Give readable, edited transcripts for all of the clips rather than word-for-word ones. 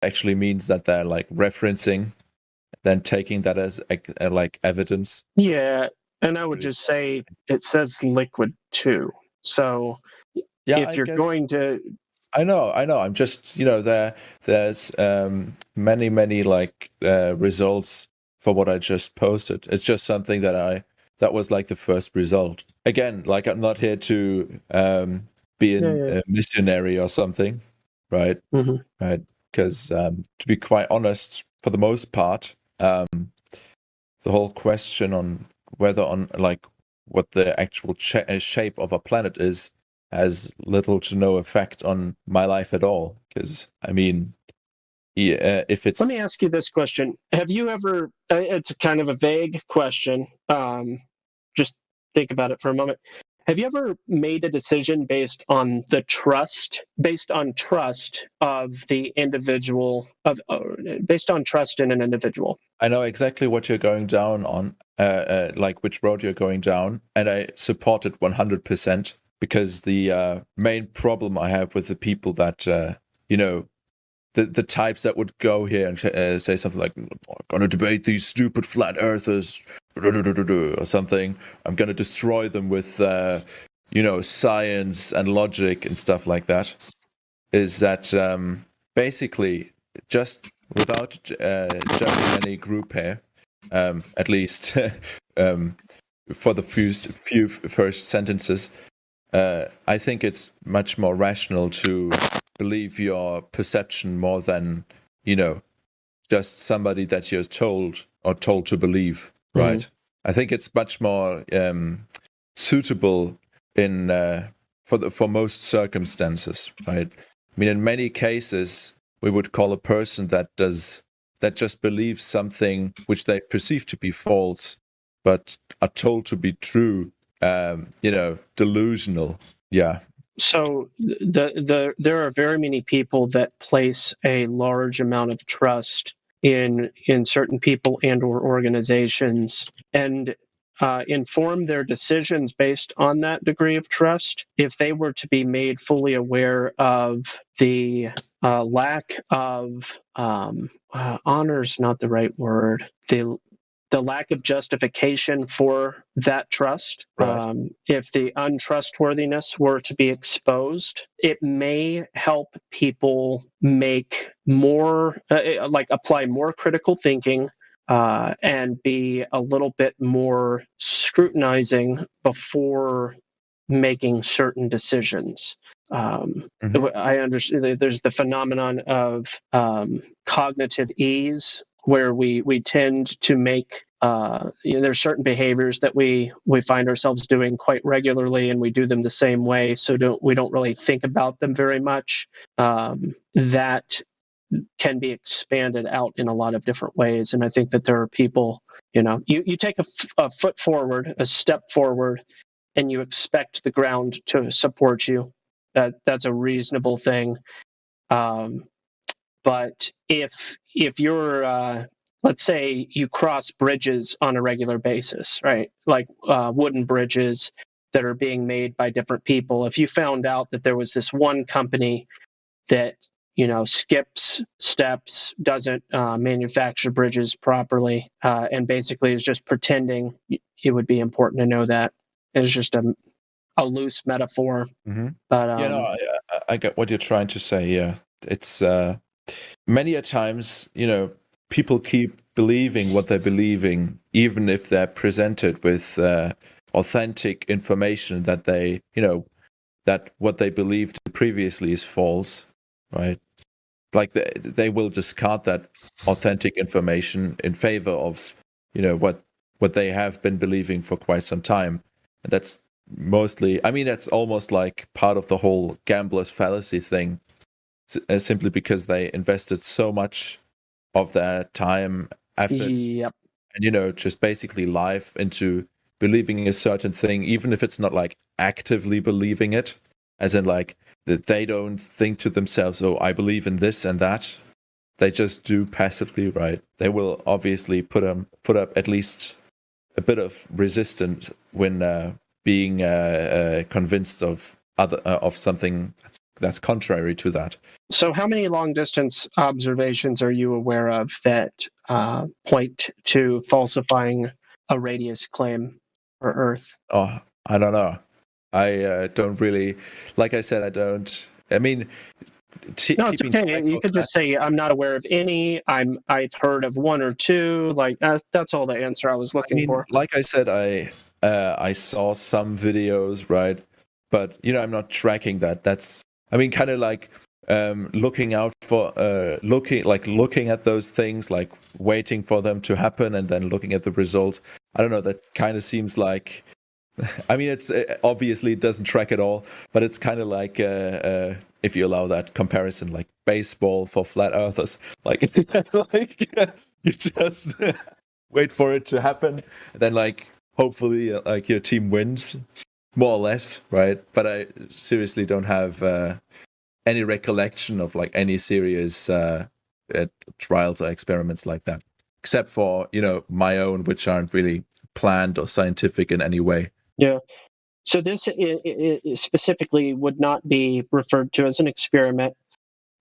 actually means that they're like referencing, then taking that as like evidence. Yeah, and I would just say it says liquid too. So if you're going to, I know. I'm just, there's many like results for what I just posted. It's just something that was like the first result. Again, like I'm not here to be a missionary or something, right? Mm-hmm. Right? Because to be quite honest, for the most part, the whole question on whether on like what the actual shape of a planet is has little to no effect on my life at all. Because I mean, if it's, Let me ask you this question: have you ever? It's kind of a vague question. Just think about it for a moment. Have you ever made a decision based on trust of the individual, based on trust in an individual? I know exactly what you're going down on, like which road you're going down, and I support it 100%, because the main problem I have with the people that, the types that would go here and say something like, I'm going to debate these stupid flat earthers, or something. I'm going to destroy them with, science and logic and stuff like that, is that basically, just without judging any group here, at least for the few first sentences, I think it's much more rational to believe your perception more than, just somebody that you're told to believe, right? Mm-hmm. I think it's much more suitable in for most circumstances, right? I mean, in many cases, we would call a person that just believes something which they perceive to be false, but are told to be true, delusional. Yeah. So there are very many people that place a large amount of trust in certain people and or organizations, and inform their decisions based on that degree of trust. If they were to be made fully aware of the lack of honor is not the right word. The lack of justification for that trust. Right. If the untrustworthiness were to be exposed, it may help people make more, apply more critical thinking, and be a little bit more scrutinizing before making certain decisions. I understand there's the phenomenon of cognitive ease, where we tend to make there's certain behaviors that we find ourselves doing quite regularly, and we do them the same way, so we don't really think about them very much. That can be expanded out in a lot of different ways, and I think that there are people, you take a foot forward, a step forward, and you expect the ground to support you. That's a reasonable thing. But if you're let's say you cross bridges on a regular basis, right? Like wooden bridges that are being made by different people. If you found out that there was this one company that skips steps, doesn't manufacture bridges properly, and basically is just pretending, it would be important to know that. It's just a loose metaphor. Mm-hmm. But I get what you're trying to say. Yeah, it's many a times, people keep believing what they're believing, even if they're presented with authentic information that they, that what they believed previously is false, right? Like they will discard that authentic information in favor of, what they have been believing for quite some time. And that's mostly, I mean, that's almost like part of the whole gambler's fallacy thing, simply because they invested so much of their time, effort, and just basically life into believing a certain thing, even if it's not like actively believing it, as in like that they don't think to themselves, oh, I believe in this and that. They just do passively, right? They will obviously put up at least a bit of resistance when being convinced of something that's contrary to that. So how many long-distance observations are you aware of that point to falsifying a radius claim for Earth? Oh, I don't know. I don't really, like I said, I don't. I mean, No, it's keeping okay. track You of could that. just say I'm not aware of any. I've heard of one or two. Like that's all the answer I was I looking mean, for. like I said, I saw some videos, right? But I'm not tracking that. That's, I mean, kind of like looking out for looking at those things, like waiting for them to happen, and then looking at the results. I don't know. That kind of seems like. I mean, it's obviously it doesn't track at all, but it's kind of like if you allow that comparison, like baseball for flat earthers. Like it's like you just wait for it to happen, and then like hopefully like your team wins, more or less, right? But I seriously don't have any recollection of like any serious trials or experiments like that, except for my own, which aren't really planned or scientific in any way. Yeah. So this specifically would not be referred to as an experiment.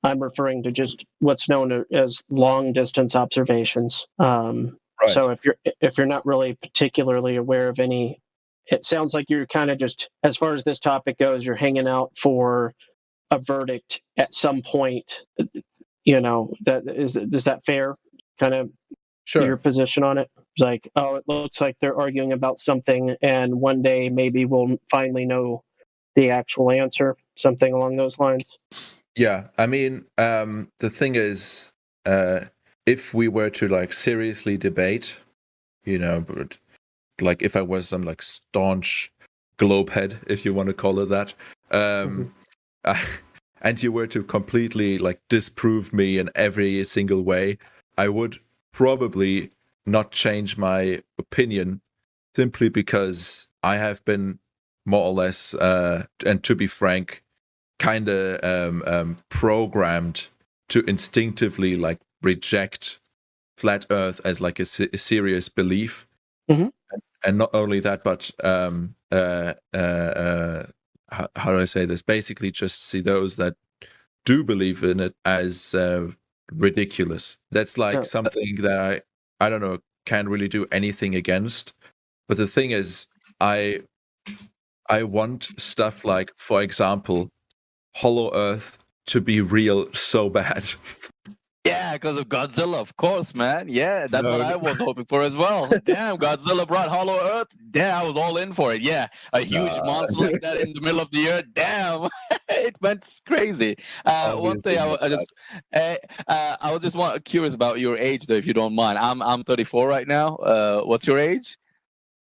I'm referring to just what's known as long distance observations. Right. So if you're not really particularly aware of any, it sounds like you're kind of just, as far as this topic goes, you're hanging out for a verdict at some point. Is that fair? Kind of your Sure. position on it? It's like, oh, it looks like they're arguing about something, and one day maybe we'll finally know the actual answer. Something along those lines. Yeah. I mean, the thing is, if we were to like seriously debate, but like if I was some like staunch globehead, if you want to call it that, and you were to completely like disprove me in every single way, I would probably not change my opinion simply because I have been more or less, and to be frank, kind of programmed to instinctively like reject flat Earth as like a serious belief. Mhm. And not only that, but how do I say this? Basically, just see those that do believe in it as ridiculous. That's like Uh, something that I don't know, can't really do anything against. But the thing is, I want stuff like, for example, Hollow Earth to be real so bad. Yeah, because of Godzilla, of course, man. Yeah, that's what No, I was hoping for as well. Damn, Godzilla brought Hollow Earth. Damn, I was all in for it. Yeah, a huge monster like that in the middle of the earth. Damn, it went crazy. One thing obviously not I was just curious about your age, though, if you don't mind. I'm 34 right now. What's your age?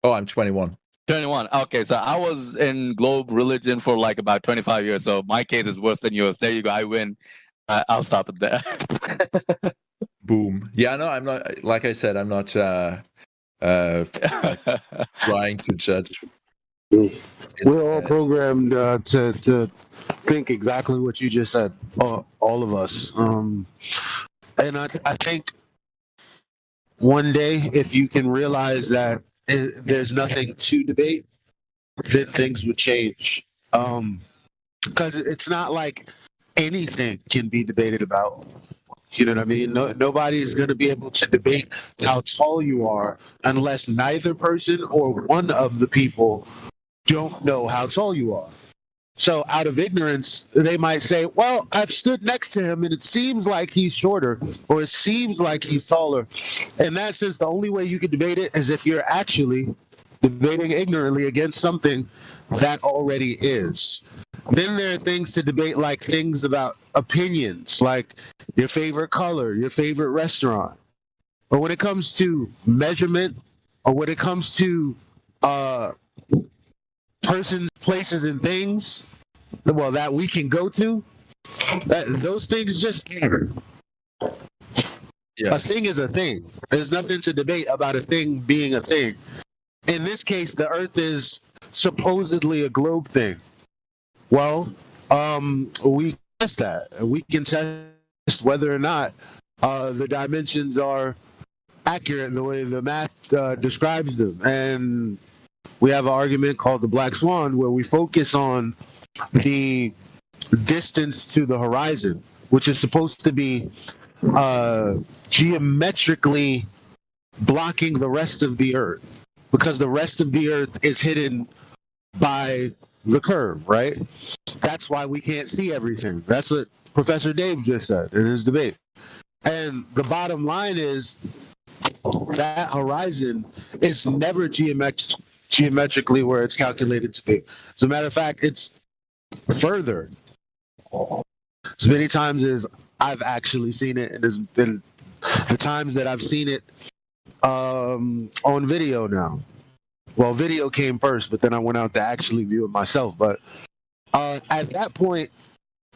Oh, I'm 21. 21. Okay, so I was in globe religion for like about 25 years. So my case is worse than yours. There you go. I win. I'll stop it there. Boom. Yeah, no, I'm not. Like I said, I'm not like trying to judge. We're all programmed to think exactly what you just said, all of us. And I think one day, if you can realize that there's nothing to debate, then things would change. Because it's not like anything can be debated about. You know what I mean? Nobody's going to be able to debate how tall you are unless neither person or one of the people don't know how tall you are. So out of ignorance, they might say, well, I've stood next to him and it seems like he's shorter or it seems like he's taller. In that sense, the only way you can debate it is if you're actually debating ignorantly against something that already is. Then there are things to debate, like things about opinions, like your favorite color, your favorite restaurant. But when it comes to measurement, or when it comes to persons, places, and things, well, that we can go to, those things just matter. Yeah. A thing is a thing. There's nothing to debate about a thing being a thing. In this case, the Earth is supposedly a globe thing. Well, we test that. We can test whether or not the dimensions are accurate in the way the math describes them. And we have an argument called the Black Swan, where we focus on the distance to the horizon, which is supposed to be geometrically blocking the rest of the Earth, because the rest of the Earth is hidden by the curve, right? That's why we can't see everything. That's what Professor Dave just said in his debate. And the bottom line is that horizon is never geometrically where it's calculated to be. As a matter of fact, it's further. As many times as I've actually seen it, and there's been the times that I've seen it on video now. Well, video came first, but then I went out to actually view it myself. But at that point,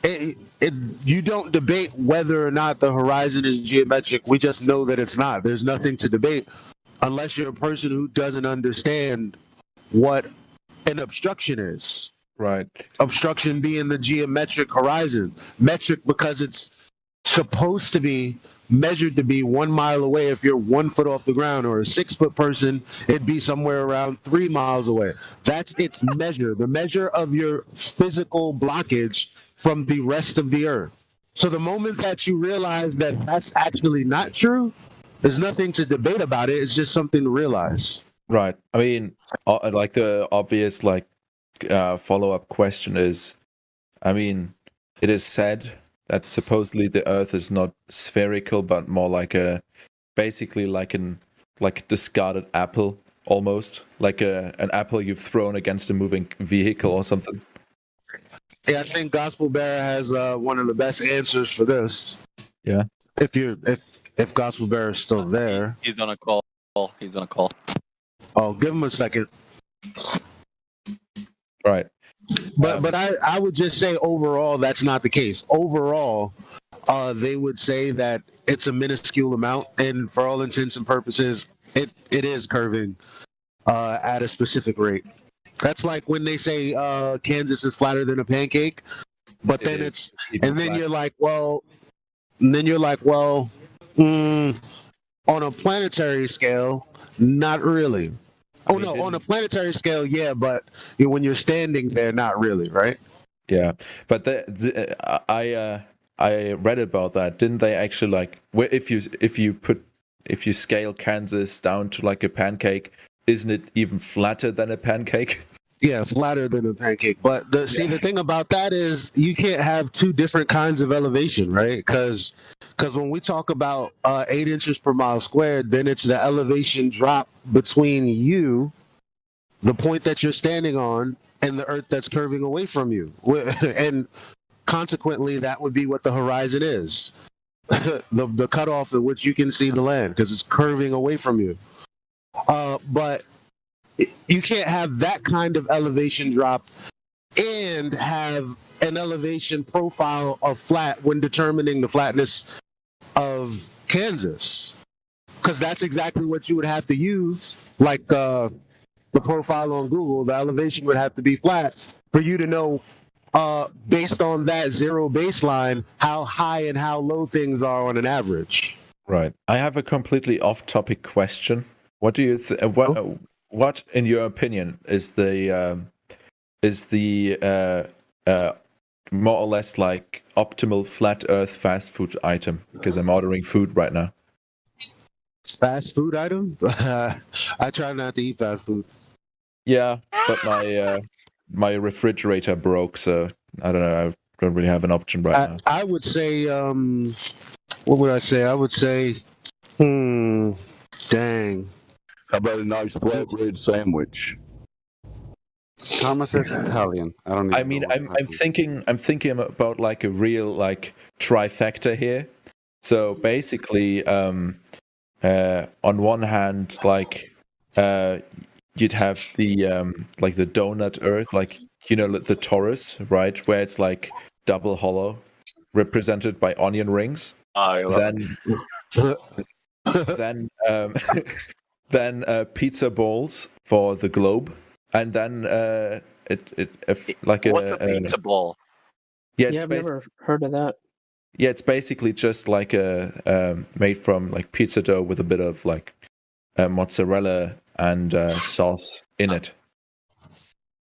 you don't debate whether or not the horizon is geometric. We just know that it's not. There's nothing to debate unless you're a person who doesn't understand what an obstruction is. Right. Obstruction being the geometric horizon. Metric because it's supposed to be measured to be 1 mile away if you're 1 foot off the ground, or a 6 foot person, it'd be somewhere around 3 miles away. That's its measure, the measure of your physical blockage from the rest of the earth. So the moment that you realize that that's actually not true, there's nothing to debate about it. It's just something to realize. Right. I mean, like the obvious follow-up question is, I mean, it is said that supposedly the Earth is not spherical, but more like basically like a discarded apple, almost like an apple you've thrown against a moving vehicle or something. Yeah, I think Gospel Bearer has one of the best answers for this. Yeah. If Gospel Bearer is still there, He's on a call. He's on a call. Oh, give him a second. Right. But I would just say overall that's not the case. Overall, they would say that it's a minuscule amount, and for all intents and purposes, it is curving at a specific rate. That's like when they say Kansas is flatter than a pancake, but then it's and then you're like, well, on a planetary scale, not really. On a planetary scale, yeah, but when you're standing there, not really, right? Yeah, but I read about that. Didn't they actually if you scale Kansas down to like a pancake, isn't it even flatter than a pancake? Yeah, flatter than a pancake. But the thing about that is you can't have two different kinds of elevation, right? Because when we talk about 8 inches per mile squared, then it's the elevation drop between you, the point that you're standing on, and the earth that's curving away from you. And consequently, that would be what the horizon is. the cutoff at which you can see the land, because it's curving away from you. But you can't have that kind of elevation drop and have an elevation profile of flat when determining the flatness of Kansas, because that's exactly what you would have to use, like the profile on Google. The elevation would have to be flat for you to know, based on that zero baseline, how high and how low things are on an average. Right. I have a completely off-topic question. What do you what, in your opinion, is the more or less like optimal flat Earth fast food item? Because I'm ordering food right now. Fast food item? I try not to eat fast food. Yeah, but my refrigerator broke, so I don't know. I don't really have an option right now. I would say, what would I say? I would say, dang. How about a nice flatbread sandwich? Thomas is Italian. I don't. I mean, I'm thinking about like a real like trifecta here. So basically, on one hand, like you'd have the like the donut Earth, like the torus, right, where it's like double hollow, represented by onion rings. Then pizza balls for the globe, and then What's a pizza ball? Yeah, I've never heard of that. Yeah, it's basically just like made from like pizza dough with a bit of like mozzarella and sauce in it.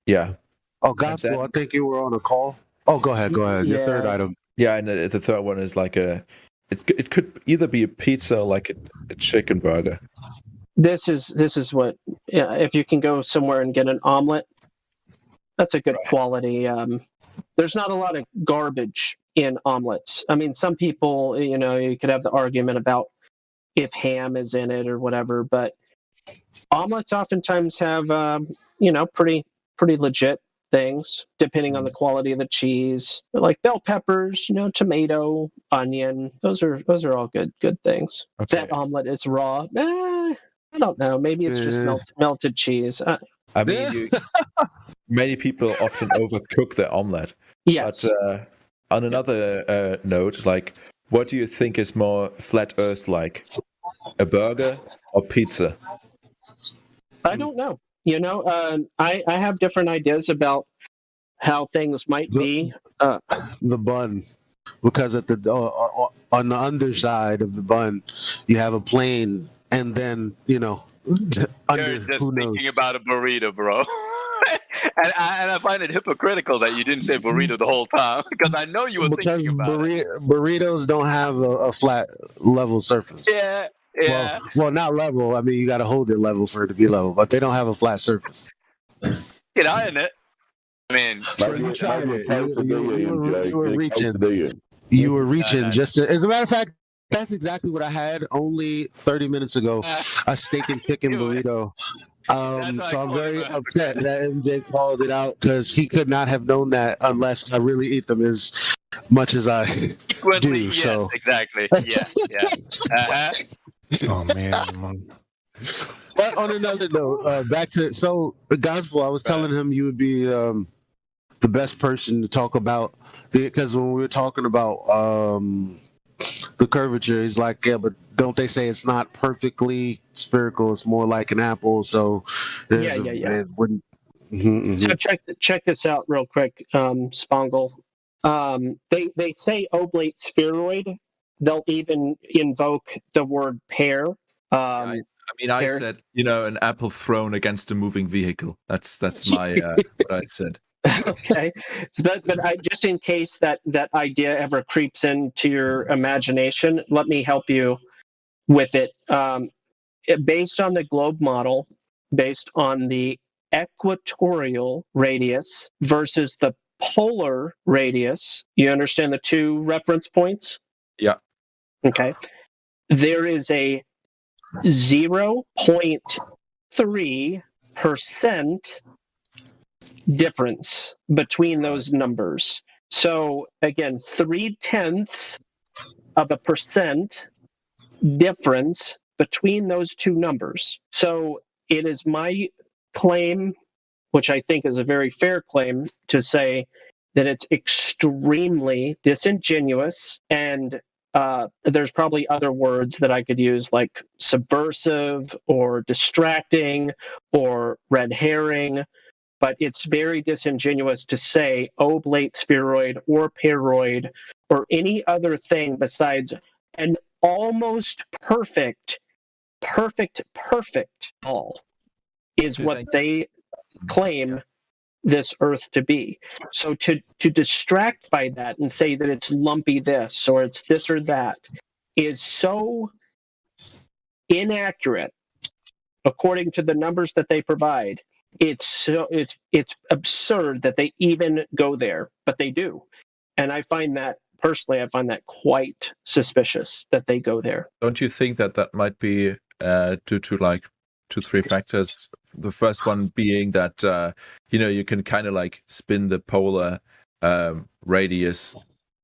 Yeah. Oh, Gospel, I think you were on a call. Oh, go ahead. Your third Yeah. item. Yeah, and the third one is like it could either be a pizza or like a chicken burger. This is what, yeah, if you can go somewhere and get an omelet, that's a good Right. quality. There's not a lot of garbage in omelets. I mean, some people, you could have the argument about if ham is in it or whatever, but omelets oftentimes have, pretty legit things depending on the quality of the cheese, like bell peppers, tomato, onion. Those are all good things. If Okay. that omelet is raw, I don't know. Maybe it's just melted cheese. I mean, many people often overcook their omelet. Yes. But on another note, like, what do you think is more flat Earth like, a burger or pizza? I don't know. I have different ideas about how things might be. The bun, because at the on the underside of the bun, you have a plane, and then under You're just who knows. thinking about a burrito, bro. and I find it hypocritical that you didn't say burrito the whole time because I know you were Because thinking about it. burritos don't have a flat level surface. Yeah, yeah. Well, not level. I mean, you got to hold it level for it to be level, but they don't have a flat surface. Get iron it. I mean, You tried it. You were reaching. Quesadilla. You were reaching. no. Just as a matter of fact, that's exactly what I had only 30 minutes ago. A steak and chicken burrito. So I'm very upset that MJ called it out because he could not have known that unless I really eat them as much as I do. Yes, So exactly. Yeah. Oh man. But on another note, back to the gospel. I was telling him you would be the best person to talk about because when we were talking about the curvature, he's like, yeah, but don't they say it's not perfectly spherical? It's more like an apple. So Yeah. it wouldn't. Mm-hmm. So check this out real quick, Spongle. They say oblate spheroid. They'll even invoke the word pear. I said, an apple thrown against a moving vehicle. That's my what I said. Okay, but I, just in case that idea ever creeps into your imagination, let me help you with it. Based on the globe model, based on the equatorial radius versus the polar radius, you understand the two reference points? Yeah. Okay. There is a 0.3% difference between those numbers. So again, 0.3% difference between those two numbers. So it is my claim, which I think is a very fair claim, to say that it's extremely disingenuous, and there's probably other words that I could use like subversive or distracting or red herring, but it's very disingenuous to say oblate spheroid or paroid or any other thing besides an almost perfect ball is what they claim this Earth to be. So to distract by that and say that it's lumpy this or it's this or that is so inaccurate according to the numbers that they provide. It's absurd that they even go there, but they do. And I find that quite suspicious that they go there. Don't you think that might be due to like 2-3 factors? The first one being that you can kind of like spin the polar radius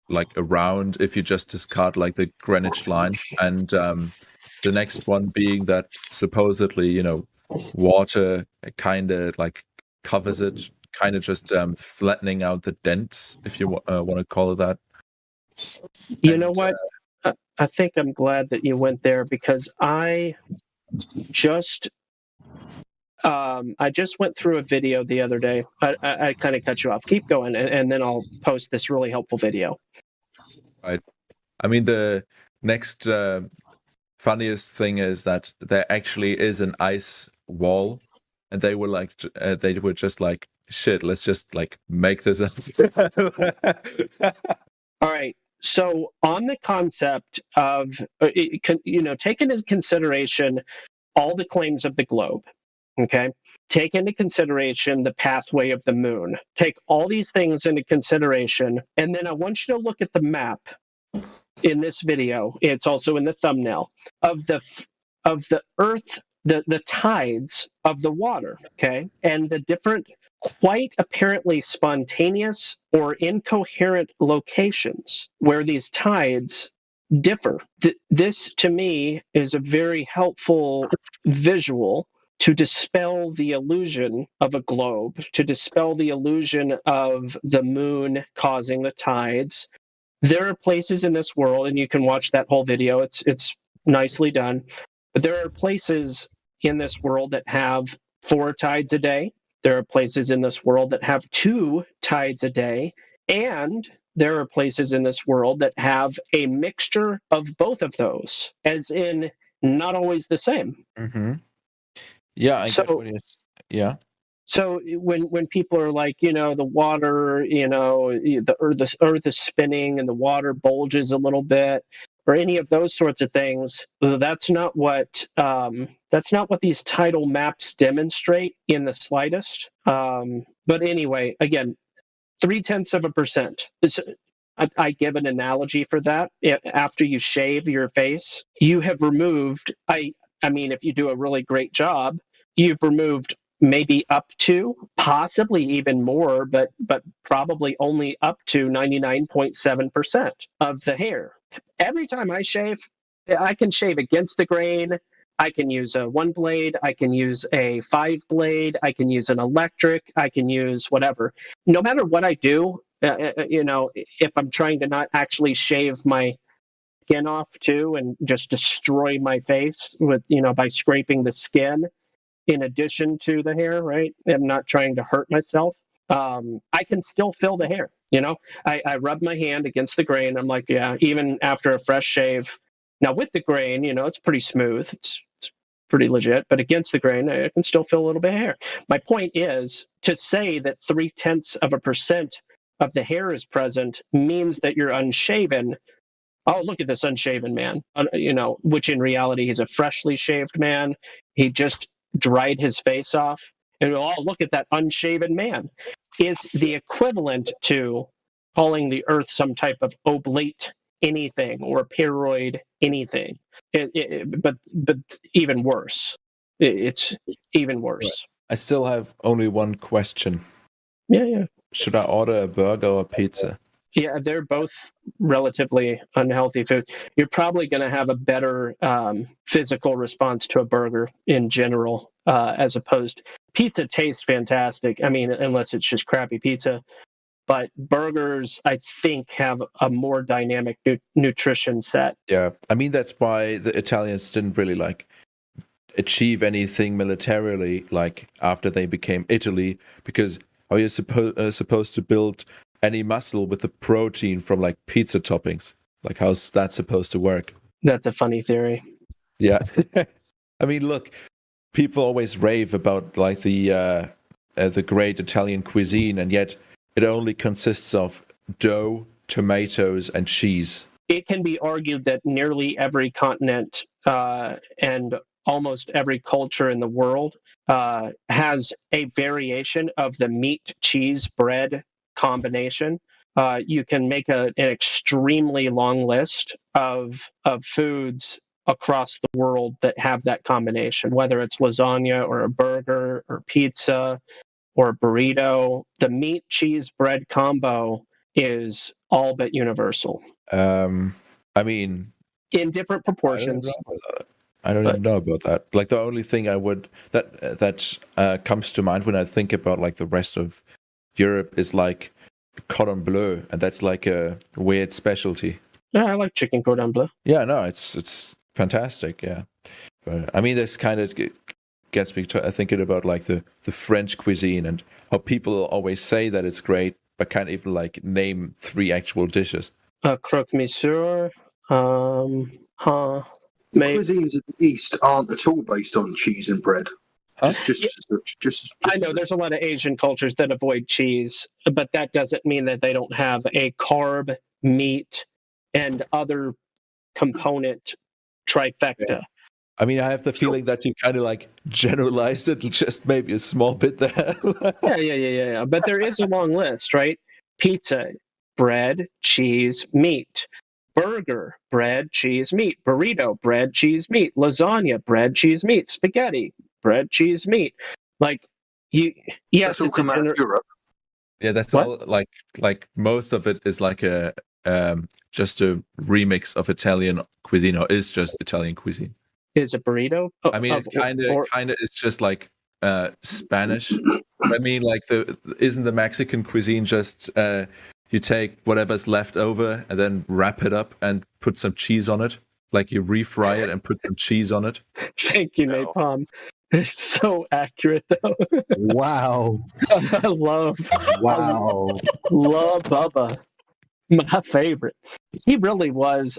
like around if you just discard like the Greenwich line, and the next one being that supposedly water kind of like covers it, kind of just flattening out the dents, if you want to call it that. You know what? I think I'm glad that you went there because I just went through a video the other day. I kind of cut you off. Keep going, and then I'll post this really helpful video. Right. I mean, the next funniest thing is that there actually is an ice wall, and they were just like shit, let's just like make this up. All right. So on the concept of, take into consideration all the claims of the globe, okay? Take into consideration the pathway of the moon. Take all these things into consideration, and then I want you to look at the map in this video. It's also in the thumbnail of the Earth, the tides of the water, okay, and the different, quite apparently spontaneous or incoherent locations where these tides differ. This, to me, is a very helpful visual to dispel the illusion of a globe, to dispel the illusion of the moon causing the tides. There are places in this world, and you can watch that whole video. It's nicely done. But there are places in this world that have 4 tides a day. There are places in this world that have 2 tides a day. And there are places in this world that have a mixture of both of those, as in not always the same. Mm-hmm. Yeah, I get what you're. Yeah. So when people are like, the water, the earth is spinning and the water bulges a little bit, or any of those sorts of things, that's not what these tidal maps demonstrate in the slightest. But anyway, again, 0.3%. I give an analogy for that. After you shave your face, you have removed. I mean, if you do a really great job, you've removed maybe up to, possibly even more, but probably only up to 99.7% of the hair. Every time I shave, I can shave against the grain. I can use a 1 blade. I can use a 5 blade. I can use an electric. I can use whatever. No matter what I do, if I'm trying to not actually shave my skin off too and just destroy my face with, by scraping the skin in addition to the hair, right? I'm not trying to hurt myself. I can still feel the hair. I rub my hand against the grain. I'm like, yeah, even after a fresh shave. Now with the grain, it's pretty smooth. It's pretty legit, but against the grain, I can still feel a little bit of hair. My point is to say that 0.3% of the hair is present means that you're unshaven. Oh, look at this unshaven man, which in reality he's a freshly shaved man. He just dried his face off. And oh, look at that unshaven man, is the equivalent to calling the earth some type of oblate anything or paroid anything. But even worse. It's even worse. I still have only one question. Yeah. Should I order a burger or pizza? Yeah, they're both relatively unhealthy foods. You're probably going to have a better physical response to a burger in general, as opposed. Pizza tastes fantastic. I mean, unless it's just crappy pizza. But burgers, I think, have a more dynamic nutrition set. Yeah, I mean that's why the Italians didn't really achieve anything militarily after they became Italy, because how are you supposed to build any muscle with the protein from pizza toppings? How's that supposed to work? That's a funny theory. Yeah. I mean, look, people always rave about the great Italian cuisine, and yet it only consists of dough, tomatoes, and cheese. It can be argued that nearly every continent and almost every culture in the world has a variation of the meat, cheese, bread combination. You can make an extremely long list of foods across the world that have that combination, whether it's lasagna or a burger or pizza or a burrito. The meat, cheese, bread combo is all but universal. I mean, in different proportions. I don't even know about that. The only thing that comes to mind when I think about the rest of Europe is cordon bleu, and that's a weird specialty. Yeah, I like chicken cordon bleu. Yeah, no, it's fantastic. Yeah, but I mean, this kind of gets me thinking about the French cuisine and how people always say that it's great, but can't even name 3 actual dishes. Croque monsieur. The cuisines of the East aren't at all based on cheese and bread. Huh? Just I know there's a lot of Asian cultures that avoid cheese, but that doesn't mean that they don't have a carb, meat, and other component trifecta. Yeah. I mean, I have the feeling that you kind of like generalized it just maybe a small bit there. Yeah. But there is a long list, right? Pizza, bread, cheese, meat. Burger, bread, cheese, meat. Burrito, bread, cheese, meat. Lasagna, bread, cheese, meat. Spaghetti, bread, cheese, meat. Like you, yes, that's all it's a come out of Europe. Yeah, that's What? all. Like most of it is like a just a remix of Italian cuisine, or is just Italian cuisine. Is a burrito. I mean, it kind of is just like Spanish. I mean, like isn't the Mexican cuisine just you take whatever's left over and then wrap it up and put some cheese on it? Like you refry it and put some cheese on it. Thank you, Napalm. It's so accurate, though. Wow. I love Bubba. My favorite. He really was,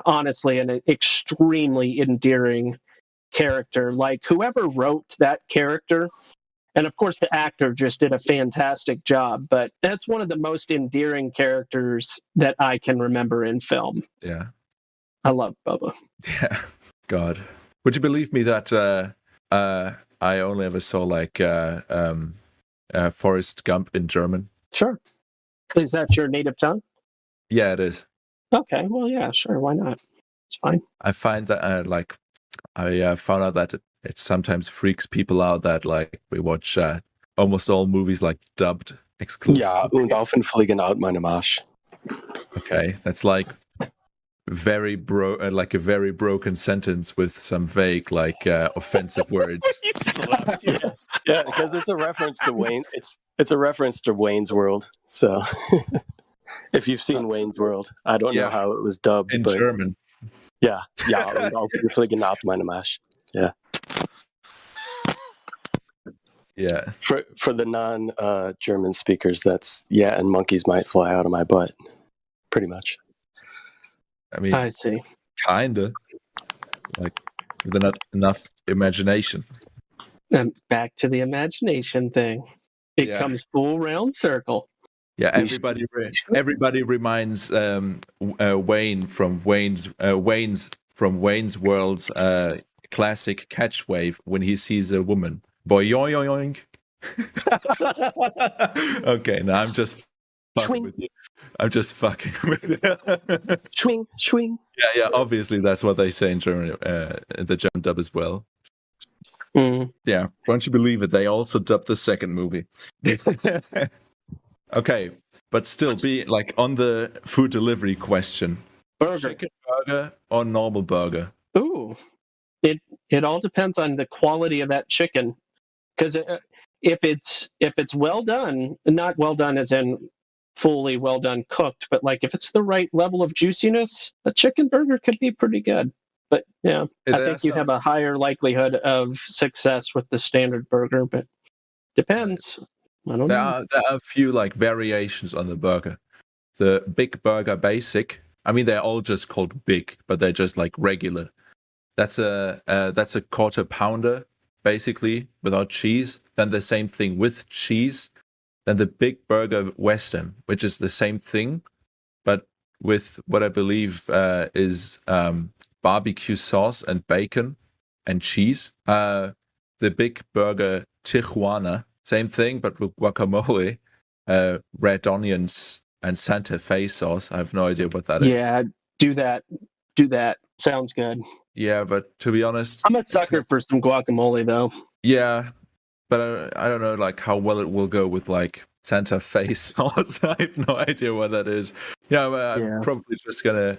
honestly, an extremely endearing character. Like whoever wrote that character, and of course the actor just did a fantastic job, but that's one of the most endearing characters that I can remember in film. Yeah. I love Bubba. Yeah. God. Would you believe me that I only ever saw like Forrest Gump in German? Sure. Is that your native tongue? Yeah, it is. Okay. Well, yeah, sure. Why not? It's fine. I find that I found out that it sometimes freaks people out that like we watch almost all movies like dubbed exclusively. Ja, und offen fliegen out meine Marsch. Okay, that's like like a very broken sentence with some vague like offensive words. Yeah, because it's a reference to Wayne. It's a reference to Wayne's World. So, if you've seen Wayne's World, I don't know how it was dubbed in but German. Yeah, und offen fliegen out meine Marsch. Yeah. Yeah. For the non German speakers, that's and monkeys might fly out of my butt. Pretty much. I mean, I see. Kinda. Like, with not enough imagination. And back to the imagination thing. It comes full round circle. Yeah, everybody reminds Wayne from Wayne's World's classic catchwave when he sees a woman. Boy, yoing. Okay, now I'm just fucking with you. I'm just fucking with you. Swing. Yeah. Obviously, that's what they say in German, the German dub as well. Mm. Yeah, won't you believe it? They also dubbed the second movie. Okay, but still, be like on the food delivery question: burger, chicken burger or normal burger? Ooh, it all depends on the quality of that chicken. Because if it's well done, not well done as in fully well done cooked, but like if it's the right level of juiciness, a chicken burger could be pretty good. But yeah, I think you have a higher likelihood of success with the standard burger, but depends. I don't know. There are a few like variations on the burger. The Big Burger Basic. I mean, they're all just called big, but they're just like regular. That's a quarter pounder, basically, without cheese. Then the same thing with cheese. Then the Big Burger Western, which is the same thing, but with what I believe is barbecue sauce and bacon and cheese. The Big Burger Tijuana, same thing, but with guacamole, red onions, and Santa Fe sauce. I have no idea what that is. Yeah, do that. Sounds good. Yeah, but to be honest, I'm a sucker for some guacamole, though. Yeah, but I don't know like how well it will go with like Santa Fe sauce. I have no idea what that is. Yeah, I'm probably just gonna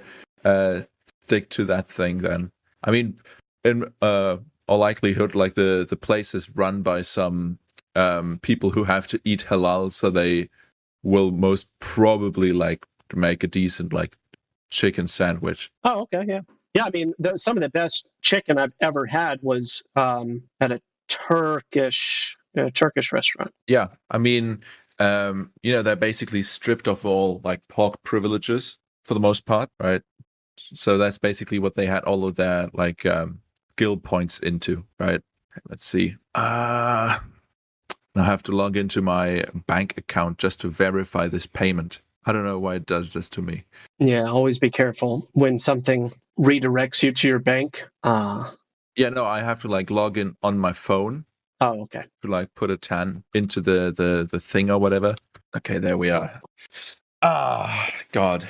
stick to that thing then. I mean, in all likelihood, like the place is run by some people who have to eat halal, so they will most probably like make a decent like chicken sandwich. Oh, okay, yeah. I mean, some of the best chicken I've ever had was at a Turkish restaurant. Yeah, I mean, they're basically stripped of all like pork privileges for the most part, right? So that's basically what they had all of their like skill points into, right? Let's see. I have to log into my bank account just to verify this payment. I don't know why it does this to me. Yeah, always be careful when something redirects you to your bank. Yeah, no, I have to like log in on my phone Oh, okay. to like put a TAN into the thing or whatever. Okay, there we are. God.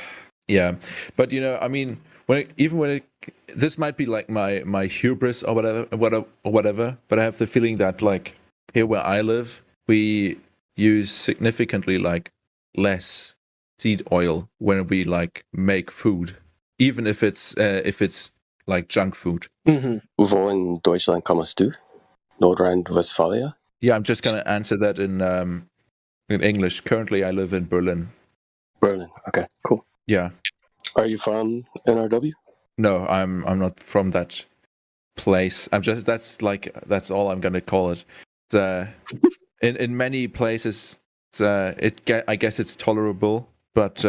Yeah. But I mean, this might be like my hubris or whatever, but I have the feeling that like here where I live, we use significantly like less seed oil when we like make food, even if it's like junk food. Mm-hmm. Wo in Deutschland kommst du? Nordrhein-Westfalia? Yeah, I'm just gonna answer that in English. Currently, I live in Berlin. Berlin. Okay, cool. Yeah. Are you from NRW? No, I'm not from that place. That's all I'm gonna call it. In many places, I guess it's tolerable, but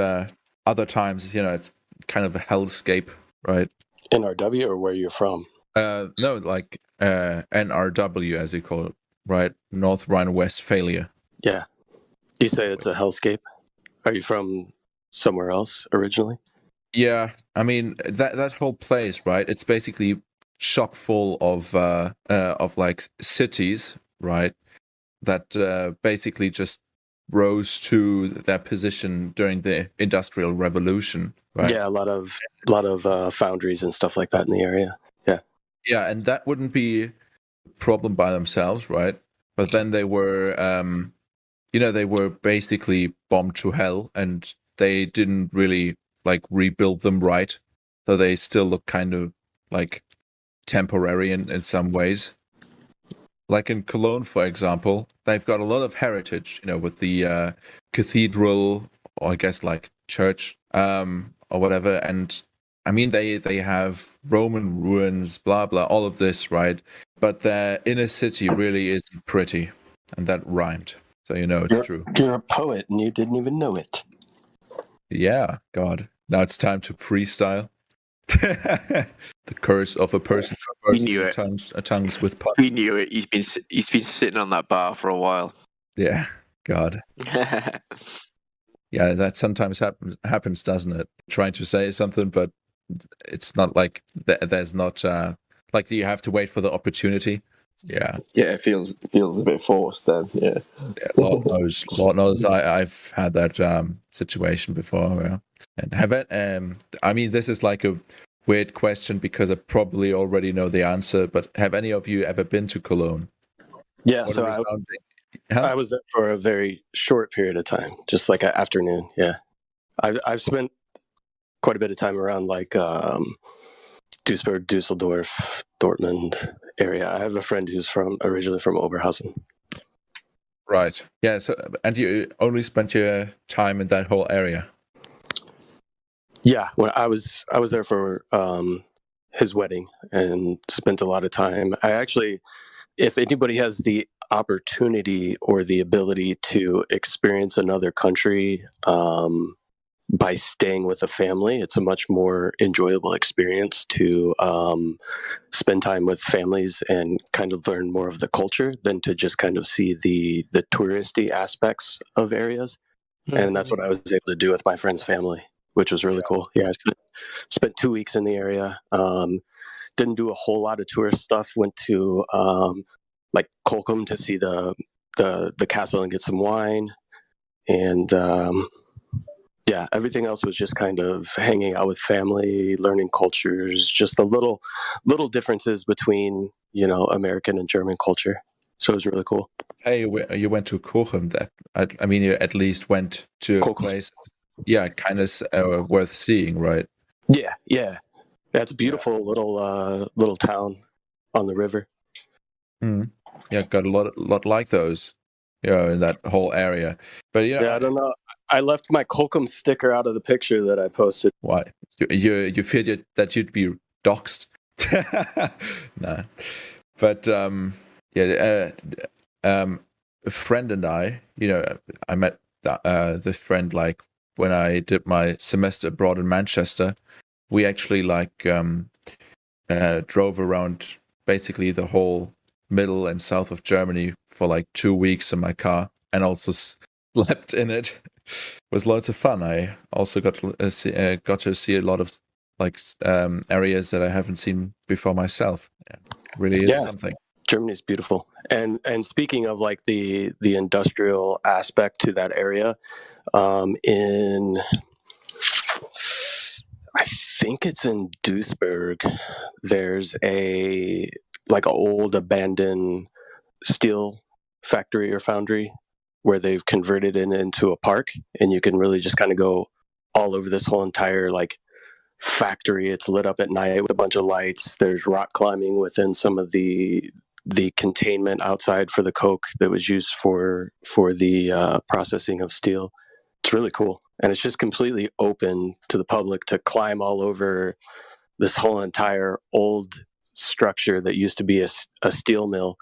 other times, it's kind of a hellscape, right? NRW or where you're from? No, like NRW as you call it, right? North Rhine-Westphalia. Yeah. You say it's a hellscape? Are you from somewhere else originally? Yeah, I mean that whole place, right? It's basically chock full of like cities, right? That basically just rose to their position during the Industrial Revolution, right? Yeah, a lot of foundries and stuff like that in the area. Yeah. Yeah, and that wouldn't be a problem by themselves, right? But then they were, they were basically bombed to hell, and they didn't really like rebuild them right, so they still look kind of like temporary in some ways. Like in Cologne, for example, they've got a lot of heritage, with the cathedral, or I guess like church, or whatever. And I mean, they have Roman ruins, blah blah, all of this, right? But their inner city really isn't pretty, and that rhymed, so it's true. You're a poet, and you didn't even know it. Yeah, God. Now it's time to freestyle. The curse of a person tongues with puns. We knew it. He's been sitting on that bar for a while. Yeah, God. Yeah, that sometimes happens, doesn't it? Trying to say something, but it's not like there's not like you have to wait for the opportunity. Yeah. Yeah, it feels a bit forced then. Yeah. Lord knows. I've had that situation before. Yeah. And have it. I mean, this is like a weird question because I probably already know the answer. But have any of you ever been to Cologne? Yeah. So I was there for a very short period of time, just like an afternoon. Yeah. I've spent quite a bit of time around like Duisburg, Dusseldorf, Dortmund area. I have a friend who's originally from Oberhausen. Right. Yeah. So, and you only spent your time in that whole area? Yeah. When I was there for his wedding and spent a lot of time. I actually, if anybody has the opportunity or the ability to experience another country by staying with a family, it's a much more enjoyable experience to spend time with families and kind of learn more of the culture than to just kind of see the touristy aspects of areas. Mm-hmm. And that's what I was able to do with my friend's family, which was really cool. Yeah, I spent 2 weeks in the area. Didn't do a whole lot of tourist stuff. Went to like Kolkum to see the castle and get some wine, and yeah, everything else was just kind of hanging out with family, learning cultures, just the little differences between American and German culture. So it was really cool. Hey, you went to Kolkum. I mean, you at least went to a place, yeah, kind of worth seeing, right? Yeah. That's a beautiful little town on the river. Mm. Yeah, got a lot like those, in that whole area. But yeah, I don't know. I left my Kolkum sticker out of the picture that I posted. Why? You feared that you'd be doxxed? Nah. But a friend and I met this friend like when I did my semester abroad in Manchester. We actually like drove around basically the whole middle and south of Germany for like 2 weeks in my car, and also slept in it. It was loads of fun. I also got to see a lot of like areas that I haven't seen before myself. Yeah, really is something. Germany's beautiful. And speaking of like the industrial aspect to that area, in I think it's in Duisburg, there's a like an old abandoned steel factory or foundry where they've converted it into a park, and you can really just kind of go all over this whole entire like factory. It's lit up at night with a bunch of lights. There's rock climbing within some of the containment outside for the coke that was used for the processing of steel. It's really cool, and it's just completely open to the public to climb all over this whole entire old structure that used to be a steel mill.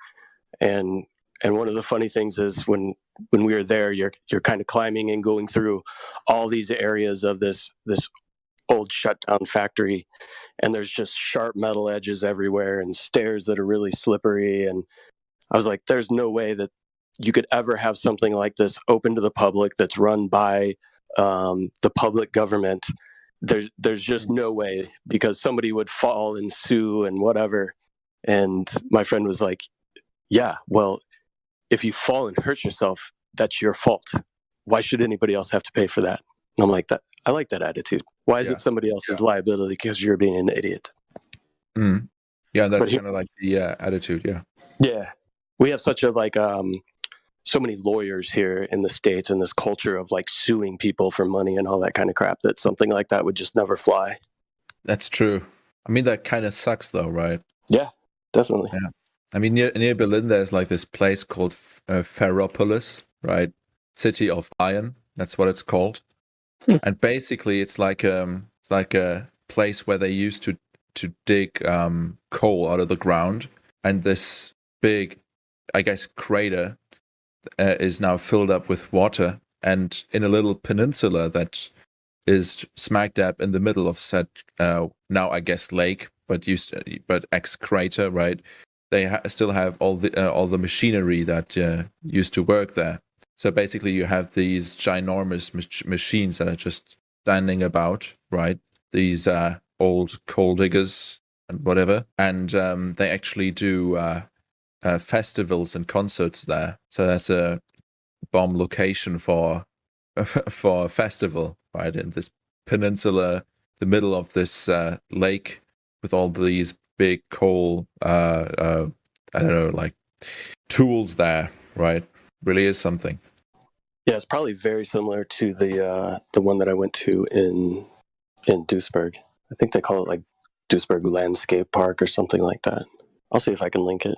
And one of the funny things is when we were there, you're kind of climbing and going through all these areas of this old shut down factory, and there's just sharp metal edges everywhere and stairs that are really slippery. And I was like, there's no way that you could ever have something like this open to the public that's run by the public government. There's just no way, because somebody would fall and sue and whatever. And my friend was like, yeah, well, if you fall and hurt yourself, that's your fault. Why should anybody else have to pay for that? And I'm like, that I like that attitude. Why is it somebody else's liability because you're being an idiot? Mm. Yeah, that's kind of like the attitude. Yeah. Yeah, we have such a like so many lawyers here in the States, and this culture of like suing people for money and all that kind of crap, that something like that would just never fly. That's true. I mean, that kind of sucks though, right? Yeah, definitely. Yeah. I mean, near Berlin, there's like this place called Ferropolis, right? City of Iron. That's what it's called. And basically, it's like a place where they used to dig coal out of the ground, and this big, I guess, crater is now filled up with water, and in a little peninsula that is smack dab in the middle of said now I guess lake, but ex crater, right? They still have all the machinery that used to work there. So basically, you have these ginormous machines that are just standing about, right? These old coal diggers and whatever, and they actually do festivals and concerts there. So that's a bomb location for a festival, right? In this peninsula, the middle of this lake, with all these big coal, I don't know, like tools there, right? Really is something. Yeah, it's probably very similar to the one that I went to in Duisburg. I think they call it like Duisburg Landscape Park or something like that. I'll see if I can link it.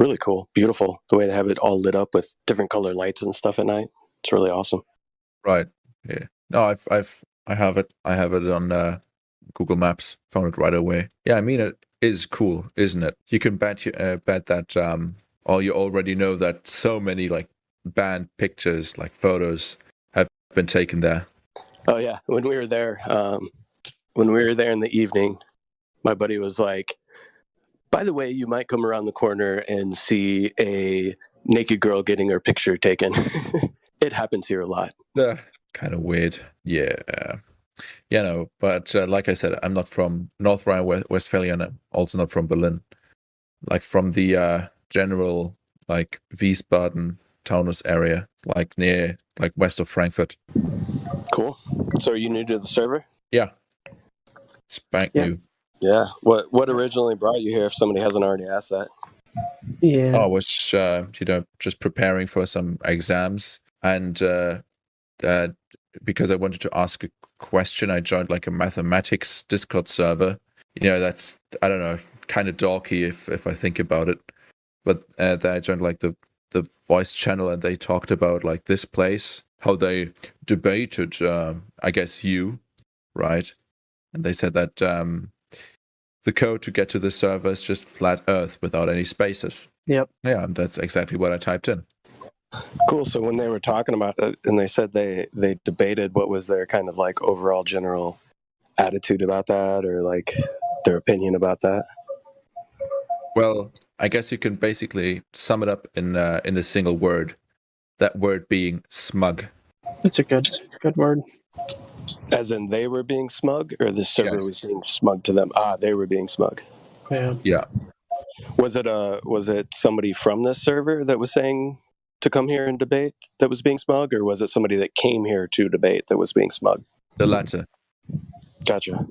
Really cool, beautiful. The way they have it all lit up with different color lights and stuff at night. It's really awesome. Right. Yeah. No, I have it. I have it on Google Maps. Found it right away. Yeah, I mean, it is cool, isn't it? You can bet that or you already know that so many like banned pictures, like photos, have been taken there. Oh yeah, when we were there in the evening, my buddy was like, by the way, you might come around the corner and see a naked girl getting her picture taken. It happens here a lot. Kind of weird. Yeah. You know, but like I said, I'm not from North Rhine-Westphalia, and I'm also not from Berlin. Like from the general like Wiesbaden, Taunus area, like near, like west of Frankfurt. Cool. So are you new to the server? Yeah. Spank new. Yeah. What originally brought you here, if somebody hasn't already asked that? Yeah. I was, just preparing for some exams, and because I wanted to ask a question, I joined like a mathematics Discord server. You know, that's, I don't know, kind of dorky if I think about it. But then I joined like the voice channel, and they talked about like this place, how they debated, I guess you, right? And they said that the code to get to the server is just flat Earth without any spaces. Yep. Yeah, that's exactly what I typed in. Cool. So when they were talking about it, and they said they debated, what was their kind of like overall general attitude about that, or like their opinion about that? Well, I guess you can basically sum it up in a single word. That word being smug. That's a good word. As in, they were being smug, or the server Yes. was being smug to them. They were being smug. Yeah. Was it somebody from this server that was saying to come here and debate that was being smug, or was it somebody that came here to debate that was being smug? The latter. Gotcha.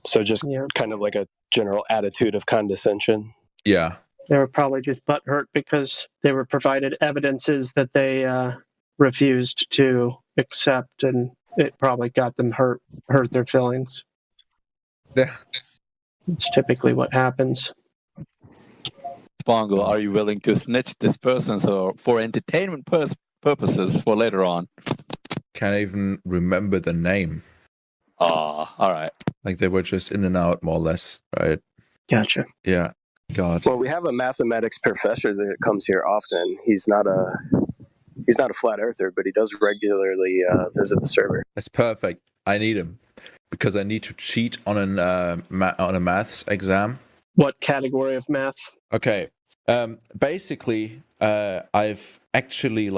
So just kind of like a general attitude of condescension. Yeah. They were probably just butthurt because they were provided evidences that they refused to accept, and it probably got them hurt their feelings. Yeah. It's typically what happens. Spongo, are you willing to snitch this person for entertainment purposes for later on? Can't even remember the name. All right. Like they were just in and out, more or less, right? Gotcha. Yeah. God. Well, we have a mathematics professor that comes here often. He's not a flat earther, but he does regularly visit the server. That's perfect. I need him because I need to cheat on a maths exam. What category of math? Okay. Basically, I've actually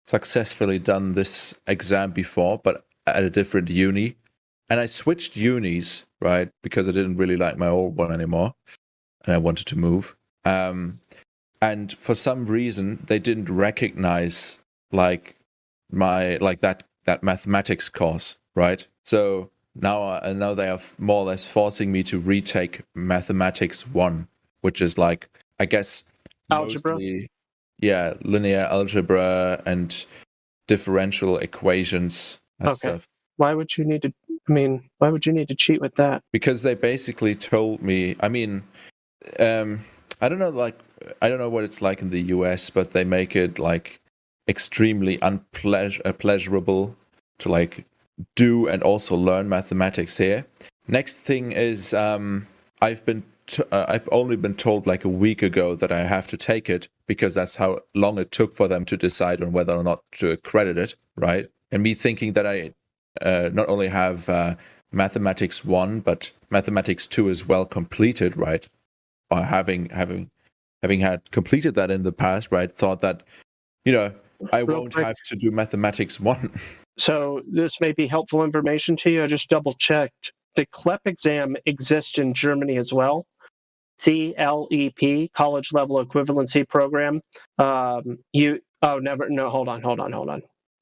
successfully done this exam before, but at a different uni. And I switched unis, right? Because I didn't really like my old one anymore. And I wanted to move. And for some reason, they didn't recognize that mathematics course, right? So now they are more or less forcing me to retake Mathematics 1, which is like, I guess, algebra. Mostly, linear algebra and differential equations and stuff. Why would you need to cheat with that? Because they basically told me, I don't know what it's like in the US, but they make it like extremely pleasurable to do and also learn mathematics here. Next thing is I've only been told like a week ago that I have to take it because that's how long it took for them to decide on whether or not to accredit it, right? And me thinking that I not only have Mathematics 1 but Mathematics 2 as well completed, right? Or having had completed that in the past, right? Thought that I won't have to do Mathematics 1. So this may be helpful information to you. I just double checked. The CLEP exam exists in Germany as well. CLEP, College Level Equivalency Program. Hold on.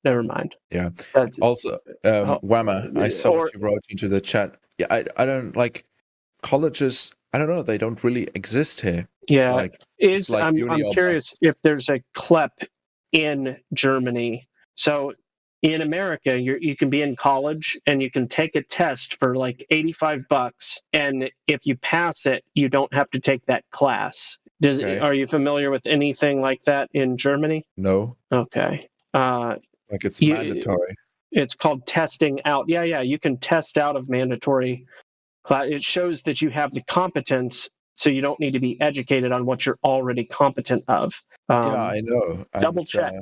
Never mind. Yeah. Also, Whammer, I saw what you wrote into the chat. Yeah, I don't like colleges. I don't know. They don't really exist here. Yeah, I'm curious bust. if there's a CLEP in Germany. So in America, you can be in college and you can take a test for like $85, and if you pass it, you don't have to take that class. Are you familiar with anything like that in Germany? No. Okay. It's mandatory. It's called testing out. Yeah, you can test out of mandatory class. It shows that you have the competence, so you don't need to be educated on what you're already competent of. Yeah, I know. Double check.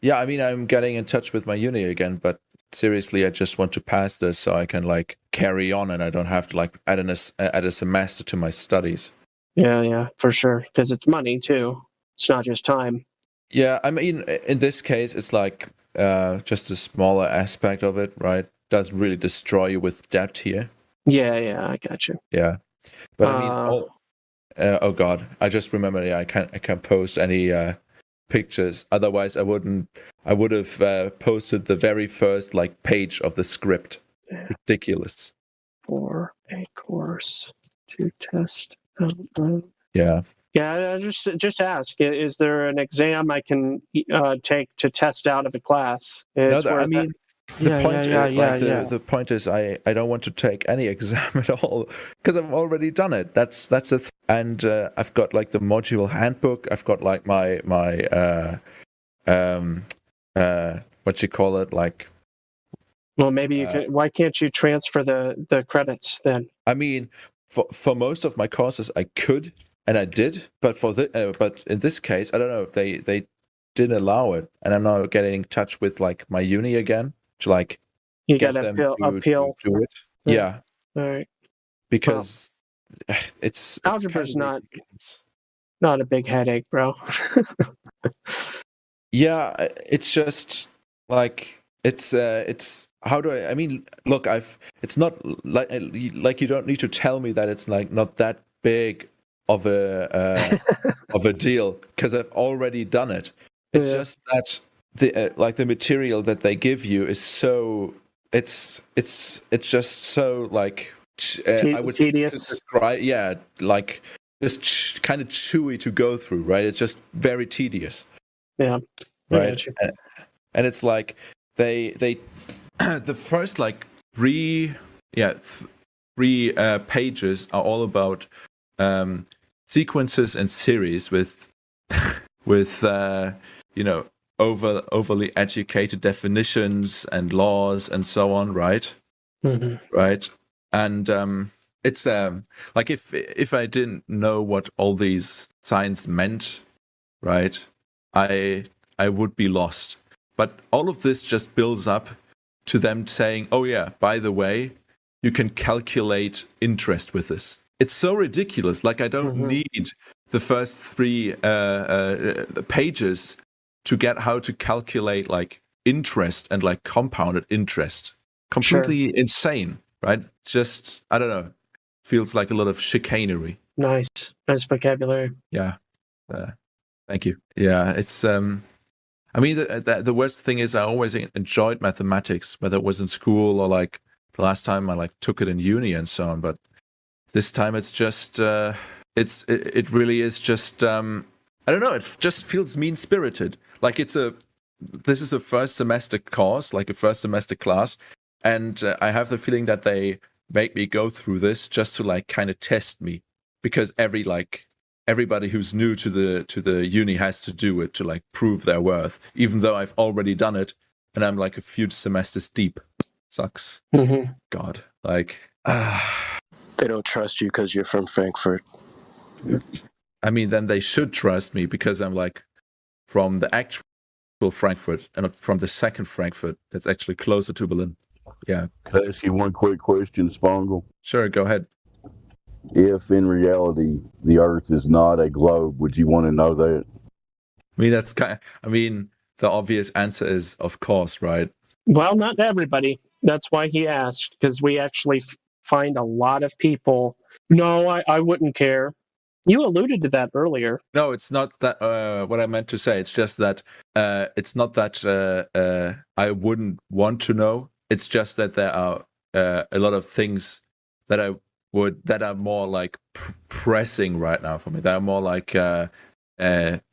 Yeah, I'm getting in touch with my uni again, but seriously, I just want to pass this so I can carry on and I don't have to add a semester to my studies. Yeah, for sure, because it's money too. It's not just time. Yeah, in this case, it's just a smaller aspect of it, right? Doesn't really destroy you with debt here. Yeah, I got you. Yeah, but oh god, I just remembered. I can't post any pictures. Otherwise, I would have posted the very first page of the script. Yeah. Ridiculous. For a course to test. Yeah. Yeah, just ask. Is there an exam I can take to test out of a class? The point is, I don't want to take any exam at all because I've already done it. That's and I've got the module handbook. I've got my what you call it Well, maybe you can. Why can't you transfer the credits then? For most of my courses, I could and I did, but but in this case, I don't know if they didn't allow it, and I'm now getting in touch with my uni again to you get got them to appeal to do it. Yeah. All right. Because it's Algebra's kind of not a big headache, bro. yeah. It's just like it's how do I mean, look, it's not like you don't need to tell me that it's like not that big of a of a deal because I've already done it. It's just that the like the material that they give you is so it's just so like I would tedious. describe, yeah, like just kind of chewy to go through, right? It's just very tedious, Yeah. right? And it's like they the first like three pages are all about sequences and series with with you know overly educated definitions and laws and so on, right? Mm-hmm. Right. And it's like if I didn't know what all these signs meant, right, I would be lost. But all of this just builds up to them saying, oh yeah, by the way, you can calculate interest with this. It's so ridiculous. Like I don't need the first three pages to get how to calculate like interest and like compounded interest. Completely insane, right? Just, I don't know, feels like a lot of chicanery. Nice vocabulary. Yeah. Thank you. Yeah, it's I mean, the worst thing is I always enjoyed mathematics, whether it was in school or like the last time I like took it in uni and so on. But this time it's just it really is just I don't know. It just feels mean spirited. Like this is a first semester course, like a first semester class, and I have the feeling that they make me go through this just to like kind of test me, because everybody who's new to the uni has to do it to like prove their worth, even though I've already done it and I'm like a few semesters deep. Sucks. God, like They don't trust you because you're from Frankfurt. I mean, then they should trust me because I'm like from the actual Frankfurt and not from the second Frankfurt that's actually closer to Berlin. Yeah. Can I ask you one quick question, Spongle? Sure, go ahead. If in reality the Earth is not a globe, would you want to know that? I mean, the obvious answer is of course, right? Well, not everybody. That's why he asked, because we actually find a lot of people. No, I wouldn't care. You alluded to that earlier. No, it's not that what I meant to say. It's just that it's not that I wouldn't want to know. It's just that there are a lot of things that that are more like pressing right now for me. That are more like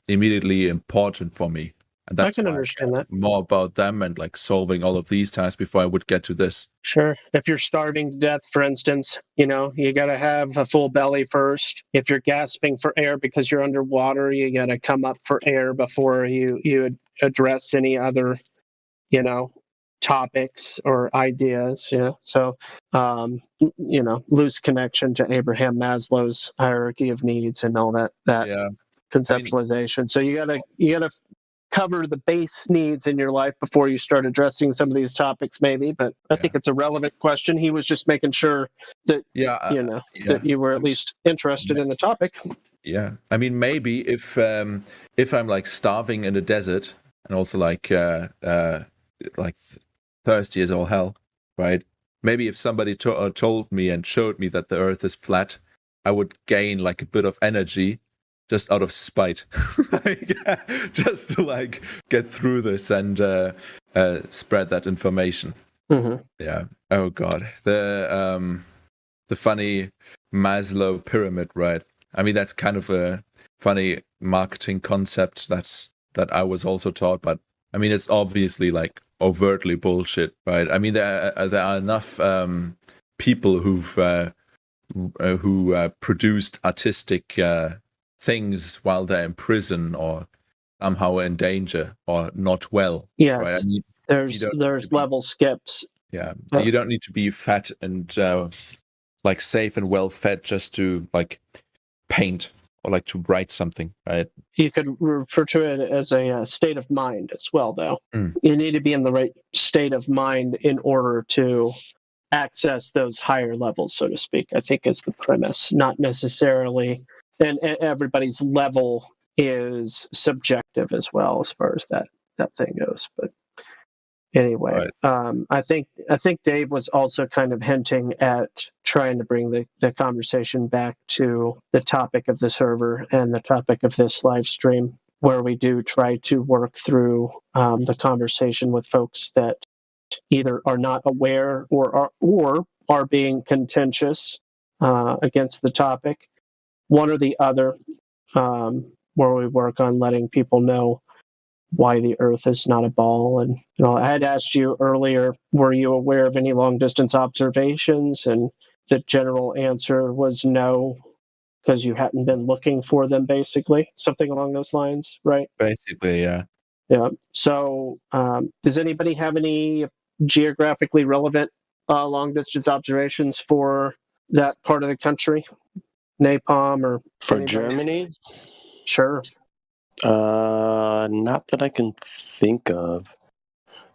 immediately important for me. And that's I can why understand that. more about them and like solving all of these tasks before I would get to this. Sure. If you're starving to death, for instance, you got to have a full belly first. If you're gasping for air because you're underwater, you got to come up for air before you address any other, topics or ideas. Yeah. So, loose connection to Abraham Maslow's hierarchy of needs and all that conceptualization. So you gotta cover the base needs in your life before you start addressing some of these topics, maybe. But I think it's a relevant question. He was just making sure that that you were at least interested in the topic. Yeah, I mean, maybe if I'm like starving in the desert and also like thirsty as all hell, right? Maybe if somebody told me and showed me that the Earth is flat, I would gain like a bit of energy just out of spite, like, just to like get through this and spread that information. Yeah. Oh God, the funny Maslow pyramid, right? I mean, that's kind of a funny marketing concept that I was also taught, but I mean, it's obviously like overtly bullshit, right? I mean, there are enough people who produced artistic things while they're in prison or somehow in danger or not well. Yes, right? I mean, there's level skips. Yeah, you don't need to be fat and like safe and well fed just to like paint or like to write something, right? You could refer to it as a state of mind as well, though. You need to be in the right state of mind in order to access those higher levels, so to speak, I think is the premise, not necessarily, and everybody's level is subjective as well as far as that thing goes. But anyway, Right. I think Dave was also kind of hinting at trying to bring the conversation back to the topic of the server and the topic of this live stream, where we do try to work through the conversation with folks that either are not aware or are being contentious against the topic, one or the other, where we work on letting people know why the Earth is not a ball. And I had asked you earlier, were you aware of any long distance observations? And the general answer was no, because you hadn't been looking for them, basically, something along those lines, right? Basically, yeah. Yeah. So, does anybody have any geographically relevant long distance observations for that part of the country? Napalm or For anybody? Germany? Sure. Not that I can think of.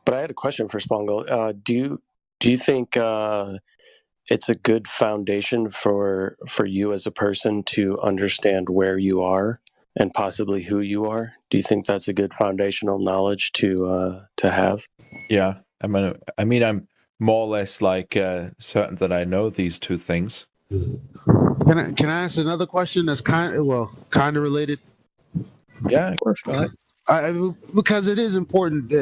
But I had a question for Spongle. Do you think it's a good foundation for you as a person to understand where you are and possibly who you are? Do you think that's a good foundational knowledge to have? Yeah. I mean, I'm more or less like certain that I know these two things. Can I ask another question that's kind of related? Yeah, go ahead. Because it is important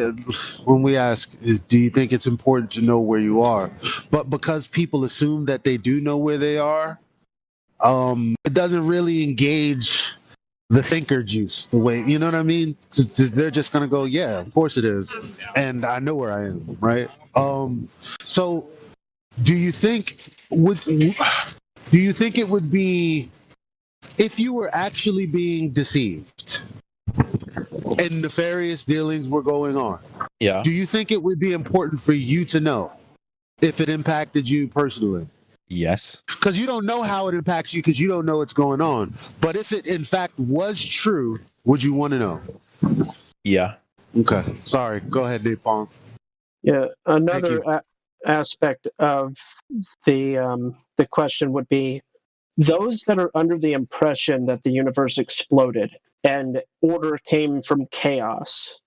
when we ask, do you think it's important to know where you are? But because people assume that they do know where they are, it doesn't really engage the thinker juice the way, you know what I mean? They're just gonna go, yeah, of course it is, and I know where I am, right? So do you think it would be, if you were actually being deceived and nefarious dealings were going on, Yeah. do you think it would be important for you to know if it impacted you personally? Yes. Because you don't know how it impacts you, because you don't know what's going on. But if it in fact was true, would you want to know? Yeah. Okay. Sorry. Go ahead, Napalm. Yeah. Another aspect of the question would be those that are under the impression that the universe exploded and order came from chaos,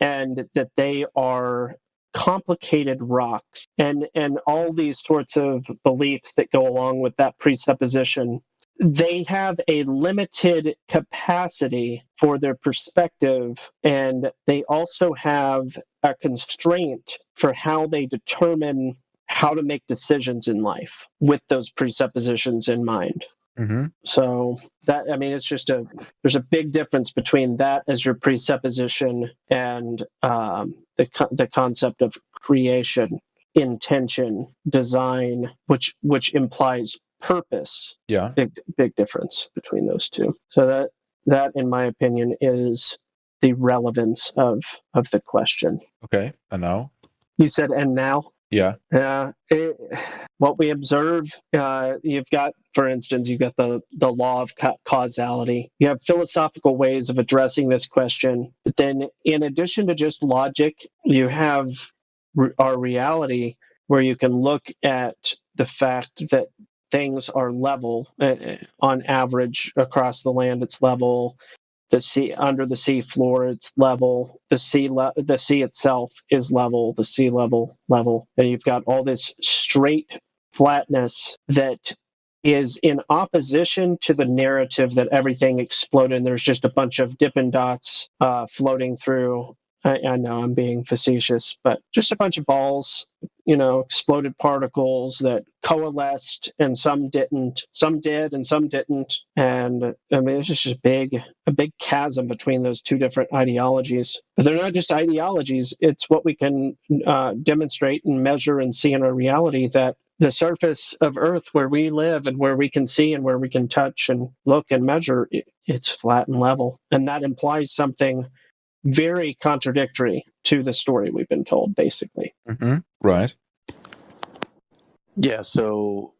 and that they are complicated rocks, and all these sorts of beliefs that go along with that presupposition, they have a limited capacity for their perspective, and they also have a constraint for how they determine how to make decisions in life with those presuppositions in mind. Mm-hmm. So that, I mean, it's just there's a big difference between that as your presupposition and the concept of creation, intention, design, which implies purpose. Yeah. Big difference between those two. So that in my opinion is the relevance of the question. Okay. And now? You said, and now? Yeah. What we observe, you've got, for instance, you've got the law of causality. You have philosophical ways of addressing this question. But then, in addition to just logic, you have our reality, where you can look at the fact that things are level. On average, across the land, it's level. The sea, under the sea floor, it's level. The sea itself is level. The sea level, and you've got all this straight flatness that is in opposition to the narrative that everything exploded and there's just a bunch of Dippin' Dots floating through. I know I'm being facetious, but just a bunch of balls, exploded particles that coalesced, and some didn't. Some did, and some didn't. And I mean, it's just a big chasm between those two different ideologies. But they're not just ideologies; it's what we can demonstrate and measure and see in our reality, that the surface of Earth, where we live and where we can see and where we can touch and look and measure, it's flat and level, and that implies something very contradictory to the story we've been told, basically. Mm-hmm. Right. Yeah, so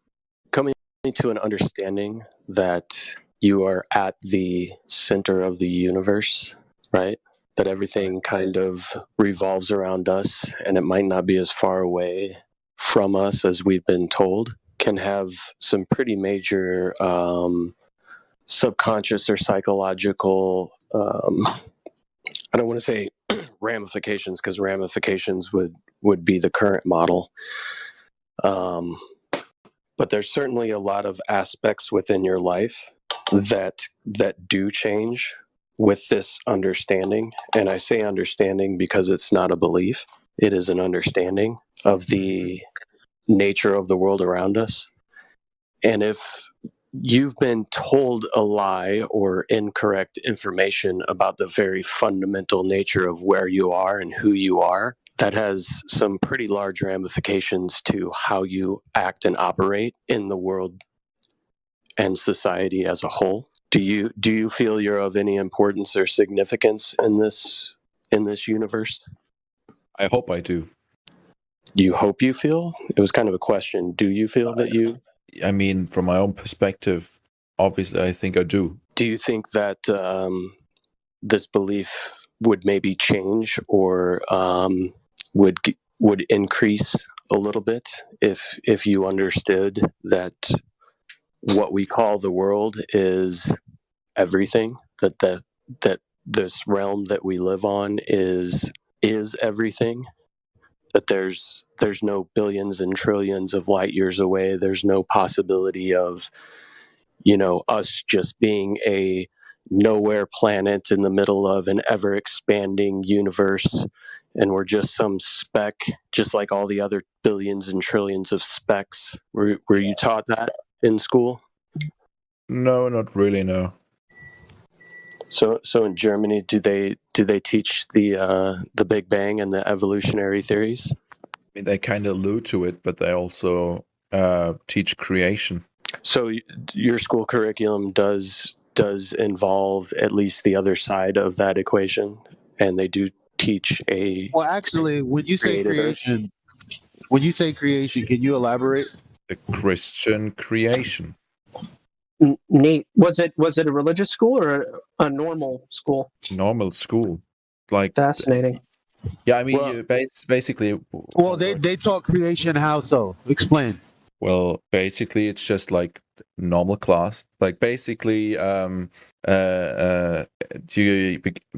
coming to an understanding that you are at the center of the universe, right? That everything kind of revolves around us, and it might not be as far away from us, as we've been told, can have some pretty major subconscious or psychological, I don't want to say ramifications, because ramifications would be the current model. But there's certainly a lot of aspects within your life that do change with this understanding. And I say understanding because it's not a belief. It is an understanding of the nature of the world around us. And if you've been told a lie or incorrect information about the very fundamental nature of where you are and who you are, that has some pretty large ramifications to how you act and operate in the world and society as a whole. Do you feel you're of any importance or significance in this universe? I hope I do. You hope you feel? It was kind of a question. Do you feel that you? I mean, from my own perspective, obviously, I think I do. Do you think that this belief would maybe change or would increase a little bit if you understood that what we call the world is everything, that this realm that we live on is everything, that there's no billions and trillions of light years away, there's no possibility of us just being a nowhere planet in the middle of an ever expanding universe, and we're just some speck, just like all the other billions and trillions of specks. Were you taught that in school? No, not really, no. So in Germany, do they teach the Big Bang and the evolutionary theories? I mean, they kind of allude to it, but they also teach creation. So your school curriculum does involve at least the other side of that equation, and they do teach a. Well, actually, when you say creation, can you elaborate? The Christian creation. Neat. Was it a religious school or a normal school? Normal school, like fascinating. Yeah, I mean, basically. Well, they taught creation how so? Explain. Well, basically, it's just like normal class. Like basically, you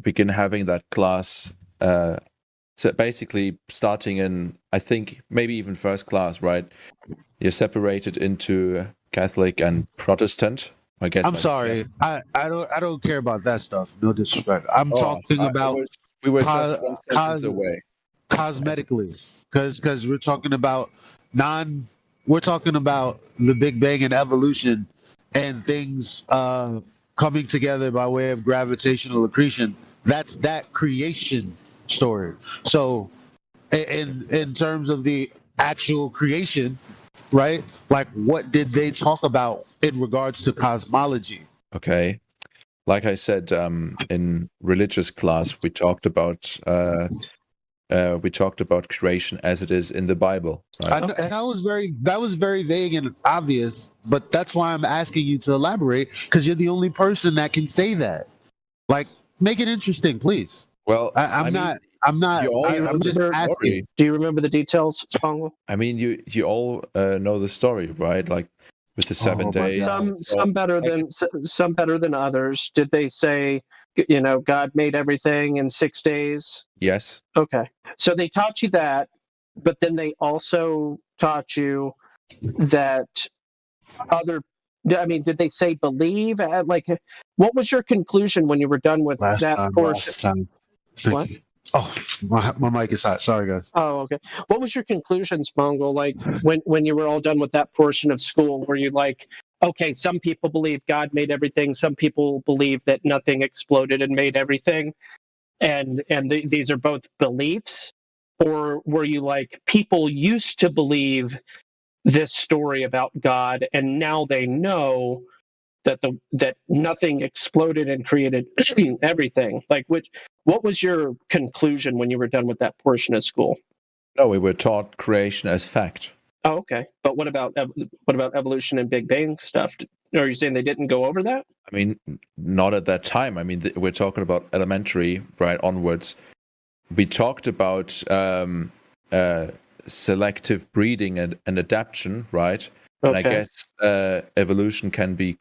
begin having that class. So basically, starting in, I think maybe even first class, right? You're separated into Catholic and Protestant. I guess. I'm sorry. I don't care about that stuff. No disrespect. I'm talking about. We were just one sentence away. Cosmetically, because we're talking about We're talking about the Big Bang and evolution, and things coming together by way of gravitational accretion. That's that creation story. So, in terms of the actual creation, right? Like, what did they talk about in regards to cosmology? Okay, like I said, in religious class, we talked about creation as it is in the Bible. Right? That was very vague and obvious, but that's why I'm asking you to elaborate, because you're the only person that can say that. Like, make it interesting, please. Well, I'm just asking. Do you remember the details, Spangle? I mean, you all know the story, right? Like with the 7 days. Some better than others. Did they say, God made everything in 6 days? Yes. Okay. So they taught you that, but then they also taught you that did they say believe? Like, what was your conclusion when you were done with that portion? What? Oh, my mic is hot. Sorry, guys. Oh, okay. What was your conclusion, Spangle? Like, when you were all done with that portion of school, were you like, okay, some people believe God made everything, some people believe that nothing exploded and made everything, and these are both beliefs? Or were you like, people used to believe this story about God, and now they know that nothing exploded and created everything? Like, what was your conclusion when you were done with that portion of school? No, we were taught creation as fact. Oh, okay. But what about evolution and Big Bang stuff? Are you saying they didn't go over that? I mean, not at that time. I mean, we're talking about elementary, right, onwards. We talked about selective breeding and adaptation, right? And I guess evolution can be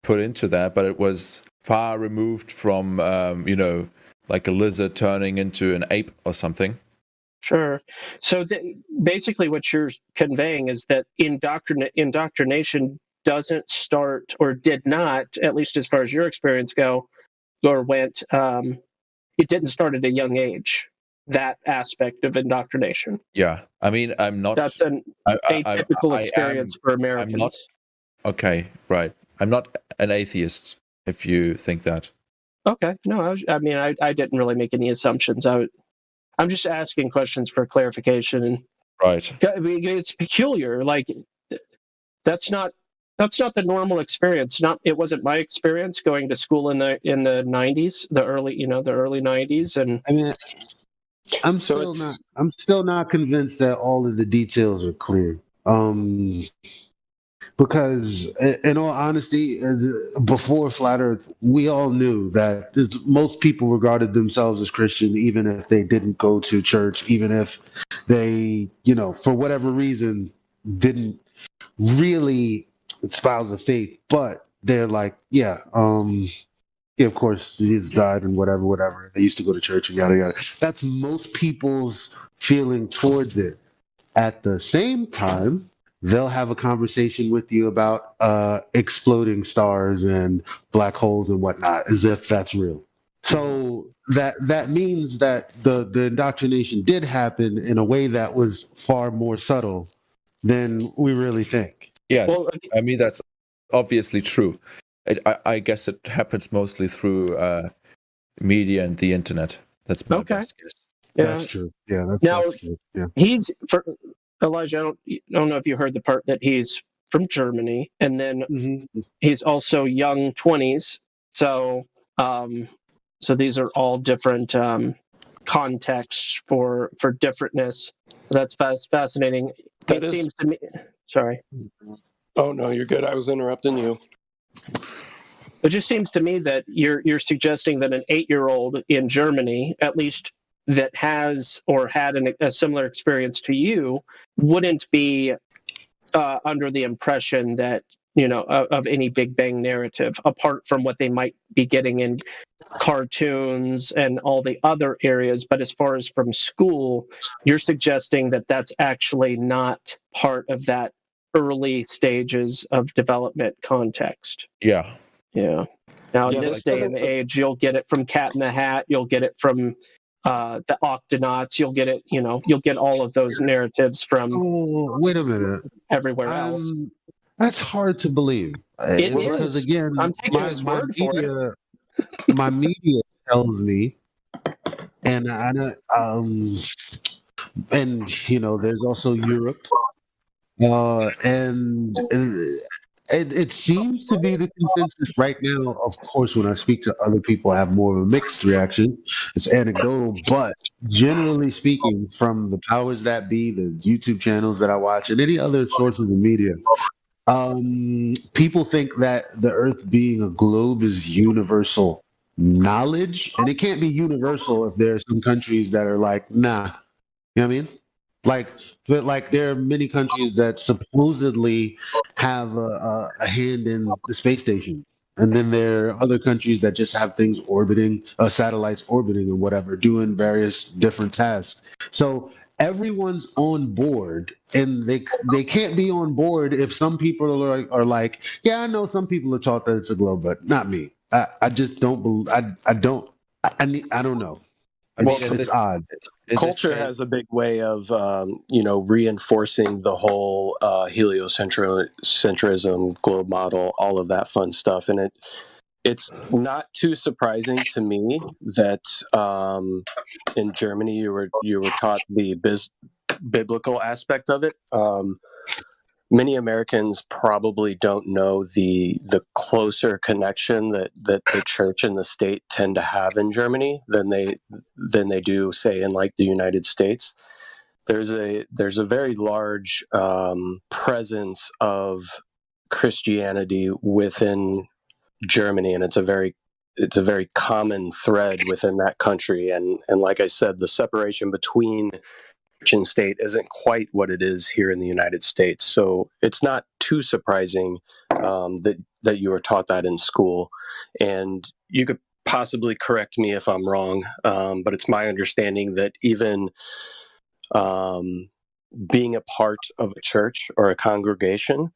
put into that, but it was far removed from, like a lizard turning into an ape or something. Sure. So basically what you're conveying is that indoctrination doesn't start, or did not, at least as far as your experience went, it didn't start at a young age, that aspect of indoctrination. Yeah. I mean, I'm not... That's an atypical experience for Americans. I'm not... Okay, right. I'm not an atheist, if you think that. Okay. No, I didn't really make any assumptions. I'm just asking questions for clarification. Right. It's peculiar. Like, that's not the normal experience. It wasn't my experience going to school in the 90s, the early 90s. And I mean, I'm still not convinced that all of the details are clear. Because in all honesty, before Flat Earth, we all knew that most people regarded themselves as Christian, even if they didn't go to church, even if they, for whatever reason, didn't really espouse the faith. But they're like, yeah, of course, Jesus died and whatever. They used to go to church and yada yada. That's most people's feeling towards it. At the same time, they'll have a conversation with you about exploding stars and black holes and whatnot, as if that's real. So that means that the indoctrination did happen in a way that was far more subtle than we really think. Yes, I mean, that's obviously true. I guess it happens mostly through media and the internet. That's my best guess. Yeah. That's true. Yeah, that's true. Yeah. He's Elijah. I don't know if you heard the part that he's from Germany, and then he's also young 20s. So, so these are all different contexts for differentness. That's fascinating. Seems to me. Sorry. Oh no, you're good. I was interrupting you. It just seems to me that you're suggesting that an 8-year-old in Germany, at least that has or had a similar experience to you, wouldn't be under the impression that of any Big Bang narrative, apart from what they might be getting in cartoons and all the other areas. But as far as from school, you're suggesting that that's actually not part of that early stages of development context. Yeah. Yeah. Now, in this day and age, you'll get it from Cat in the Hat. You'll get it from the Octonauts. You'll get it. You'll get all of those narratives from. Oh, wait a minute. Everywhere else. That's hard to believe. Because again, I'm taking his word for it. My media tells me, and there's also Europe, and it seems to be the consensus right now. Of course, when I speak to other people, I have more of a mixed reaction. It's anecdotal, but generally speaking, from the powers that be, the YouTube channels that I watch, and any other sources of media, people think that the Earth being a globe is universal knowledge, and it can't be universal if there are some countries that are like, nah. You know what I mean? But there are many countries that supposedly have a hand in the space station, and then there are other countries that just have things orbiting, satellites orbiting and whatever, doing various different tasks. So everyone's on board, and they can't be on board if some people are like, yeah, I know some people are taught that it's a globe, but not me. I just don't believe. I don't know. It's odd. Culture has a big way of, reinforcing the whole heliocentrism, globe model, all of that fun stuff, and it's not too surprising to me that in Germany you were taught the biblical aspect of it. Many Americans probably don't know the closer connection that the church and the state tend to have in Germany than they do, say, in like the United States. There's a very large presence of Christianity within Germany, and it's a very common thread within that country. And like I said, the separation between Christian state isn't quite what it is here in the United States. So it's not too surprising that you were taught that in school. And you could possibly correct me if I'm wrong, but it's my understanding that even being a part of a church or a congregation,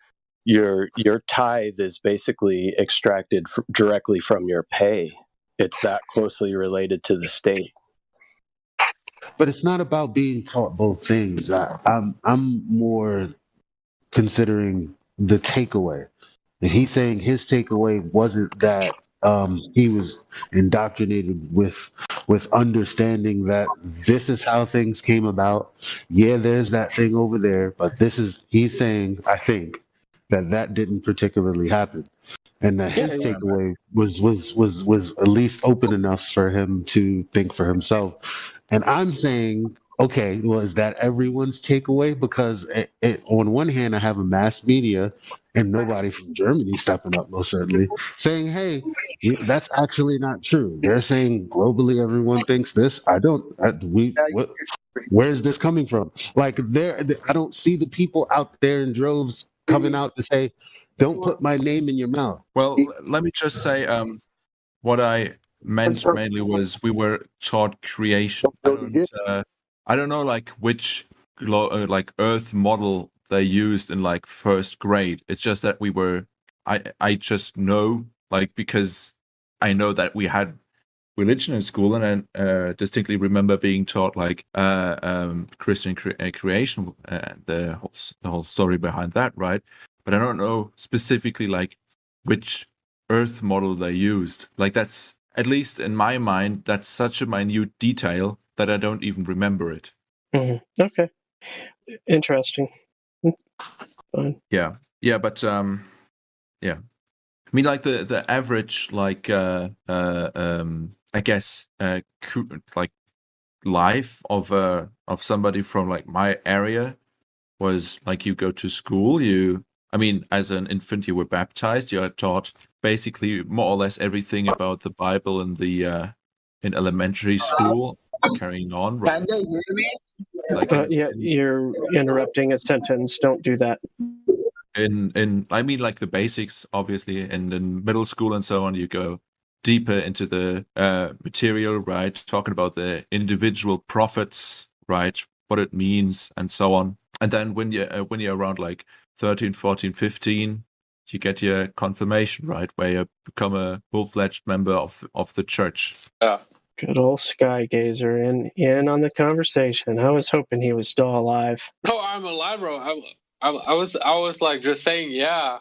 your tithe is basically extracted directly from your pay. It's that closely related to the state. But it's not about being taught both things. I'm more considering the takeaway. And he's saying his takeaway wasn't that he was indoctrinated with understanding that this is how things came about. Yeah, there's that thing over there, but this is he's saying, I think, that didn't particularly happen. And that his takeaway was at least open enough for him to think for himself. And I'm saying, okay, well, is that everyone's takeaway? Because on one hand, I have a mass media and nobody from Germany stepping up, most certainly, saying, hey, that's actually not true. They're saying globally everyone thinks this. Where's this coming from? Like, I don't see the people out there in droves coming out to say, don't put my name in your mouth. Well, let me just say, what I meant mainly was we were taught creation. I don't know like which like Earth model they used in like first grade. It's just that I just know, like, because I know that we had religion in school, and I distinctly remember being taught like Christian creation, the whole story behind that, right? But I don't know specifically like which Earth model they used. Like, that's, at least in my mind, that's such a minute detail that I don't even remember it. Mm-hmm. Okay, interesting. Fine. Yeah, but yeah. I mean, like the average, like I guess like life of somebody from like my area was like, you go to school, I mean, as an infant, you were baptized. You are taught basically more or less everything about the Bible in the in elementary school, carrying on. Right? Can they hear me? Like Yeah, you're interrupting a sentence. Don't do that. In I mean, like the basics, obviously, and in middle school and so on, you go deeper into the material, right? Talking about the individual prophets, right? What it means and so on. And then when you're around like 13, 14, 15, you get your confirmation, right? Where you become a full-fledged member of the church. Yeah. Good old sky gazer in on the conversation. I was hoping he was still alive. No, I'm alive, bro. I was like just saying, yeah.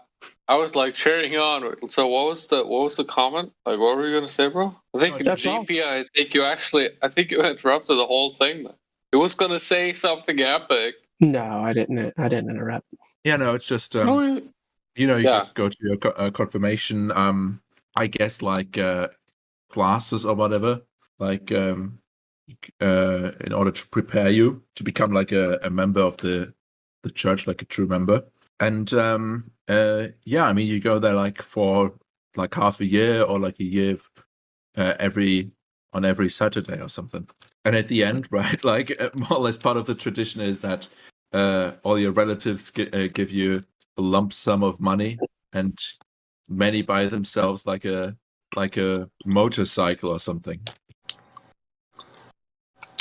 I was like cheering on. So what was the comment? Like, what were you gonna say, bro? I think GP. I think you interrupted the whole thing. It was gonna say something epic. No, I didn't interrupt. Yeah, no, it's just you go to your confirmation. I guess like classes or whatever, like in order to prepare you to become like a member of the church, like a true member. And yeah, I mean, you go there like for like half a year or like a year every Saturday or something. And at the end, right, like more or less part of the tradition is that all your relatives give you a lump sum of money, and many buy themselves like a motorcycle or something.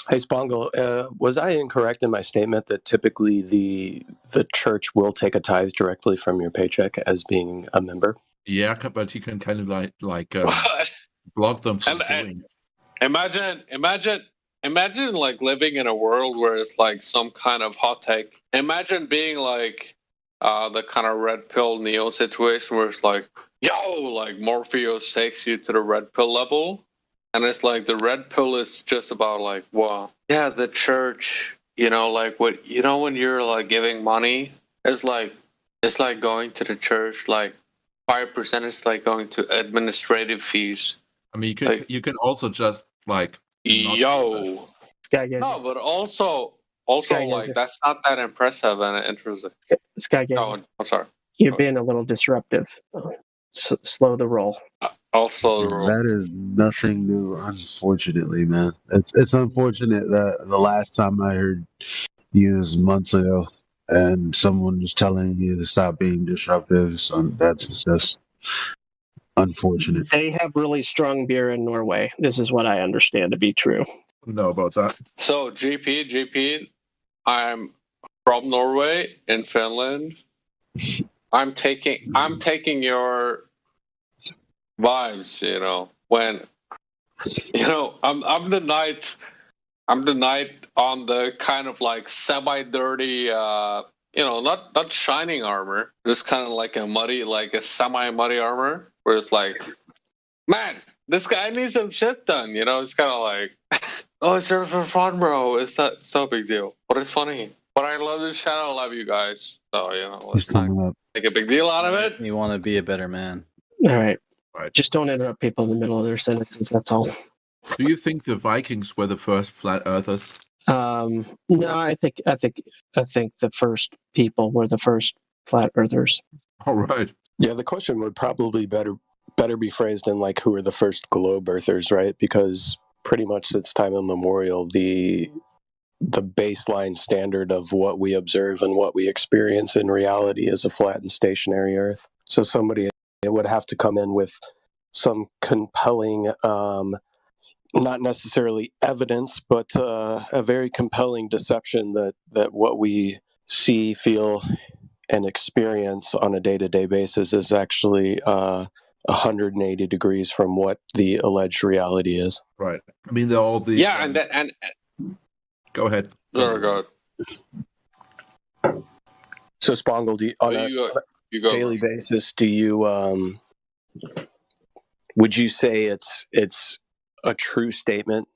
Hey, Spongle, was I incorrect in my statement that typically the church will take a tithe directly from your paycheck as being a member? Yeah, but you can kind of like block them from doing it. Imagine like living in a world where it's like some kind of hot take. Imagine being like the kind of red pill Neo situation where it's like, yo, like Morpheus takes you to the red pill level. And it's like the red pill is just about like, well, yeah, the church, like when you're like giving money, it's like going to the church, like 5% is like going to administrative fees. I mean, you can also just like no, but also like that's not that impressive and interesting. Skygazer. No, I'm sorry. You're being a little disruptive. Slow the roll. Also, that is nothing new, unfortunately, man. It's unfortunate that the last time I heard used months ago, and someone was telling you to stop being disruptive. So that's just unfortunate. They have really strong beer in Norway. This is what I understand to be true. know about that. So GP, I'm from Norway in Finland. I'm taking your vibes, when I'm the knight on the kind of like semi-dirty not shining armor, just kind of like a muddy, like a semi-muddy armor where it's like, man, this guy needs some shit done, it's kind of like oh, it's just for fun, bro. It's no big deal, but it's funny. But I love this channel. I love you guys. So He's let's not coming up. make a big deal out of it. You want to be a better man. All right. Right. Just don't interrupt people in the middle of their sentences. That's all. Do you think the Vikings were the first flat earthers? No, I think the first people were the first flat earthers. All right. Yeah, the question would probably better be phrased in like, who are the first globe earthers, right? Because pretty much since time immemorial, the baseline standard of what we observe and what we experience in reality is a flat and stationary Earth. So somebody would have to come in with some compelling, not necessarily evidence, but a very compelling deception that what we see, feel, and experience on a day-to-day basis is actually 180 degrees from what the alleged reality is. Right. I mean, they're all the and Go ahead. go. So, Spongle, on a You go. daily basis, do you would you say it's a true statement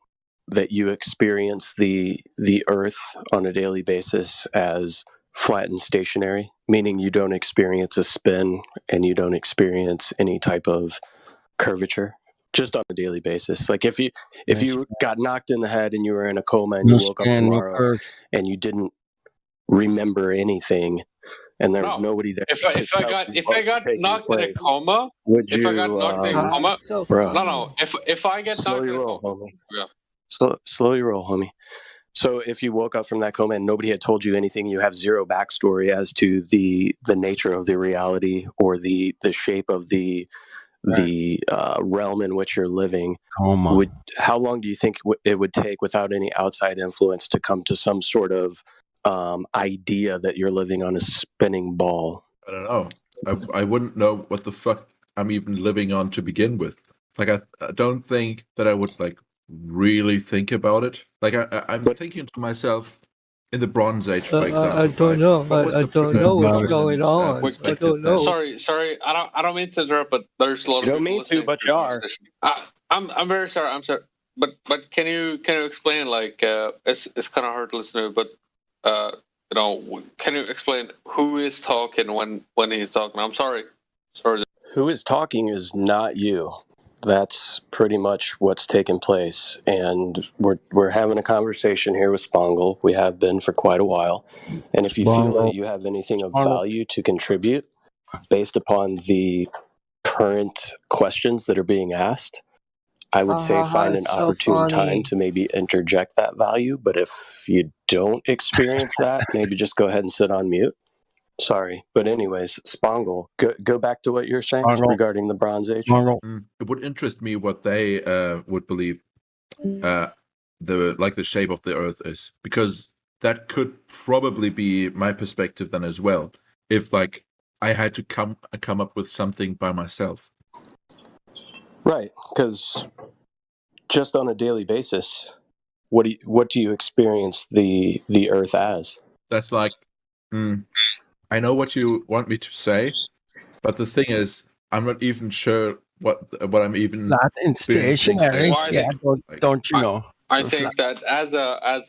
that you experience the Earth on a daily basis as flat and stationary, meaning you don't experience a spin and you don't experience any type of curvature? Just on a daily basis. Like if you got knocked in the head and you were in a coma and you woke up tomorrow and you didn't remember anything and there was nobody there. If I got knocked in a coma, would if you, I got knocked in a coma, no. If I get knocked in a coma, homie. Yeah. Slow your roll, homie. So if you woke up from that coma and nobody had told you anything, you have zero backstory as to the nature of the reality or the shape of the realm in which you're living. How long do you think it would take without any outside influence to come to some sort of idea that you're living on a spinning ball? I don't know. I wouldn't know what the fuck I'm even living on to begin with. Like, I don't think that I would like really think about it. Like, I'm thinking to myself in the Bronze Age, for example. I don't know. I don't know what's going on. I don't know. Sorry. I don't mean to interrupt, but there's a lot of people. You don't mean to, but you are. I'm very sorry. I'm sorry. But can you explain, like, it's kind of hard to listen to, but can you explain who is talking when he's talking? I'm sorry. Who is talking is not you. That's pretty much what's taken place, and we're having a conversation here with Spongle. We have been for quite a while, and if you feel that you have anything of value to contribute based upon the current questions that are being asked, I would say find an opportune time to maybe interject that value. But if you don't experience that, maybe just go ahead and sit on mute. Sorry. But anyways, Spongle, go back to what you're saying regarding the Bronze Age. It would interest me what they would believe the shape of the Earth is, because that could probably be my perspective then as well. If like I had to come up with something by myself. Right, because just on a daily basis, what do you experience the Earth as? That's like, I know what you want me to say, but the thing is, I'm not even sure what I'm even. Flat and stationary. Yeah, don't you know? I think that as a I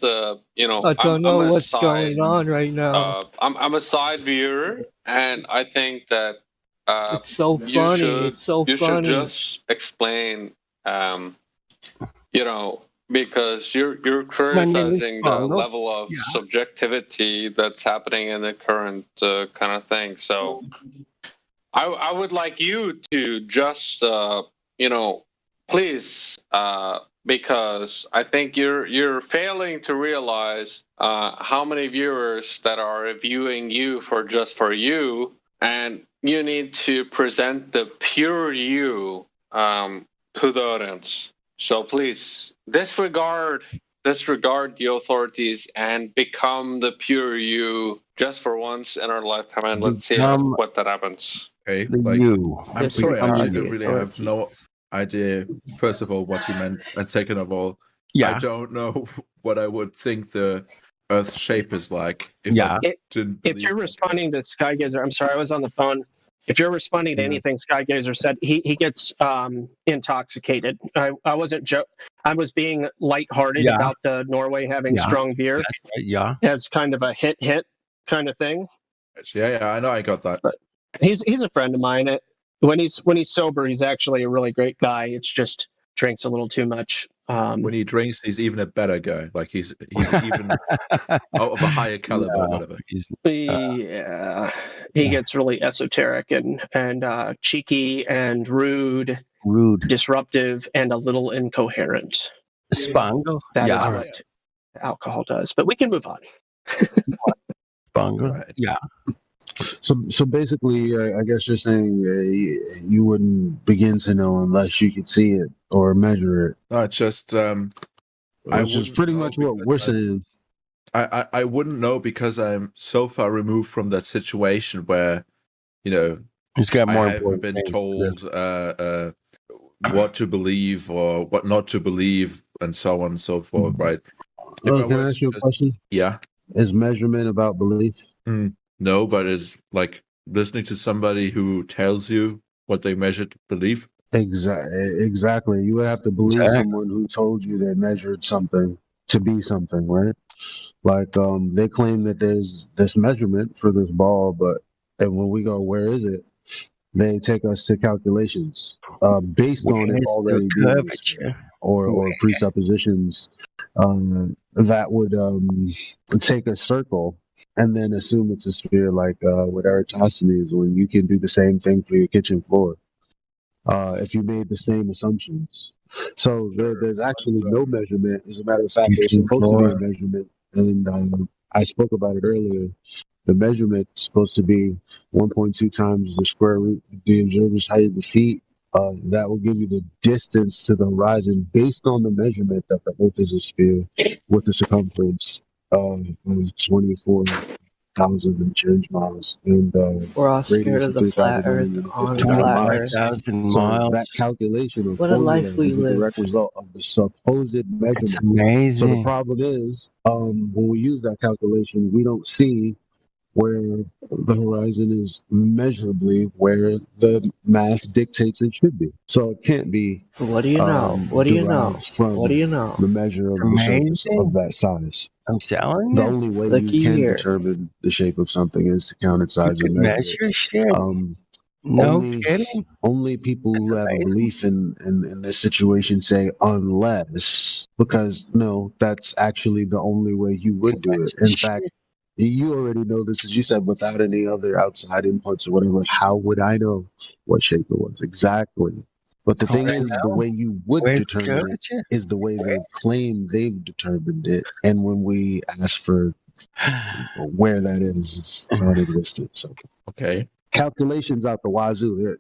don't know what's going on right now. I'm a side viewer, and I think that it's so funny. You should just explain, because you're criticizing the level of subjectivity that's happening in the current kind of thing. So I would like you to just, please because I think you're failing to realize how many viewers that are viewing you for you, and you need to present the pure you to the audience. So please disregard the authorities and become the pure you just for once in our lifetime, and let's see what that happens. Okay, The like, you. I'm sorry, I Disregard actually the really have no authorities. idea, first of all, what you meant, and second of all, Yeah. I don't know what I would think the Earth's shape is like if Yeah. I didn't If believe you're that. responding to Skygazer, I'm sorry, I was on the phone. If you're responding to Yeah. anything Skygazer said, he gets intoxicated. I wasn't I was being lighthearted Yeah. about the Norway having Yeah. strong beer That's right. Yeah. as kind of a hit kind of thing. Yeah, I know, I got that. But he's a friend of mine. When he's sober, he's actually a really great guy. It's just drinks a little too much. When he drinks, he's even a better guy. Like he's even of a higher caliber, or whatever. Yeah, he gets really esoteric and cheeky and rude, disruptive, and a little incoherent. Spangle. That is Yeah. what alcohol does. But we can move on. Spangle. Right. Yeah. So basically, I guess you're saying you wouldn't begin to know unless you could see it or measure it. No, it's just Which is pretty much what we're saying. I wouldn't know because I'm so far removed from that situation where, you know, He's got more I haven't been things. told what to believe or what not to believe, and so on and so forth. Right? Can I ask you a question? Yeah. Is measurement about belief? No, but it's like listening to somebody who tells you what they measured belief. Exactly. You would have to believe someone who told you they measured something to be something, right? Like they claim that there's this measurement for this ball, but and when we go, where is it? They take us to calculations based on it already being or presuppositions that would take a circle and then assume it's a sphere, like with Eratosthenes, when you can do the same thing for your kitchen floor if you made the same assumptions. So there's actually no measurement. As a matter of fact, there's supposed to be a measurement, and I spoke about it earlier. The measurement is supposed to be 1.2 times the square root of the observer's height of the feet. That will give you the distance to the horizon based on the measurement that the Earth is a sphere with a circumference of 24,000 and change miles, and we're all scared of the flat Earth on the flat Earth. So that calculation of what a formula life we is a live. direct result of the supposed measurement. It's amazing. So the problem is, when we use that calculation, we don't see where the horizon is measurably where the math dictates it should be. So it can't be. What do you know? What do you know? From What do you know? The measure of the surface of that size. I'm telling you. The only way you can determine the shape of something is to count its size and measure it. Shit. No kidding. Only people who have a belief in this situation say unless, because no, that's actually the only way you would do it. In fact, you already know this, as you said, without any other outside inputs or whatever. How would I know what shape it was exactly? But the thing is, the way you would determine it is the way they claim they've determined it. And when we ask for where that is, it's non-existent. So okay, calculations out the wazoo,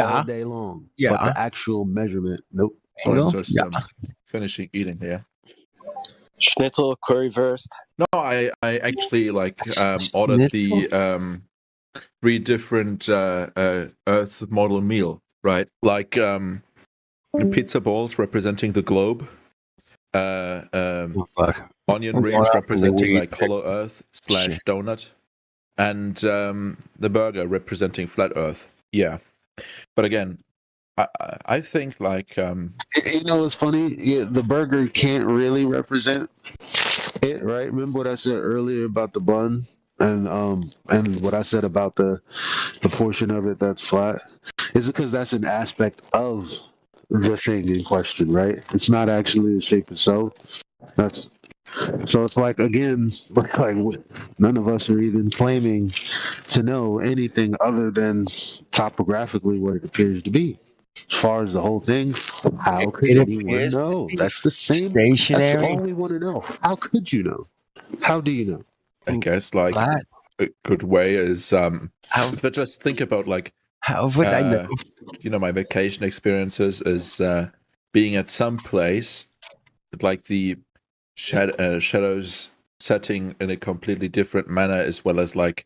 all day long. Yeah, but the actual measurement, nope. So just finishing eating here. Schnitzel, currywurst. No, I actually ordered the 3 different Earth model meal, right? Like pizza balls representing the globe, onion rings representing like hollow Earth / donut, and the burger representing flat Earth. Yeah, but again, I think like you know what's funny? Yeah, the burger can't really represent it, right? Remember what I said earlier about the bun, and what I said about the portion of it that's flat is because that's an aspect of the thing in question, right? It's not actually the shape itself. So it's like, again, like none of us are even claiming to know anything other than topographically what it appears to be. As far as the whole thing, how could It anyone appears to know? be That's the same. That's all stationary. we want to know. How could you know? How do you know? I guess like Flat. a good way is but just think about like How would I know? you know, my vacation experiences is being at some place like the shadows setting in a completely different manner, as well as like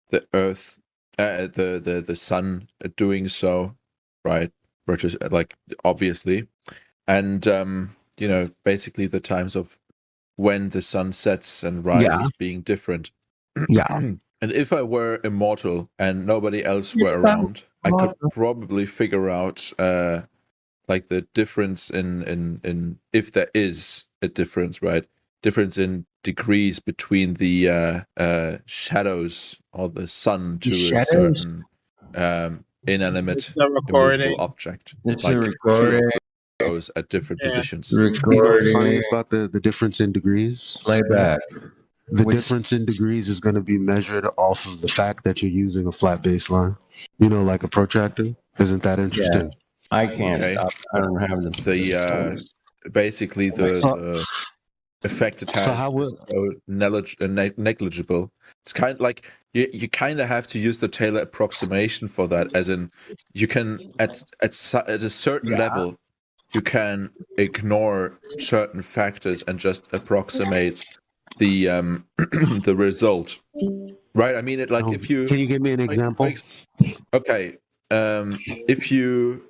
the earth, the sun doing so, right? Which is like obviously, and you know, basically the times of when the sun sets and rises being different. Yeah. And if I were immortal and nobody else were around, I could probably figure out like the difference in if there is a difference, right? Difference in degrees between the shadows or the sun to a shadows? certain inanimate It's a recording. immovable object. It's like a two recording. of those at different positions. You know what's funny Recording. about the difference in degrees? Playback. The difference in degrees is going to be measured off of the fact that you're using a flat baseline. You know, like a protractor. Isn't that interesting? I can't Okay. stop. I don't have them. The basically the effect it has is so negligible. It's kind of like you kind of have to use the Taylor approximation for that, as in you can at a certain level you can ignore certain factors and just approximate the the result, right? I mean it like if you can you give me an example? Okay, if you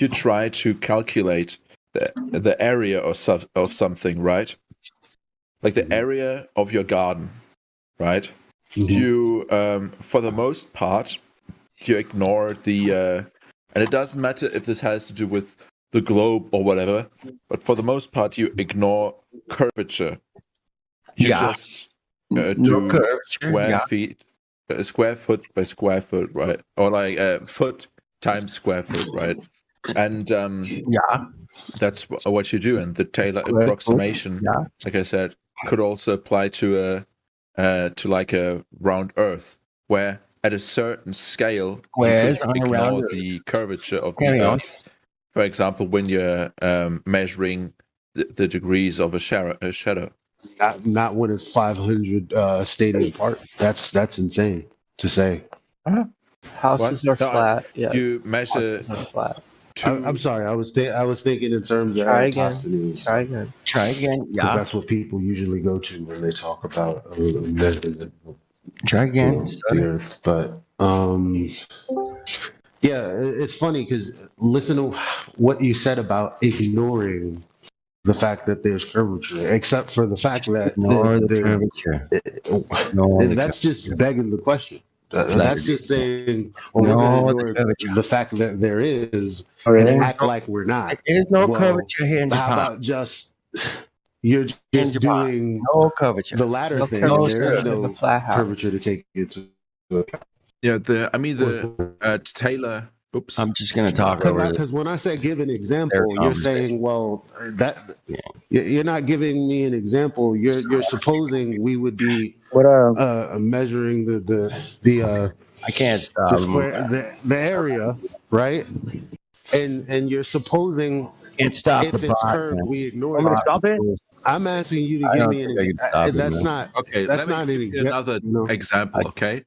try to calculate the area of something, right? Like the area of your garden, right? You for the most part you ignore the and it doesn't matter if this has to do with the globe or whatever, but for the most part you ignore curvature. You just do square feet, square foot by square foot, right? Or like foot times square foot, right? And that's what you do. And the Taylor approximation, like I said, could also apply to like a round Earth, where at a certain scale you could ignore the curvature of the Earth. For example, when you're measuring the degrees of a shadow. Not when it's 500 Stadium Park. That's insane to say. Houses are flat. Yeah, you measure houses are flat. I'm sorry. I was thinking in terms of Try again. Eratosthenes. Try again. Because that's what people usually go to when they talk about measuring Try again. the Earth. But yeah, it's funny because listen to what you said about ignoring the fact that there's curvature, except for the fact that that's just begging the question. That's just saying, we're going to ignore the fact that there is and act like we're not. There's no curvature here in Japan. How about just you're just doing the latter thing? There is no curvature to take into account. Yeah, the Taylor. Oops. I'm just going to talk over it. Because when I say give an example, you're saying, well, that you're not giving me an example. You're supposing we would be measuring the I can't stop the square, the area, right? And you're supposing can't stop if the it's bot, curved, we ignore I'm going to it. stop it. I'm asking you to give me an. That's not okay. That's Let me give you another example. Okay,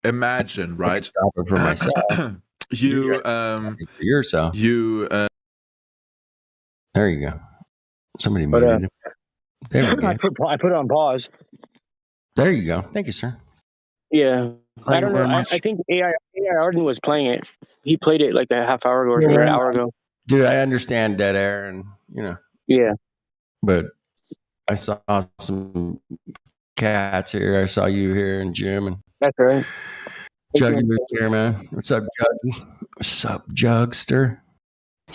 imagine, right? I can stop it for myself. You yourself. There you go. Somebody muted him. There we go. I put it on pause. There you go. Thank you, sir. Yeah. I don't know. I think AI Arden was playing it. He played it like a half hour ago or an hour ago. Dude, I understand dead air and Yeah. But I saw some cats here. I saw you here and Jim and that's right. Juggy was here, man. What's up, Juggy? What's up, Jugster?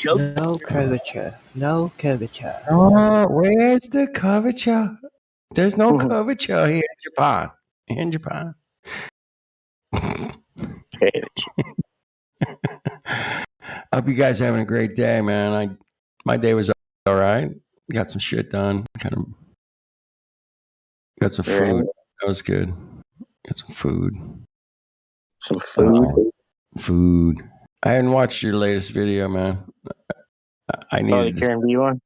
No curvature. No curvature. Oh, where's the curvature? There's no curvature here in Japan. In Japan. Hope you guys are having a great day, man. My day was all right. Got some shit done. Kind of got some food. That was good. Got some food. Some food. Food. I hadn't watched your latest video, man. I needed the Karen B one.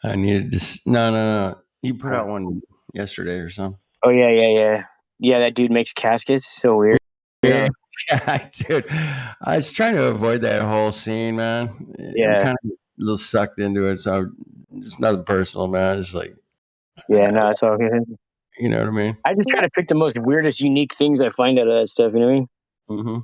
I needed to. No. You put out one yesterday or something. Oh yeah. That dude makes caskets. So weird. Yeah, dude. I was trying to avoid that whole scene, man. Yeah. I'm kind of a little sucked into it, so it's nothing personal, man. It's like, yeah, no, it's all good. You know what I mean? I just try to pick the most weirdest, unique things I find out of that stuff. You know what I mean? Mm-hmm.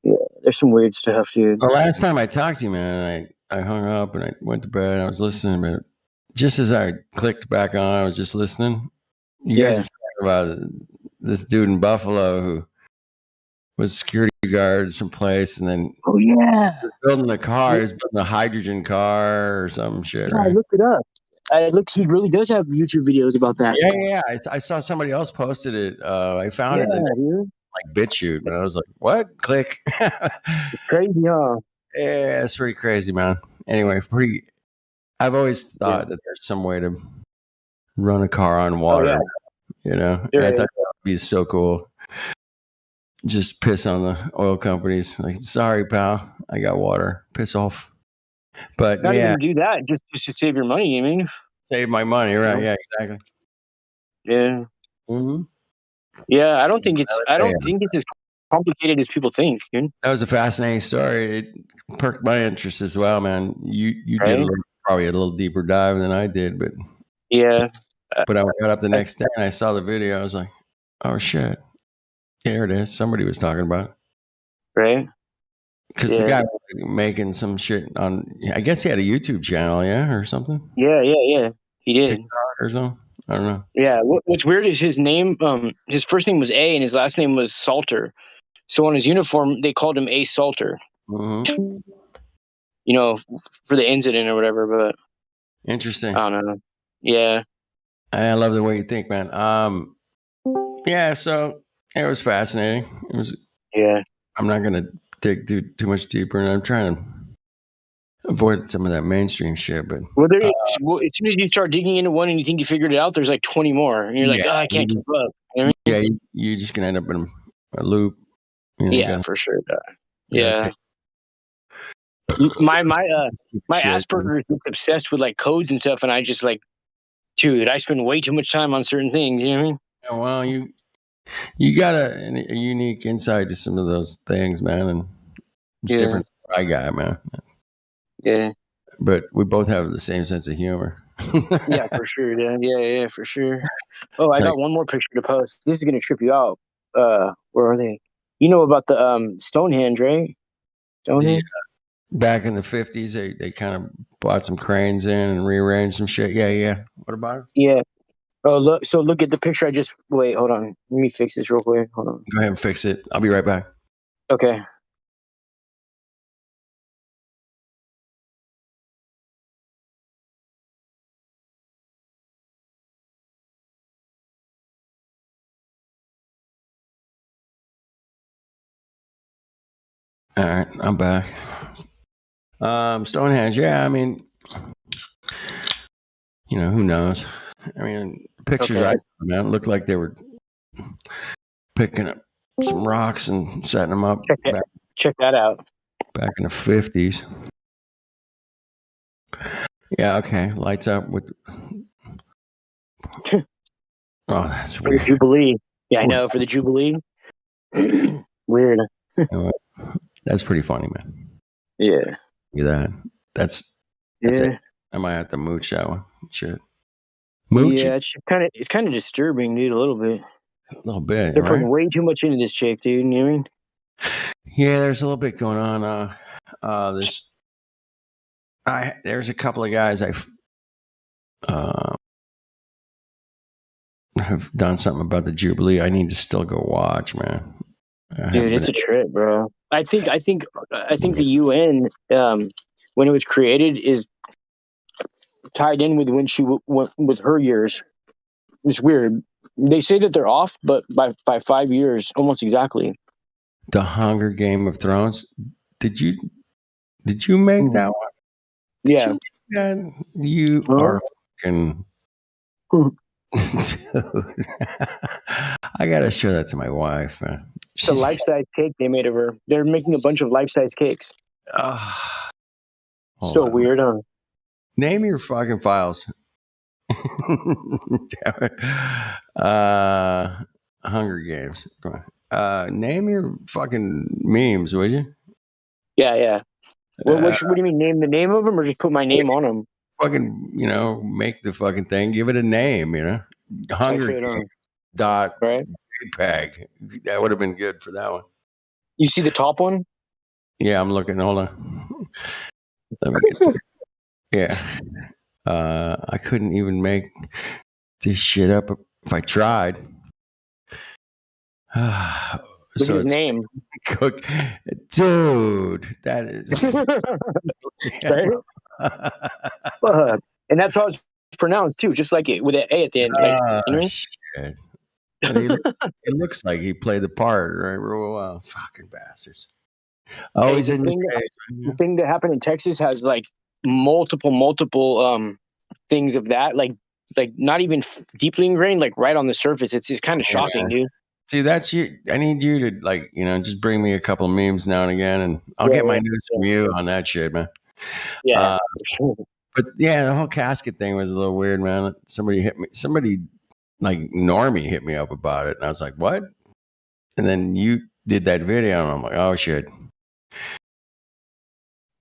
Yeah, there's some weird stuff, dude. The last time I talked to you, man, I hung up and I went to bed. And I was listening, but just as I clicked back on, I was just listening. You guys were talking about this dude in Buffalo who was security guard at some place, and then building a car. He was building a hydrogen car or some shit. Right? I looked it up. He really does have YouTube videos about that. Yeah. I saw somebody else posted it. I found it like BitChute, and I was like, "What?" Click. It's crazy, huh? Yeah, it's pretty crazy, man. Anyway, I've always thought that there's some way to run a car on water. You know, and I thought that would be so cool. Just piss on the oil companies. Like, sorry, pal, I got water. Piss off. But not even do that, just to save your money. You mean save my money, right? Yeah, exactly. Yeah. Mm-hmm. Yeah, I don't think it's as complicated as people think, dude. That was a fascinating story. It perked my interest as well, man. You did probably a little deeper dive than I did, but But I got up the next day and I saw the video. I was like, "Oh shit, there it is." Somebody was talking about it, right? Because the guy was making some shit on. I guess he had a YouTube channel, or something. Yeah. He did TikTok or something. I don't know. Yeah. What's weird is his name. His first name was A, and his last name was Salter. So on his uniform, they called him A Salter. Mm-hmm. You know, for the incident or whatever. But interesting. I don't know. Yeah. I love the way you think, man. Yeah. So it was fascinating. It was. Yeah. I'm not gonna dig too much deeper, and I'm trying to avoid some of that mainstream shit. But as soon as you start digging into one and you think you figured it out, there's like 20 more, and you're like, I can't keep up. You know what I mean? Yeah, you're just gonna end up in a loop. You know, for sure. Yeah. My Asperger gets obsessed with like codes and stuff, and I just like, dude, I spend way too much time on certain things. You know what I mean? Yeah, well, you got a unique insight to some of those things, man, and it's different than what I got, man. Yeah. But we both have the same sense of humor. Yeah, for sure. Yeah, for sure. Oh, I got one more picture to post. This is gonna trip you out. Where are they? You know about the Stonehenge, right? Stonehenge. Back in the 50s, they kind of bought some cranes in and rearranged some shit. Yeah. What about it? Yeah. Oh, look at the picture I just... Wait, hold on. Let me fix this real quick. Hold on. Go ahead and fix it. I'll be right back. Okay. All right, I'm back. Stonehenge, I mean, who knows? I mean, pictures I saw, man, it looked like they were picking up some rocks and setting them up. Check that out. Back in the 50s. Yeah, okay. Lights up with... Oh, that's for weird. The Jubilee. Yeah, I know, for the Jubilee. Weird. That's pretty funny, man. Yeah. That's it. I might have to mooch that one. Shit. Mooch? Yeah, it's kind of disturbing, dude, a little bit. A little bit. They're putting way too much into this chick, dude. You know what I mean? Yeah, there's a little bit going on. There's a couple of guys have done something about the Jubilee. I need to still go watch, man. Dude, it's a trip, bro. I think the UN, when it was created, is tied in with when she with her years. It's weird. They say that they're off, but by 5 years, almost exactly. The Hunger Game of Thrones. Did you make that one? Yeah. You are fucking Dude. I gotta show that to my wife, man. It's a life-size cake they made of her. They're making a bunch of life-size cakes. So weird, huh? Name your fucking files. Hunger Games. Come on. Name your fucking memes, would you? Yeah. What do you mean? Name the name of them, or just put my name on them? Fucking, make the fucking thing. Give it a name. Hunger Games. Dot right. JPEG. That would have been good for that one. You see the top one? Yeah, I'm looking. Hold on. Let me get yeah. I couldn't even make this shit up if I tried. Look at his name. Cook. Dude, that is right? And that's how it's pronounced too, just like it with an A at the end. Like, shit. It looks like he played the part, right? Real well. Fucking bastards. Oh, he's in the thing that happened in Texas has like multiple things of that, like not even deeply ingrained, like right on the surface. It's kind of shocking, dude. See, that's you. I need you to just bring me a couple of memes now and again, and I'll get my news from you on that shit, man. Yeah, but yeah, the whole casket thing was a little weird, man. Somebody hit me. Somebody like Normie hit me up about it, and I was like, "What?" And then you did that video, and I'm like, "Oh shit."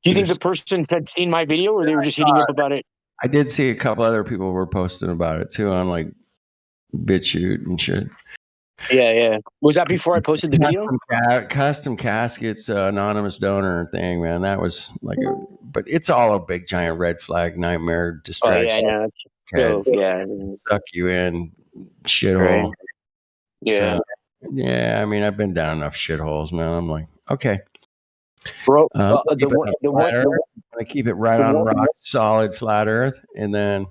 Do you think the person had seen my video, or they were just hitting up about it? I did see a couple other people were posting about it too on like BitChute and shit. Yeah. Was that before I posted the video? Custom caskets, anonymous donor thing, man. That was like, but it's all a big giant red flag nightmare distraction. Oh, yeah, Suck you in, shithole. Right. Yeah. So, yeah, I mean, I've been down enough shitholes, man. I'm like, okay. Bro, I keep it right on rock solid flat earth, and then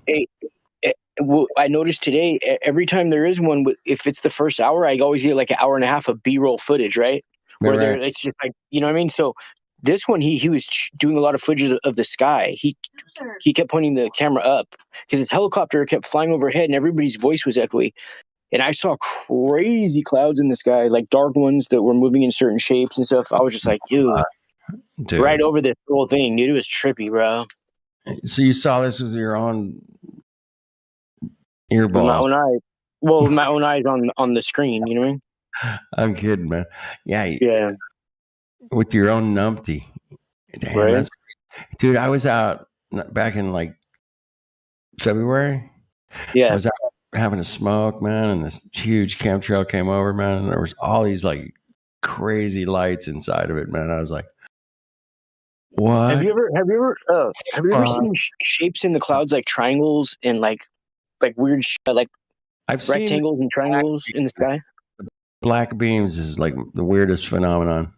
I noticed today every time there is one, if it's the first hour, I always get like an hour and a half of B-roll footage, right? Where it's just like, you know what I mean? So this one, he was doing a lot of footage of the sky. He kept pointing the camera up because his helicopter kept flying overhead, and everybody's voice was echoey. And I saw crazy clouds in the sky, like dark ones that were moving in certain shapes and stuff. I was just like, dude. Right over this whole thing, dude. It was trippy, bro. So you saw this with your own earball? With my own eyes. Well, with my own eyes on the screen, you know what I mean? I'm kidding, man. Yeah. With your own numpty. Damn, right? Dude, I was out back in like February. Yeah. I was out having a smoke, man, and this huge chemtrail came over, man, and there was all these like crazy lights inside of it, man. I was like, what? Have you ever seen shapes in the clouds like triangles and like weird like I've rectangles seen and triangles in the sky? Black beams is like the weirdest phenomenon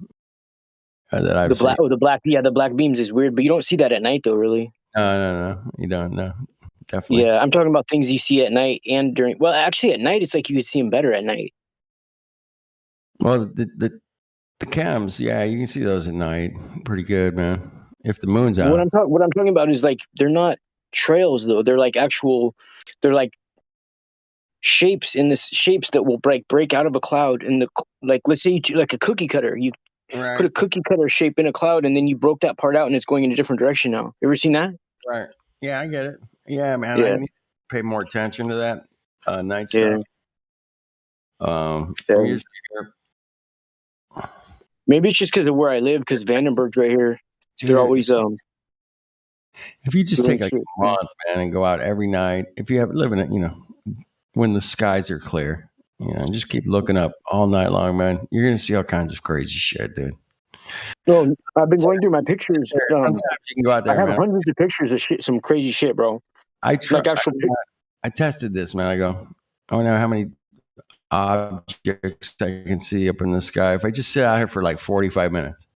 that I've seen. The black beams is weird, but you don't see that at night though, really. No, you don't. No, definitely. Yeah, I'm talking about things you see at night and during. Well, actually, at night it's like you could see them better at night. Well, the cams, yeah, you can see those at night, pretty good, man. If the moon's out. What I'm talking about is like they're not trails though. They're like they're like shapes that will break out of a cloud. And like let's say you do like a cookie cutter. You put a cookie cutter shape in a cloud, and then you broke that part out, and it's going in a different direction now. You ever seen that? Right. Yeah, I get it. Yeah, man. Yeah. I need to pay more attention to that night stuff. Maybe it's just because of where I live, because Vandenberg's right here. Dude, they're always if you just take like a month, man, and go out every night, if you have live in it, when the skies are clear, just keep looking up all night long, man. You're gonna see all kinds of crazy shit, dude. No, I've been going through my pictures. Sometimes you can go out there. I have hundreds of pictures of some crazy shit, bro. I tested this, man. I go, I don't know how many objects I can see up in the sky. If I just sit out here for like 45 minutes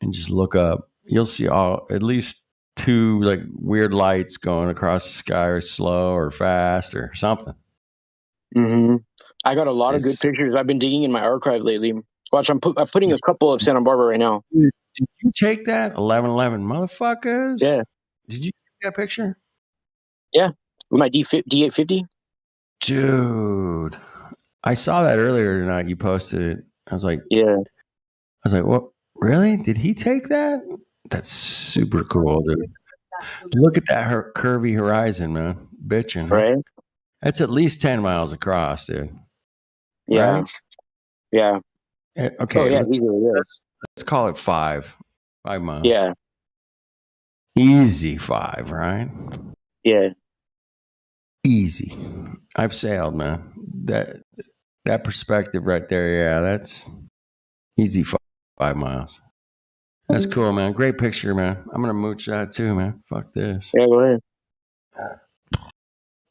and just look up, you'll see at least 2 like weird lights going across the sky, or slow or fast or something. Mm-hmm. I got a lot of good pictures. I've been digging in my archive lately. Watch, I'm putting a couple of Santa Barbara right now. Did you take that 1111 motherfuckers? Yeah. Did you take that picture? Yeah, with my D850. Dude, I saw that earlier tonight. You posted it. I was like, what? Really? Did he take that? That's super cool, dude. Look at that curvy horizon, man. Bitching, huh? Right? That's at least 10 miles across, dude. Yeah. Right? Yeah. Okay. Oh, yeah, let's call it 5 miles. Yeah. Easy 5, right? Yeah. Easy. I've sailed, man. That perspective right there, yeah, that's easy 5 miles. That's cool, man. Great picture, man. I'm gonna mooch that too, man. Fuck this. Yeah, go ahead.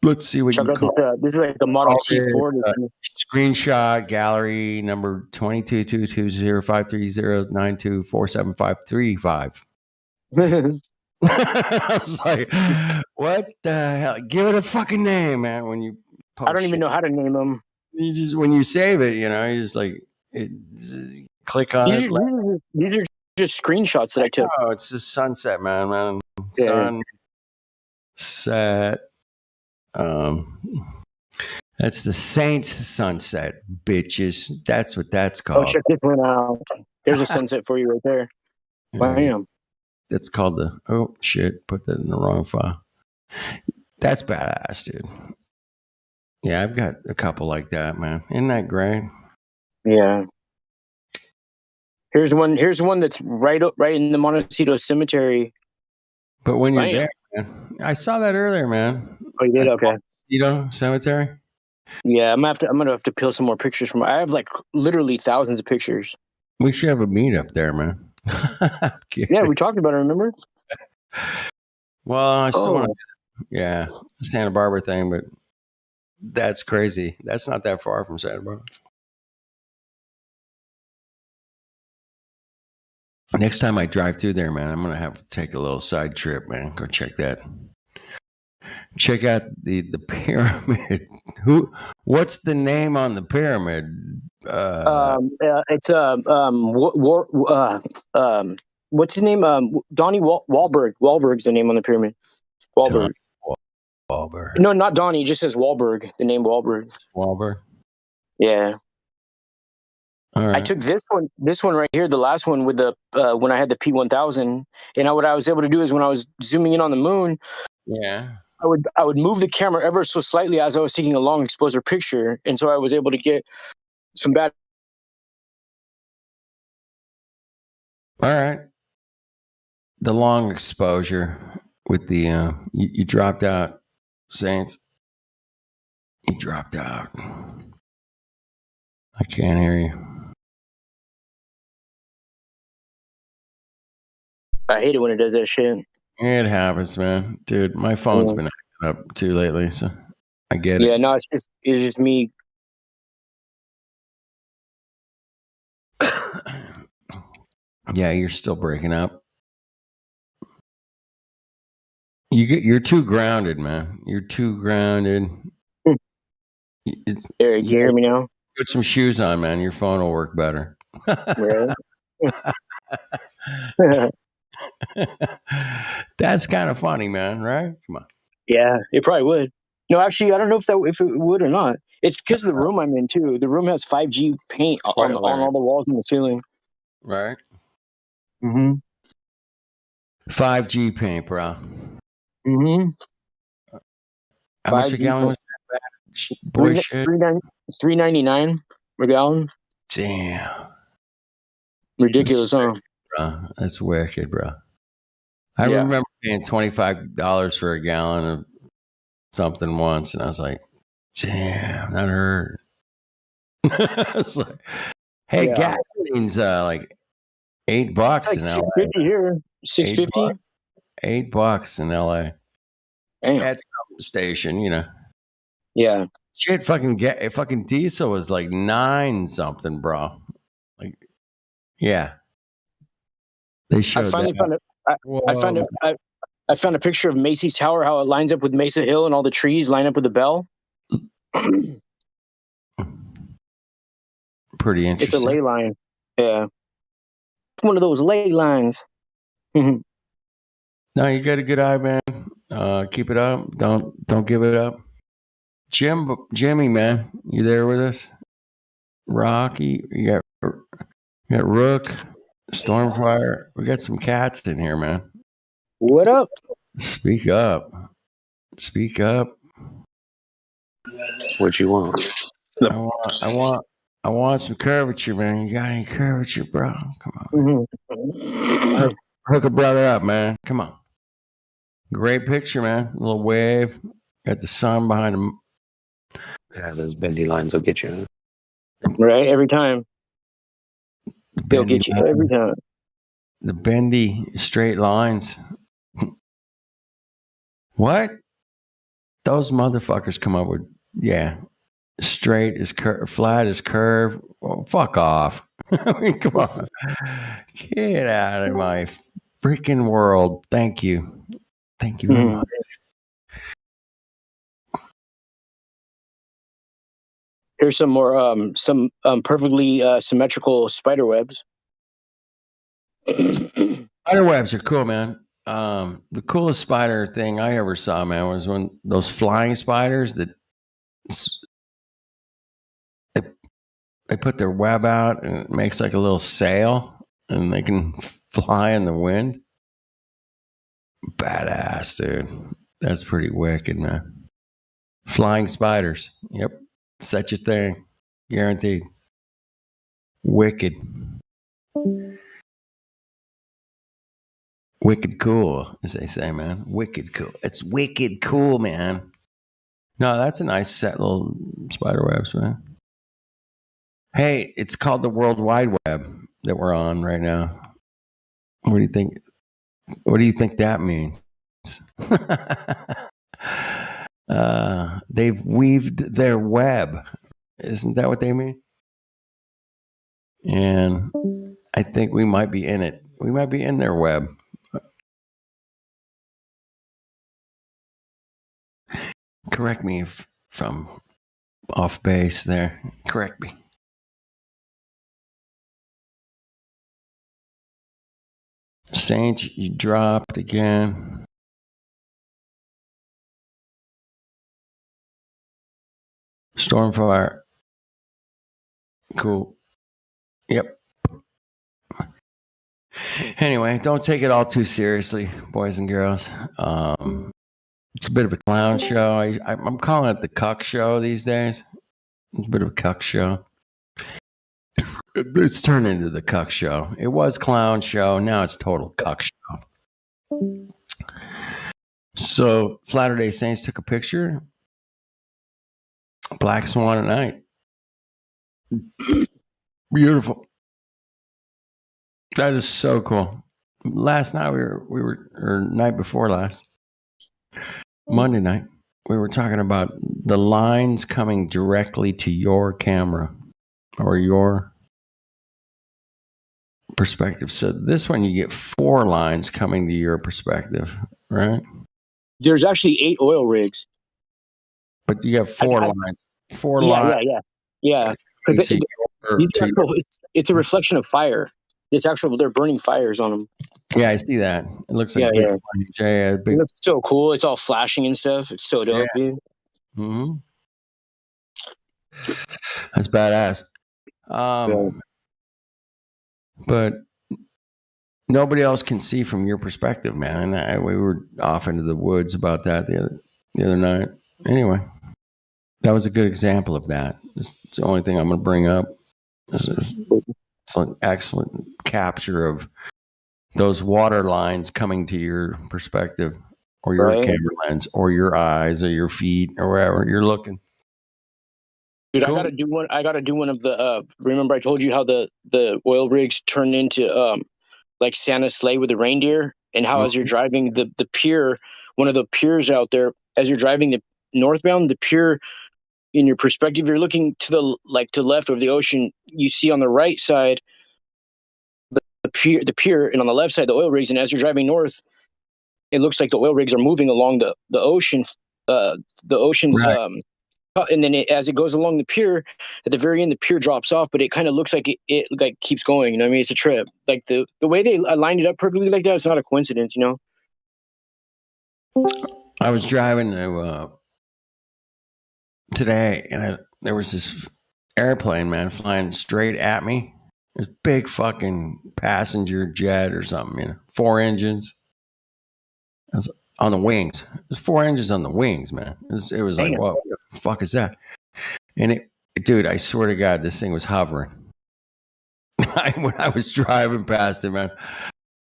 Let's see what Check you out call this is like the Model T Ford. Screenshot gallery number 2222053092475335. I was like, what the hell? Give it a fucking name, man. When you post I don't even know how to name them. You just when you save it, you just like click on it. These are just screenshots that I took. Oh, it's the sunset, man. Yeah. Sunset. That's the Saints sunset, bitches. That's what that's called. Oh, check this one out. There's a sunset for you right there. Bam. That's called the. Oh shit! Put that in the wrong file. That's badass, dude. Yeah, I've got a couple like that, man. Isn't that great? Yeah. Here's one that's right in the Montecito Cemetery. But when you're there, man, I saw that earlier, man. Oh, you did? Okay. Montecito Cemetery. Yeah, I'm gonna have to peel some more pictures from. I have like literally thousands of pictures. We should have a meetup there, man. Yeah, we talked about it. Remember? Well, I still want to. Yeah, the Santa Barbara thing, but that's crazy. That's not that far from Santa Barbara. Next time I drive through there, man, I'm gonna have to take a little side trip, man. Go check that. Check out the pyramid. What's the name on the pyramid? It's what's his name? Donnie Wahlberg. Wahlberg's the name on the pyramid. Wahlberg. Wahlberg. No, not Donnie. It just says Wahlberg. The name Wahlberg. Wahlberg. Yeah. All right. I took this one right here, the last one with the when I had the P1000, and what I was able to do is when I was zooming in on the moon, I would move the camera ever so slightly as I was taking a long exposure picture, and so I was able to get some bad. All right. The long exposure with the you dropped out, Saints. You dropped out. I can't hear you. I hate it when it does that shit. It happens, man. Dude, my phone's been acting up too lately, so I get it. Yeah, no, it's just me. Yeah, you're still breaking up. You're too grounded, man. You're too grounded. Eric, you hear me now? Put some shoes on, man. Your phone will work better. That's kind of funny, man. Right? Come on. Yeah, it probably would. No, actually, I don't know if it would or not. It's because of the room I'm in too. The room has 5G paint on all the walls and the ceiling. Right. Mm-hmm. 5G paint, bro. Mm-hmm. How much a gallon was that? Boy shit. $3.99 per gallon. Damn. Ridiculous, huh? Bro. That's wicked, bro. I remember paying $25 for a gallon of something once, and I was like, damn, that hurt. I was like, hey, gasoline's like $8 like in LA. $6.50 here. $6.50? $8 in LA. Damn. At some station, Yeah. Shit, fucking diesel was like 9 something, bro. Like, yeah. They showed. I found a picture of Macy's Tower, how it lines up with Mesa Hill, and all the trees line up with the bell. Pretty interesting. It's a ley line. Yeah. It's one of those ley lines. No, you got a good eye, man. Keep it up. Don't give it up. Jimmy, man, you there with us? Rocky, you got Rook, Stormfire. We got some cats in here, man. What up? Speak up. Speak up. What you want? I want some curvature, man. You got any curvature, bro? Come on. Mm-hmm. Hook a brother up, man. Come on. Great picture, man. A little wave. Got the sun behind him. Yeah, those bendy lines will get you. Right, every time. They'll get you every time. The bendy straight lines. What? Those motherfuckers come up with, straight is flat is curve. Well, fuck off. I mean, come on. Get out of my freaking world. Thank you. Thank you very much. Here's some more perfectly symmetrical spider webs. Spider webs are cool, man. The coolest spider thing I ever saw, man, was when those flying spiders that they put their web out and it makes like a little sail and they can fly in the wind. Badass, dude. That's pretty wicked, man. Flying spiders. Yep. Such a thing. Guaranteed. Wicked. Wicked cool, as they say, man. Wicked cool. It's wicked cool, man. No, that's a nice set little spider webs, man. Hey, it's called the World Wide Web that we're on right now. What do you think? What do you think that means? They've weaved their web. Isn't that what they mean? And I think we might be in it. We might be in their web. Correct me if I'm off base there. Correct me. Saint, you dropped again. Stormfire. Cool. Yep. Anyway, don't take it all too seriously, boys and girls. It's a bit of a clown show. I'm calling it the cuck show these days. It's a bit of a cuck show. It's turned into the cuck show. It was clown show. Now it's total cuck show. So Latter-day Saints took a picture. Black Swan at night. Beautiful. That is so cool. Last night or night before last, Monday night, we were talking about the lines coming directly to your camera or your perspective. So this one, you get 4 lines coming to your perspective, right? There's actually 8 oil rigs. But you have 4 lines. 4 lines. Yeah. Because it's a reflection of fire. It's actual. They're burning fires on them. Yeah, I see that. It looks like it looks so cool. It's all flashing and stuff. It's so dope, dude. Mm-hmm. That's badass. But nobody else can see from your perspective, man. And we were off into the woods about that the other night. Anyway, that was a good example of that. It's the only thing I'm going to bring up. It's an excellent capture of those water lines coming to your perspective or your camera lens or your eyes or your feet or wherever you're looking. Dude, cool. I gotta do one of the remember I told you how the oil rigs turn into like Santa's sleigh with the reindeer, and how as you're driving the pier, one of the piers out there, as you're driving the northbound, the pier in your perspective, you're looking to the left of the ocean, you see on the right side the pier, and on the left side the oil rigs, and as you're driving north, it looks like the oil rigs are moving along the ocean's right. And then as it goes along the pier, at the very end, the pier drops off, but it kind of looks like it like keeps going. You know what I mean? It's a trip. Like the way they lined it up perfectly like that, it's not a coincidence, you know? I was driving to today, and there was this airplane, man, flying straight at me. This big fucking passenger jet or something, 4 engines. It was on the wings. There's 4 engines on the wings, man. It was like, what the fuck is that? And dude, I swear to God, this thing was hovering. When I was driving past it, man,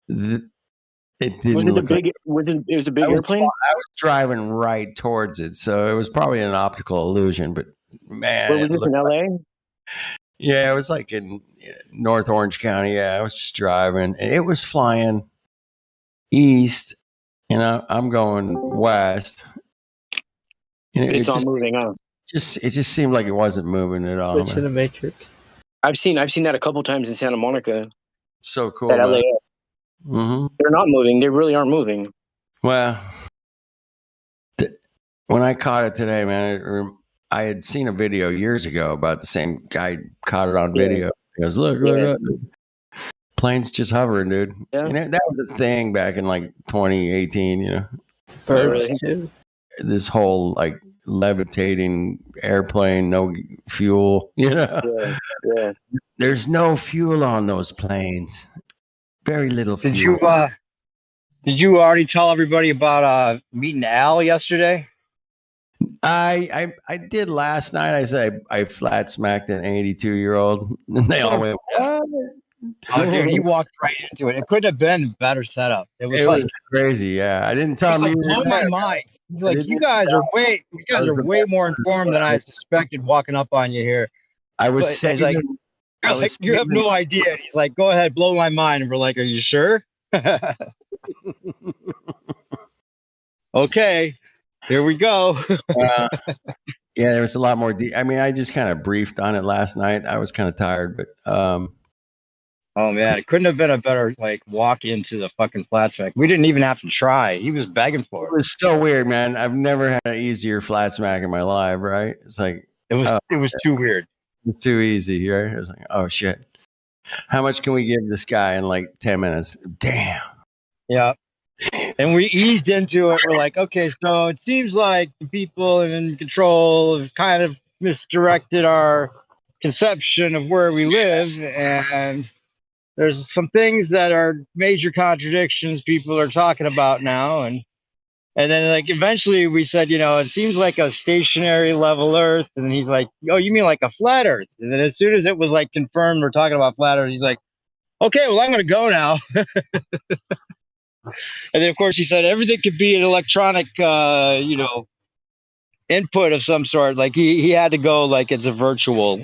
it didn't look like. It was a big airplane? I was driving right towards it, so it was probably an optical illusion. But man, where was this in LA? Yeah, it was like in North Orange County. Yeah, I was just driving, and it was flying east, and I'm going west. And it's not moving, huh? It just seemed like it wasn't moving at all. It's in the Matrix. I've seen that a couple times in Santa Monica. So cool. At LA. Mm-hmm. They're not moving. They really aren't moving. Well, when I caught it today, man, I had seen a video years ago about the same guy caught it on video. He goes, look. Plane's just hovering, dude. Yeah. And that was a thing back in like 2018, Birds too. This whole like levitating airplane, no fuel, Yeah. There's no fuel on those planes. Very little fuel. Did you already tell everybody about meeting Al yesterday? I did last night. I said I flat smacked an 82-year-old, and they all went, what? Oh, dude, he walked right into it. It couldn't have been a better setup. It was crazy. Yeah, I didn't tell him. Blow my mind. He's like, you guys are way more informed than I suspected walking up on you here. I was saying, you have no idea. And he's like, go ahead, blow my mind. And we're like, are you sure? Okay, here we go. Yeah, there was a lot more. I just kind of briefed on it last night. I was kind of tired, but oh man, it couldn't have been a better walk into the fucking flat smack. We didn't even have to try. He was begging for it. It was so weird, man. I've never had an easier flat smack in my life, right? It's like it was too weird. It's too easy, right? I was like, oh shit. How much can we give this guy in like 10 minutes? Damn. Yeah. And we eased into it. We're like, okay, so it seems like the people in control have kind of misdirected our conception of where we live, and there's some things that are major contradictions people are talking about now. And then eventually we said, it seems like a stationary level Earth. And he's like, oh, you mean like a flat Earth? And then as soon as it was confirmed we're talking about flat Earth, he's like, okay, well, I'm going to go now. And then of course he said everything could be an electronic, input of some sort. Like he had to go it's a virtual,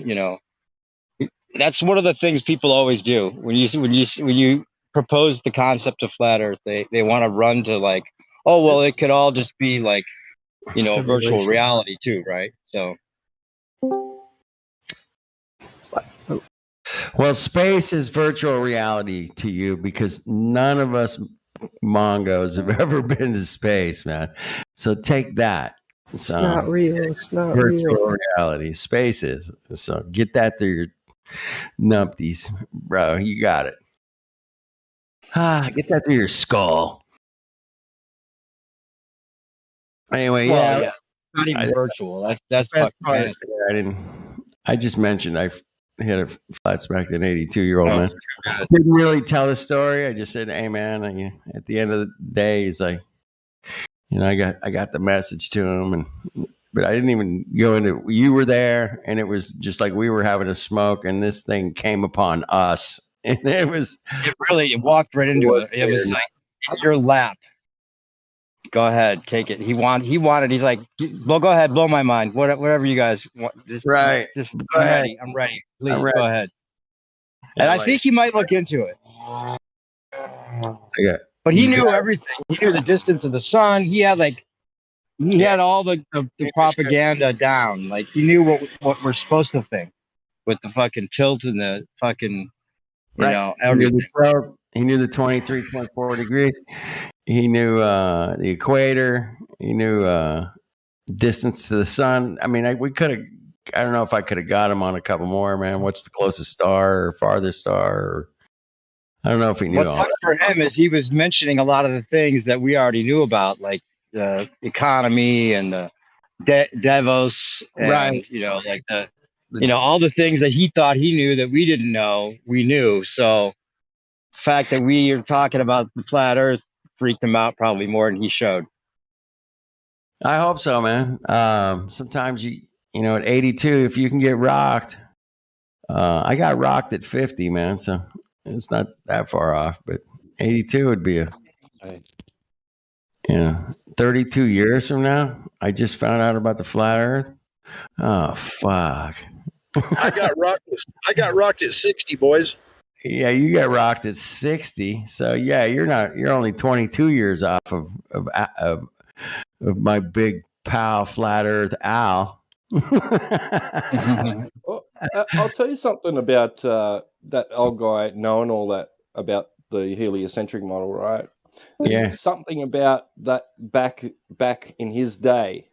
That's one of the things people always do when you propose the concept of flat Earth. They want to run to oh well, it could all just be virtual reality too, right? So, well, space is virtual reality to you because none of us Mongos have ever been to space, man. So take that. It's not real. It's not virtual reality. Space is. So get that through your numpties, bro. You got it. Get that through your skull. Anyway, yeah. Not even virtual. That's fucking fantasy. I just mentioned I hit a flat smack an 82-year-old man. Didn't really tell the story. I just said, "Hey, man." At the end of the day, he's like, I got the message to him, but I didn't even go into. You were there, and it was just like we were having a smoke, and this thing came upon us, and it walked right into it. It was like your lap. Go ahead, take it. He wanted. He's like, well, go ahead, blow my mind. Whatever you guys want. Just I'm ready. I'm ready. Please go ahead. And I think he might look into it. Yeah. But he knew everything. He knew the distance of the sun. He had had all the propaganda down. He knew what we're supposed to think with the fucking tilt and the fucking everything. He knew the 23.4 degrees. He knew the equator. He knew distance to the sun. I mean, we could have. I don't know if I could have got him on a couple more, man. What's the closest star or farthest star? I don't know if he knew. What sucks for him is he was mentioning a lot of the things that we already knew about, like the economy and the Davos, and Right. like all the things that he thought he knew that we didn't know, we knew. So the fact that we are talking about the flat Earth freaked him out probably more than he showed. I hope so, man. Sometimes at 82, if you can get rocked, I got rocked at 50, man. So it's not that far off, but 82 would be 32 years from now. I just found out about the flat Earth. Oh, fuck. I got rocked at 60, boys. Yeah, you got rocked at 60. So yeah, you're only 22 years off of my big pal, flat Earth Al. Well, I'll tell you something about that old guy knowing all that about the heliocentric model, right? There's something about that back in his day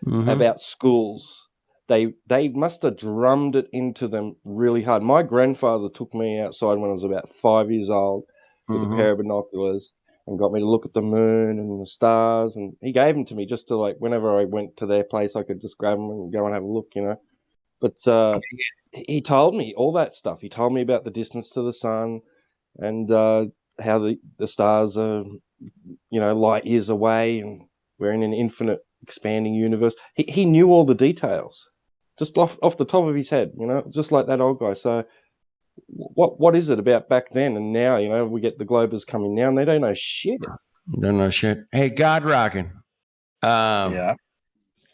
about schools. They must have drummed it into them really hard. My grandfather took me outside when I was about 5 years old with a pair of binoculars and got me to look at the moon and the stars. And he gave them to me just to, like, whenever I went to their place, I could just grab them and go and have a look, But he told me all that stuff. He told me about the distance to the sun and how the stars are, light years away, and we're in an infinite expanding universe. He knew all the details. Just off the top of his head, just like that old guy. So what is it about back then and now? We get the Globers coming now and they don't know shit. Don't know shit. Hey, God rocking. Yeah.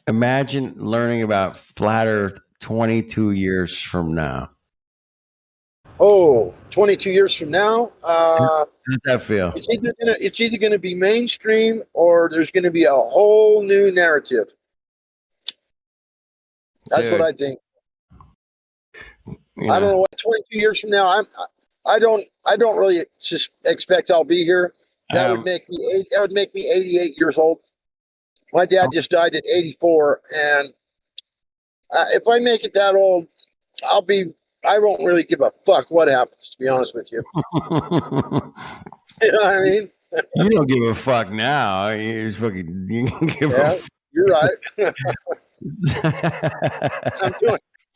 Imagine learning about flat Earth 22 years from now. Oh, 22 years from now? How does that feel? It's either gonna be mainstream or there's gonna be a whole new narrative. That's what I think. I don't know what 22 years from now. I don't really just expect I'll be here. That would make me 88 years old. My dad just died at 84, and if I make it that old, I won't really give a fuck what happens, to be honest with you. You know what I mean? You don't give a fuck now. You can give a fuck. You're right.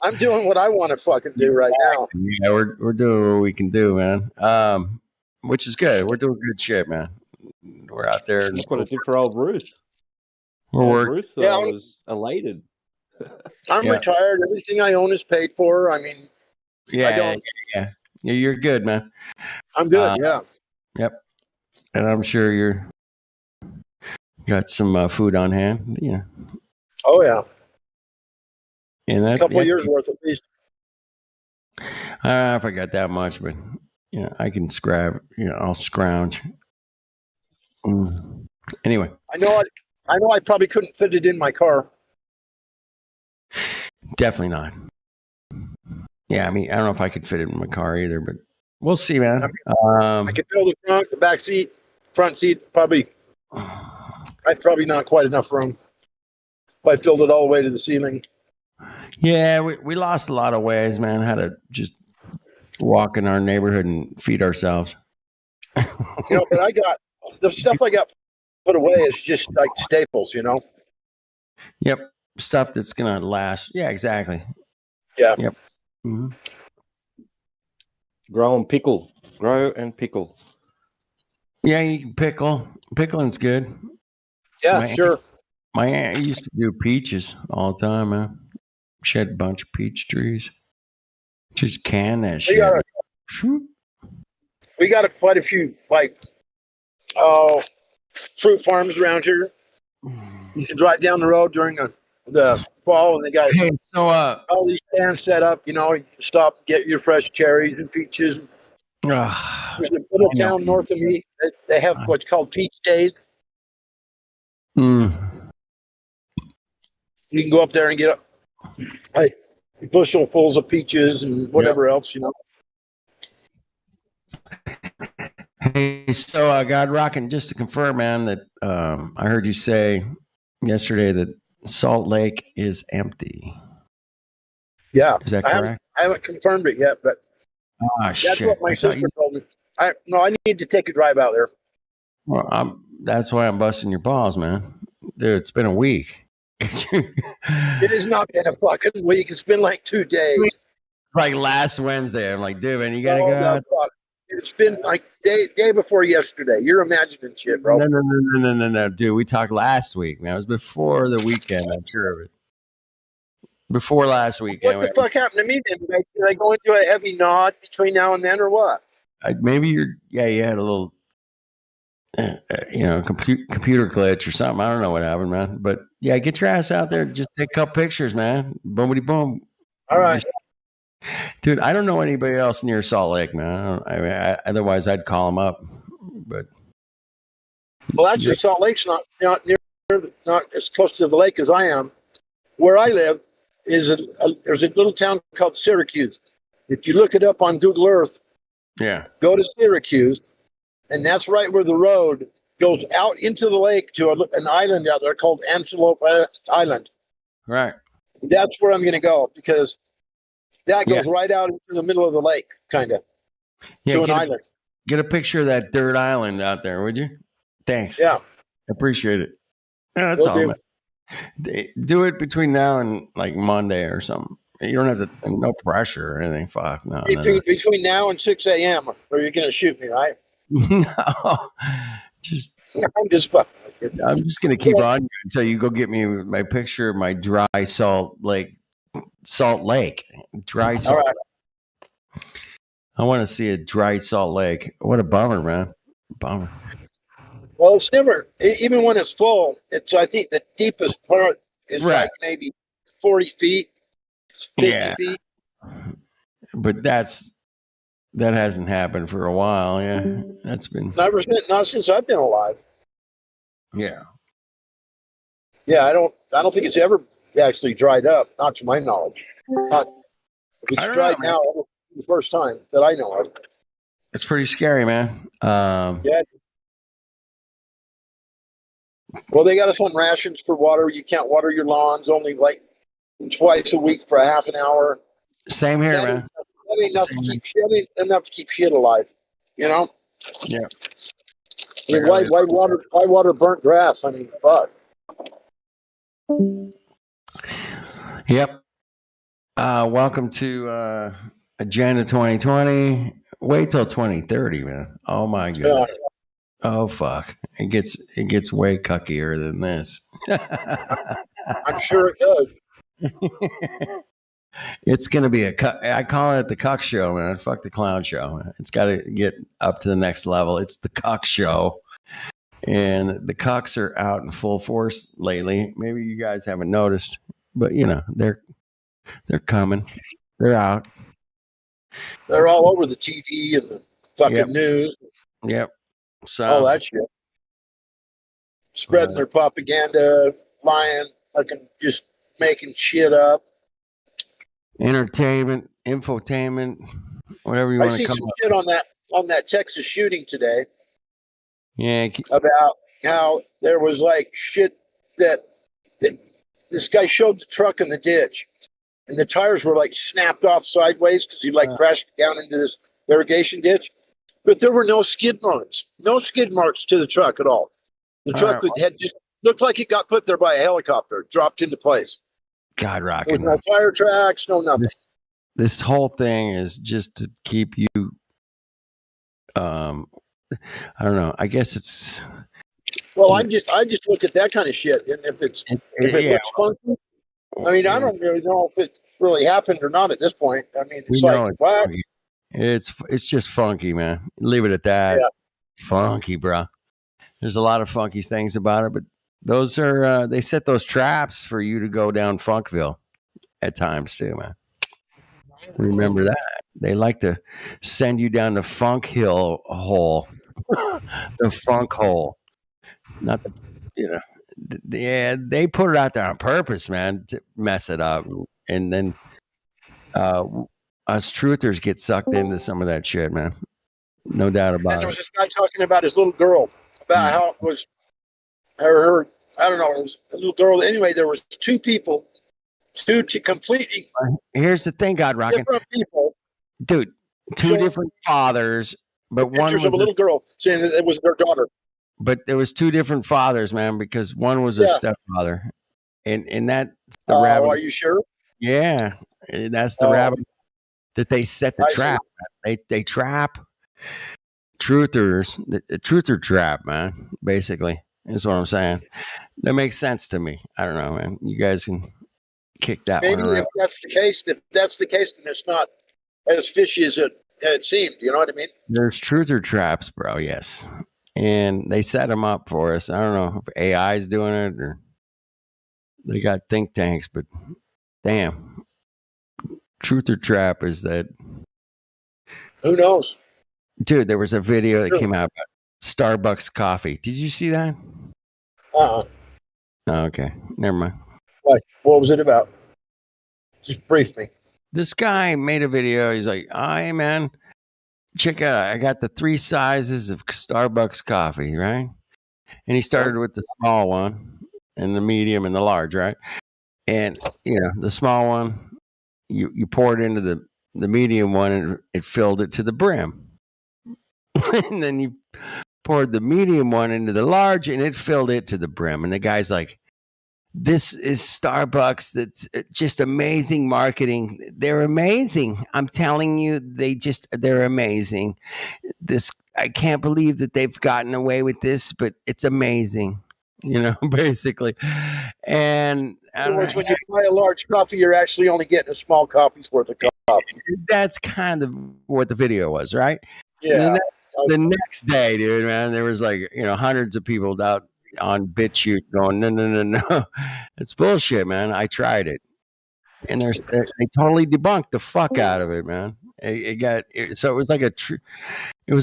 I'm doing what I want to fucking do right now. Yeah, we're doing what we can do, man. Which is good. We're doing good shit, man. We're out there. That's what I did for old Ruth. Ruth was elated. I'm retired. Everything I own is paid for. I mean, yeah, you're good, man. I'm good. Yep. And I'm sure you're got some food on hand. Yeah. Oh yeah. And a couple of years worth at least. I forgot that much, but I can I'll scrounge. Anyway, I know I probably couldn't fit it in my car. Definitely not. Yeah, I mean, I don't know if I could fit it in my car either, but we'll see, man. I could fill the trunk, the back seat, front seat. Probably, I'd probably not quite enough room. If I filled it all the way to the ceiling. Yeah, we lost a lot of ways, man. Had to just walk in our neighborhood and feed ourselves. But I got the stuff I got put away is just like staples, Yep, stuff that's gonna last. Yeah, exactly. Yeah. Yep. Mm-hmm. Grow and pickle. Yeah, you can pickle. Pickling's good. Yeah, sure. My aunt used to do peaches all the time, man. She had a bunch of peach trees. Just can that shit. We got quite a few fruit farms around here. You can drive down the road during the fall, and they got all these stands set up. You can stop, get your fresh cherries and peaches. There's a little town north of me. They have what's called peach days. You can go up there and get bushel-fulls of peaches and whatever else, Hey, so God rocking, just to confirm, man, that I heard you say yesterday that Salt Lake is empty. Yeah. Is that correct? I haven't confirmed it yet, but that's shit. what my sister told me. I need to take a drive out there. Well, that's why I'm busting your balls, man. Dude, it's been a week. It has not been a fucking week. It's been like 2 days. Like last Wednesday. I'm like, dude, man, you gotta Oh, go out. fuck. It's been like day before yesterday. You're imagining shit, bro. No, dude. We talked last week, man. It was before the weekend. I'm sure of it. Before last weekend. What the fuck happened to me then? Did I go into a heavy nod between now and then, or what? Maybe you had a little, computer glitch or something. I don't know what happened, man. But yeah, get your ass out there. Just take a couple pictures, man. Boomity boom. All right. Dude, I don't know anybody else near Salt Lake, man. Otherwise I'd call them up. But well, actually, Salt Lake's not as close to the lake as I am. Where I live is there's a little town called Syracuse. If you look it up on Google Earth, go to Syracuse, and that's right where the road goes out into the lake to an island out there called Antelope Island. Right. That's where I'm going to go because that goes right out into the middle of the lake, kind of, to an island. Get a picture of that dirt island out there, would you? Thanks. Yeah. Appreciate it. Yeah, that's all, man. Do it between now and like Monday or something. You don't have to, no pressure or anything. Fuck, no. Between now and 6 a.m., or you're going to shoot me, right? No. I'm just fucking with you. I'm just going to keep on you until you go get me my picture of my dry Salt Lake. Dry salt. All right. I want to see a dry Salt Lake. What a bummer, man. Bummer. Well, it's never, even when it's full, I think the deepest part is like maybe 40 feet, 50 feet. But that hasn't happened for a while. Yeah. That's been. Not since I've been alive. Yeah. Yeah. I don't think it's ever actually dried up, not to my knowledge. It's dried now the first time that I know of. It's pretty scary, man. Yeah. Well, they got us on rations for water. You can't water your lawns only like twice a week for a half an hour. Same here, man. That ain't enough to keep shit alive, you know? Yeah. I mean, why water burnt grass? I mean, fuck. Yep. Welcome to Agenda 2020. Wait till 2030, man. Oh my god. Oh fuck. It gets way cuckier than this. I'm sure it does. It's gonna be I call it the cuck show, man. Fuck the clown show. It's got to get up to the next level. It's the cuck show, and the cucks are out in full force lately. Maybe you guys haven't noticed, but they're coming. They're out. They're all over the TV and the fucking news. Yep. So all that shit. Spreading their propaganda, lying, just making shit up. Entertainment, infotainment, whatever you want to call it. I see some shit on that Texas shooting today. Yeah. About how there was like shit that this guy showed the truck in the ditch, and the tires were like snapped off sideways because he crashed down into this irrigation ditch. But there were no skid marks to the truck at all. The truck had just looked like it got put there by a helicopter, dropped into place. God rocking. There was no tire tracks, no nothing. This whole thing is just to keep you. I don't know. I guess it's. Well, I just look at that kind of shit, and if it looks funky, I mean, I don't really know if it really happened or not at this point. I mean, it's like what? It's just funky, man. Leave it at that. Yeah. Funky, bro. There's a lot of funky things about it, but those are they set those traps for you to go down Funkville at times too, man. Remember that. They like to send you down the Funk Hill hole, the Funk hole. Not the, they put it out there on purpose, man, to mess it up, and then us truthers get sucked into some of that shit, man. No doubt about it. And there was this guy talking about his little girl, about how it was her. I don't know. It was a little girl. Anyway, there was two people, two completely. Here's the thing, God rocking. Different people, dude. Two different fathers, but one was of a little girl saying that it was their daughter. But there was two different fathers, man, because one was a stepfather, and that's the Oh, rabbit. are you sure? Yeah, that's the rabbit that they set the trap. They trap truthers. The truther trap, man. Basically, is what I'm saying. That makes sense to me. I don't know, man. You guys can kick that Maybe one around. if that's the case, then it's not as fishy as it seemed. You know what I mean? There's truther traps, bro. Yes, and they set them up for us. I don't know if AI is doing it or they got think tanks, but damn, truther trap is that. Who knows? Dude, there was a video that came out about Starbucks coffee. Did you see that? Oh, okay. Never mind. What was it about? Just brief me. This guy made a video. He's like, hey, man, check out. I got the 3 sizes of Starbucks coffee, right? And he started with the small one and the medium and the large, right? And, the small one, you pour it into the medium one and it filled it to the brim. And then you poured the medium one into the large and it filled it to the brim. And the guy's like, this is Starbucks. That's just amazing marketing. They're amazing. I'm telling you, they're amazing. I can't believe that they've gotten away with this, but it's amazing, basically. And in other words, when you buy a large coffee, you're actually only getting a small coffee's worth of coffee. That's kind of what the video was, right? Yeah. The next day, dude, man, there was like, hundreds of people out on BitChute going, no, it's bullshit, man. I tried it, and they totally debunked the fuck out of it, man. So it was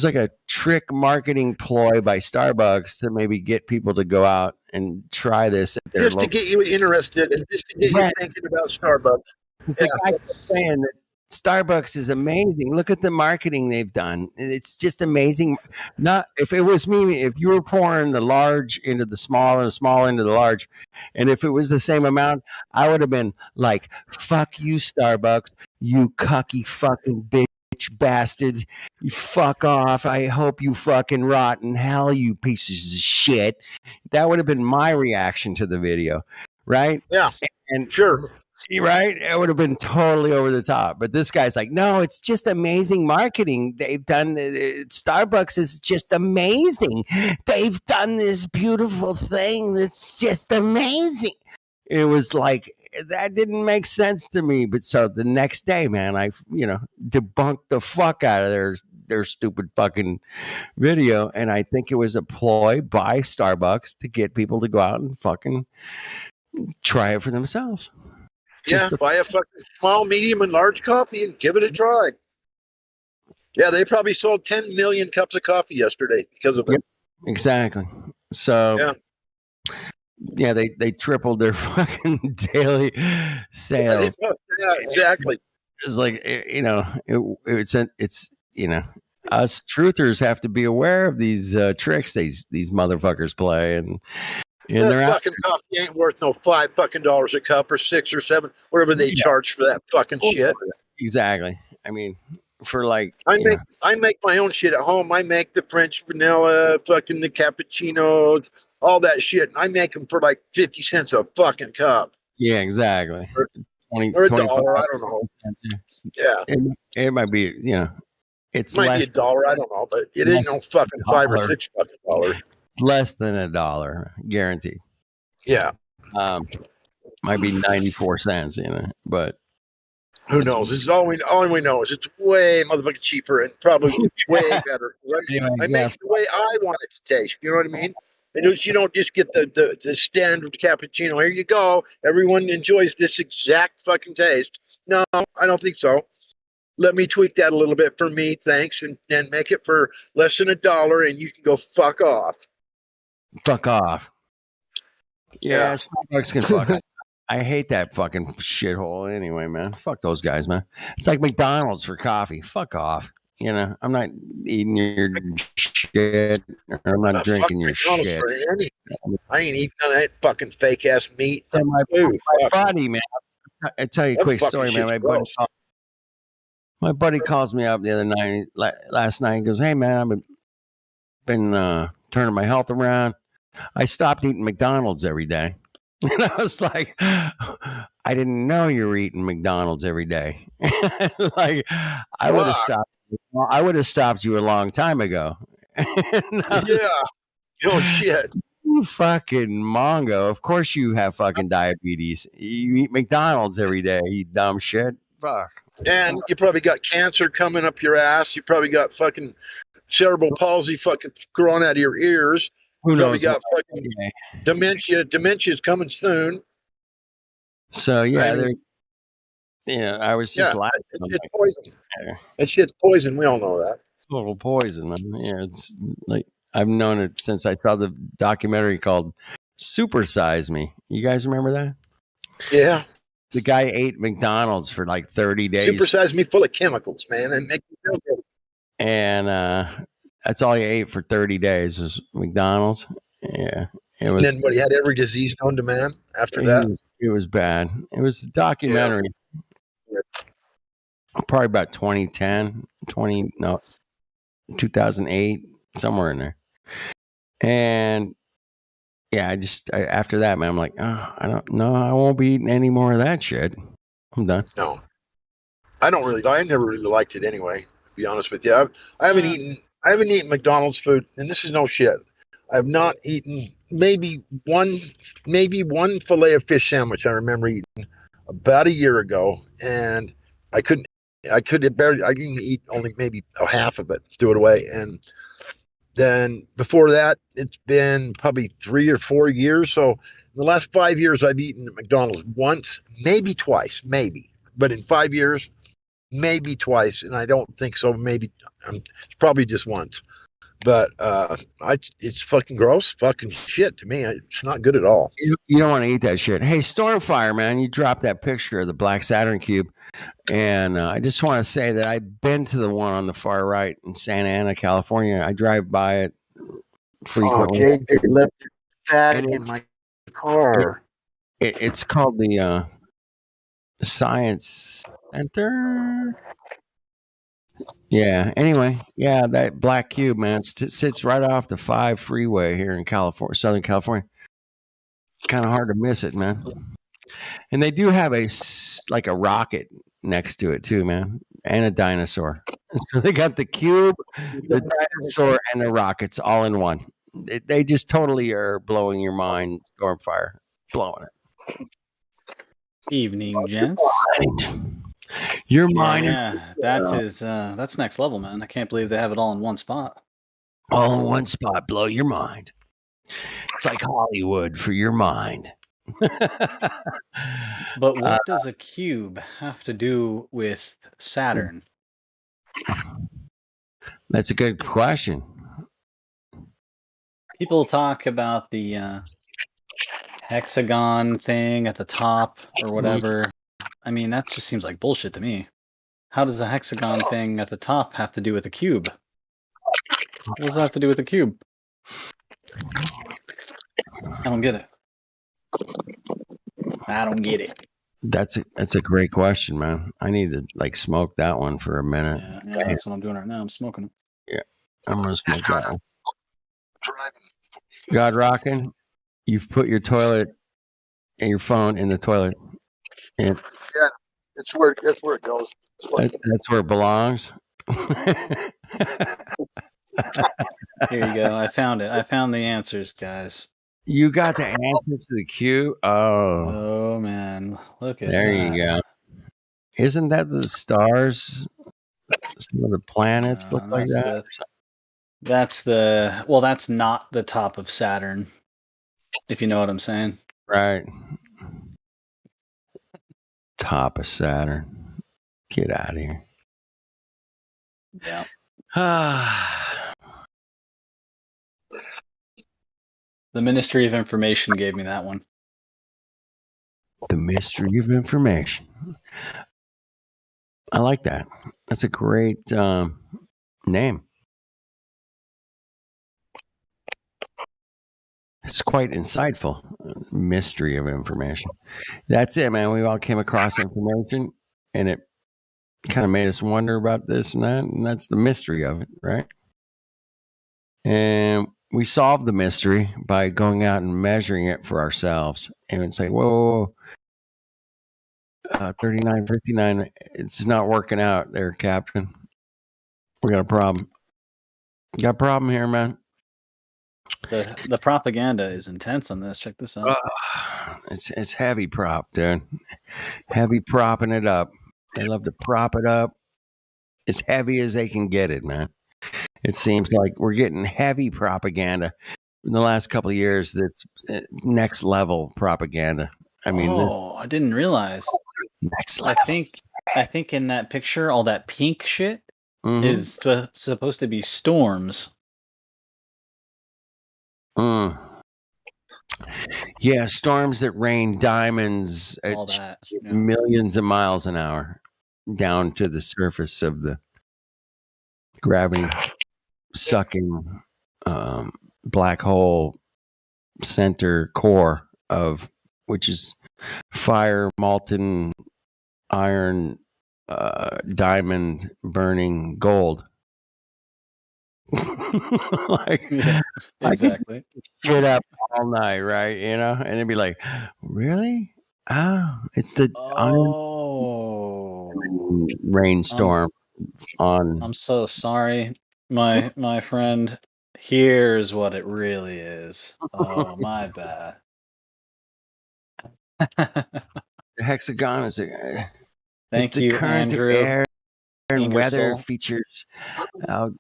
like a trick marketing ploy by Starbucks to maybe get people to go out and try this at their just to get you interested and just to get you thinking about Starbucks. Because the guy kept saying that Starbucks is amazing. Look at the marketing they've done. It's just amazing. Not if it was me, if you were pouring the large into the small and the small into the large, and if it was the same amount, I would have been like, fuck you, Starbucks, you cucky fucking bitch bastards. You fuck off. I hope you fucking rot in hell, you pieces of shit. That would have been my reaction to the video, right? Yeah. And sure. Right? It would have been totally over the top. But this guy's like, no, it's just amazing marketing. They've done Starbucks is just amazing. They've done this beautiful thing that's just amazing. It was like, that didn't make sense to me. But so the next day, man, I, debunked the fuck out of their stupid fucking video. And I think it was a ploy by Starbucks to get people to go out and fucking try it for themselves. Buy a fucking small, medium, and large coffee and give it a try. Yeah, they probably sold 10 million cups of coffee yesterday because of it. Exactly. So, they tripled their fucking daily sales. Yeah, exactly. It's like, it's us truthers have to be aware of these tricks these motherfuckers play, and that fucking coffee ain't worth no $5 a cup or $6 or $7, whatever they charge for that fucking shit. Exactly. I mean, for like, I make my own shit at home. I make the French vanilla, fucking the cappuccinos, all that shit. And I make them for like 50 cents a fucking cup. Yeah, exactly. Or $1, I don't know. Yeah. It might be, it's might less be $1, I don't know, but it ain't no fucking $5 or $6 fucking dollars. Less than $1, guaranteed. Yeah. Might be 94 cents, but who knows? This is all we know is it's way motherfucking cheaper and probably way better. I make it the way I want it to taste. You know what I mean? And you don't just get the standard cappuccino. Here you go. Everyone enjoys this exact fucking taste. No, I don't think so. Let me tweak that a little bit for me, thanks, and make it for less than $1, and you can go fuck off. Fuck off. Yeah, Starbucks can fuck off. I hate that fucking shithole anyway, man. Fuck those guys, man. It's like McDonald's for coffee. Fuck off. I'm not eating your shit. Or I'm not drinking your shit. I ain't eating none of that fucking fake ass meat. So my buddy, man. I'll tell you a quick story, man. My buddy calls me up the other night, last night. He goes, "Hey, man, I've been turning my health around. I stopped eating McDonald's every day." And I was like, I didn't know you were eating McDonald's every day. Like, I would have stopped. Well, I would have stopped you a long time ago. Yeah. Oh shit. You fucking Mongo. Of course you have fucking diabetes. You eat McDonald's every day, you dumb shit. Fuck. And you probably got cancer coming up your ass. You probably got fucking cerebral palsy fucking growing out of your ears. Who Probably knows? got fucking dementia. Dementia's coming soon. So yeah, I mean, I was just laughing. It's poison. That shit's poison. We all know that. Total poison. Yeah, it's like I've known it since I saw the documentary called Super Size Me. You guys remember that? Yeah. The guy ate McDonald's for like 30 days. Supersize me full of chemicals, man, and make me feel good. And that's all he ate for 30 days was McDonald's. Yeah. It was, and then he had every disease known to man after that. It was bad. It was a documentary. Yeah. Probably about 2008, somewhere in there. And yeah, after that, man, I'm like, oh, I won't be eating any more of that shit. I'm done. No, I never really liked it anyway, to be honest with you. I haven't eaten McDonald's food, and this is no shit. I've not eaten maybe one fillet of fish sandwich I remember eating about a year ago, and I couldn't eat only maybe a half of it, threw it away. And then before that, it's been probably 3 or 4 years. So in the last 5 years, I've eaten at McDonald's once, maybe twice, maybe. But in 5 years, maybe twice. And I don't think so. Maybe it's probably just once. But it's fucking gross, fucking shit to me. It's not good at all. You don't want to eat that shit. Hey, Stormfire, man, you dropped that picture of the Black Saturn cube. And I just want to say that I've been to the one on the far right in Santa Ana, California. I drive by it frequently. Oh, Jake left that in my car. It's called the Science Center. Yeah. Anyway, yeah, that black cube, man, sits right off the 5 freeway here in California, Southern California. Kind of hard to miss it, man. And they do have a rocket next to it too, man, and a dinosaur. So they got the cube, the dinosaur, and the rockets all in one. They just totally are blowing your mind, Stormfire, blowing it. Evening, gents. Your mind. Yeah, that's next level, man. I can't believe they have it all in one spot. All in one spot, blow your mind. It's like Hollywood for your mind. But what does a cube have to do with Saturn? That's a good question. People talk about the hexagon thing at the top or whatever. I mean, that just seems like bullshit to me. How does a hexagon thing at the top have to do with a cube? What does that have to do with a cube? I don't get it. I don't get it. That's a great question, man. I need to smoke that one for a minute. Yeah, that's what I'm doing right now. I'm smoking it. Yeah, I'm gonna smoke that one. God rocking, you've put your toilet and your phone in the toilet. And yeah, that's where it goes. That's where it belongs. Here you go. I found it. I found the answers, guys. You got the answer to the cube? Oh man, look at there that. You go. Isn't that the stars? Some of the planets look like that. That's not the top of Saturn, if you know what I'm saying. Right. Top of Saturn. Get out of here. Yeah. The Ministry of Information gave me that one. The Mystery of Information. I like that. That's a great name. It's quite insightful. Mystery of Information. That's it, man. We all came across information, and it kind of made us wonder about this and that, and that's the mystery of it, right? And we solved the mystery by going out and measuring it for ourselves. And it's like, whoa, 39, 59, it's not working out there, Captain. We got a problem. Got a problem here, man. The propaganda is intense on this. Check this out. It's heavy prop, dude. Heavy propping it up. They love to prop it up as heavy as they can get it, man. It seems like we're getting heavy propaganda in the last couple of years. That's next level propaganda. I mean, I didn't realize. Next level. I think in that picture, all that pink shit is supposed to be storms. Yeah, storms that rain diamonds at All that, millions of miles an hour down to the surface of the gravity sucking black hole center core of which is fire, molten iron, diamond burning gold. Exactly. Shit up all night, right? You know, and it'd be like, really? Oh, it's the iron rainstorm on. I'm so sorry, my friend. Here's what it really is. Oh, my bad. The hexagon is Thank it's the you, current Andrew. air and weather Ingersoll. features out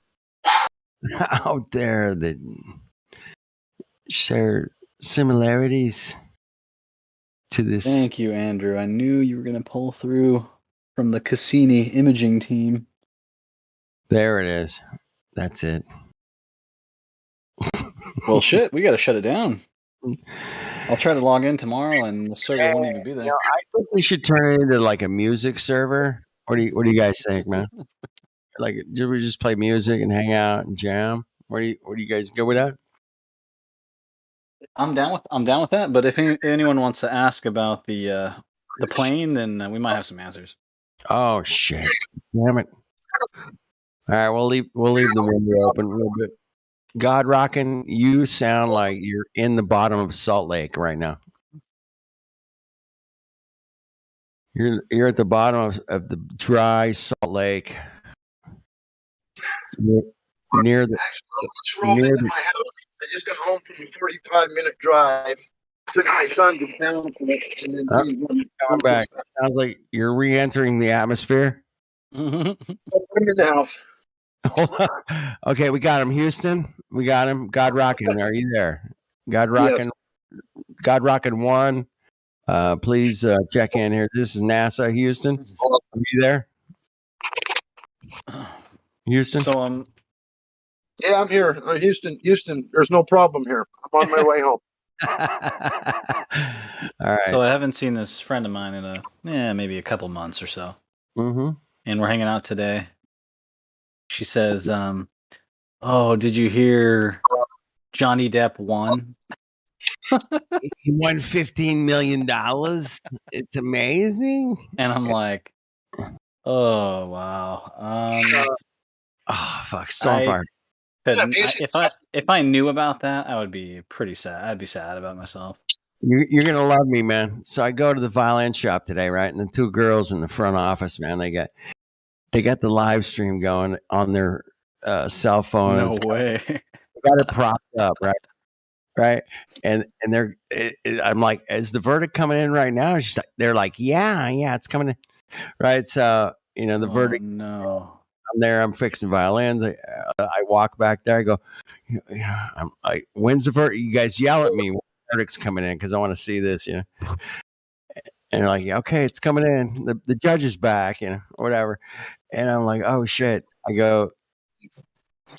there that share similarities to this. Thank you, Andrew. I knew you were going to pull through from the Cassini imaging team. There it is. That's it. Well, shit, we got to shut it down. I'll try to log in tomorrow, and the server won't even be there. You know, I think we should turn it into like a music server. What do you guys think, man? Like, do we just play music and hang out and jam? Where do you guys go with that? I'm down with that. But if anyone wants to ask about the plane, then we might have some answers. Oh shit! Damn it! All right, we'll leave the window open a little bit. God Rockin', you sound like you're in the bottom of Salt Lake right now. You're at the bottom of the dry Salt Lake. Near the. Let's roll into my house. I just got home from a 45-minute drive. Took my son to town and then coming back. Sounds like you're re-entering the atmosphere. I'm in the house. Hold on. Okay, we got him, Houston. We got him. God Rockin', are you there? God Rockin', yes. God Rockin' 1. Please check in here. This is NASA, Houston. Are you there? Houston? So yeah, I'm here. Houston, there's no problem here. I'm on my way home. All right. So I haven't seen this friend of mine in maybe a couple months or so. Mm-hmm. And we're hanging out today. She says, "Oh, did you hear Johnny Depp won?" He won $15 million. It's amazing. And I'm like, oh wow. Oh fuck, Stormfire. If I knew about that, I would be pretty sad. I'd be sad about myself. You're gonna love me, man. So I go to the violin shop today, right? And the two girls in the front office, man, they got the live stream going on their cell phone. No way. They got it propped up, right? And they're. I'm like, is the verdict coming in right now? They're like, yeah, it's coming in, right? So the verdict. No. I'm there. I'm fixing violins. I walk back there. I go, I'm like, when's the verdict? You guys yell at me when the verdict's coming in because I want to see this, And they're like, yeah, okay, it's coming in. The judge is back, whatever. And I'm like, oh shit. I go,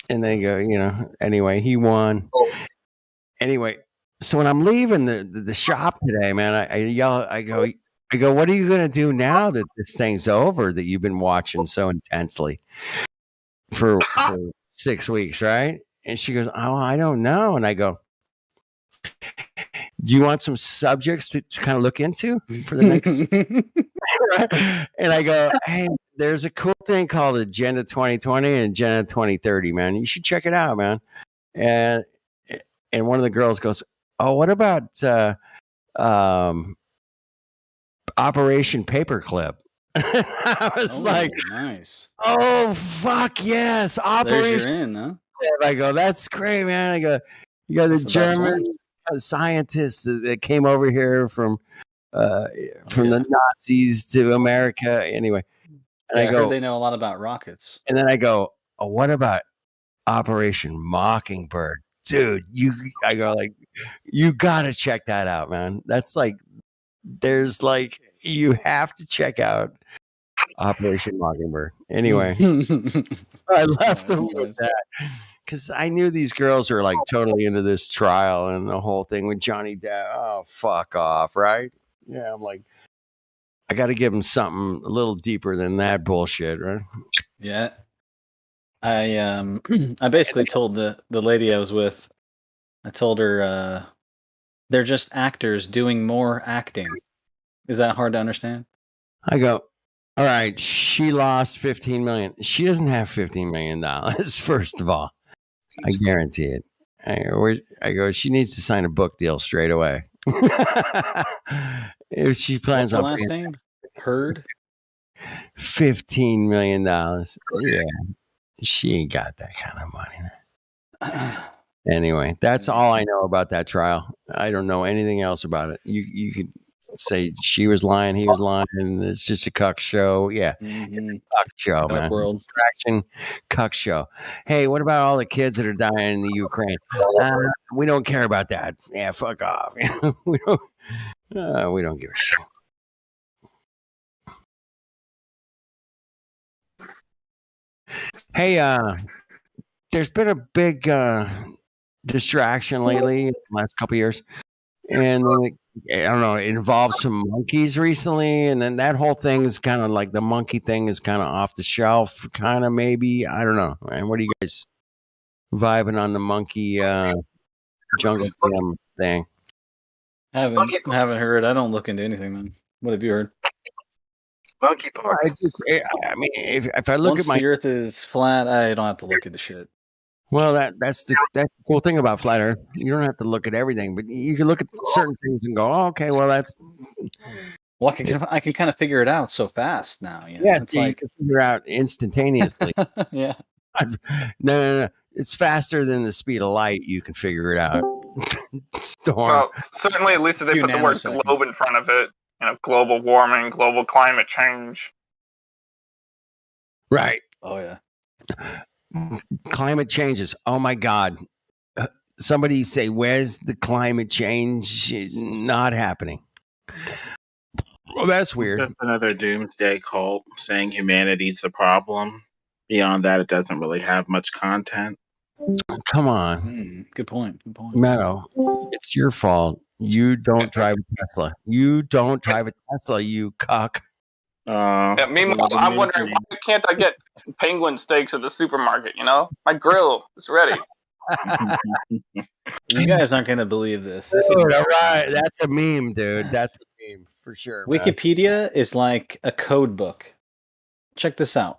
and they go, anyway, he won. Anyway, so when I'm leaving the shop today, man, I yell, I go, what are you going to do now that this thing's over that you've been watching so intensely for 6 weeks, right? And she goes, oh, I don't know. And I go, do you want some subjects to kind of look into for the next? And I go, hey, there's a cool thing called Agenda 2020 and Agenda 2030, man. You should check it out, man. And and one of the girls goes, "Oh, what about Operation Paperclip?" I was like, nice. "Oh fuck yes, There's Operation your in, huh? Paperclip." I go, "That's great, man." I go, "You got That's the the best one? German scientists that came over here from the Nazis to America." Anyway, and Yeah, I I go, heard they know a lot about rockets. and then I go, "Oh, what about Operation Mockingbird?" Dude, I go like, you gotta check that out, man. That's like, there's like, you have to check out Operation Mockingbird. Anyway, I left them with that because I knew these girls were like totally into this trial and the whole thing with Johnny Depp. Oh, fuck off, right? Yeah, I'm like, I got to give them something a little deeper than that bullshit, right? Yeah. I I basically told the lady I was with, I told her they're just actors doing more acting. Is that hard to understand? I go, all right, she lost 15 million. She doesn't have $15 million, first of all. I guarantee it. I go, she needs to sign a book deal straight away. If she plans What's on her last name? Heard? $15 million. Yeah. She ain't got that kind of money. Anyway, that's all I know about that trial. I don't know anything else about it. You could say she was lying, he was lying, and it's just a cuck show. Yeah, it's a cuck show, Dark man. world. Distraction, cuck show. Hey, what about all the kids that are dying in the Ukraine? We don't care about that. Yeah, fuck off. we don't give a shit. Hey, there's been a big distraction lately in the last couple of years. And I don't know, it involves some monkeys recently. And then that whole thing is kind of like the monkey thing is kind of off the shelf, kind of maybe. I don't know. And what are you guys vibing on the monkey jungle gym thing? Haven't heard. I don't look into anything, man. What have you heard? Monkeypox. I mean, if I look Once at my the Earth is flat, I don't have to look into shit. well, that's the cool thing about flat Earth. You don't have to look at everything, but you can look at certain things and go, oh, okay, well that's. Well, I can kind of figure it out so fast now. You know? Yeah, It's you like can figure out instantaneously. yeah. No. It's faster than the speed of light. You can figure it out. Storm. Well, certainly, at least if they Few put the word nanoseconds. globe in front of it. You know, global warming, global climate change. Right. Oh yeah. Climate changes. Oh my God. Somebody say, where's the climate change not happening? Well, that's weird. Just another doomsday cult saying humanity's the problem. Beyond that, it doesn't really have much content. Come on. Good point. Good point. Meadow, it's your fault. You don't drive a Tesla. You don't drive a Tesla, you cuck. Yeah, meanwhile, I'm wondering why can't I get penguin steaks at the supermarket? You know, my grill is ready. You guys aren't going to believe this. Dude, all right. That's a meme, dude. That's a meme for sure. Man. Wikipedia is like a code book. Check this out.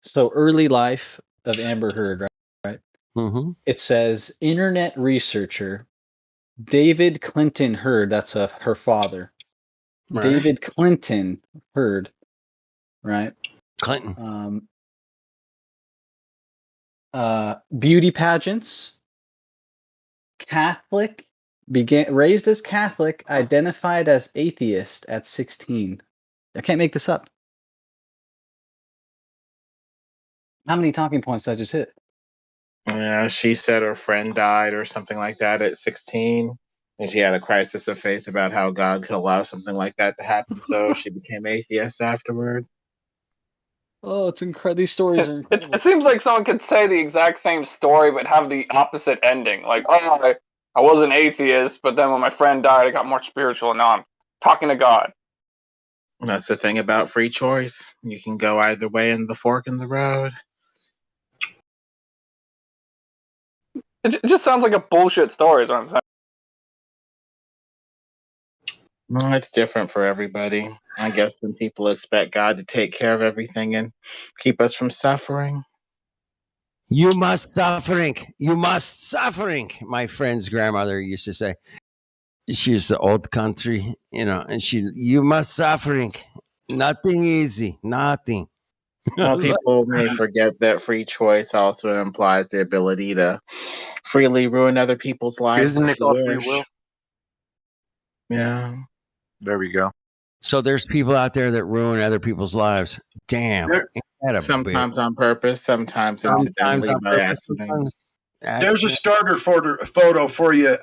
So, early life of Amber Heard, right? Mm-hmm. It says internet researcher David Clinton Heard. That's her father. Right. David Clinton Heard. Right. Clinton. Beauty pageants. Catholic. Raised as Catholic, identified as atheist at 16. I can't make this up. How many talking points did I just hit? Yeah, she said her friend died or something like that at 16. And she had a crisis of faith about how God could allow something like that to happen. So she became atheist afterward. Oh, it's incredible. These stories are incredible. It seems like someone could say the exact same story but have the opposite ending. Like, oh, I was an atheist, but then when my friend died, I got more spiritual, and now I'm talking to God. That's the thing about free choice. You can go either way in the fork in the road. It just sounds like a bullshit story, is what I'm saying. No, it's different for everybody. I guess when people expect God to take care of everything and keep us from suffering. You must suffering. You must suffering. My friend's grandmother used to say. She's the old country, and you must suffering. Nothing easy. Nothing. Well, people may forget that free choice also implies the ability to freely ruin other people's lives. Isn't it if you called free wish. will? Yeah. There we go. So there's people out there that ruin other people's lives. Damn. Sometimes on purpose, sometimes incidentally on by purpose, accident. There's a starter photo for you,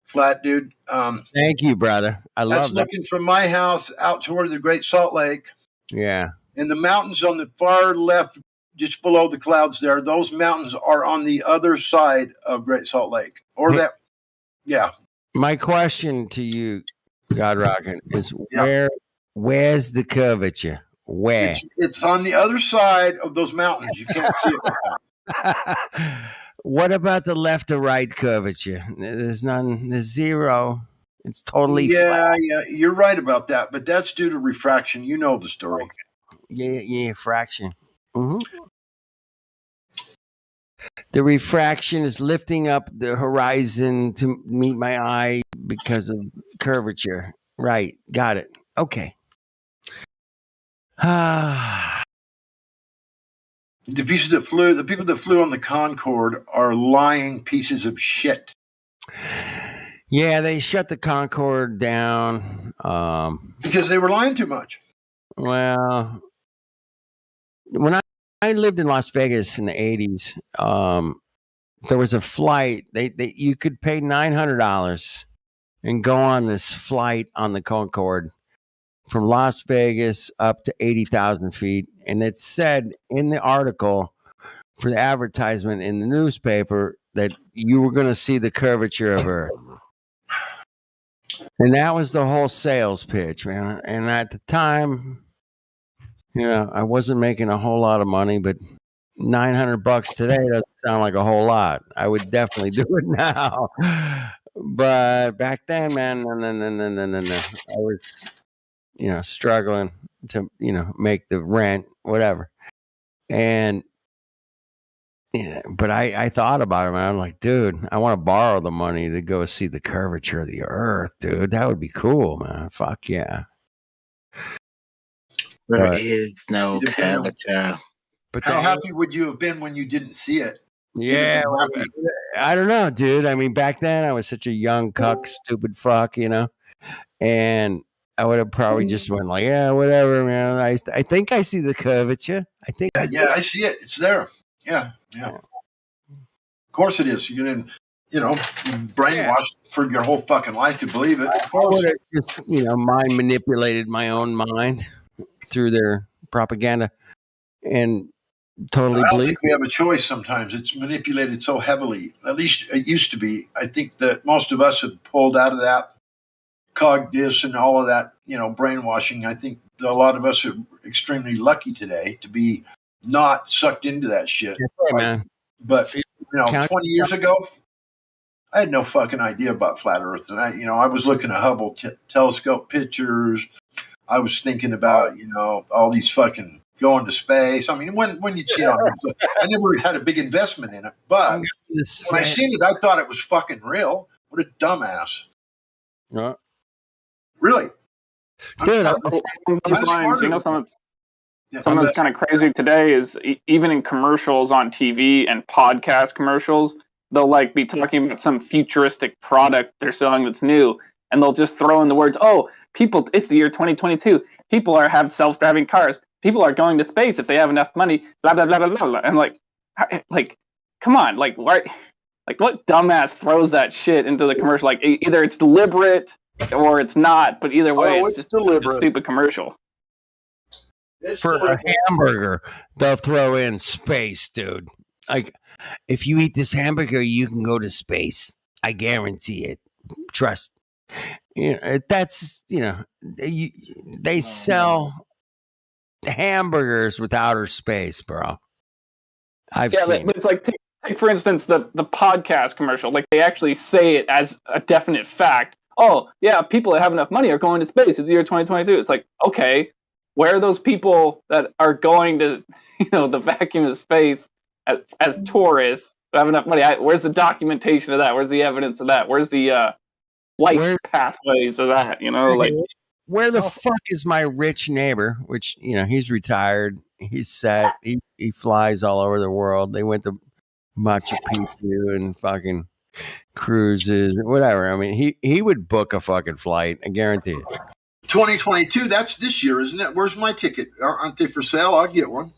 Flat Dude. Thank you, brother. I love That's that. looking from my house out toward the Great Salt Lake. Yeah. And the mountains on the far left, just below the clouds there, those mountains are on the other side of Great Salt Lake. Or that, yeah. My question to you, God Rockin', is where's the curvature? Where? It's on the other side of those mountains. You can't see it now. What about the left or right curvature? There's none. There's zero. It's totally flat. Yeah, you're right about that. But that's due to refraction. You know the story. Okay. Yeah, fraction. Mm-hmm. The refraction is lifting up the horizon to meet my eye because of curvature. Right. Got it. Okay. The people that flew on the Concorde are lying pieces of shit. Yeah, they shut the Concorde down. Because they were lying too much. Well, when I lived in Las Vegas in the 80s, there was a flight. They you could pay $900 and go on this flight on the Concorde from Las Vegas up to 80,000 feet. And it said in the article for the advertisement in the newspaper that you were going to see the curvature of Earth. And that was the whole sales pitch, man. And at the time, I wasn't making a whole lot of money, but $900 today doesn't sound like a whole lot. I would definitely do it now. But back then, man, no. I was, struggling to, make the rent, whatever. And, but I thought about it, man. I'm like, dude, I want to borrow the money to go see the curvature of the Earth, dude. That would be cool, man. Fuck yeah. There is no curvature. But how happy would you have been when you didn't see it? Yeah, I don't know, dude. I mean, back then I was such a young cuck, stupid fuck, and I would have probably just went like, yeah, whatever, man. I think I see the curvature. I think. Yeah, I see it. It's there. Yeah. Of course it is. You didn't, brainwashed for your whole fucking life to believe it. Of course. I would have just, mind manipulated my own mind through their propaganda and totally I don't believe. think we have a choice sometimes. It's manipulated so heavily. At least it used to be. I think that most of us have pulled out of that cognition and all of that, brainwashing. I think a lot of us are extremely lucky today to be not sucked into that shit. Right, man. But 20 years ago, I had no fucking idea about flat Earth, and I was looking at Hubble telescope pictures. I was thinking about all these fucking going to space. I mean, when you'd see it on, I never had a big investment in it, but when I seen it, I thought it was fucking real. What a dumbass! Really, dude. Something that's kind of crazy today is even in commercials on TV and podcast commercials, they'll be talking about some futuristic product they're selling that's new, and they'll just throw in the words, "Oh, people, it's the year 2022. People have self-driving cars. People are going to space if they have enough money." Blah blah blah blah blah. And come on, what dumbass throws that shit into the commercial? Either it's deliberate or it's not, but either way, it's just a stupid commercial. For a hamburger, they'll throw in space, dude. If you eat this hamburger, you can go to space. I guarantee it. Trust. That's they sell hamburgers with outer space, bro. I've seen. But it's take for instance the podcast commercial. They actually say it as a definite fact. Oh yeah, people that have enough money are going to space. It's the year 2022. It's okay. Where are those people that are going to, the vacuum of space as tourists. I have enough money. Where's the documentation of that? Where's the evidence of that? Where's the flight pathways of that? You know, like where the fuck is my rich neighbor? Which he's retired. He's set. He flies all over the world. They went to Machu Picchu and fucking cruises, whatever. I mean, he would book a fucking flight. I guarantee it. 2022. That's this year, isn't it? Where's my ticket? Aren't they for sale? I'll get one.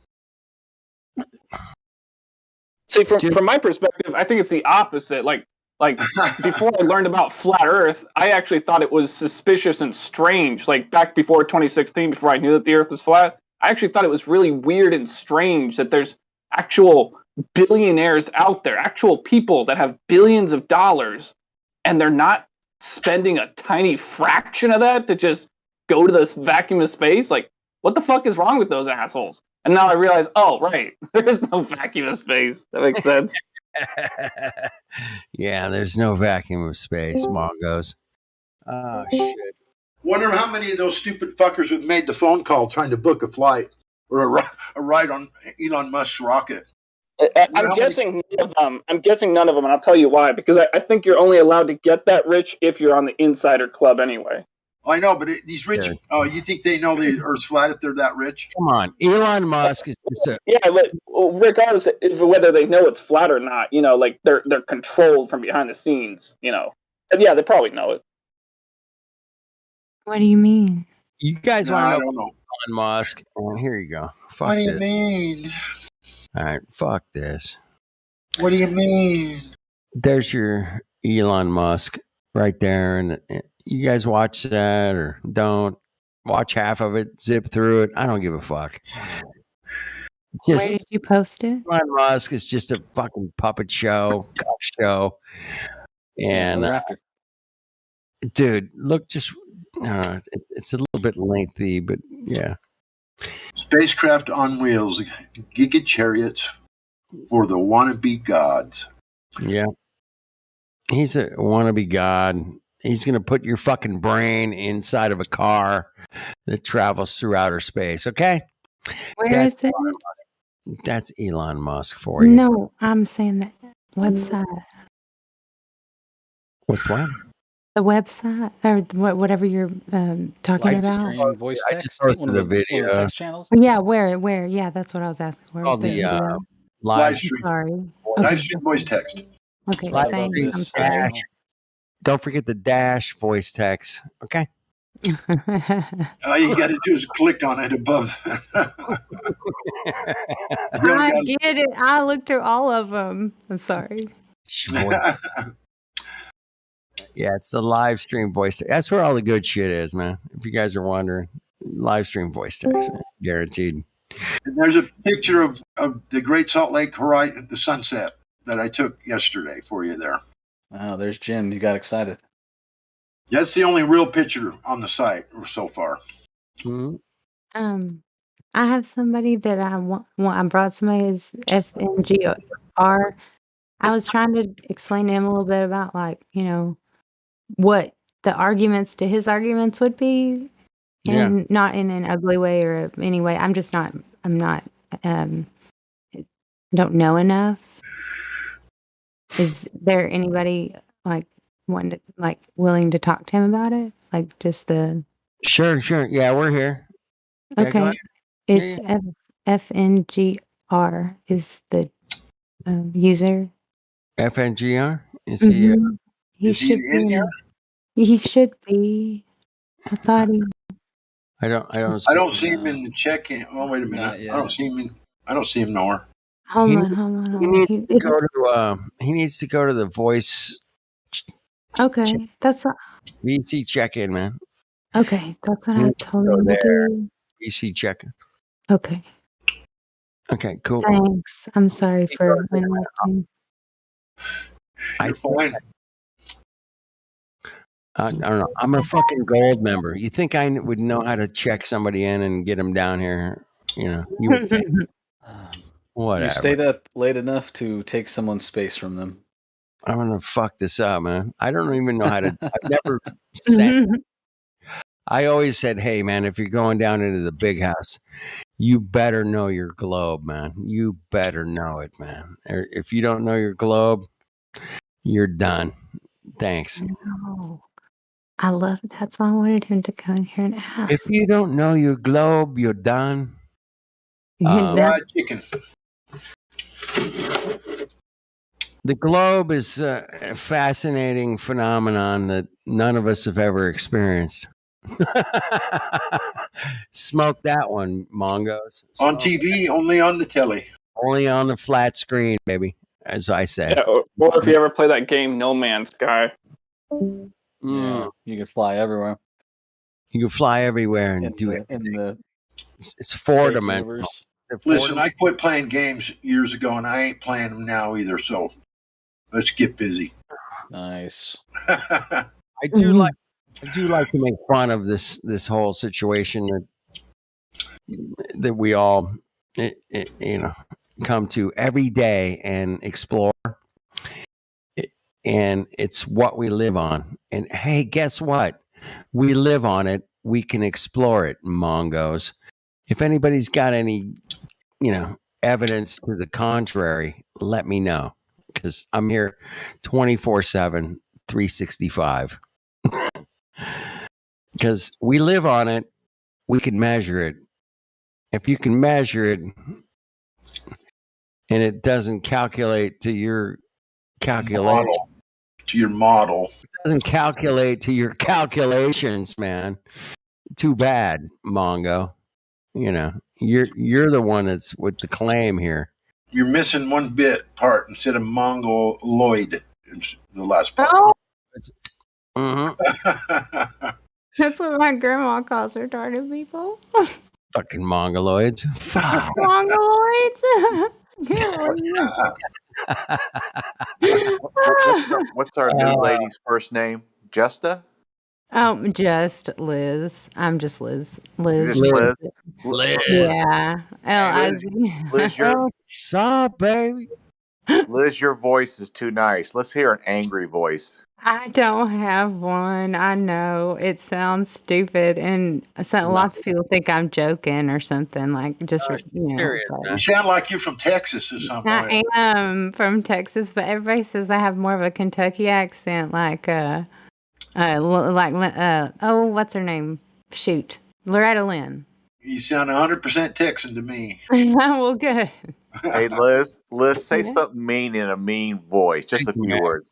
See, from my perspective, I think it's the opposite. Like before I learned about flat Earth, I actually thought it was suspicious and strange. Like back before 2016, before I knew that the Earth was flat, I actually thought it was really weird and strange that there's actual billionaires out there, actual people that have billions of dollars, and they're not spending a tiny fraction of that to just go to this vacuum of space. Like, what the fuck is wrong with those assholes? And now I realize, oh, right, there is no vacuum of space. That makes sense. Yeah, there's no vacuum of space, Mongos. Oh, shit. Wonder how many of those stupid fuckers have made the phone call trying to book a flight or a ride on Elon Musk's rocket. I'm guessing none of them. I'm guessing none of them, and I'll tell you why. Because I think you're only allowed to get that rich if you're on the insider club anyway. I know, but these rich, you think they know the Earth's flat if they're that rich? Come on, Elon Musk is just a... Yeah, but regardless of whether they know it's flat or not, like they're controlled from behind the scenes, And yeah, they probably know it. What do you mean? You guys want to know Elon Musk? Oh, here you go. Fuck what do you this. mean? All right, fuck this. What do you mean? There's your Elon Musk right there, and you guys watch that or don't watch half of it, zip through it. I don't give a fuck. Where did you post it? Elon Musk is just a fucking puppet show, cock show, and dude, look, just it's a little bit lengthy, but yeah. Spacecraft on wheels, giga chariots for the wannabe gods. Yeah. He's a wannabe god. He's going to put your fucking brain inside of a car that travels through outer space, okay? Where is it? That's Elon Musk for you. No, I'm saying that website. Which one? The website or whatever you're talking about. Livestream voice text. I just posted the video. Text channels. Yeah, where? Yeah, that's what I was asking. Where? Called the live I'm stream. sorry. Live stream voice text. Okay, Live thanks. stream I'm sorry. dash. Don't forget the dash voice text. Okay. All you got to do is click on it above. I get it. I looked through all of them. I'm sorry. Yeah, it's the live stream voice text. That's where all the good shit is, man. If you guys are wondering, live stream voice text, man. Guaranteed. And there's a picture of the Great Salt Lake horizon, the sunset that I took yesterday for you there. Oh, there's Jim. He got excited. That's the only real picture on the site so far. Mm-hmm. I have somebody that I want. I brought somebody as FNGR. I was trying to explain to him a little bit about, what the arguments to his arguments would be, and not in an ugly way or any way. I'm not. Don't know enough. Is there anybody willing to talk to him about it? Sure. Yeah, we're here. Yeah, okay. It's FNGR is the user. FNGR? Is he? He should be in here. He should be. I thought he. I don't see him in the check-in. Oh, wait a minute. I don't see him nowhere. Hold on. He needs to go to. He needs to go to the voice. Okay, that's VC check-in, man. Okay, that's what I told him to do. VC check-in. Okay. Okay, cool. Thanks. I'm sorry for interrupting. You're fine. I don't know. I'm a fucking gold member. You think I would know how to check somebody in and get them down here? You would think. Whatever. You stayed up late enough to take someone's space from them. I'm gonna fuck this up, man. I don't even know how to. I've never sent. I always said, hey, man, if you're going down into the big house, you better know your globe, man. You better know it, man. If you don't know your globe, you're done. Thanks. No. I love it. That's why I wanted him to come in here and ask. If you don't know your globe, you're done. Fried chicken. The globe is a fascinating phenomenon that none of us have ever experienced. Smoke that one, Mongos. On TV, only on the telly. Only on the flat screen, baby, as I say. Yeah, or if you ever play that game No Man's Sky. Yeah, you can fly everywhere. You can fly everywhere and do it. It's four-dimensional. Listen, I quit playing games years ago, and I ain't playing them now either. So let's get busy. Nice. I do like to make fun of this whole situation that we all come to every day and explore. And it's what we live on. And hey, guess what? We live on it. We can explore it, Mongos. If anybody's got any, evidence to the contrary, let me know. Because I'm here 24/7, 365. Because we live on it, we can measure it. If you can measure it and it doesn't calculate to your calculation, to your model, it doesn't calculate to your calculations, man. Too bad, Mongo. You're the one that's with the claim here. You're missing one bit part instead of mongoloid. The last part. Oh. That's what my grandma calls retarded people. Fucking mongoloids. Mongoloids. What's our new lady's first name? Justa? Just Liz. I'm just Liz. Just Liz. Yeah. Liz, what's up, baby? Liz, your voice is too nice. Let's hear an angry voice. I don't have one. I know it sounds stupid, and lots of people think I'm joking or something. Like just You sound like you're from Texas or something. I am from Texas, but everybody says I have more of a Kentucky accent, what's her name? Shoot, Loretta Lynn. You sound 100% Texan to me. Well, good. Hey, Liz, say something mean in a mean voice. Just a few words.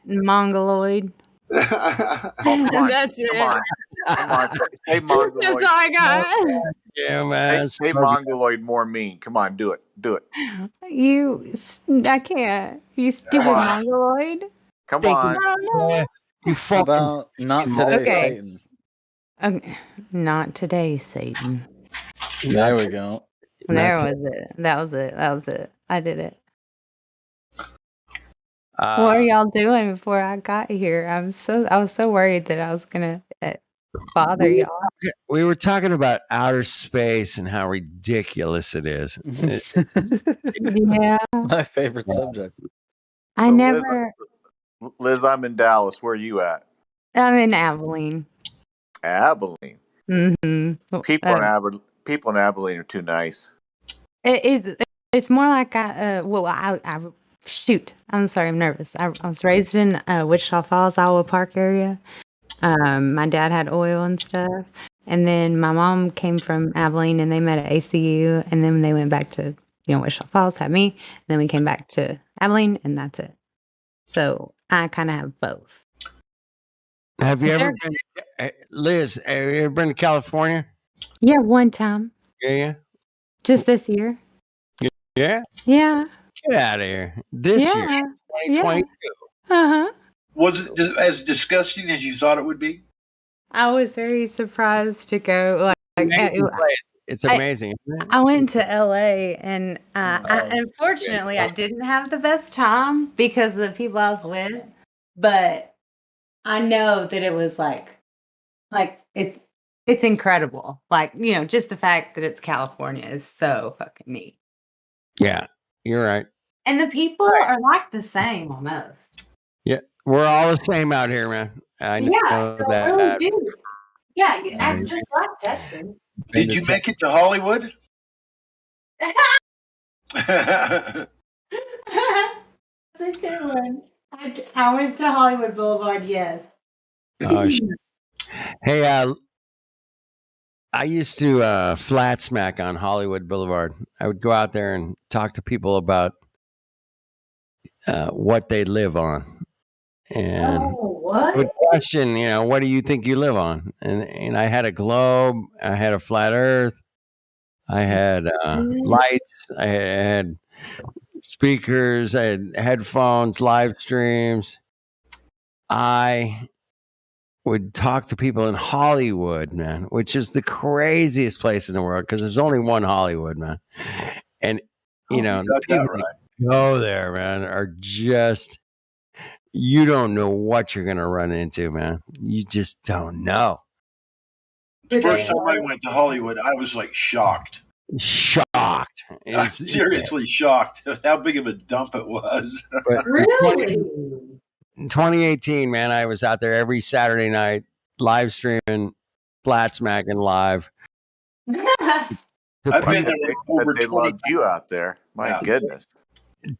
Mongoloid. That's it. Come on. Say Mongoloid. That's all I got. Yeah, man. Say Mongoloid more mean. Come on, do it. I can't. You stupid Mongoloid. Come on. You fucking. About not today, Okay. Satan. Okay. Not today, Satan. There we go. That was it. I did it. What are y'all doing before I got here? I was so worried that I was gonna bother y'all. We were talking about outer space and how ridiculous it is. Yeah, my favorite subject. I never. Liz, I'm in Dallas. Where are you at? I'm in Abilene. Abilene. Mm-hmm. People in Abilene are too nice. It's more like shoot. I'm sorry. I'm nervous. I was raised in Wichita Falls, Iowa Park area. My dad had oil and stuff, and then my mom came from Abilene, and they met at ACU, and then they went back to Wichita Falls, had me, and then we came back to Abilene, and that's it. So I kind of have both. Have you ever been, Liz? Have you ever been to California? Yeah, one time. Yeah. Just this year. Yeah. Yeah. Get out of here. This year, 2022. Uh-huh. Was it as disgusting as you thought it would be? I was very surprised to go. It's amazing. I went to LA, and unfortunately, I didn't have the best time because of the people I was with. But I know that it was like it's incredible. Just the fact that it's California is so fucking neat. Yeah, you're right. And the people are like the same almost. Yeah, we're all the same out here, man. I know that. Really do. Yeah, you act just like Texan. Did you make it to Hollywood? That's a good one. I went to Hollywood Boulevard, yes. Oh, shit. Hey, I used to flat smack on Hollywood Boulevard. I would go out there and talk to people about what they live on. And what? I would question, what do you think you live on? And I had a globe, I had a flat earth, I had lights, I had speakers, I had headphones, live streams. I would talk to people in Hollywood, man, which is the craziest place in the world because there's only one Hollywood, man. And, the people that go there, man, are just, you don't know what you're going to run into, man. You just don't know. The first time I went to Hollywood, I was like shocked. Shocked. Seriously shocked how big of a dump it was. Really? In 2018, man, I was out there every Saturday night, live streaming, flat smacking live. I've been there over they 20 loved you out there. My goodness.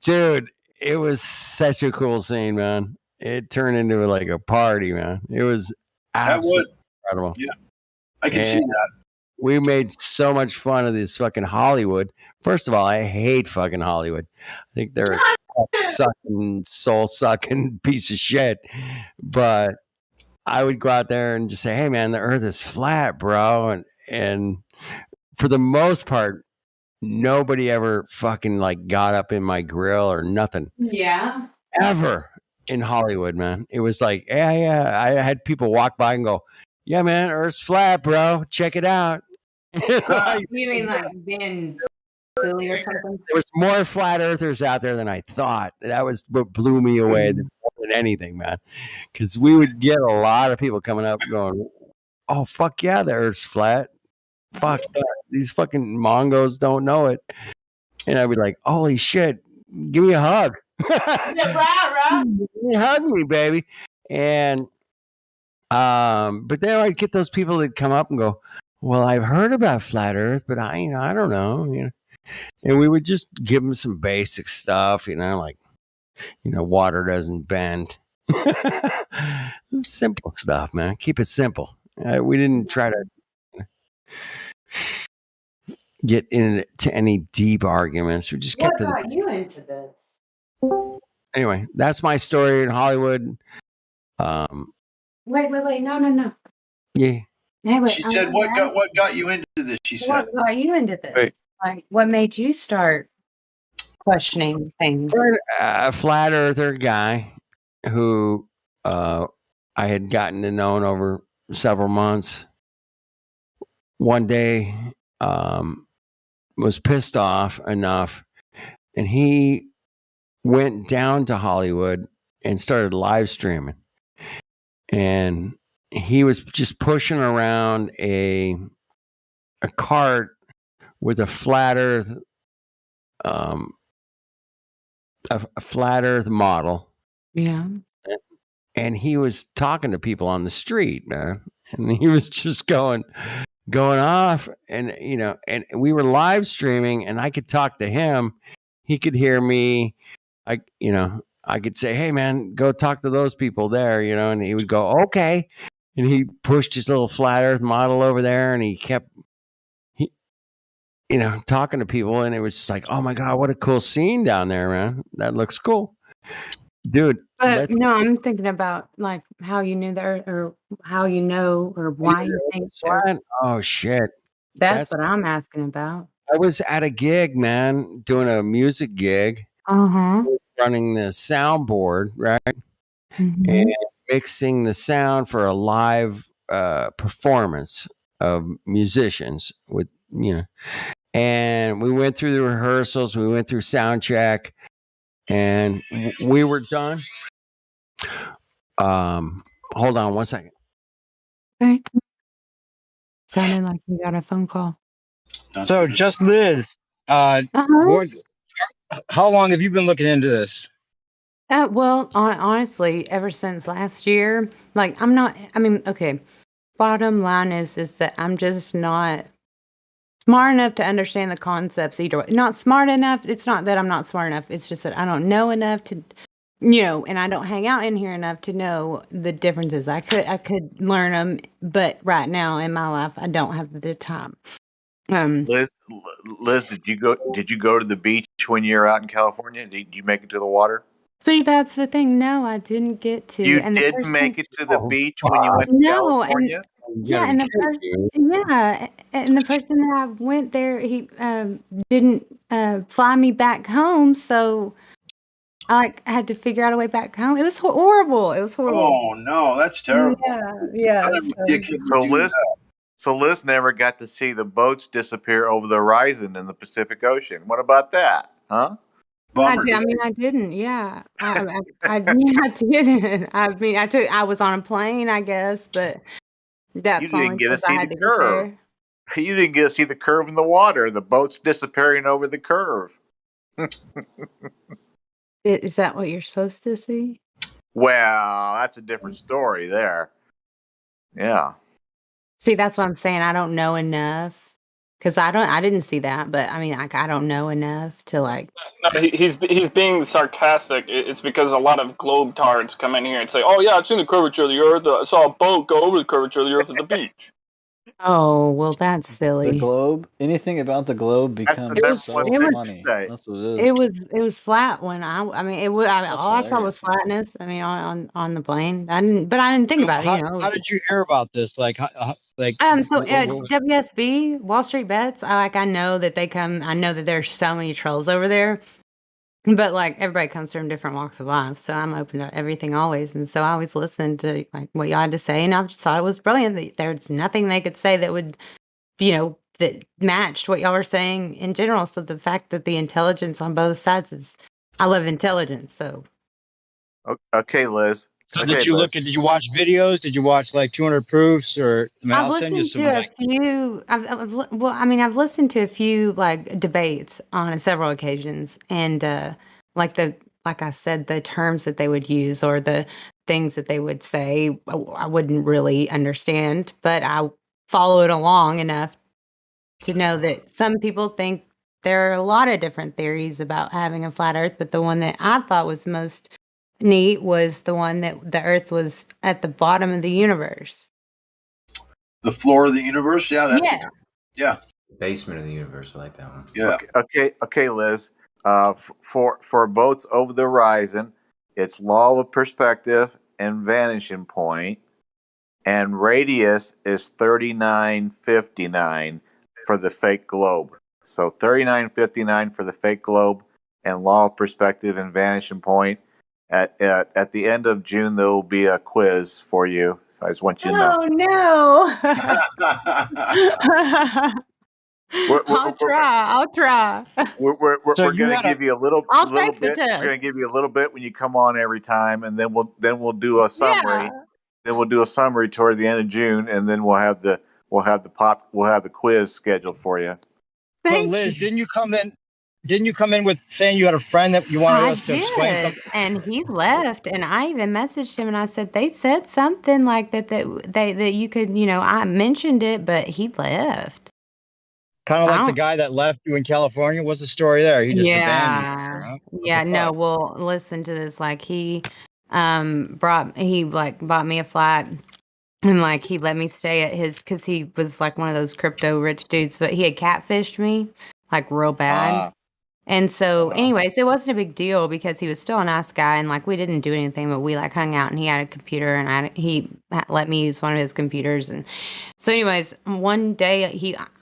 Dude, it was such a cool scene, man. It turned into like a party, man. It was absolutely incredible. Yeah, I can see that. We made so much fun of this fucking Hollywood. First of all, I hate fucking Hollywood. I think they're a sucking, soul sucking piece of shit. But I would go out there and just say, "Hey, man, the Earth is flat, bro." And for the most part, nobody ever fucking like got up in my grill or nothing. Yeah. Ever in Hollywood, man. It was like, yeah. I had people walk by and go, "Yeah, man, Earth's flat, bro. Check it out." You mean like being silly or something? There was more flat earthers out there than I thought. That was what blew me away more than anything, man. Because we would get a lot of people coming up going, "Oh, fuck yeah, the Earth's flat. Fuck that. These fucking Mongos don't know it." And I'd be like, "Holy shit, give me a hug." Hug me, baby. And but then I'd get those people that come up and go, "Well, I've heard about flat Earth, but I don't know." And we would just give them some basic stuff, like, water doesn't bend. Simple stuff, man. Keep it simple. We didn't try to get into any deep arguments. We just kept What got you into this? Anyway, that's my story in Hollywood. Wait, no. Yeah. Hey, wait, She said, "What got you into this?" She said, "What got you into this? Right. Like, what made you start questioning things?" A flat earther guy who I had gotten to know over several months. One day, was pissed off enough, and he went down to Hollywood and started live streaming. And he was just pushing around a cart with a flat earth a flat earth model. Yeah. And he was talking to people on the street, man. And he was just going off, and and we were live streaming, and I could talk to him, he could hear me. I could say, "Hey, man, go talk to those people there," and he would go, "Okay." And he pushed his little flat earth model over there, and he kept talking to people, and it was just like, "Oh my God, what a cool scene down there, man. That looks cool." Dude. But no, I'm thinking about like how you knew that, or how you know, or why you think that. Oh shit. That's what I'm asking about. I was at a gig, man, doing a music gig. Uh-huh. Running the soundboard, right? Mm-hmm. And mixing the sound for a live performance of musicians with, and we went through the rehearsals, we went through sound check, and we were done. Hold on one second. Okay. Sounded like you got a phone call. So, just Liz, how long have you been looking into this? Well, honestly, ever since last year, like okay. bottom line is that I'm just not smart enough to understand the concepts either way. Not smart enough. It's not that I'm not smart enough. It's just that I don't know enough to, and I don't hang out in here enough to know the differences. I could learn them, but right now in my life, I don't have the time. Liz, did you go to the beach when you were out in California? Did you make it to the water? See, that's the thing. No, I didn't get to. You And the didn't person, make it to the beach when you went to no, California? and the person that I went there, he didn't fly me back home, so I had to figure out a way back home. It was horrible. It was horrible. Oh no, that's terrible. Yeah. So Liz never got to see the boats disappear over the horizon in the Pacific Ocean. What about that, huh? Bummer. I didn't. Yeah, I didn't. I mean, I was on a plane, I guess, but that's You didn't get to because I see had the to get curve. there. You didn't get to see the curve in the water. The boat's disappearing over the curve. Is that what you're supposed to see? Well, that's a different story there. Yeah. See, that's what I'm saying. I don't know enough because I didn't see that, but I mean, I don't know enough to like. No, he's being sarcastic. It's because a lot of globetards come in here and say, "Oh yeah, I've seen the curvature of the Earth. I saw a boat go over the curvature of the Earth at the beach." Oh well, that's silly. The globe. Anything about the globe becomes so funny. That's what it is. It was flat when I mean it was all I saw was flatness. I mean on the plane. I didn't think about it. How did you hear about this? Like So WSB Wall Street Bets. I know that they come. I know that there's so many trolls over there. But like everybody comes from different walks of life, so I'm open to everything always, and so I always listened to like what y'all had to say, and I just thought it was brilliant. That there's nothing they could say that would, that matched what y'all were saying in general. So the fact that the intelligence on both sides I love intelligence. So Okay, Liz. So did you look at? Did you watch videos? Did you watch like 200 proofs or? I've listened to a few. I've listened to a few like debates on several occasions, and like I said, the terms that they would use or the things that they would say, I wouldn't really understand, but I followed along enough to know that some people think there are a lot of different theories about having a flat Earth, but the one that I thought was most neat was the one that the Earth was at the bottom of the universe. The floor of the universe? Yeah, that's Basement of the universe. I like that one. Yeah. Okay, Liz. For boats over the horizon, it's law of perspective and vanishing point, and radius is 3959 for the fake globe. So 3959 for the fake globe, and law of perspective and vanishing point. At the end of June, there will be a quiz for you. So I just want you to know. Oh no! I'll try. We're going to give you a little take the bit. test. We're going to give you a little bit when you come on every time, and then we'll do a summary. Yeah. Then we'll do a summary toward the end of June, and then we'll have the quiz scheduled for you. So Liz, didn't you come in with saying you had a friend that you wanted us to explain something? And he left, and I even messaged him, and I said they said something like that you could, I mentioned it, but he left. Kind of like the guy that left you in California. What's the story there? He just abandoned you. Yeah, no. Well, listen to this. Like he bought me a flat, and like he let me stay at his because he was like one of those crypto rich dudes, but he had catfished me like real bad. And so, anyways, it wasn't a big deal because he was still a nice guy, and like we didn't do anything, but we like hung out, and he had a computer, and he let me use one of his computers, and so, anyways, one day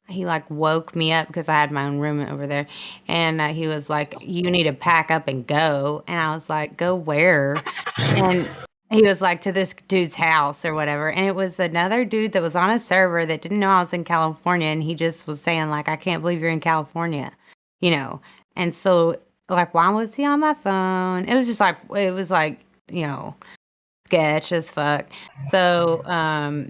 he like woke me up because I had my own room over there, and he was like, "You need to pack up and go," and I was like, "Go where?" And he was like, "To this dude's house or whatever," and it was another dude that was on a server that didn't know I was in California, and he just was saying like, "I can't believe you're in California," And so, like, why was he on my phone? It was like, sketch as fuck. So,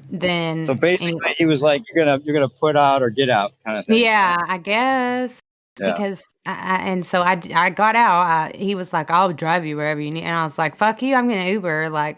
then. So basically, he was like, "You're gonna put out or get out," kind of thing. Yeah, I guess. Yeah. Because, so I got out. He was like, "I'll drive you wherever you need," and I was like, "Fuck you! I'm gonna Uber." Like,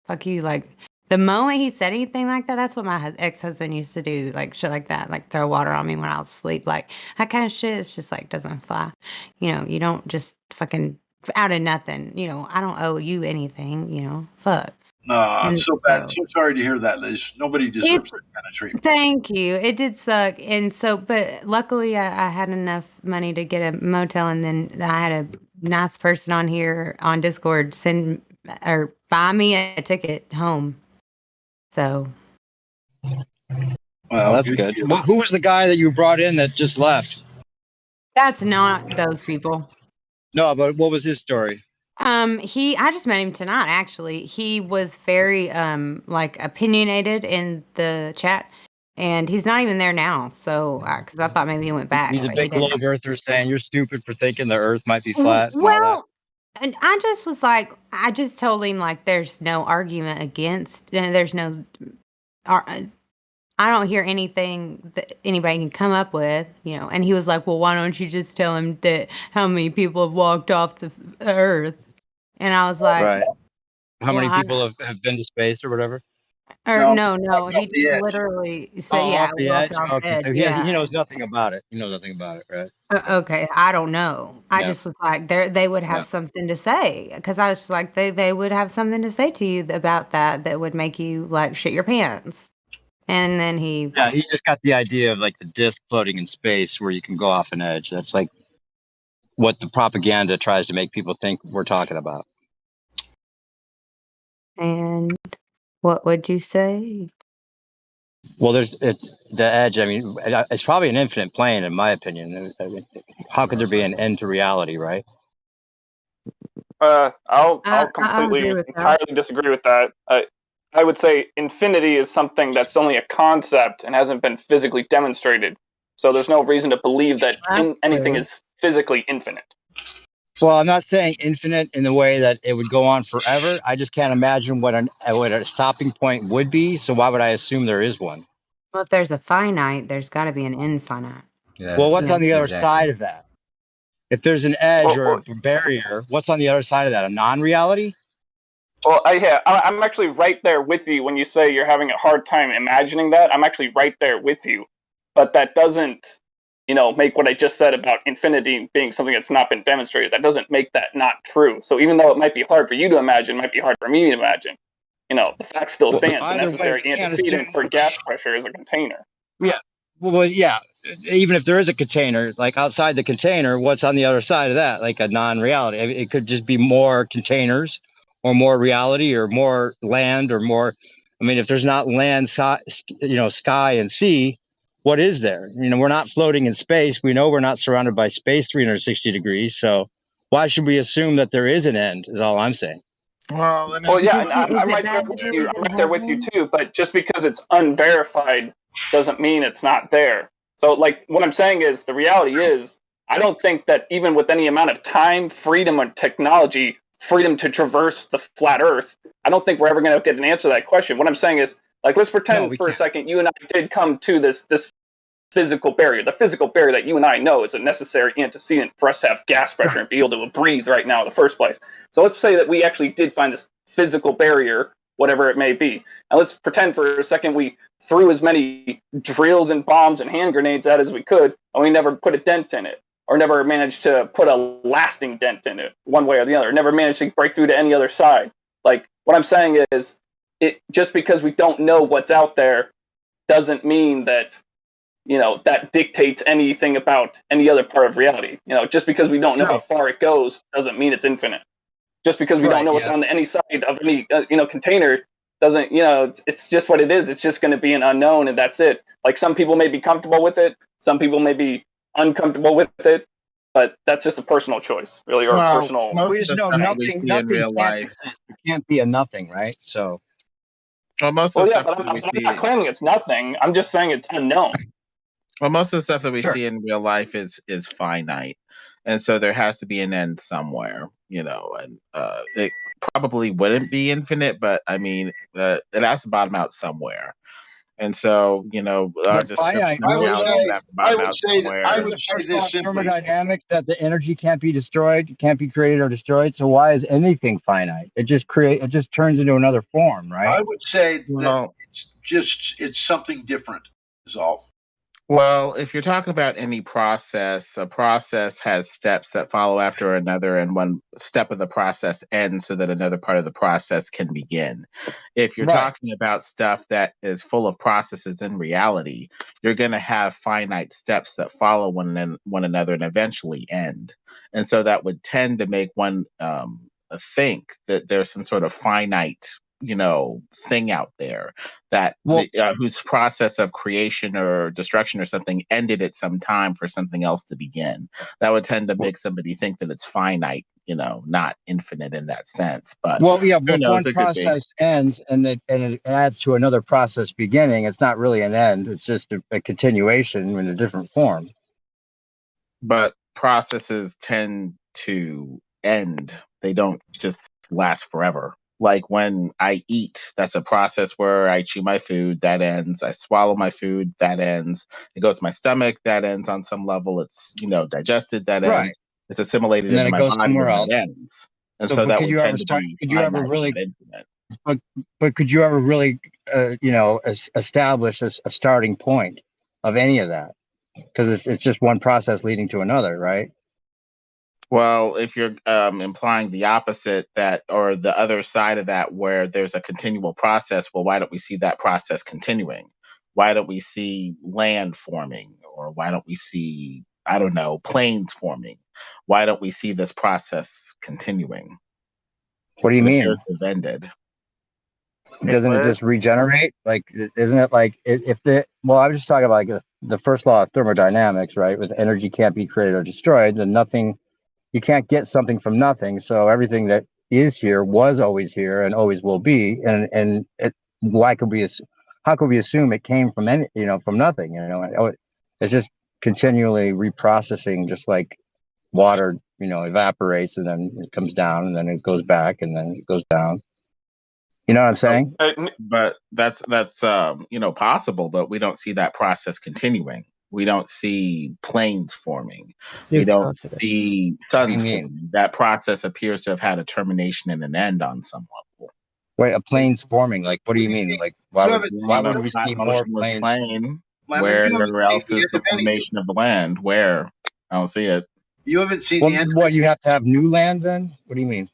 fuck you! Like, The moment he said anything like that, that's what my ex-husband used to do, like shit like that, like throw water on me when I was asleep. Like that kind of shit is just like doesn't fly. You know, you don't just fucking out of nothing. You know, I don't owe you anything. You know, fuck. It's so bad. So sorry to hear that, Liz. Nobody deserves that kind of treatment. Thank you. It did suck, and so, but luckily, I had enough money to get a motel, and then I had a nice person on here on Discord send or buy me a ticket home. So, Well, that's good. Who was the guy that you brought in that just left? that's not those people. No, but what was his story? I just met him tonight, actually. He was very, like opinionated in the chat, and he's not even there now. So, cause I thought maybe he went back. He's a big globe earther saying you're stupid for thinking the earth might be flat. Well, and I just was like, I just told him like, there's no argument against, there's no, I don't hear anything that anybody can come up with, you know. And he was like, well, why don't you just tell him that how many people have walked off the earth? And I was like, right. How well, many people have been to space or whatever? Or no, he literally said, yeah, off the walked edge. off Okay, edge, so he yeah. knows nothing about it. He knows nothing about it, right? Okay, I don't know. I Yeah. just was like, they would have Yeah. something to say, because I was just like, they would have something to say to you about that would make you like shit your pants. And then he just got the idea of like the disc floating in space where you can go off an edge. That's like what the propaganda tries to make people think we're talking about. And what would you say? Well, it's the edge. I mean, it's probably an infinite plane, in my opinion. I mean, how could there be an end to reality, right? I'll agree completely with that. entirely disagree with that. I would say infinity is something that's only a concept and hasn't been physically demonstrated. So there's no reason to believe that anything is physically infinite. Well, I'm not saying infinite in the way that it would go on forever. I just can't imagine what a stopping point would be. So why would I assume there is one? Well, if there's a finite, there's got to be an infinite. Well, what's on the other side of that? If there's an edge or a barrier, what's on the other side of that? A non-reality? Well, I'm actually right there with you when you say you're having a hard time imagining that. I'm actually right there with you, but that doesn't, make what I just said about infinity being something that's not been demonstrated. That doesn't make that not true. So even though it might be hard for you to imagine, it might be hard for me to imagine. The fact still stands. The necessary antecedent for gas pressure is a container. Yeah. Well, yeah. Even if there is a container, like outside the container, what's on the other side of that? Like a non-reality. I mean, it could just be more containers, or more reality, or more land, or more. I mean, if there's not land, sky and sea, what is there? We're not floating in space. We know we're not surrounded by space 360 degrees. So why should we assume that there is an end? Is all I'm saying. Well, yeah, and I'm right there with you. I'm right there with you too. But just because it's unverified doesn't mean it's not there. So, like, what I'm saying is, the reality is, I don't think that even with any amount of time, freedom, or technology, freedom to traverse the flat Earth, I don't think we're ever going to get an answer to that question. What I'm saying is, like, let's pretend for a second you and I did come to this physical barrier. The physical barrier that you and I know is a necessary antecedent for us to have gas pressure and be able to breathe right now in the first place. So let's say that we actually did find this physical barrier, whatever it may be. And let's pretend for a second we threw as many drills and bombs and hand grenades at as we could, and we never put a dent in it, or never managed to put a lasting dent in it one way or the other, never managed to break through to any other side. Like, what I'm saying is, just because we don't know what's out there doesn't mean that that dictates anything about any other part of reality. Just because we don't know how far it goes doesn't mean it's infinite. Just because we don't know what's on any side of any container doesn't, it's just what it is. It's just going to be an unknown, and that's it. Like, some people may be comfortable with it, some people may be uncomfortable with it, but that's just a personal choice, really, or a personal. Most We of the just know stuff we see in real life. It can't be a nothing, right? So. Well, most of the stuff but that we I'm see. not claiming it's nothing. I'm just saying it's unknown. Well, most of the stuff that we see in real life is finite, and so there has to be an end somewhere, and it probably wouldn't be infinite, but I mean, it has to bottom out somewhere. And so, our description of reality is I would say First law this of simply. thermodynamics that the energy can't be destroyed, can't be created or destroyed. So why is anything finite? It just turns into another form, right? I would say that it's something different is all. Well, if you're talking about any process, a process has steps that follow after another, and one step of the process ends so that another part of the process can begin. If you're talking about stuff that is full of processes in reality, you're going to have finite steps that follow one another and eventually end. And so that would tend to make one think that there's some sort of finite thing out there that whose process of creation or destruction or something ended at some time for something else to begin. That would tend to make somebody think that it's finite, not infinite in that sense. But but who knows? one It could be. process ends and it adds to another process beginning. It's not really an end. It's just a continuation in a different form. But processes tend to end. They don't just last forever. Like when I eat, that's a process where I chew my food, that ends. I swallow my food, that ends. It goes to my stomach, that ends on some level. It's, digested, that ends. It's assimilated And then into it my goes body, somewhere and else. that ends. And so that would tend to be finite, not infinite. But could you ever really, establish a starting point of any of that? Because it's just one process leading to another, right? Well, if you're implying the opposite, that or the other side of that, where there's a continual process, well, why don't we see that process continuing? Why don't we see land forming, or why don't we see, I don't know, planes forming? Why don't we see this process continuing? What do you mean? Appears to have ended. Doesn't it just regenerate? Like, isn't it like I was just talking about like the first law of thermodynamics, right? With energy can't be created or destroyed, then nothing. You can't get something from nothing. So everything that is here was always here and always will be. And how could we assume it came from from nothing? It's just continually reprocessing, just like water, evaporates and then it comes down and then it goes back and then it goes down. You know what I'm saying? But that's possible, but we don't see that process continuing. We don't see planes forming. We don't see suns forming. That process appears to have had a termination and an end on some level. Wait, a plane's forming? Like, what do you mean? Like, why would we see more planes? Plane. Where else is the formation of the land? Where? I don't see it. You haven't seen the end. What, you have to have new land then? What do you mean?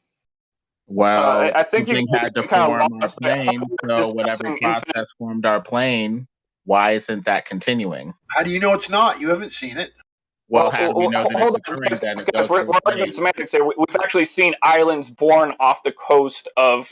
Well, I think something had to form our plane, so whatever process formed our plane, why isn't that continuing? How do you know it's not? You haven't seen it. Well, how do we know that it's occurring then? It goes We're arguing semantics here. We've actually seen islands born off the coast of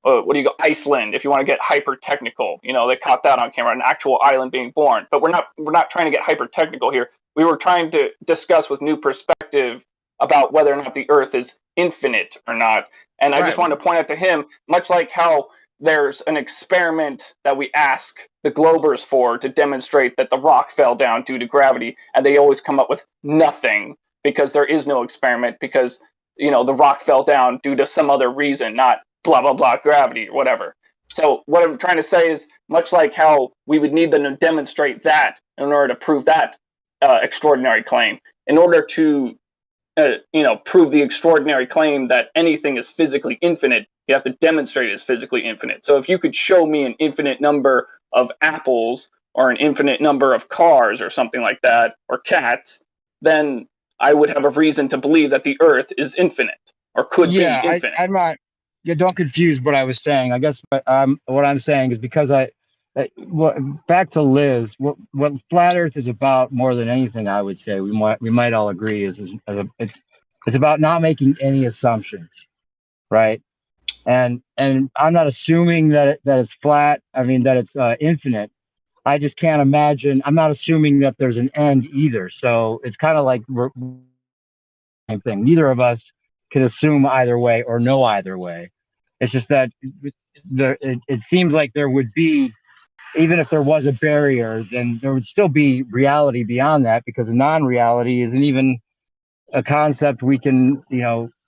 Iceland. If you want to get hyper technical, they caught that on camera, an actual island being born. But we're not trying to get hyper technical here. We were trying to discuss with new perspective about whether or not the Earth is infinite or not. And I just wanted to point out to him, much like how there's an experiment that we ask the Globers for to demonstrate that the rock fell down due to gravity, and they always come up with nothing because there is no experiment, because the rock fell down due to some other reason, not blah blah blah gravity or whatever. So what I'm trying to say is, much like how we would need them to demonstrate that in order to prove that extraordinary claim, in order to prove the extraordinary claim that anything is physically infinite, you have to demonstrate it's physically infinite. So if you could show me an infinite number of apples or an infinite number of cars or something like that, or cats, then I would have a reason to believe that the Earth is infinite or could be infinite. I'm not. Don't confuse what I was saying. I guess what I'm saying is because back to Liz, what flat Earth is about more than anything, I would say we might all agree is it's about not making any assumptions, right? And I'm not assuming that it's flat. I mean that it's infinite. I just can't imagine. I'm not assuming that there's an end either. So it's kind of like same thing. Neither of us can assume either way or know either way. It's just that it seems like there would be, even if there was a barrier, then there would still be reality beyond that, because a non-reality isn't even a concept we can,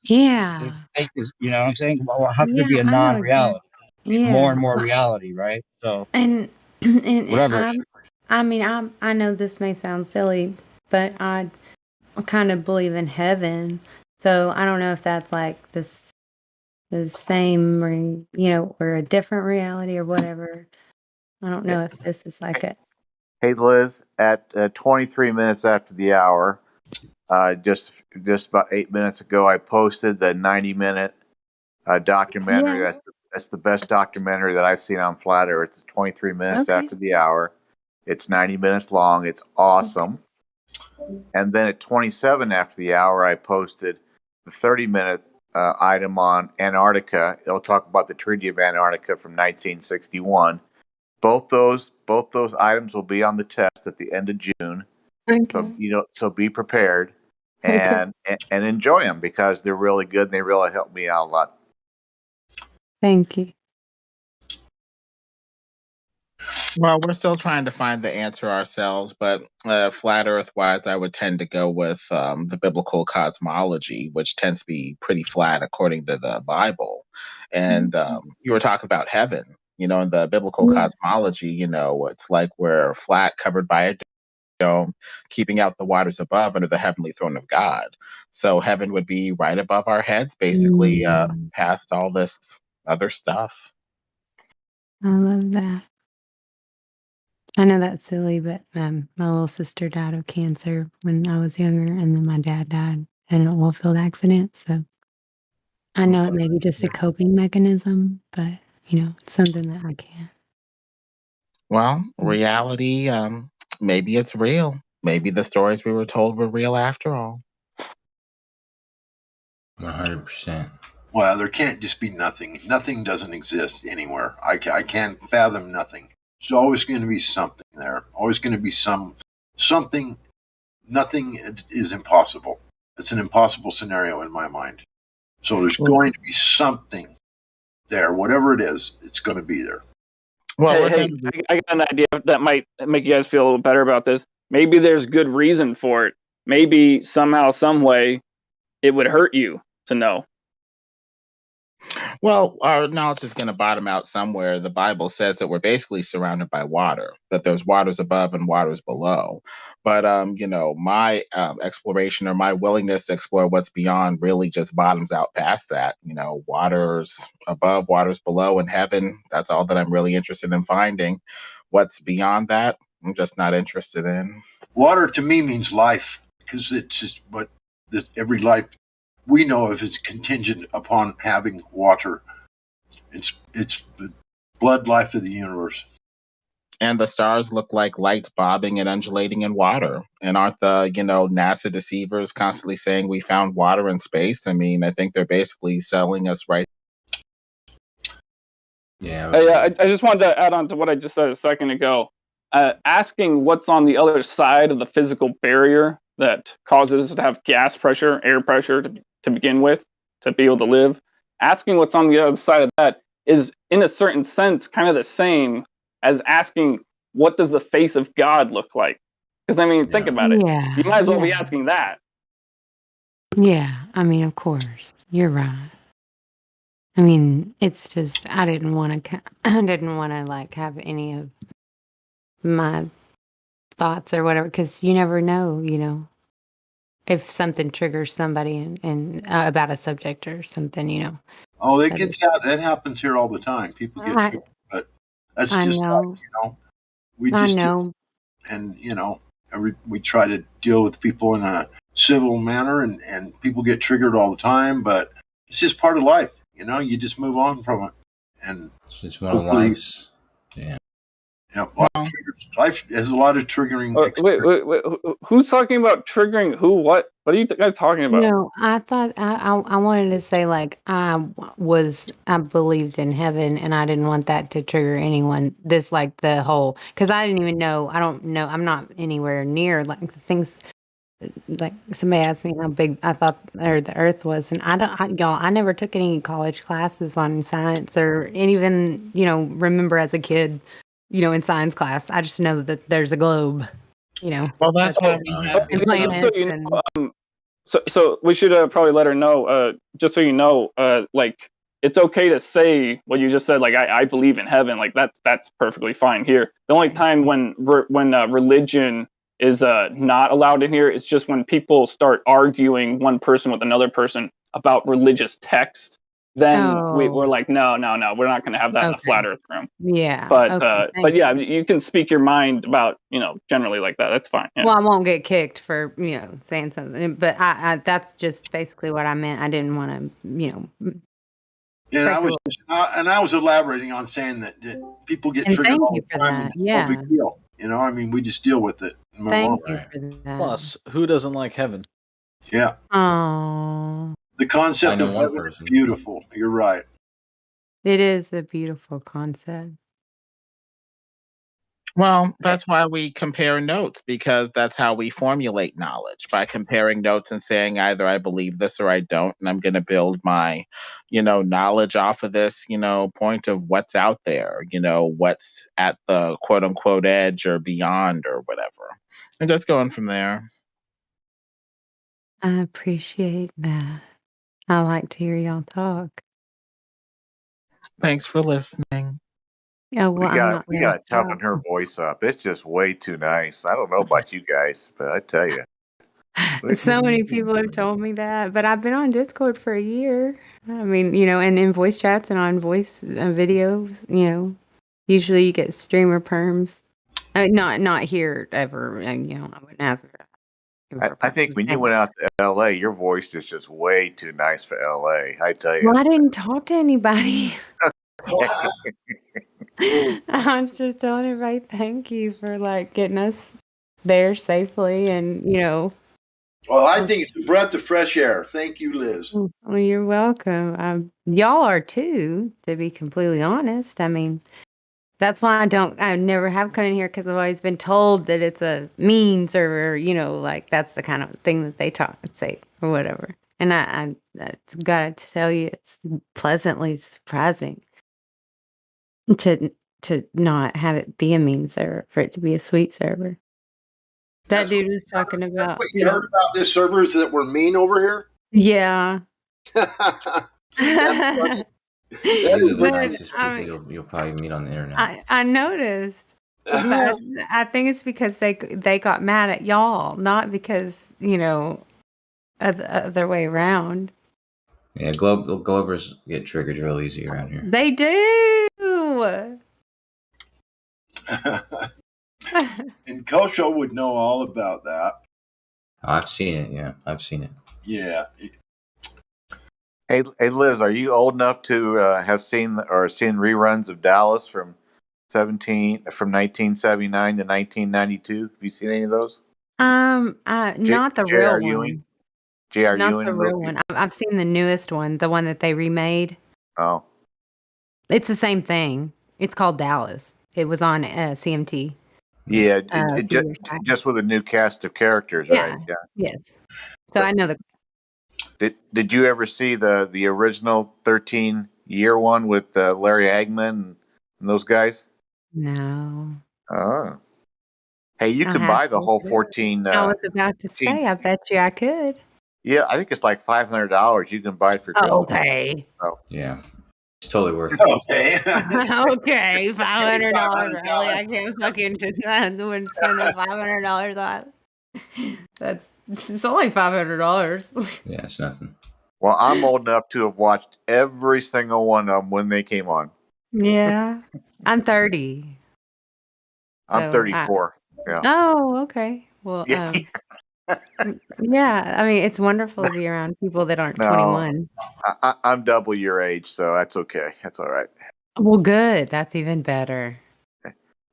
Yeah. think is, what I'm saying? Well, how could there be a non-reality? More and more reality, right? So. And and Whatever. I know this may sound silly, but I kind of believe in heaven. So I don't know if that's like this the same, or a different reality or whatever. I don't know if this is like a. Hey Liz, at 23 minutes after the hour, just about 8 minutes ago, I posted the 90-minute documentary. Yeah. That's the best documentary that I've seen on Flat Earth. It's 23 minutes Okay. after the hour. It's 90 minutes long. It's awesome. And then at 27 after the hour, I posted the 30-minute item on Antarctica. It'll talk about the Treaty of Antarctica from 1961. Both those items will be on the test at the end of June. Okay. So be prepared and enjoy them because they're really good and they really help me out a lot. Thank you. Well, we're still trying to find the answer ourselves, but flat Earth wise, I would tend to go with the biblical cosmology, which tends to be pretty flat according to the Bible. And you were talking about heaven, in the biblical cosmology, it's like we're flat, covered by a dome, keeping out the waters above under the heavenly throne of God. So heaven would be right above our heads, basically, past all this other stuff. I love that. I know that's silly, but my little sister died of cancer when I was younger, and then my dad died in an oil field accident. So I know it may be just a coping mechanism, but it's something that I can't. Well, reality, maybe it's real. Maybe the stories we were told were real after all. 100%. Well, there can't just be nothing. Nothing doesn't exist anywhere. I can't fathom nothing. There's always going to be something there. Always going to be something. Nothing is impossible. It's an impossible scenario in my mind. So there's going to be something there. Whatever it is, it's going to be there. Well, hey, I got an idea that might make you guys feel a little better about this. Maybe there's good reason for it. Maybe somehow, some way, it would hurt you to know. Well, our knowledge is going to bottom out somewhere. The Bible says that we're basically surrounded by water, that there's waters above and waters below. But, my exploration or my willingness to explore what's beyond really just bottoms out past that. Waters above, waters below, and heaven. That's all that I'm really interested in finding. What's beyond that, I'm just not interested in. Water to me means life because it's just what every life we know of is contingent upon having water. It's the blood life of the universe. And the stars look like lights bobbing and undulating in water. And aren't the, NASA deceivers constantly saying we found water in space? I mean, I think they're basically selling us right. Yeah. I just wanted to add on to what I just said a second ago. Asking what's on the other side of the physical barrier that causes us to have gas pressure, air pressure to begin with, to be able to live. Asking what's on the other side of that is, in a certain sense, kind of the same as asking what does the face of God look like? Because think about it. Yeah, You might as well be asking that. Yeah, of course, you're right. It's just I didn't want to have any of my thoughts or whatever, because you never know, if something triggers somebody and about a subject or something, Oh, that happens here all the time. People get triggered, but that's just we just and we try to deal with people in a civil manner, and people get triggered all the time, but it's just part of life. You just move on from it, and it's one of life's. Yeah, a lot of triggers. Life has a lot of triggering. Wait. Who's talking about triggering who? What are you guys talking about? No, I thought I wanted to say I believed in heaven, and I didn't want that to trigger anyone. This the whole, because I didn't even know. I don't know. I'm not anywhere near things. Like somebody asked me how big I thought the Earth was, and I never took any college classes on science or even remember as a kid. In science class, I just know that there's a globe. Well, that's why we have so we should probably let her know. Just so you know, it's okay to say what you just said. Like I believe in heaven. Like that's perfectly fine here. The only time when religion is not allowed in here is just when people start arguing one person with another person about religious text. Then we're like, no, we're not going to have that in the flat Earth room. Yeah. But yeah, you can speak your mind about generally like that. That's fine. Yeah. Well, I won't get kicked for saying something, but I that's just basically what I meant. I didn't want to And I was elaborating on saying that people get triggered all the time, and it's no big deal. I mean, we just deal with it. And move on. you for that. Plus, who doesn't like heaven? Yeah. Oh. The concept of heaven is beautiful. You're right. It is a beautiful concept. Well, that's why we compare notes, because that's how we formulate knowledge, by comparing notes and saying either I believe this or I don't, and I'm going to build my, knowledge off of this, point of what's out there, what's at the quote unquote edge or beyond or whatever. And just going from there. I appreciate that. I like to hear y'all talk. Thanks for listening. Oh, well, we got to toughen her voice up. It's just way too nice. I don't know about you guys, but I tell you. So many people have told me that, but I've been on Discord for a year. I mean, and in voice chats and on voice videos, usually you get streamer perms. I mean, not here ever, I wouldn't ask her. I think when you went out to LA, your voice is just way too nice for LA. I tell you. Well, I didn't talk to anybody. I was just telling everybody thank you for getting us there safely, and Well, I think it's a breath of fresh air. Thank you, Liz. Well, you're welcome. Y'all are too, to be completely honest. I mean, that's why I never have come in here, because I've always been told that it's a mean server, that's the kind of thing that they say or whatever. And I gotta tell you, it's pleasantly surprising to not have it be a mean server, for it to be a sweet server. That dude was talking about. What you heard about this server is that we're mean over here? Yeah. That These are is the nicest people you'll probably meet on the internet. I noticed. But I think it's because they got mad at y'all, not because, of the other way around. Yeah, Globers get triggered real easy around here. They do. And Kosho would know all about that. I've seen it. Yeah, I've seen it. Yeah. Hey, Liz, are you old enough to have seen reruns of Dallas from 1979 to 1992? Have you seen any of those? Not the real one. J.R. Not Ewing, the real one. I've seen the newest one, the one that they remade. Oh. It's the same thing. It's called Dallas. It was on CMT. Yeah, just with a new cast of characters, right? Yeah. Yes. So I know the. Did you ever see the original 13-year one with Larry Hagman and those guys? No. Oh. Hey, you can buy the whole 14. I was about to say, I bet you I could. Yeah, I think it's like $500. You can buy it for Christmas. Okay. Oh. Yeah. It's totally worth it. Okay. Okay, $500. Really? I can't fucking wouldn't spend $500 on. It's only $500. Yeah, it's nothing. Well, I'm old enough to have watched every single one of them when they came on. Yeah, I'm 30. I'm 34. Yeah. Oh, okay. Well, yeah. I mean, it's wonderful to be around people that aren't 21. I'm double your age, so that's okay. That's all right. Well, good. That's even better.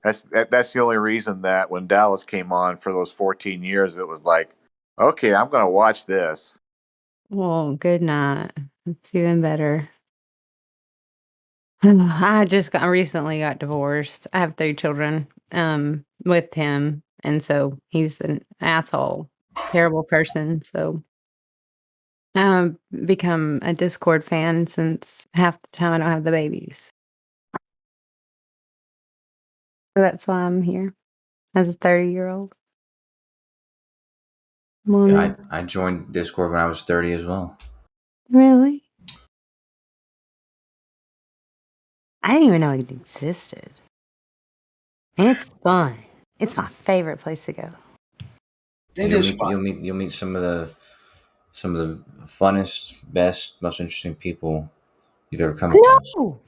That's the only reason that when Dallas came on for those 14 years, it was like, okay, I'm going to watch this. Well, good night. It's even better. I just recently got divorced. I have 3 children with him, and so he's an asshole, terrible person. So I've become a Discord fan since half the time I don't have the babies. So that's why I'm here as a 30-year-old. Yeah, I joined Discord when I was 30 as well. Really? I didn't even know it existed. And it's fun. It's my favorite place to go. You'll meet some of the funnest, best, most interesting people you've ever come across. No!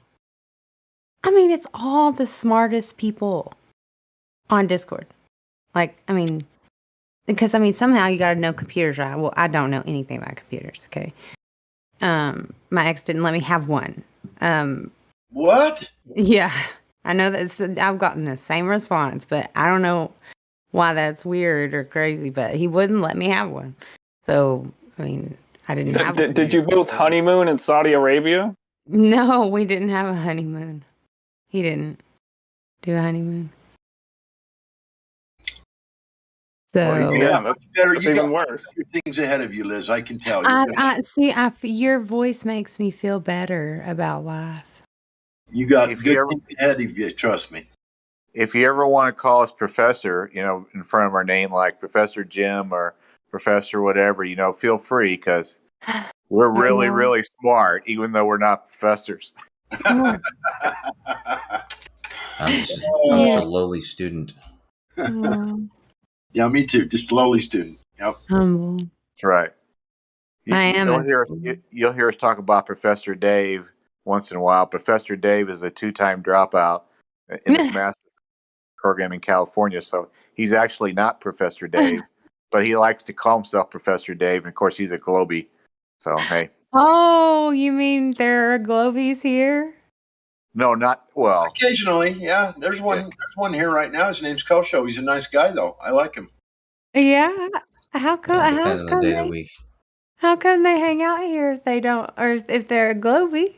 I mean, it's all the smartest people on Discord. Like, I mean, because somehow you got to know computers, right? Well, I don't know anything about computers. Okay. My ex didn't let me have one. What? Yeah, I know I've gotten the same response, but I don't know why that's weird or crazy. But he wouldn't let me have one. So, I mean, I didn't have one. Did you both honeymoon in Saudi Arabia? No, we didn't have a honeymoon. He didn't do a honeymoon. So that's you even got worse. things ahead of you, Liz. I can tell. I see. Your voice makes me feel better about life. You got good things ahead of you. Trust me. If you ever want to call us professor, in front of our name, like Professor Jim or Professor whatever, feel free, because we're really, really smart, even though we're not professors. I'm just a lowly student. Yeah, me too. Just a lowly student. Yep. Humble. That's right. You'll hear us talk about Professor Dave once in a while. Professor Dave is a 2-time dropout in his master's program in California, so he's actually not Professor Dave, but he likes to call himself Professor Dave, and of course he's a Globie. So hey. Oh, you mean there are Globies here? No, not well. Occasionally, yeah. There's one. There's one here right now. His name's Kosho. He's a nice guy, though. I like him. Yeah. How come? Yeah, depends on the day of the week. How come they hang out here if they don't, or if they're a Globie?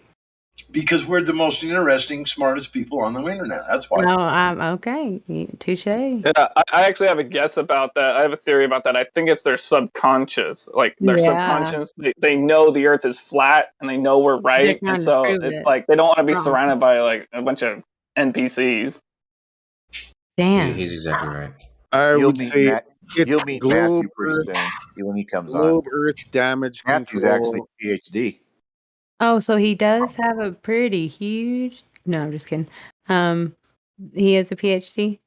Because we're the most interesting, smartest people on the internet. That's why. No, I'm okay. Touche. Yeah, I actually have a guess about that. I have a theory about that. I think it's their subconscious. Like their subconscious, they know the Earth is flat and they know we're right, and so it's like they don't want to be surrounded by like a bunch of NPCs. Damn, he's exactly right. You'll meet Matthew pretty soon when he comes on. Globe Earth damage Matthew's control. actually PhD. Oh, so he does have a pretty huge. No, I'm just kidding. He is a PhD.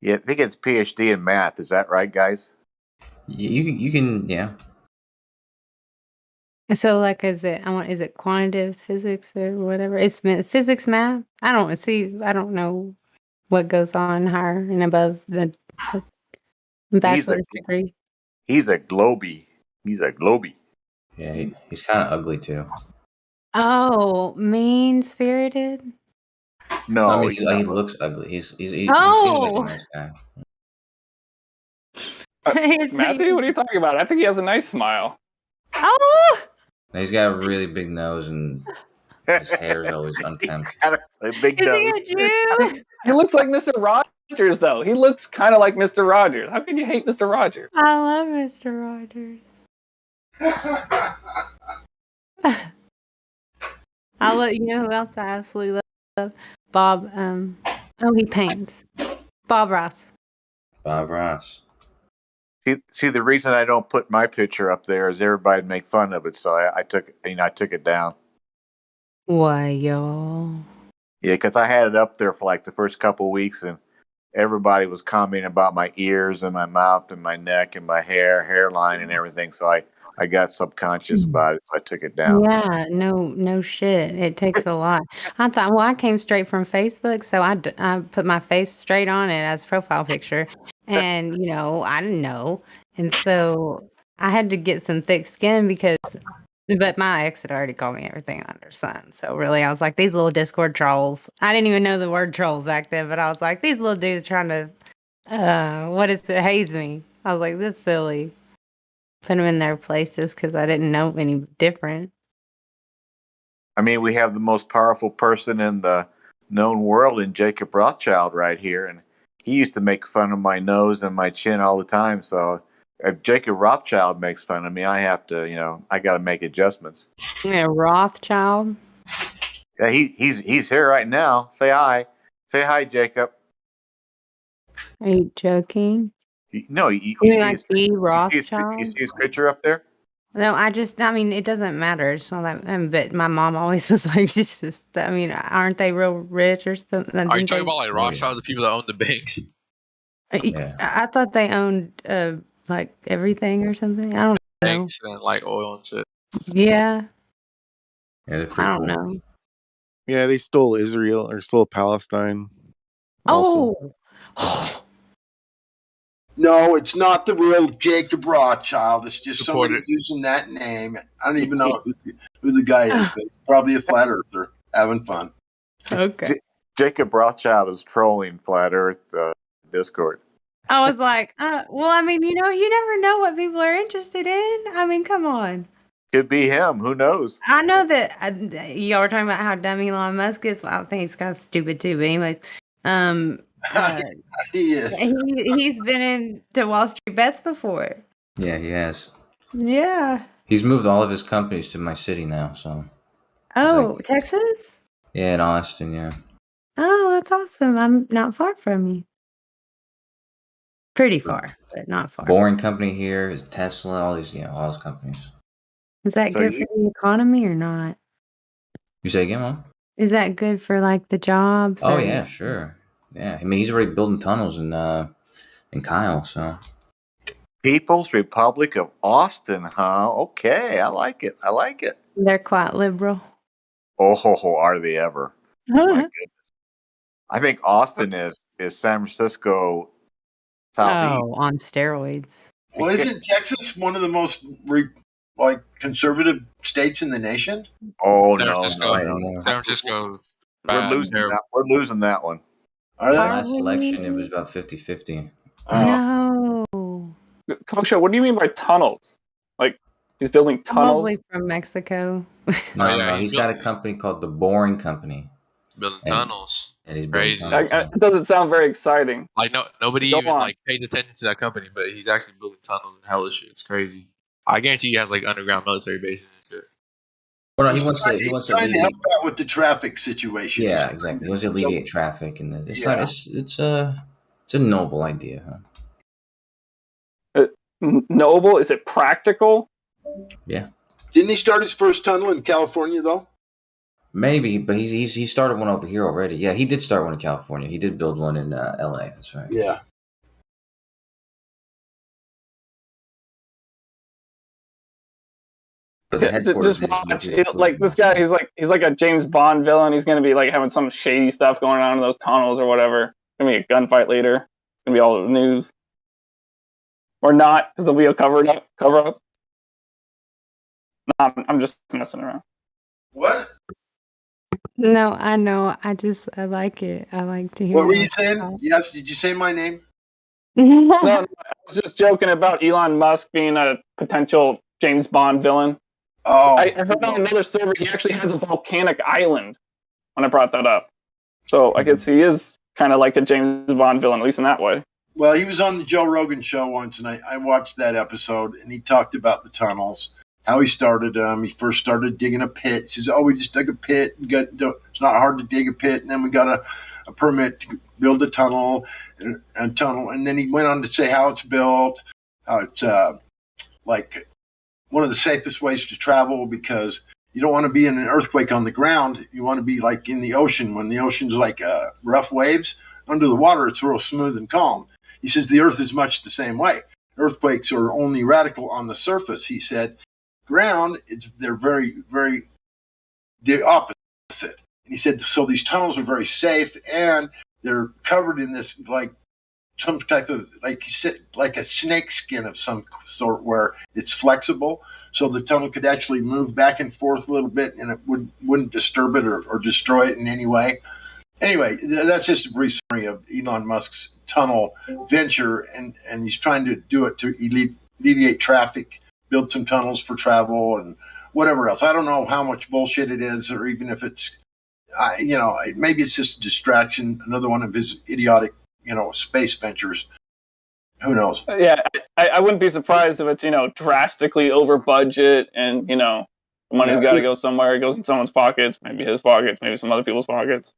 Yeah, I think it's PhD in math. Is that right, guys? You can, yeah. So, like, is it quantitative physics or whatever? It's physics, math. I don't know what goes on higher and above the bachelor's degree. He's a Globie. Yeah, he's kind of ugly too. Oh, mean-spirited? No, I mean, he looks ugly. He seems like a nice guy. Matthew, what are you talking about? I think he has a nice smile. Oh! He's got a really big nose, and his hair is always unkempt. A big nose. Is he a Jew? He looks like Mr. Rogers, though. He looks kind of like Mr. Rogers. How can you hate Mr. Rogers? I love Mr. Rogers. I love, you know who else I absolutely love? Bob. He paints. Bob Ross. Bob Ross. See, the reason I don't put my picture up there is everybody'd make fun of it, so I took it down. Why, y'all? Yeah, because I had it up there for like the first couple of weeks, and everybody was commenting about my ears and my mouth and my neck and my hairline and everything. So I got subconscious about it, so I took it down. Yeah, no shit. It takes a lot. I thought, I came straight from Facebook, so I put my face straight on it as profile picture, and I didn't know, and so I had to get some thick skin but my ex had already called me everything under the sun. So really, I was like, these little Discord trolls. I didn't even know the word trolls back then, but I was like, these little dudes trying to, haze me. I was like, this is silly. Put them in their place just because I didn't know any different. I mean, we have the most powerful person in the known world in Jacob Rothschild right here, and he used to make fun of my nose and my chin all the time. So if Jacob Rothschild makes fun of me, I have to, I got to make adjustments. Yeah, Rothschild. Yeah, he's here right now. Say hi. Say hi, Jacob. Are you joking? No, you see his picture up there? No, I mean, it doesn't matter. It's not that, but my mom always was like, I mean, aren't they real rich or something? Are you talking about like Rothschild, the people that own the banks? I thought they owned like everything or something. I don't know. Banks and like oil and shit. Yeah. Yeah, they're I pretty don't cool. know. Yeah, they stole Israel or stole Palestine. Also. Oh. No, it's not the real Jacob Rothschild. It's just somebody using that name. I don't even know who the guy is, but probably a flat earther having fun. Okay. Jacob Rothschild is trolling Flat Earth Discord. I was like, well, I mean, you never know what people are interested in. I mean, come on. Could be him. Who knows? I know that y'all were talking about how dumb Elon Musk is. I think he's kind of stupid too. But anyway, he is. He's been into Wall Street Bets before. Yeah, he has. Yeah. He's moved all of his companies to my city now, so. Oh, Texas? Yeah, in Austin, yeah. Oh, that's awesome. I'm not far from you. Pretty far, but not far. Boring company here is Tesla, all these companies. Is that good for the economy or not? You say again, Mom? Is that good for like the jobs? Oh yeah, sure. Yeah, I mean he's already building tunnels in Kyle, so. People's Republic of Austin, huh? Okay, I like it. They're quite liberal. Oh, are they ever? My goodness. I think Austin is San Francisco Southeast. Oh, on steroids. Well, isn't Texas one of the most conservative states in the nation? Oh San no, Francisco. no. San Francisco. We're losing that one. Last election, it was about 50-50. No. Kosha, what do you mean by tunnels? Like he's building tunnels? Probably from Mexico. No, he's got a company called the Boring Company. Building tunnels. And he's crazy. It doesn't sound very exciting. Like nobody even pays attention to that company, but he's actually building tunnels and hella shit. It's crazy. I guarantee he has like underground military bases and shit. Well, no, he wants to trying to help out with the traffic situation. Yeah, exactly. He wants to alleviate traffic, and it's a noble idea, huh? Noble? Is it practical? Yeah. Didn't he start his first tunnel in California though? Maybe, but he started one over here already. Yeah, he did start one in California. He did build one in L.A. That's right. Yeah. But the headquarters just watch. Like this guy, he's like a James Bond villain. He's gonna be like having some shady stuff going on in those tunnels or whatever. It's gonna be a gunfight later. It's gonna be all over the news. Or not, because there'll be a cover up. No, I'm just messing around. What? No, I know. I like it. I like to hear. What were you saying? Yes, did you say my name? No, I was just joking about Elon Musk being a potential James Bond villain. Oh, I heard on another server he actually has a volcanic island when I brought that up. So I guess he is kind of like a James Bond villain, at least in that way. Well, he was on the Joe Rogan show once, and I watched that episode, and he talked about the tunnels, how he started them. He first started digging a pit. He says, we just dug a pit. It's not hard to dig a pit. And then we got a permit to build a tunnel, and then he went on to say how it's built, how it's like one of the safest ways to travel because you don't want to be in an earthquake on the ground. You want to be like in the ocean when the ocean's like rough waves. Under the water, it's real smooth and calm. He says the earth is much the same way. Earthquakes are only radical on the surface, he said. Ground, they're very, very the opposite. And he said, so these tunnels are very safe and they're covered in this like some type of like a snake skin of some sort where it's flexible, so the tunnel could actually move back and forth a little bit, and it wouldn't disturb it or destroy it in any way. Anyway, that's just a brief summary of Elon Musk's tunnel venture, and he's trying to do it to alleviate traffic, build some tunnels for travel, and whatever else. I don't know how much bullshit it is, or even if it's, maybe it's just a distraction. Another one of his idiotic, space ventures. Who knows? Yeah, I wouldn't be surprised if it's, drastically over budget and, the money's got to go somewhere. It goes in someone's pockets, maybe his pockets, maybe some other people's pockets.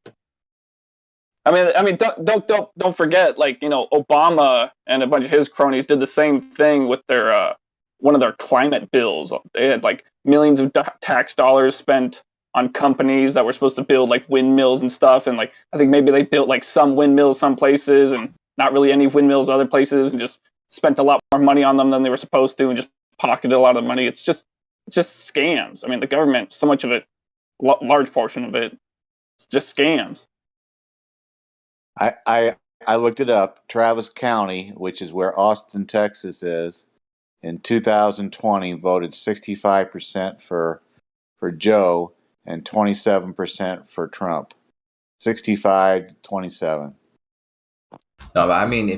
I mean, don't forget, Obama and a bunch of his cronies did the same thing with their one of their climate bills. They had like millions of tax dollars spent on companies that were supposed to build like windmills and stuff. And like, I think maybe they built like some windmills some places and not really any windmills other places, and just spent a lot more money on them than they were supposed to, and just pocketed a lot of money. It's just scams. I mean, the government, so much of it, large portion of it, it's just scams. I looked it up. Travis County, which is where Austin, Texas is, in 2020 voted 65% for Joe and 27% for Trump. 65 to 27. No, but I mean,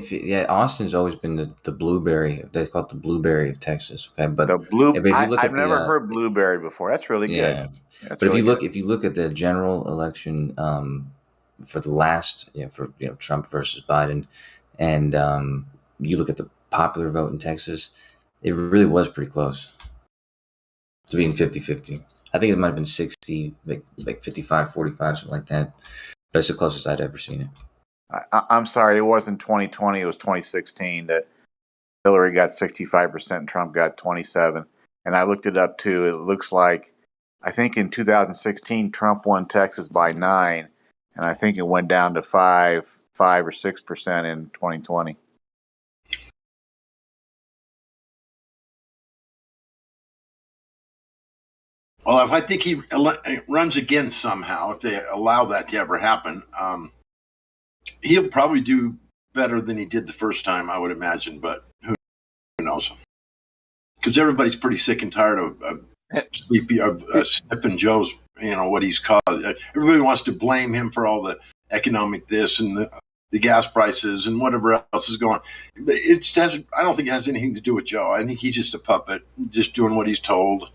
Austin's always been the blueberry. They call it the blueberry of Texas. Okay, but I've never heard blueberry before. That's really good. But if you look at the general election for the last, for Trump versus Biden, and you look at the popular vote in Texas, it really was pretty close to being 50-50. I think it might have been 60, like 55-45, something like that. But it's the closest I'd ever seen it. I'm sorry, it wasn't 2020. It was 2016 that Hillary got 65% and Trump got 27%. And I looked it up too. It looks like, I think in 2016, Trump won Texas by 9%. And I think it went down to 5 or 6% in 2020. Well, if I think he runs again somehow, if they allow that to ever happen, he'll probably do better than he did the first time, I would imagine. But who knows? Because everybody's pretty sick and tired of Snipping Joe's, what he's caused. Everybody wants to blame him for all the economic this and the gas prices and whatever else is going on. But I don't think it has anything to do with Joe. I think he's just a puppet, just doing what he's told.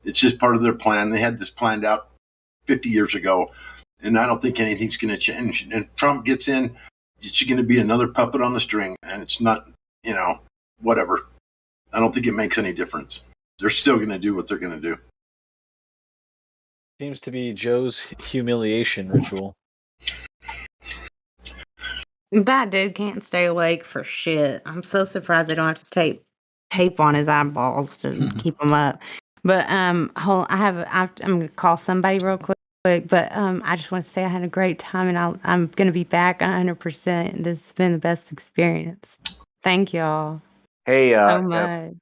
It's just part of their plan. They had this planned out 50 years ago, and I don't think anything's going to change. And if Trump gets in, it's going to be another puppet on the string, and it's not, whatever. I don't think it makes any difference. They're still going to do what they're going to do. Seems to be Joe's humiliation ritual. That dude can't stay awake for shit. I'm so surprised they don't have to tape on his eyeballs to keep him up. But I'm gonna call somebody real quick. But I just want to say I had a great time, and I'm gonna be back 100%. This has been the best experience. Thank y'all. Hey, so much.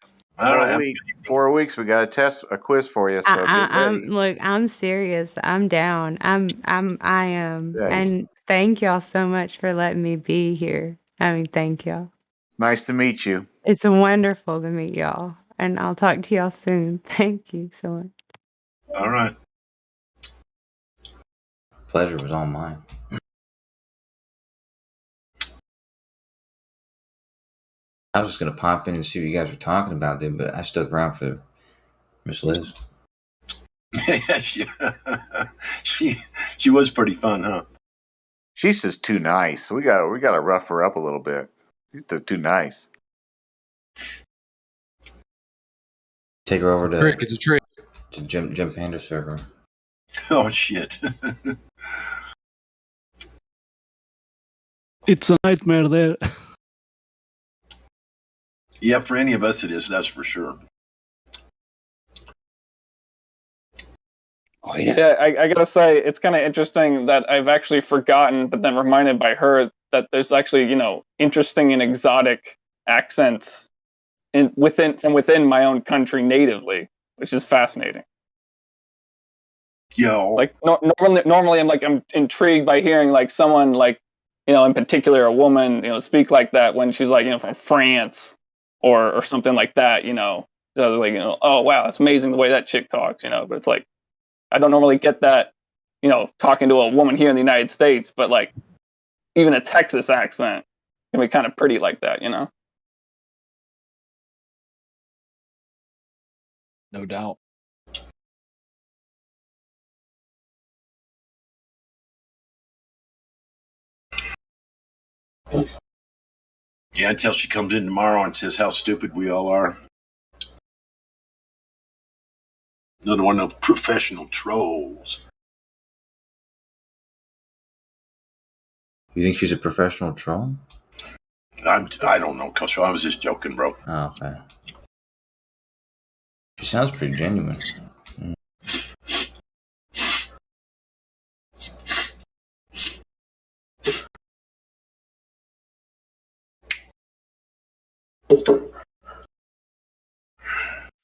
4 weeks. We got a quiz for you. So I'm serious. I'm down. I am. Yeah. And thank y'all so much for letting me be here. Thank y'all. Nice to meet you. It's wonderful to meet y'all. And I'll talk to y'all soon. Thank you so much. All right. Pleasure was all mine. I was just going to pop in and see what you guys were talking about, dude, but I stuck around for Miss Liz. she was pretty fun, huh? She's just too nice. We got to rough her up a little bit. She's just too nice. Take her over It's a trick. To Jim Panda server. Oh shit. It's a nightmare there. Yeah, for any of us it is, that's for sure. Oh, yeah, I gotta say, it's kind of interesting that I've actually forgotten, but then reminded by her that there's actually, interesting and exotic accents within my own country natively, which is fascinating. Yo, like normally I'm intrigued by hearing like someone like, in particular a woman, speak like that when she's like, from France or something like that, So I was like, oh wow, that's amazing the way that chick talks, but it's like I don't normally get that, talking to a woman here in the United States, but like even a Texas accent can be kind of pretty like that, No doubt. Yeah, until she comes in tomorrow and says how stupid we all are. Another one of those professional trolls. You think she's a professional troll? I don't know, Cusho. I was just joking, bro. Oh, okay. She sounds pretty genuine.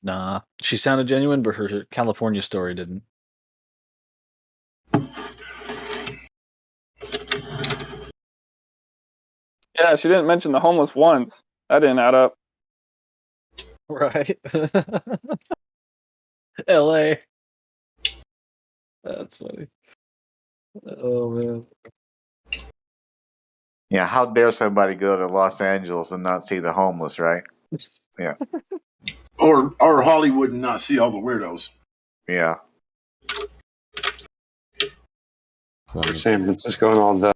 Nah, she sounded genuine, but her California story didn't. Yeah, she didn't mention the homeless once. That didn't add up. Right. LA. That's funny. Oh man. Yeah, how dare somebody go to Los Angeles and not see the homeless, right? Yeah. Or Hollywood and not see all the weirdos. Yeah. San Francisco and all that.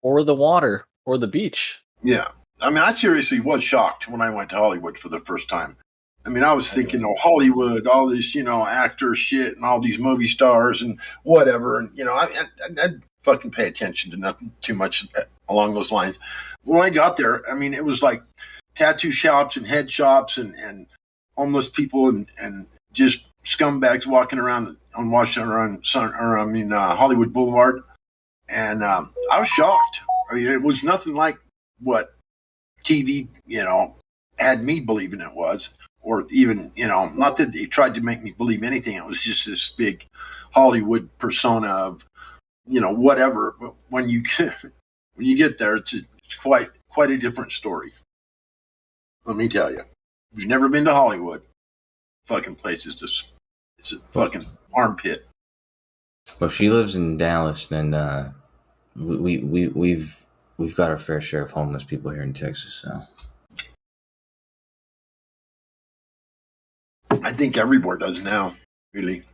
Or the water, or the beach. Yeah. I mean, I seriously was shocked when I went to Hollywood for the first time. I mean, I was thinking, Hollywood, all this, actor shit and all these movie stars and whatever. And, I'd fucking pay attention to nothing too much along those lines. When I got there, I mean, it was like tattoo shops and head shops and homeless people and just scumbags walking around on Washington Hollywood Boulevard. And I was shocked. I mean, it was nothing like what TV, had me believing it was. Or even, not that they tried to make me believe anything. It was just this big Hollywood persona of, whatever. But when you get there, it's quite a different story. Let me tell you. If you've never been to Hollywood, fucking place is just, it's a fucking armpit. Well, if she lives in Dallas, then we've got our fair share of homeless people here in Texas. So I think everywhere does now. Really,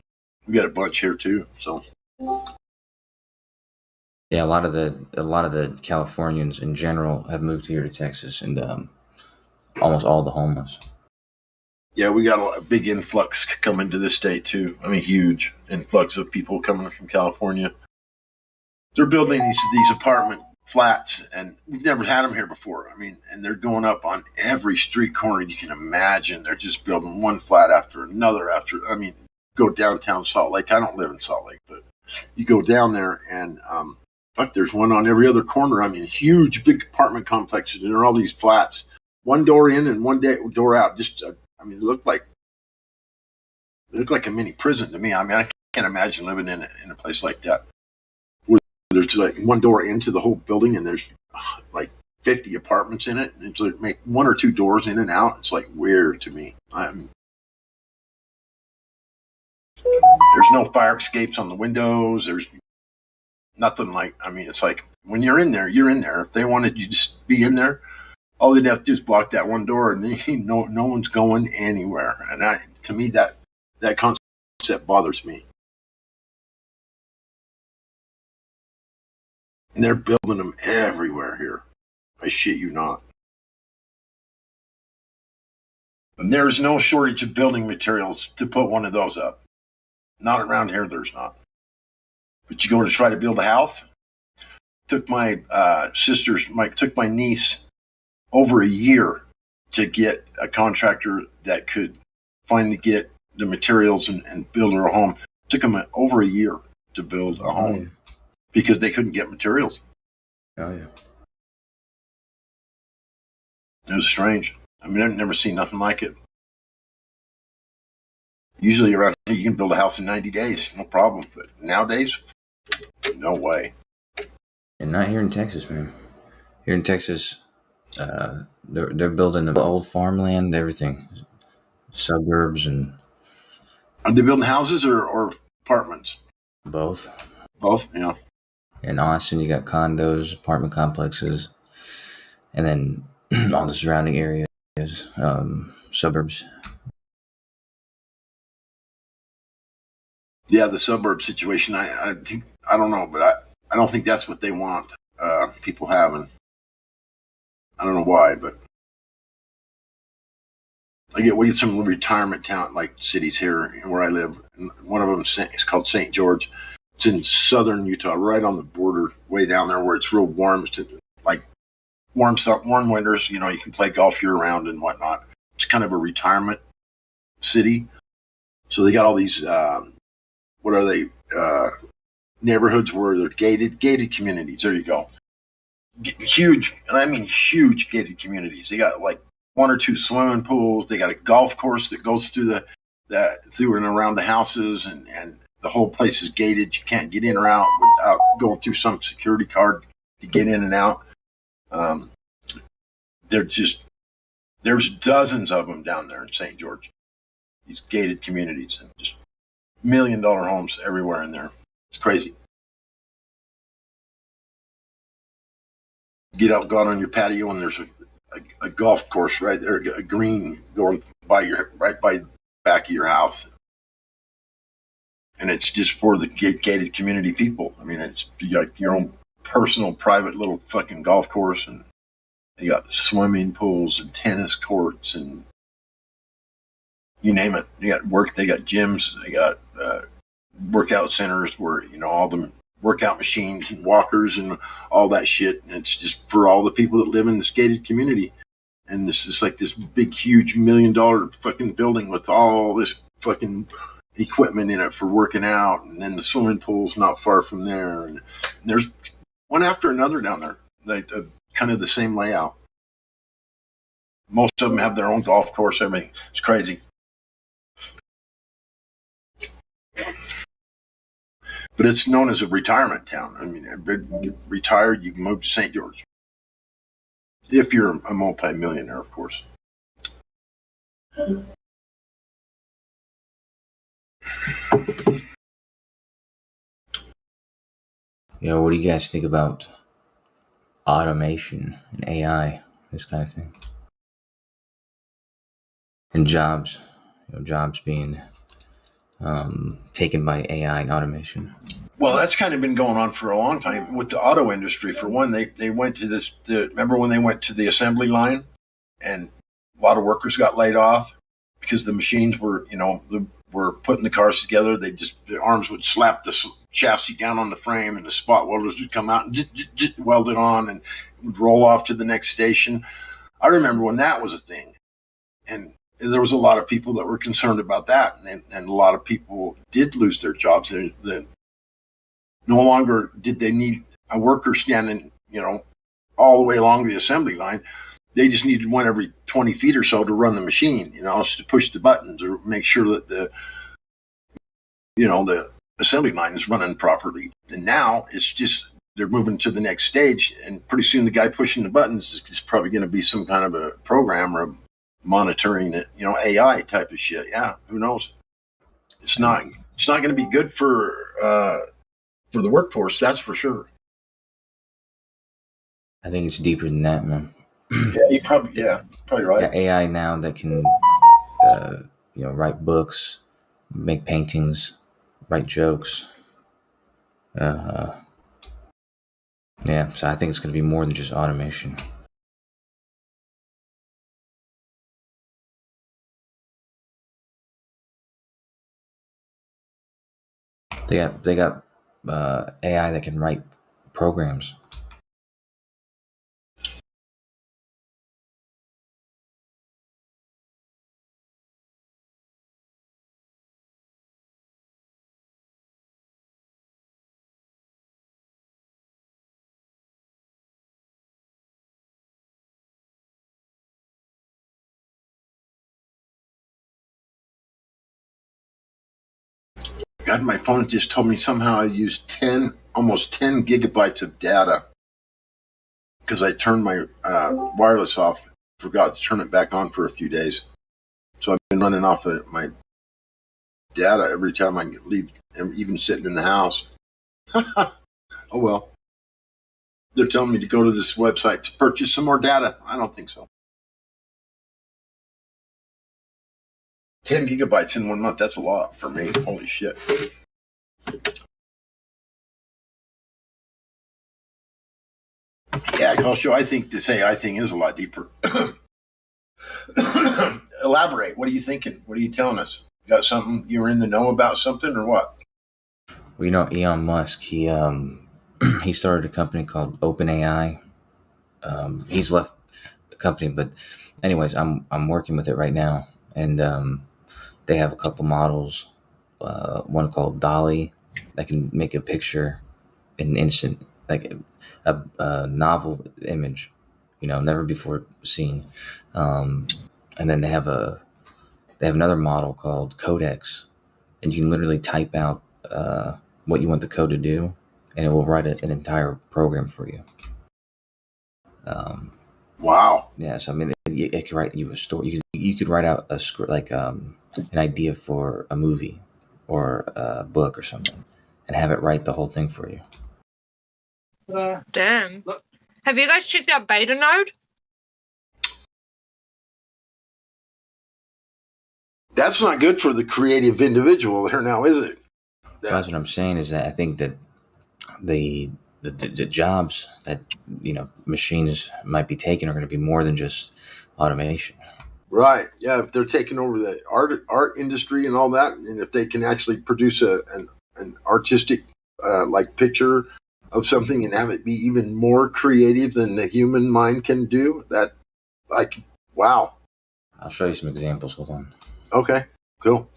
we got a bunch here too. So yeah, a lot of the Californians in general have moved here to Texas, and almost all the homeless. Yeah, we got a big influx coming to this state too. I mean, huge influx of people coming from California. They're building these apartment flats, and we've never had them here before. I mean, and they're going up on every street corner you can imagine. They're just building one flat after another go downtown Salt Lake. I don't live in Salt Lake, but you go down there and there's one on every other corner. I mean, huge, big apartment complexes, and there are all these flats, one door in and one door out. Just, it looked like a mini prison to me. I mean, I can't imagine living in a place like that. There's like one door into the whole building, and there's like 50 apartments in it, and it's like make one or two doors in and out. It's like weird to me. There's no fire escapes on the windows. There's nothing it's like when you're in there, you're in there. If they wanted you to just be in there, all they'd have to do is block that one door, and no one's going anywhere. And to me, that concept bothers me. And they're building them everywhere here. I shit you not. And there's no shortage of building materials to put one of those up. Not around here, there's not. But you go to try to build a house. Took my took my niece over a year to get a contractor that could finally get the materials and build her a home. Took them over a year to build a home. Because they couldn't get materials. Oh, yeah. It was strange. I mean, I've never seen nothing like it. Usually around here, you can build a house in 90 days, no problem. But nowadays, no way. And not here in Texas, man. Here in Texas, they're building the old farmland, everything. Suburbs and... Are they building houses or apartments? Both. Both, yeah. In Austin, you got condos, apartment complexes, and then all the surrounding areas, suburbs. Yeah, the suburb situation. I don't know, but I don't think that's what they want. People having. I don't know why, but we get some retirement town like cities here where I live. And one of them is called St. George. It's in southern Utah, right on the border, way down there where it's real warm. It's like warm winters. You can play golf year round and whatnot. It's kind of a retirement city. So they got all these, what are they, neighborhoods where they're gated communities. There you go. Huge, and I mean huge gated communities. They got like 1 or 2 swimming pools. They got a golf course that goes through through and around the houses, and the whole place is gated. You can't get in or out without going through some security card to get in and out. There's dozens of them down there in St. George. These gated communities, and just $1 million homes everywhere in there. It's crazy. Get out, go out on your patio, and there's a golf course right there, a green going right by the back of your house, and it's just for the gated community people. I mean, it's like your own personal, private little fucking golf course, and they got swimming pools and tennis courts and you name it. They got gyms, they got workout centers where all the workout machines and walkers and all that shit. And it's just for all the people that live in this gated community. And this is like this big, huge $1 million fucking building with all this fucking equipment in it for working out. And then the swimming pool's not far from there. And there's one after another down there, like kind of the same layout. Most of them have their own golf course. Everything. It's crazy. But it's known as a retirement town. I mean, you retired, you can move to St. George. If you're a multi-millionaire, of course. What do you guys think about automation and AI, this kind of thing? And jobs, jobs being taken by AI and automation. Well, that's kind of been going on for a long time with the auto industry. For one, they went to remember when they went to the assembly line and a lot of workers got laid off because the machines were, were putting the cars together. The arms would slap the chassis down on the frame and the spot welders would come out and weld it on and would roll off to the next station. I remember when that was a thing. And there was a lot of people that were concerned about that. And a lot of people did lose their jobs. No longer did they need a worker standing, all the way along the assembly line. They just needed one every 20 feet or so to run the machine, to push the buttons or make sure that the assembly line is running properly. And now it's just, they're moving to the next stage, and pretty soon the guy pushing the buttons is probably going to be some kind of a program or monitoring it, AI type of shit. Yeah, who knows? It's not going to be good for the workforce, that's for sure. I think it's deeper than that, man. Yeah, probably right. Yeah, AI now that can, write books, make paintings, write jokes. So I think it's going to be more than just automation. They got AI that can write programs. God, my phone just told me somehow I used almost 10 gigabytes of data because I turned my wireless off, forgot to turn it back on for a few days. So I've been running off of my data every time I leave, even sitting in the house. Oh well. They're telling me to go to this website to purchase some more data. I don't think so. 10 gigabytes in 1 month, that's a lot for me. Holy shit. Yeah, Kosho, I think this AI thing is a lot deeper. Elaborate. What are you thinking? What are you telling us? You got something? You're in the know about something or what? Well, Elon Musk, he started a company called OpenAI. He's left the company, but anyways, I'm working with it right now, and they have a couple models. One called Dolly that can make a picture in an instant, like a novel image, never before seen. And then they have another model called Codex, and you can literally type out what you want the code to do, and it will write an entire program for you. Wow. Yeah, so I mean, it could write you a story. You could write out a script, like an idea for a movie or a book or something, and have it write the whole thing for you. Damn. Have you guys checked out Beta Node? That's not good for the creative individual there now, is it? That's what I'm saying, is that I think that the jobs that machines might be taking are going to be more than just automation. Right. Yeah. If they're taking over the art industry and all that, and if they can actually produce an artistic like picture of something and have it be even more creative than the human mind can do, that, like, wow. I'll show you some examples. Hold on. Okay. Cool.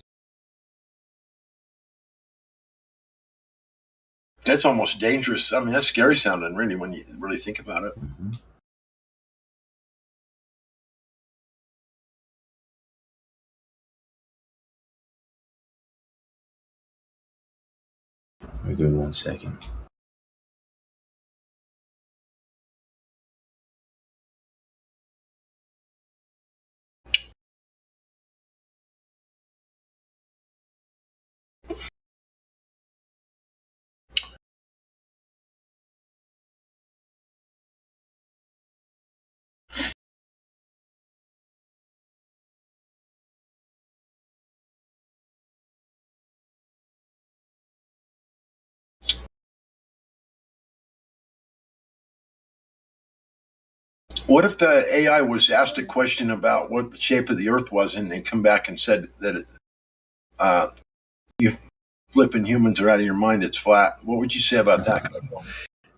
That's almost dangerous. I mean, that's scary sounding, really, when you really think about it. Mm-hmm. Give me 1 second. What if the AI was asked a question about what the shape of the Earth was, and they come back and said that you flipping humans are out of your mind, it's flat? What would you say about that?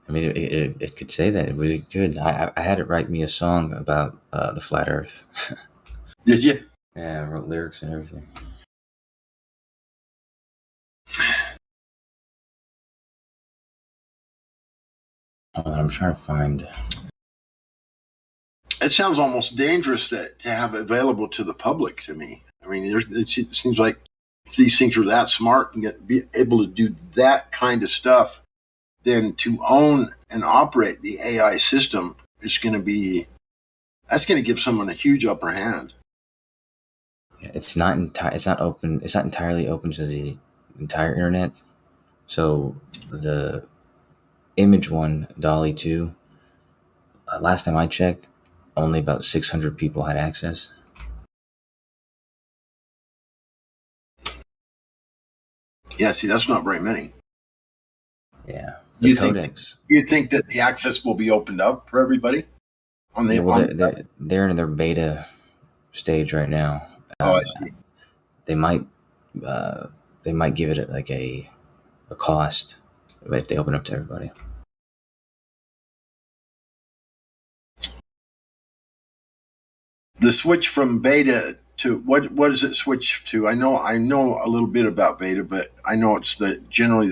I mean, it could say that. It really could. I had it write me a song about the flat Earth. Did you? Yeah, I wrote lyrics and everything. I'm trying to find. It sounds almost dangerous to have available to the public to me. I mean, it seems like if these things are that smart and be able to do that kind of stuff, then to own and operate the AI system is going to give someone a huge upper hand. It's not open. It's not entirely open to the entire internet. So the image one, Dolly 2, last time I checked, only about 600 people had access. Yeah, see, that's not very many. Yeah. You think that the access will be opened up for everybody? They're in their beta stage right now. I see. They might give it like a cost if they open up to everybody. The switch from beta to what does it switch to? I know a little bit about beta, but I know it's generally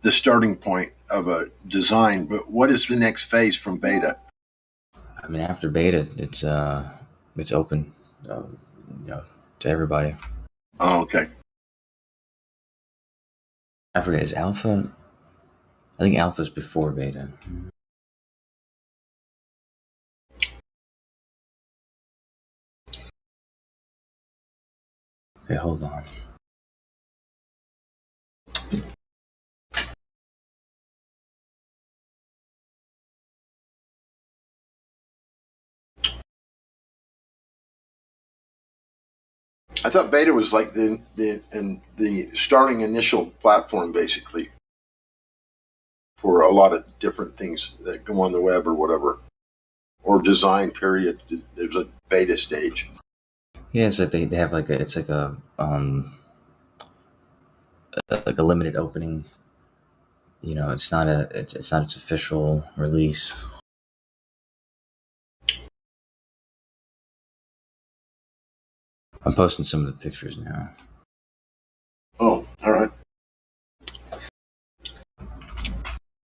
the starting point of a design. But what is the next phase from beta? I mean, after beta, it's open, to everybody. Oh, okay. I forget, is alpha? I think alpha's before beta. Okay, hold on. I thought beta was like the starting initial platform, basically, for a lot of different things that go on the web or whatever, or design period. There's a beta stage. Yeah, it's like they have like a limited opening. It's not its official release. I'm posting some of the pictures now. Oh, all right.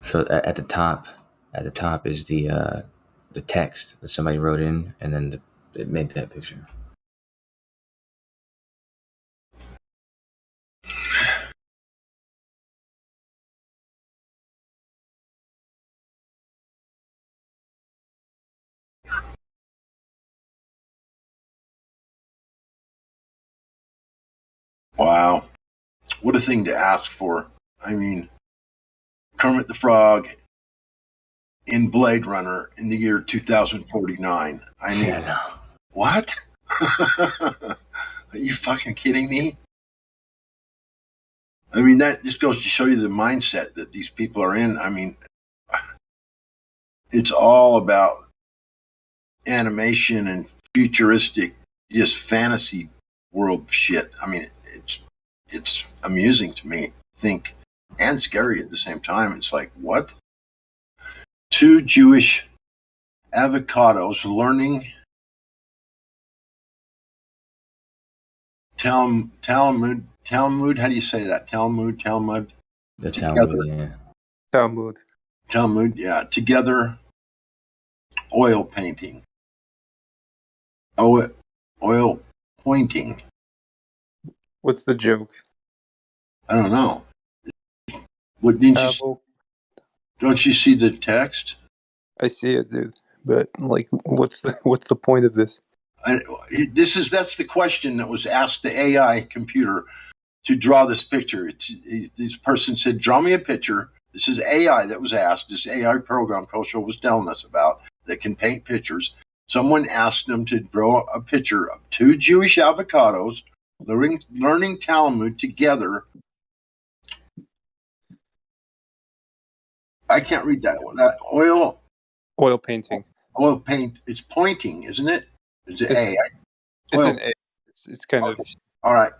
So at the top is the text that somebody wrote in, and then it made that picture. Wow. What a thing to ask for. I mean, Kermit the Frog in Blade Runner in the year 2049. I mean, what? Are you fucking kidding me? I mean, that just goes to show you the mindset that these people are in. I mean, it's all about animation and futuristic, just fantasy world shit. I mean, it's amusing to me, think, and scary at the same time. It's like, what? 2 Jewish avocados learning Talmud. How do you say that? Talmud. The together. Talmud, yeah. Talmud, yeah. Together, oil painting. Oil pointing. What's the joke? I don't know. What didn't you? Don't you see the text? I see it, dude. But like, what's the point of this? That's the question that was asked the AI computer to draw this picture. This person said, "Draw me a picture." This is AI that was asked. This AI program Kosho was telling us about that can paint pictures. Someone asked them to draw a picture of 2 Jewish avocados learning Talmud together. I can't read that. That oil painting. Oil paint. It's pointing, isn't it? It's an A. It's an A. It's kind of. All right.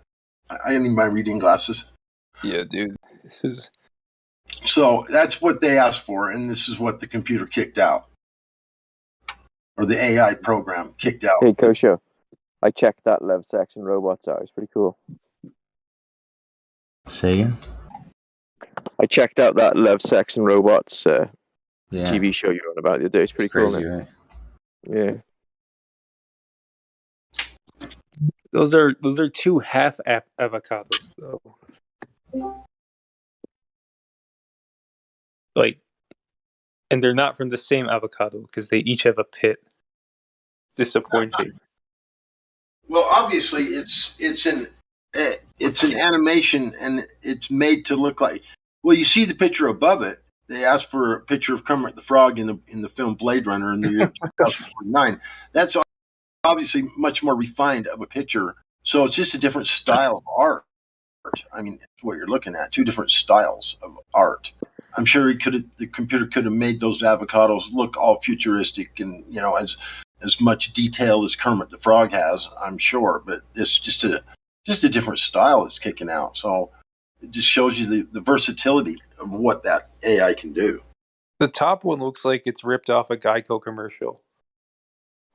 I need my reading glasses. Yeah, dude. This is. So that's what they asked for, and this is what the computer kicked out, or the AI program kicked out. Hey, Kosho, I checked that Love, Sex, and Robots out. It's pretty cool. Say again? I checked out that Love, Sex, and Robots TV show you're on about the other day. It's pretty cool, crazy, man. Right? Yeah. Those are 2 half avocados, though. Like, and they're not from the same avocado because they each have a pit. Disappointing. Well, obviously, it's an animation, and it's made to look like. Well, you see the picture above it. They asked for a picture of Kermit the Frog in the film Blade Runner in the year 2009. That's obviously much more refined of a picture. So it's just a different style of art. I mean, that's what you're looking at. 2 different styles of art. I'm sure the computer could have made those avocados look all futuristic and, as much detail as Kermit the Frog has, I'm sure, but it's just a different style it's kicking out. So it just shows you the versatility of what that AI can do. The top one looks like it's ripped off a Geico commercial,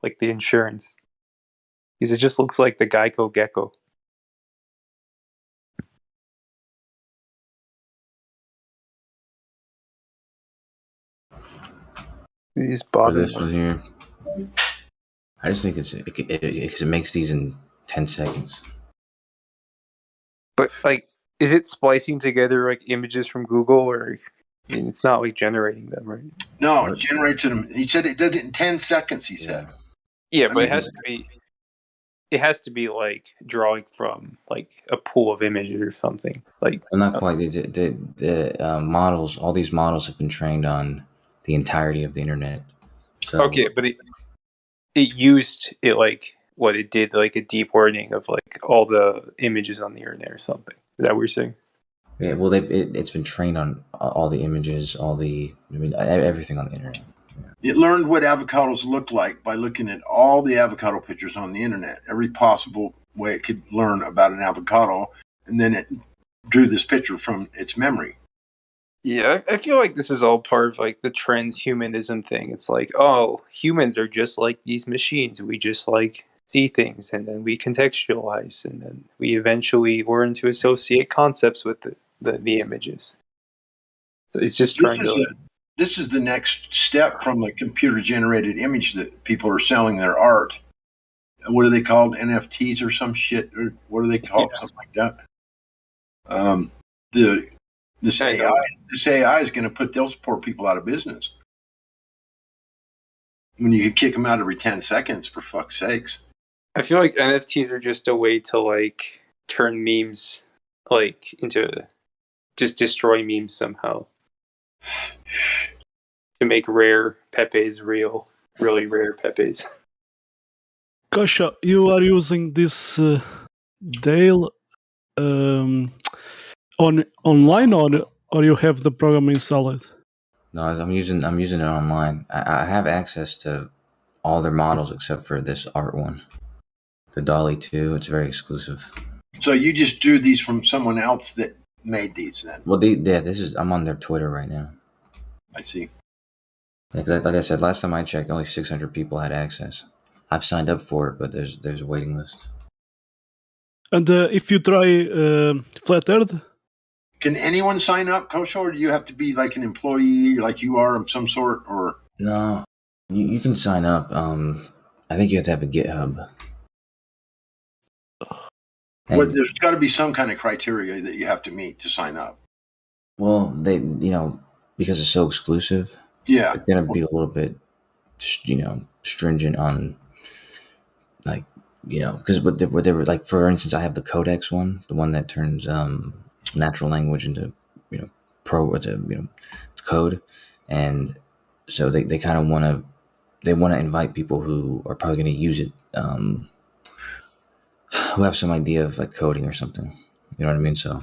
like the insurance. Because it just looks like the Geico gecko. These For this one here, I just think it makes these in 10 seconds. But like, is it splicing together like images from Google, or it's not like generating them, right? No, it generates them. He said it did it in 10 seconds. He said. Yeah, but it has to be. It has to be like drawing from like a pool of images or something. Like, well, not quite. The models, all these models have been trained on the entirety of the internet. So, okay, but it used it like what it did, like a deep learning of like all the images on the internet or something. Is that what you're saying? Yeah, well, it's been trained on all the images, everything on the internet. It learned what avocados look like by looking at all the avocado pictures on the internet, every possible way it could learn about an avocado, and then it drew this picture from its memory. Yeah, I feel like this is all part of like the transhumanism thing. It's like, oh, humans are just like these machines. We just like see things, and then we contextualize, and then we eventually learn to associate concepts with the images. So it's just trying to. This is the next step from the computer-generated image that people are selling their art. What are they called? NFTs or some shit? Or what are they called? Yeah. Something like that. This AI is going to put those poor people out of business. When you can kick them out every 10 seconds, for fuck's sakes. I feel like NFTs are just a way to like turn memes like into just destroy memes somehow. To make rare Pepes real, really rare Pepes. Kasha, you are using this Dale online or you have the program installed? No, I'm using it online. I have access to all their models except for this art one, the Dolly 2. It's very exclusive. So you just drew these from someone else that made these then? Well, I'm on their Twitter right now. I see. Like I said, last time I checked, only 600 people had access. I've signed up for it, but there's a waiting list. And if you try Flat Earth? Can anyone sign up, Kosho, or do you have to be like an employee, like you are of some sort, or? No, you can sign up. I think you have to have a GitHub. Well, there's got to be some kind of criteria that you have to meet to sign up. Well, because it's so exclusive. Yeah, it's gonna be a little bit, stringent on, like, because what they were like. For instance, I have the Codex one, the one that turns natural language into code, and so they kind of want to invite people who are probably going to use it, who have some idea of like coding or something. You know what I mean? So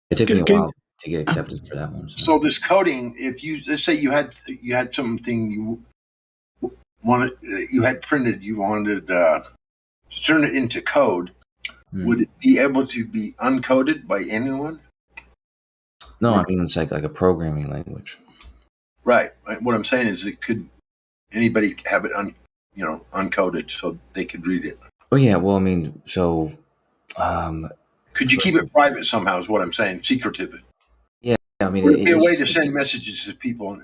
it took me a while to get accepted for that one. So this coding, if let's say you had something you had printed, you wanted to turn it into code. Would it be able to be uncoded by anyone? No, I mean it's like a programming language. Right. What I'm saying is, could anybody have it uncoded so they could read it? Oh yeah. Well, I mean, so could you keep it private somehow? Is what I'm saying, secretive. Yeah, I mean, would it be a way to send messages to people?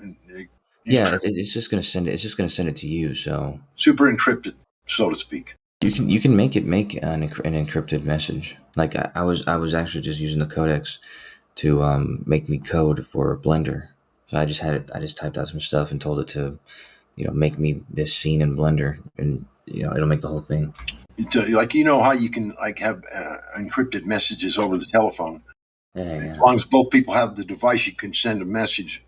It's just going to send it. It's just going to send it to you. So super encrypted, so to speak. You can make an encrypted message. Like I was actually just using the Codex to make me code for Blender. So I just typed out some stuff and told it to, make me this scene in Blender, and it'll make the whole thing. Like how you can have encrypted messages over the telephone. Yeah. As long as both people have the device, you can send a message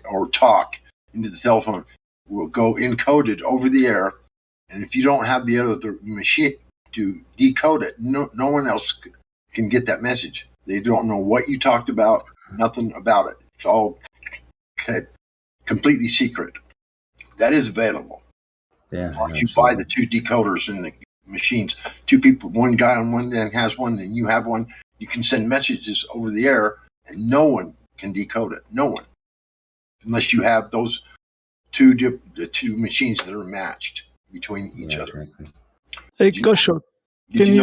or talk into the telephone. Will go encoded over the air. And if you don't have the other machine to decode it, no one else can get that message. They don't know what you talked about, nothing about it. It's all completely secret. That is available. Yeah. You buy the two decoders in the machines. Two people, one guy on one end has one, and you have one. You can send messages over the air, and no one can decode it. No one, unless you have those the two machines that are matched between each other. Exactly. Hey, Kosho, can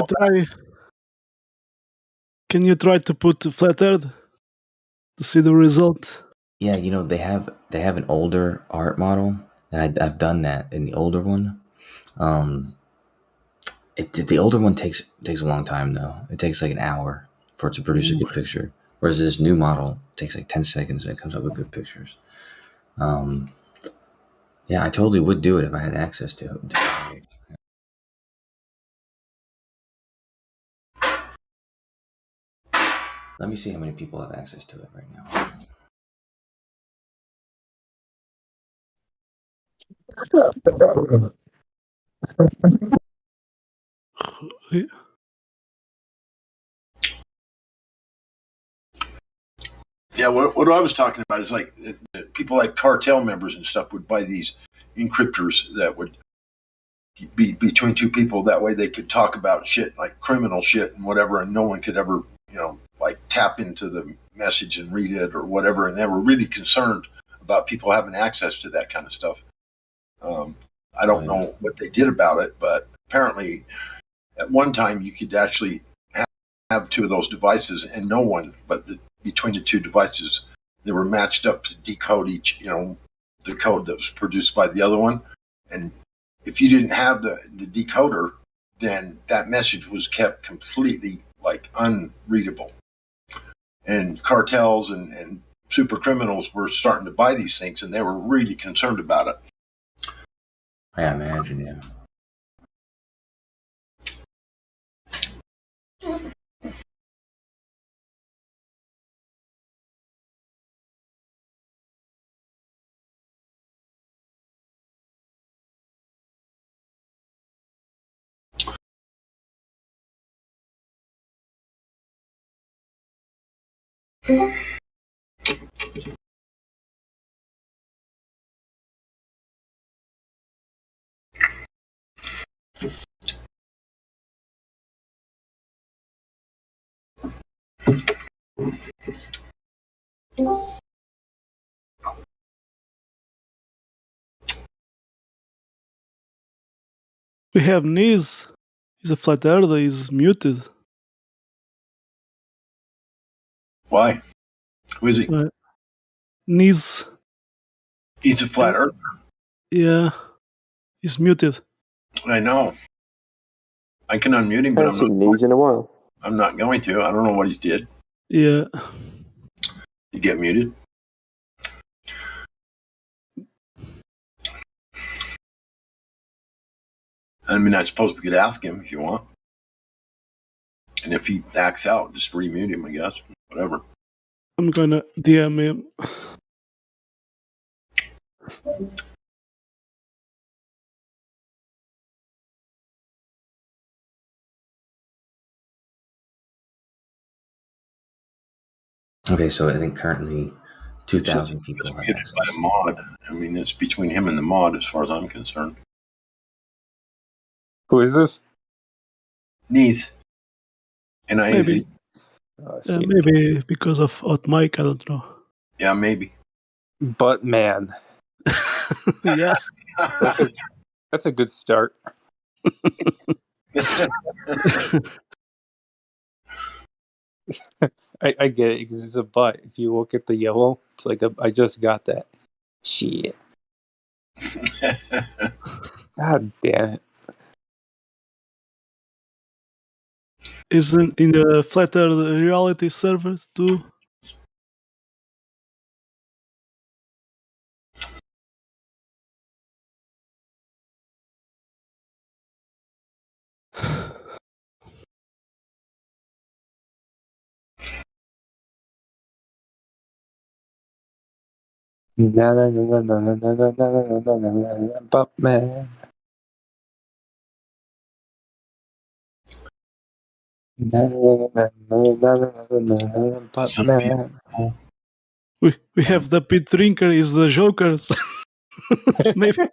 you try to put Flat Earth to see the result? Yeah, they have an older art model, and I've done that in the older one. The older one takes a long time though. It takes like an hour for it to produce a good picture, whereas this new model takes like 10 seconds and it comes up with good pictures. Yeah, I totally would do it if I had access to it. Let me see how many people have access to it right now. Yeah, what I was talking about is like people like cartel members and stuff would buy these encryptors that would be between two people. That way they could talk about shit like criminal shit and whatever, and no one could ever, like tap into the message and read it or whatever. And they were really concerned about people having access to that kind of stuff. I don't know what they did about it, but apparently at one time you could actually have two of those devices, and no one but between the two devices, they were matched up to decode each, the code that was produced by the other one. And if you didn't have the decoder, then that message was kept completely unreadable. And cartels and super criminals were starting to buy these things, and they were really concerned about it. I imagine, yeah. We have Niz. He's a flat earther. He's muted. Why? Who is he? Niz. He's a flat earther. Yeah. He's muted. I know. I can unmute him, but I haven't seen Knees in a while. I'm not going to. I don't know what he did. Yeah. You get muted. I mean, I suppose we could ask him if you want. And if he backs out, just remute him, I guess. Whatever. I'm gonna DM him. Okay, so I think currently 2,000 people have muted by a mod. I mean, it's between him and the mod as far as I'm concerned. Who is this? Knees. N-I-Z. Maybe because of hot mic, I don't know. Yeah, maybe. But man. Yeah. That's a good start. I get it because it's a butt. If you look at the yellow, it's like I just got that. Shit. God damn it. Isn't in the flat earth reality server too? But man. But man. We have the pit drinker is the jokers. maybe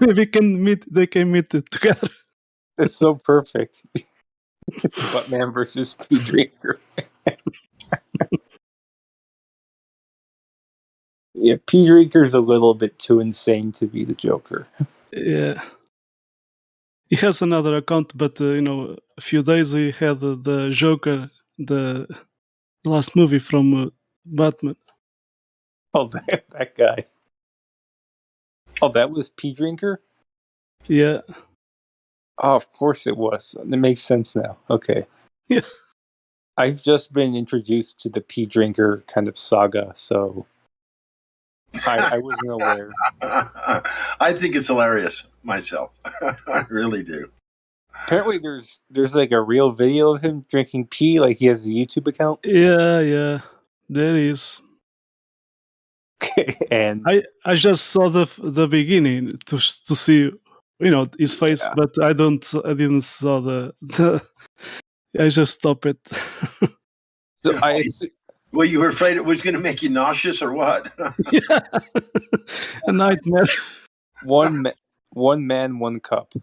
they can meet together. That's so perfect. Buttman versus P Drinker. Yeah, P Drinker's a little bit too insane to be the Joker. Yeah. He has another account, but a few days he had the Joker, the last movie from Batman. Oh, that guy. Oh, that was P Drinker? Yeah. Oh, of course it was. It makes sense now. Okay. Yeah. I've just been introduced to the P Drinker kind of saga, so I wasn't aware. I think it's hilarious myself. I really do. Apparently there's like a real video of him drinking pee, like he has a YouTube account. Yeah. There is. And I just saw the beginning to see his face, but I didn't saw the I just stopped it. So well, you were afraid it was going to make you nauseous or what? Yeah. A nightmare. One man, one cup.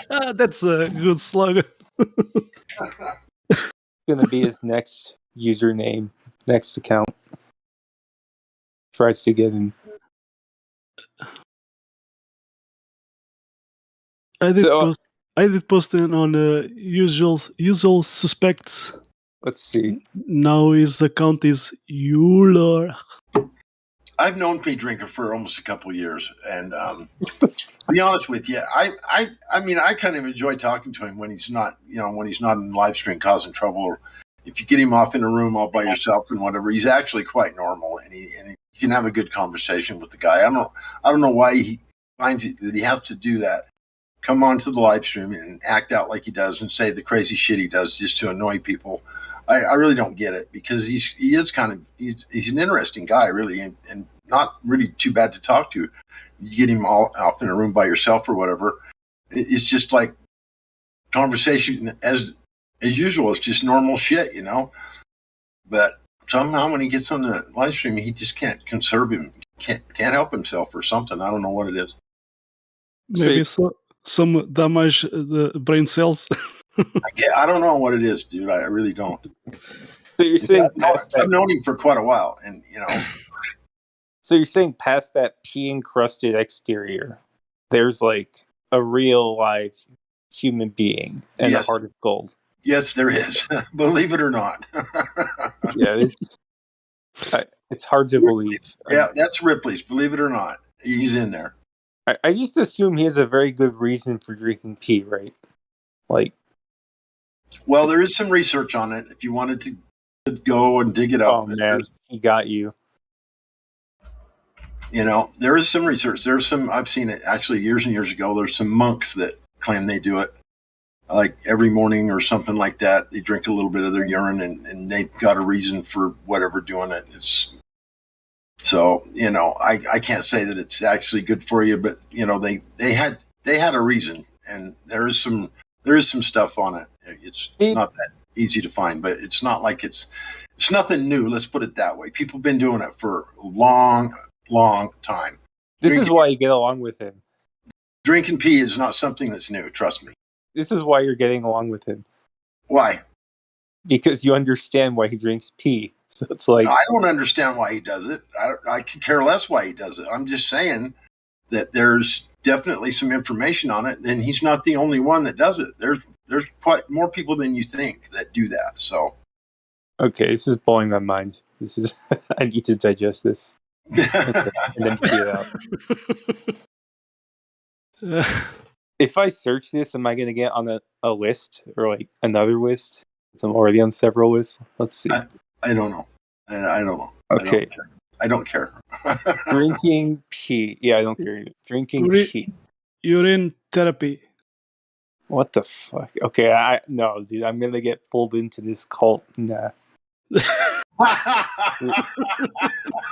That's a good slogan. Gonna be his next username, next account. Tries to get in. I did post it on usual suspects. Let's see. Now his account is Euler. I've known Pete Drinker for almost a couple of years, and to be honest with you, I mean, I kind of enjoy talking to him when he's not, when he's not in the live stream causing trouble. Or if you get him off in a room all by yourself and whatever, he's actually quite normal, and he can have a good conversation with the guy. I don't know why he finds it that he has to do that. Come onto the live stream and act out like he does and say the crazy shit he does just to annoy people. I really don't get it, because he's an interesting guy, really, and not really too bad to talk to. You get him all out in a room by yourself or whatever, it's just like conversation as usual. It's just normal shit, But somehow when he gets on the live stream, he just can't conserve him, can't help himself or something. I don't know what it is. Maybe some damage the brain cells. I don't know what it is, dude. I really don't. So you're saying I've known him for quite a while, and So you're saying past that pea-encrusted exterior, there's like a real live human being and a heart of gold. Yes, there is. Believe it or not. Yeah, it's hard to believe. Yeah, that's Ripley's. Believe it or not, he's in there. I just assume he has a very good reason for drinking pee, right? Well, there is some research on it. If you wanted to go and dig it up, oh man, he got you. There is some research. There's some. I've seen it actually years and years ago. There's some monks that claim they do it, like every morning or something like that. They drink a little bit of their urine, and they've got a reason for whatever doing it. So I can't say that it's actually good for you, but they had a reason, and there is some stuff on it. It's not that easy to find, but it's not like it's nothing new. Let's put it that way. People have been doing it for a long time. This is why you get along with him. Drinking pee is not something that's new. Trust me. This is why you're getting along with him. Why? Because you understand why he drinks pee. So it's like, I don't understand why he does it. I could care less why he does it. I'm just saying that there's definitely some information on it, and he's not the only one that does it. There's quite more people than you think that do that. So, okay, this is blowing my mind. This is I need to digest this and then figure it out. If I search this, am I going to get on a list or like another list? So I'm already on several lists. Let's see. I don't know. I don't know. Okay. I don't care. Drinking pee. Yeah, I don't care either. Drinking pee. Urine therapy. What the fuck? Okay, no, dude. I'm gonna get pulled into this cult. Nah. This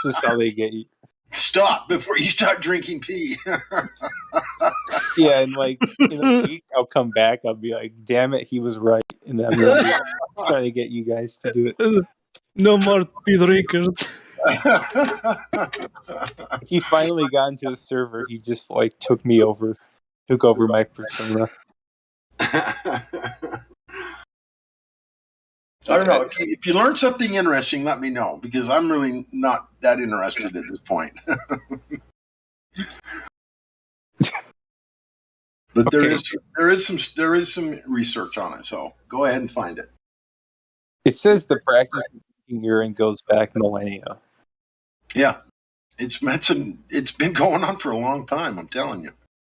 is how they get you. Stop before you start drinking pee. Yeah, and like in a week, I'll come back. I'll be like, "Damn it, he was right," and then I'm gonna be trying to get you guys to do it. No more pee drinkers. He finally got into the server. He just like took over my persona. I don't know. If you learn something interesting, let me know, because I'm really not that interested at this point. But there is some research on it, so go ahead and find it. It says the practice of drinking urine goes back millennia. Yeah, it's been going on for a long time. I'm telling you.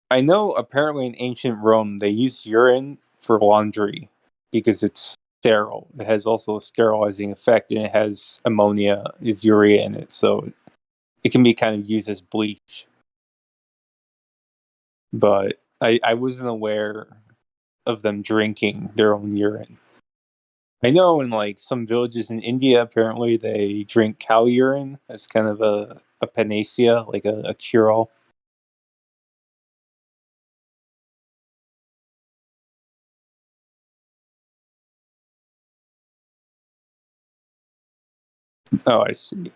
I know. Apparently, in ancient Rome, they used urine for laundry because it's sterile. It has also a sterilizing effect, and it has ammonia, it's urea in it, so it can be kind of used as bleach. But I wasn't aware of them drinking their own urine. I know in like some villages in India, apparently they drink cow urine as kind of a panacea, like a cure-all. Oh, I see.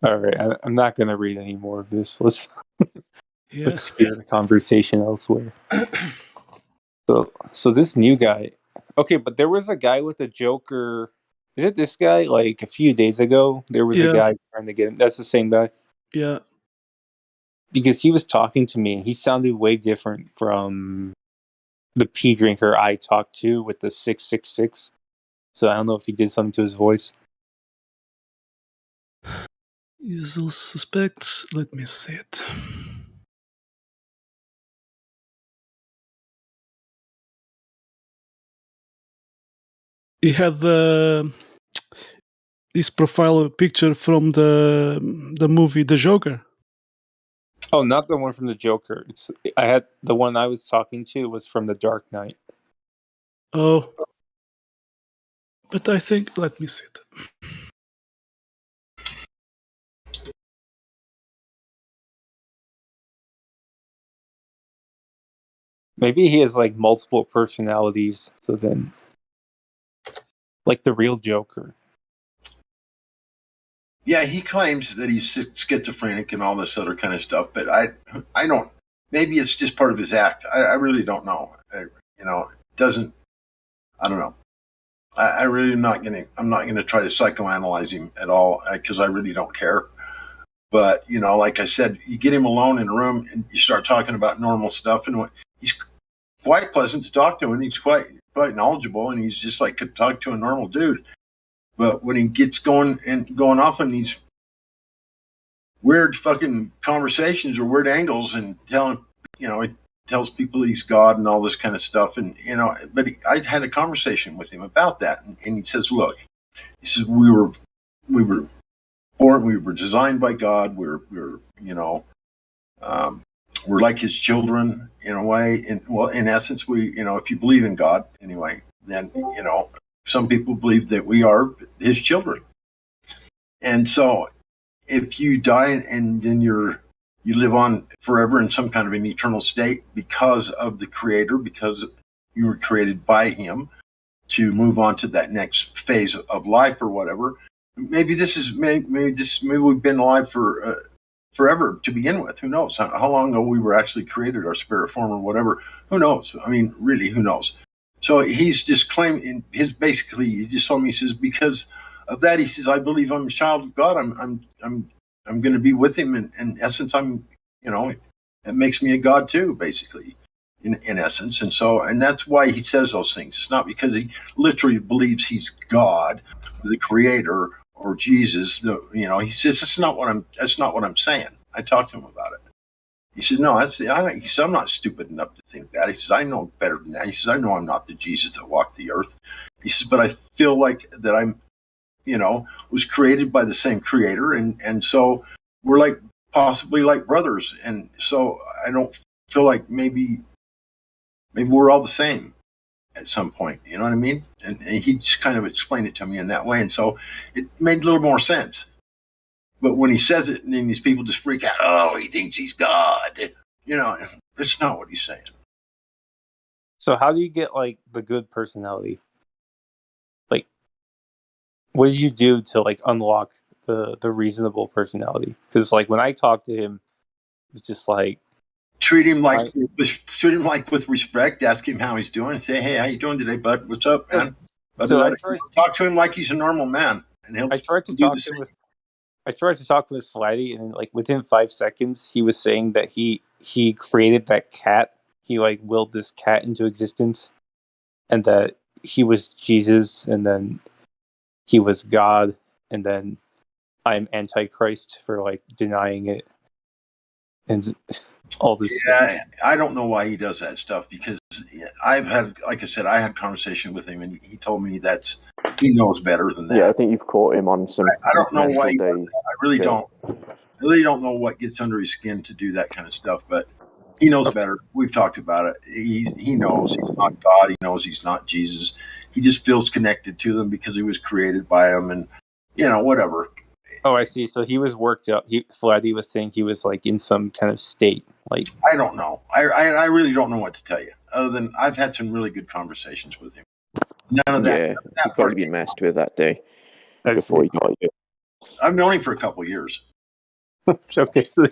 All right, I'm not going to read any more of this. Let's steer the conversation elsewhere. So this new guy, okay, but there was a guy with a Joker. Is it this guy? Like a few days ago, there was a guy trying to get him. That's the same guy. Yeah. because he was talking to me and he sounded way different from the pea drinker I talked to with the 666. So I don't know if he did something to his voice. Usual suspects. Let me see it. He had his profile picture from the movie The Joker. Oh, not the one from the Joker. I had the one I was talking to was from The Dark Knight. Oh, but I think let me see it. Maybe he has like multiple personalities. So then, like the real Joker. Yeah, he claims that he's schizophrenic and all this other kind of stuff, but I don't. Maybe it's just part of his act. I really don't know. Doesn't. I don't know. I really am not gonna. I'm not gonna try to psychoanalyze him at all because I really don't care. But like I said, you get him alone in a room and you start talking about normal stuff, and he's quite pleasant to talk to, and he's quite knowledgeable, and he's just like could talk to a normal dude. But when he gets going off on these weird fucking conversations or weird angles and telling, he tells people he's God and all this kind of stuff. And, but I had a conversation with him about that. And he says, look, he says, we were born, we were designed by God. We're like his children in a way. And in essence, if you believe in God anyway, then, some people believe that we are his children. And so if you die and then you live on forever in some kind of an eternal state because of the Creator, because you were created by him to move on to that next phase of life or whatever. Maybe we've been alive for forever to begin with. Who knows how long ago we were actually created, our spirit form or whatever. Who knows? I mean, really, who knows? So he's just claiming he just told me, he says, because of that, he says, I believe I'm a child of God. I'm going to be with him. In essence, it makes me a God too, basically, in essence. And that's why he says those things. It's not because he literally believes he's God, the Creator, or Jesus. He says, that's not what I'm saying. I talked to him about it. He says, no, he says, I'm not stupid enough to think that. He says, I know better than that. He says, I know I'm not the Jesus that walked the earth. He says, but I feel like that I'm, was created by the same Creator. And so we're like possibly like brothers. And so I don't feel like maybe we're all the same at some point. You know what I mean? And he just kind of explained it to me in that way. And so it made a little more sense. But when he says it, and then these people just freak out, oh, he thinks he's God. It's not what he's saying. So how do you get like the good personality? Like, what did you do to like unlock the reasonable personality? Because like when I talked to him, it was just like treat him like with respect. Ask him how he's doing. And say, hey, how you doing today, bud? What's up, man? So talk to him like he's a normal man, and he'll. I tried to talk to him with Flatty, and like within 5 seconds, he was saying that he created that cat. He like willed this cat into existence, and that he was Jesus, and then he was God, and then I'm Antichrist for like denying it, and all this stuff. I don't know why he does that stuff, because I've had, like I said, I had a conversation with him, and he told me that he knows better than that. Yeah, I think you've caught him on some. I don't know why he does it. I really don't. I really don't know what gets under his skin to do that kind of stuff, but he knows better. We've talked about it. He knows he's not God. He knows he's not Jesus. He just feels connected to them because he was created by them, and whatever. Oh, I see. So he was worked up. Flatty was saying he was like in some kind of state. Like, I don't know. I really don't know what to tell you. Other than I've had some really good conversations with him. None of that. Yeah, he'd probably be messed with that day before he got you. I've known him for a couple of years. Okay, so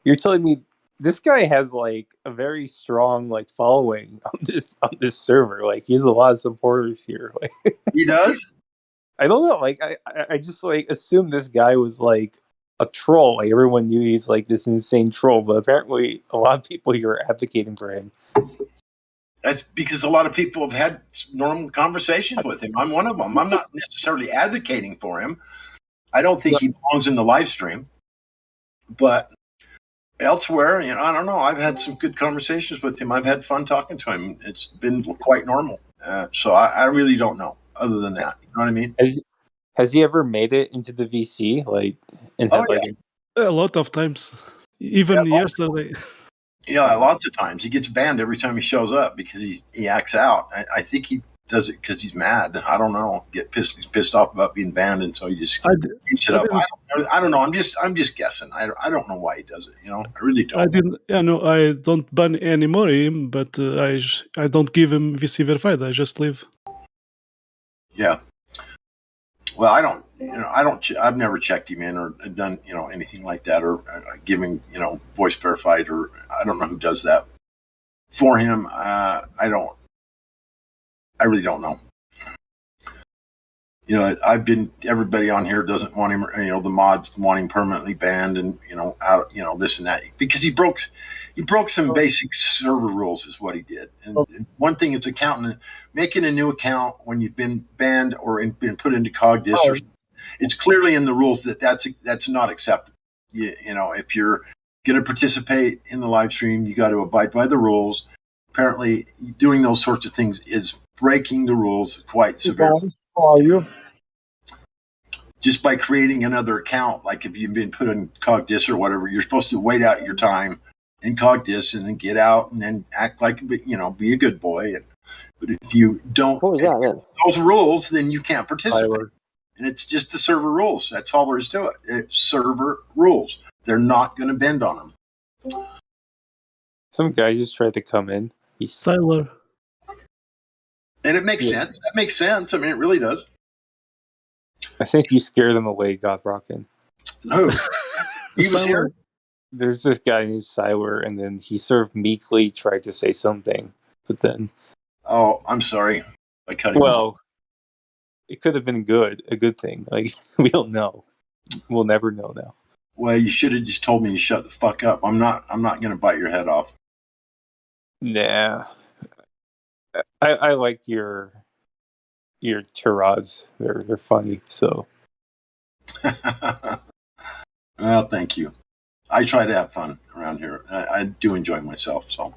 you're telling me this guy has like a very strong like following on this server. Like he has a lot of supporters here. Like he does. I don't know. Like I just like assumed this guy was like a troll. Like, everyone knew he's like this insane troll, but apparently a lot of people here are advocating for him. That's because a lot of people have had normal conversations with him. I'm one of them. I'm not necessarily advocating for him. I don't think he belongs in the live stream, but elsewhere, I don't know. I've had some good conversations with him. I've had fun talking to him. It's been quite normal. So I really don't know. Other than that, you know what I mean? Has he ever made it into the VC? A lot of times, even yesterday. Yeah, lots of times he gets banned every time he shows up because he acts out. I think he does it because he's mad. I don't know. He's pissed off about being banned, and so he just keeps it up. I don't know. I'm just guessing. I don't know why he does it. I really don't. I don't ban anymore him, but I don't give him VC verified. I just leave. Yeah. Well, I don't. I've never checked him in or done anything like that, or giving voice verified, or I don't know who does that for him. I really don't know. Everybody on here doesn't want him. The mods want him permanently banned, and this and that because he broke some basic server rules is what he did. And one thing is accountant making a new account when you've been banned or been put into CogDis or it's clearly in the rules that's not acceptable. If you're going to participate in the live stream, you got to abide by the rules. Apparently, doing those sorts of things is breaking the rules quite severely. How are you? Just by creating another account, like if you've been put in CogDis or whatever, you're supposed to wait out your time in CogDis and then get out and then act like be a good boy. But if you don't those rules, then you can't participate. And it's just the server rules. That's all there is to it. It's server rules. They're not going to bend on them. Some guy just tried to come in. He's Tyler. And it makes sense. That makes sense. I mean, it really does. I think you scared him away, God Rockin'. Who? He was here? There's this guy named Siler, and then he sort of meekly tried to say something, but then... Oh, I'm sorry. It could have been a good thing. Like, we don't know. We'll never know now. Well, you should have just told me to shut the fuck up. I'm not going to bite your head off. Nah. I like your tirades. They're funny, so. Well, thank you. I try to have fun around here. I do enjoy myself, so.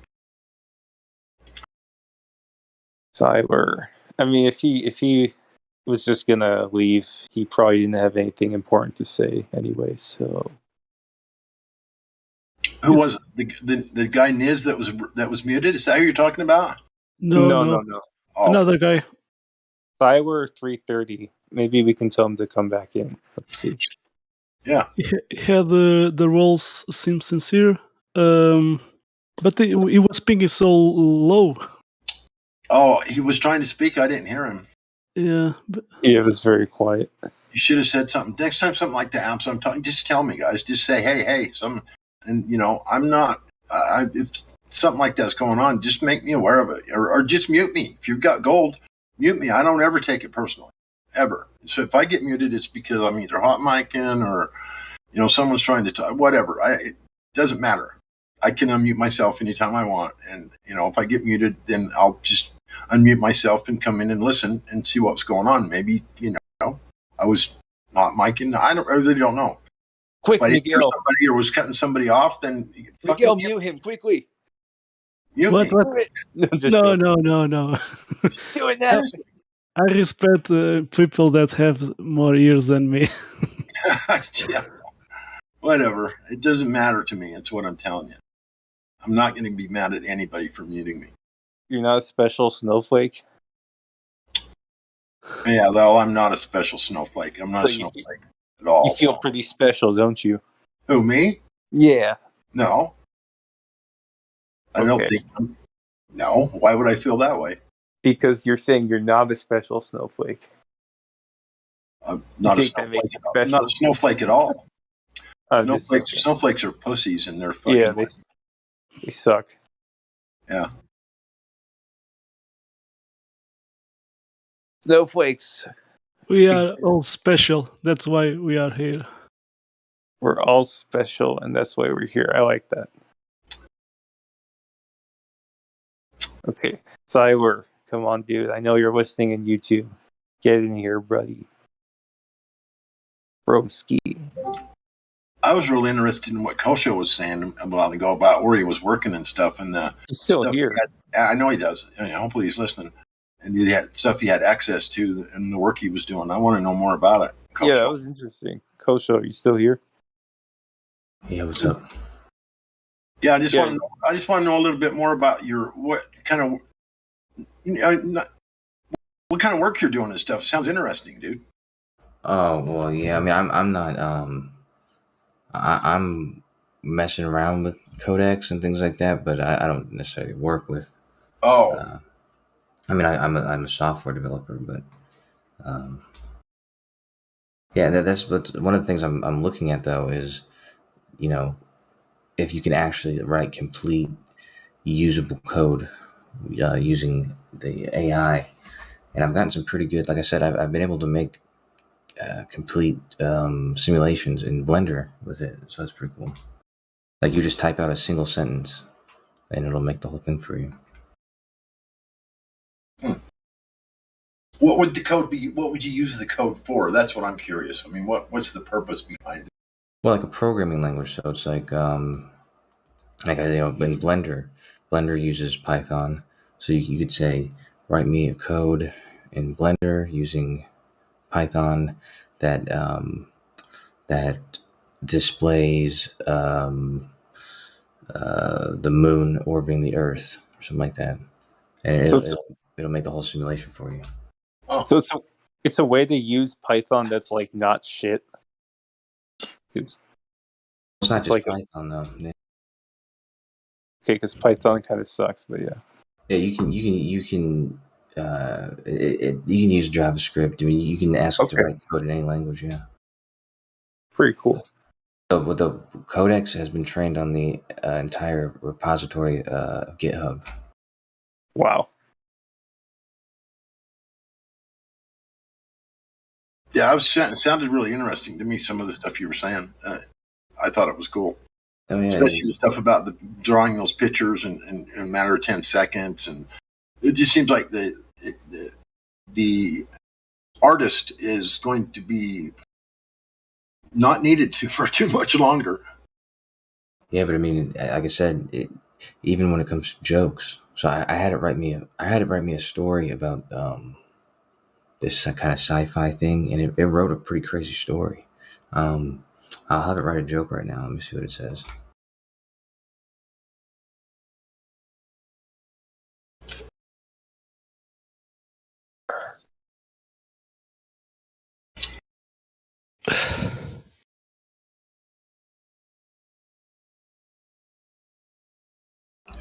Siler. I mean, if he was just gonna leave, he probably didn't have anything important to say anyway, so. Who was the guy Niz that was muted? Is that who you're talking about? No. Oh. Another guy. Cyber 330. Maybe we can tell him to come back in. Let's see. Yeah. He had the roles seem sincere, but he was pinging so low. Oh, he was trying to speak. I didn't hear him. Yeah. Yeah, it was very quiet. You should have said something. Next time something like that happens, I'm talking. Just tell me, guys. Just say, hey, and I'm not. If something like that's going on, just make me aware of it, or just mute me. If you've got gold, mute me. I don't ever take it personally, ever. So if I get muted, it's because I'm either hot micing or, someone's trying to talk. Whatever. It doesn't matter. I can unmute myself anytime I want, and if I get muted, then I'll just unmute myself and come in and listen and see what's going on. Maybe I was not micing. I really don't know. Quick, if I didn't hear Miguel. somebody or was cutting somebody off, then Miguel, mute him quickly. Mute What? me. No. Do it now. I respect people that have more years than me. Yeah. Whatever. It doesn't matter to me. It's what I'm telling you. I'm not going to be mad at anybody for muting me. You're not a special snowflake? Yeah, though I'm not a special snowflake. I'm not a snowflake at all. You feel pretty special, don't you? Who, me? Yeah. No. I don't think. No. Why would I feel that way? Because you're saying you're not a special snowflake. I'm not a snowflake at all. Snowflakes are pussies and they're fucking. Yeah, they suck. Yeah. Snowflakes. We are all special. That's why we are here. We're all special, and that's why we're here. I like that. Okay, Cyber, come on, dude. I know you're listening in YouTube. Get in here, buddy. Broski. I was really interested in what Kosho was saying a while ago about where he was working and stuff, and he's still stuff here. I know he does. I mean, hopefully, he's listening. And he had stuff he had access to and the work he was doing. I want to know more about it. Kosho. Yeah, that was interesting. Kosho, are you still here? Yeah, what's up? Yeah, I just want to know a little bit more about what kind of work you're doing and stuff. Sounds interesting, dude. Oh well, yeah. I mean, I'm not. I'm messing around with codecs and things like that, but I don't necessarily work with. Oh. I mean, I'm a software developer, but yeah, that's what one of the things I'm looking at though is, if you can actually write complete usable code using the AI, and I've gotten some pretty good. Like I said, I've been able to make complete simulations in Blender with it, so that's pretty cool. Like you just type out a single sentence, and it'll make the whole thing for you. What would the code be? What would you use the code for? That's what I'm curious. I mean, what's the purpose behind it? Well, like a programming language, so it's like in Blender uses Python, so you could say, write me a code in Blender using Python that displays the moon orbiting the Earth or something like that, and it'll make the whole simulation for you. Oh. So it's a way to use Python that's like not shit. It's not just like Python though. Yeah. Okay, because Python kind of sucks, but yeah. Yeah, you can use JavaScript. I mean, you can ask it to write code in any language. Yeah. Pretty cool. So, the Codex has been trained on the entire repository of GitHub. Wow. Yeah, it sounded really interesting to me. Some of the stuff you were saying, I thought it was cool. Oh, yeah, especially the stuff about drawing those pictures in a matter of 10 seconds, and it just seems like the artist is going to be not needed for too much longer. Yeah, but I mean, like I said, even when it comes to jokes, so I had it write me a story about this kind of sci-fi thing, and it wrote a pretty crazy story. I'll have it write a joke right now. Let me see what it says.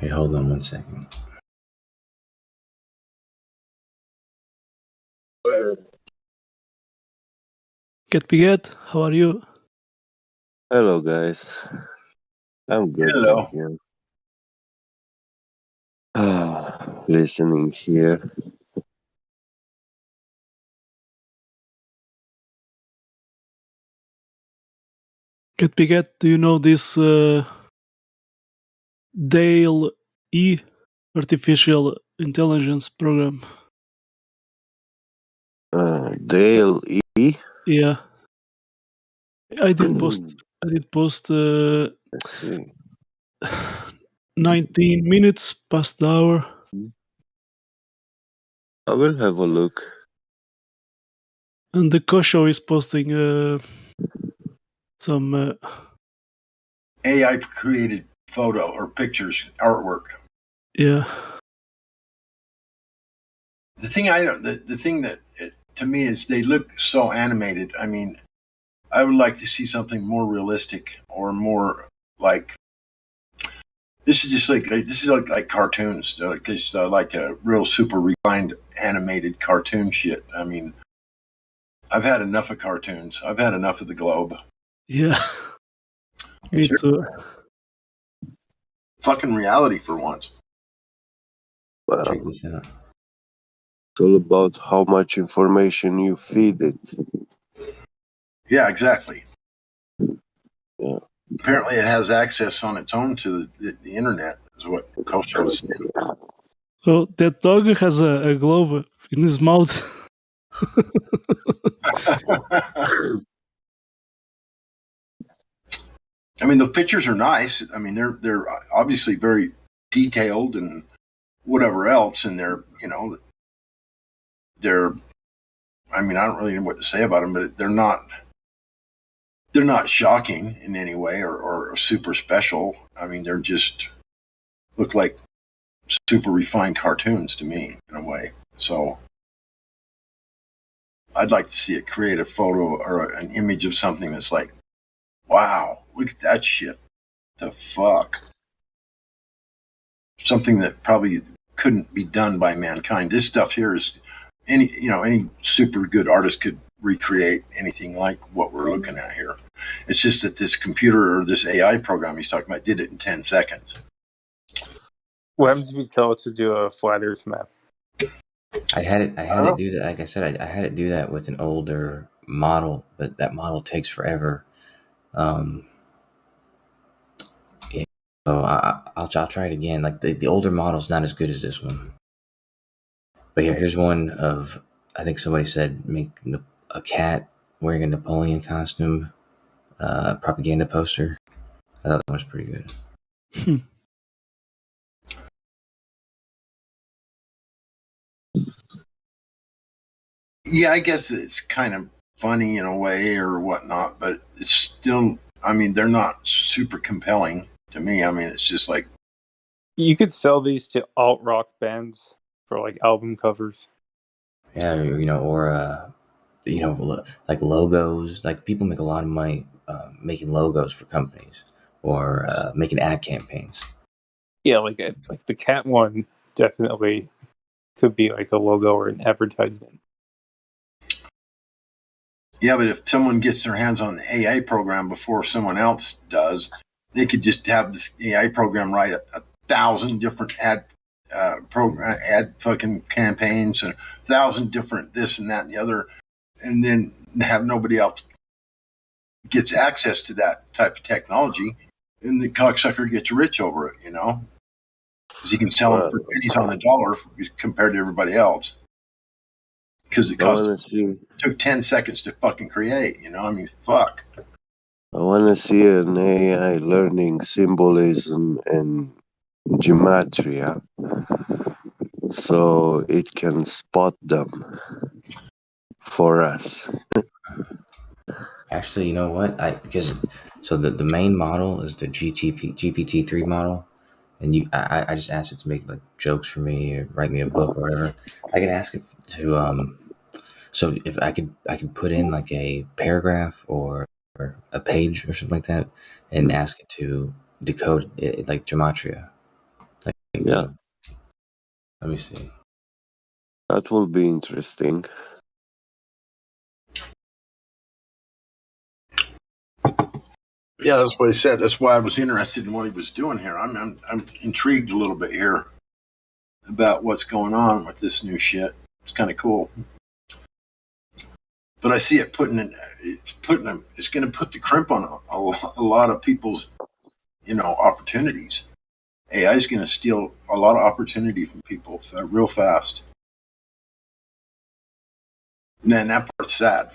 Hey, hold on 1 second. Get Piget, how are you? Hello, guys. I'm good. Hello. Listening here. Get Piget, do you know this Dale E artificial intelligence program? Dale E? Yeah. I did post Let's see. 19 minutes past the hour. I will have a look. And the Kosho is posting some AI created photo or pictures, artwork. Yeah. The thing that to me is they look so animated. I mean, I would like to see something more realistic or more like. This is like cartoons. Like a real super refined animated cartoon shit. I mean, I've had enough of cartoons. I've had enough of the globe. Yeah. Me too. Fucking reality for once. Well, check this out. It's all about how much information you feed it. Yeah, exactly. Apparently, it has access on its own to the internet, is what Kosha was saying. Oh, that dog has a globe in his mouth. I mean, the pictures are nice. I mean, they're obviously very detailed and whatever else, and they're. I mean, I don't really know what to say about them, but they're not shocking in any way or super special. I mean, they're just look like super refined cartoons to me in a way. So I'd like to see it create a photo or an image of something that's like, wow, look at that shit. The fuck? Something that probably couldn't be done by mankind. This stuff here is any super good artist could recreate anything like what we're looking at here. It's just that this computer or this AI program he's talking about did it in 10 seconds. What happens if you tell it to do a flat Earth map? I had it do that. Like I said, I had it do that with an older model, but that model takes forever. So I'll try it again. Like the older model's not as good as this one. But here's one of, I think somebody said, make a cat wearing a Napoleon costume, propaganda poster. I thought that was pretty good. Yeah, I guess it's kind of funny in a way or whatnot, but it's still, I mean, they're not super compelling to me. I mean, it's just like. You could sell these to alt rock bands for like album covers. Yeah, or like logos. Like people make a lot of money making logos for companies or making ad campaigns. Yeah, like the cat one definitely could be like a logo or an advertisement. Yeah, but if someone gets their hands on the AI program before someone else does, they could just have this AI program write a 1,000 different ad fucking campaigns and 1,000 different this and that and the other, and then have nobody else gets access to that type of technology, and the cocksucker gets rich over it, because he can sell them for pennies on the dollar compared to everybody else. Because it took 10 seconds to fucking create, I mean, fuck. I want to see an AI learning symbolism and gematria so it can spot them for us. Actually, you know what? So the main model is the GPT-3 model, and I just asked it to make like jokes for me or write me a book or whatever. I can ask it to so if I could put in like a paragraph or a page or something like that, and ask it to decode it like gematria. Yeah. Let me see. That will be interesting. Yeah, that's what he said. That's why I was interested in what he was doing here. I'm intrigued a little bit here about what's going on with this new shit. It's kind of cool. But I see it it's going to put the crimp on a lot of people's, opportunities. AI is going to steal a lot of opportunity from people real fast. Man, that part's sad.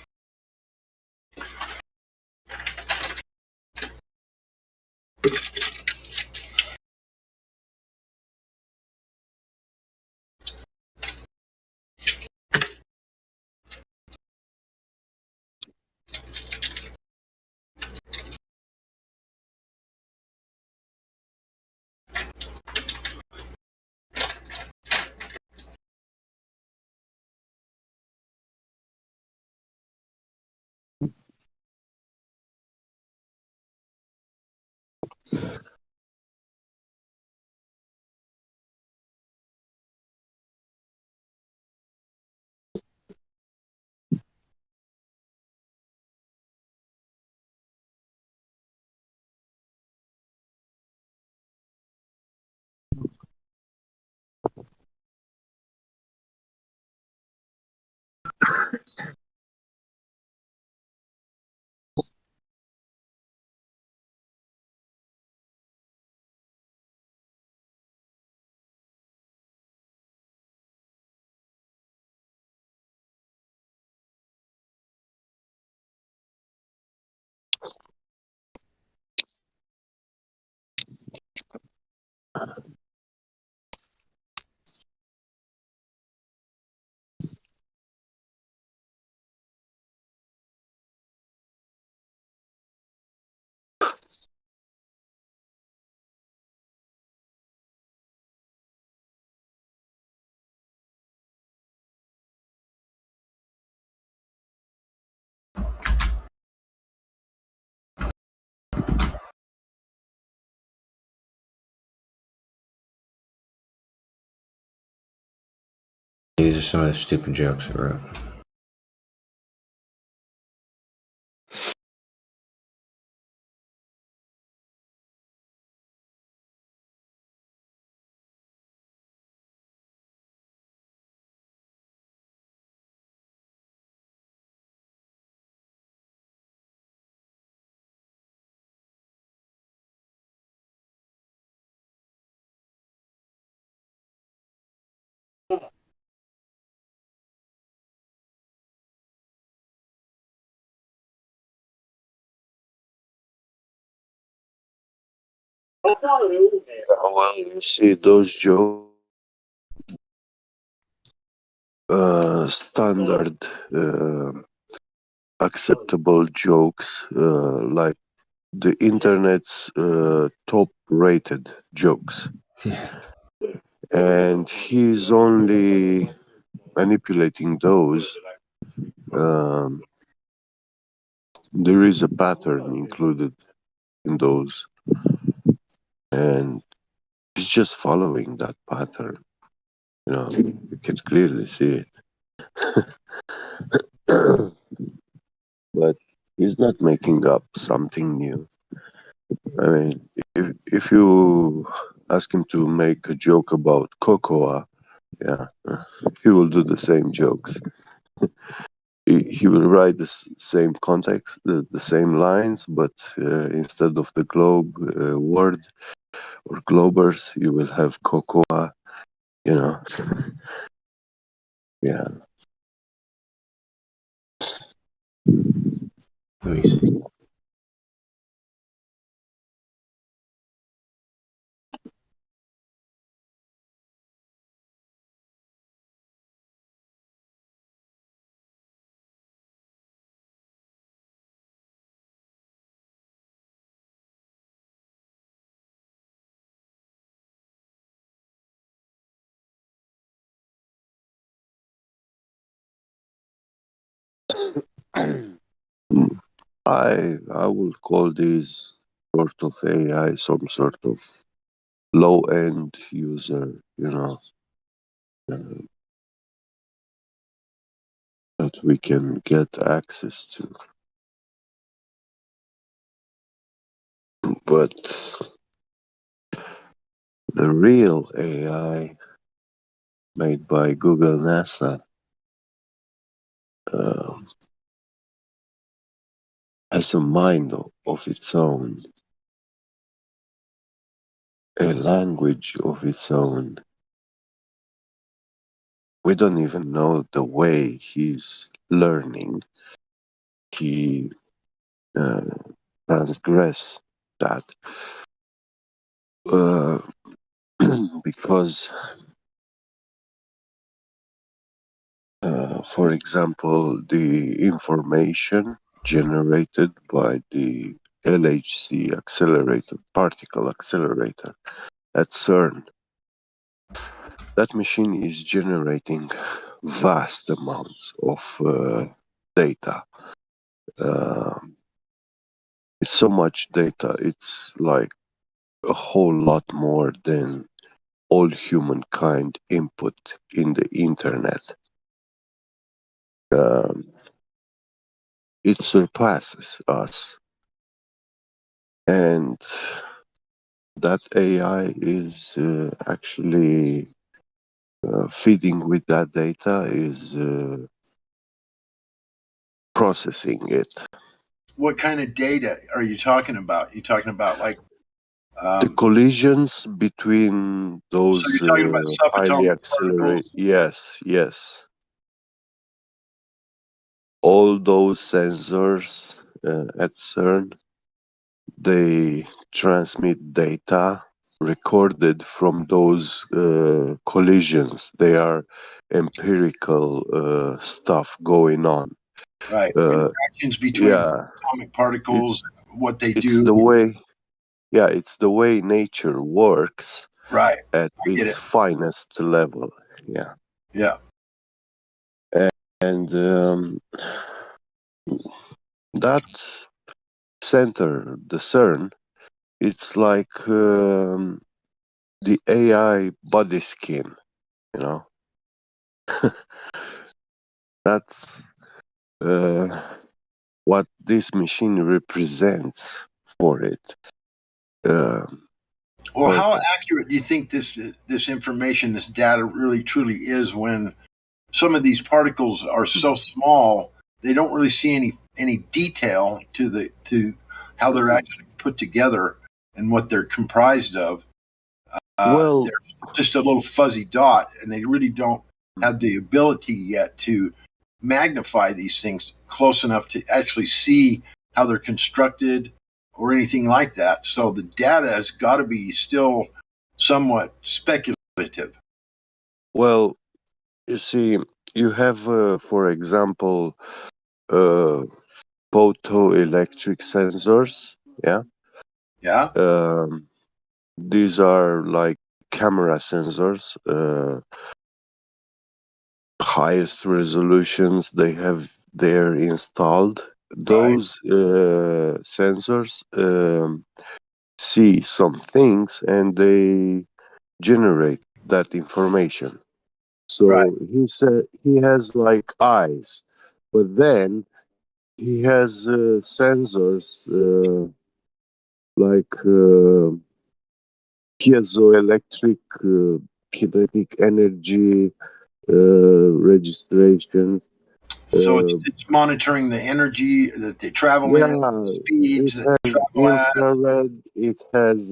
These are some of the stupid jokes I wrote. Well, you see, those jokes, standard, acceptable jokes, like the internet's top rated jokes. Yeah. And he's only manipulating those. Um, there is a pattern included in those, and he's just following that pattern. You know, you can clearly see it. But he's not making up something new. I mean, if you ask him to make a joke about cocoa, yeah, he will do the same jokes. He will write the same context, the same lines, but instead of the globe word or globers, you will have cocoa, you know. Yeah. Let me see. I will call this sort of AI some sort of low end user, you know, that we can get access to. But the real AI made by Google NASA has a mind of its own, a language of its own. We don't even know the way he's learning. He transgress that because, for example, the information generated by the LHC accelerator, particle accelerator at CERN, that machine is generating vast amounts of data. It's so much data, it's like a whole lot more than all humankind input in the internet. It surpasses us. And that AI is actually feeding with that data, is processing it. What kind of data are you talking about? You talking about like the collisions between those so you're talking about highly subatomic accelerated. particles? Yes, yes. All those sensors at CERN, they transmit data recorded from those collisions. They are empirical stuff going on. Right. Interactions between atomic particles, what they do. It's the way nature works. Right. At its finest level. Yeah. Yeah. And that center, the CERN, it's like the AI body skin, you know. That's what this machine represents for it. Well, how accurate do you think this information, this data, really truly is? When some of these particles are so small, they don't really see any detail to how they're actually put together and what they're comprised of. They're just a little fuzzy dot, and they really don't have the ability yet to magnify these things close enough to actually see how they're constructed or anything like that. So the data has got to be still somewhat speculative. Well, you see, you have, for example, photoelectric sensors. Yeah. Yeah. These are like camera sensors, highest resolutions they're installed. Those sensors see some things and they generate that information. So he said he has like eyes, but then he has sensors like piezoelectric kinetic energy registrations. So it's monitoring the energy that they travel in, speeds that they travel at. Infrared, it has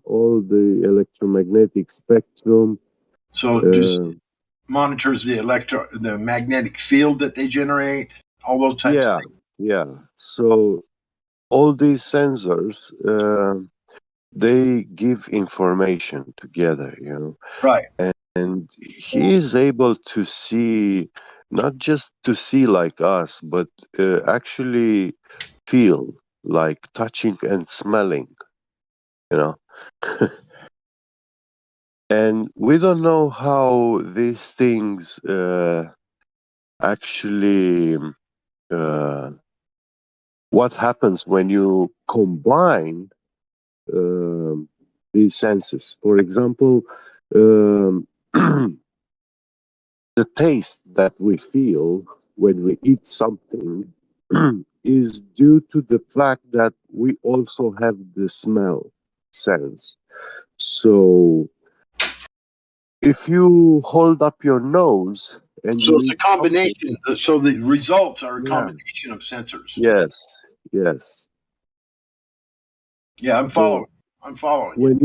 all the electromagnetic spectrum. So just monitors the magnetic field that they generate, all those types of things. Yeah. So all these sensors, they give information together, you know. Right. And he is able to see, not just to see like us, but actually feel like touching and smelling, you know. And we don't know how these things actually, what happens when you combine these senses. For example, the taste that we feel when we eat something is due to the fact that we also have the smell sense. So if you hold up your nose and So you it's a eat something, combination. So the results are a combination of sensors. yes. Yeah, I'm following. When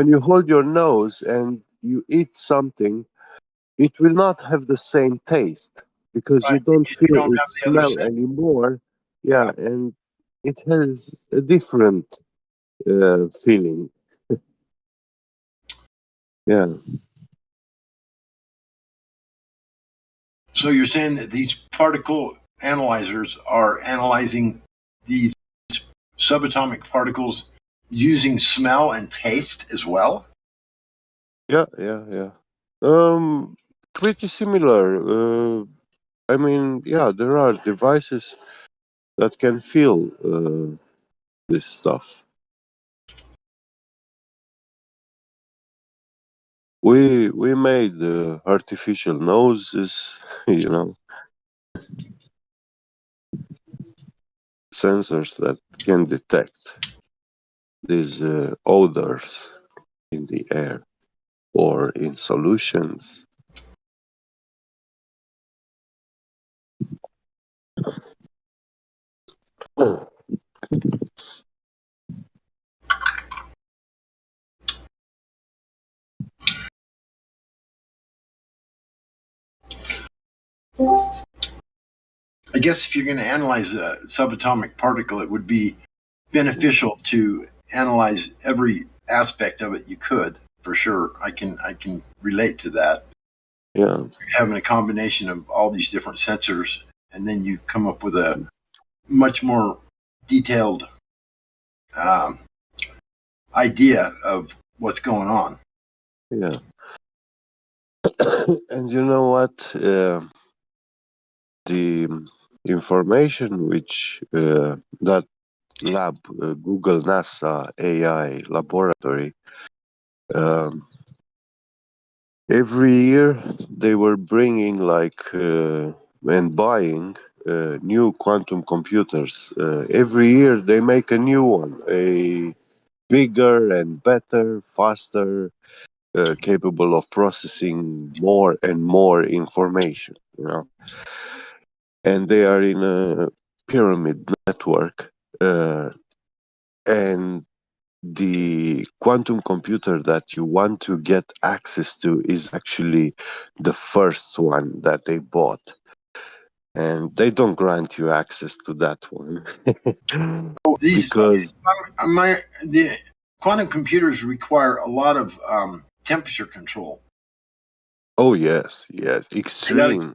you hold your nose and you eat something, it will not have the same taste because you don't feel its smell anymore. Yeah, and it has a different feeling. Yeah. So you're saying that these particle analyzers are analyzing these subatomic particles using smell and taste as well? Yeah. Pretty similar. I mean, yeah, there are devices that can feel this stuff. We made artificial noses, you know, sensors that can detect these odors in the air or in solutions. I guess if you're going to analyze a subatomic particle, it would be beneficial to analyze every aspect of it, you could for sure. I can relate to that. Yeah. Having a combination of all these different sensors, and then you come up with a much more detailed idea of what's going on. Yeah. And you know what? The information which that lab, Google NASA AI laboratory, every year they were bringing and buying new quantum computers. Every year they make a new one, a bigger and better, faster, capable of processing more and more information, and they are in a pyramid network, and the quantum computer that you want to get access to is actually the first one that they bought, and they don't grant you access to that one. Because the quantum computers require a lot of temperature control. Oh yes, extreme.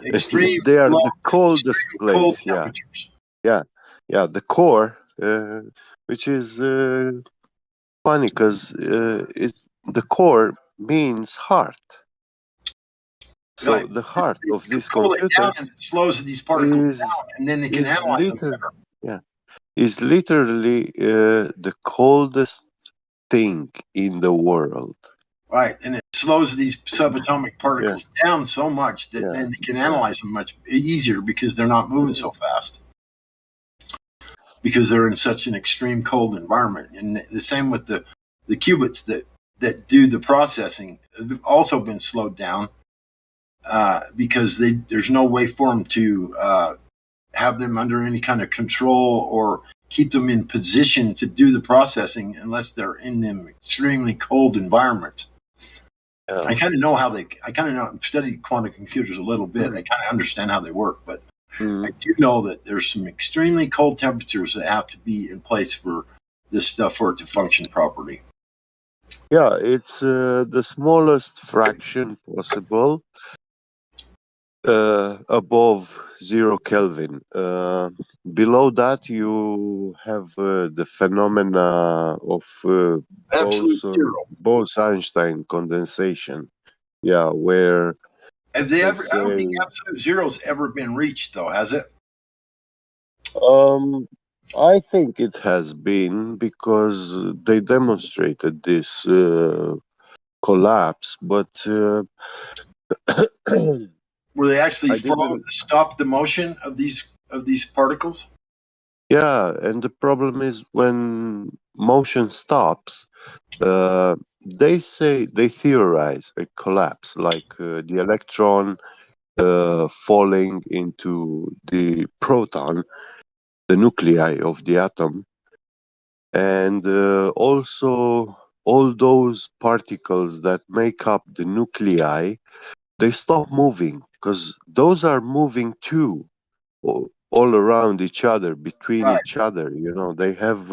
Extreme. They are low, the coldest place. Yeah, yeah. The core, which is funny because it's the core means heart. So right. the heart of this pull it computer down and it slows these particles down, and then they can analyze them better. Yeah, is literally the coldest thing in the world. Right, and it slows these subatomic particles down so much that then they can analyze them much easier because they're not moving so fast. Because they're in such an extreme cold environment, and the same with the qubits that do the processing have also been slowed down because there's no way for them to have them under any kind of control or keep them in position to do the processing unless they're in them extremely cold environments. I kind of know I've studied quantum computers a little bit. I kind of understand how they work, but I do know that there's some extremely cold temperatures that have to be in place for this stuff for it to function properly. Yeah, it's the smallest fraction possible above 0 Kelvin. Below that, you have the phenomena of Bose-Einstein condensation. Yeah, where Have they ever? I don't think absolute zero's ever been reached, though, has it? I think it has been because they demonstrated this collapse, but were they actually stop the motion of these particles? Yeah, and the problem is when motion stops, they theorize a collapse, like the electron falling into the proton, the nuclei of the atom, and also all those particles that make up the nuclei, they stop moving because those are moving too, all around each other, between each other. They have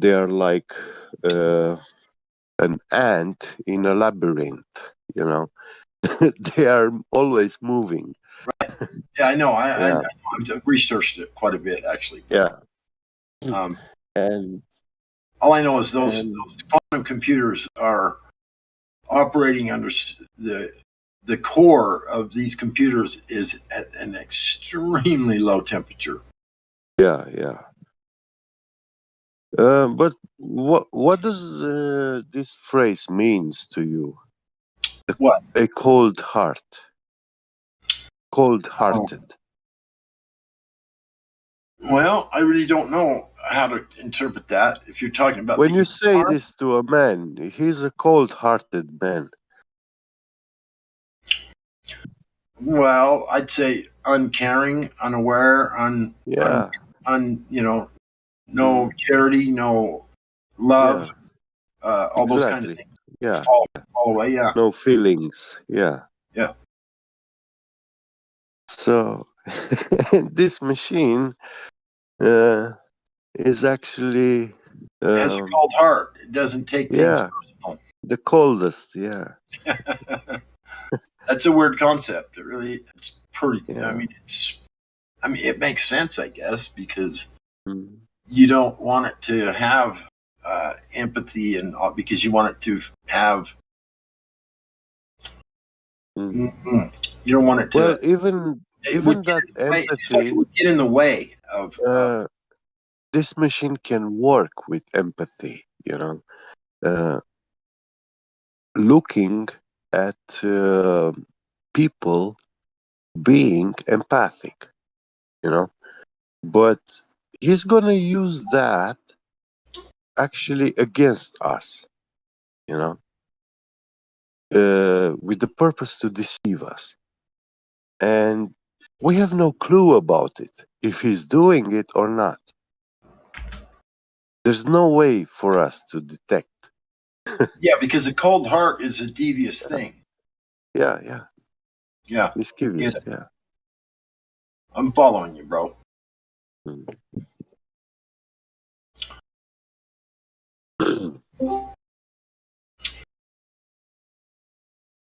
they are like an ant in a labyrinth. They are always moving. Right. Yeah, I know. I've researched it quite a bit, actually. Yeah. And all I know is those quantum computers are operating under the core of these computers is at an extremely low temperature. Yeah. But what does this phrase means to you? What? A cold heart. Cold-hearted. Well, I really don't know how to interpret that. If you're talking about when you say this to a man, he's a cold-hearted man. Well, I'd say uncaring, unaware, no charity, no love, all those kind of things. Yeah. Fall away. Yeah. No feelings. Yeah. Yeah. So this machine is actually Has a cold heart. It doesn't take things personal. The coldest, yeah. That's a weird concept. It's pretty. Yeah. I mean, it makes sense, I guess, because you don't want it to have empathy, and because you want it to have. You don't want it to. Well, even that empathy it would get in the way of. This machine can work with empathy. Looking at people being empathic, but he's gonna use that actually against us, with the purpose to deceive us, and we have no clue about it, if he's doing it or not. There's no way for us to detect. Yeah, because a cold heart is a devious thing. Yeah. Mischievous, yeah. I'm following you, bro.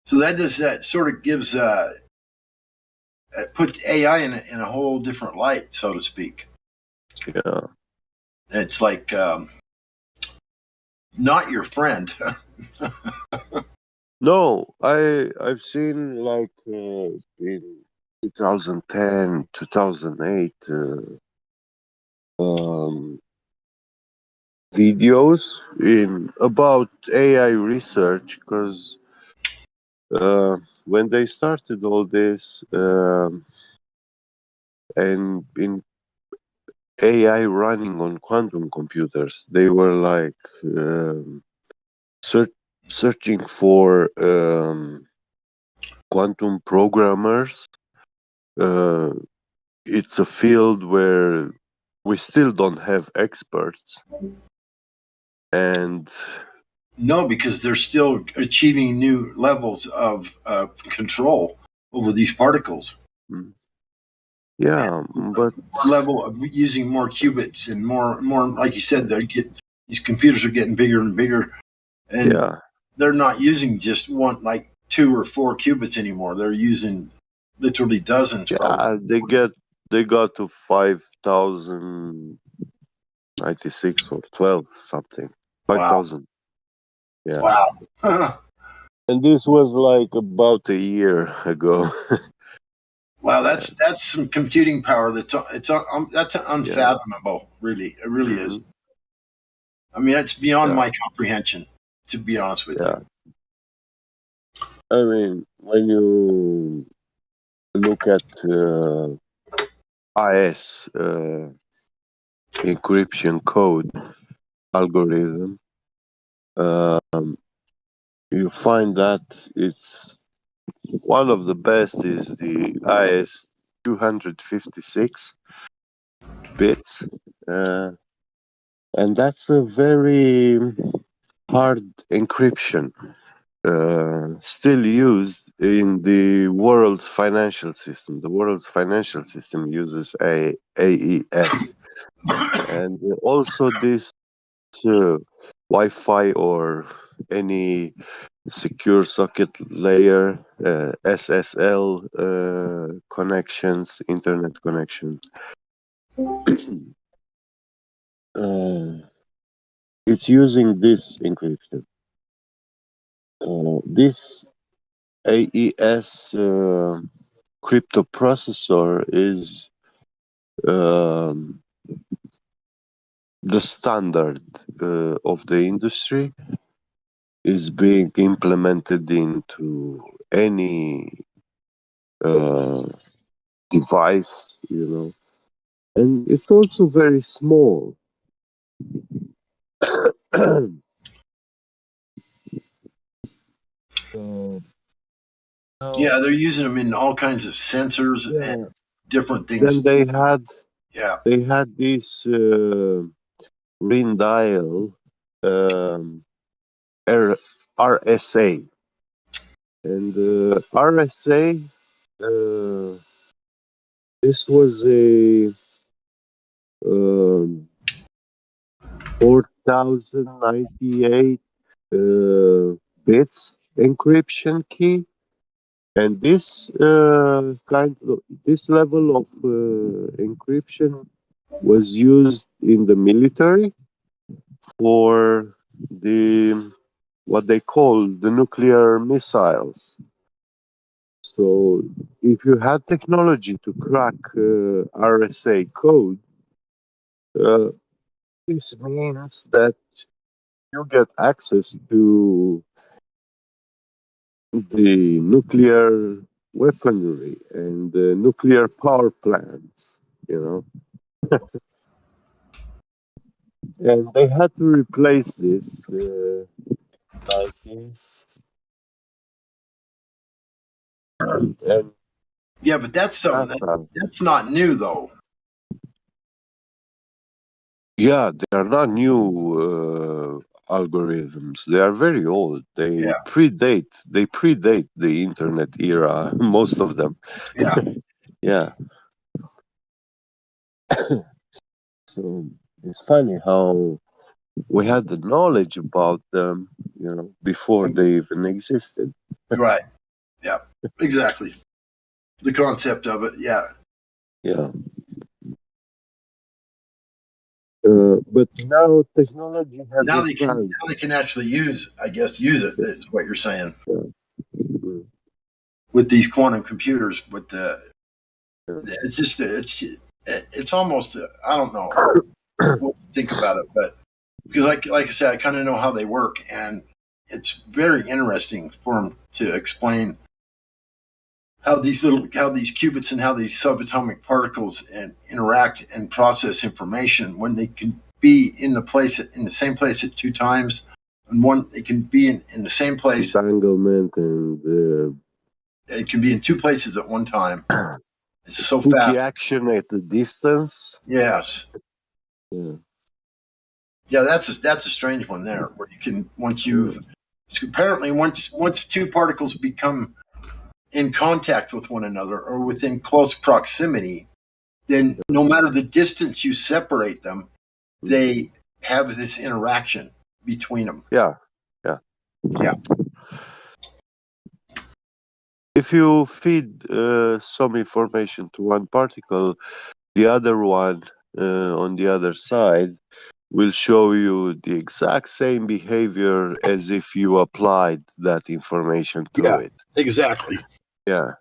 So that sort of gives puts AI in a whole different light, so to speak. Yeah. It's like not your friend. No, I've seen like in 2010, 2008 videos about AI research, because when they started all this and in AI running on quantum computers, they were like searching for quantum programmers. It's a field where we still don't have experts, and no, because they're still achieving new levels of control over these particles. Yeah, but more level of using more qubits and more, like you said, these computers are getting bigger and bigger, and they're not using just one, like 2 or 4 qubits anymore. They're using literally dozens. Yeah, they got to 5,096 or 12 something. 5,000. Yeah. Wow. And this was like about a year ago. Wow, that's some computing power. That's unfathomable. Really, it really is. I mean, it's beyond my comprehension, to be honest with you. I mean, when you look at IS encryption code algorithm, you find that it's one of the best is the IS 256 bits, and that's a very hard encryption, still used in the world's financial system. The world's financial system uses AES, and also this Wi-Fi or any secure socket layer, SSL connections, internet connection. It's using this encryption. This AES crypto processor is the standard of the industry, is being implemented into any device, and it's also very small. Yeah, they're using them in all kinds of sensors and different things. Then they had this ring dial RSA, and RSA, this was a 1098 bits encryption key, and this this level of encryption was used in the military for what they call the nuclear missiles. So if you had technology to crack RSA code, this means that you get access to the nuclear weaponry and the nuclear power plants, you know. And they had to replace this like this. And Yeah, but that's something that's not new, though. yeah, they are not new algorithms. They are very old. They predate the internet era. Most of them. Yeah. Yeah. So it's funny how we had the knowledge about them, you know, before they even existed. Right. Yeah. Exactly. The concept of it. Yeah. Yeah. But now technology has Now advanced. they can actually use it. That's what you're saying. With these quantum computers, with the, it's almost I don't know what to think about it, but because like I said, I kind of know how they work, and it's very interesting for them to explain how these qubits and how these subatomic particles interact and process information when they can be in the same place at two times, and one it can be in the same place. Entanglement and it can be in two places at one time. It's so spooky fast. action at the distance. Yes. Yeah. Yeah, that's a strange one there, where you can once two particles become in contact with one another or within close proximity, then no matter the distance you separate them, they have this interaction between them. Yeah, yeah, yeah. If you feed some information to one particle, the other one on the other side will show you the exact same behavior as if you applied that information to it. Exactly. Yeah.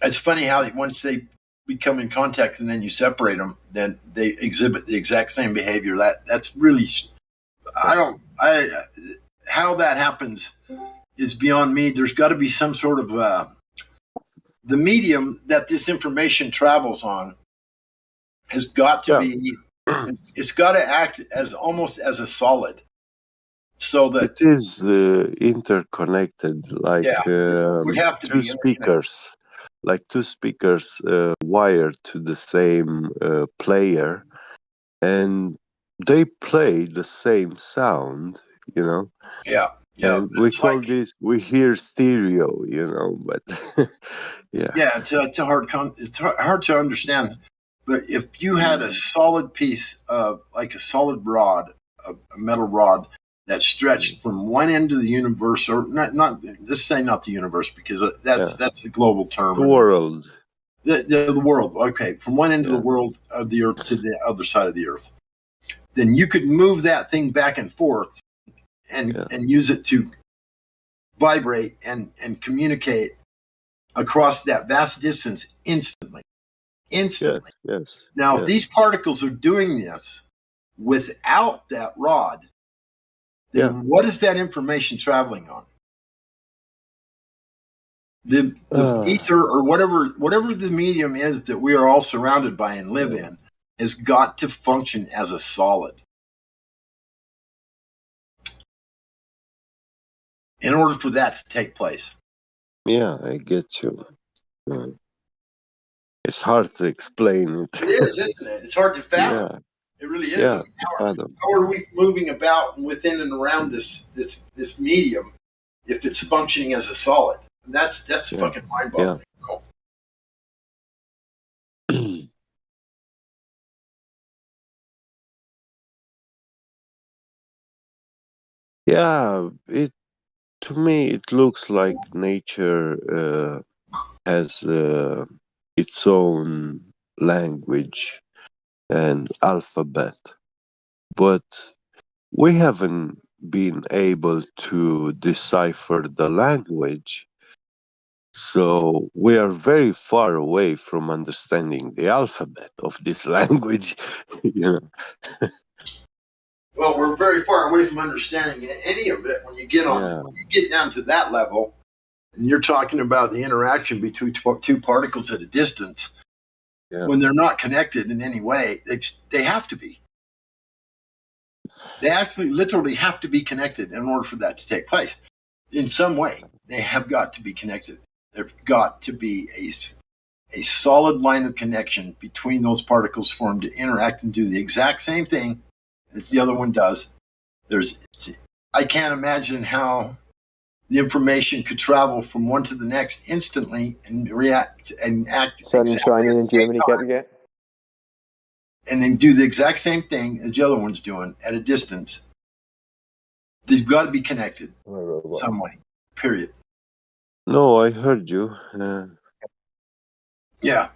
It's funny how once they become in contact and then you separate them, then they exhibit the exact same behavior. That's really, how that happens is beyond me. There's got to be some sort of the medium that this information travels on has got to be. It's got to act as almost as a solid, so that it is interconnected, like would have to two be speakers, wired to the same player, and they play the same sound, you know. Yeah. And we hear stereo, you know, but yeah. Yeah, it's hard to understand. But if you had a solid piece of like a solid rod, a metal rod that stretched from one end of the universe, or not let's say not the universe, because that's the global term. The world. The world. Okay, from one end of the world of the earth to the other side of the earth. Then you could move that thing back and forth and use it to vibrate and communicate across that vast distance instantly. Yes. Now, if these particles are doing this without that rod, then what is that information traveling on? The ether or whatever the medium is that we are all surrounded by and live in has got to function as a solid. In order for that to take place. Yeah, I get you. It's hard to explain it. It is, isn't it? It's hard to fathom. Yeah. It really is. Yeah, I mean, how are we moving about within and around this medium if it's functioning as a solid? And that's fucking mind-boggling. Yeah, to me it looks like nature has its own language and alphabet, but we haven't been able to decipher the language, so we are very far away from understanding the alphabet of this language. You know. Well, we're very far away from understanding any of it when you get when you get down to that level, and you're talking about the interaction between two particles at a distance. Yeah. When they're not connected in any way, they have to be. They actually literally have to be connected in order for that to take place. In some way, they have got to be connected. There's got to be a solid line of connection between those particles for them to interact and do the exact same thing as the other one does. I can't imagine how the information could travel from one to the next instantly and react and act Sun exactly shining at the in same Germany, time, get and then do the exact same thing as the other one's doing at a distance. They've got to be connected some way, period. No, I heard you. Yeah.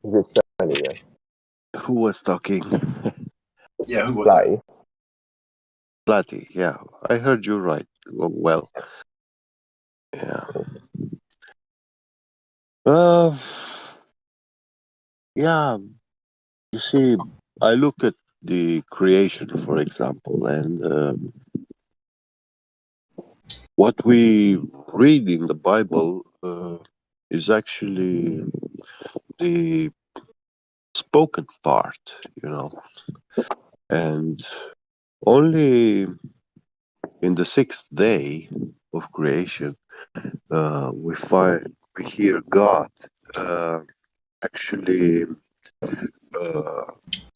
This sunny, Who was talking? Yeah, who was that? Platty, yeah. I heard you right. Well, yeah. Yeah, you see, I look at the creation, for example, and what we read in the Bible is actually the spoken part, you know, and only in the sixth day of creation we hear God actually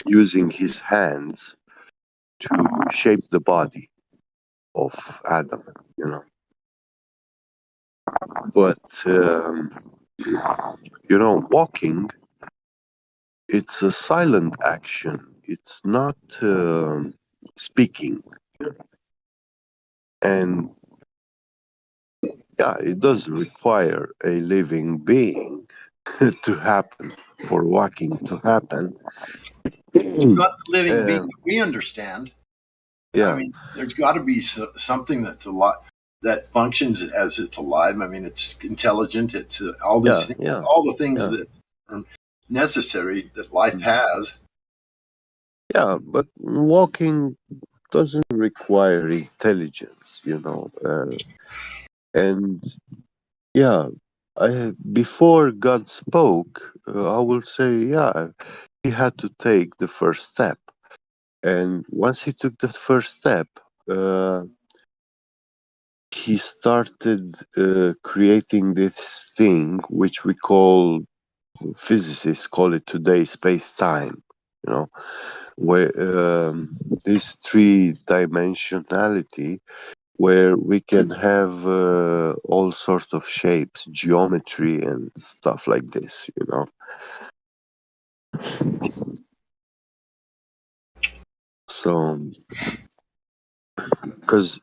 using his hands to shape the body of Adam, you know. But you know, walking, it's a silent action. It's not speaking, you know? And yeah, it does require a living being to happen, for walking to happen. Not the living being that we understand. Yeah. I mean, there's got to be something that's that functions as it's alive. I mean, it's intelligent. It's all these things, all the things that are necessary that life has. Yeah, but walking doesn't require intelligence, you know. And yeah, before God spoke, I will say, yeah, he had to take the first step. And once he took the first step, he started creating this thing which we call, physicists call it today, space-time, you know, where this three-dimensionality, where we can have all sorts of shapes, geometry and stuff like this, you know. So, because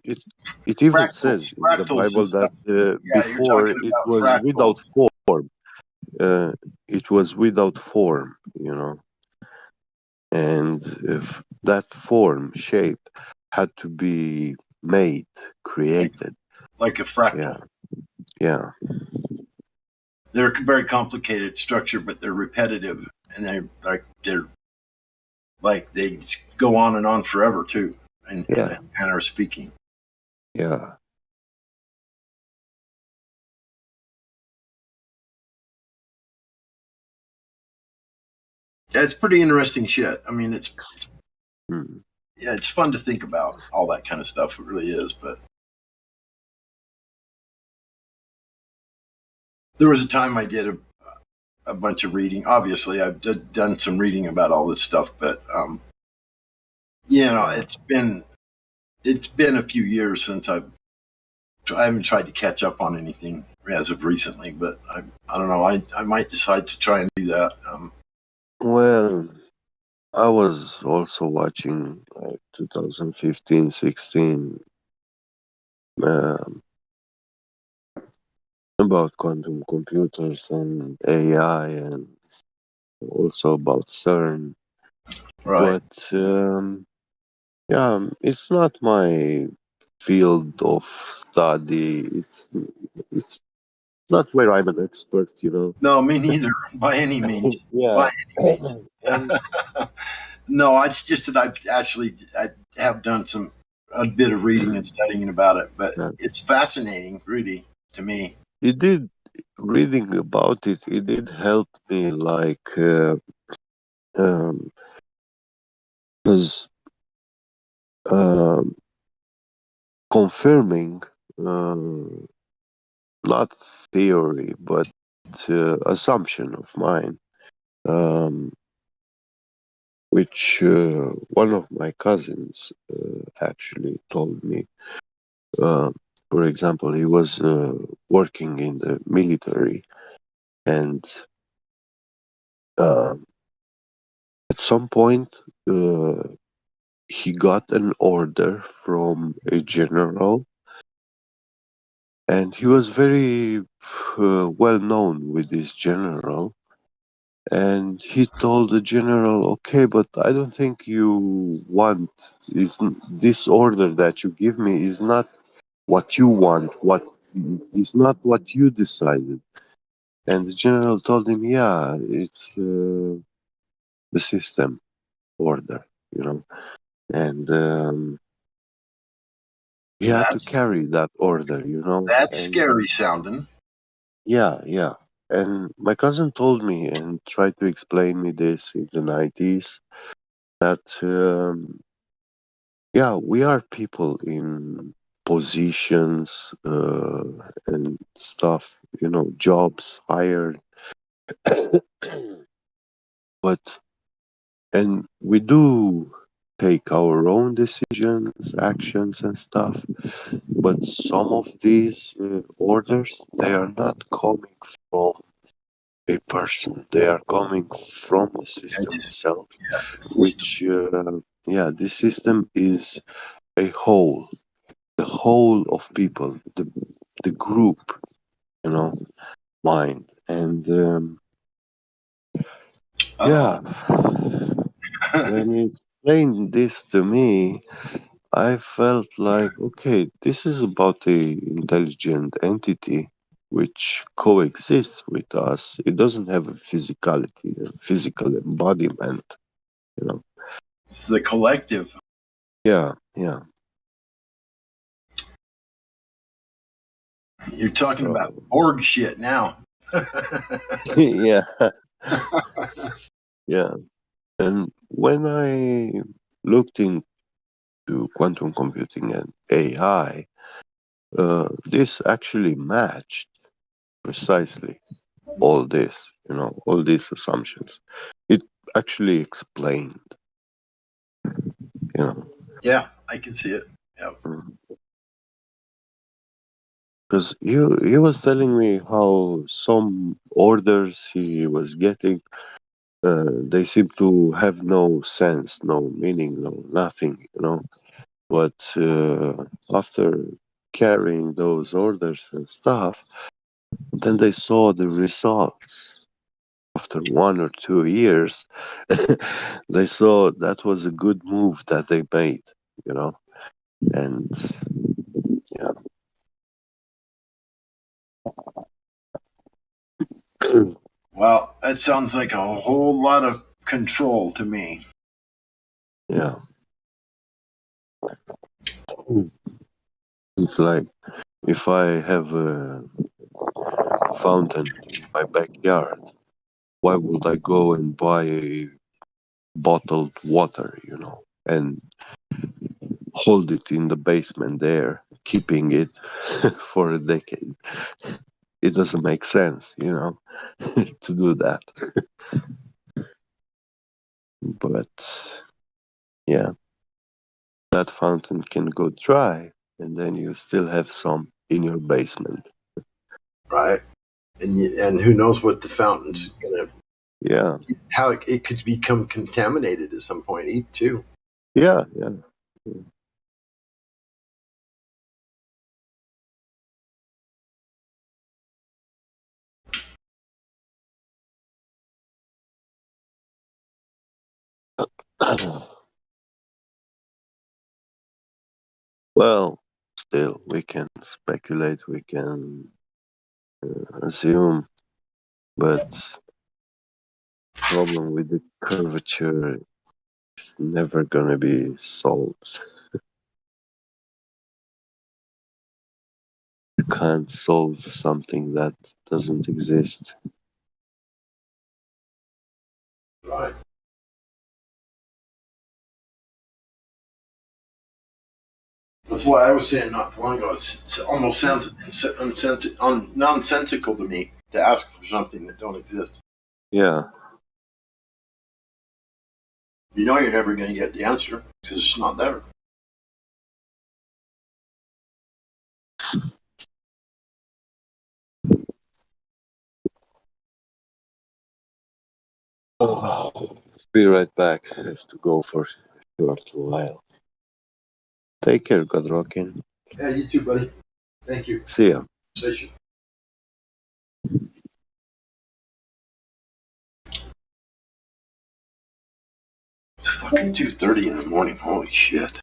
it even says in the Bible that before it was without form. It was without form, you know, and if that form, shape, had to be made, created, like a fractal. Yeah. They're a very complicated structure, but they're repetitive, and they're like they go on and on forever too, in a manner of speaking. Yeah. Yeah, it's pretty interesting shit. I mean, it's fun to think about all that kind of stuff. It really is. But there was a time I did a bunch of reading. Obviously, I've done some reading about all this stuff, but you know, it's been a few years since I haven't tried to catch up on anything as of recently. But I don't know. I might decide to try and do that. Well, I was also watching like 2015, 16 about quantum computers and AI, and also about CERN. Right. But yeah, it's not my field of study. It's not where I'm an expert, you know. No, me neither, by any means. Yeah. By any means. And No, it's just that I have done a bit of reading and studying about it, but it's fascinating, really, to me. it did reading about it. It did help me, like, because confirming not theory but assumption of mine, which one of my cousins actually told me. For example, he was working in the military, and at some point he got an order from a general, and he was very well known with this general. And he told the general, okay, but I don't think you want this order that you give me is not what you want, what is not what you decided. And the general told him, yeah, it's the system order, you know. And he had to carry that order, you know. That's And scary sounding. yeah, yeah. And my cousin told me and tried to explain me this in the 90s that, yeah, we are people in positions and stuff, you know, jobs, hired. But, and we do take our own decisions, actions, and stuff. But some of these orders, they are not coming from a person. They are coming from the system itself, which, yeah, this system is a whole, the whole of people, the group, you know, mind. And yeah, when you explained this to me, I felt like, okay, this is about a intelligent entity which coexists with us. It doesn't have a physicality, a physical embodiment, you know. It's the collective. Yeah, yeah. You're talking about Borg shit now. Yeah. Yeah. And when I looked into quantum computing and AI, this actually matched precisely all this, you know, all these assumptions. It actually explained, you know. Yeah, I can see it. Yeah. Because he was telling me how some orders he was getting, they seem to have no sense, no meaning, no nothing, you know. But after carrying those orders and stuff, then they saw the results. After 1 or 2 years, they saw that was a good move that they made, you know. And yeah. Well, that sounds like a whole lot of control to me. Yeah. It's like if I have a fountain in my backyard, why would I go and buy a bottled water, you know, and hold it in the basement there, keeping it for a decade? It doesn't make sense, you know, to do that. But yeah, that fountain can go dry, and then you still have some in your basement. Right. And who knows what the fountain's going to Yeah. How it could become contaminated at some point, too. Yeah. Well, still, we can speculate, we can assume, but problem with the curvature is never gonna be solved. You can't solve something that doesn't exist. Right. That's why I was saying not long ago, it's almost nonsensical to me to ask for something that don't exist. Yeah. You know you're never going to get the answer because it's not there. Oh, be right back. I have to go for a short while. Take care, God rockin'. Yeah, you too, buddy. Thank you. See ya. Station. It's fucking 2:30 in the morning. Holy shit.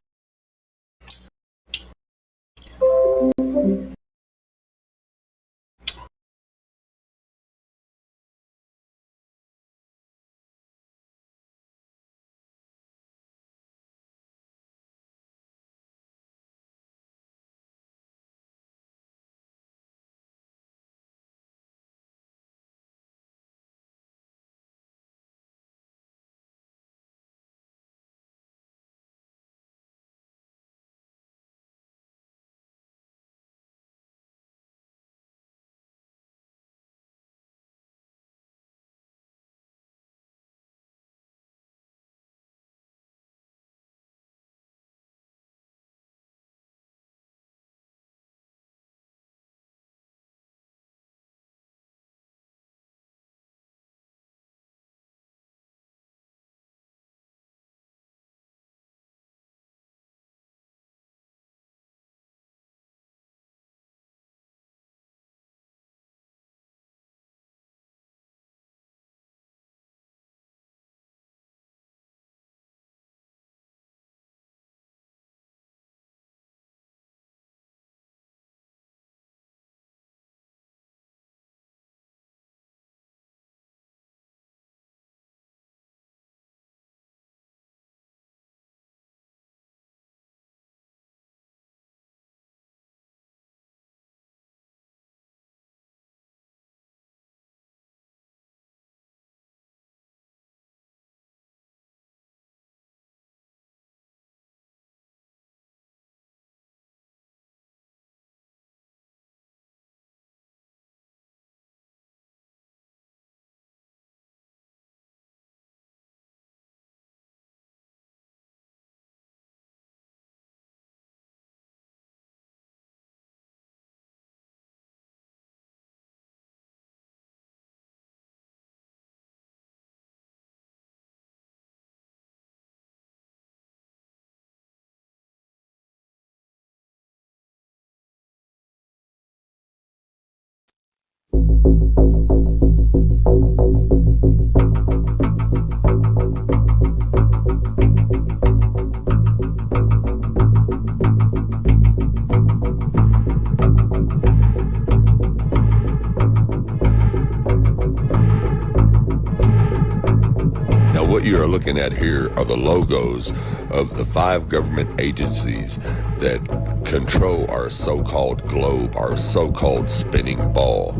Now, what you are looking at here are the logos of the 5 government agencies that control our so-called globe, our so-called spinning ball.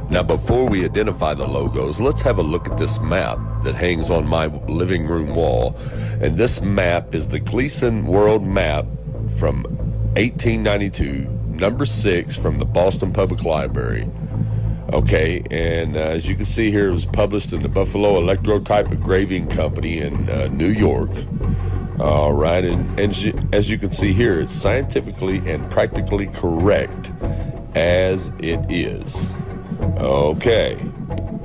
Now, before we identify the logos, let's have a look at this map that hangs on my living room wall. And this map is the Gleason World Map from 1892, number 6 from the Boston Public Library. Okay, and as you can see here, it was published in the Buffalo Electrotype Engraving Company in New York. All right, and as you can see here, it's scientifically and practically correct as it is. Okay,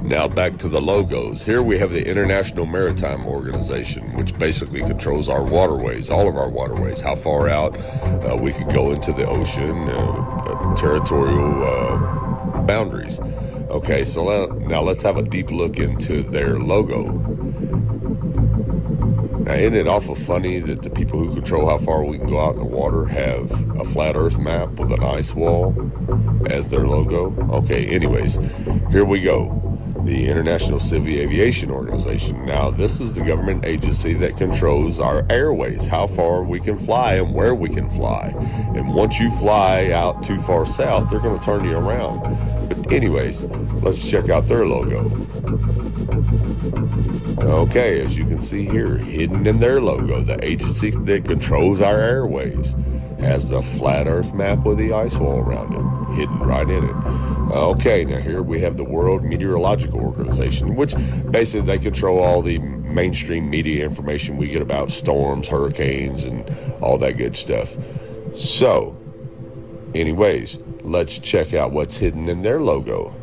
Now back to the logos. Here we have the International Maritime Organization, which basically controls our waterways, all of our waterways, how far out we could go into the ocean, territorial boundaries. Okay, so now let's have a deep look into their logo. Now, isn't it awful funny that the people who control how far we can go out in the water have a flat earth map with an ice wall as their logo? Okay, anyways, here we go. The International Civil Aviation Organization. Now, this is the government agency that controls our airways, how far we can fly and where we can fly. And once you fly out too far south, they're going to turn you around. But anyways, let's check out their logo. Okay, as you can see here, hidden in their logo, the agency that controls our airways has the flat earth map with the ice wall around it, hidden right in it. Okay, now here we have the World Meteorological Organization, which basically they control all the mainstream media information we get about storms, hurricanes, and all that good stuff. So, anyways, let's check out what's hidden in their logo.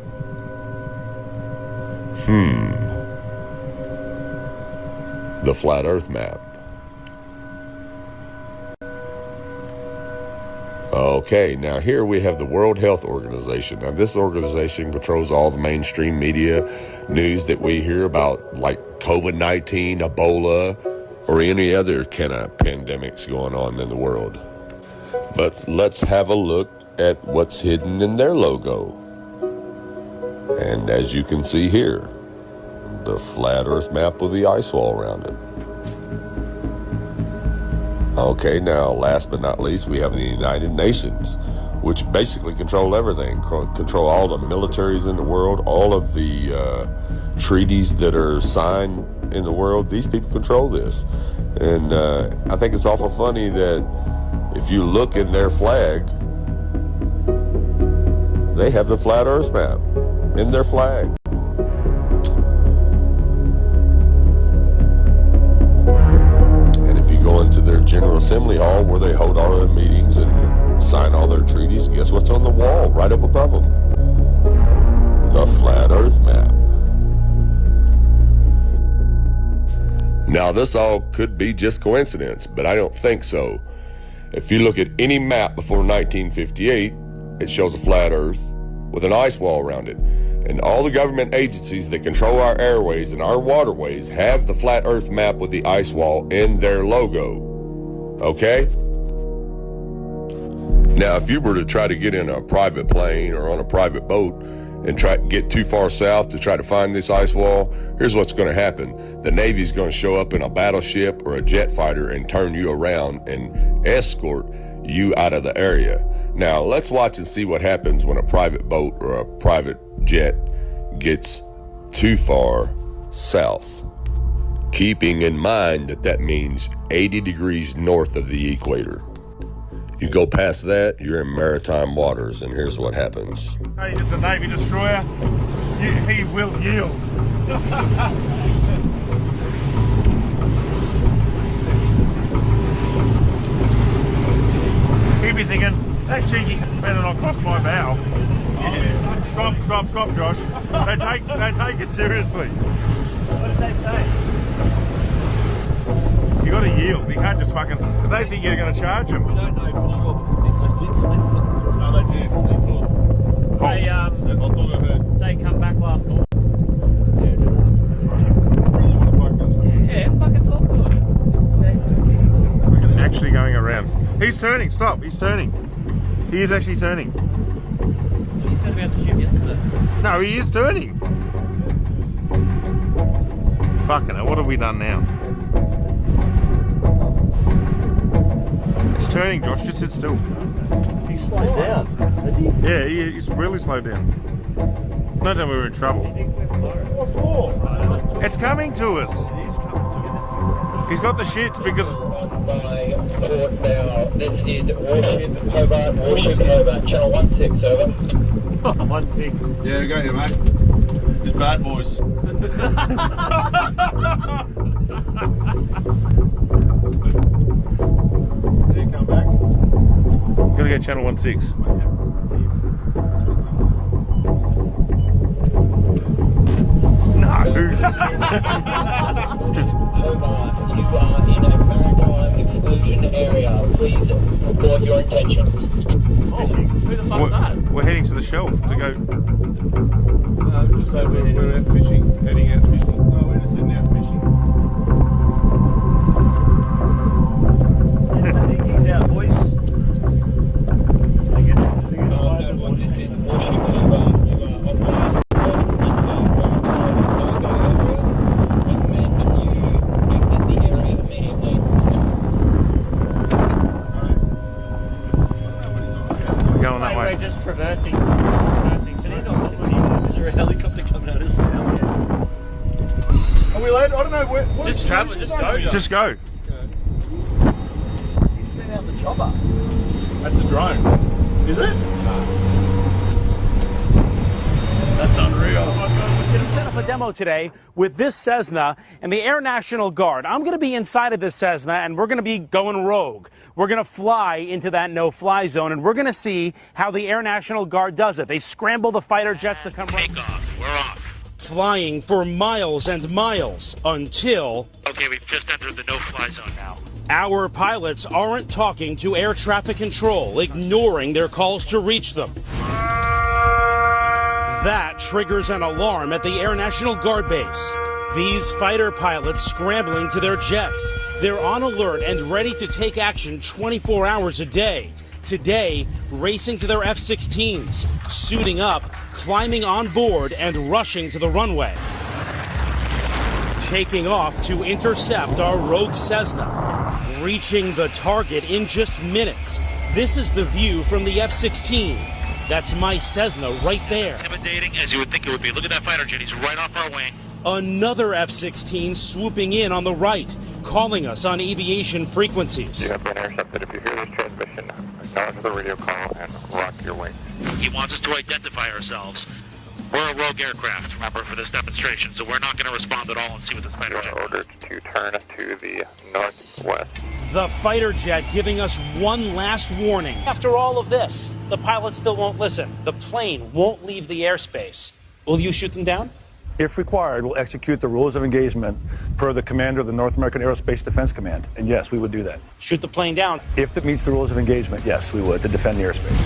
The flat earth map. Okay, now here we have the World Health Organization. Now this organization controls all the mainstream media news that we hear about, like COVID-19, Ebola, or any other kind of pandemics going on in the world. But let's have a look at what's hidden in their logo. And as you can see here, the flat earth map with the ice wall around it. Okay, now last but not least, we have the United Nations, which basically control everything, control all the militaries in the world, all of the treaties that are signed in the world. These people control this. And I think it's awful funny that if you look in their flag, they have the flat earth map in their flag. Into their General Assembly Hall where they hold all their meetings and sign all their treaties, guess what's on the wall right up above them? The flat earth map. Now this all could be just coincidence, but I don't think so. If you look at any map before 1958, it shows a flat earth with an ice wall around it. And all the government agencies that control our airways and our waterways have the flat earth map with the ice wall in their logo. Okay? Now, if you were to try to get in a private plane or on a private boat and try to get too far south to try to find this ice wall, here's what's going to happen. The Navy's going to show up in a battleship or a jet fighter and turn you around and escort you out of the area. Now, let's watch and see what happens when a private boat or a private jet gets too far south, keeping in mind that that means 80 degrees north of the equator. You go past that, you're in maritime waters, and here's what happens. Hey, just a Navy destroyer. He will yield. He'd be thinking, that cheeky better not cross my bow. Stop, Josh. They take it seriously. What did they say? You got to yield. You can't just fucking. They think you're going to charge them. We don't know for sure. They did speak something to us. No, they did. They come back last night. Yeah, fucking talk to him. Actually going around. He's turning. Stop. He's turning. He is actually turning. He's going to be at the ship yesterday. No, he is turning. Fucking hell, what have we done now? It's turning, Josh. Just sit still. He's slowed down, has he? Yeah, he's really slowed down. Don't tell me we're in trouble. What for? It's coming to us. He's got the shits because... This is Warship Hobart, channel 16, over. 16. Yeah, we got you, mate. It's bad boys. Did he come back? Gotta get channel 16. We're heading to the shelf to go. Just say we're heading out fishing. Heading out fishing. No, we're just heading out fishing. Get the dinghies out, boys. We're going that way. We're just traversing. Is there a helicopter coming at us now? Are we late? I don't know. Just travel. Just go. Just go. You sent out the chopper. That's a drone. Is it? That's unreal. I'm set up a demo today with this Cessna and the Air National Guard. I'm going to be inside of this Cessna and we're going to be going rogue. We're going to fly into that no-fly zone and we're going to see how the Air National Guard does it. They scramble the fighter jets to come right. We're off. Flying for miles and miles until... Okay, we've just entered the no-fly zone now. Our pilots aren't talking to air traffic control, ignoring their calls to reach them. That triggers an alarm at the Air National Guard base. These fighter pilots scrambling to their jets. They're on alert and ready to take action 24 hours a day. Today, racing to their F-16s, suiting up, climbing on board, and rushing to the runway. Taking off to intercept our rogue Cessna, reaching the target in just minutes. This is the view from the F-16. That's my Cessna right there. Intimidating as you would think it would be. Look at that fighter jet. He's right off our wing. Another F-16 swooping in on the right, calling us on aviation frequencies. You have been intercepted. If you hear this transmission, acknowledge the radio call and rock your wings. He wants us to identify ourselves. We're a rogue aircraft, remember, for this demonstration, so we're not going to respond at all and see what this fighter jet is. Ordered to turn to the northwest. The fighter jet giving us one last warning. After all of this, the pilots still won't listen. The plane won't leave the airspace. Will you shoot them down? If required, we'll execute the rules of engagement per the commander of the North American Aerospace Defense Command. And yes, we would do that. Shoot the plane down? If it meets the rules of engagement, yes, we would, to defend the airspace.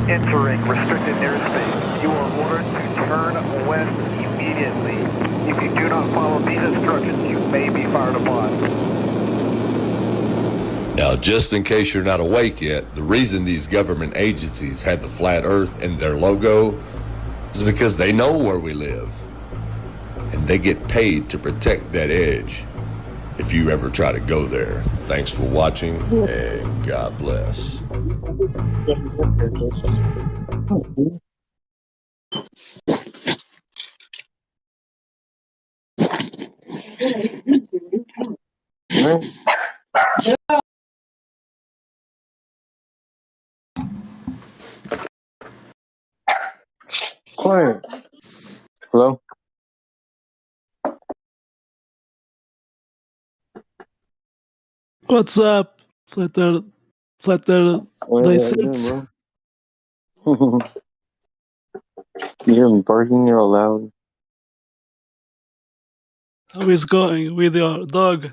Entering restricted airspace. You are ordered to turn west immediately. If you do not follow these instructions, you may be fired upon. Now, just in case you're not awake yet, the reason these government agencies had the flat earth in their logo is because they know where we live. And they get paid to protect that edge if you ever try to go there. Thanks for watching, and God bless. Quiet. Hello? What's up, Flatter License? You hear me barking? You're all loud. How is going with your dog?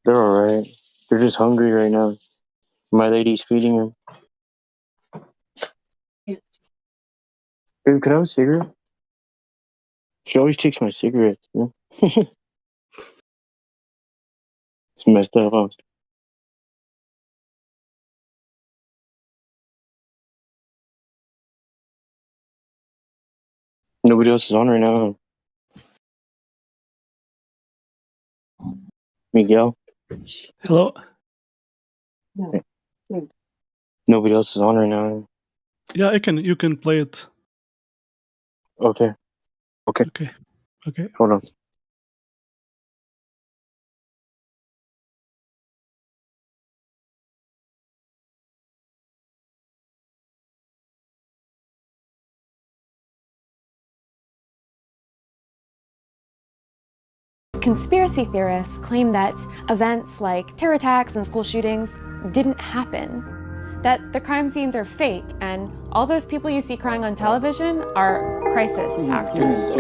They're alright. They're just hungry right now. My lady's feeding them. Babe, could I have a cigarette? She always takes my cigarettes. Yeah? It's messed up, huh? Nobody else is on right now. Miguel? Hello? Nobody else is on right now. Yeah, you can play it. Okay. Okay. Hold on. Conspiracy theorists claim that events like terror attacks and school shootings didn't happen. that the crime scenes are fake and all those people you see crying on television are crisis actors.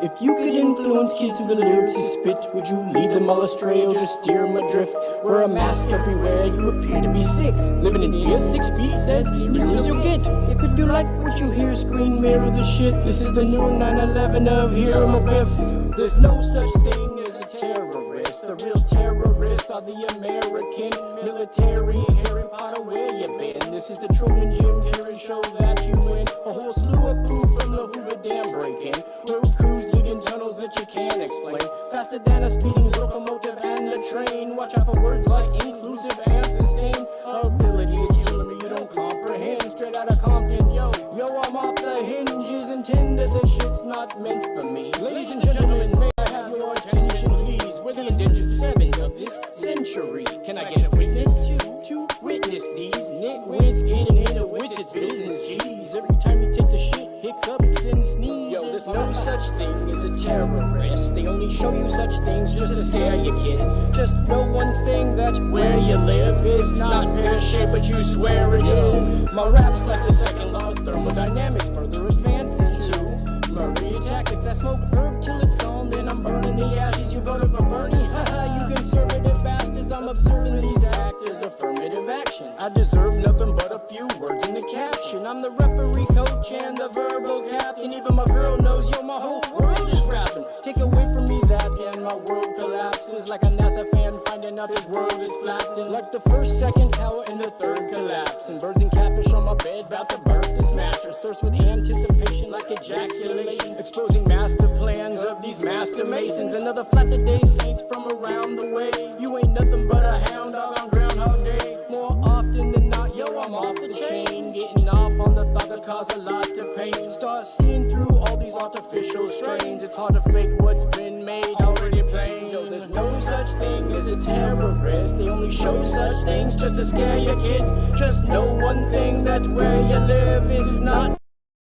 If you could influence kids through the lyrics you spit, would you lead them all astray or just steer them adrift? Wear a mask everywhere, you appear to be sick. Living in fear, 6 feet says, here is your get. If you like what you hear, screen mirror the shit. This is the new 9/11 of Here I'm a Biff. There's no such thing as a terrorist. The real terrorists are the American military. Harry Potter, where you been? This is the Truman Jim Carrey show that you win. A whole slew of proof from the Hoover Dam break-in. Road crews digging tunnels that you can't explain. Faster than a speeding locomotive and a train. Watch out for words like inclusive and sustain. Ability is killing me, you don't comprehend. Straight out of Compton, yo, I'm off the hinges. Intended this shit's not meant for me. Ladies and gentlemen, may I have your attention, please? We're the indentured servants of this century. Can I get a witness to witness these nitwits getting into wits? It's business, jeez. Every time he takes a shit, hiccups and sneezes. Yo, there's no such thing as a terrorist. They only show you such things just to scare your kids. Just know one thing, that where you live is not pear-shaped, but you swear it is. My rap's like the second law of thermodynamics, further advancing to murder tactics. I smoke herb till it's gone, then I'm burning the ashes. You voted for Bernie? Haha, you conservative bastards. I'm observing these actors, affirmative action. I deserve nothing but a few words in the caption. I'm the referee, coach, and the verbal captain. Even my girl knows, yo, my whole world is rapping. Take away from me that, and my world collapses. Like a NASA fan finding out his world is flattened. Like the first, second tower, and the third collapse. And birds and catfish on my bed, about to burst this mattress. Thirst with anticipation like ejaculation. Exposing master plans of these master masons. Another flat today, saints from around the way. You ain't nothing but a hound dog on Groundhog Day. More often than not, yo, I'm off the chain. Getting off on the thought that cause a lot of pain. Start seeing through all these artificial strains. It's hard to fake what's been made already plain. Yo, there's no such thing as a terrorist. They only show such things just to scare your kids. Just know one thing, that where you live is not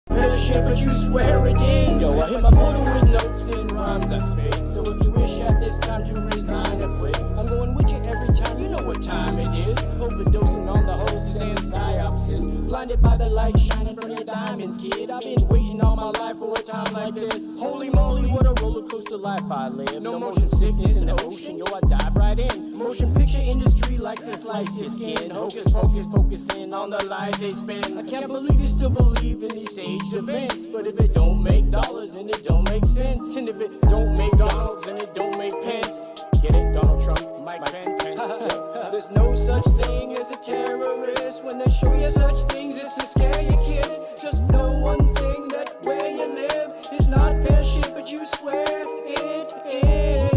pear-shaped, but you swear it is. Yo, I hit my quota with notes and rhymes I spit. So if you wish at this time to resign or quit, I'm going with you every time, you know what time it is. Overdosing on the hosts and psyopsis. Blinded by the light shining from your diamonds, kid. I've been waiting all my life for a time like this. Holy moly, what a roller coaster life I live. No motion sickness in the ocean, yo, I dive right in. Motion picture industry likes to slice your skin. Hocus pocus, focusing on the lies they spin. I can't believe you still believe in these staged events. But if it don't make dollars, and it don't make sense. And if it don't make Donalds, and it don't make Pence. Get it? Donald Trump, Mike Pence. There's no such thing as a terrorist. When they show you such things, it's to scare your kids. Just know one thing, that where you live is not pear-shaped, but you swear it is.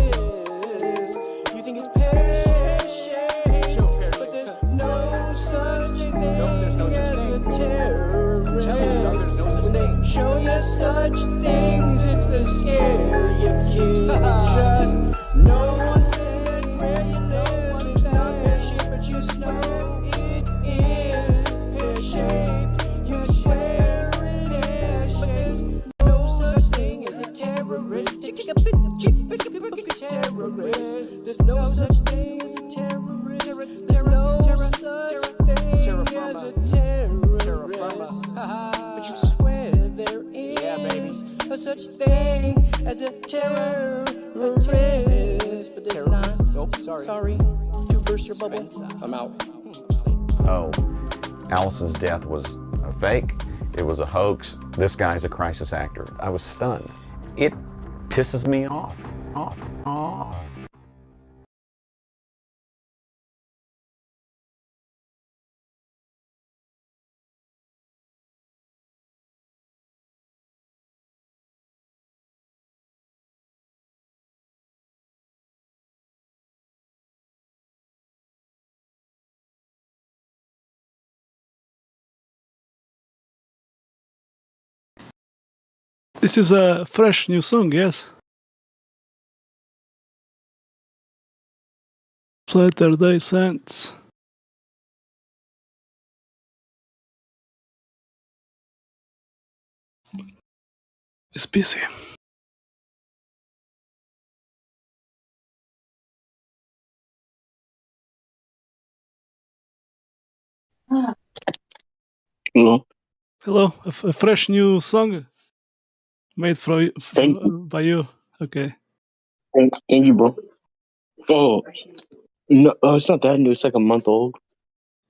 You think it's pear-shaped, but there's no such thing as a terrorist. When they show you such things, it's to scare your kids. Just know one thing, where you live is not pear-shaped, but you know it is pear-shaped. You swear it is, but there's no such thing as a terrorist. Take a big terrorist. There's no such thing as a terrorist. There's no such thing as a terrorist. But you swear there is a such thing as a terrorist. But there's not. Nope, sorry. To burst your bubble, I'm out. Oh, Alice's death was a fake. It was a hoax. This guy's a crisis actor. I was stunned. It pisses me off. This is a fresh new song, yes? Saturday Saints. It's busy. Hello. Hello. A fresh new song made by you. Okay. Thank you, bro. Oh, no, it's not that new. It's like a month old.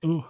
Ooh.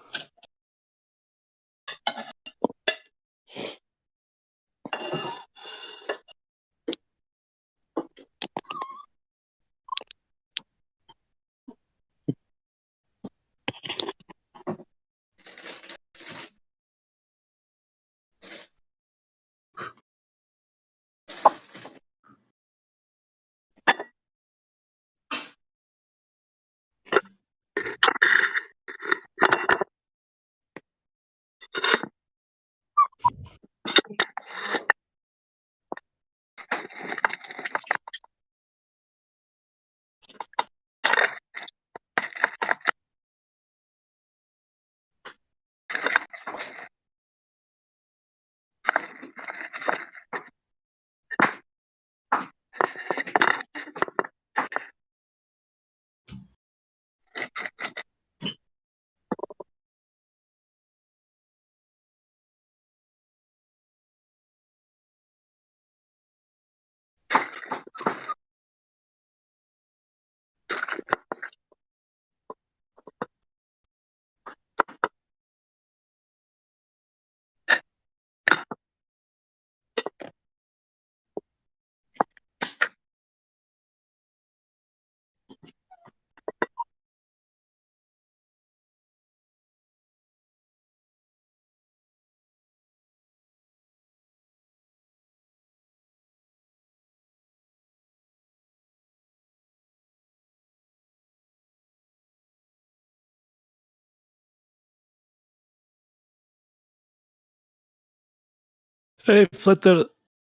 Hey, Flutter,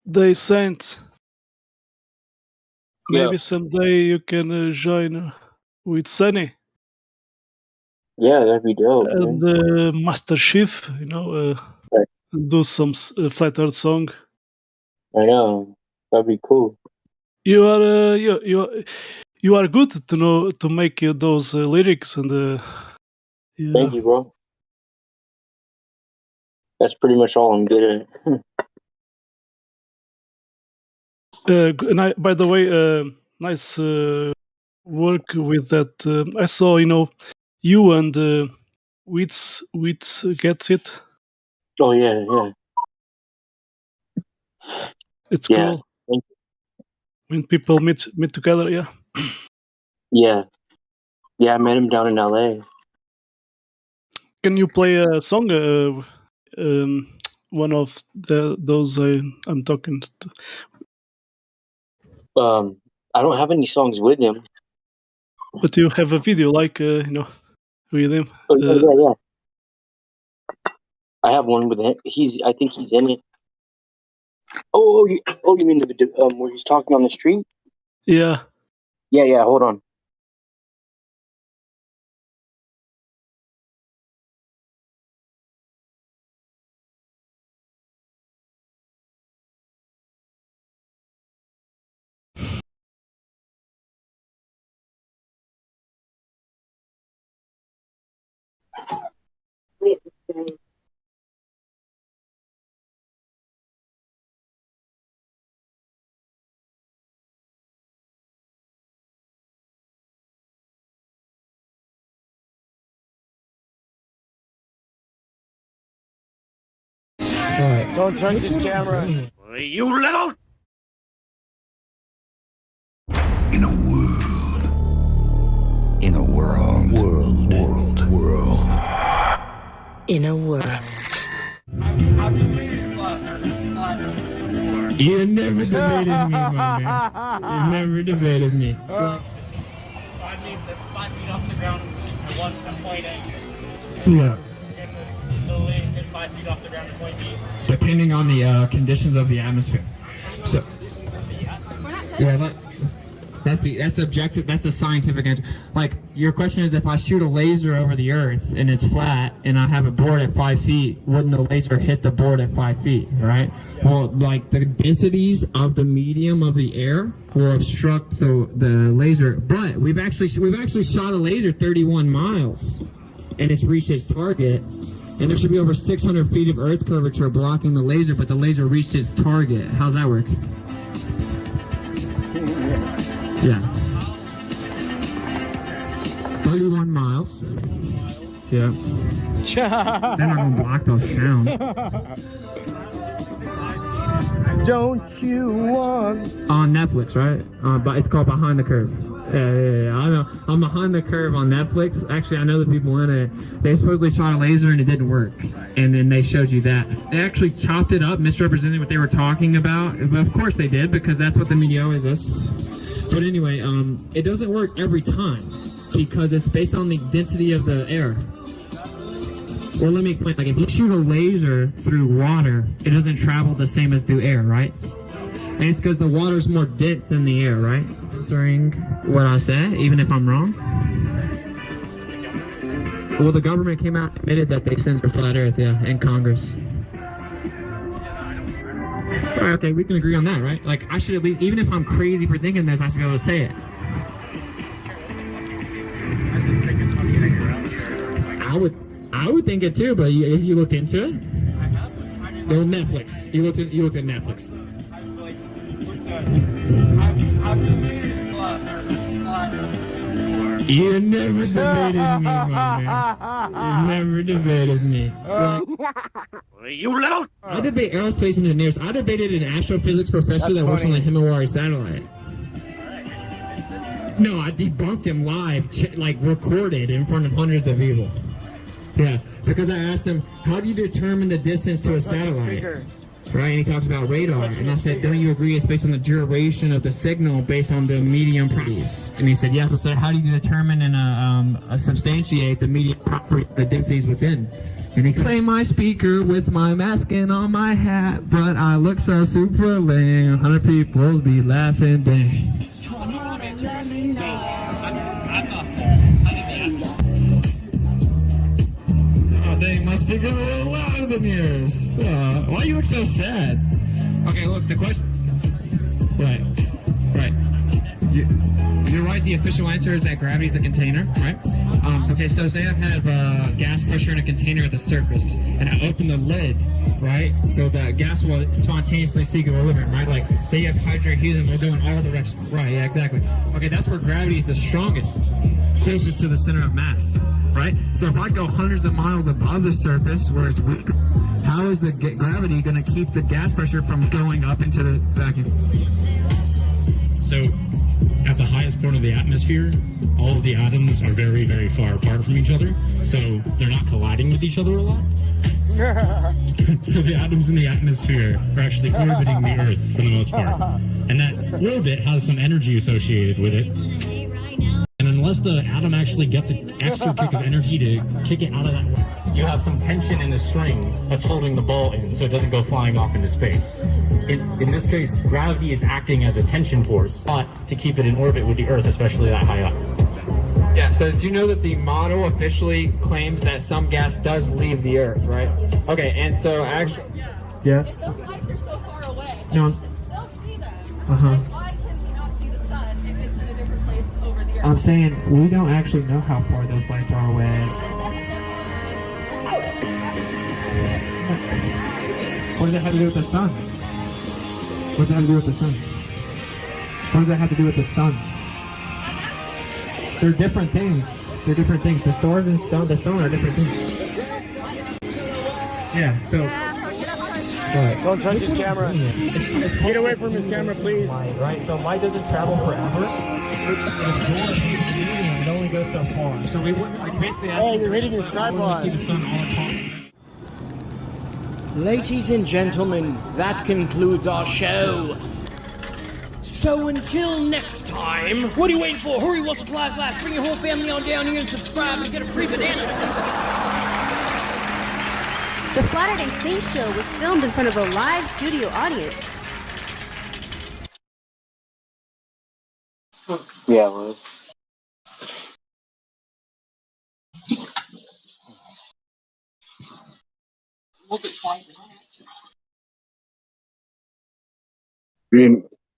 they sent. Maybe someday you can join with Sunny. Yeah, that'd be dope. And Master Chief, do some Flat Earth song. I know, that'd be cool. You are you are good to make those lyrics and. Yeah. Thank you, bro. That's pretty much all I'm good at. And by the way, nice work with that. I saw, you and Wits gets it. Oh yeah. It's cool. Thank you. When people meet together, yeah. Yeah, I met him down in LA. Can you play a song? One of those I'm talking to. I don't have any songs with him. But you have a video, like with him. Yeah. I have one with him. I think he's in it. Oh, you mean the where he's talking on the street? Yeah. Yeah. Hold on. Don't touch this camera. You little. In a world. You never debated me, my man. You never debated me. 5 feet off the ground at point A. Yeah. And the laser at 5 feet off the ground at point B. Depending on the conditions of the atmosphere. So, yeah, that's objective. That's the scientific answer. Like, your question is, if I shoot a laser over the Earth and it's flat, and I have a board at 5 feet, wouldn't the laser hit the board at 5 feet? Right? Yeah. Well, like the densities of the medium of the air will obstruct the laser. But we've actually shot a laser 31 miles. and it's reached its target, and there should be over 600 feet of Earth curvature blocking the laser, but the laser reached its target. How's that work? Yeah. 31 miles. Yeah. They're not gonna block those sounds. Don't you want? On Netflix, right? But it's called Behind the Curve. Yeah. I know. I'm Behind the Curve on Netflix. Actually, I know the people in it. They supposedly shot a laser and it didn't work. And then they showed you that. They actually chopped it up, misrepresented what they were talking about. But of course they did, because that's what the media always does. But anyway, it doesn't work every time because it's based on the density of the air. Well, let me explain. Like, if you shoot a laser through water, it doesn't travel the same as through air, right? And it's because the water is more dense than the air, right? Answering what I said, even if I'm wrong. Well, the government came out and admitted that they censor flat Earth, yeah, in Congress. All right, okay, we can agree on that, right? Like, I should at least, even if I'm crazy for thinking this, I should be able to say it. I would think it too, but you looked into it? Go Netflix. You looked at Netflix. You never debated me, my man. You never debated me. You little! I debate aerospace engineers. I debated an astrophysics professor that works on the Himawari satellite. No, I debunked him live, like recorded in front of hundreds of people. Yeah, because I asked him, how do you determine the distance to a satellite? Right, and he talks about radar. And I said, don't you agree it's based on the duration of the signal based on the medium properties? And he said, yes. I said, how do you determine and substantiate the medium properties, the densities within? And he claimed my speaker with my mask and on my hat, but I look so super lame. 100 people be laughing, dang. Dang, my speaker's a little louder than yours. Why you look so sad? Okay, look, the question... Right. You're right, the official answer is that gravity is the container, right? Okay, so say I have gas pressure in a container at the surface, and I open the lid, right? So that gas will spontaneously seek equilibrium, right? Like, say you have hydrate helium, we're doing all of the rest. Right, yeah, exactly. Okay, that's where gravity is the strongest, closest to the center of mass, right? So if I go hundreds of miles above the surface where it's weaker, how is the gravity going to keep the gas pressure from going up into the vacuum? So, at the highest point of the atmosphere, all of the atoms are very, very far apart from each other, so they're not colliding with each other a lot. So the atoms in the atmosphere are actually orbiting the Earth for the most part. And that orbit has some energy associated with it. And unless the atom actually gets an extra kick of energy to kick it out of that, you have some tension in the string that's holding the ball in so it doesn't go flying off into space. In this case, gravity is acting as a tension force, but to keep it in orbit with the Earth, especially that high up. Yeah, so did you know that the model officially claims that some gas does leave the Earth, right? Okay, and so actually... Yeah? Those lights are so far away. No. You can still see them. Uh-huh. Like, why can we not see the sun if it's in a different place over the Earth? I'm saying we don't actually know how far those lights are away. What does that have to do with the sun? What does that have to do with the sun? What does that have to do with the sun? They're different things. They're different things. The stars and the sun are different things. Yeah, so... Right. Don't touch his camera. Get away from his camera, please. Right, so light doesn't travel forever. It absorbs and it only goes so far. So we wouldn't, like, basically... Oh, you're hitting his tripod. See the sun all across. Ladies and gentlemen, that concludes our show. So until next time, What are you waiting for? Hurry while supplies last. Bring your whole family on down here and subscribe and get a free banana. The Saturday Saint Show was filmed in front of a live studio audience. Yeah, it was.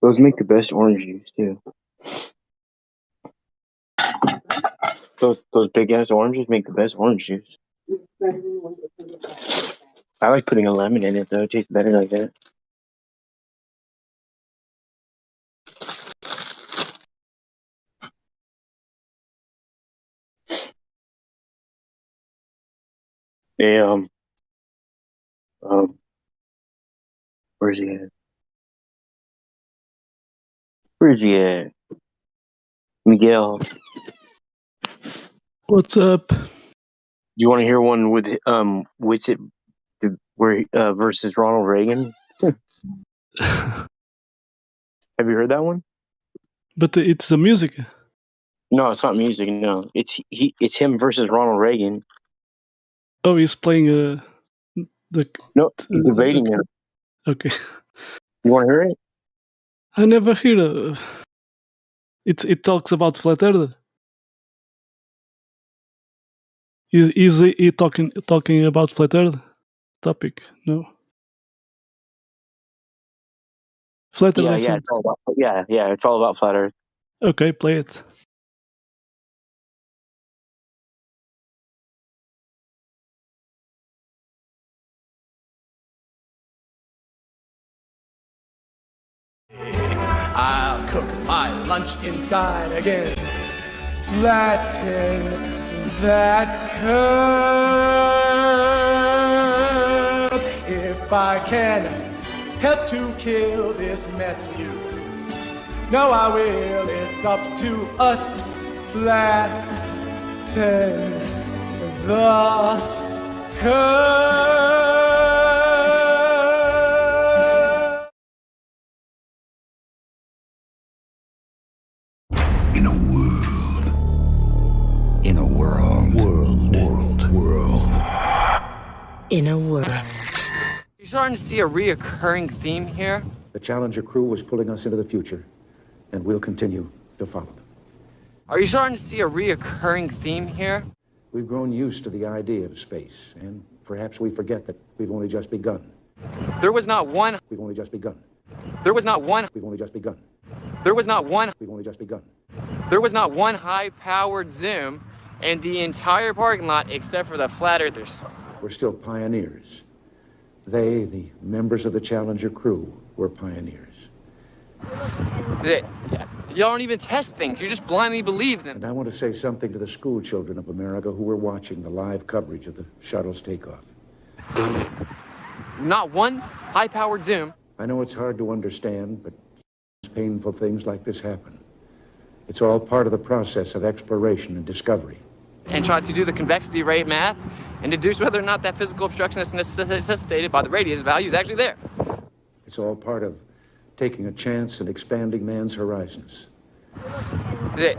Those make the best orange juice too. Those big ass oranges make the best orange juice. I like putting a lemon in it though. It tastes better like that. Hey, where's he at? Where's he at? Miguel. What's up? You want to hear one with Witsit versus Ronald Reagan? Have you heard that one? But it's the music. No, it's not music. No, it's him versus Ronald Reagan. Oh, he's playing the. No, he's debating him. Okay. You want to hear it? I never heard. It talks about flat Earth. Is he talking about flat Earth topic? No. Flat Earth. Yeah, it's all about it's all about flat Earth. Okay, play it. I'll cook my lunch inside again. Flatten that curve. If I can help to kill this mess, you know I will. It's up to us. Flatten the curve. In a world. You're starting to see a reoccurring theme here. The Challenger crew was pulling us into the future, and we'll continue to follow them. Are you starting to see a reoccurring theme here? We've grown used to the idea of space, and perhaps we forget that we've only just begun. There was not one. We've only just begun. There was not one. We've only just begun. There was not one. We've only just begun. There was not one high-powered zoom in the entire parking lot except for the flat earthers. We're still pioneers. They, the members of the Challenger crew, were pioneers. You don't even test things. You just blindly believe them. And I want to say something to the school children of America who were watching the live coverage of the shuttle's takeoff. Not one high-powered zoom. I know it's hard to understand, but painful things like this happen. It's all part of the process of exploration and discovery. And try to do the convexity rate math and deduce whether or not that physical obstruction that's necessitated by the radius value is actually there. It's all part of taking a chance and expanding man's horizons. You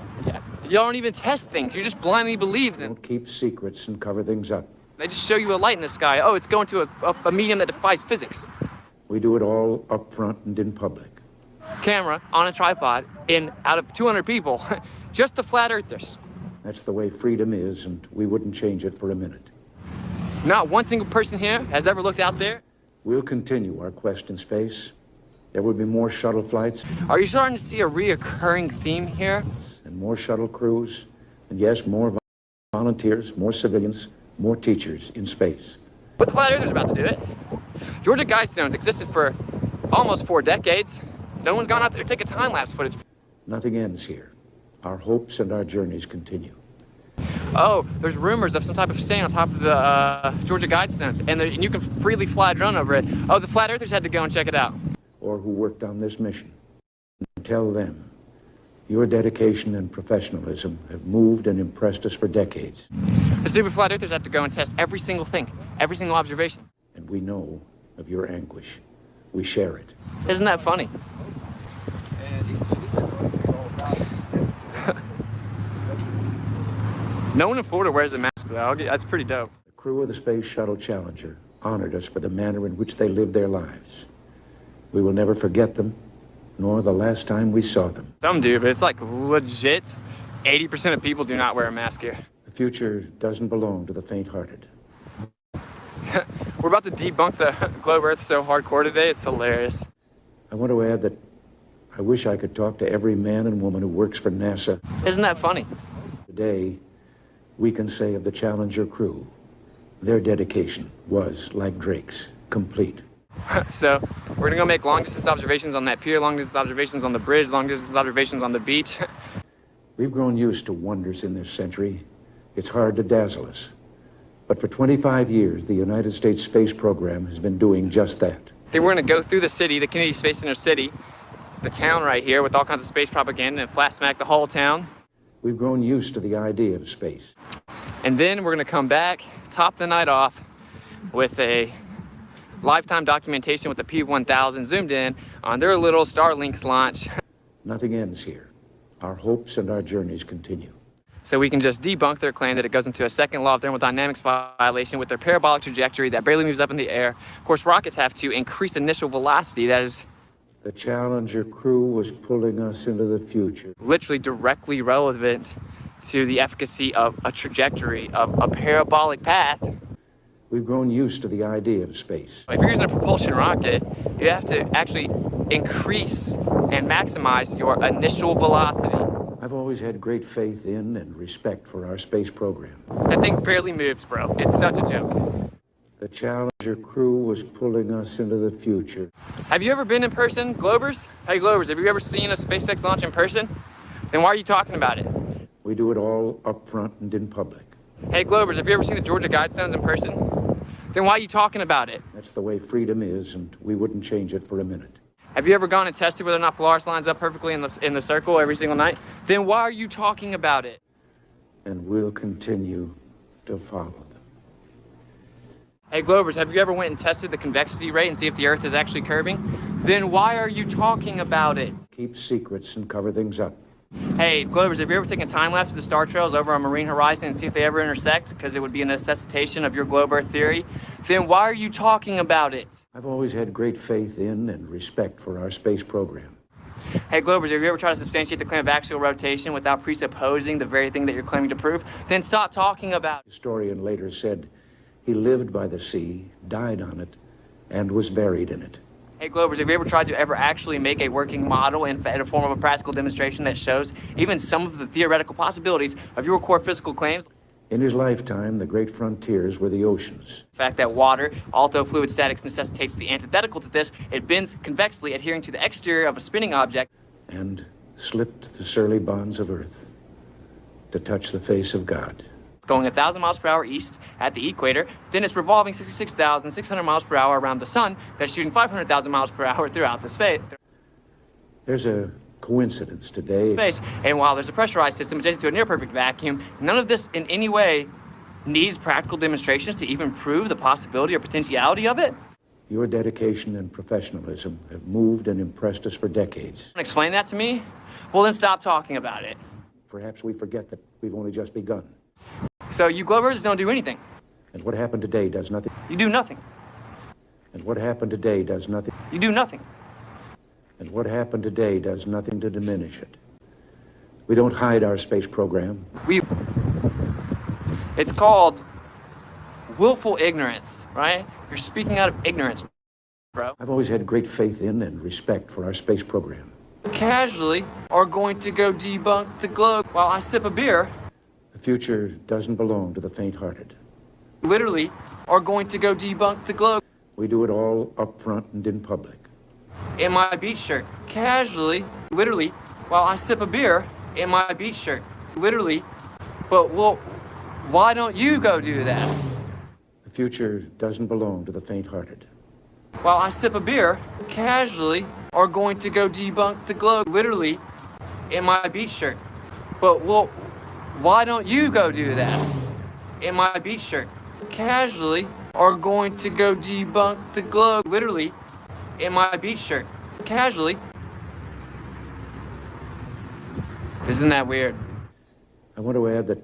don't even test things. You just blindly believe them. Don't keep secrets and cover things up. They just show you a light in the sky. Oh, it's going to a medium that defies physics. We do it all up front and in public. Camera on a tripod out of 200 people. Just the flat earthers. That's the way freedom is, and we wouldn't change it for a minute. Not one single person here has ever looked out there. We'll continue our quest in space. There will be more shuttle flights. Are you starting to see a reoccurring theme here? And more shuttle crews, and yes, more volunteers, more civilians, more teachers in space. But the flat earthers are about to do it. Georgia Guidestones existed for almost 4 decades. No one's gone out there to take a time-lapse footage. Nothing ends here. Our hopes and our journeys continue. Oh, there's rumors of some type of stain on top of the Georgia Guidestones, and you can freely fly a drone over it. Oh, the flat earthers had to go and check it out. Or who worked on this mission. And tell them, your dedication and professionalism have moved and impressed us for decades. The stupid flat earthers have to go and test every single thing, every single observation. And we know of your anguish. We share it. Isn't that funny? No one in Florida wears a mask, though. That's pretty dope. The crew of the Space Shuttle Challenger honored us for the manner in which they lived their lives. We will never forget them, nor the last time we saw them. Some do, but it's like legit 80% of people do not wear a mask here. The future doesn't belong to the faint-hearted. We're about to debunk the globe Earth so hardcore today, it's hilarious. I want to add that I wish I could talk to every man and woman who works for NASA. Isn't that funny? Today, We can say of the Challenger crew, their dedication was, like Drake's, complete. So we're gonna go make long distance observations on that pier, long distance observations on the bridge, long distance observations on the beach. We've grown used to wonders in this century. It's hard to dazzle us. But for 25 years, the United States space program has been doing just that. Then we're gonna go through the city, the Kennedy Space Center city, the town right here with all kinds of space propaganda and flat smack the whole town. We've grown used to the idea of space. And then we're gonna come back, top the night off with a lifetime documentation with the P-1000 zoomed in on their little Starlink's launch. Nothing ends here. Our hopes and our journeys continue. So we can just debunk their claim that it goes into a second law of thermodynamics violation with their parabolic trajectory that barely moves up in the air. Of course, rockets have to increase initial velocity, that is The Challenger crew was pulling us into the future. literally directly relevant to the efficacy of a trajectory, of a parabolic path. We've grown used to the idea of space. If you're using a propulsion rocket, you have to actually increase and maximize your initial velocity. I've always had great faith in and respect for our space program. That thing barely moves, bro. It's such a joke. The Challenger crew was pulling us into the future. Have you ever been in person, Globers? Hey, Globers, have you ever seen a SpaceX launch in person? Then why are you talking about it? We do it all up front and in public. Hey, Globers, have you ever seen the Georgia Guidestones in person? Then why are you talking about it? That's the way freedom is, and we wouldn't change it for a minute. Have you ever gone and tested whether or not Polaris lines up perfectly in the circle every single night? Then why are you talking about it? And we'll continue to follow them. Hey, Globers, have you ever went and tested the convexity rate and see if the Earth is actually curving? Then why are you talking about it? Keep secrets and cover things up. Hey, Globers, have you ever taken a time lapse of the star trails over on Marine Horizon and see if they ever intersect? Because it would be a necessitation of your globe Earth theory. Then why are you talking about it? I've always had great faith in and respect for our space program. Hey, Globers, have you ever tried to substantiate the claim of axial rotation without presupposing the very thing that you're claiming to prove? Then stop talking about it. The historian later said he lived by the sea, died on it, and was buried in it. Hey, Globers, have you ever tried to ever actually make a working model in a form of a practical demonstration that shows even some of the theoretical possibilities of your core physical claims? In his lifetime, the great frontiers were the oceans. The fact that water, although fluid statics necessitates the antithetical to this, it bends convexly, adhering to the exterior of a spinning object. And slipped the surly bonds of earth to touch the face of God. It's going 1,000 miles per hour east at the equator, then it's revolving 66,600 miles per hour around the sun, that's shooting 500,000 miles per hour throughout the space. There's a coincidence today. Space. And while there's a pressurized system adjacent to a near-perfect vacuum, none of this in any way needs practical demonstrations to even prove the possibility or potentiality of it. Your dedication and professionalism have moved and impressed us for decades. Explain that to me? Well, then stop talking about it. Perhaps we forget that we've only just begun. So you Glovers don't do anything. And what happened today does nothing. You do nothing. And what happened today does nothing. You do nothing. And what happened today does nothing to diminish it. We don't hide our space program. It's called willful ignorance, right? You're speaking out of ignorance, bro. I've always had great faith in and respect for our space program. Casually are going to go debunk the globe while I sip a beer. The future doesn't belong to the faint-hearted. Literally are going to go debunk the globe. We do it all up front and in public. In my beach shirt, casually, literally, while I sip a beer in my beach shirt, literally. But well, why don't you go do that? The future doesn't belong to the faint-hearted. While I sip a beer, casually, are going to go debunk the globe, literally, in my beach shirt. But well, why don't you go do that? In my beach shirt, casually, are going to go debunk the globe, literally, in my beach shirt, casually. Isn't that weird? I want to add that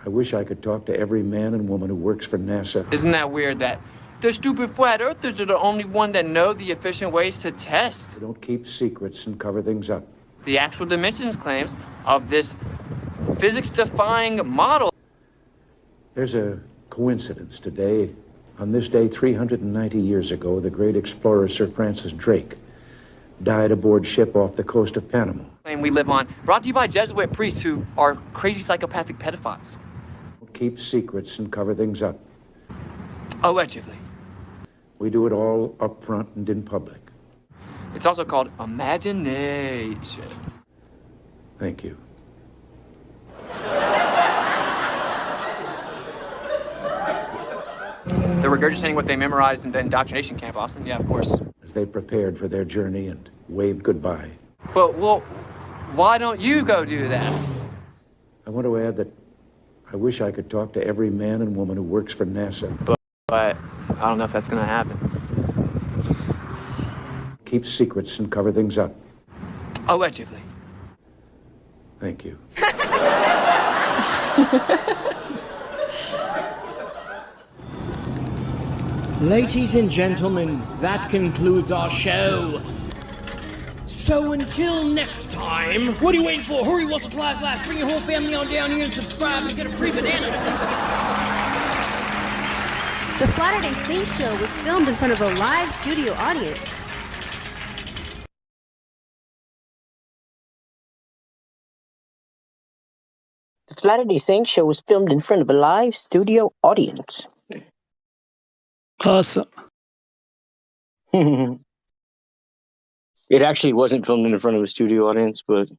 I wish I could talk to every man and woman who works for NASA. Isn't that weird that the stupid flat earthers are the only one that know the efficient ways to test? They don't keep secrets and cover things up. The actual dimensions claims of this physics-defying model. There's a coincidence today. On this day, 390 years ago, the great explorer Sir Francis Drake died aboard ship off the coast of Panama. We live on, brought to you by Jesuit priests who are crazy psychopathic pedophiles. keep secrets and cover things up. Allegedly. We do it all up front and in public. It's also called imagination. Thank you. They're regurgitating what they memorized in the indoctrination camp, Austin. Yeah, of course. As they prepared for their journey and waved goodbye. But, well, why don't you go do that? I want to add that I wish I could talk to every man and woman who works for NASA. But I don't know if that's going to happen. Keep secrets and cover things up. Allegedly. Thank you. Ladies and gentlemen, that concludes our show. So until next time, What are you waiting for? Hurry while supplies last. Bring your whole family on down here and subscribe and get a free banana. The Latter-day Saints show was filmed in front of a live studio audience. The Latter-day Saints show was filmed in front of a live studio audience. Awesome. It actually wasn't filmed in front of a studio audience, but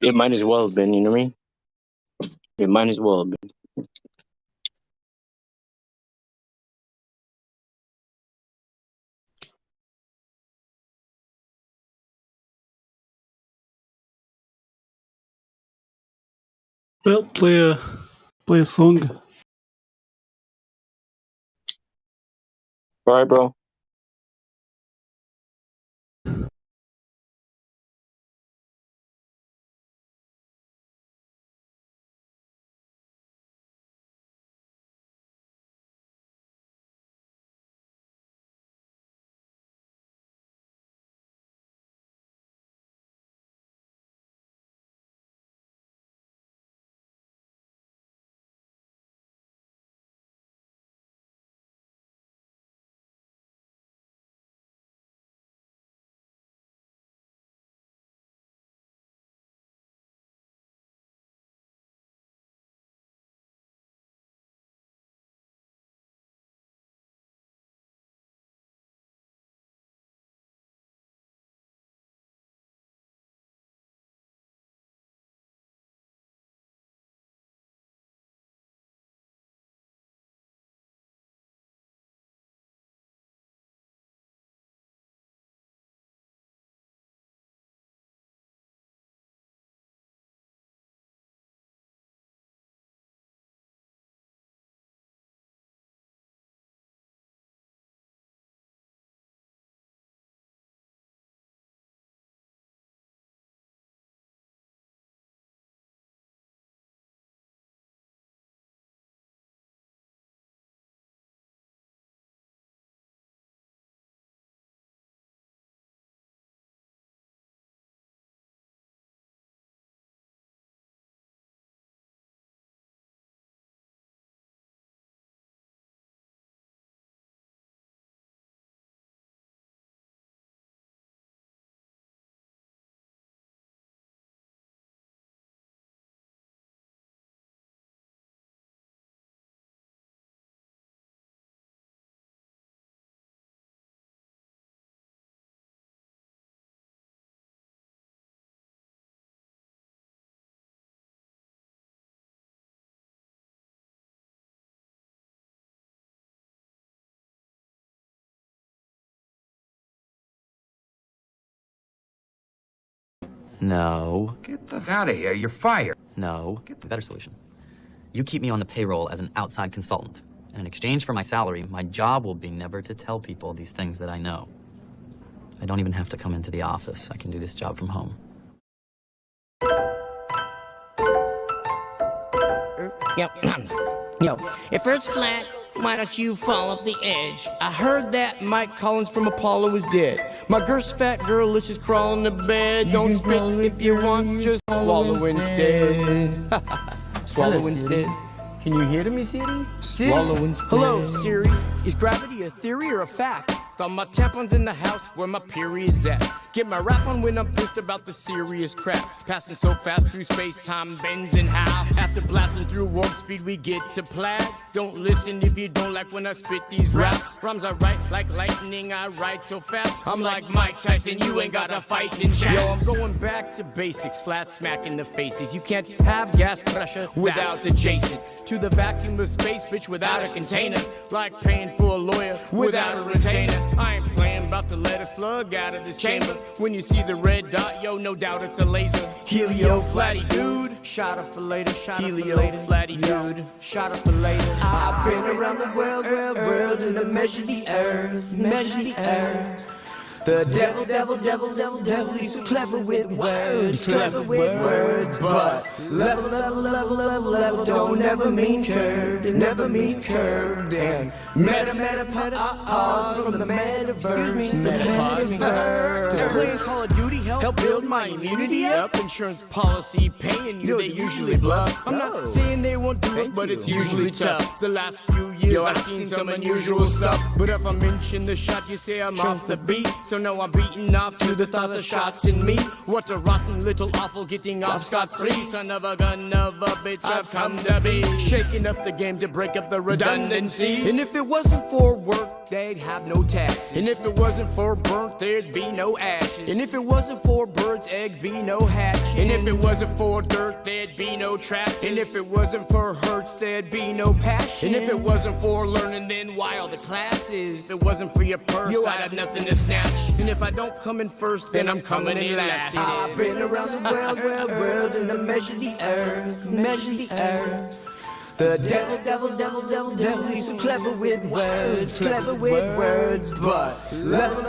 it might as well have been, you know what I mean? It might as well have been. Well, play a song. All right, bro. No. Get the out of here. You're fired. No. Get the better solution. You keep me on the payroll as an outside consultant. And in exchange for my salary, my job will be never to tell people these things that I know. I don't even have to come into the office. I can do this job from home. Yo, if Earth's flat, why don't you fall up the edge? I heard that Mike Collins from Apollo is dead. My girl's fat girl, let's just crawl in the bed. Don't spit if you want, just swallow instead. Swallow instead. Can you hear me, Siri? Swallow instead. Hello, Siri. Is gravity a theory or a fact? Thought my tampon's in the house where my period's at. Get my rap on when I'm pissed about the serious crap. Passing so fast through space, time bends in half. After blasting through warp speed, we get to plaid. Don't listen if you don't like when I spit these raps. Rhymes I write like lightning, I write so fast. I'm like Mike Tyson, you ain't got to fight in chance. Yo, I'm going back to basics, flat smack in the faces. You can't have gas pressure without adjacent to the vacuum of space, bitch, without a container. Like paying for a lawyer without a retainer. I ain't playing, about to let a slug out of this chamber. When you see the red dot, yo, no doubt it's a laser. Helio flatty dude, shot up for later. Helio flatty dude, shot up for later. I've been around the world, and I measure the earth, The devil, he's so clever with words, but level don't never mean curved, it never means curved, and meta pause from the metaverse, Does playing Call of Duty help build my immunity up? Insurance policy paying you, they usually bluff. I'm not saying they won't do it, but it's usually tough. The last few years I've seen some unusual stuff, but if I mention the shot, you say I'm off the beat. So no, I'm beating off to the thoughts of shots in me. What a rotten little awful getting off scot-free. Son of a gun of a bitch, I've come to be. Shaking up the game to break up the redundancy. And if it wasn't for work, they'd have no taxes. And if it wasn't for burnt, there'd be no ashes. And if it wasn't for birds, egg be no hatching. And if it wasn't for dirt, there'd be no traffic. And if it wasn't for hurts, there'd be no passion. And if it wasn't for learning, then why all the classes? If it wasn't for your purse, I'd have nothing to snatch. And if I don't come in first, then I'm coming in last. I've been around the world, and I measure the earth, The devil, he's so clever with words, but level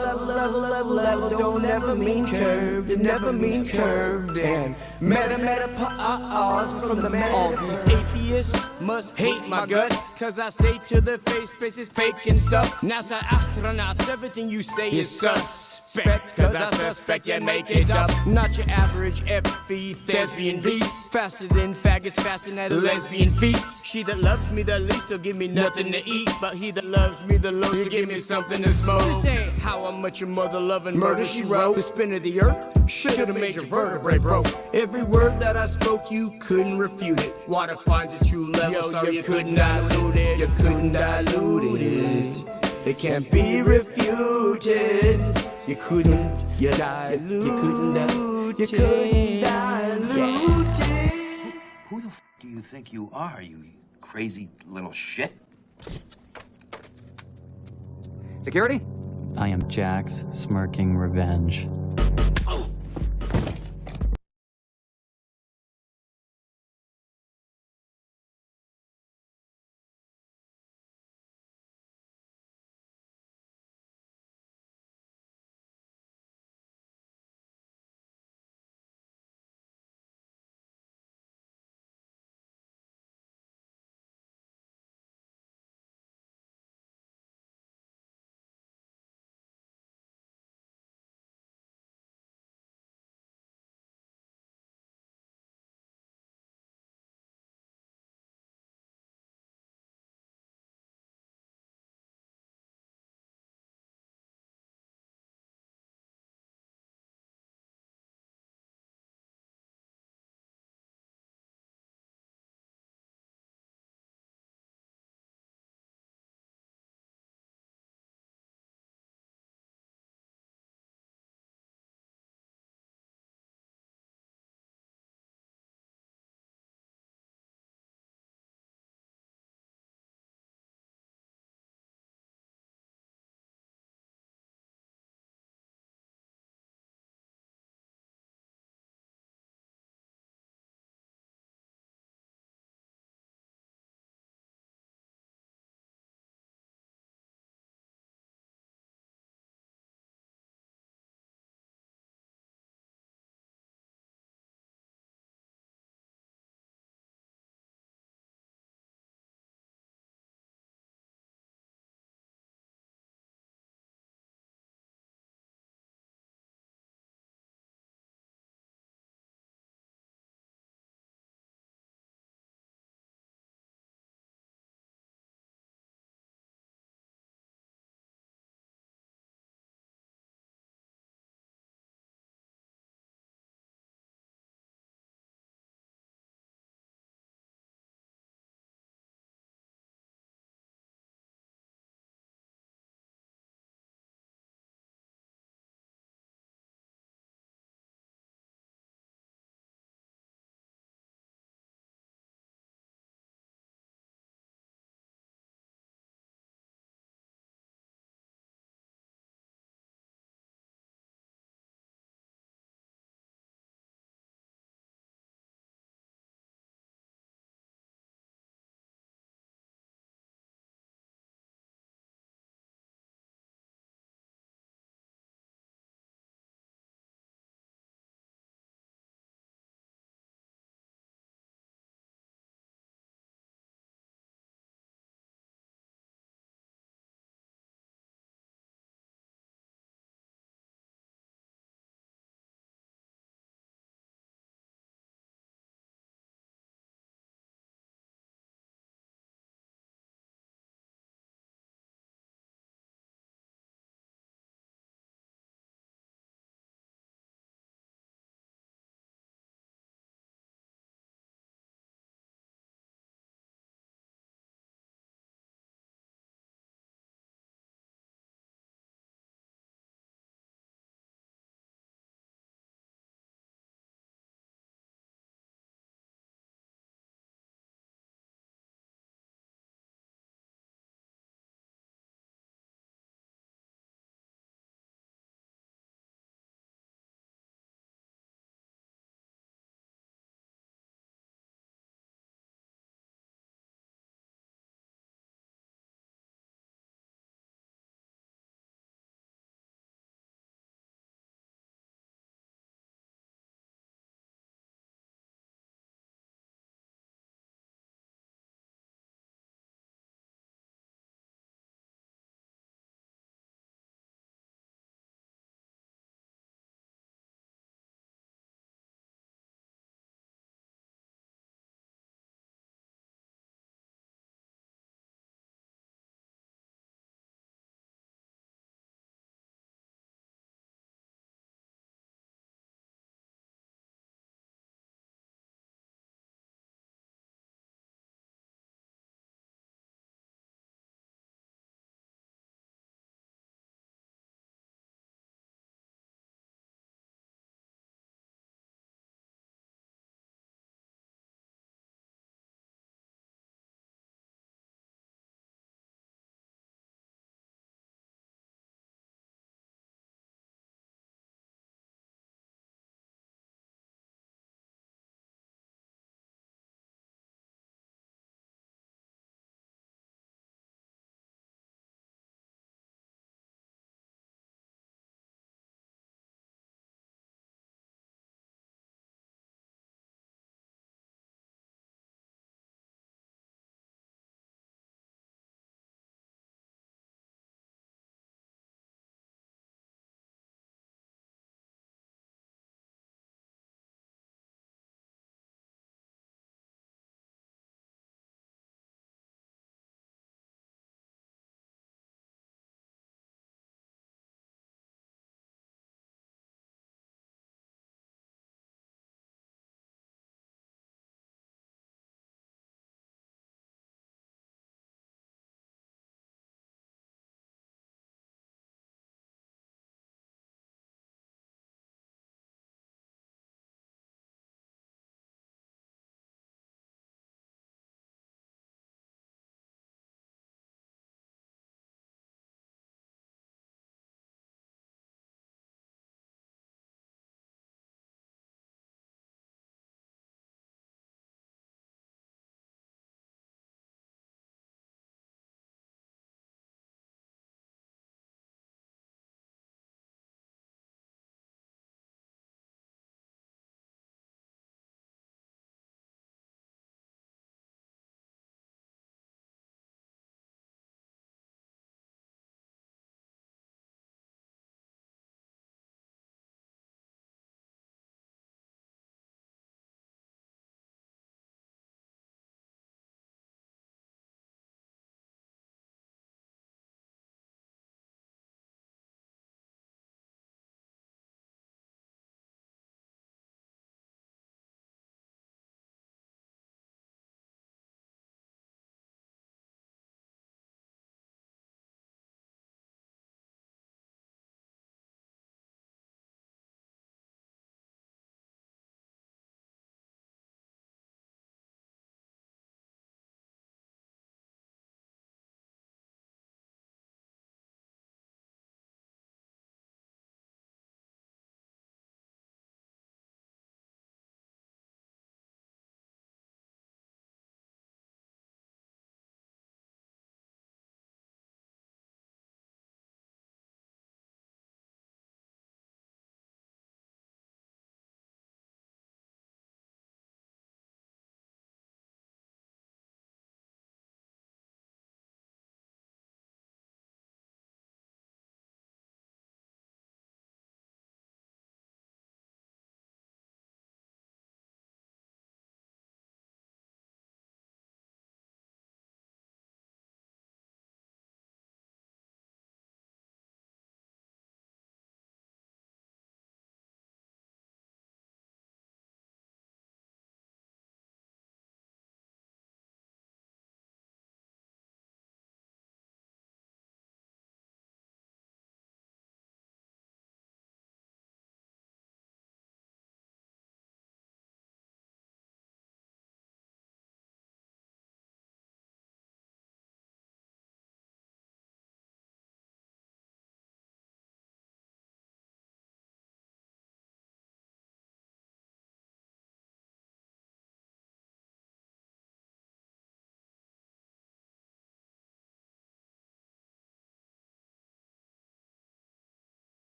don't never mean curved, it never means curved, and meta pause from the man. All these atheists must hate my guts, cause I say to their face, space is fake and stuff. NASA astronauts, everything you say is suspect, cause I suspect you make it up. Not your average FE thespian beast, faster than faggots fasting at a lesbian feast. She that loves me the least will give me nothing to eat, but he that loves me the most will give me something to smoke. This ain't how much your mother loving murder she wrote. The spin of the earth should've made your vertebrae broke. Every word that I spoke, you couldn't refute it. Water finds a true level, so you couldn't dilute it. You couldn't dilute it. It can't be refuted. You couldn't dilute it. Who the f do you think you are, you crazy little shit? Security? I am Jack's smirking revenge.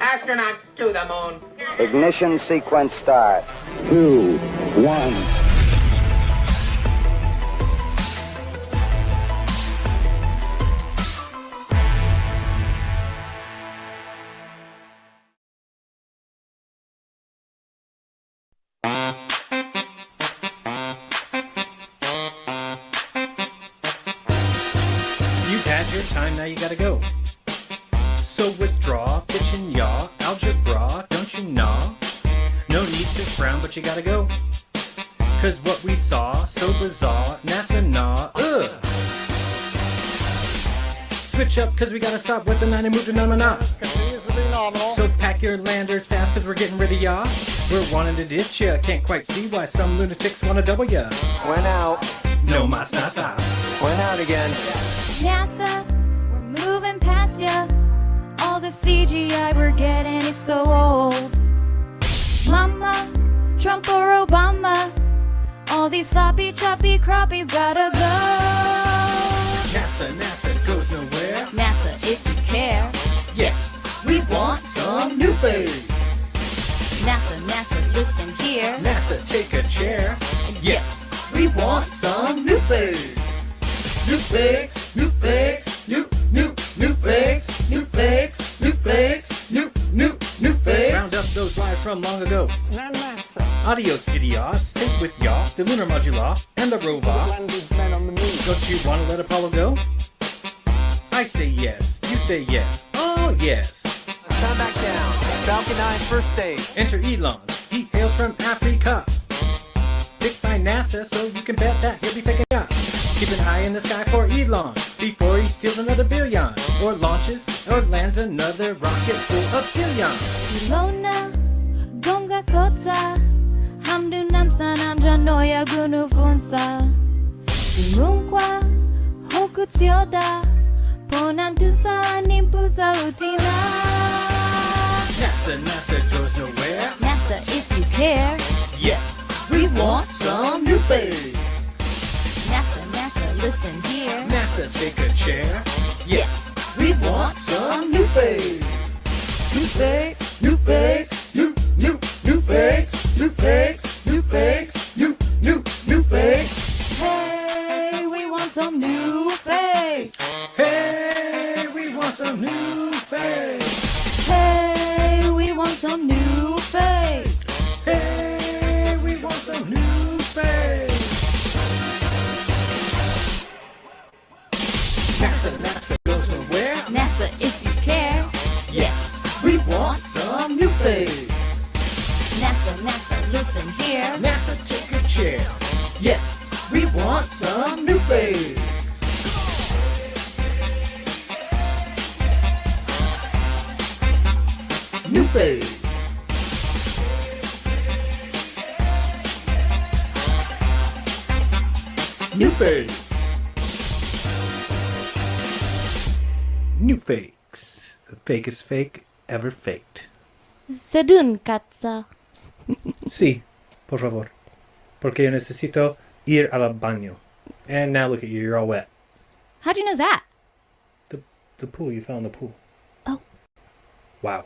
Astronauts to the moon. Ignition sequence start. 2, 1. You've had your time, now you gotta go. So withdraw, pitch and yaw, algebra, don't you gnaw? No need to frown, but you gotta go. Cause what we saw, so bizarre, NASA nah, ugh. Switch up, cause we gotta stop with the 9 and move to nominal. So pack your landers fast, cause we're getting rid of ya. We're wanting to ditch ya, can't quite see why some lunatics wanna double ya. Went out. No mas nasa. Went out again. NASA, we're moving past ya. All the CGI we're getting is so old. Mama, Trump or Obama, all these sloppy, choppy crappies gotta go. NASA goes nowhere. NASA, if you care. Yes, we want some new face. NASA, listen here. NASA, take a chair. Yes, we want some new face. New face, new face, new face, new face, new face, new face. Round up those lives from long ago. Adios, idiots. Take with y'all the lunar modula and the robot. Don't you want to let Apollo go? I say yes. You say yes. Oh, yes. Come back down. Falcon 9, first stage. Enter Elon. He hails from Africa. Picked by NASA, so you can bet that he'll be taking ya. Keep an eye in the sky for Elon before he steals another billion, or launches or lands another rocket full of billion. Ilona, gonga kota, hamdu namsa namja noya gunu funsa. Imunkwa, hoku tsioda, ponantusa nimpusa utila. NASA goes nowhere. NASA, if you care. Yes, we want some new face. NASA, listen here. NASA, take a chair. Yes, we want some new face. New face, new face, new face, new face, new face, new face. Hey, we want some new face. Hey, we want some new face. Hey, we want some new face. Hey, we want some new face. NASA goes nowhere. NASA, if you care. Yes, we want some new face. NASA, listen here. NASA, take a chair. Yes, we want some new face. New face. New face. New fakes. The fakest fake ever faked. Sedun katsa. Sí, por favor. Porque yo necesito ir al baño. And now look at you, you're all wet. How'd you know that? The pool, you fell in the pool. Oh. Wow.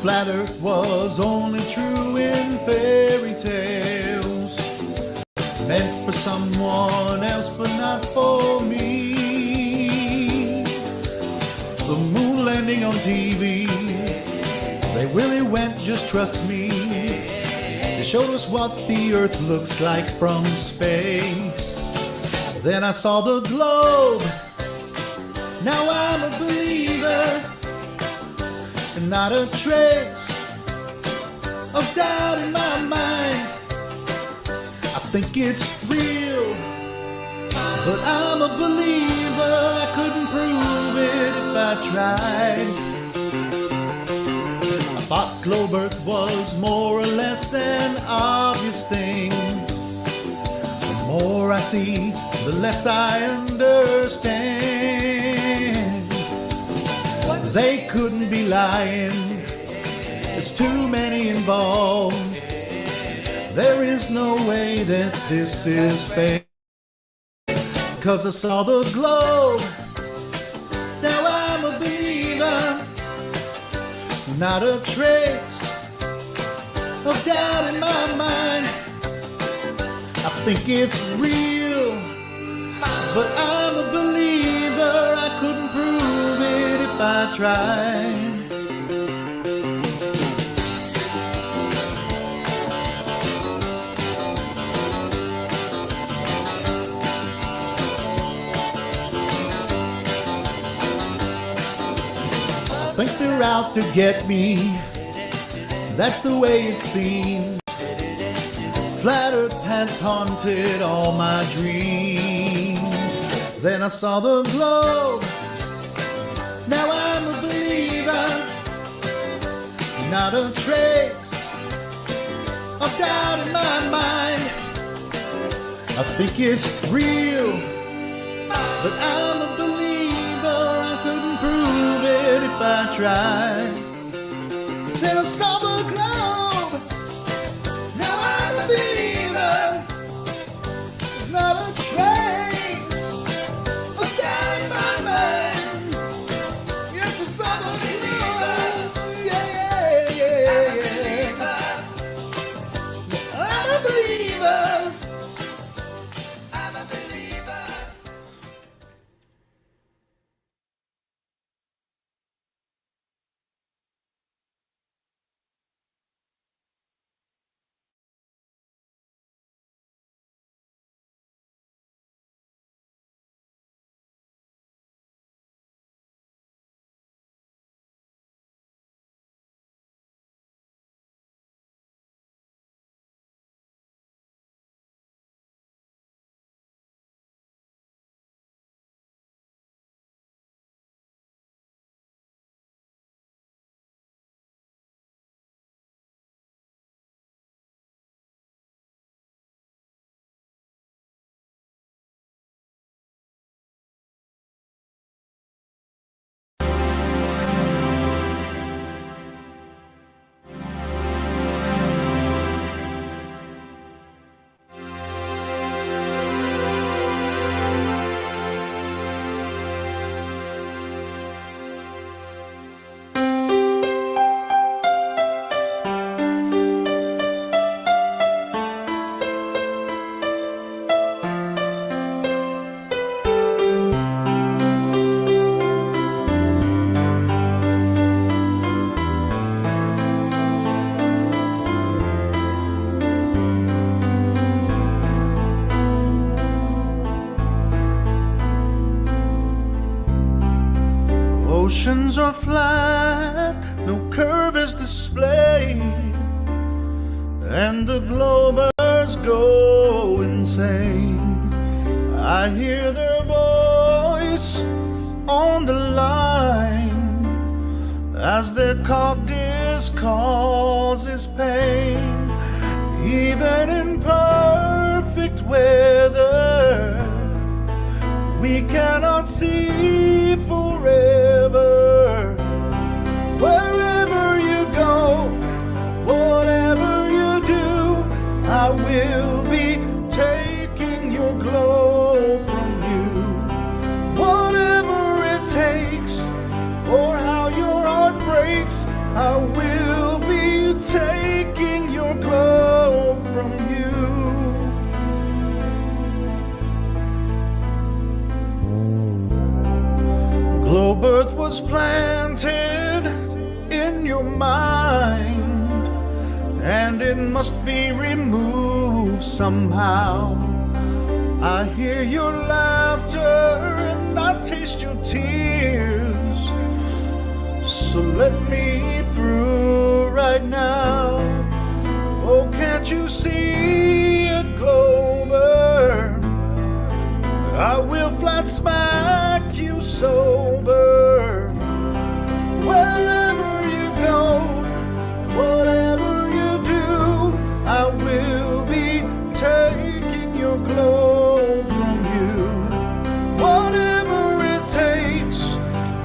Flat Earth was only true in fairy tales, meant for someone else but not for me. The moon landing on TV, they really went, just trust me. They showed us what the Earth looks like from space. Then I saw the globe, now I'm a believer, and not a trace of doubt in my mind. I think it's real, but I'm a believer. I couldn't prove it if I tried. I thought globe Earth was more or less an obvious thing. The more I see, the less I understand. They couldn't be lying, there's too many involved. There is no way that this is fake. 'Cause I saw the globe, now I'm a believer. Not a trace of doubt in my mind. I think it's real, but I'm a believer. I couldn't prove it if I tried. I think they're out to get me, that's the way it seems. Flat Earth has haunted all my dreams. Then I saw the globe, now I'm a believer. Not a trace of doubt in my mind. I think it's real, but I'm a believer. I couldn't prove it if I tried. Then I saw the globe, now I'm a believer. Not a trace of doubt in my mind. Yes, I saw the globe, yeah, yeah, yeah. I'm a believer. I'm a believer. Oceans are flat, no curve is displayed, and the globers go insane. I hear their voice on the line as their cogdice causes pain. Even in perfect weather, we cannot see forever. Wherever you go, whatever you do, I will be taking your globe from you. Whatever it takes, or how your heart breaks, I will taking your globe from you. Globe Earth was planted in your mind, and it must be removed somehow. I hear your laughter and I taste your tears, so let me through right now. Oh, can't you see it, Glover? I will flat smack you sober. Wherever you go, whatever you do, I will be taking your globe from you. Whatever it takes,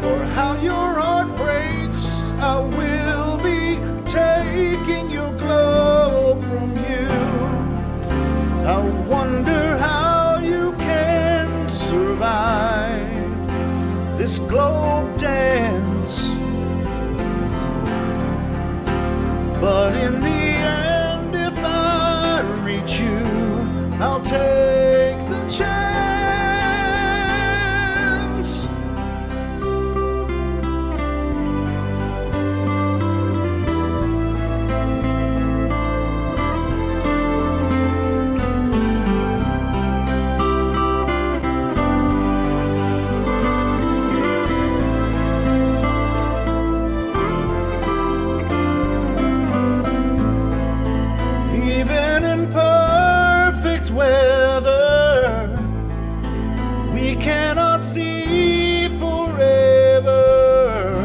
or how your heart breaks, I will be taking your globe from you. I wonder how you can survive this globe dance, but in the end, if I reach you, I'll take the chance. Even in perfect weather, we cannot see forever.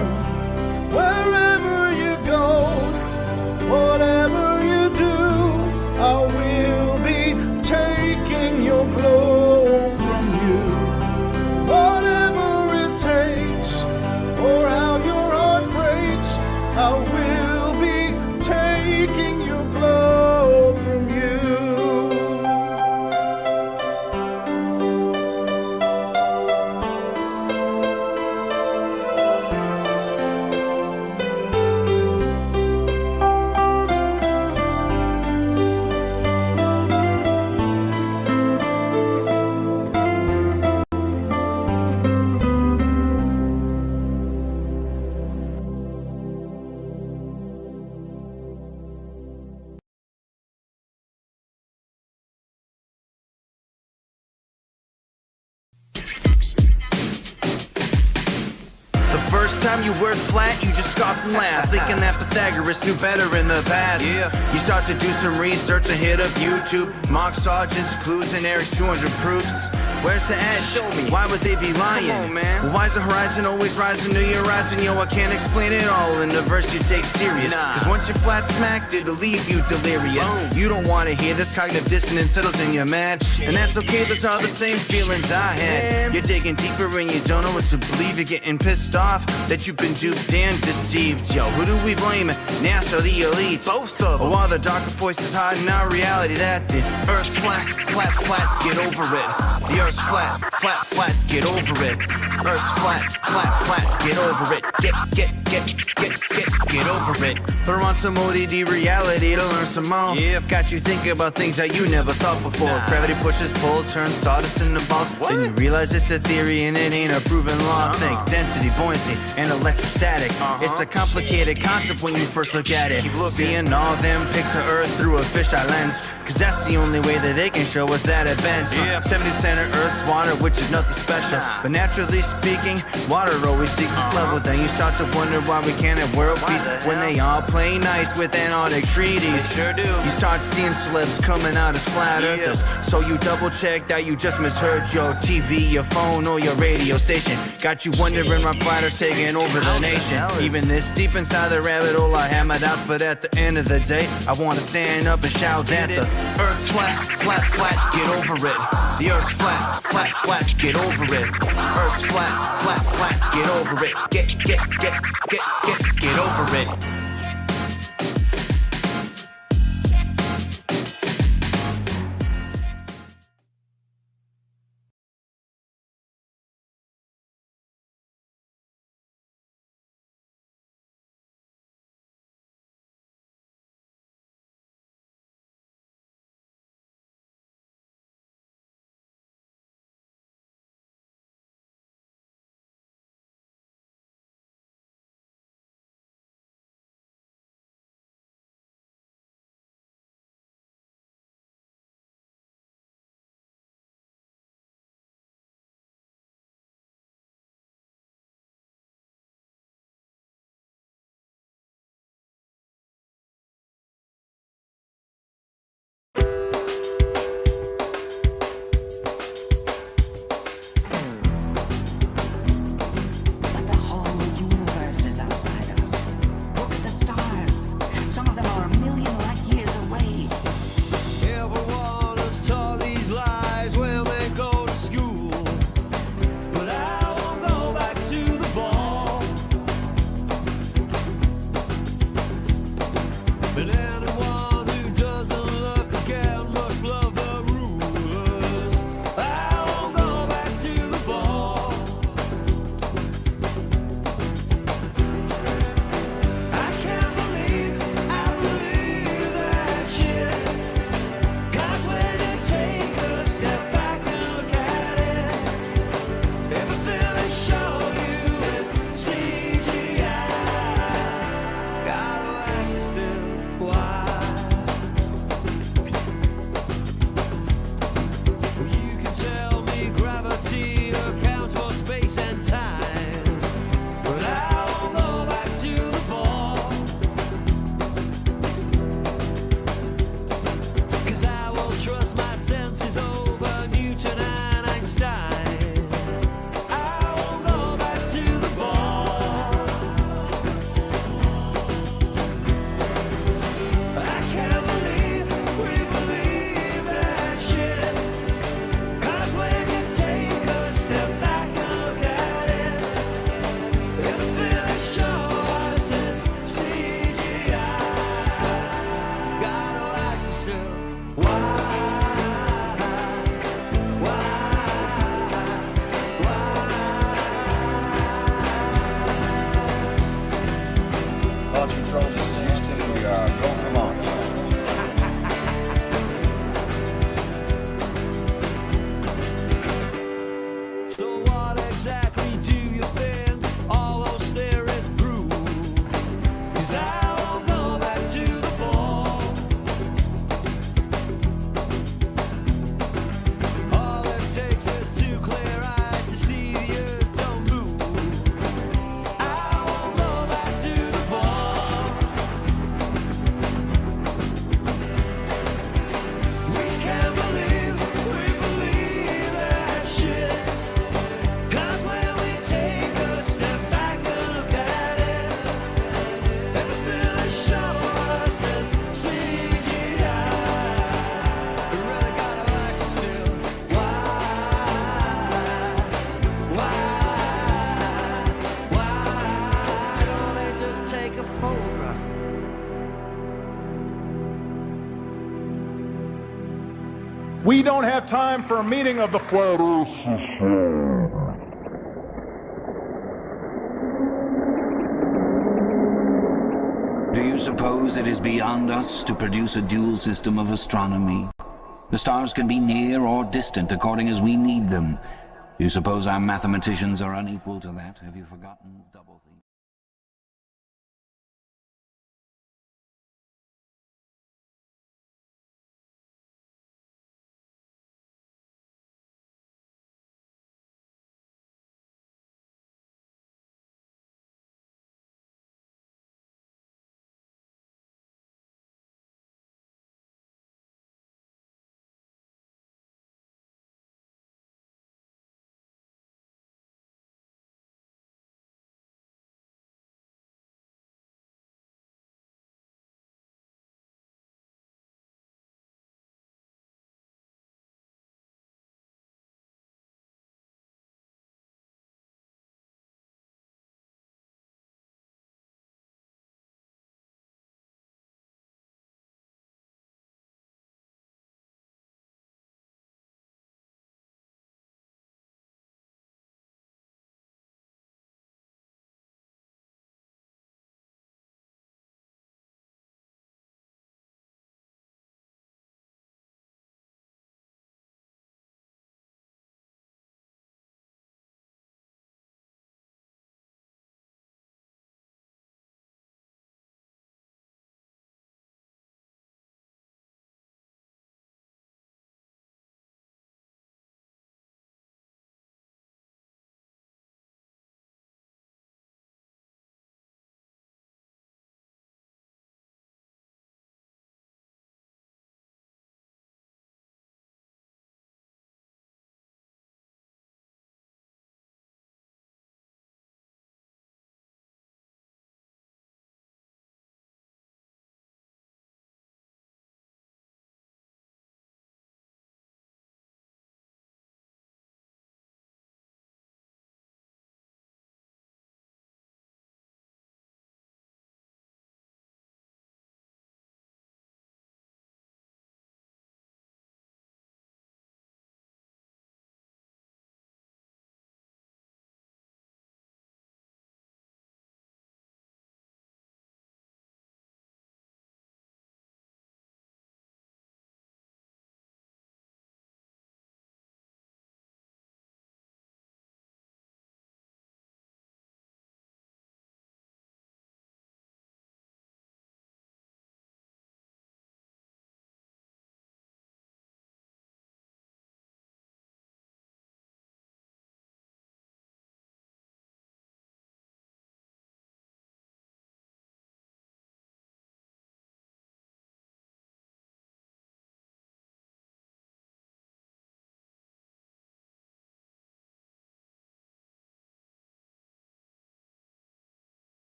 Wherever you go, whatever you do, I will be taking your globe from you. Whatever it takes, or how your heart breaks, I will be taking your globe from you. The first time you word flat, you just scoffed and laughed, thinking that Pythagoras knew better in the past. Yeah. You start to do some research and hit up YouTube, Mark Sargent's clues and Eric's 200 proofs. Where's the edge? Show me. Why would they be lying? Come on, man. Well, why's the horizon always rising to your horizon? Yo, I can't explain it all in a verse you take serious. Cause once you're flat smacked, it'll leave you delirious. You don't want to hear this, cognitive dissonance settles in your mad. And that's okay, those are the same feelings I had. You're digging deeper and you don't know what to believe. You're getting pissed off that you've been duped and deceived. Yo, who do we blame? NASA or the elite? Both of them. Or are the darker voices hiding our reality that the Earth's flat, flat, flat, get over it. The Earth's flat, flat, flat, get over it. Earth's flat, flat, flat, get over it. Get over it. Throw on some ODD reality to learn some more. Yep. Got you thinking about things that you never thought before. Gravity pushes, pulls, turns sawdust into balls. Then you realize it's a theory and it ain't a proven law. Think density, buoyancy, and electrostatic. It's a complicated concept when you first look at it. Seeing all them pics of Earth through a fisheye lens, cause that's the only way that they can show us that it bends. 70% of Earth's water, which is nothing special. But naturally speaking, water always seeks its level. Then you start to wonder why we can't have world peace when they all play nice with Antarctic treaties. Sure do. You start seeing celebs coming out as flat earthers. So you double check that you just misheard your TV, your phone, or your radio station. Got you wondering why flat Earth's taking over the nation. Even this deep inside the rabbit hole, I have my doubts. But at the end of the day, I want to stand up and shout that the Earth's flat, flat, flat, get over it. The Earth's flat, flat, flat, get over it. Earth's flat, flat, flat, get over it. Get over it. And anyone who doesn't look again must love the rulers. I won't go back to the ball. I can't believe that shit. 'Cause when you take a step back and look at it, everything they show you is CGI. Gotta ask yourself why. You can tell me gravity accounts for space and time, but I won't go back to the ball. 'Cause I will trust my senses over Newton and Einstein. I won't go back to the ball. I can't believe we believe that shit. 'Cause when you take a step back and look at it, everything they show us is CGI. Gotta ask yourself why. Launch control, this is Houston. We are go for launch. So what exactly do you think all those theories prove? 'Cause I won't go back to the ball. All it takes is two clear eyes to see the earth don't move. I won't go back to the ball. We can't believe we believe that shit. 'Cause when we take a step back and look at it, everything they show us is CGI. You really gotta ask yourself why don't they just take a photograph? We don't have time for a meeting of the flat Earth Society. Do you suppose it is beyond us to produce a dual system of astronomy? The stars can be near or distant according as we need them. Do you suppose our mathematicians are unequal to that? Have you forgotten double things?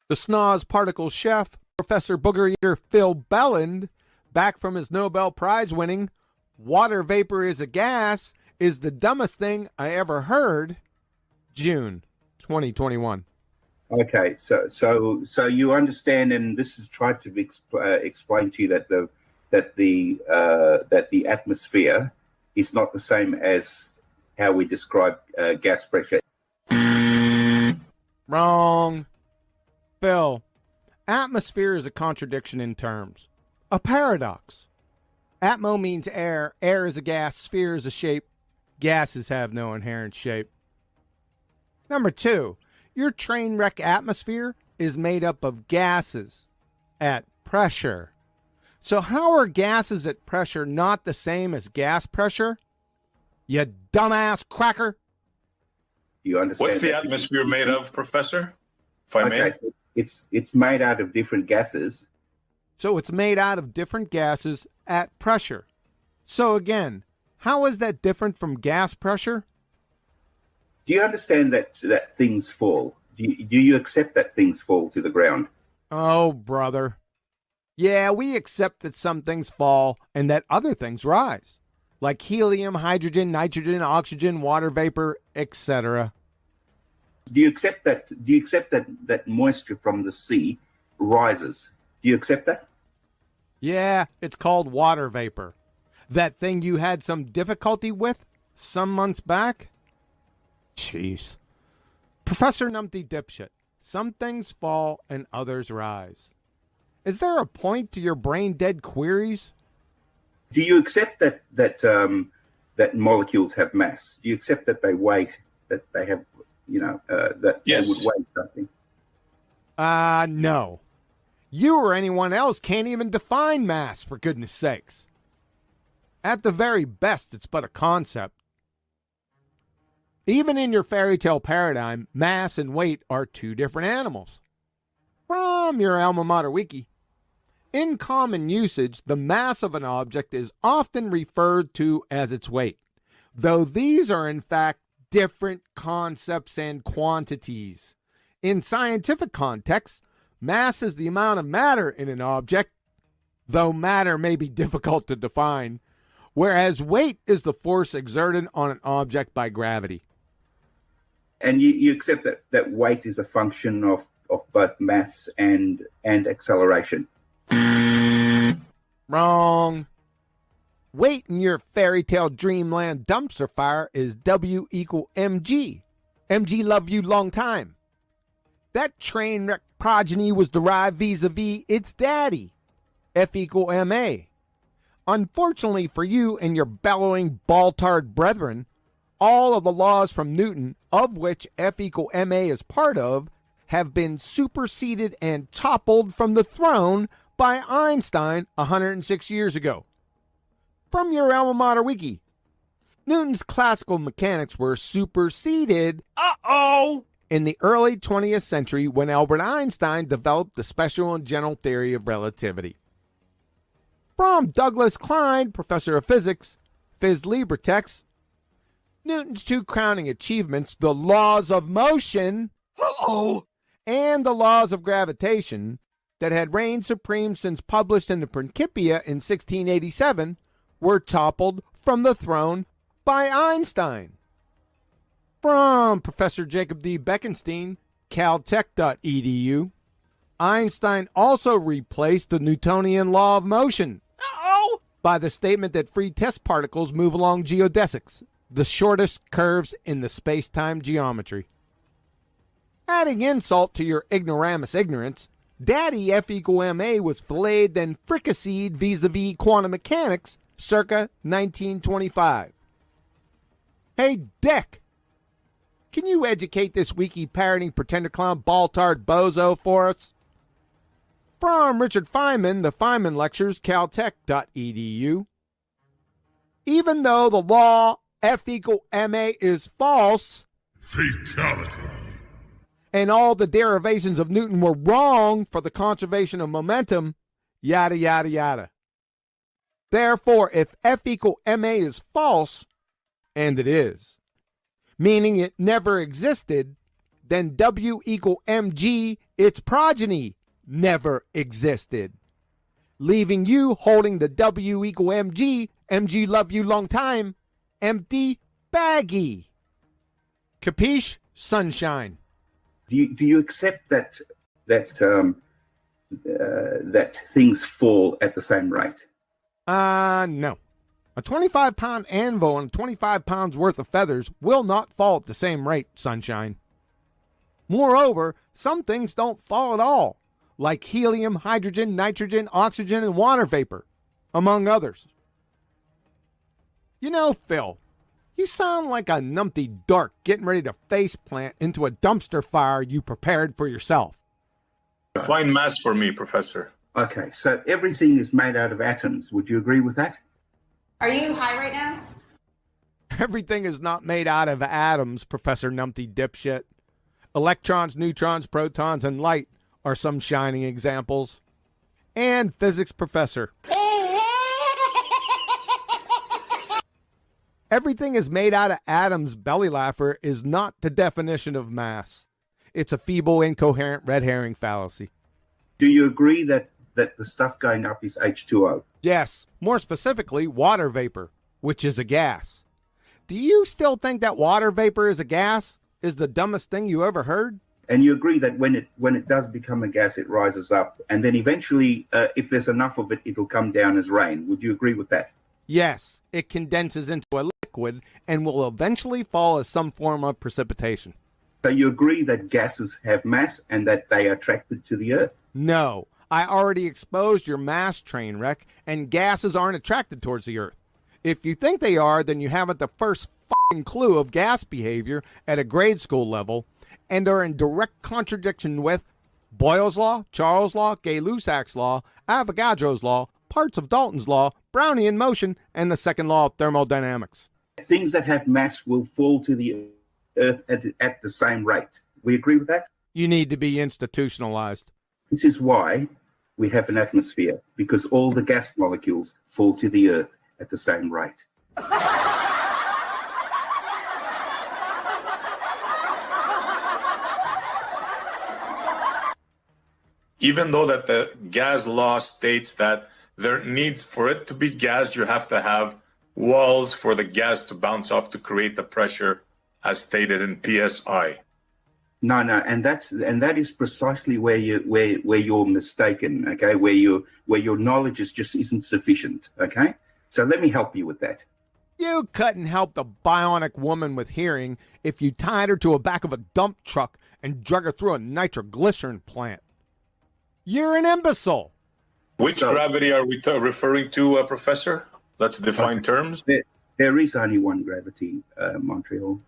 The Snoz particle chef, Professor Booger Eater Phil Belland, back from his Nobel Prize winning "Water Vapor is a Gas is the Dumbest Thing I Ever Heard," June 2021. Okay, so you understand, and this is tried to explain to you that the atmosphere is not the same as how we describe gas pressure. Wrong. Phil, atmosphere is a contradiction in terms, a paradox. Atmo means air, air is a gas, sphere is a shape, gases have no inherent shape. Number 2, your train wreck atmosphere is made up of gases at pressure. So how are gases at pressure not the same as gas pressure? You dumbass cracker. You understand? What's the atmosphere made of, Professor? If I may. So it's made out of different gases. So it's made out of different gases at pressure. So again, how is that different from gas pressure? Do you understand that things fall? Do you accept that things fall to the ground? Oh, brother. Yeah, we accept that some things fall and that other things rise, like helium, hydrogen, nitrogen, oxygen, water vapor, etc. Do you accept that? Do you accept that moisture from the sea rises? Do you accept that? Yeah, it's called water vapor. That thing you had some difficulty with some months back? Jeez. Professor Numpty Dipshit, some things fall and others rise. Is there a point to your brain-dead queries? Do you accept that molecules have mass? Do you accept that they weigh, that they have, that yes. They would weigh something? No. You or anyone else can't even define mass, for goodness sakes. At the very best, it's but a concept. Even in your fairy tale paradigm, mass and weight are two different animals. From your alma mater wiki. In common usage, the mass of an object is often referred to as its weight, though these are in fact different concepts and quantities. In scientific contexts, mass is the amount of matter in an object, though matter may be difficult to define, whereas weight is the force exerted on an object by gravity. And you accept that weight is a function of both mass and acceleration? Wrong. Weight in your fairy tale dreamland dumpster fire is W equal mg. Mg love you long time. That train wreck progeny was derived vis-a-vis its daddy, F equal ma. Unfortunately for you and your bellowing ball-tarred brethren, all of the laws from Newton, of which F equal ma is part of, have been superseded and toppled from the throne by Einstein 106 years ago. From your alma mater wiki, Newton's classical mechanics were superseded in the early 20th century when Albert Einstein developed the special and general theory of relativity. From Douglas Klein, professor of physics, Phys Libre text, Newton's two crowning achievements, the laws of motion and the laws of gravitation, that had reigned supreme since published in the Principia in 1687, were toppled from the throne by Einstein. From Professor Jacob D. Bekenstein, caltech.edu, Einstein also replaced the Newtonian law of motion by the statement that free test particles move along geodesics, the shortest curves in the space-time geometry. Adding insult to your ignoramus ignorance, Daddy F equal ma was filleted then fricasseed vis-a-vis quantum mechanics circa 1925. Hey, Dick, can you educate this wiki parroting pretender clown ball-tard bozo for us? From Richard Feynman, the Feynman Lectures, caltech.edu. Even though the law F equal ma is false, fatality, and all the derivations of Newton were wrong for the conservation of momentum, yada, yada, yada. Therefore, if F equal ma is false, and it is, meaning it never existed, then W equal mg, its progeny, never existed, leaving you holding the W equal mg, mg love you long time, empty baggy. Capiche, sunshine? Do you accept that things fall at the same rate? No. A 25-pound anvil and 25 pounds worth of feathers will not fall at the same rate, sunshine. Moreover, some things don't fall at all, like helium, hydrogen, nitrogen, oxygen, and water vapor, among others. You know, Phil, you sound like a numpty dork getting ready to faceplant into a dumpster fire you prepared for yourself. Define mass for me, Professor. Okay, so everything is made out of atoms. Would you agree with that? Are you high right now? Everything is not made out of atoms, Professor Numpty Dipshit. Electrons, neutrons, protons, and light are some shining examples. And physics professor. Everything is made out of atoms, belly laugher, is not the definition of mass. It's a feeble, incoherent red herring fallacy. Do you agree that the stuff going up is H2O? Yes, more specifically, water vapor, which is a gas. Do you still think that water vapor is a gas? Is the dumbest thing you ever heard? And you agree that when it does become a gas, it rises up, and then eventually, if there's enough of it, it'll come down as rain. Would you agree with that? Yes, it condenses into a liquid and will eventually fall as some form of precipitation. So you agree that gases have mass and that they are attracted to the Earth? No, I already exposed your mass train wreck, and gases aren't attracted towards the Earth. If you think they are, then you haven't the first f***ing clue of gas behavior at a grade school level, and are in direct contradiction with Boyle's law, Charles' law, Gay-Lussac's law, Avogadro's law, parts of Dalton's law, Brownian motion, and the second law of thermodynamics. Things that have mass will fall to the Earth at the same rate. We agree with that? You need to be institutionalized. This is why we have an atmosphere, because all the gas molecules fall to the Earth at the same rate. Even though that the gas law states that there needs, for it to be gas, you have to have walls for the gas to bounce off to create the pressure as stated in PSI. No, and that is precisely where you're mistaken. Okay, where your knowledge just isn't sufficient. Okay, so let me help you with that. You couldn't help the bionic woman with hearing if you tied her to the back of a dump truck and drug her through a nitroglycerin plant. You're an imbecile. Which gravity are we referring to, Professor? Let's define terms. There is only one gravity, Montreal.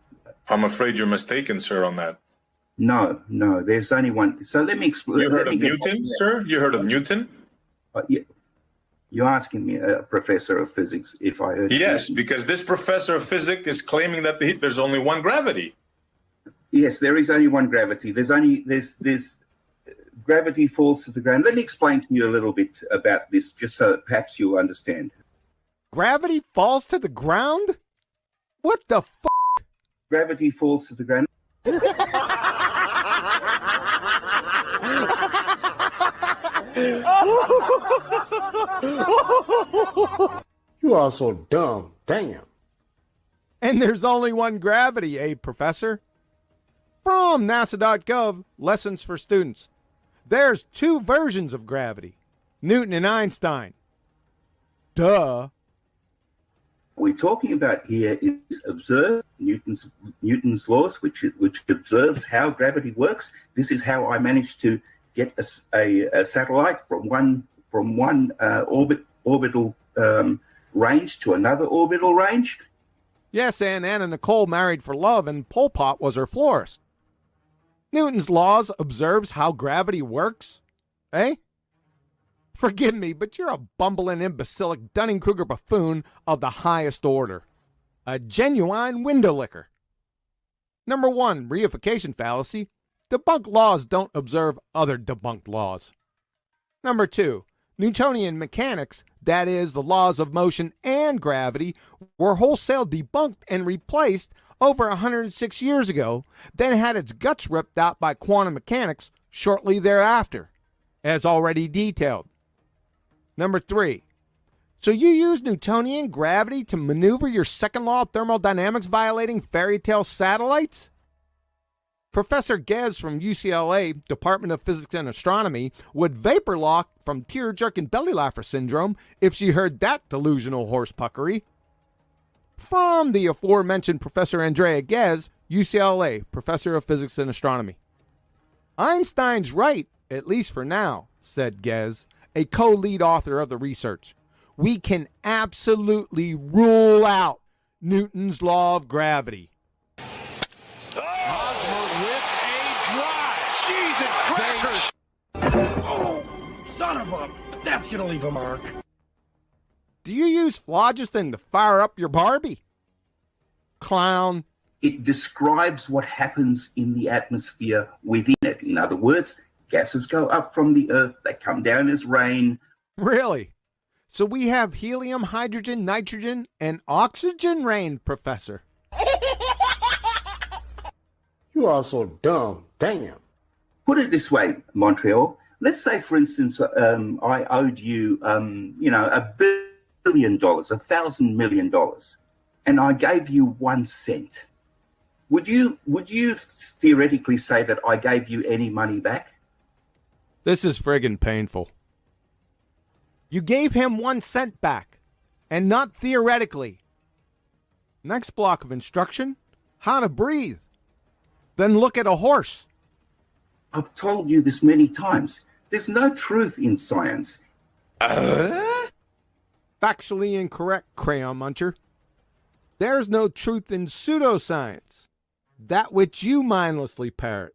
I'm afraid you're mistaken, sir, on that. No, there's only one. So let me explain. You heard of Newton, sir? You heard of Newton? Yeah. You're asking me, a professor of physics, if I heard. Yes, because this professor of physics is claiming that there's only one gravity. Yes, there is only one gravity. There's gravity falls to the ground. Let me explain to you a little bit about this, just so that perhaps you'll understand. Gravity falls to the ground? What the f***? Gravity falls to the ground. You are so dumb. Damn. And there's only one gravity, eh, Professor? From NASA.gov, Lessons for Students. There's two versions of gravity, Newton and Einstein. Duh. What we're talking about here is observe Newton's laws, which observes how gravity works. This is how I managed to get a satellite from one orbital range to another orbital range. Yes, and Anna Nicole married for love, and Pol Pot was her florist. Newton's laws observes how gravity works, eh? Forgive me, but you're a bumbling, imbecilic, Dunning-Kruger buffoon of the highest order. A genuine window licker. Number 1, reification fallacy. Debunked laws don't observe other debunked laws. Number 2, Newtonian mechanics that is, the laws of motion and gravity, were wholesale debunked and replaced over 106 years ago, then had its guts ripped out by quantum mechanics shortly thereafter, as already detailed. Number 3. So you use Newtonian gravity to maneuver your second law of thermodynamics violating fairy tale satellites? Professor Gez from UCLA, Department of Physics and Astronomy, would vapor lock from tear-jerking belly laugher syndrome if she heard that delusional horsepuckery. From the aforementioned Professor Andrea Ghez, UCLA, Professor of Physics and Astronomy. Einstein's right, at least for now, said Gez, a co-lead author of the research. We can absolutely rule out Newton's law of gravity. Hosmer with a drive. Cheese and crackers. Oh, son of a... That's going to leave a mark. Do you use phlogiston to fire up your Barbie? Clown. It describes what happens in the atmosphere within it. In other words, gases go up from the Earth, they come down as rain. Really? So we have helium, hydrogen, nitrogen, and oxygen rain, Professor. You are so dumb. Damn. Put it this way, Montreal. Let's say, for instance, I owed you, $1 billion, $1,000 million, and I gave you 1 cent. Would you theoretically say that I gave you any money back? This is friggin' painful. You gave him 1 cent back, and not theoretically. Next block of instruction, how to breathe. Then look at a horse. I've told you this many times. There's no truth in science. Factually incorrect, Crayon Muncher. There's no truth in pseudoscience, that which you mindlessly parrot.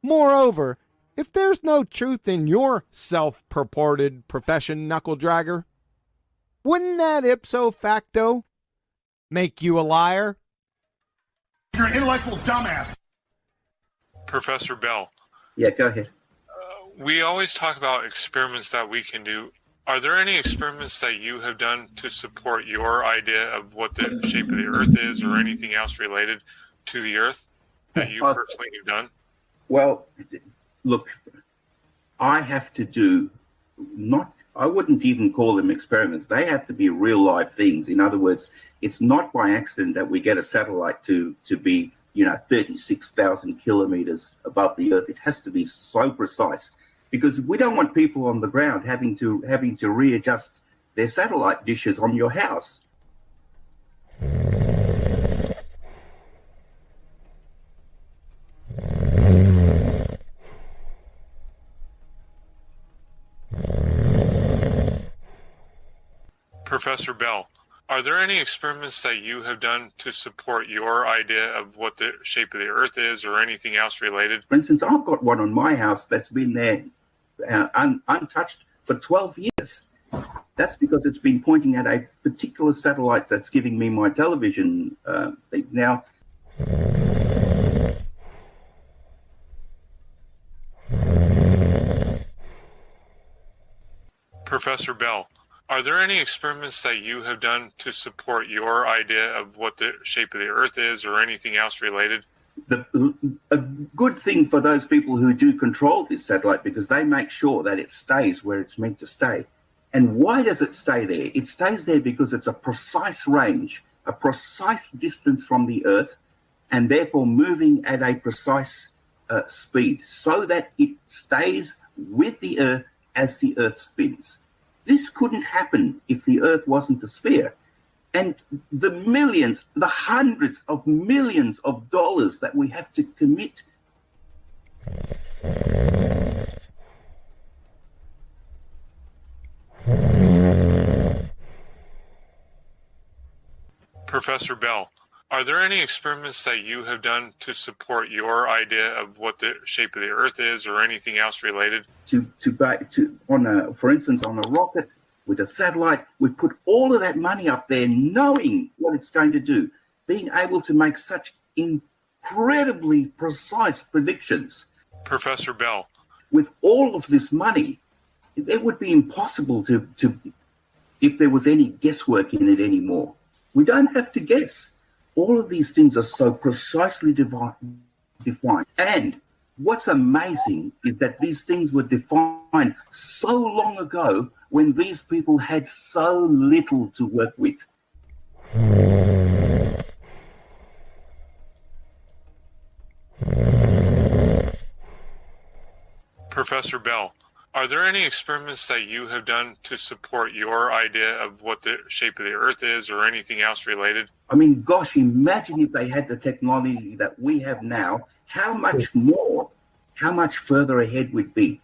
Moreover, if there's no truth in your self-purported profession, knuckle-dragger, wouldn't that ipso facto make you a liar? You're an intellectual dumbass. Professor Bell, Yeah, go ahead. we always talk about experiments that we can do. Are there any experiments that you have done to support your idea of what the shape of the Earth is, or anything else related to the Earth that you personally have done? Well, look, I have to do I wouldn't even call them experiments. They have to be real life things. In other words, it's not by accident that we get a satellite to be, 36,000 kilometers above the Earth. It has to be so precise, because we don't want people on the ground having to readjust their satellite dishes on your house. Professor Bell, are there any experiments that you have done to support your idea of what the shape of the Earth is, or anything else related? For instance, I've got one on my house that's been there untouched for 12 years. That's because it's been pointing at a particular satellite that's giving me my television thing. Now, Professor Bell, are there any experiments that you have done to support your idea of what the shape of the Earth is, or anything else related? a good thing for those people who do control this satellite, because they make sure that it stays where it's meant to stay. And why does it stay there? It stays there because it's a precise range, a precise distance from the Earth, and therefore moving at a precise speed, so that it stays with the Earth as the Earth spins. This couldn't happen if the Earth wasn't a sphere. And the millions, the hundreds of millions of dollars that we have to commit. Professor Bell, are there any experiments that you have done to support your idea of what the shape of the Earth is, or anything else related? For instance, on a rocket with a satellite, we put all of that money up there, knowing what it's going to do, being able to make such incredibly precise predictions. Professor Bell, with all of this money, it would be impossible to if there was any guesswork in it anymore. We don't have to guess. All of these things are so precisely defined. And what's amazing is that these things were defined so long ago when these people had so little to work with. Professor Bell, are there any experiments that you have done to support your idea of what the shape of the Earth is or anything else related? I mean, gosh, imagine if they had the technology that we have now, how much more, how much further ahead we'd be.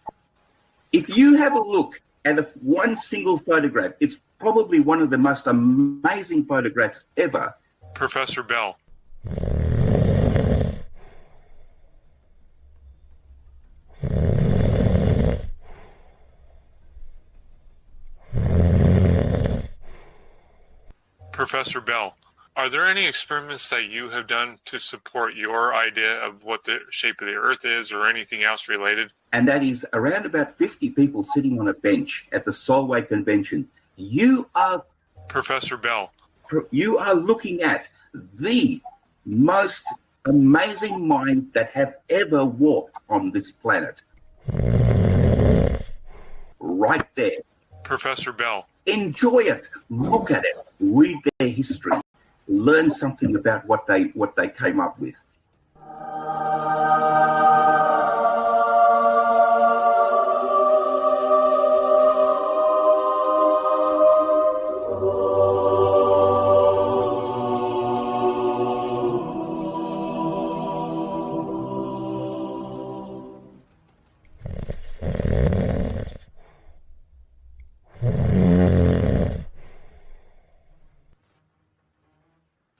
If you have a look at one single photograph, it's probably one of the most amazing photographs ever. Professor Bell. Professor Bell, are there any experiments that you have done to support your idea of what the shape of the Earth is or anything else related? And that is around about 50 people sitting on a bench at the Solway Convention. You are... Professor Bell. You are looking at the most amazing minds that have ever walked on this planet. Right there. Professor Bell. Enjoy it. Look at it. Read their history. Learn something about what they came up with.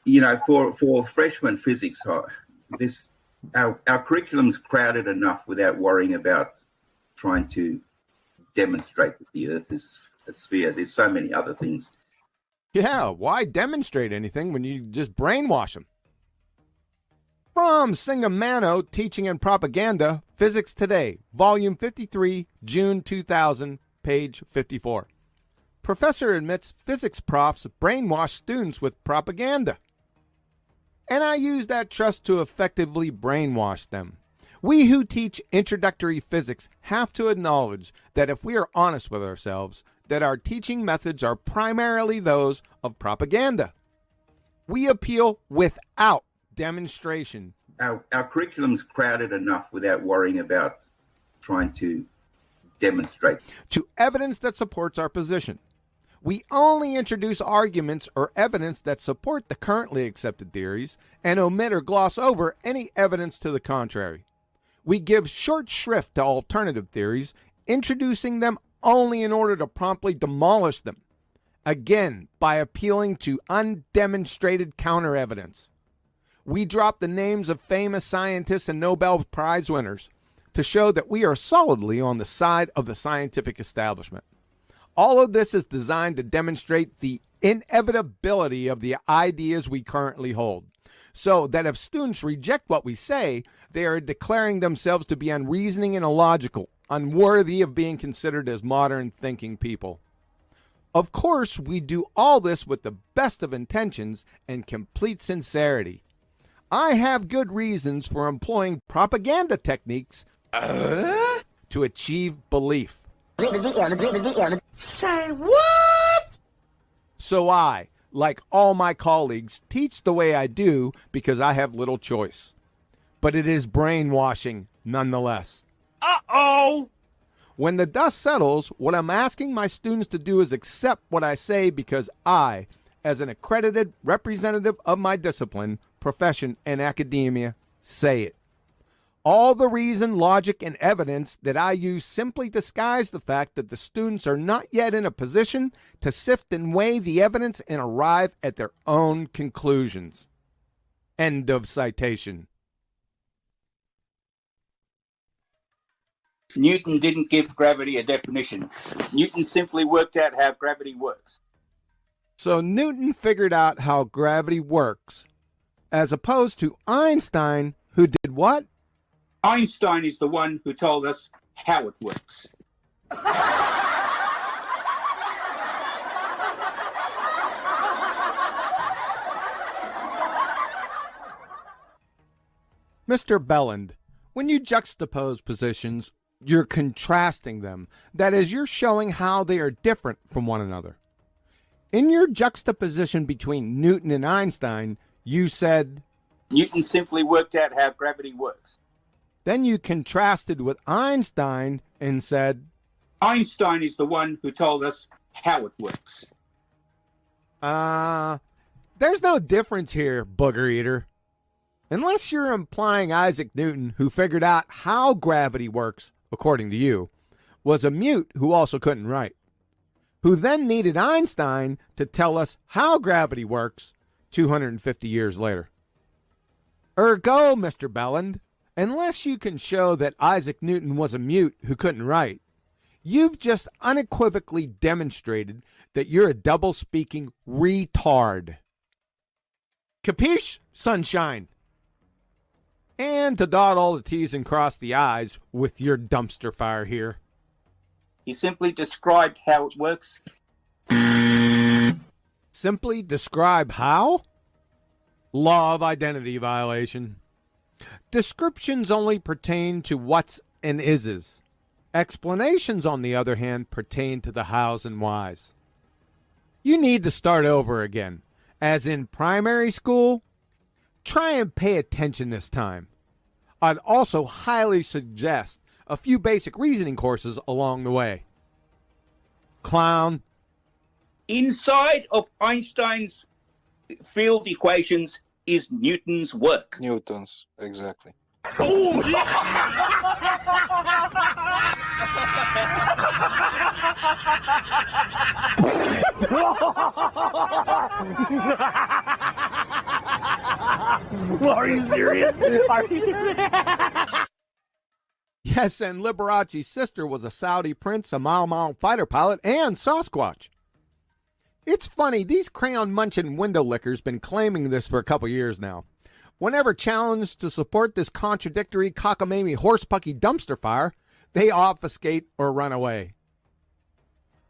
You know, for freshman physics, our curriculum's crowded enough without worrying about trying to demonstrate that the Earth is a sphere. There's so many other things. Yeah, why demonstrate anything when you just brainwash them? From Singamano, Teaching and Propaganda, Physics Today, Volume 53, June 2000, page 54. Professor admits physics profs brainwash students with propaganda. And I use that trust to effectively brainwash them. We who teach introductory physics have to acknowledge that if we are honest with ourselves, that our teaching methods are primarily those of propaganda. We appeal without demonstration. Our curriculum's crowded enough without worrying about trying to demonstrate. To evidence that supports our position. We only introduce arguments or evidence that support the currently accepted theories and omit or gloss over any evidence to the contrary. We give short shrift to alternative theories, introducing them only in order to promptly demolish them, again by appealing to undemonstrated counter evidence. We drop the names of famous scientists and Nobel Prize winners to show that we are solidly on the side of the scientific establishment. All of this is designed to demonstrate the inevitability of the ideas we currently hold, so that if students reject what we say, they are declaring themselves to be unreasoning and illogical, unworthy of being considered as modern thinking people. Of course, we do all this with the best of intentions and complete sincerity. I have good reasons for employing propaganda techniques to achieve belief. Say what? So I, like all my colleagues, teach the way I do because I have little choice. But it is brainwashing nonetheless. Uh-oh! When the dust settles, what I'm asking my students to do is accept what I say because I, as an accredited representative of my discipline, profession, and academia, say it. All the reason, logic, and evidence that I use simply disguise the fact that the students are not yet in a position to sift and weigh the evidence and arrive at their own conclusions. End of citation. Newton didn't give gravity a definition. Newton simply worked out how gravity works. So Newton figured out how gravity works, as opposed to Einstein, who did what? Einstein is the one who told us how it works. Mr. Belland, when you juxtapose positions, you're contrasting them. That is, you're showing how they are different from one another. In your juxtaposition between Newton and Einstein, you said, Newton simply worked out how gravity works. Then you contrasted with Einstein and said, Einstein is the one who told us how it works. There's no difference here, booger eater. Unless you're implying Isaac Newton, who figured out how gravity works, according to you, was a mute who also couldn't write, who then needed Einstein to tell us how gravity works 250 years later. Ergo, Mr. Belland, unless you can show that Isaac Newton was a mute who couldn't write, you've just unequivocally demonstrated that you're a double-speaking retard. Capiche, sunshine? And to dot all the T's and cross the I's with your dumpster fire here. He simply described how it works. Simply describe how? Law of identity violation. Descriptions only pertain to what's and is's. Explanations, on the other hand, pertain to the hows and whys. You need to start over again. As in primary school, try and pay attention this time. I'd also highly suggest a few basic reasoning courses along the way. Clown. Inside of Einstein's field equations is Newton's work. Newton's, exactly. Oh, Are you serious? Are you... Yes, and Liberace's sister was a Saudi prince, a Mau fighter pilot, and Sasquatch. It's funny, these crayon-munching window lickers been claiming this for a couple years now. Whenever challenged to support this contradictory cockamamie horsepucky dumpster fire, they obfuscate or run away.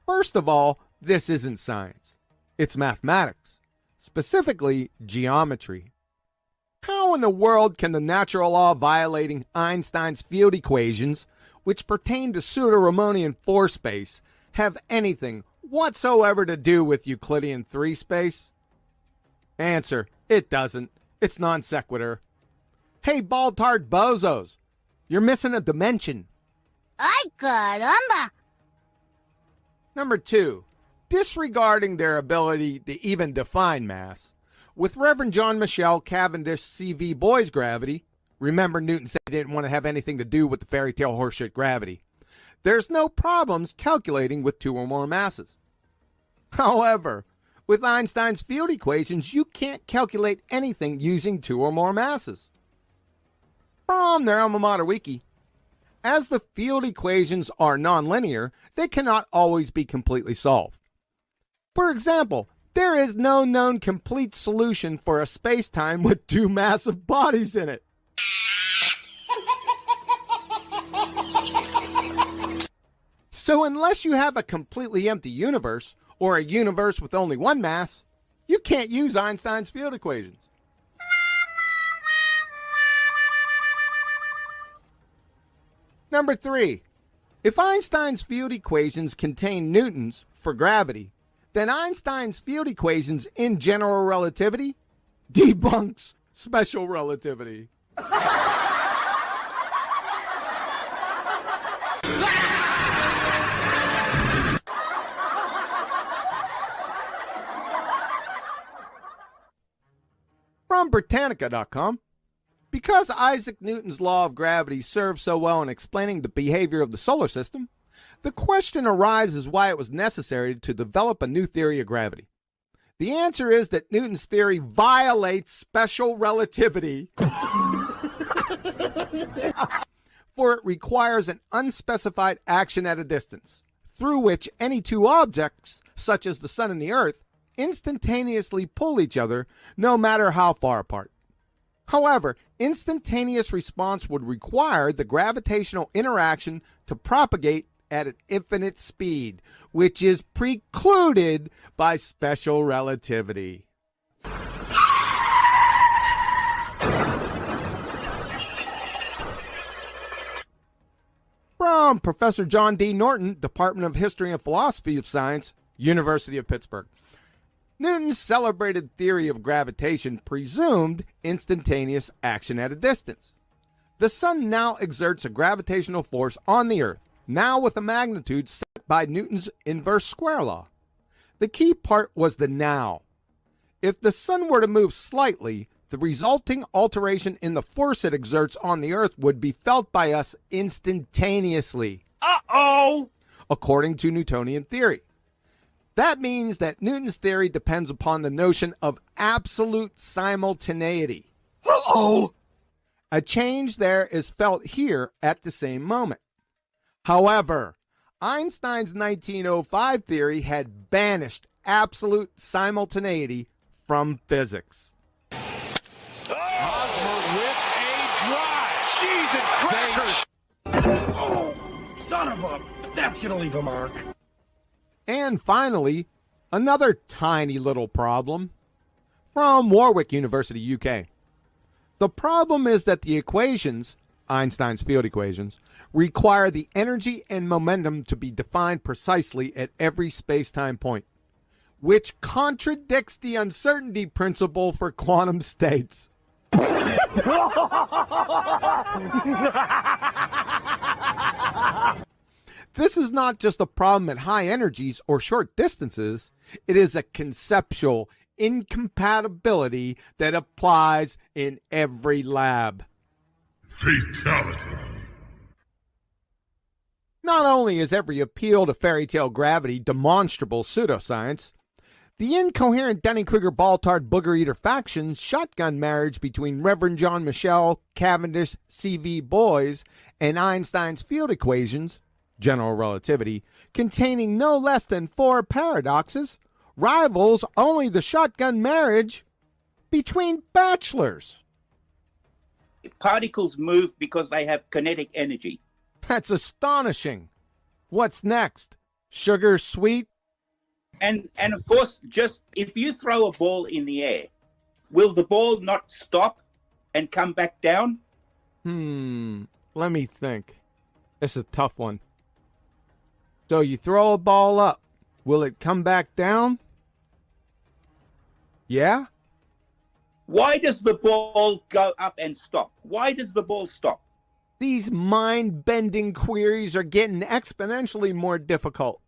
First of all, this isn't science. It's mathematics, specifically geometry. How in the world can the natural law violating Einstein's field equations, which pertain to pseudo-Riemannian 4 space, have anything whatsoever to do with Euclidean 3 space? Answer, it doesn't. It's non sequitur. Hey, bald-tard bozos, you're missing a dimension. Ay, caramba! Number 2, disregarding their ability to even define mass. With Reverend John Michel Cavendish CV Boy's gravity, remember Newton said he didn't want to have anything to do with the fairy tale horseshit gravity, there's no problems calculating with 2 or more masses. However, with Einstein's field equations, you can't calculate anything using 2 or more masses. From their alma mater wiki, as the field equations are nonlinear, they cannot always be completely solved. For example, there is no known complete solution for a space-time with 2 massive bodies in it. So unless you have a completely empty universe, or a universe with only 1 mass, you can't use Einstein's field equations. Number 3, if Einstein's field equations contain Newton's for gravity, then Einstein's field equations in general relativity debunks special relativity. From Britannica.com, because Isaac Newton's law of gravity serves so well in explaining the behavior of the solar system, the question arises why it was necessary to develop a new theory of gravity. The answer is that Newton's theory violates special relativity, for it requires an unspecified action at a distance, through which any 2 objects, such as the sun and the earth, instantaneously pull each other, no matter how far apart. However, instantaneous response would require the gravitational interaction to propagate at an infinite speed, which is precluded by special relativity. from Professor John D. Norton, Department of History and Philosophy of Science, University of Pittsburgh. Newton's celebrated theory of gravitation presumed instantaneous action at a distance. The sun now exerts a gravitational force on the Earth, now with a magnitude set by Newton's inverse square law. The key part was the now. If the sun were to move slightly, the resulting alteration in the force it exerts on the Earth would be felt by us instantaneously. Uh-oh! According to Newtonian theory. That means that Newton's theory depends upon the notion of absolute simultaneity. Uh-oh! A change there is felt here at the same moment. However, Einstein's 1905 theory had banished absolute simultaneity from physics. Hosmer with a drive. Cheese and crackers. Oh, son of a... That's going to leave a mark. And finally, another tiny little problem from Warwick University, UK. The problem is that the equations, Einstein's field equations, require the energy and momentum to be defined precisely at every space-time point, which contradicts the uncertainty principle for quantum states. This is not just a problem at high energies or short distances. It is a conceptual incompatibility that applies in every lab. Fatality. Not only is every appeal to fairy tale gravity demonstrable pseudoscience, the incoherent Dunning-Kruger-Baltard booger-eater faction's shotgun marriage between Reverend John Michel, Cavendish, C.V. Boys, and Einstein's field equations, general relativity, containing no less than 4 paradoxes, rivals only the shotgun marriage between bachelors. Particles move because they have kinetic energy. That's astonishing. What's next? Sugar sweet? And of course, just if you throw a ball in the air, will the ball not stop and come back down? Let me think. It's a tough one. So you throw a ball up. Will it come back down? Yeah? Why does the ball go up and stop? Why does the ball stop? These mind-bending queries are getting exponentially more difficult.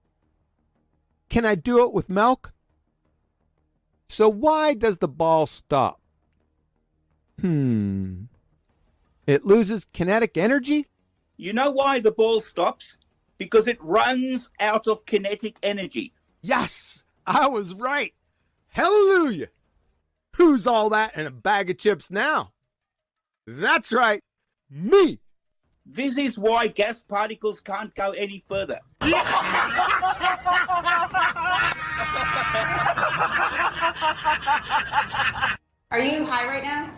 Can I do it with milk? So why does the ball stop? It loses kinetic energy? You know why the ball stops? Because it runs out of kinetic energy. Yes, I was right. Hallelujah. Who's all that in a bag of chips now? That's right, me. This is why gas particles can't go any further. Are you high right now?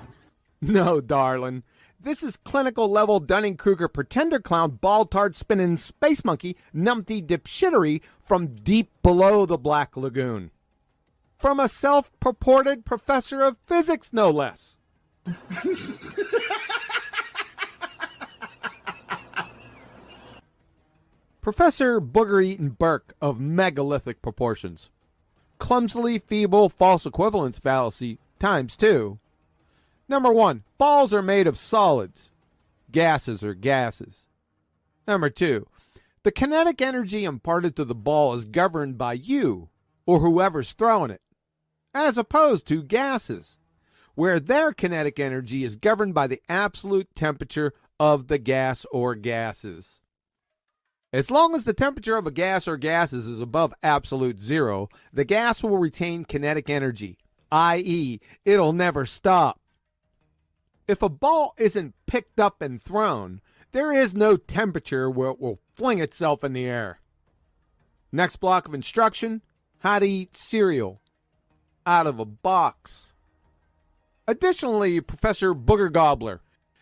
No, darling. This is clinical level Dunning-Kruger pretender clown Baltard spinning space monkey numpty dipshittery from deep below the Black Lagoon. From a self-purported professor of physics, no less. Professor Booger-Eaton Burke of megalithic proportions. Clumsily feeble false equivalence fallacy times 2. Number 1, balls are made of solids. Gases are gases. Number 2, the kinetic energy imparted to the ball is governed by you, or whoever's throwing it, as opposed to gases, where their kinetic energy is governed by the absolute temperature of the gas or gases. As long as the temperature of a gas or gases is above absolute zero, the gas will retain kinetic energy, i.e., it'll never stop. If a ball isn't picked up and thrown, there is no temperature where it will fling itself in the air. Next block of instruction, how to eat cereal out of a box. Additionally, Professor Booger Gobbler,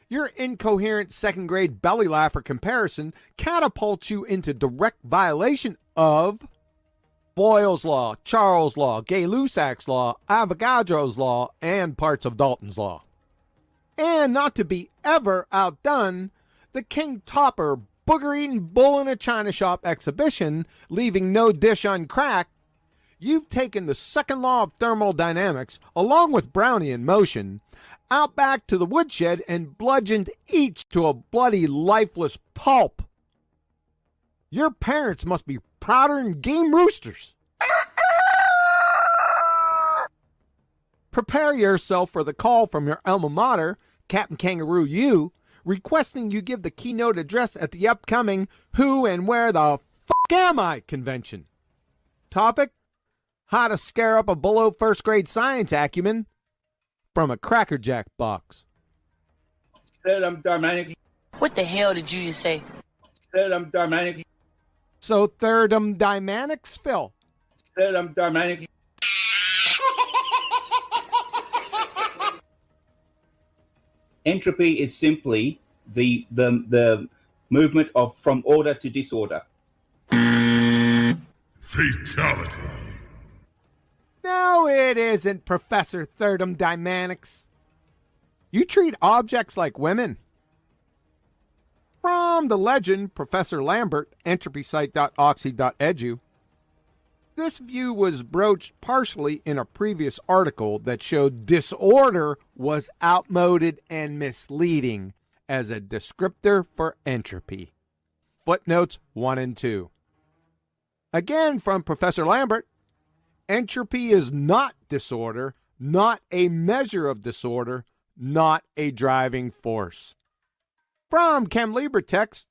your incoherent second grade belly laugher comparison catapults you into direct violation of Boyle's Law, Charles' Law, Gay-Lussac's Law, Avogadro's Law, and parts of Dalton's Law. And not to be ever outdone, the King Topper booger-eating bull in a china shop exhibition, leaving no dish uncracked, you've taken the second law of thermodynamics, along with Brownie in motion, out back to the woodshed and bludgeoned each to a bloody lifeless pulp. Your parents must be prouder than game roosters. Prepare yourself for the call from your alma mater, Captain Kangaroo U, requesting you give the keynote address at the upcoming Who and Where the Fuck Am I convention. Topic: how to scare up a below first grade science acumen from a Cracker Jack box. What the hell did you just say? So thermodynamics, Phil? Entropy is simply the movement of from order to disorder. Fatality. No, it isn't, Professor Thermodynamics. You treat objects like women. From the legend, Professor Lambert, entropysite.oxy.edu. This view was broached partially in a previous article that showed disorder was outmoded and misleading as a descriptor for entropy. Footnotes 1 and 2. Again from Professor Lambert, entropy is not disorder, not a measure of disorder, not a driving force. From Chem Libre text,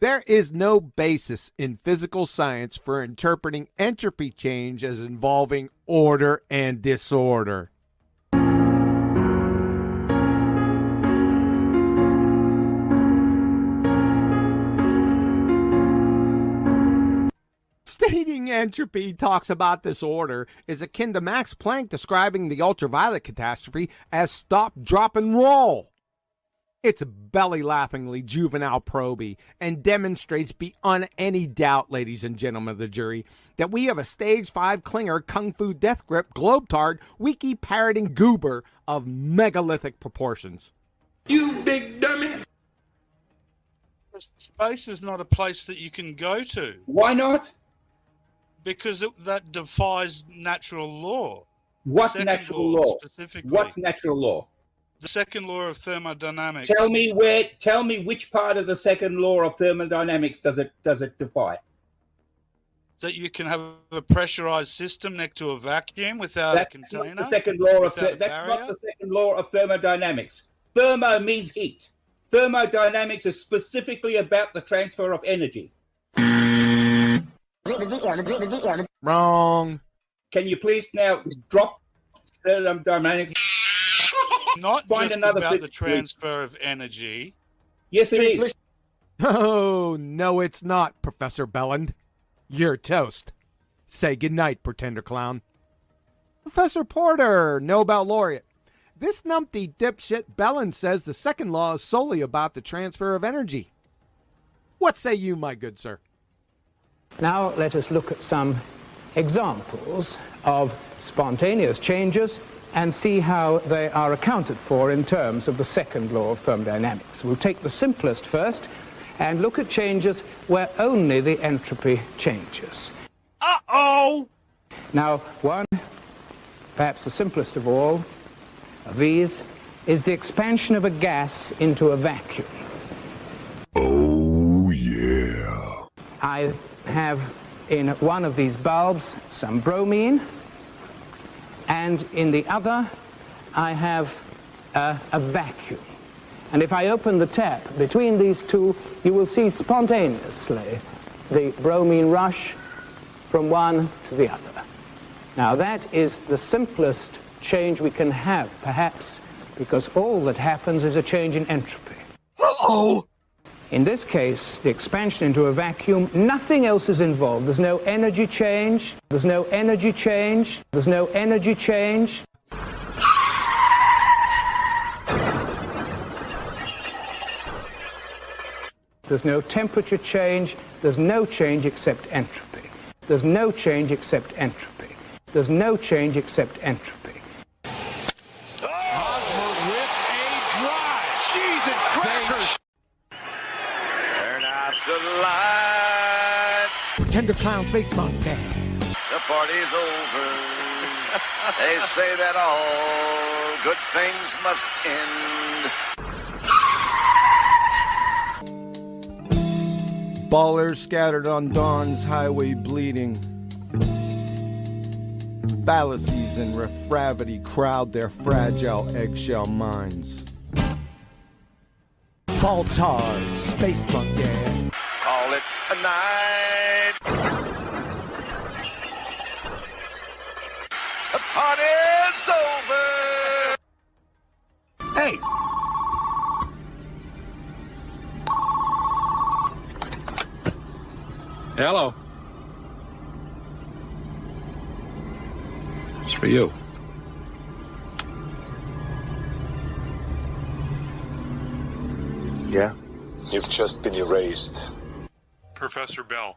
there is no basis in physical science for interpreting entropy change as involving order and disorder. Stating entropy talks about disorder is akin to Max Planck describing the ultraviolet catastrophe as stop, drop, and roll. It's belly-laughingly juvenile proby and demonstrates beyond any doubt, ladies and gentlemen of the jury, that we have a stage 5 clinger kung fu death grip globetard wiki-parroting goober of megalithic proportions. You big dummy! Space is not a place that you can go to. Why not? Because that defies natural law. What natural law? Specifically. What natural law? The second law of thermodynamics. Tell me which part of the second law of thermodynamics does it defy? That you can have a pressurized system next to a vacuum without a container. Not the second law of that's not the second law of thermodynamics. Thermo means heat. Thermodynamics is specifically about the transfer of energy. Wrong. Can you please now drop thermodynamics? Not Find just another about the please. transfer of energy. Yes, it is. Oh, no, it's not, Professor Belland. You're toast. Say goodnight, pretender clown. Professor Porter, Nobel laureate. This numpty dipshit Belland says the second law is solely about the transfer of energy. What say you, my good sir? Now let us look at some examples of spontaneous changes and see how they are accounted for in terms of the second law of thermodynamics. We'll take the simplest first and look at changes where only the entropy changes. Uh-oh! Now, one, perhaps the simplest of all of these, is the expansion of a gas into a vacuum. Oh, yeah. I have in one of these bulbs some bromine, and in the other I have a vacuum. And if I open the tap between these two, you will see spontaneously the bromine rush from one to the other. Now that is the simplest change we can have, perhaps, because all that happens is a change in entropy. Uh-oh! In this case, the expansion into a vacuum, nothing else is involved. There's no energy change. There's no energy change. There's no energy change. There's no temperature change. There's no change except entropy. There's no change except entropy. There's no change except entropy. Hosmer with a drive. Cheese and crackers. They're not the lights. Tender Clown Space Monkey. The party's over. They say that all good things must end. Ballers scattered on dawn's highway bleeding. Fallacies and refravity crowd their fragile eggshell minds. Baltar, Space Monkey. Call it a night. The party's over. Hey! Hello. It's for you. Yeah? You've just been erased. Professor Bell.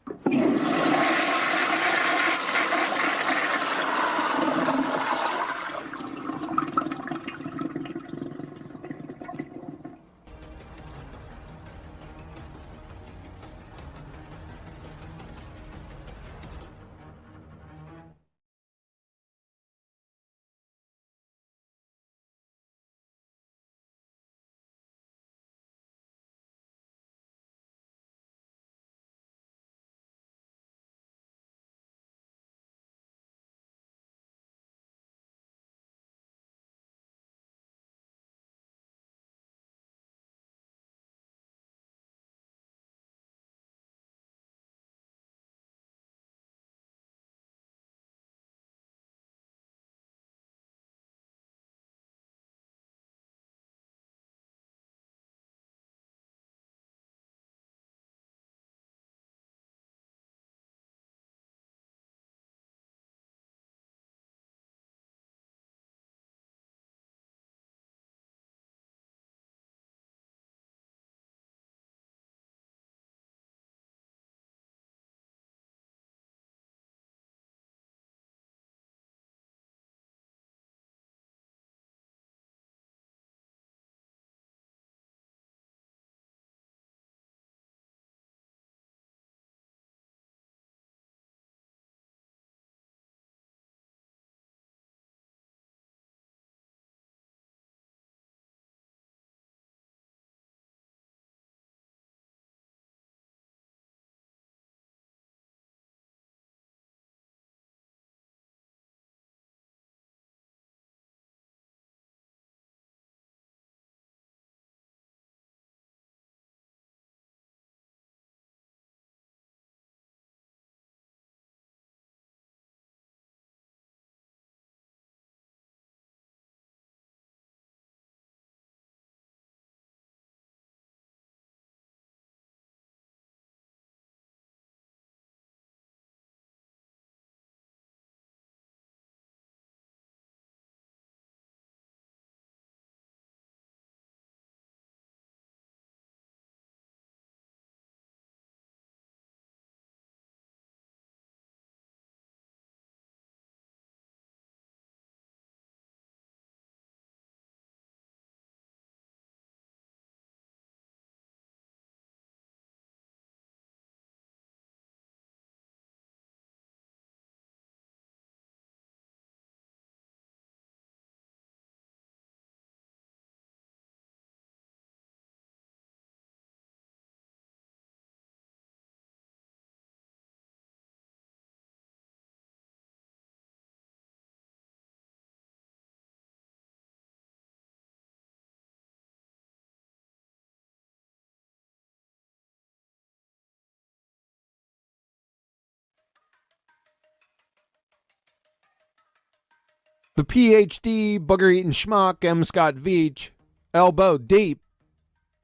The PhD, booger-eating schmuck, M. Scott Veach, elbow deep,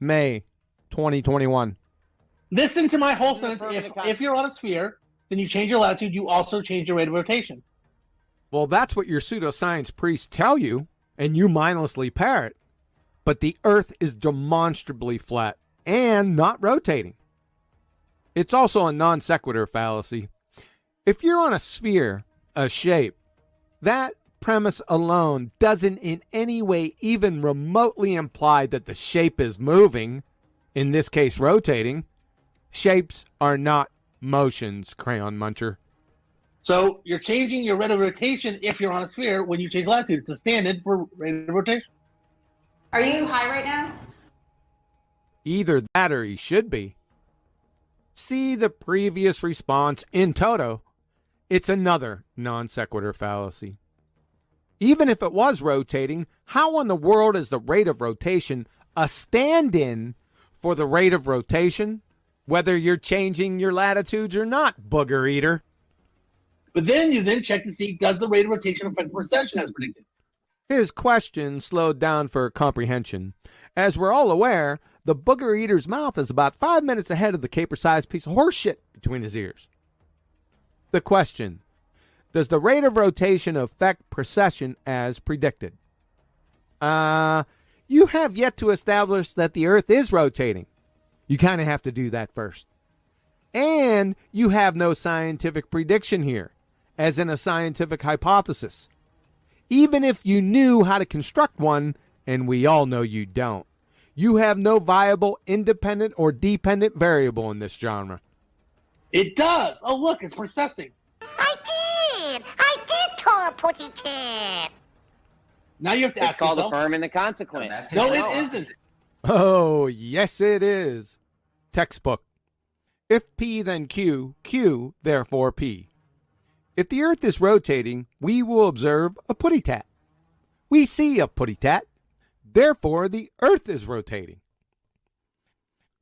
May 2021. Listen to my whole sentence. If you're on a sphere, then you change your latitude, you also change your rate of rotation. Well, that's what your pseudoscience priests tell you, and you mindlessly parrot. But the Earth is demonstrably flat and not rotating. It's also a non sequitur fallacy. If you're on a sphere, a shape, that premise alone doesn't in any way even remotely imply that the shape is moving, in this case rotating. Shapes are not motions, Crayon Muncher. So you're changing your rate of rotation if you're on a sphere when you change latitude. It's a standard for rate of rotation. Are you high right now? Either that or he should be. See the previous response in toto. It's another non sequitur fallacy. Even if it was rotating, how in the world is the rate of rotation a stand-in for the rate of rotation, whether you're changing your latitudes or not, booger eater? But then you check to see, does the rate of rotation affect the precession as predicted? His question slowed down for comprehension. As we're all aware, the booger eater's mouth is about 5 minutes ahead of the caper-sized piece of horseshit between his ears. The question: does the rate of rotation affect precession as predicted? You have yet to establish that the Earth is rotating. You kind of have to do that first. And you have no scientific prediction here, as in a scientific hypothesis. Even if you knew how to construct one, and we all know you don't, you have no viable independent or dependent variable in this genre. It does. Oh, look, it's processing. I did tow a putty cat. Now you have to It's ask called yourself. affirming the consequence. No, it isn't. Oh, yes it is. Textbook. If P, then Q, Q, therefore P. If the Earth is rotating, we will observe a putty tat. We see a putty tat. Therefore, the Earth is rotating.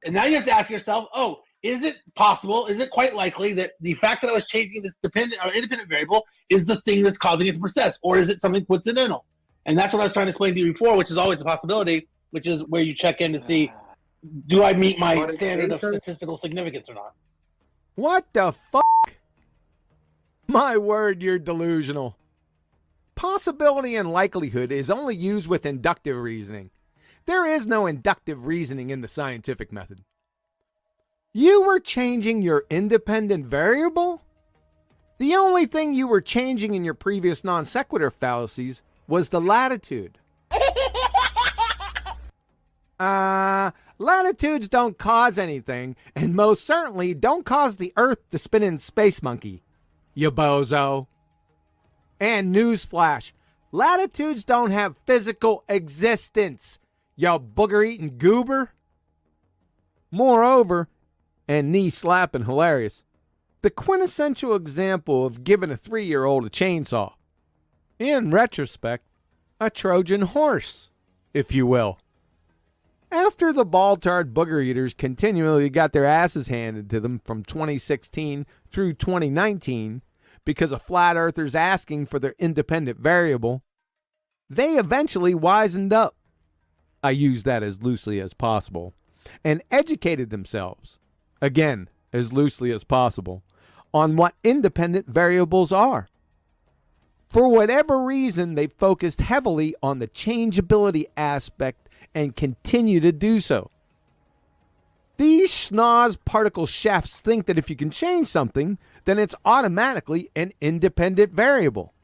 And now you have to ask yourself, oh, is it possible, is it quite likely that the fact that I was changing this dependent or independent variable is the thing that's causing it to precess? Or is it something coincidental? And that's what I was trying to explain to you before, which is always a possibility, which is where you check in to see, do I meet my standard of statistical significance or not? What the fuck? My word, you're delusional. Possibility and likelihood is only used with inductive reasoning. There is no inductive reasoning in the scientific method. You were changing your independent variable? The only thing you were changing in your previous non sequitur fallacies was the latitude. Latitudes don't cause anything, and most certainly don't cause the Earth to spin in Space Monkey, you bozo. And newsflash, latitudes don't have physical existence, you booger-eating goober. Moreover, and knee-slapping hilarious, the quintessential example of giving a 3-year-old a chainsaw. In retrospect, a Trojan horse, if you will. After the ball-tarred booger eaters continually got their asses handed to them from 2016 through 2019 because of flat earthers asking for their independent variable, they eventually wisened up. I use that as loosely as possible, and educated themselves, again, as loosely as possible, on what independent variables are. For whatever reason, they focused heavily on the changeability aspect and continue to do so. These schnoz particle chefs think that if you can change something, then it's automatically an independent variable.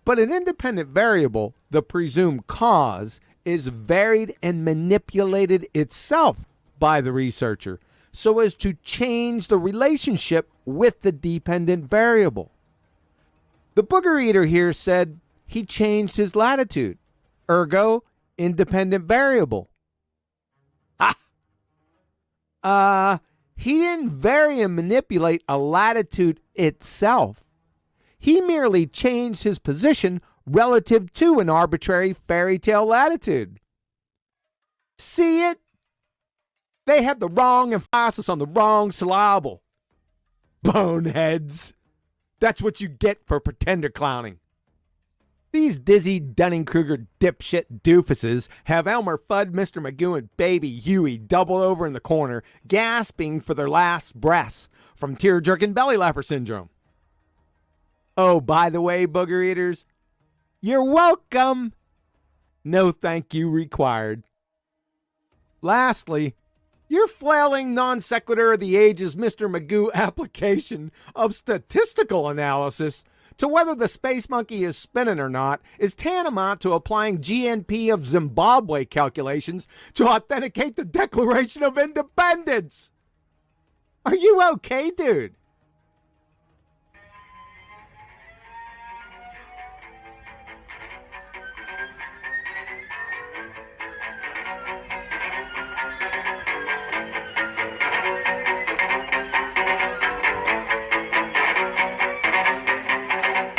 But an independent variable, the presumed cause, is varied and manipulated itself by the researcher so as to change the relationship with the dependent variable. The booger eater here said he changed his latitude, ergo independent variable. He didn't vary and manipulate a latitude itself. He merely changed his position relative to an arbitrary fairy tale latitude. See it? They have the wrong emphasis on the wrong syllable. Boneheads. That's what you get for pretender clowning. These dizzy Dunning-Kruger dipshit doofuses have Elmer Fudd, Mr. Magoo, and Baby Huey doubled over in the corner, gasping for their last breaths from tear-jerking belly laugher syndrome. Oh, by the way, booger eaters, you're welcome. No thank you required. Lastly, your flailing non sequitur of the ages Mr. Magoo application of statistical analysis to whether the space monkey is spinning or not is tantamount to applying GNP of Zimbabwe calculations to authenticate the Declaration of Independence. Are you okay, dude?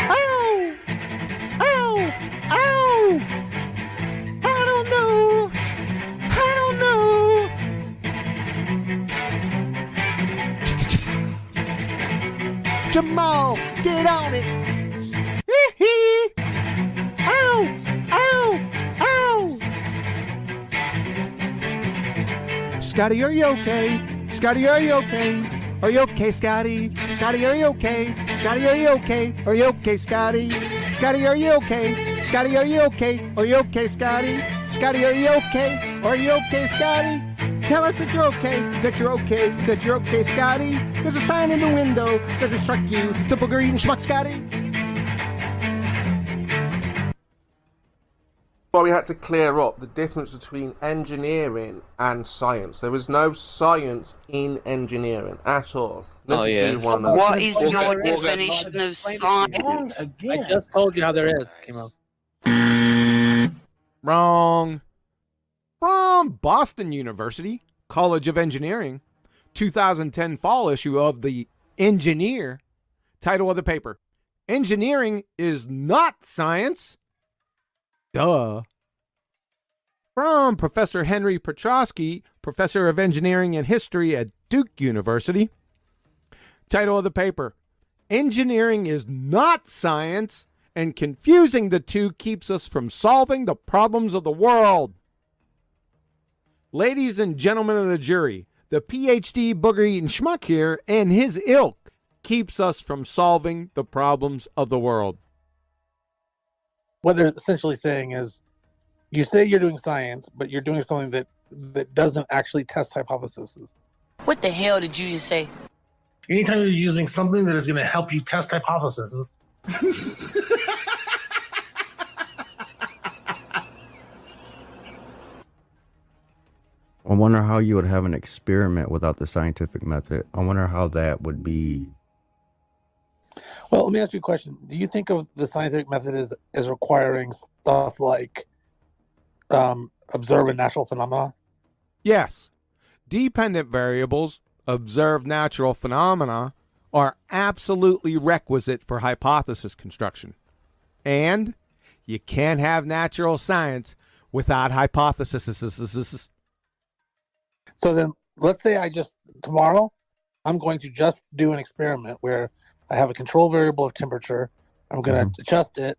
Ow! Ow! Ow! I don't know. I don't know. Jamal, get on it. Hee-hee. Ow! Ow! Ow! Scotty, are you okay? Scotty, are you okay? Are you okay, Scotty? Scotty, are you okay? Scotty, are you okay? Are you okay, Scotty? Scotty, are you okay? Scotty, are you okay? Are you okay, Scotty? Scotty, are you okay? Are you okay, Scotty? Tell us that you're okay, that you're okay, that you're okay, Scotty. There's a sign in the window that instructs you to booger eating schmuck, Scotty. Well, we had to clear up the difference between engineering and science. There was no science in engineering at all. Oh, yeah. What is your definition of science? I just told you how there is, Kimo. Wrong. From Boston University, College of Engineering, 2010 fall issue of the Engineer. Title of the paper: Engineering is not science. Duh. From Professor Henry Petrosky, Professor of Engineering and History at Duke University. Title of the paper: Engineering is not science, and confusing the two keeps us from solving the problems of the world. Ladies and gentlemen of the jury, the PhD booger-eating schmuck here and his ilk keeps us from solving the problems of the world. What they're essentially saying is, you say you're doing science, but you're doing something that doesn't actually test hypotheses. What the hell did you just say? Anytime you're using something that is going to help you test hypotheses. I wonder how you would have an experiment without the scientific method. I wonder how that would be. Well, let me ask you a question. Do you think of the scientific method as requiring stuff like observe a natural phenomena? Yes. Dependent variables, observe natural phenomena, are absolutely requisite for hypothesis construction. And you can't have natural science without hypotheses. So then, let's say tomorrow, I'm going to just do an experiment where I have a control variable of temperature. I'm going to adjust it.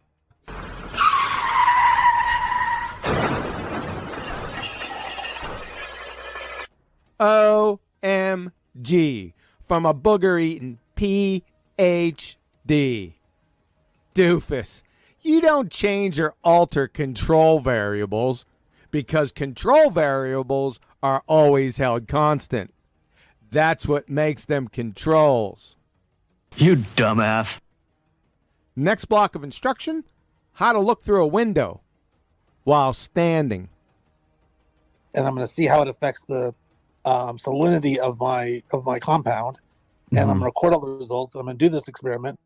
OMG from a booger-eating PhD. Doofus, you don't change or alter control variables because control variables are always held constant. That's what makes them controls. You dumbass. Next block of instruction: how to look through a window while standing. And I'm going to see how it affects the salinity of my compound. And I'm going to record all the results. And I'm going to do this experiment.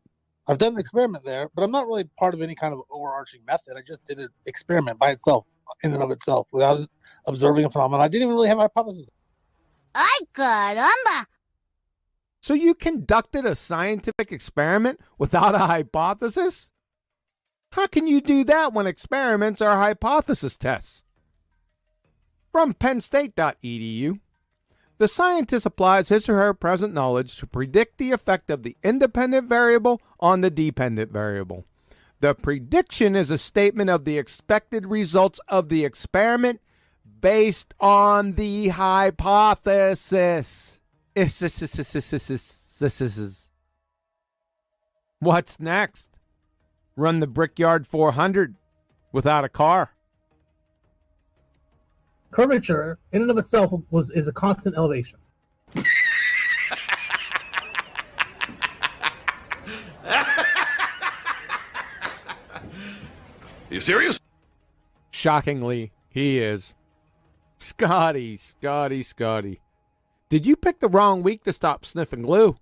I've done an experiment there, but I'm not really part of any kind of overarching method. I just did an experiment by itself, in and of itself, without observing a phenomenon. I didn't even really have a hypothesis. Ay, caramba! So you conducted a scientific experiment without a hypothesis? How can you do that when experiments are hypothesis tests? From pennstate.edu, the scientist applies his or her present knowledge to predict the effect of the independent variable on the dependent variable. The prediction is a statement of the expected results of the experiment based on the hypothesis. What's next? Run the Brickyard 400 without a car. Curvature, in and of itself, is a constant elevation. You serious? Shockingly, he is. Scotty. Did you pick the wrong week to stop sniffing glue?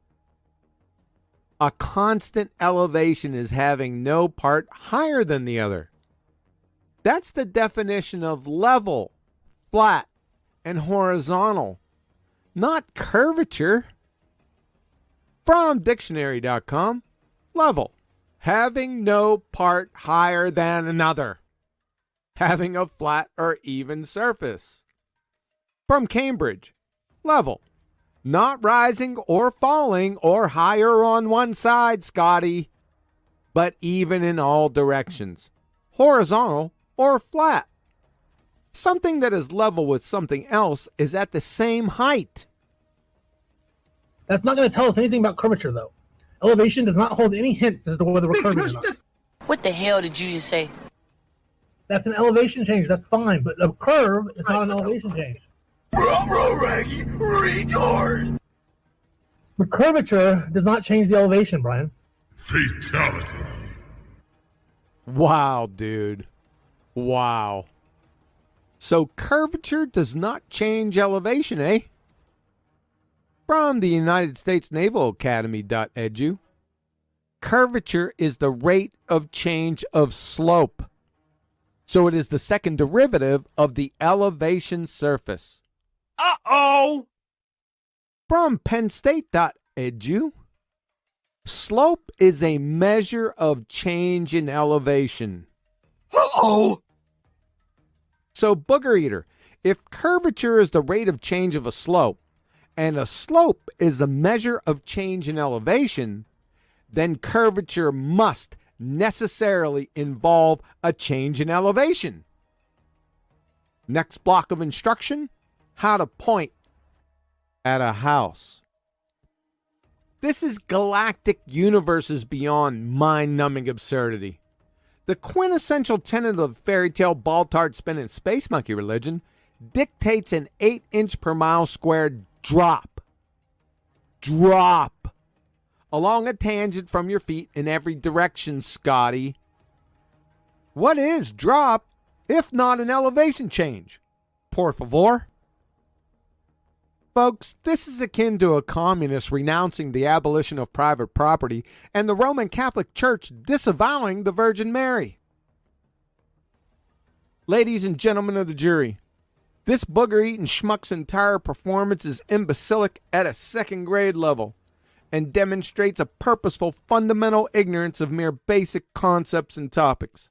A constant elevation is having no part higher than the other. That's the definition of level, flat, and horizontal, not curvature. From dictionary.com, level, having no part higher than another, having a flat or even surface. From Cambridge, level, not rising or falling or higher on one side, Scotty, but even in all directions, horizontal or flat. Something that is level with something else is at the same height. That's not going to tell us anything about curvature, though. Elevation does not hold any hints as to whether we're curving or not. What the hell did you just say? That's an elevation change. That's fine, but a curve is not an elevation change. Bro, Raggy, retard! The curvature does not change the elevation, Brian. Fatality. Wow, dude. Wow. So curvature does not change elevation, eh? From the United States Naval Academy.edu, curvature is the rate of change of slope. So it is the second derivative of the elevation surface. Uh-oh! From pennstate.edu, slope is a measure of change in elevation. Uh-oh! So, Booger Eater, if curvature is the rate of change of a slope, and a slope is the measure of change in elevation, then curvature must necessarily involve a change in elevation. Next block of instruction, how to point at a house. This is galactic universes beyond mind-numbing absurdity. The quintessential tenet of fairy tale ball-tart spinning space monkey religion dictates an 8-inch per mile squared drop along a tangent from your feet in every direction, Scotty. What is drop if not an elevation change? Por favor. Folks, this is akin to a communist renouncing the abolition of private property and the Roman Catholic Church disavowing the Virgin Mary. Ladies and gentlemen of the jury, this booger-eating schmuck's entire performance is imbecilic at a second-grade level and demonstrates a purposeful fundamental ignorance of mere basic concepts and topics.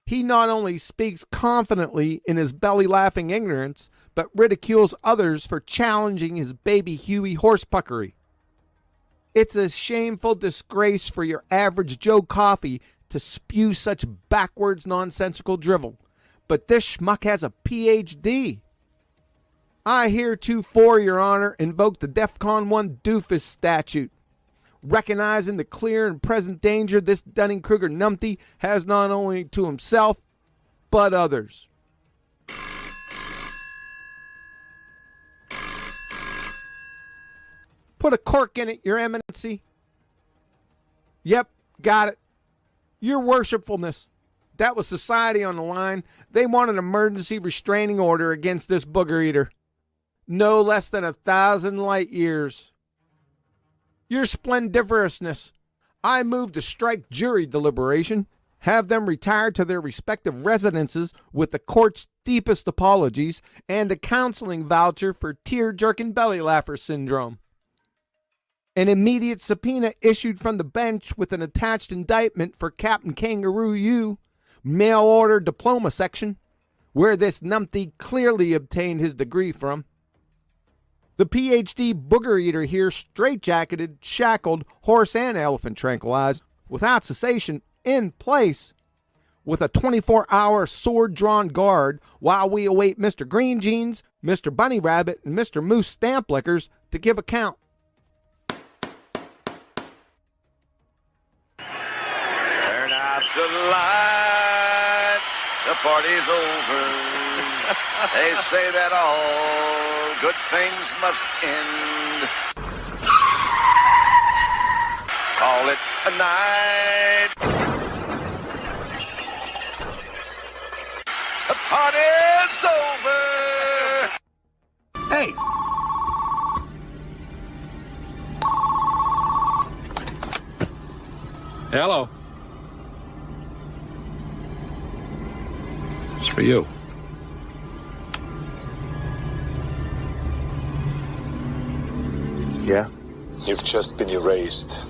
He not only speaks confidently in his belly-laughing ignorance, but ridicules others for challenging his baby Huey horsepuckery. It's a shameful disgrace for your average Joe Coffey to spew such backwards nonsensical drivel, but this schmuck has a Ph.D. I heretofore, Your Honor, invoke the DEFCON 1 doofus statute, recognizing the clear and present danger this Dunning-Kruger numpty has not only to himself, but others. Put a cork in it, Your Eminency. Yep, got it. Your Worshipfulness. That was society on the line. They want an emergency restraining order against this booger eater. No less than 1,000 light years. Your Splendiferousness. I move to strike jury deliberation, have them retire to their respective residences with the court's deepest apologies and a counseling voucher for tear-jerking belly laugher syndrome. An immediate subpoena issued from the bench with an attached indictment for Captain Kangaroo U, mail order diploma section, where this numpty clearly obtained his degree from. The Ph.D. booger eater here straitjacketed, shackled, horse and elephant tranquilized, without cessation, in place, with a 24-hour sword-drawn guard while we await Mr. Green Jeans, Mr. Bunny Rabbit, and Mr. Moose Stamp Lickers to give account. Turn out the lights, the party's over. They say that all good things must end. Call it a night. The party's over. Hey, Hello. It's for you. Yeah? You've just been erased.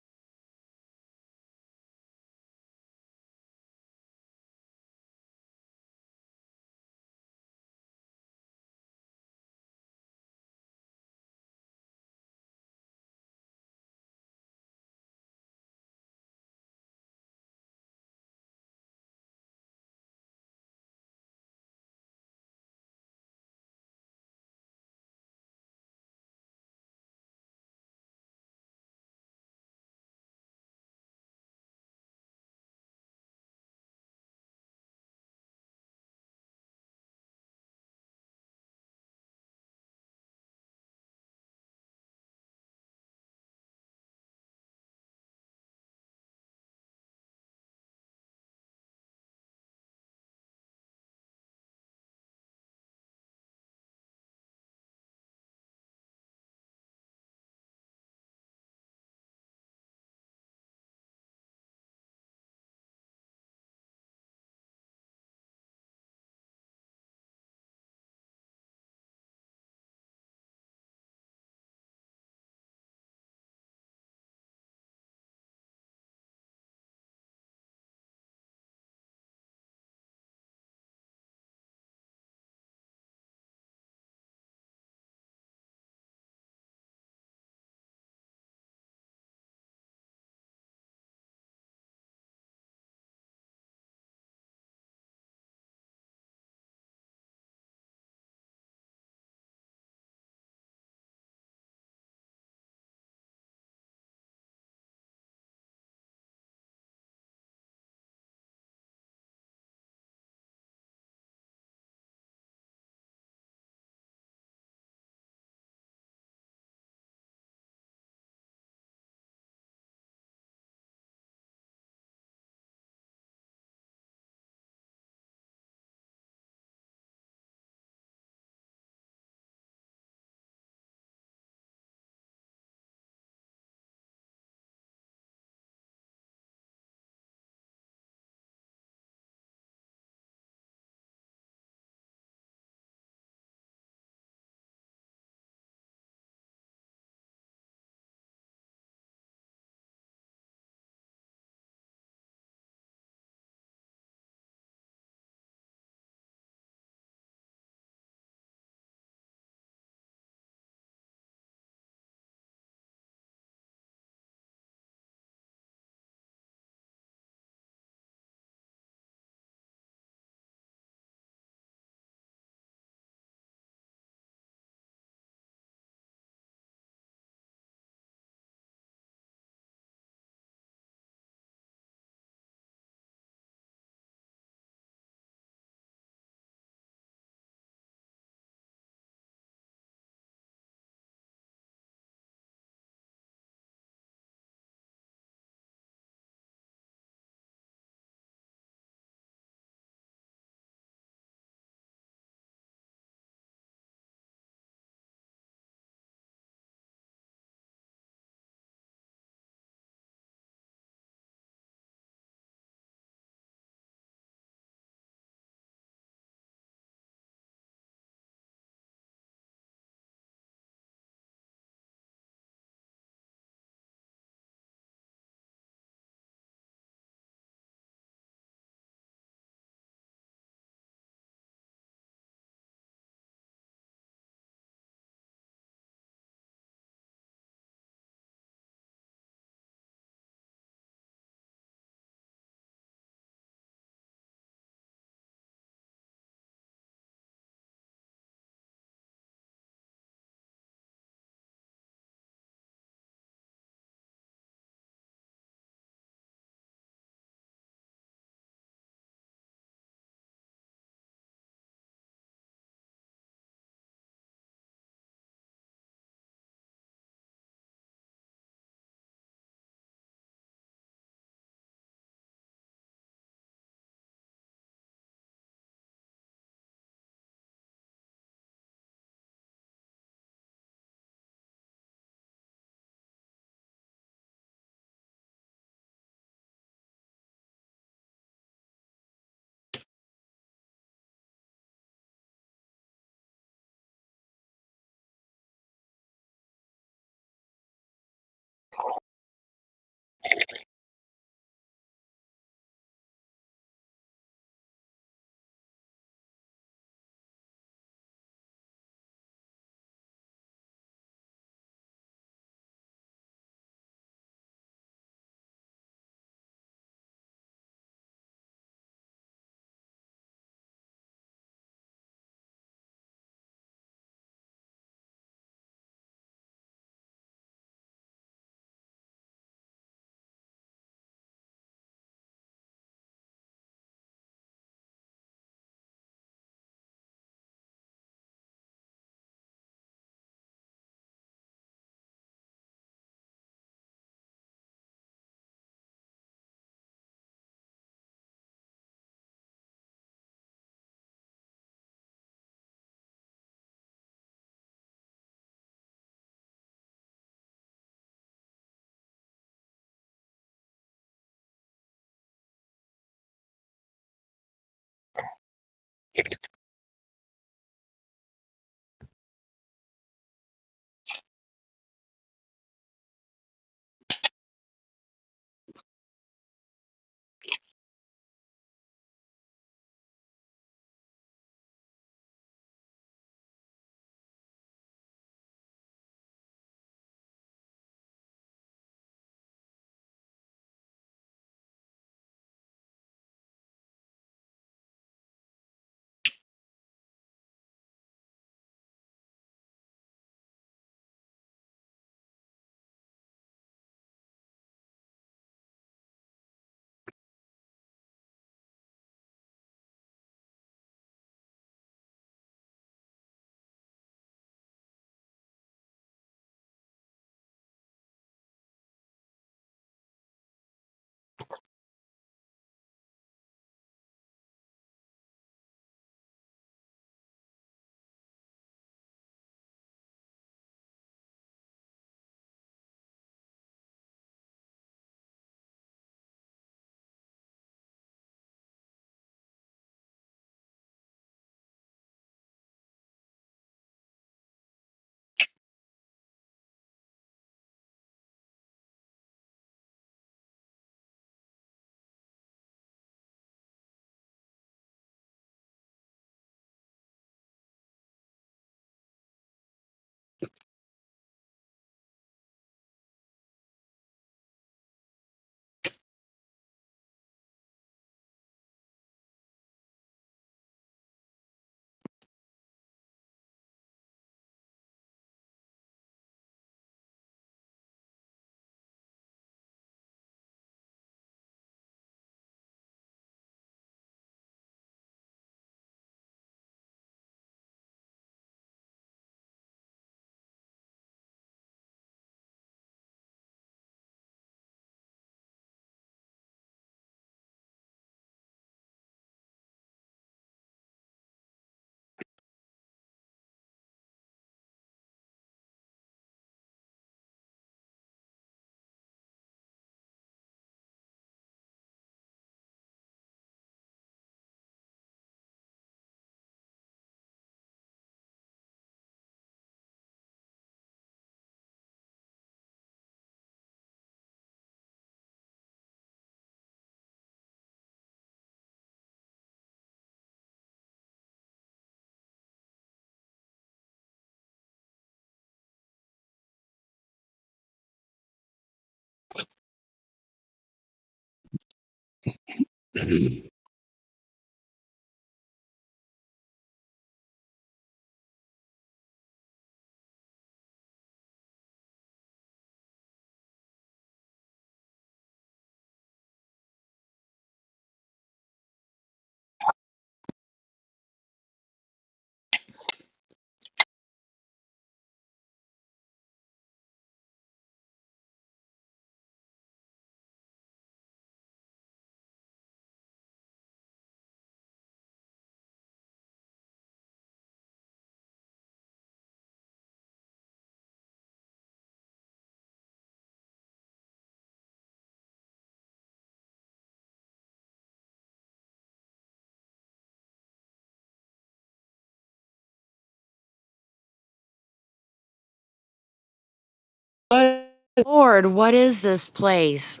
Lord, what is this place?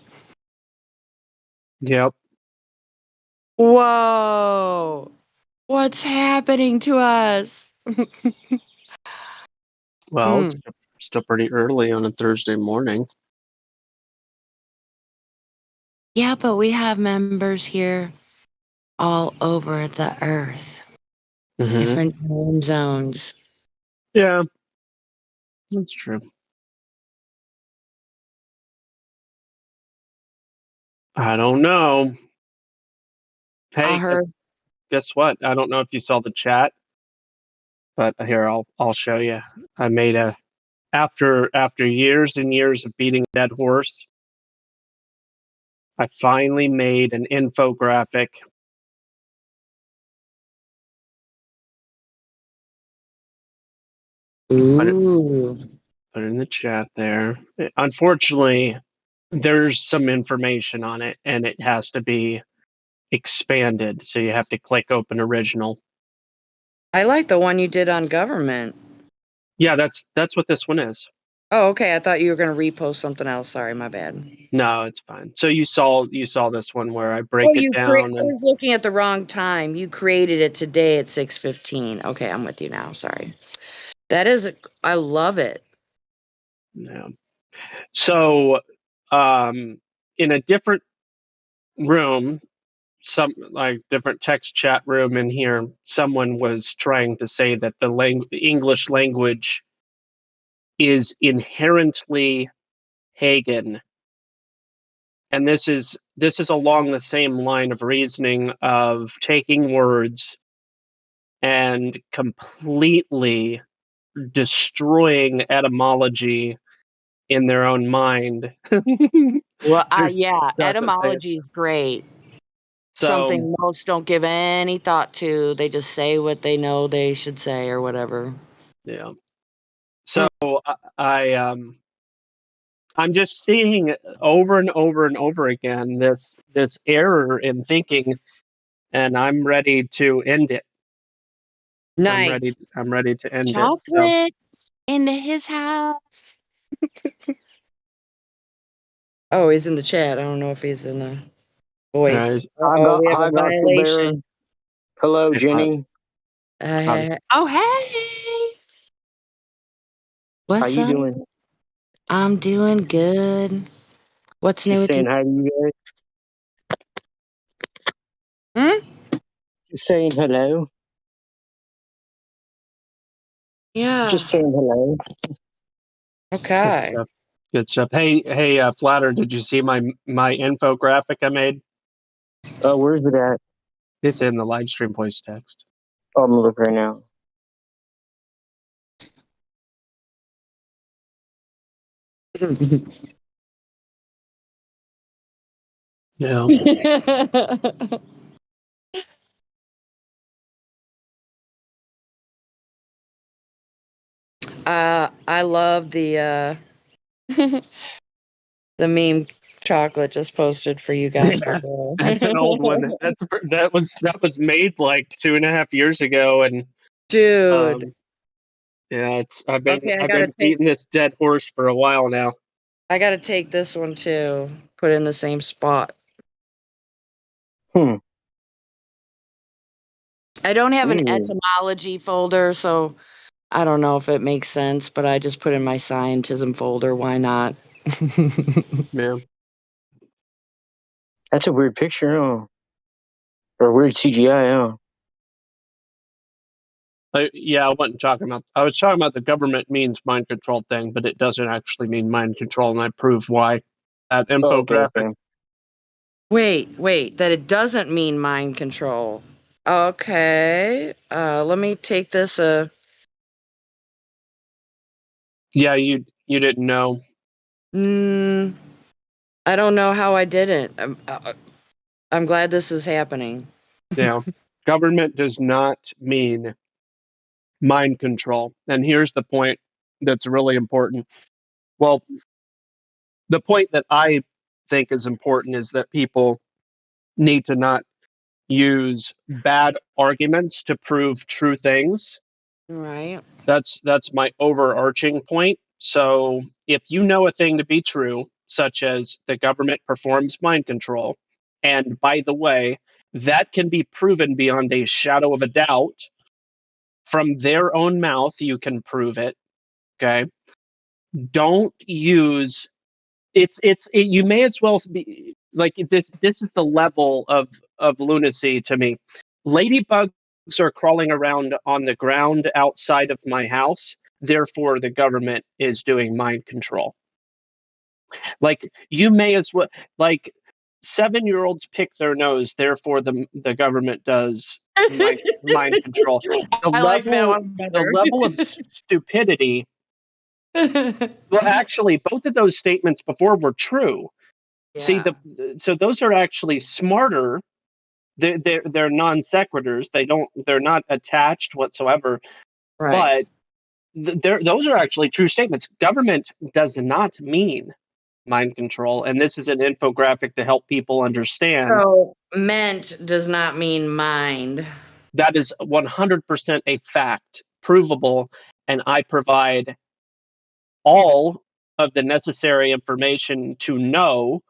Yep. Whoa. What's happening to us? Well, it's still pretty early on a Thursday morning. Yeah, but we have members here all over the earth. Mm-hmm. Different time zones. Yeah, that's true. I don't know. Hey, guess what? I don't know if you saw the chat, but here I'll show you. I made a after years and years of beating a dead horse, I finally made an infographic. Ooh. Put it in the chat there. Unfortunately, there's some information on it and it has to be expanded, so you have to click open original. I like the one you did on government. Yeah, that's what this one is. Oh, okay. I thought you were going to repost something else. Sorry, my bad. No, it's fine. So you saw this one where I break it down. I was looking at the wrong time. You created it today at 6:15. Okay, I'm with you now. Sorry. That is, I love it. Yeah. So, in a different room, some like different text chat room in here, someone was trying to say that the English language is inherently pagan. And this is along the same line of reasoning of taking words and completely destroying etymology in their own mind. Well, yeah, etymology is great. So, something most don't give any thought to. They just say what they know they should say or whatever. Yeah. So I'm just seeing over and over and over again this error in thinking, and I'm ready to end it. Nice. I'm ready to end Chocolate into his house. Oh, he's in the chat. I don't know if he's in the voice. Uh-oh, we have a violation. Hello, Jenny. Oh, hey. What's How you up? doing? I'm doing good. What's new Just with saying you? hi to you guys. Just saying hello. Yeah. Just saying hello. Okay. Good stuff. Hey, Flatter, did you see my infographic I made? Where's it at? It's in the live stream voice text. Oh, I'm gonna look right now. Yeah. I love the the meme chocolate just posted for you guys. That's an old one. That was made like 2.5 years ago, and dude. Yeah, I've been Okay, beating this dead horse for a while now. I gotta take this one too. Put it in the same spot. I don't have an etymology folder, so I don't know if it makes sense, but I just put in my scientism folder. Why not? Yeah. That's a weird picture, huh? Or weird CGI, huh? Yeah, I wasn't talking about. I was talking about the government means mind control thing, but it doesn't actually mean mind control, and I proved why. That infographic. Okay. Wait, that it doesn't mean mind control. Okay. Let me take this. Yeah, you didn't know. I don't know how I didn't. I'm glad this is happening. Yeah, government does not mean mind control, and here's the point that's really important. Well, the point that I think is important is that people need to not use bad arguments to prove true things. Right. That's my overarching point. So if you know a thing to be true, such as the government performs mind control, and by the way, that can be proven beyond a shadow of a doubt from their own mouth, you can prove it. Okay. Don't use you may as well be like this is the level of lunacy to me. Ladybugs are crawling around on the ground outside of my house, therefore the government is doing mind control. Like you may as well, like 7-year-olds pick their nose, therefore the government does mind control. I like that one The better. level of stupidity. Well, actually, both of those statements before were true. See, so those are actually smarter. They're non sequiturs. They're not attached whatsoever. Right. But those are actually true statements. Government does not mean mind control, and this is an infographic to help people understand. So meant does not mean mind. That is 100% a fact, provable, and I provide all of the necessary information to know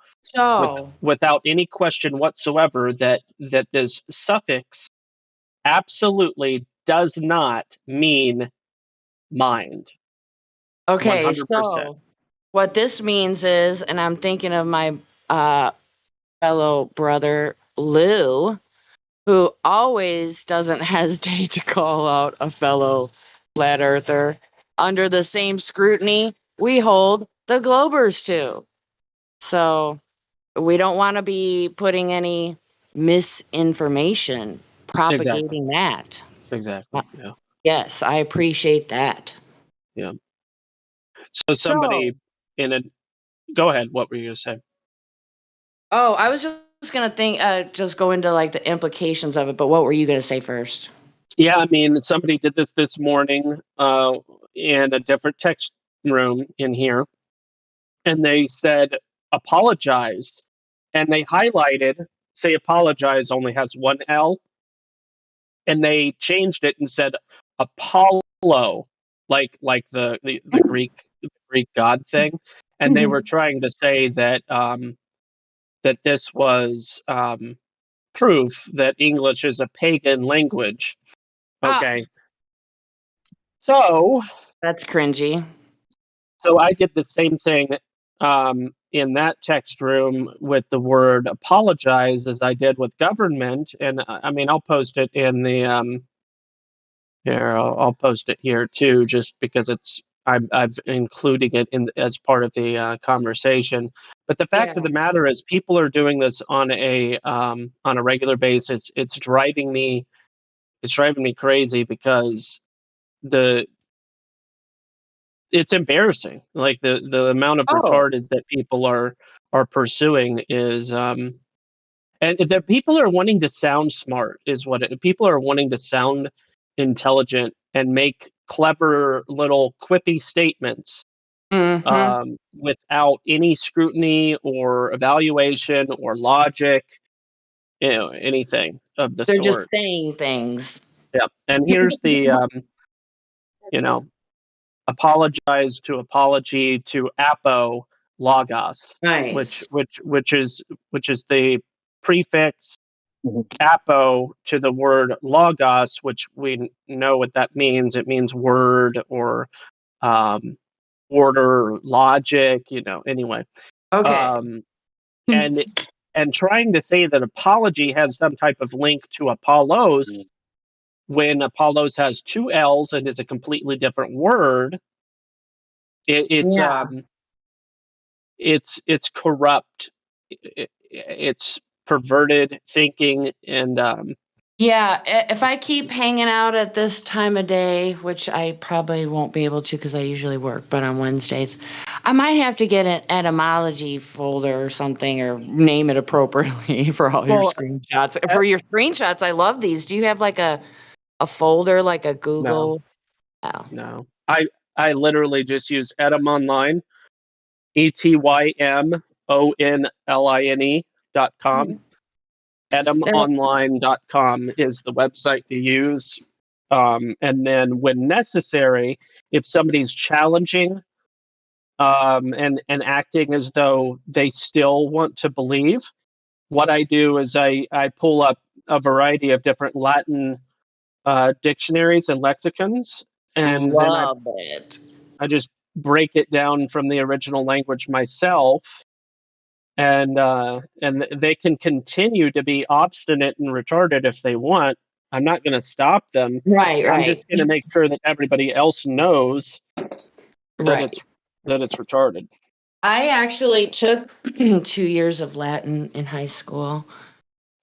without any question whatsoever that this suffix absolutely does not mean mind. Okay, 100%. so what this means is, and I'm thinking of my fellow brother Lou, who always doesn't hesitate to call out a fellow flat earther under the same scrutiny we hold the Globers to. So we don't want to be putting any misinformation propagating that. Exactly. Yeah. Yes, I appreciate that. Yeah. So somebody in a go ahead. What were you gonna say? Oh, I was just gonna just go into like the implications of it. But what were you gonna say first? Yeah, I mean, somebody did this morning in a different text room in here, and they said apologize, and they highlighted say apologize only has one L, and they changed it and said Apollo, like the Greek god thing, and they were trying to say that that this was proof that English is a pagan language. Okay. So that's cringy. So I did the same thing in that text room with the word apologize as I did with government, and I mean I'll post it in the here. I'll post it here too, just because I'm including it in as part of the conversation. But the fact of the matter is, people are doing this on a regular basis. It's driving me crazy because it's embarrassing. Like the amount of retarded that people are pursuing is and the people are wanting to sound smart is what people are wanting to sound intelligent and make clever little quippy statements without any scrutiny or evaluation or logic, anything of the They're sort. just saying things. Yeah. And here's the apologize to apology to apo logos, nice. which is the prefix apo to the word logos, which we know what that means. It means word or order, logic. Anyway. Okay. And trying to say that apology has some type of link to Apollos when Apollos has two L's and is a completely different word. It's corrupt. It's perverted thinking, and Yeah, if I keep hanging out at this time of day, which I probably won't be able to because I usually work, but on Wednesdays, I might have to get an etymology folder or something, or name it appropriately for all your screenshots. For your screenshots, I love these. Do you have like a folder, like a Google? No. I literally just use etymonline, etymonline.com. etymonline.com is the website to use. And then when necessary, if somebody's challenging and acting as though they still want to believe. What I do is I pull up a variety of different Latin dictionaries and lexicons, and then Love it. I just break it down from the original language myself, and they can continue to be obstinate and retarded if they want. I'm not going to stop them. Right, I'm just right. going to make sure that everybody else knows Right. that it's retarded. I actually took 2 years of Latin in high school.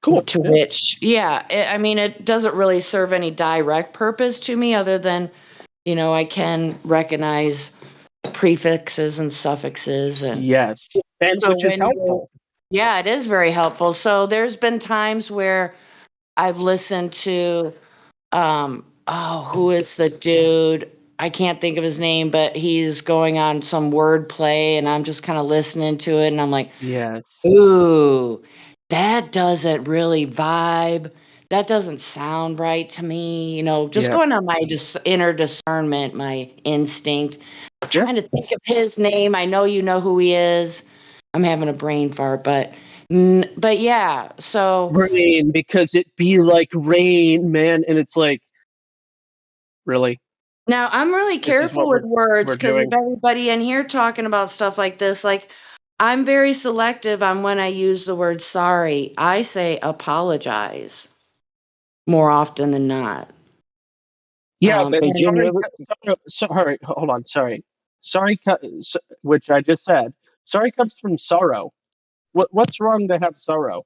Cool. To which, I mean, it doesn't really serve any direct purpose to me other than, I can recognize prefixes and suffixes. And yes, and so which is helpful. Yeah, it is very helpful. So there's been times where I've listened to, who is the dude? I can't think of his name, but he's going on some word play, and I'm just kind of listening to it, and I'm like, yes, ooh, that doesn't really vibe. That doesn't sound right to me. Just going on my inner discernment, my instinct. I'm trying to think of his name. I know you know who he is. I'm having a brain fart, but yeah. So rain, because it be like rain, man, and it's like, really. now I'm really careful with words because doing. of everybody in here talking about stuff like this. Like, I'm very selective on when I use the word sorry. I say apologize more often than not. Yeah, but Hey, Jim, sorry, hold on, sorry. Sorry, which I just said. Sorry comes from sorrow. What's wrong to have sorrow?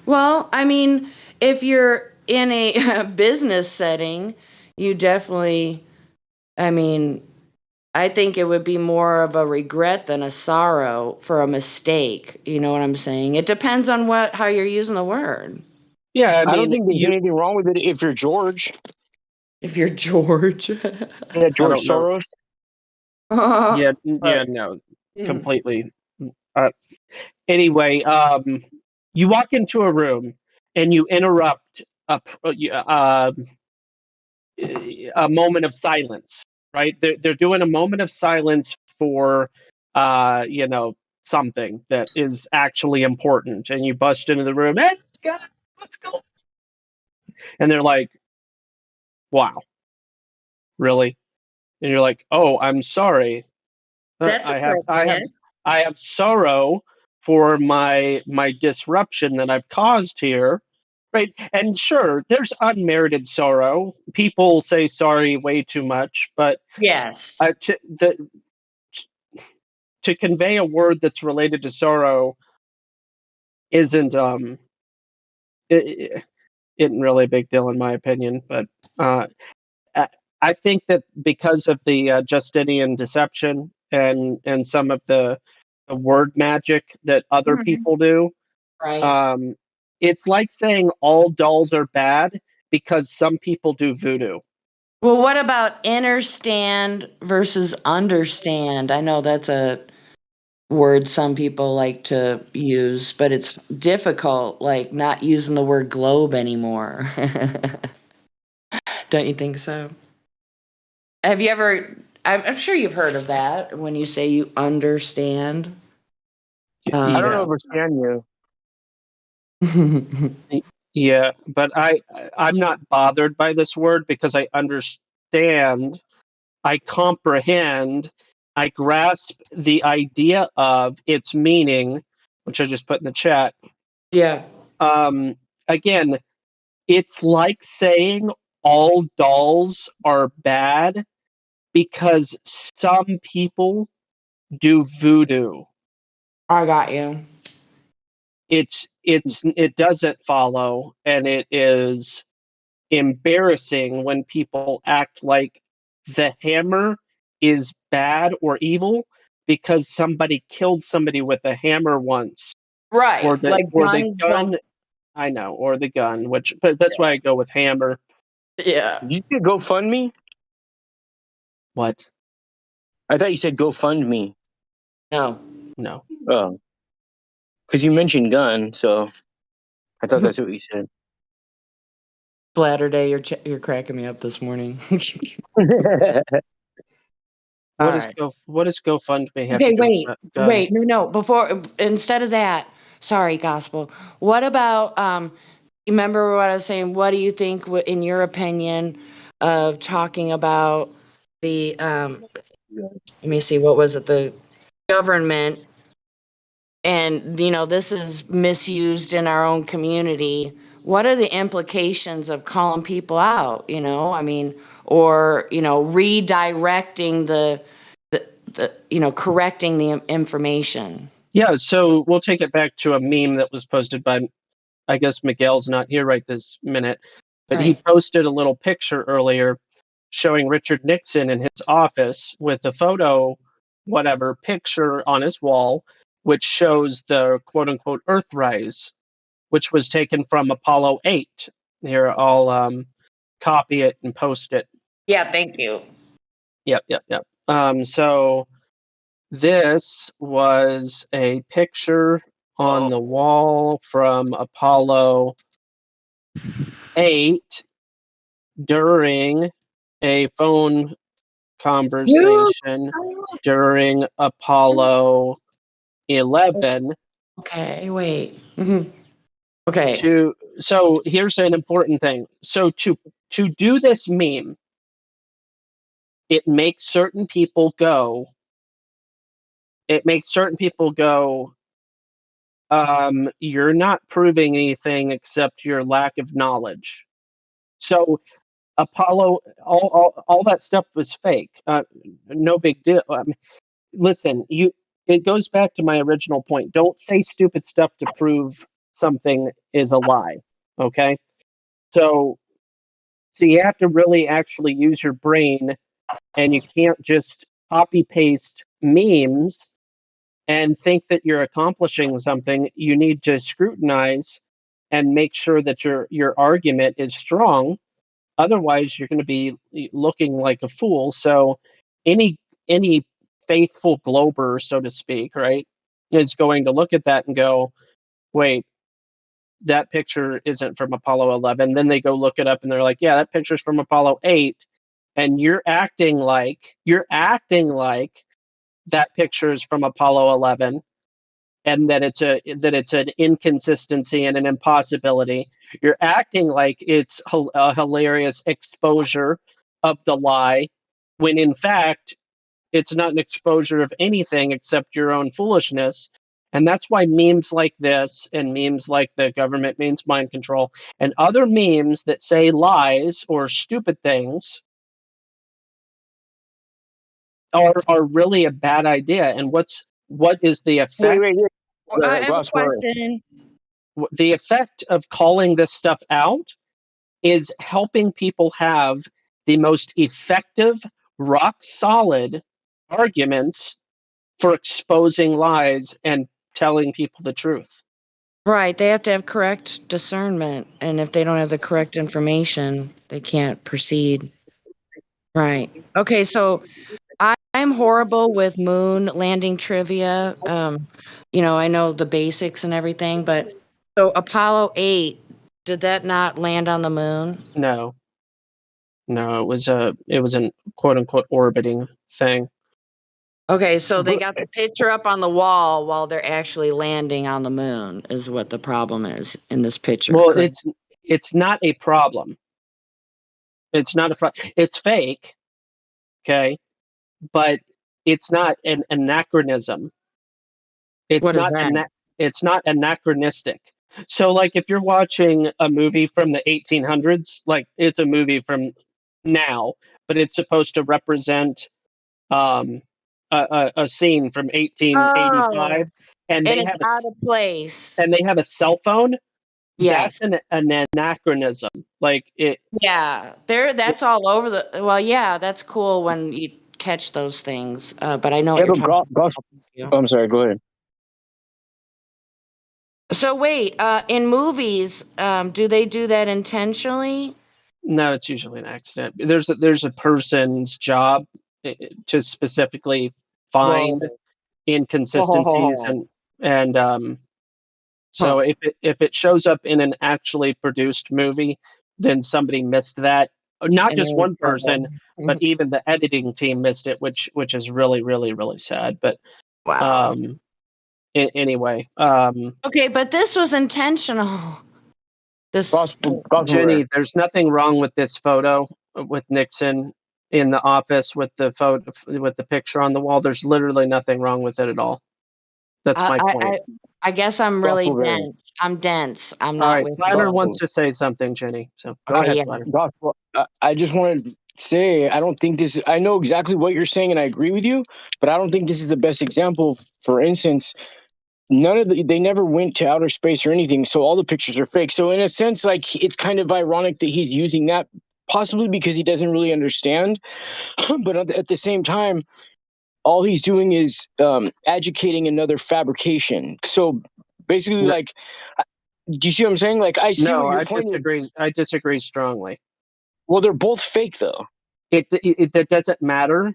Well, I mean, if you're in a business setting, you definitely, I mean, I think it would be more of a regret than a sorrow for a mistake. You know what I'm saying? It depends on how you're using the word. Yeah, I don't think there's anything wrong with it if you're George. If you're George. Yeah, George Soros. No, completely. Anyway, you walk into a room and you interrupt a moment of silence, right? They're doing a moment of silence for, something that is actually important, and you bust into the room. Hey, God, let's go. And they're like, "Wow, really?" And you're like, "Oh, I'm sorry. That's I have sorrow for my disruption that I've caused here." Right. And sure, there's unmerited sorrow. People say sorry way too much, but yes, to convey a word that's related to sorrow isn't isn't really a big deal in my opinion. But I think that because of the Justinian deception and some of the word magic that other people do, right. it's like saying all dolls are bad because some people do voodoo. Well, what about understand versus understand? I know that's a word some people like to use, but it's difficult, like not using the word globe anymore. Don't you think so? Have you ever? I'm sure you've heard of that when you say you understand. I don't understand you. Yeah, but I'm not bothered by this word because I understand, I comprehend, I grasp the idea of its meaning, which I just put in the chat. Yeah. Again, it's like saying all dolls are bad because some people do voodoo. I got you. It doesn't follow, and it is embarrassing when people act like the hammer is bad or evil because somebody killed somebody with a hammer once. Right. Or the gun. I know, or the gun, but that's why I go with hammer. Yeah. Did you say GoFundMe? What? I thought you said GoFundMe. No. Oh. Because you mentioned gun, so I thought that's what you said. Flatter day, you're cracking me up this morning. What right. what does GoFundMe have Okay, to do with guns? wait, no. Before, instead of that, sorry, gospel. What about remember what I was saying? What do you think, in your opinion, of talking about the let me see, what was it? The government, and this is misused in our own community. What are the implications of calling people out? I mean, or redirecting correcting the information. Yeah, so we'll take it back to a meme that was posted by, I guess Miguel's not here right this minute, but he Right. posted a little picture earlier showing Richard Nixon in his office with a photo, whatever, picture on his wall, which shows the quote unquote Earthrise, which was taken from Apollo 8. Here, I'll copy it and post it. Yeah, thank you. Yep. So this was a picture on the wall from Apollo 8 during a phone conversation during Apollo 11. Okay, wait. Okay. So here's an important thing. So to do this meme, it makes certain people go, you're not proving anything except your lack of knowledge. So Apollo, all that stuff was fake. No big deal. Listen, it goes back to my original point. Don't say stupid stuff to prove something is a lie. Okay? So you have to really actually use your brain, and you can't just copy paste memes and think that you're accomplishing something. You need to scrutinize and make sure that your argument is strong. Otherwise, you're going to be looking like a fool. So any faithful glober, so to speak, right, is going to look at that and go, wait, that picture isn't from Apollo 11. Then they go look it up and they're like, yeah, that picture's from Apollo 8. And you're acting like that picture is from Apollo 11, and that it's an inconsistency and an impossibility. You're acting like it's a hilarious exposure of the lie, when in fact it's not an exposure of anything except your own foolishness. And that's why memes like this, and memes like the government means mind control, and other memes that say lies or stupid things are really a bad idea. And what is the effect? Wait. I have a question. The effect of calling this stuff out is helping people have the most effective, rock solid arguments for exposing lies and telling people the truth. Right, they have to have correct discernment, and if they don't have the correct information, they can't proceed. Right. Okay, so I'm horrible with moon landing trivia. I know the basics and everything, but so Apollo 8, did that not land on the moon? No, it was an quote unquote orbiting thing. Okay, so they got the picture up on the wall while they're actually landing on the moon, is what the problem is in this picture. Well, correct? it's not a problem. It's not a problem. It's fake, okay, but it's not an anachronism. What is that? It's not anachronistic. So, like, if you're watching a movie from the 1800s, like it's a movie from now, but it's supposed to represent a scene from 1885, and they it's have out of place. and they have a cell phone. Yes. That's an anachronism. Like it. Yeah, that's all over the. Well, yeah, that's cool when you catch those things. But I know what you're talking about. I'm sorry. Go ahead. So wait, in movies, do they do that intentionally? No, it's usually an accident. There's a person's job to specifically find inconsistencies, and so if it shows up in an actually produced movie, then somebody missed that not And just they're in one trouble. person, but even the editing team missed it, which is really, really, really sad. But Wow. Anyway, Okay, but this was intentional. This Jenny, there's nothing wrong with this photo with Nixon in the office with the photo with the picture on the wall. There's literally nothing wrong with it at all. That's my point. I guess I'm really Gospel Barry. dense. I'm dense. I'm All not right, with Flatter you. wants to say something, Jenny. So go Okay, ahead, yeah. Flatter. Gospel. I just wanted to say I don't think this. I know exactly what you're saying, and I agree with you, but I don't think this is the best example. For instance, they never went to outer space or anything, so all the pictures are fake. So in a sense, like it's kind of ironic that he's using that, possibly because he doesn't really understand, but at the same time, all he's doing is educating another fabrication. So basically, like, do you see what I'm saying? Like, I see what your point is. I disagree strongly. Well, they're both fake, though. That doesn't matter.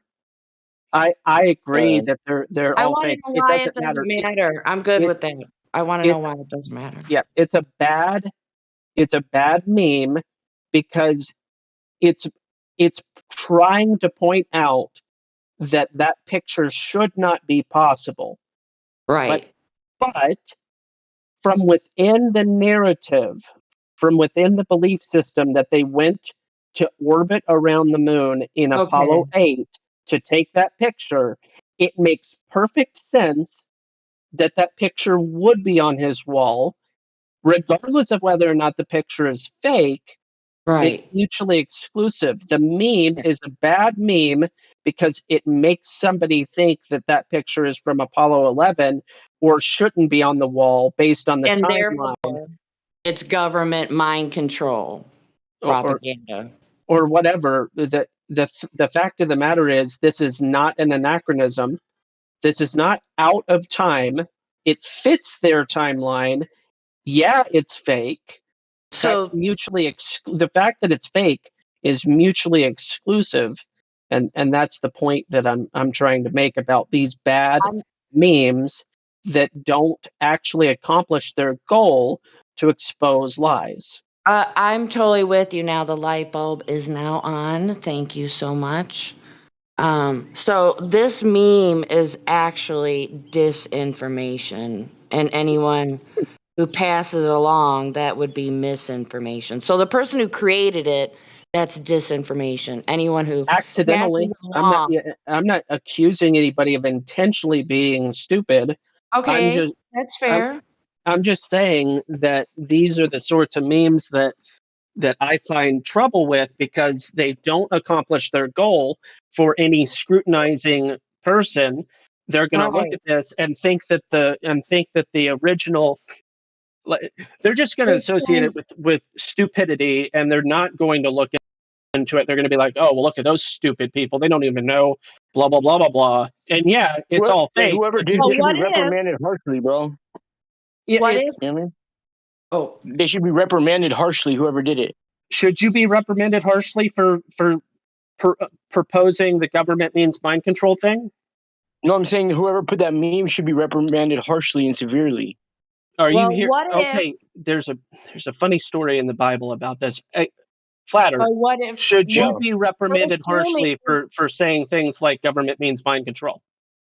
I agree that they're I all want to fake. know It why doesn't it doesn't matter. matter. I'm good with that. I want to know why it doesn't matter. Yeah, it's a bad meme because it's trying to point out that picture should not be possible. Right. But from within the narrative, from within the belief system that they went to orbit around the moon in Apollo 8 to take that picture, it makes perfect sense that picture would be on his wall, regardless of whether or not the picture is fake. Right. It's mutually exclusive. The meme is a bad meme because it makes somebody think that picture is from Apollo 11 or shouldn't be on the wall based on the And timeline. therefore, it's government mind control propaganda. Or whatever. The fact of the matter is, this is not an anachronism. This is not out of time. It fits their timeline. Yeah, it's fake. So the fact that it's fake is mutually exclusive, and that's the point that I'm trying to make about these bad memes that don't actually accomplish their goal to expose lies. I'm totally with you now. The light bulb is now on. Thank you so much. So this meme is actually disinformation, and anyone who passes it along, that would be misinformation. So the person who created it, that's disinformation. Anyone who Accidentally, passes it along, I'm not accusing anybody of intentionally being stupid. okay, that's fair. I'm just saying that these are the sorts of memes that I find trouble with because they don't accomplish their goal. For any scrutinizing person, they're going to look at this and think that the original, they're just going to associate it with stupidity, and they're not going to look into it. They're going to be like, oh, well, look at those stupid people. They don't even know blah, blah, blah, blah, blah. And yeah, it's all fake. Whoever did it should be reprimanded harshly, bro. Yeah, what if? You know what I mean? Oh, they should be reprimanded harshly. Whoever did it. Should you be reprimanded harshly for proposing the government means mind control thing? No, I'm saying whoever put that meme should be reprimanded harshly and severely. Are you here? Okay, there's a funny story in the Bible about this. Flatter. What if? Should you be reprimanded harshly for saying things like government means mind control?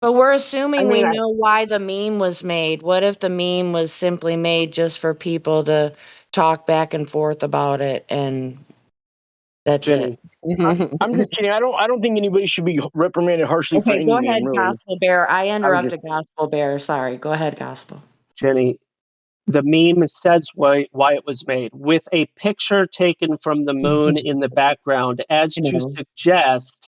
But we're assuming we know why the meme was made. What if the meme was simply made just for people to talk back and forth about it, and that's it? I'm just kidding. I don't think anybody should be reprimanded harshly for anything. Go ahead, really. Gospel Bear. I interrupted Gospel Bear. Sorry. Go ahead, Gospel. Jenny, the meme says why it was made, with a picture taken from the moon in the background, as to suggest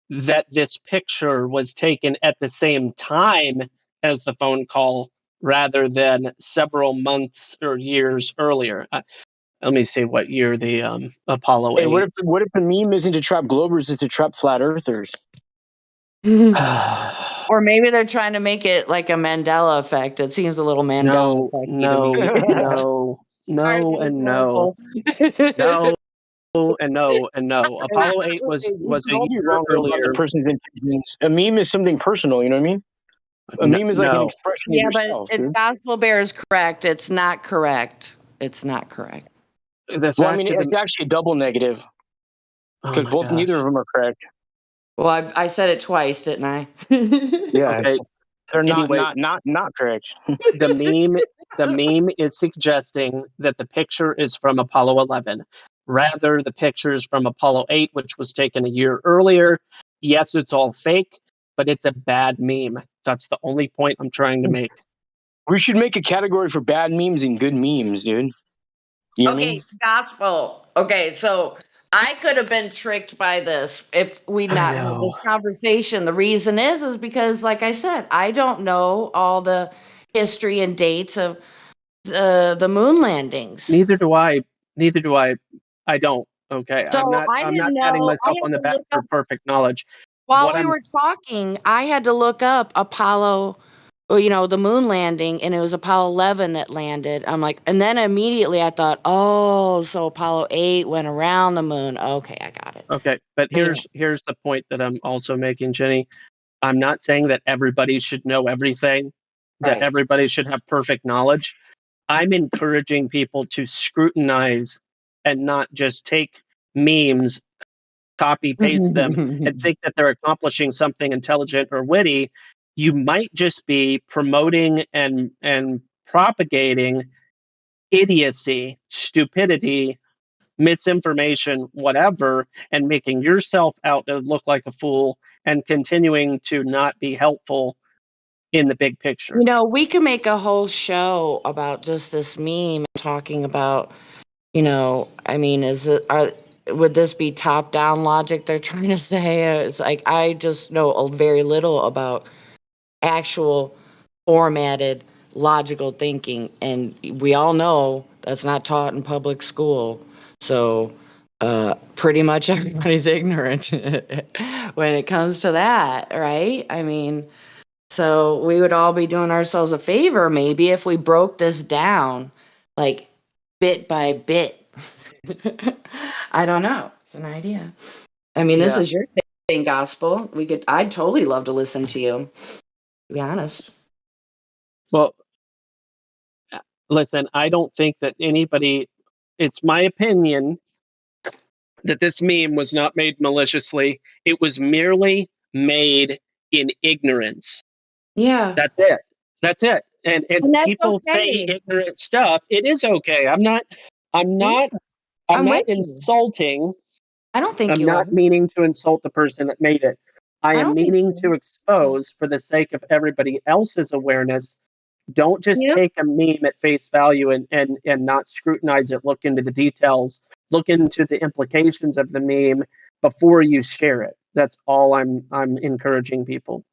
that this picture was taken at the same time as the phone call rather than several months or years earlier. Let me see what year the Apollo 8. What if the meme isn't to trap Globers, it's to trap flat earthers? Or maybe they're trying to make it like a Mandela effect. It seems a little Mandela effect. No, and no. No, and no, and no. Apollo 8 was a year earlier. About the person's intentions. A meme is something personal, you know what I mean? A meme is like an expression of yourself. But if Gospel Bear is correct, it's not correct. It's not correct. The Well, I fact mean, of it's the actually a double negative oh because my both neither gosh. of them are correct. Well, I said it twice, didn't I? Yeah, Okay. they're Anyway, not correct. the meme is suggesting that the picture is from Apollo 11. Rather, the picture is from Apollo 8, which was taken a year earlier. Yes, it's all fake, but it's a bad meme. That's the only point I'm trying to make. We should make a category for bad memes and good memes, dude. You know what I mean? Okay, gospel. Okay, so I could have been tricked by this if we'd I not had know. this conversation. The reason is because, like I said, I don't know all the history and dates of the moon landings. Neither do I. Neither do I. I don't. Okay. So I I'm didn't not patting know. I myself on had the to back look for up perfect knowledge. while What we I'm were talking. I had to look up Apollo, the moon landing, and it was Apollo 11 that landed. I'm like, and then immediately I thought, oh, so Apollo 8 went around the moon. Okay, I got it. okay, but Anyway. here's the point that I'm also making, Jenny. I'm not saying that everybody should know everything, that Right. everybody should have perfect knowledge. I'm encouraging people to scrutinize and not just take memes, copy paste them, and think that they're accomplishing something intelligent or witty. You might just be promoting and propagating idiocy, stupidity, misinformation, whatever, and making yourself out to look like a fool and continuing to not be helpful in the big picture. We could make a whole show about just this meme, talking about, I mean, would this be top down logic they're trying to say? It's like, I just know very little about actual formatted logical thinking, and we all know that's not taught in public school. So pretty much everybody's ignorant when it comes to that, right? I mean, so we would all be doing ourselves a favor maybe if we broke this down like bit by bit. I don't know. It's an idea. I mean, this Yeah. is your thing, gospel. I'd totally love to listen to you, to be honest. Well, listen, I don't think that anybody, it's my opinion that this meme was not made maliciously. It was merely made in ignorance. Yeah. That's it. That's it. And that's people say okay. ignorant stuff. It is okay. I'm not I'm with insulting. I don't think I'm you are. not meaning to insult the person that made it. I I am don't think meaning so. to expose for the sake of everybody else's awareness. Don't just Yeah. take a meme at face value and not scrutinize it, look into the details, look into the implications of the meme before you share it. That's all I'm encouraging people.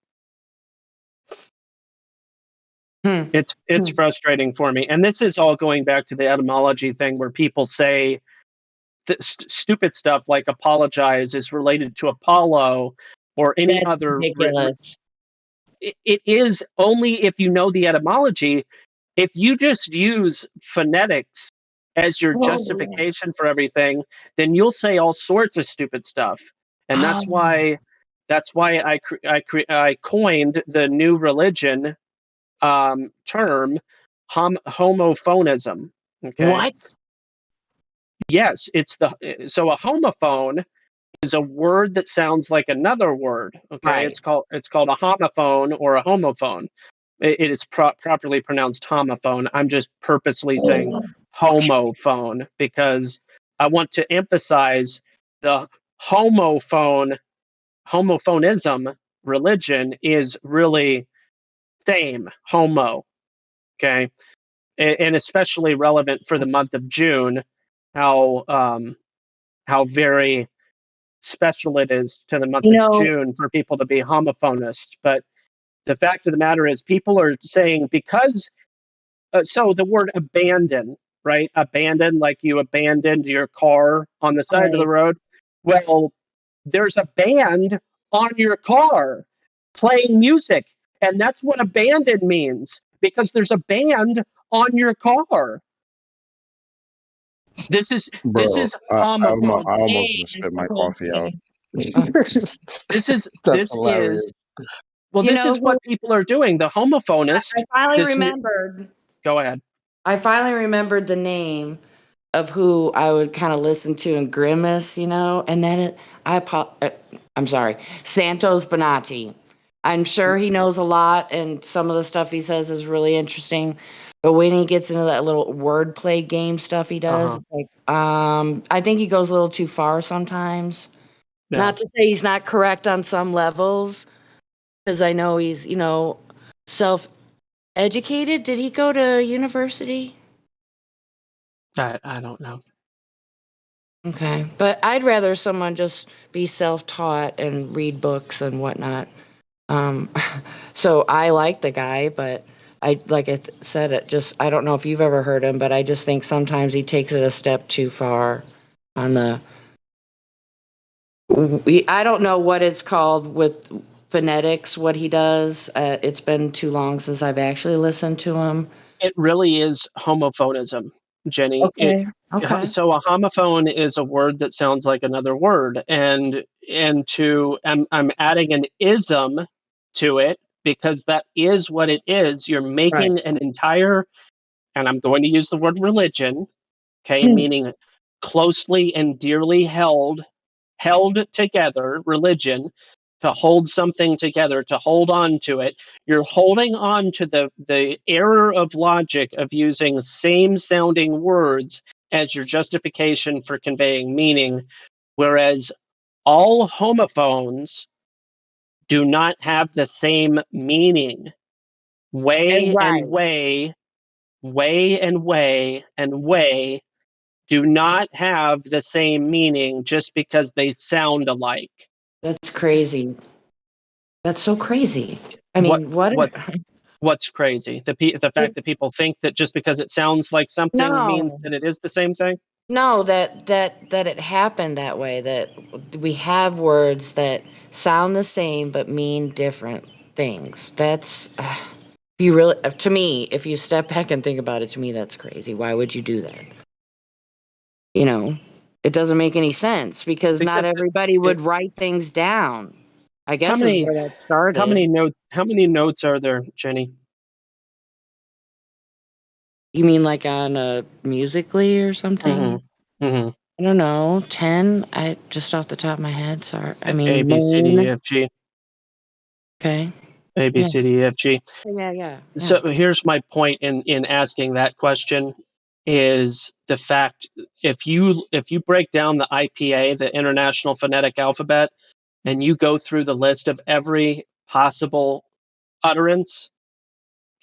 It's frustrating for me. And this is all going back to the etymology thing where people say stupid stuff like apologize is related to Apollo or any That's other. ridiculous. It is only if you know the etymology. If you just use phonetics as your justification for everything, then you'll say all sorts of stupid stuff. And that's why I coined the new religion term homophonism. Okay. What? Yes, so a homophone is a word that sounds like another word. Okay, Right. it's called a homophone or a homophone. It is properly pronounced homophone. I'm just purposely saying homophone because I want to emphasize the homophonism religion is really same homo. Okay, and especially relevant for the month of June, how very special it is to the month of June for people to be homophonists. But the fact of the matter is, people are saying because so the word abandon, right? Abandon, like you abandoned your car on the side of the road. Well, there's a band on your car playing music, and that's what abandon means because there's a band on your car. This is homophone. I almost just spit my coffee out. This is hilarious. this is what people are doing. The homophonist. I finally remembered. Go ahead. I finally remembered the name of who I would kind of listen to and grimace, you know, and then I'm sorry, Santos Bonatti. I'm sure he knows a lot, and some of the stuff he says is really interesting. But when he gets into that little wordplay game stuff he does, it's like, I think he goes a little too far sometimes. Yeah. Not to say he's not correct on some levels, because I know he's, self-educated. Did he go to university? I don't know. Okay, but I'd rather someone just be self-taught and read books and whatnot. Um, so I like the guy, but like I said, I don't know if you've ever heard him, but I just think sometimes he takes it a step too far on the. I don't know what it's called with phonetics, what he does. It's been too long since I've actually listened to him. It really is homophonism, Jenny. Okay. Okay. So a homophone is a word that sounds like another word, and I'm adding an ism to it because that is what it is. You're making an entire, and I'm going to use the word religion, okay, meaning closely and dearly held together, religion, to hold something together, to hold on to it. You're holding on to the error of logic of using same sounding words as your justification for conveying meaning, whereas all homophones do not have the same meaning. Way and way, way and way and way do not have the same meaning just because they sound alike. That's crazy. That's so crazy. I mean, what's crazy? The fact that people think that just because it sounds like something means that it is the same thing? No, that it happened that way, that we have words that sound the same but mean different things. That's you really, to me, if you step back and think about it, to me that's crazy. Why would you do that? You know, it doesn't make any sense because not everybody would write things down. I guess is where that started. How many notes are there, Jenny? You mean like on a musically or something? Mm-hmm. I don't know, 10. I just off the top of my head. Sorry, I mean A B C D E main. F G. Okay. A B C D E F G. Yeah. So here's my point in asking that question is the fact if you break down the IPA, the International Phonetic Alphabet, and you go through the list of every possible utterance,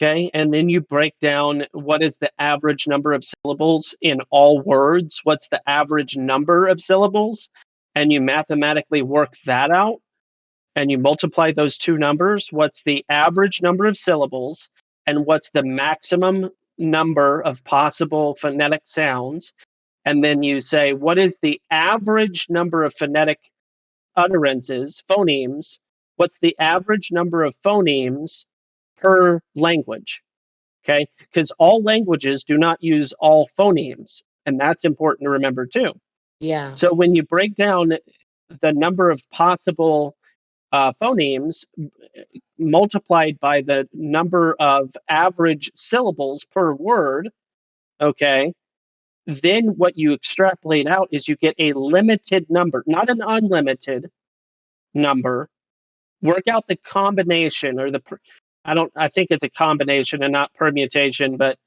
okay, and then you break down what is the average number of syllables in all words, what's the average number of syllables, and you mathematically work that out, and you multiply those two numbers, what's the average number of syllables and what's the maximum number of possible phonetic sounds, and then you say what is the average number of phonetic utterances, phonemes, what's the average number of phonemes per language, okay? Because all languages do not use all phonemes, and that's important to remember too. Yeah. So when you break down the number of possible phonemes multiplied by the number of average syllables per word, okay, then what you extrapolate out is you get a limited number, not an unlimited number. Work out the combination or I think it's a combination and not permutation, but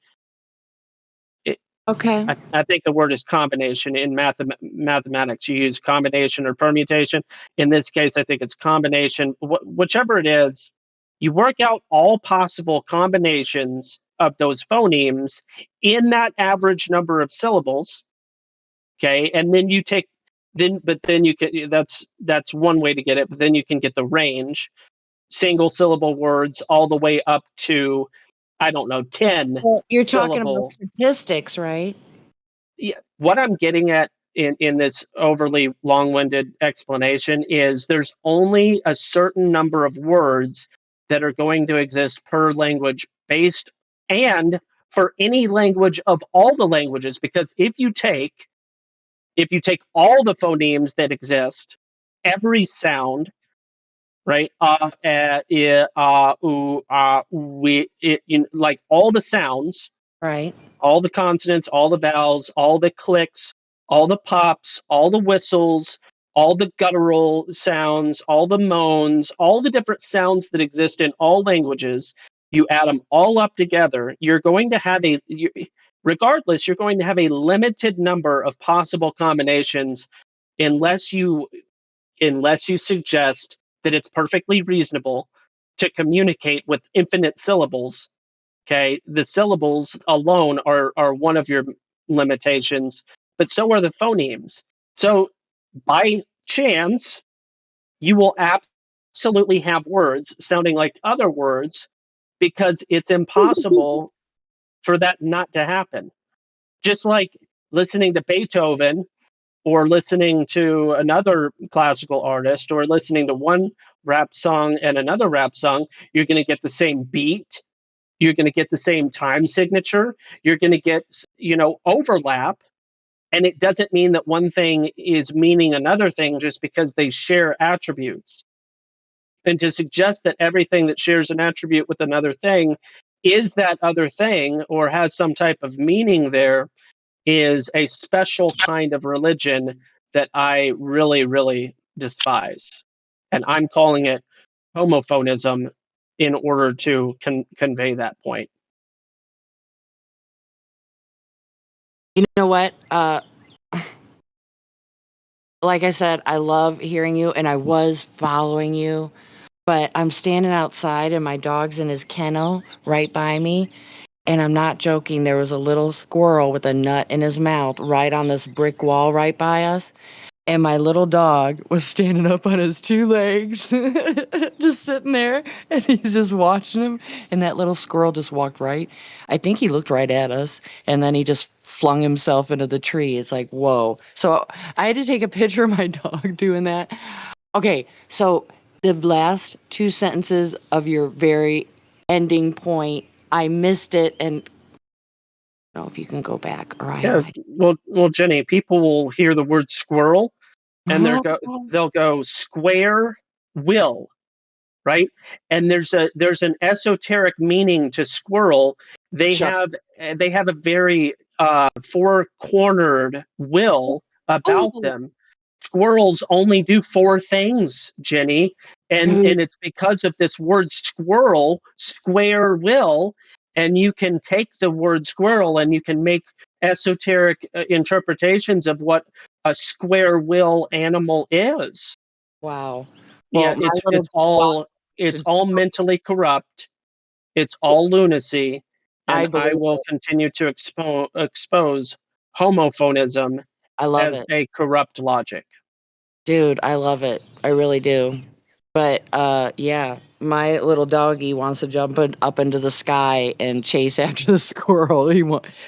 okay. I think the word is combination. In mathematics, you use combination or permutation. In this case, I think it's combination. Whichever it is, you work out all possible combinations of those phonemes in that average number of syllables. Okay, and then you take but then you can that's one way to get it. But then you can get the range, single syllable words, all the way up to I don't know 10. Well, you're talking syllable. about statistics, right? Yeah, what I'm getting at in this overly long-winded explanation is there's only a certain number of words that are going to exist per language based and for any language of all the languages, because if you take all the phonemes that exist, every sound, right, like all the sounds, Right. All the consonants, all the vowels, all the clicks, all the pops, all the whistles, all the guttural sounds, all the moans, all the different sounds that exist in all languages. You add them all up together, you're going to have regardless, you're going to have a limited number of possible combinations unless you suggest that it's perfectly reasonable to communicate with infinite syllables. Okay, the syllables alone are one of your limitations, but so are the phonemes. So by chance, you will absolutely have words sounding like other words because it's impossible for that not to happen. Just like listening to Beethoven or listening to another classical artist or listening to one rap song and another rap song, you're going to get the same beat, you're going to get the same time signature, you're going to get, overlap, and it doesn't mean that one thing is meaning another thing just because they share attributes. And to suggest that everything that shares an attribute with another thing is that other thing or has some type of meaning there is a special kind of religion that I really, really despise. And I'm calling it homophonism in order to convey that point. You know what? Like I said, I love hearing you, and I was following you, but I'm standing outside, and my dog's in his kennel right by me, and I'm not joking. There was a little squirrel with a nut in his mouth right on this brick wall right by us. And my little dog was standing up on his two legs, just sitting there, and he's just watching him. And that little squirrel just walked right. I think he looked right at us, and then he just flung himself into the tree. It's like, whoa. So I had to take a picture of my dog doing that. Okay, so the last two sentences of your very ending point, I missed it, and I don't know if you can go back or Yeah, well, Jenny, people will hear the word squirrel and they'll go square will, right? And there's an esoteric meaning to squirrel. They have a very four-cornered will about them. Squirrels only do four things, Jenny, and it's because of this word squirrel, square will, and you can take the word squirrel and you can make esoteric interpretations of what a square will animal is. Wow. Yeah, Well, it's all mentally corrupt. It's all lunacy, and I will continue to expose homophonism as a corrupt logic. Dude, I love it. I really do. But yeah, my little doggy wants to jump up into the sky and chase after the squirrel.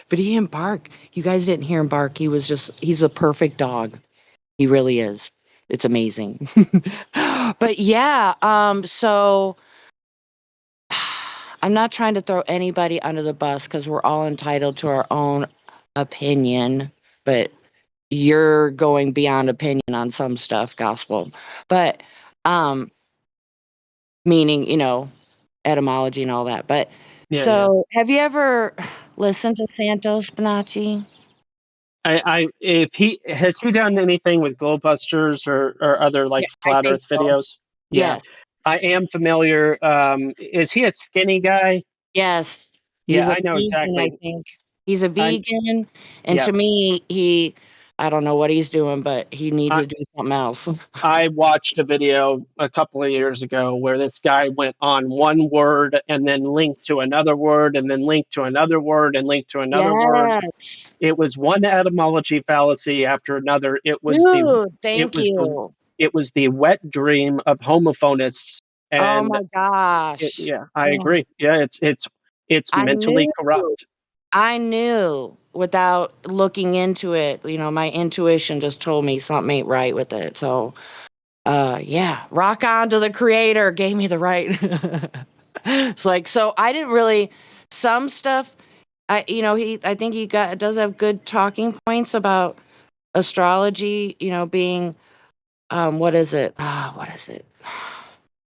But he didn't bark. You guys didn't hear him bark. He's a perfect dog. He really is. It's amazing. But yeah, so I'm not trying to throw anybody under the bus because we're all entitled to our own opinion, but you're going beyond opinion on some stuff, gospel. But meaning, etymology and all that. But have you ever listened to Santos Bonacci? If he has done anything with Globebusters or other flat Earth videos? Yeah, yes. I am familiar. Is he a skinny guy? Yes. Yeah, I know exactly. I think he's a vegan, and to me, I don't know what he's doing, but he needs to do something else. I watched a video a couple of years ago where this guy went on one word and then linked to another word and then linked to another word and linked to another word. It was one etymology fallacy after another. It was it was the wet dream of homophonists. And oh my gosh! I agree. Yeah, it's mentally corrupt. I knew without looking into it. My intuition just told me something ain't right with it. So, yeah, rock on to the creator. Gave me the right. It's like, so I didn't really, some stuff, I think he does have good talking points about astrology, being, what is it? What is it?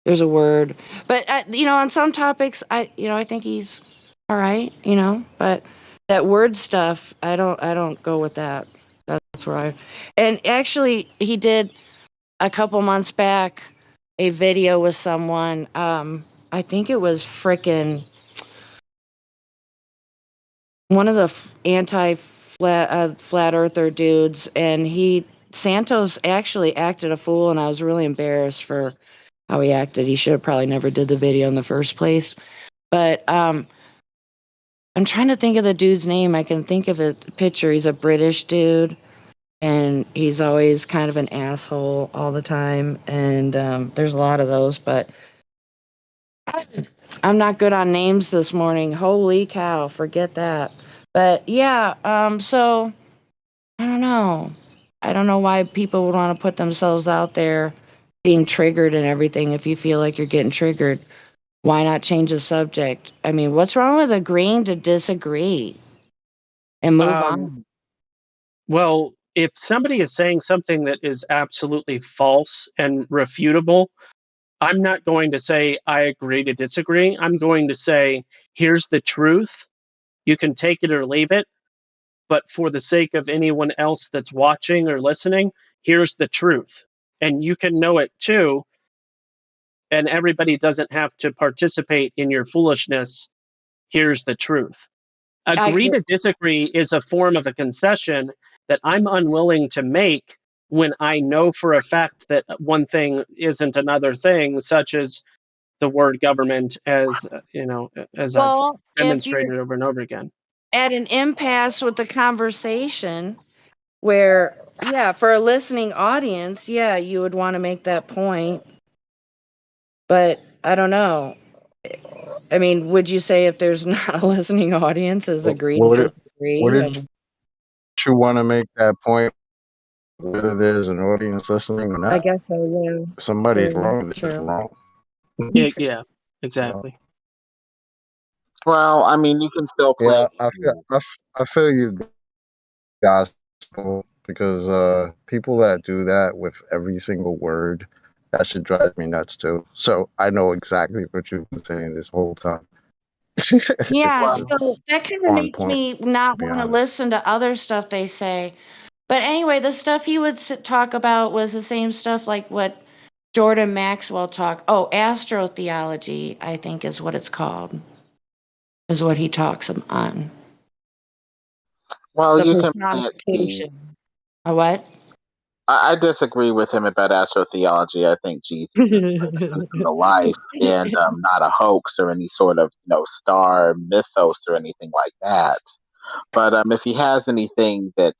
There's a word, but on some topics, I think he's all right, but that word stuff, I don't go with that. That's where and actually he did a couple months back a video with someone. I think it was frickin' one of the flat earther dudes, and Santos actually acted a fool, and I was really embarrassed for how he acted. He should have probably never did the video in the first place. But I'm trying to think of the dude's name. I can think of a picture. He's a British dude, and he's always kind of an asshole all the time. And there's a lot of those, but I'm not good on names this morning. Holy cow, forget that. But yeah, so I don't know. I don't know why people would want to put themselves out there being triggered and everything. If you feel like you're getting triggered, why not change the subject? I mean, what's wrong with agreeing to disagree and move on? Well, if somebody is saying something that is absolutely false and refutable, I'm not going to say I agree to disagree. I'm going to say, here's the truth. You can take it or leave it. But for the sake of anyone else that's watching or listening, here's the truth. And you can know it too. And everybody doesn't have to participate in your foolishness. Here's the truth. Agree to disagree is a form of a concession that I'm unwilling to make when I know for a fact that one thing isn't another thing, such as the word government, as as I've If you're demonstrated over and over again. at an impasse with the conversation where, yeah, for a listening audience, yeah, you would want to make that point. But I don't know. I mean, would you say if there's not a listening audience, is agree to disagree? What did you want to make that point? Whether there's an audience listening or not? I guess so, yeah. Somebody's Yeah, wrong. This is true. wrong. Yeah, exactly. Well, I mean, you can still play. Yeah, I feel you guys, because people that do that with every single word, that should drive me nuts too. So I know exactly what you've been saying this whole time. Yeah, so that kind of on makes point, me not to be want to honest. listen to other stuff they say. But anyway, the stuff he would talk about was the same stuff like what Jordan Maxwell talked. Oh, astrotheology, I think is what it's called, is what he talks on. Well, The you can plant seeds. personification. A what? I disagree with him about astrotheology. I think Jesus is in real life and not a hoax or any sort of star mythos or anything like that. But if he has anything that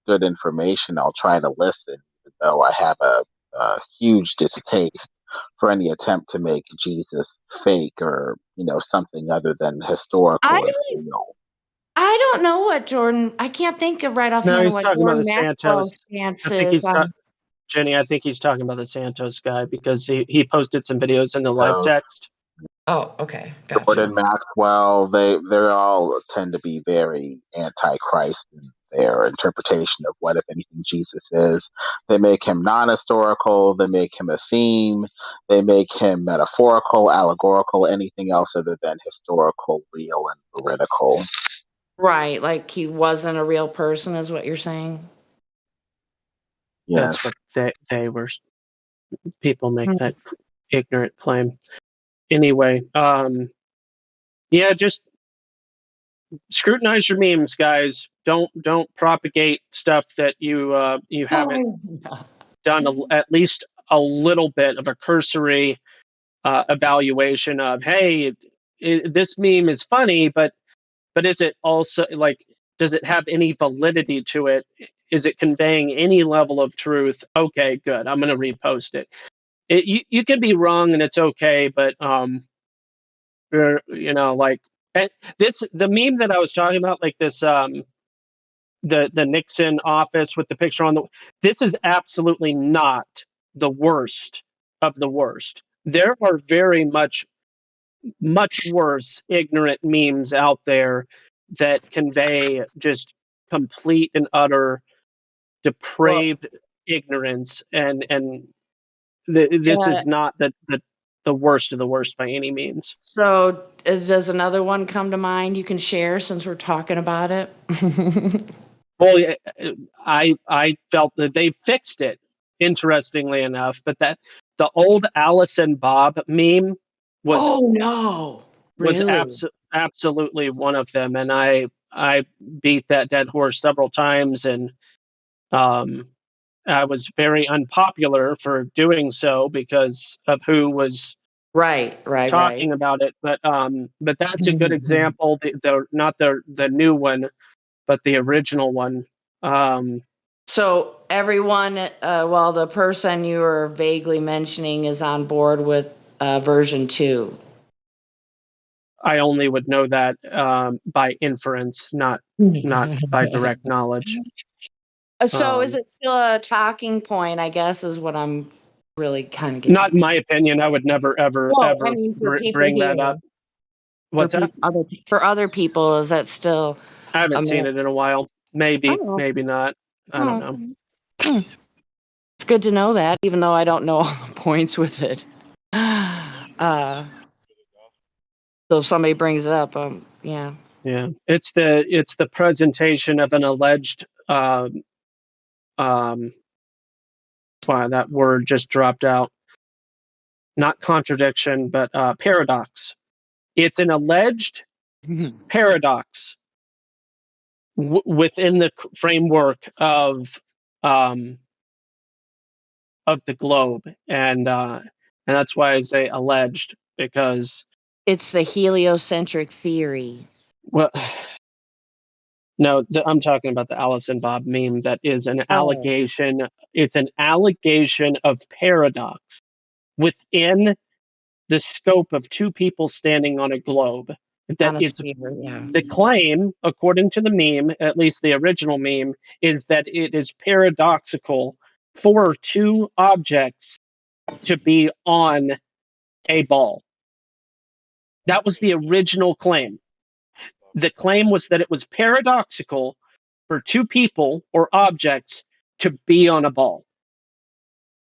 good information, I'll try to listen. Though I have a huge distaste for any attempt to make Jesus fake or something other than historical and real. I don't know what Jordan. I can't think of right No, offhand he's what talking about Jordan the Maxwell's Santos. stance I think is. Jenny, I think he's talking about the Santos guy because he posted some videos in the live text. Oh, okay, Jordan Maxwell, they all tend to be very anti-Christ in their interpretation of what, if anything, Jesus is. They make him non-historical. They make him a theme. They make him metaphorical, allegorical, anything else other than historical, real, and veridical. Right, like he wasn't a real person, is what you're saying. That's what they were. People make that ignorant claim. Anyway, yeah, just scrutinize your memes, guys. Don't propagate stuff that you haven't done at least a little bit of a cursory evaluation of. Hey, this meme is funny, but is it also does it have any validity to it? Is it conveying any level of truth? Okay, good. I'm going to repost it. You can be wrong and it's okay, but the meme that I was talking about, like this the Nixon office with the picture on this is absolutely not the worst of the worst. There are very much worse ignorant memes out there that convey just complete and utter depraved ignorance, and this is not the the worst of the worst by any means. So, does another one come to mind you can share since we're talking about it? Well, I felt that they fixed it, interestingly enough, but that the old Alice and Bob meme was Oh no, was really? absolutely one of them, and I beat that dead horse several times, and I was very unpopular for doing so because of who was Right. talking about it. But that's a good example. The not the new one, but the original one. So everyone, well, the person you were vaguely mentioning is on board with version 2. I only would know that by inference, not by direct knowledge. So is it still a talking point, I guess, is what I'm really kind of getting Not in my opinion. I would never, ever, Well, I ever mean, for people bring that here. up. What's that? For other people, is that still? I haven't seen it in a while. Maybe, Oh. maybe not. I don't know. It's good to know that, even though I don't know all the points with it. So if somebody brings it up, yeah. Yeah, it's the presentation of an alleged wow, that word just dropped out. Not contradiction, but paradox. It's an alleged paradox within the framework of the globe, and that's why I say alleged, because It's the heliocentric theory. well, no, I'm talking about the Alice and Bob meme. That is an allegation. It's an allegation of paradox within the scope of two people standing on a globe. That On a it's sphere, yeah. the claim, according to the meme, at least the original meme, is that it is paradoxical for two objects to be on a ball. That was the original claim. The claim was that it was paradoxical for two people or objects to be on a ball.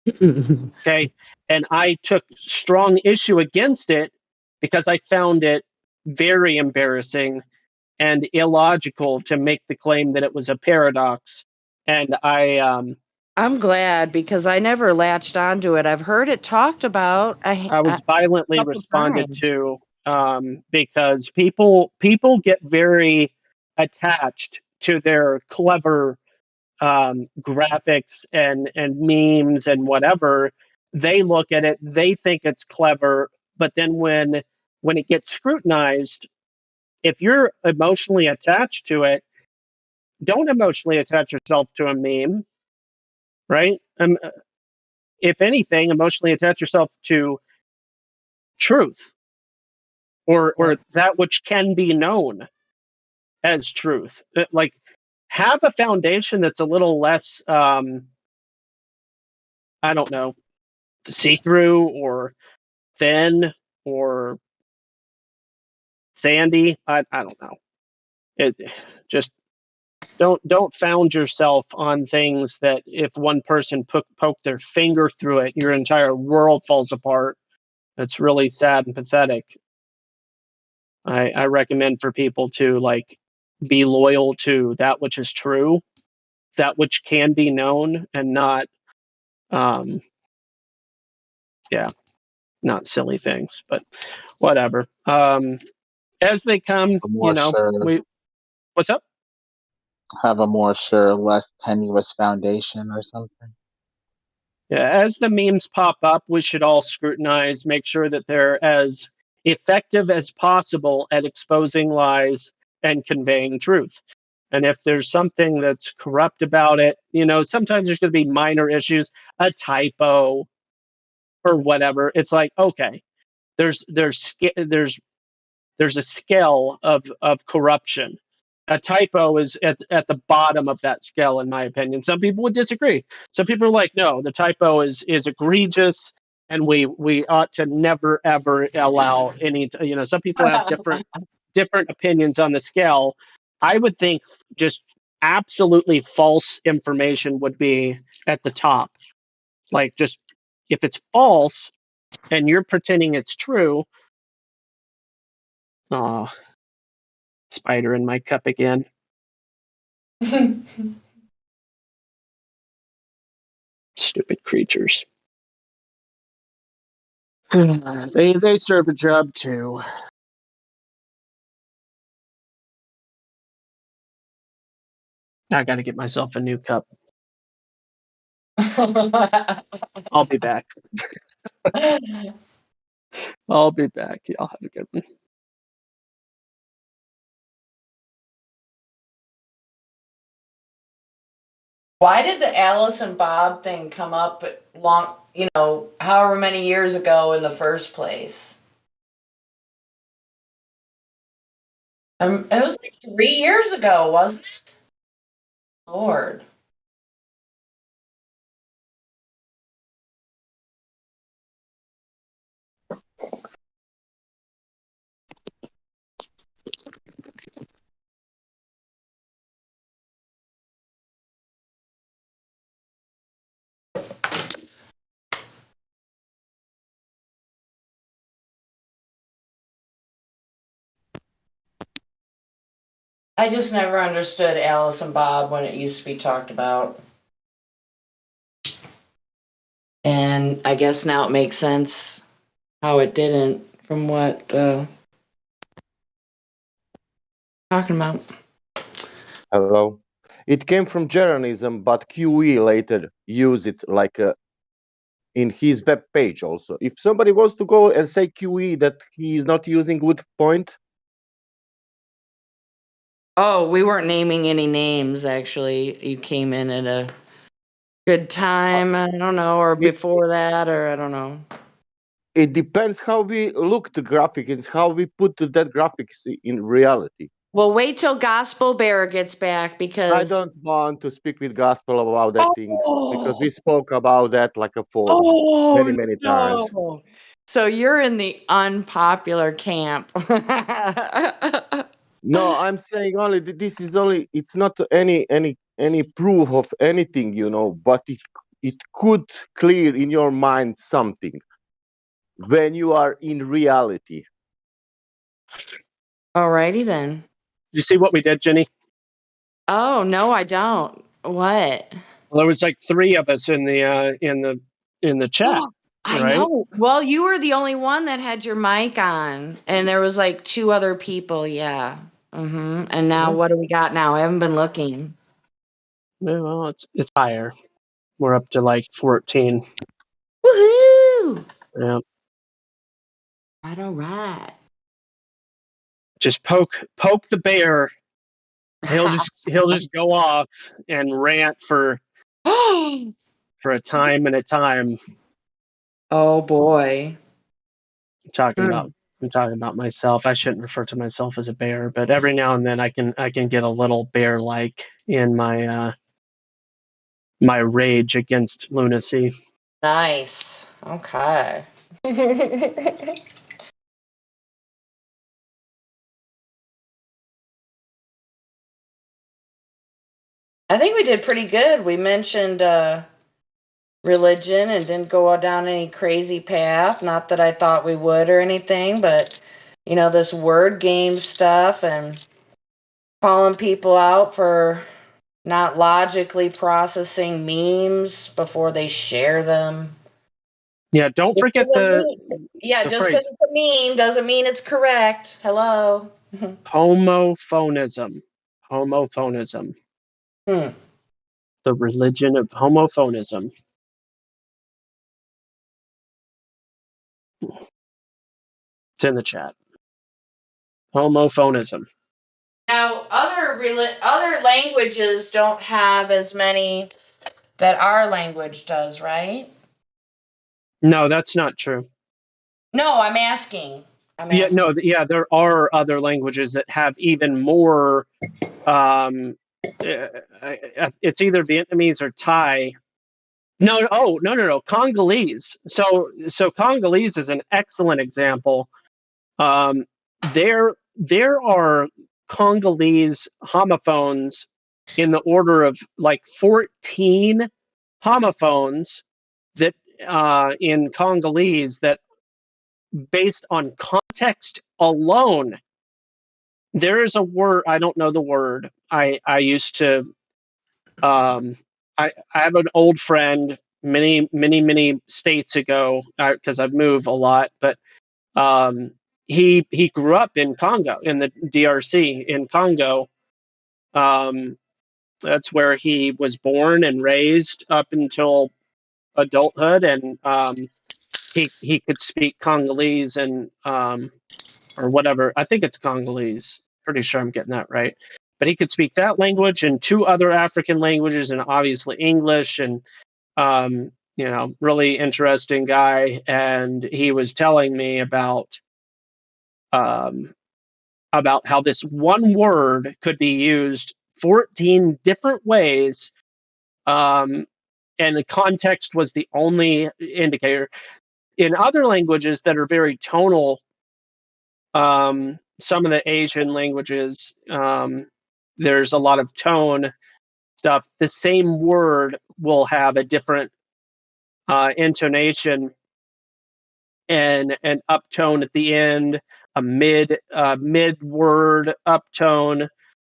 Okay. And I took strong issue against it because I found it very embarrassing and illogical to make the claim that it was a paradox. And I'm glad, because I never latched onto it. I've heard it talked about. I was violently couple responded times. to because people get very attached to their clever graphics and memes and whatever. They look at it, they think it's clever, but then when it gets scrutinized, if you're emotionally attached to it, don't emotionally attach yourself to a meme, right? If anything, emotionally attach yourself to truth or that which can be known as truth. Like, have a foundation that's a little less, I don't know, see-through or thin or sandy. I don't know. It just don't found yourself on things that if one person poke their finger through it, your entire world falls apart. It's really sad and pathetic. I recommend for people to be loyal to that which is true, that which can be known, and not not silly things. But whatever. As they come, what's up? Have a more sure, less tenuous foundation or something. Yeah, as the memes pop up, we should all scrutinize, make sure that they're as effective as possible at exposing lies and conveying truth. And if there's something that's corrupt about it, sometimes there's going to be minor issues, a typo or whatever. It's like, okay, there's a scale of corruption. A typo is at the bottom of that scale, in my opinion. Some people would disagree. Some people are like, no, the typo is egregious, and we ought to never ever allow any. Some people have different opinions on the scale. I would think just absolutely false information would be at the top. Like, just if it's false, and you're pretending it's true. Oh, spider in my cup again. Stupid creatures. They serve a job too. I got to get myself a new cup. I'll be back. I'll be back. Y'all have a good one. Why did the Alice and Bob thing come up however many years ago in the first place? It was like 3 years ago, wasn't it? Lord. I just never understood Alice and Bob when it used to be talked about. And I guess now it makes sense how it didn't from what talking about. Hello. It came from Jeranism, but QE later used it like in his web page also. If somebody wants to go and say QE that he is not using good point. Oh, we weren't naming any names, actually. You came in at a good time, I don't know, or before that, or I don't know. It depends how we look the graphic and how we put that graphics in reality. Well, wait till Gospel Bear gets back because I don't want to speak with Gospel about that things because we spoke about that like for many times. So you're in the unpopular camp. No, I'm saying only this is only. It's not any proof of anything, but it could clear in your mind something when you are in reality. Alrighty then. You see what we did, Jenny? Oh no, I don't. What? Well, there was like 3 of us in the chat. I right? know. Well, you were the only one that had your mic on, and there was like 2 other people. Yeah. And now what do we got now? I haven't been looking. Yeah, well, it's higher. We're up to like 14. Woohoo! Yeah. All right. Just poke the bear. He'll just go off and rant for a time and a time. Oh boy. I'm talking about myself. I shouldn't refer to myself as a bear, but every now and then I can get a little bear like in my my rage against lunacy. Nice. Okay. I think we did pretty good. We mentioned religion and didn't go down any crazy path. Not that I thought we would or anything, but this word game stuff and calling people out for not logically processing memes before they share them. Yeah, don't forget the just phrase. because it's a meme doesn't mean it's correct. Hello. Homophonism. Homophonism. The religion of homophonism. It's in the chat. Homophonism. Now, other languages don't have as many that our language does, right? No, that's not true. No, I'm asking. There are other languages that have even more. It's either Vietnamese or Thai. No, Congolese. So Congolese is an excellent example. There are Congolese homophones in the order of like 14 homophones that in Congolese that, based on context alone, there is a word, I don't know the word. I used to, I have an old friend many states ago, because I've moved a lot, but he grew up in Congo, in the DRC in Congo. That's where he was born and raised up until adulthood, and he could speak Congolese and or whatever. I think it's Congolese. Pretty sure I'm getting that right. But he could speak that language and 2 other African languages, and obviously English. And really interesting guy. And he was telling me about how this one word could be used 14 different ways, and the context was the only indicator. In other languages that are very tonal, some of the Asian languages, there's a lot of tone stuff. The same word will have a different intonation and an uptone at the end, a mid word uptone,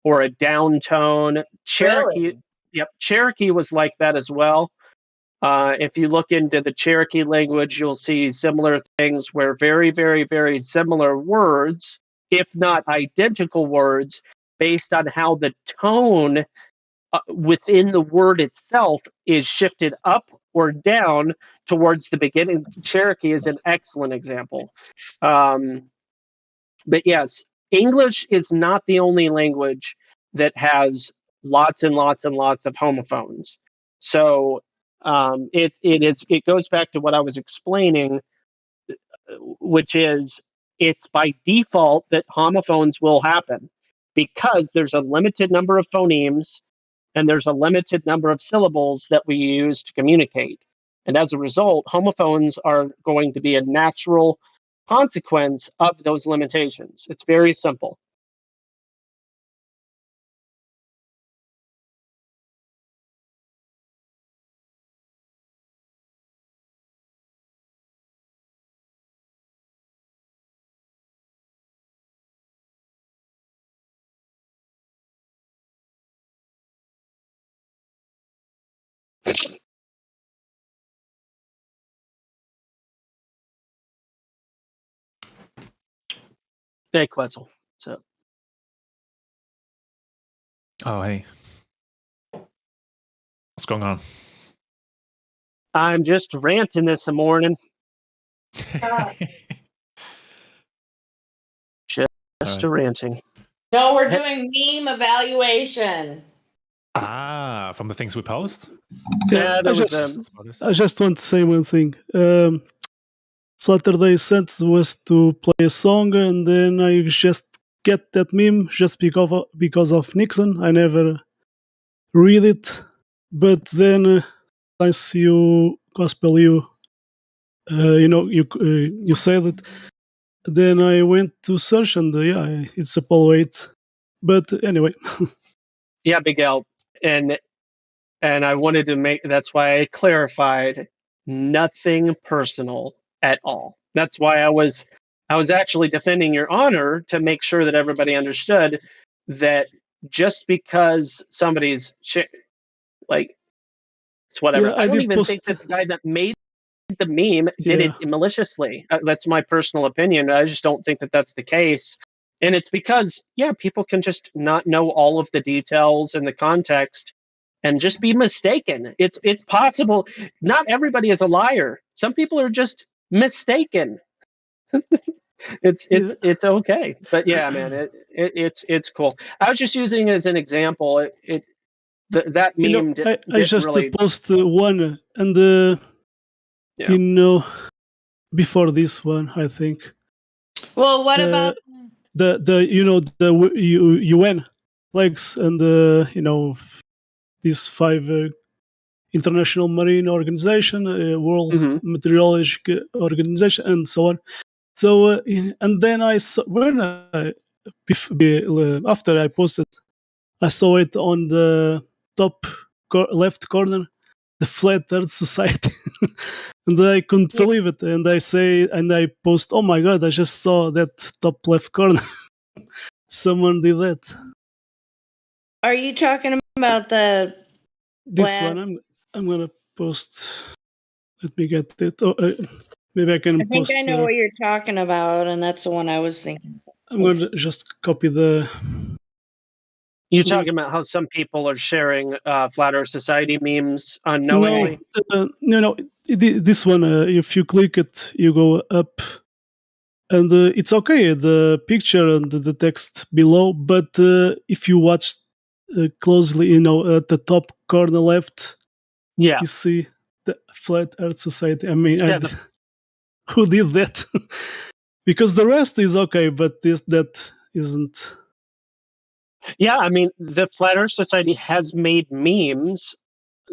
or a downtone. Cherokee, Really? Yep, Cherokee was like that as well. If you look into the Cherokee language, you'll see similar things where very, very, very similar words, if not identical words, based on how the tone within the word itself is shifted up or down towards the beginning. Cherokee is an excellent example. But yes, English is not the only language that has lots and lots and lots of homophones. So it goes back to what I was explaining, which is it's by default that homophones will happen because there's a limited number of phonemes and there's a limited number of syllables that we use to communicate. And as a result, homophones are going to be a natural consequence of those limitations. It's very simple. Hey, Quetzal. So. Oh, hey. What's going on? I'm just ranting this morning. Just ranting. No, we're doing meme evaluation. From the things we post? Yeah, I just want to say one thing. Saturday Sense was to play a song, and then I just get that meme just because of Nixon. I never read it, but then since you gospel you said it, then I went to search, and yeah, it's a Paul 8. But anyway. Yeah, Big L, and I wanted to make, that's why I clarified, nothing personal at all. That's why I was actually defending your honor to make sure that everybody understood that just because somebody's like, it's whatever. Yeah, I don't even think that the guy that made the meme did it maliciously. That's my personal opinion. I just don't think that that's the case. And it's because, people can just not know all of the details and the context and just be mistaken. It's possible. Not everybody is a liar. Some people are just mistaken. It's okay. But yeah, man, it's cool. I was just using it as an example. That meme I just really post one, and before this one, I think. Well, what about the UN flags and these 5 International Marine Organization, World Meteorological Organization, and so on. So and then I saw, after I posted, I saw it on the top left corner. the Flat Earth Society. And I couldn't believe it. And I post, oh my god, I just saw that top left corner. Someone did that. Are you talking about the This flat? one, I'm gonna post. Let me get it. Oh, maybe I can I think post I know there. what you're talking about, and that's the one I was thinking. I'm going to just copy the. You're talking about how some people are sharing Flat Earth Society memes unknowingly? No. This one, if you click it, you go up, and it's okay, the picture and the text below. But if you watch closely, at the top corner left, yeah, you see the Flat Earth Society. I mean, yeah, who did that? Because the rest is okay, but that isn't. Yeah, I mean, the Flat Earth Society has made memes,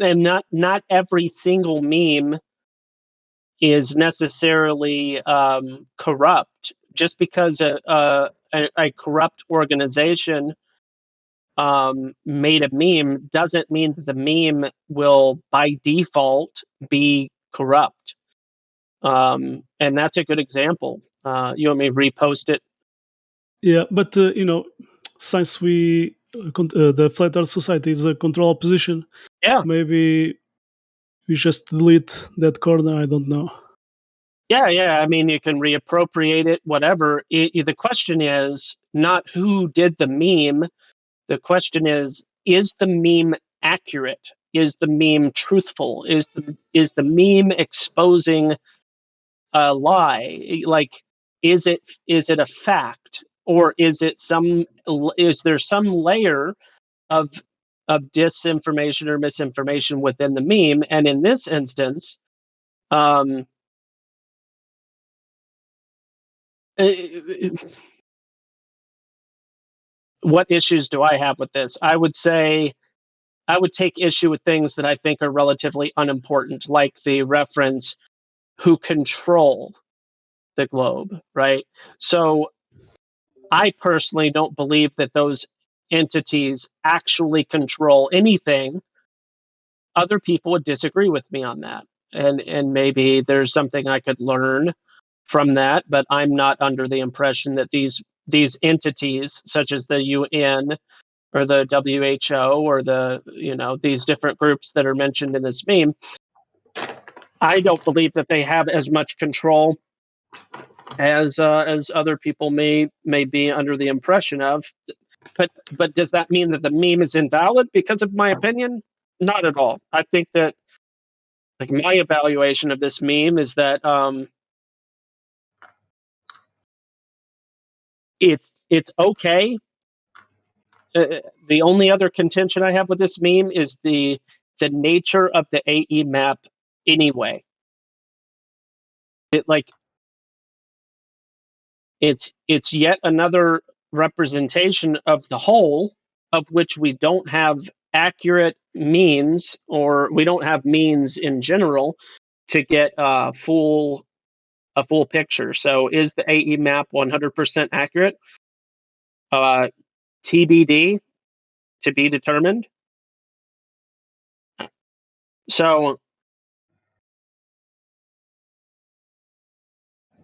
and not every single meme is necessarily corrupt. Just because a corrupt organization made a meme doesn't mean that the meme will by default be corrupt. And that's a good example. You want me to repost it? Yeah, but since the Flat Earth Society is a control opposition, yeah, maybe we just delete that corner. I don't know. Yeah. I mean, you can reappropriate it, whatever. The question is not who did the meme. The question is the meme accurate? Is the meme truthful? Is the meme exposing a lie? Like, is it a fact, or is there some layer of disinformation or misinformation within the meme? And in this instance, what issues do I have with this? I would say I would take issue with things that I think are relatively unimportant, like the reference who control the globe, right? So I personally don't believe that those entities actually control anything. Other people would disagree with me on that. And maybe there's something I could learn from that, but I'm not under the impression that these entities such as the UN or the WHO or these different groups that are mentioned in this meme, I don't believe that they have as much control as other people may be under the impression of. But does that mean that the meme is invalid because of my opinion? Not at all. I think that, like, my evaluation of this meme is that it's okay. The only other contention I have with this meme is the nature of the AE map anyway. It's yet another representation of the whole, of which we don't have accurate means, or we don't have means in general to get a full picture. So is the AE map 100% accurate? TBD, to be determined. So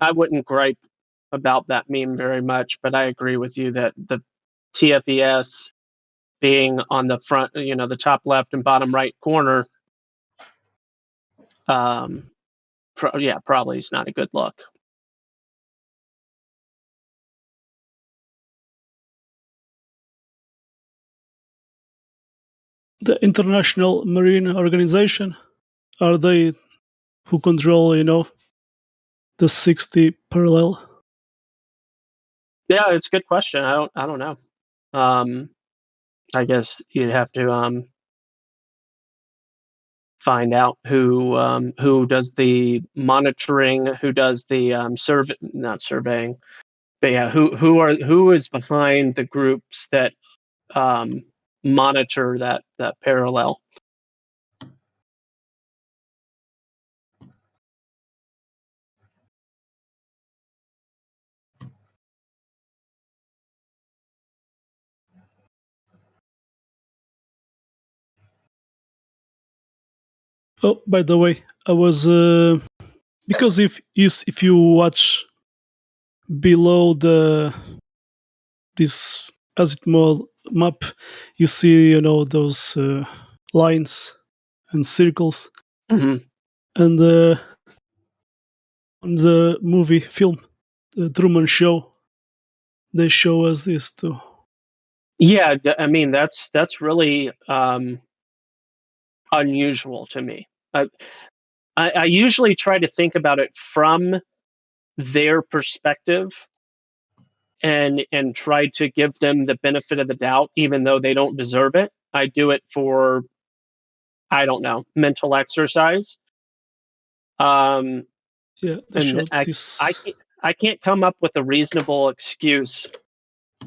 I wouldn't gripe about that meme very much, but I agree with you that the TFES being on the front, the top left and bottom right corner, probably is not a good look. The International Marine Organization, are they who control, the 60 parallel? Yeah, it's a good question. I don't know. I guess you'd have to find out who does the monitoring, who does the not surveying, but yeah, who is behind the groups that monitor that parallel. Oh, by the way, I was because if you watch below this azimuth map, you see those lines and circles, Mm-hmm. and on the movie film, the Truman Show, they show us this too. Yeah, I mean that's really unusual to me. I usually try to think about it from their perspective and try to give them the benefit of the doubt, even though they don't deserve it. I do it for, I don't know, mental exercise. Yeah, they And showed this. I can't come up with a reasonable excuse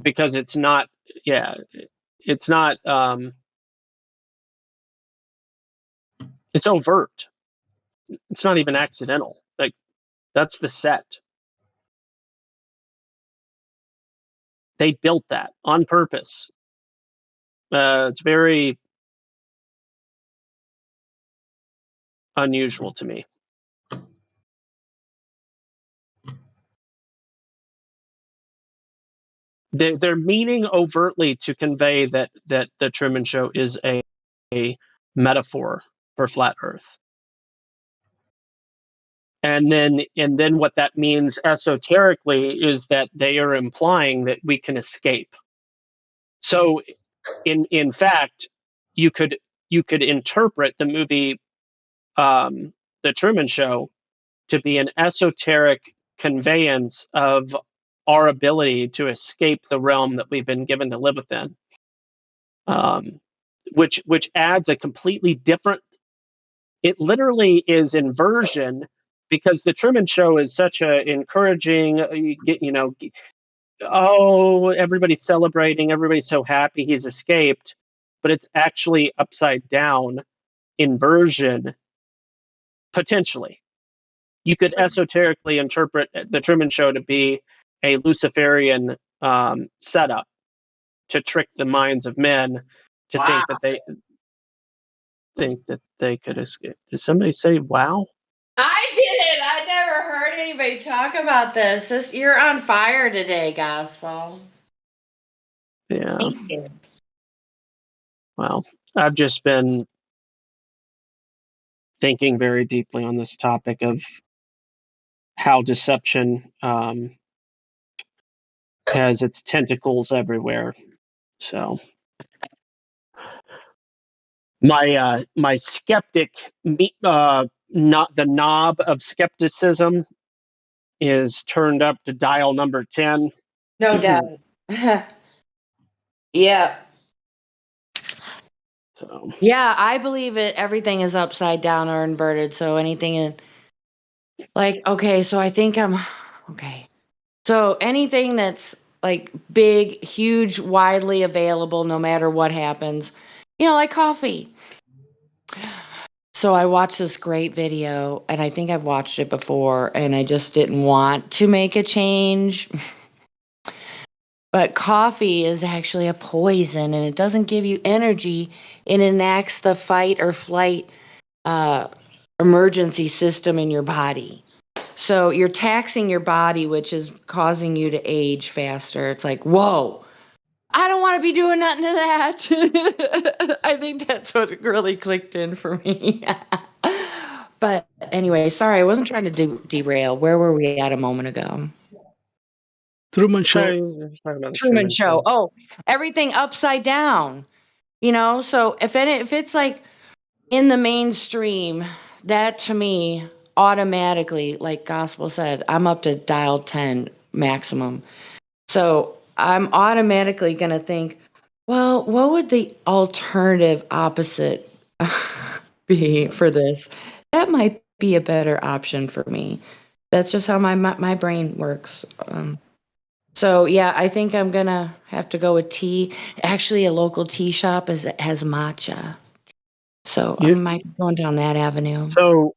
because it's not. Yeah, it's not. It's overt. It's not even accidental. Like that's the set. They built that on purpose. It's very unusual to me. They're meaning overtly to convey that the Truman Show is a metaphor for flat Earth, and then what that means esoterically is that they are implying that we can escape. So, in fact, you could interpret the movie, The Truman Show, to be an esoteric conveyance of our ability to escape the realm that we've been given to live within, which adds a completely different. It literally is inversion because the Truman Show is such a encouraging. Oh, everybody's celebrating, everybody's so happy he's escaped, but it's actually upside down inversion potentially. You could esoterically interpret the Truman Show to be a Luciferian setup to trick the minds of men to think that they could escape. Did somebody say wow? I did. I never heard anybody talk about this. You're on fire today, Gospel. Yeah. Thank you. Well, I've just been thinking very deeply on this topic of how deception has its tentacles everywhere. So my skeptic, not the knob of skepticism, is turned up to dial number 10. No doubt. Yeah. So. Yeah, I believe it. Everything is upside down or inverted. So anything in, like, okay, so I think I'm okay. So anything that's like big, huge, widely available, no matter what happens, like coffee. So I watched this great video, and I think I've watched it before, and I just didn't want to make a change. But coffee is actually a poison, and it doesn't give you energy. It enacts the fight or flight emergency system in your body. So you're taxing your body, which is causing you to age faster. It's like, whoa, I don't want to be doing nothing to that. I think that's what really clicked in for me. But anyway, sorry, I wasn't trying to derail. Where were we at a moment ago? Truman Show. Truman Show. Oh, everything upside down. So if it's like in the mainstream, that to me automatically, like Gospel said, I'm up to dial 10 maximum. So I'm automatically going to think, well, what would the alternative opposite be for this? That might be a better option for me. That's just how my brain works. So yeah, I think I'm gonna have to go with tea. Actually, a local tea shop has matcha, so I might be going down that avenue. So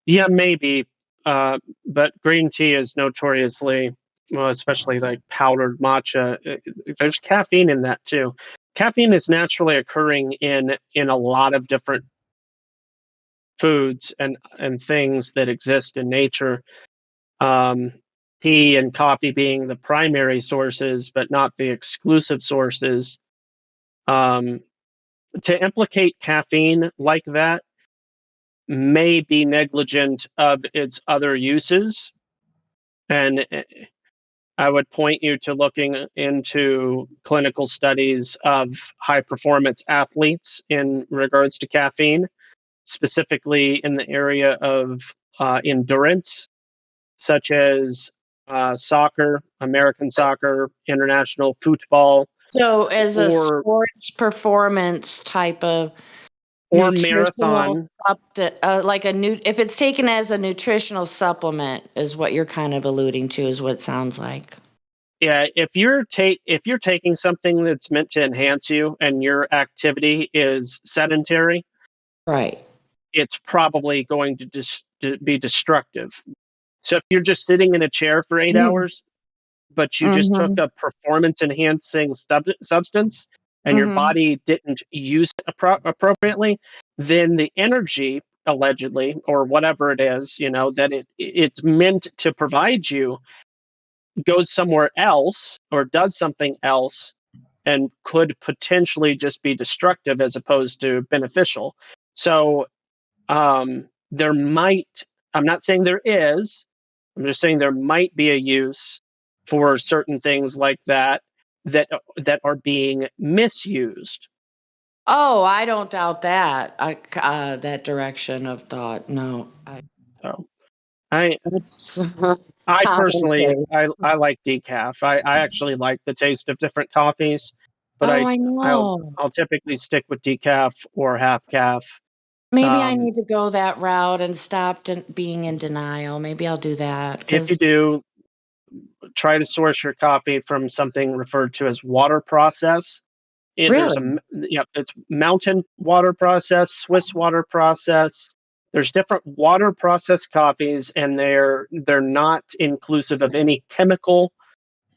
yeah, maybe, but green tea is notoriously, well, especially like powdered matcha. There's caffeine in that too. Caffeine is naturally occurring in a lot of different foods and things that exist in nature. Tea and coffee being the primary sources, but not the exclusive sources. To implicate caffeine like that may be negligent of its other uses. And I would point you to looking into clinical studies of high performance athletes in regards to caffeine, specifically in the area of endurance, such as soccer, American soccer, international football. So, as a or sports performance type of or nutritional marathon. like if it's taken as a nutritional supplement, is what you're kind of alluding to, is what it sounds like. Yeah, if you're taking something that's meant to enhance you and your activity is sedentary, right, it's probably going to be destructive. So if you're just sitting in a chair for 8 hours, but you just took Mm-hmm. a performance enhancing substance and your Mm-hmm. body didn't use it appropriately, then the energy allegedly, or whatever it is, that it's meant to provide you, goes somewhere else or does something else and could potentially just be destructive as opposed to beneficial. So there might, I'm not saying there is, I'm just saying there might be a use for certain things like that are being misused. Oh, I don't doubt that. That direction of thought. No, it's I personally, commonplace. I like decaf. I actually like the taste of different coffees, but Oh, I I'll know. typically stick with decaf or half calf. Maybe I need to go that route and stop being in denial. Maybe I'll do that If you because do, try to source your coffee from something referred to as water process. really, It's mountain water process, Swiss water process. There's different water process coffees, and they're not inclusive of any chemical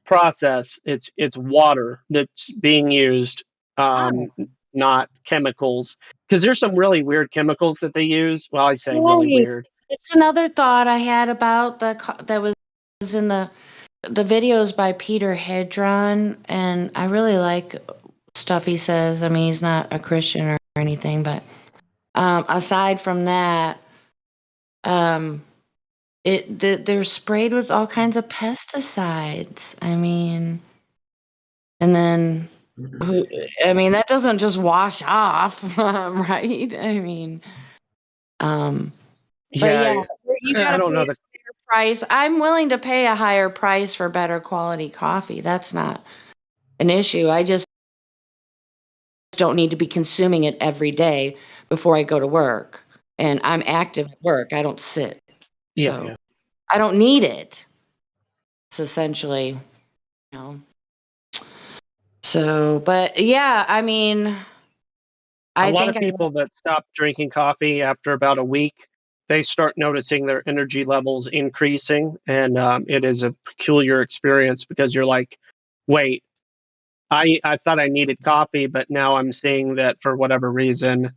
process. It's water that's being used, oh, not chemicals. Because there's some really weird chemicals that they use. Well, I say really right. weird. It's another thought I had about that was in the videos by Peter Hedron, and I really like stuff he says. I mean, he's not a Christian or anything, but aside from that, um, they're sprayed with all kinds of pesticides. I mean, and then that doesn't just wash off, right? I mean, but yeah, Yeah, you got I to don't pay know a higher price. I'm willing to pay a higher price for better quality coffee. That's not an issue. I just don't need to be consuming it every day before I go to work. And I'm active at work. I don't sit. So yeah. I don't need it. It's essentially, you know. So, but yeah, I mean, A I lot think of people that stop drinking coffee after about a week, they start noticing their energy levels increasing, and it is a peculiar experience because you're like, wait, I thought I needed coffee, but now I'm seeing that for whatever reason,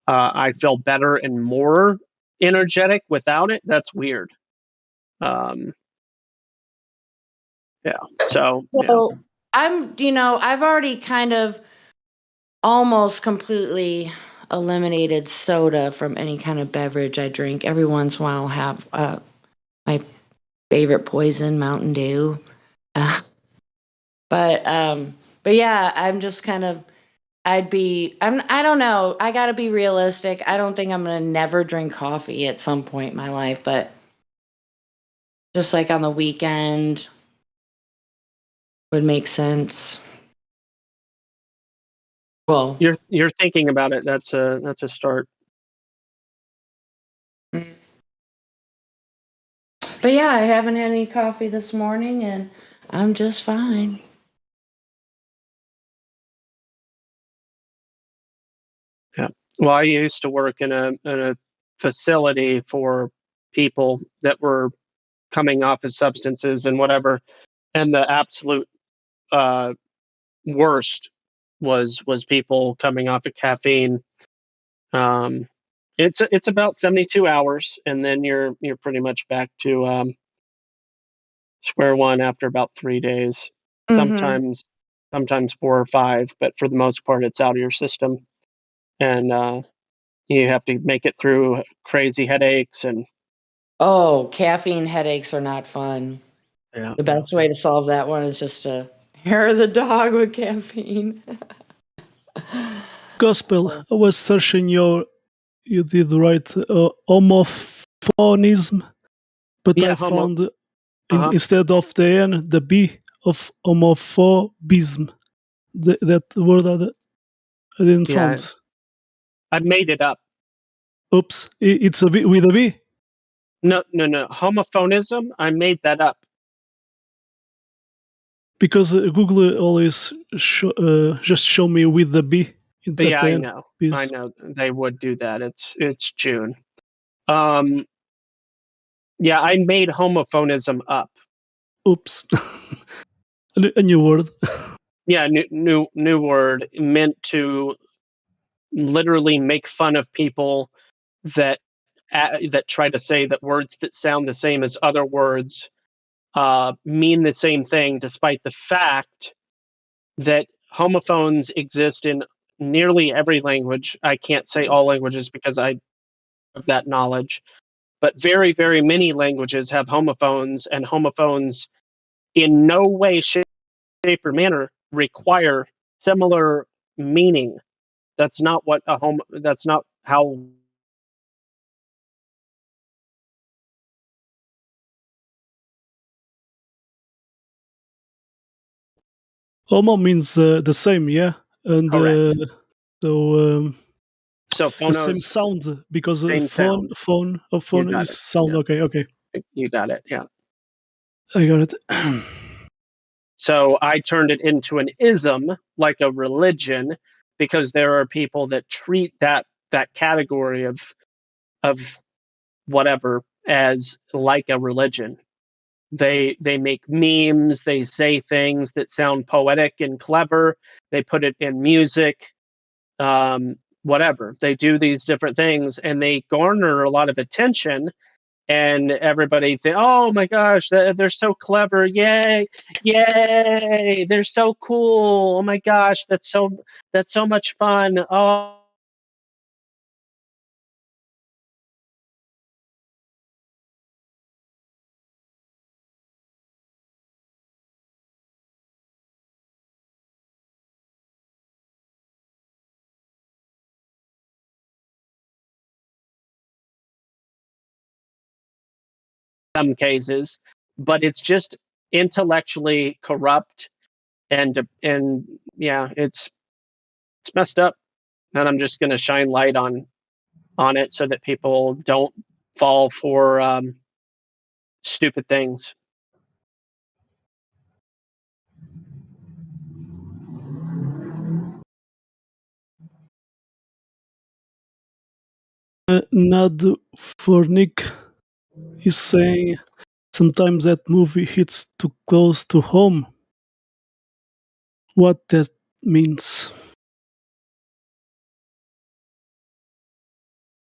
I feel better and more energetic without it. That's weird. Um, yeah. So yeah. so I've already kind of almost completely eliminated soda from any kind of beverage I drink. Every once in a while, I'll have my favorite poison, Mountain Dew. Uh, but yeah, I'm just kind of. I don't know. I got to be realistic. I don't think I'm going to never drink coffee at some point in my life, but just like on the weekend would make sense. Well, You're thinking about it. That's a start. but yeah, I haven't had any coffee this morning and I'm just fine. Yeah. Well, I used to work in a facility for people that were coming off of substances and whatever, and the absolute uh, worst was people coming off of caffeine. It's about 72 hours, and then you're pretty much back to square one after about 3 days. Mm-hmm. Sometimes 4 or 5, but for the most part, it's out of your system, and you have to make it through crazy headaches and. Oh, caffeine headaches are not fun. Yeah. The best way to solve that one is just to hair the dog with caffeine. Gospel, I was searching you did write homophonism, but Yeah, I found Uh-huh. instead of the N, the B of homophobism. That word I didn't Yeah. find. I made it up. Oops, it's a B with a B. No. Homophonism, I made that up. Because Google always just show me with the B. Yeah, I know. I know they would do that. It's June. Yeah, I made homophonism up. Oops. A new word. Yeah, new word meant to literally make fun of people that try to say that words that sound the same as other words mean the same thing, despite the fact that homophones exist in nearly every language. I can't say all languages because I have that knowledge, but very, very many languages have homophones, and homophones in no way, shape, or manner require similar meaning. That's not what that's not how. Homo means the same, yeah, and so So the same phonos, sound because same sound. phone You got is it. sound. Yeah. Okay. You got it. Yeah. I got it. So I turned it into an ism, like a religion, because there are people that treat that category of whatever as like a religion. They make memes, they say things that sound poetic and clever, they put it in music, whatever. They do these different things and they garner a lot of attention, and everybody think, "Oh my gosh, they're so clever! Yay, yay! They're so cool! Oh my gosh, that's so much fun! Oh." Some cases, but it's just intellectually corrupt, and yeah, it's messed up, and I'm just going to shine light on it so that people don't fall for stupid things. Nad for Nick is saying sometimes that movie hits too close to home. What that means?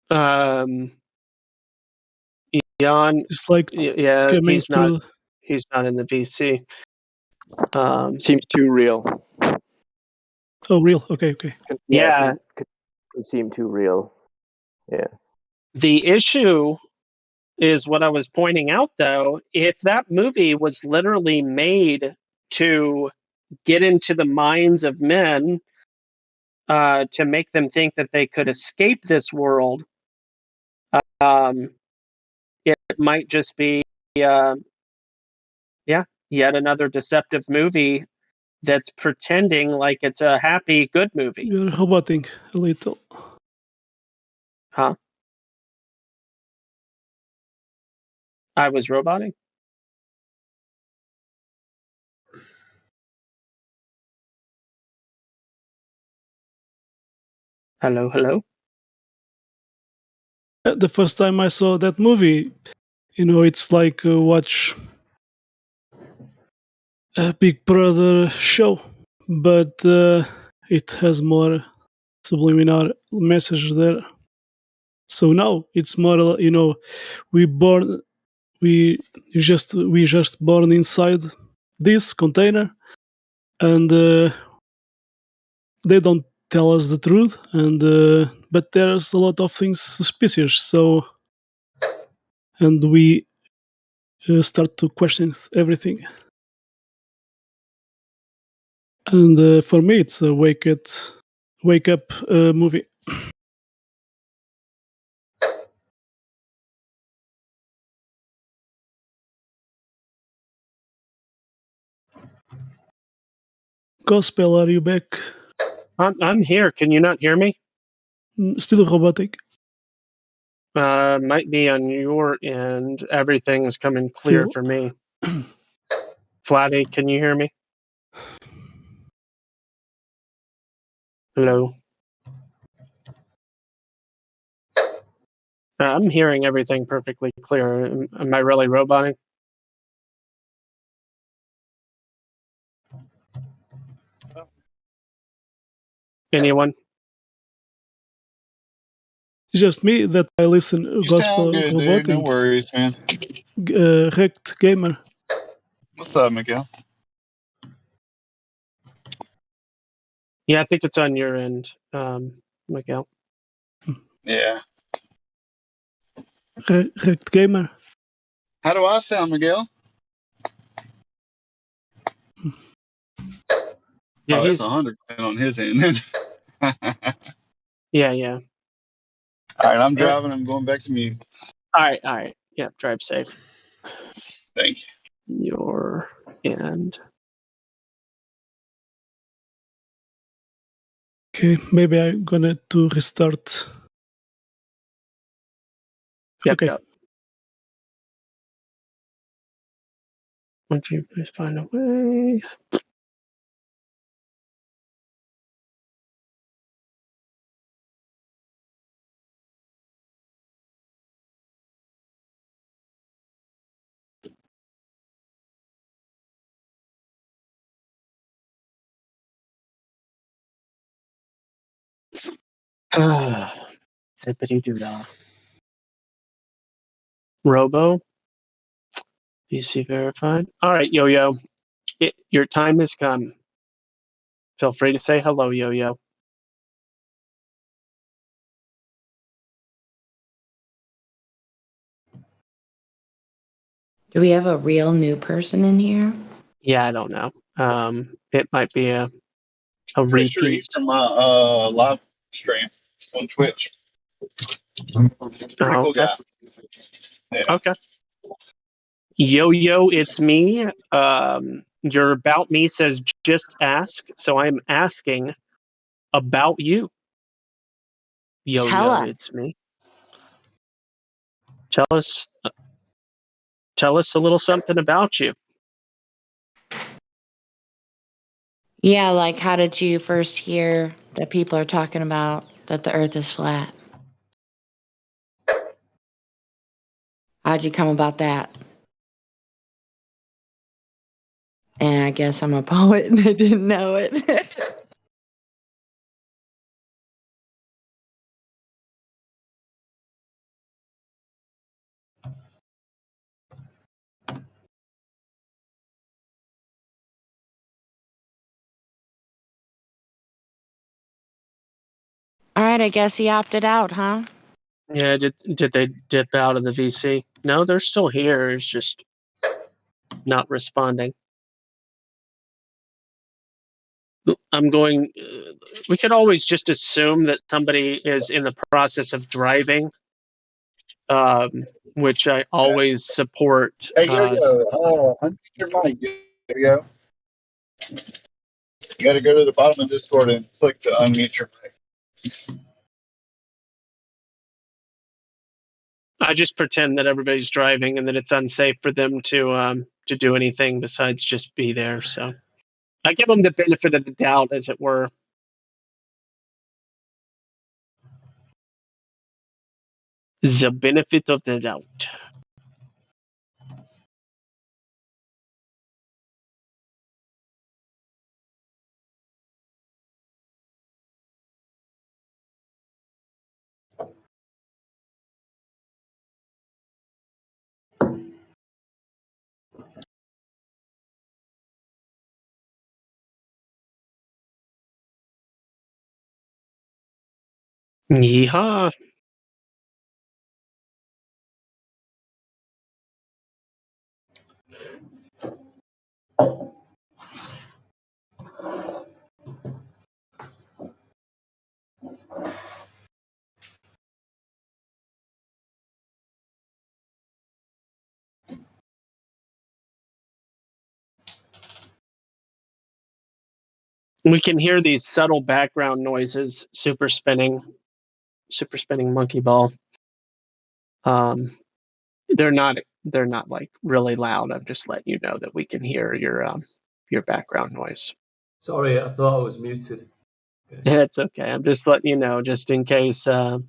Jan, It's like yeah, coming to. He's not in the VC. Seems too real. Oh, real? Okay. Yeah. It seemed too real. Yeah. The issue is what I was pointing out, though. If that movie was literally made to get into the minds of men, to make them think that they could escape this world, it might just be, yet another deceptive movie that's pretending like it's a happy, good movie. You're roboting a little. Huh? I was roboting? Hello? The first time I saw that movie, it's like watch a Big Brother show, but it has more subliminal message there. So now it's more, we just born inside this container, and they don't tell us the truth, and but there's a lot of things suspicious. So, and we start to question everything. And for me, it's a wake up movie. Gospel, are you back? I'm here. Can you not hear me? Still robotic. Might be on your end. Everything's coming clear Still. for me. Flatty, can you hear me? Hello. I'm hearing everything perfectly clear. Am I really roboting? Anyone? It's just me that I listen gospel Sound good, robotic. dude. No worries, man. Wrecked gamer. What's up, Miguel? Yeah, I think it's on your end, Miguel. Yeah. Wrecked gamer. How do I sound, Miguel? Yeah, oh, he's that's 100% on his end. All yeah. right, I'm driving. I'm going back to mute. All right. Yeah, drive safe. Thank you. Your end. Okay, maybe I'm gonna to restart. Yep, Okay. Yep. Won't you please find a way? Zippity doo dah. Robo. PC verified. All right, Yo-Yo. Your time has come. Feel free to say hello, Yo-Yo. Do we have a real new person in here? Yeah, I don't know. It might be a Pretty sure repeat. he's from my live stream on Twitch. Pretty cool guy. Yeah. Okay. Yo-Yo, it's me. Your about me says just ask, so I'm asking about you. Yo-Yo, it's me. Tell us a little something about you. Yeah, like how did you first hear that people are talking about that the earth is flat? How'd you come about that? And I guess I'm a poet and I didn't know it. All right, I guess he opted out, huh? Yeah, did they dip out of the VC? No, they're still here. It's just not responding. I'm going. We could always just assume that somebody is in the process of driving, which I always support. Hey, Yo-Yo, unmute your mic, Yo-Yo. You got to go to the bottom of Discord and click to unmute your mic. I just pretend that everybody's driving and that it's unsafe for them to do anything besides just be there. So I give them the benefit of the doubt, as it were. The benefit of the doubt. Yeehaw. We can hear these subtle background noises, super spinning monkey ball. They're not like really loud. I'm just letting you know that we can hear your background noise. Sorry, I thought I was muted. It's okay. I'm just letting you know, just in case. I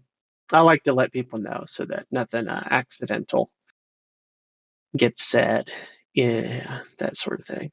like to let people know so that nothing accidental gets said. Yeah, that sort of thing.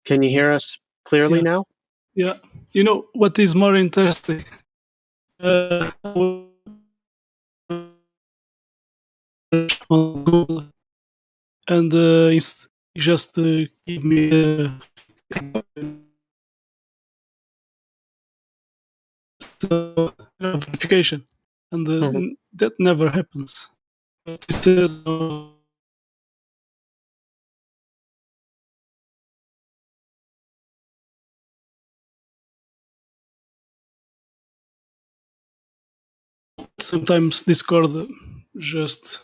Can you hear us clearly now? Yeah. You know what is more interesting? On Google, and it's just give me a verification, and that never happens. But it says, sometimes Discord just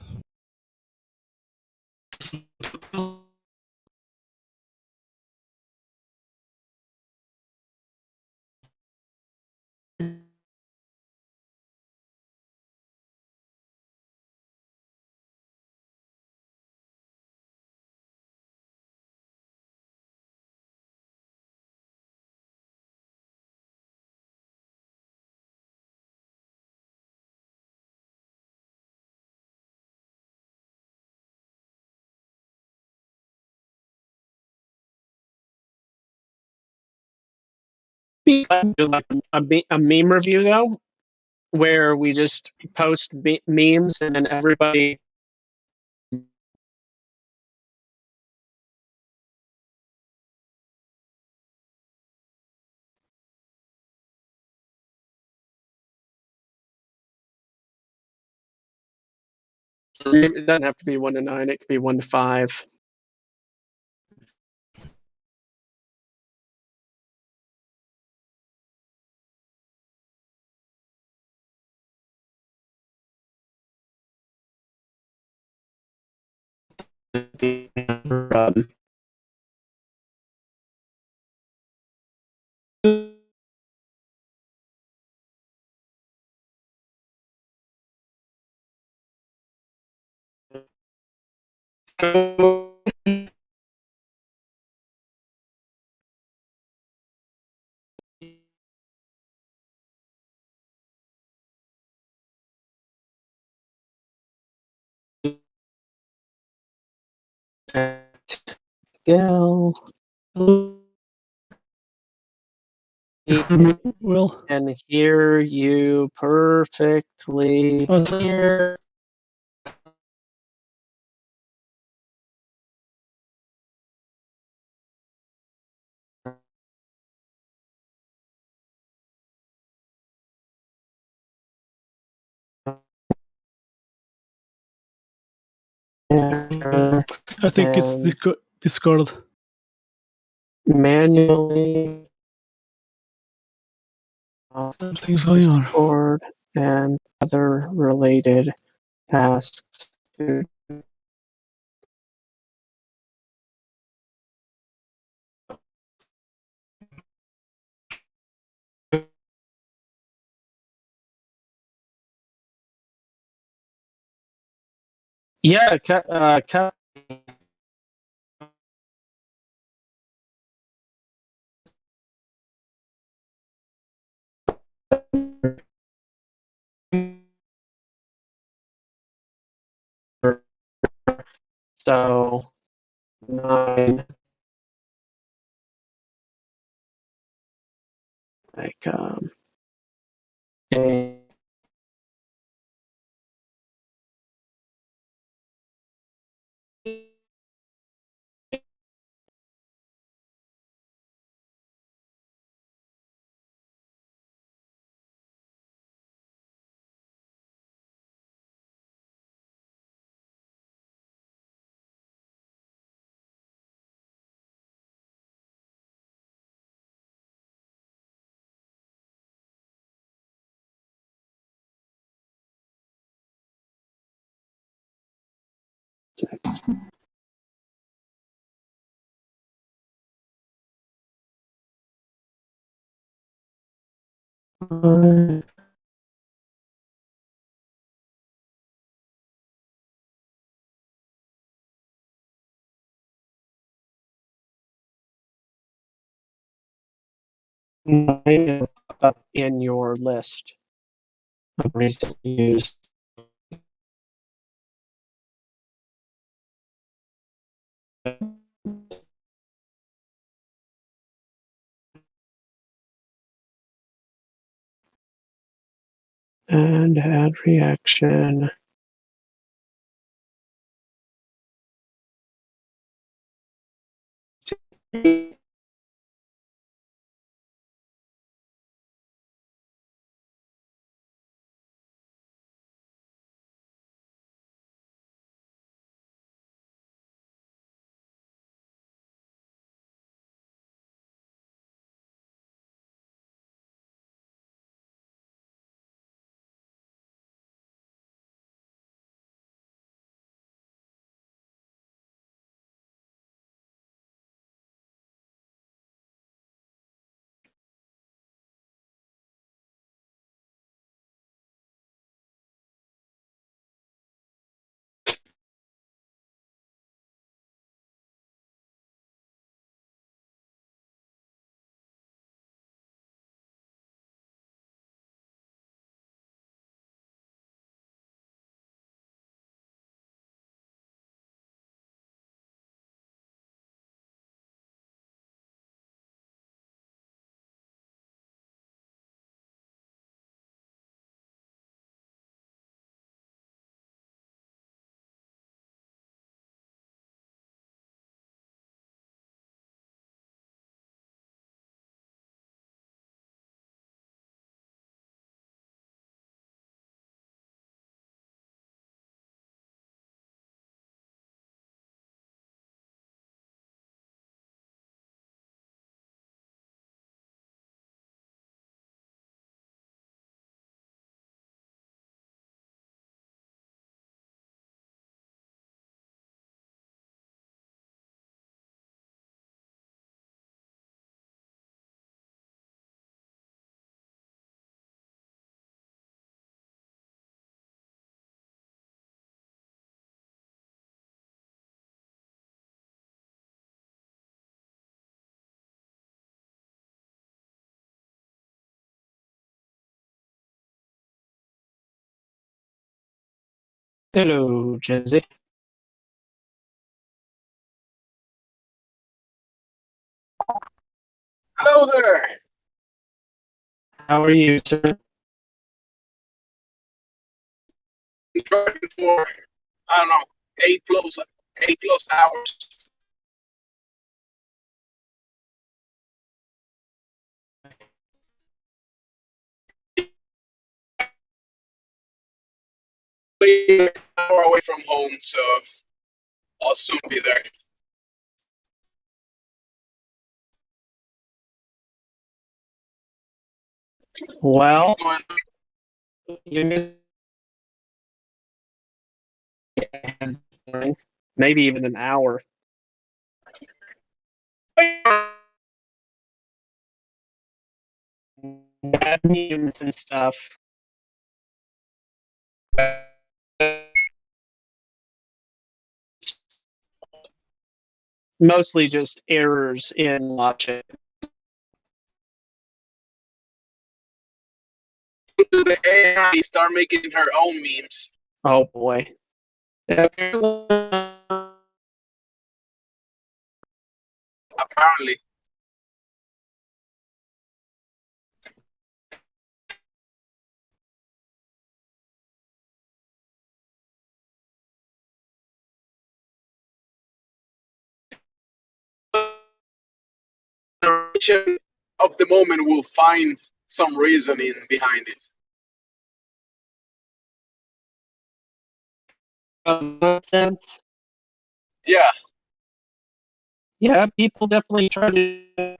Do like a meme review though, where we just post memes and then everybody. It doesn't have to be 1 to 9. It could be 1 to 5. Gil. Well, And hear you perfectly clear. I think it's And Discord. manually Something's going on. Discord and other related tasks. Yeah, so 9 like a nine up in your list of recent use. And add reaction. Hello, Jesse. Hello there. How are you, sir? I'm driving for, I don't know, 8+ hours. An hour away from home, so I'll soon be there. Well, you maybe even an hour. Bad memes and stuff. Mostly just errors in logic. The AI start making her own memes. Oh boy. Apparently. The of the moment will find some reasoning behind it. Nonsense. Yeah. Yeah, people definitely try to.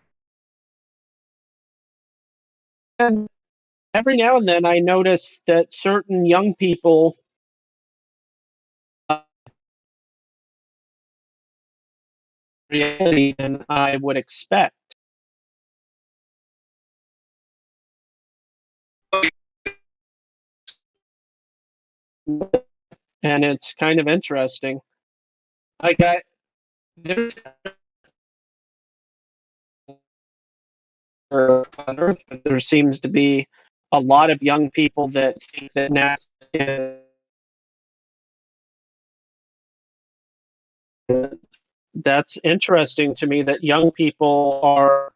And every now and then I notice that certain young people reality than I would expect. And it's kind of interesting. Like on Earth, but there seems to be a lot of young people that think that NASA is. That's interesting to me that young people are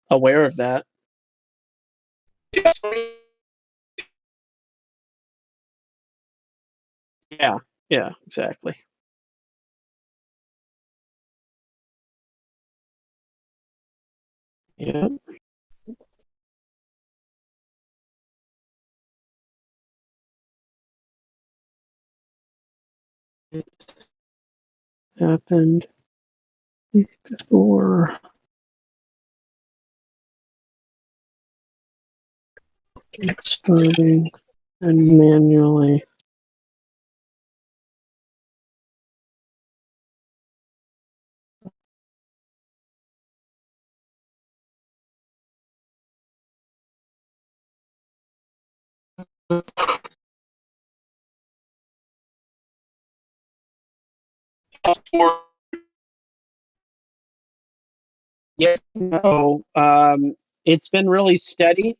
aware of that. Yeah, yeah, exactly. Yeah. It happened before. Starting and manually. Yes, no. It's been really steady.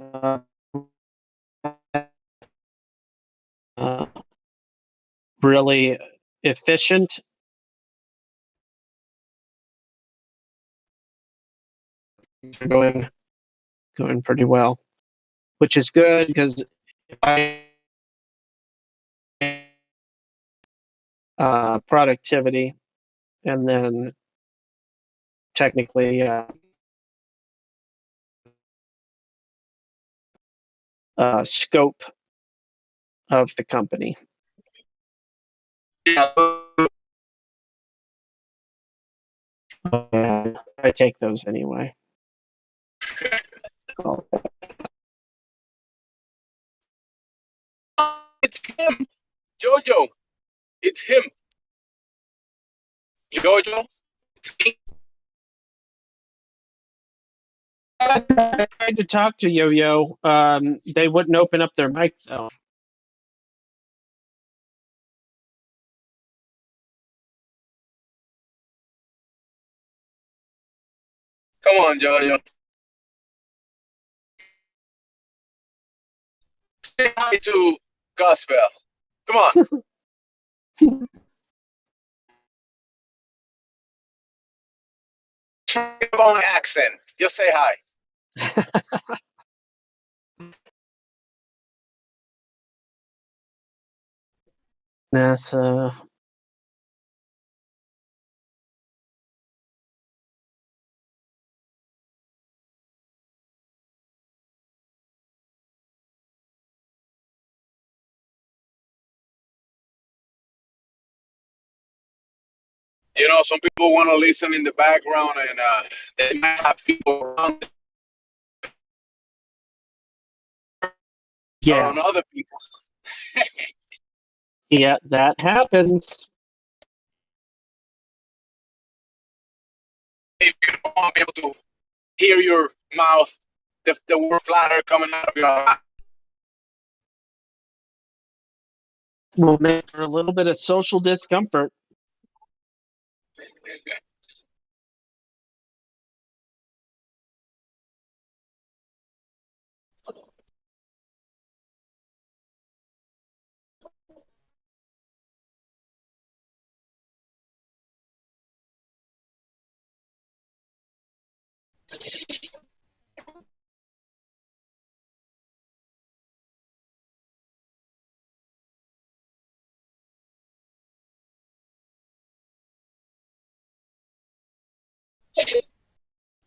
Uh, really efficient. Going pretty well, which is good because if I productivity and then technically scope of the company. I take those anyway. It's him, Jojo. It's him, Jojo. It's me. I tried to talk to Yo-Yo. They wouldn't open up their mic though. Come on, Jojo. Say hi to Gospel. Come on. On accent. Just say hi. NASA. You know, some people want to listen in the background, and they might have people around Yeah. on other people. Yeah, that happens. If you don't want to be able to hear your mouth, the word flatter coming out of your mouth. Will make for a little bit of social discomfort.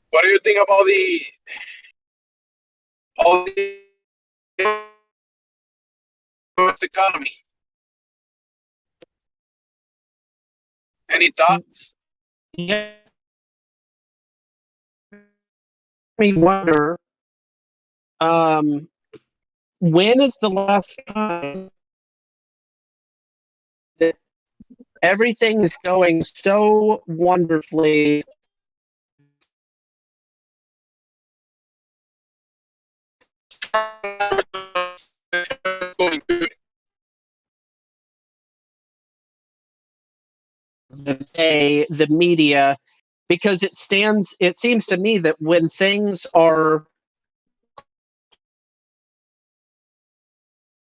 What do you think about the U.S. economy? Any thoughts? Yeah. Me wonder. When is the last time that everything is going so wonderfully? Going good. The media, because it seems to me that when things are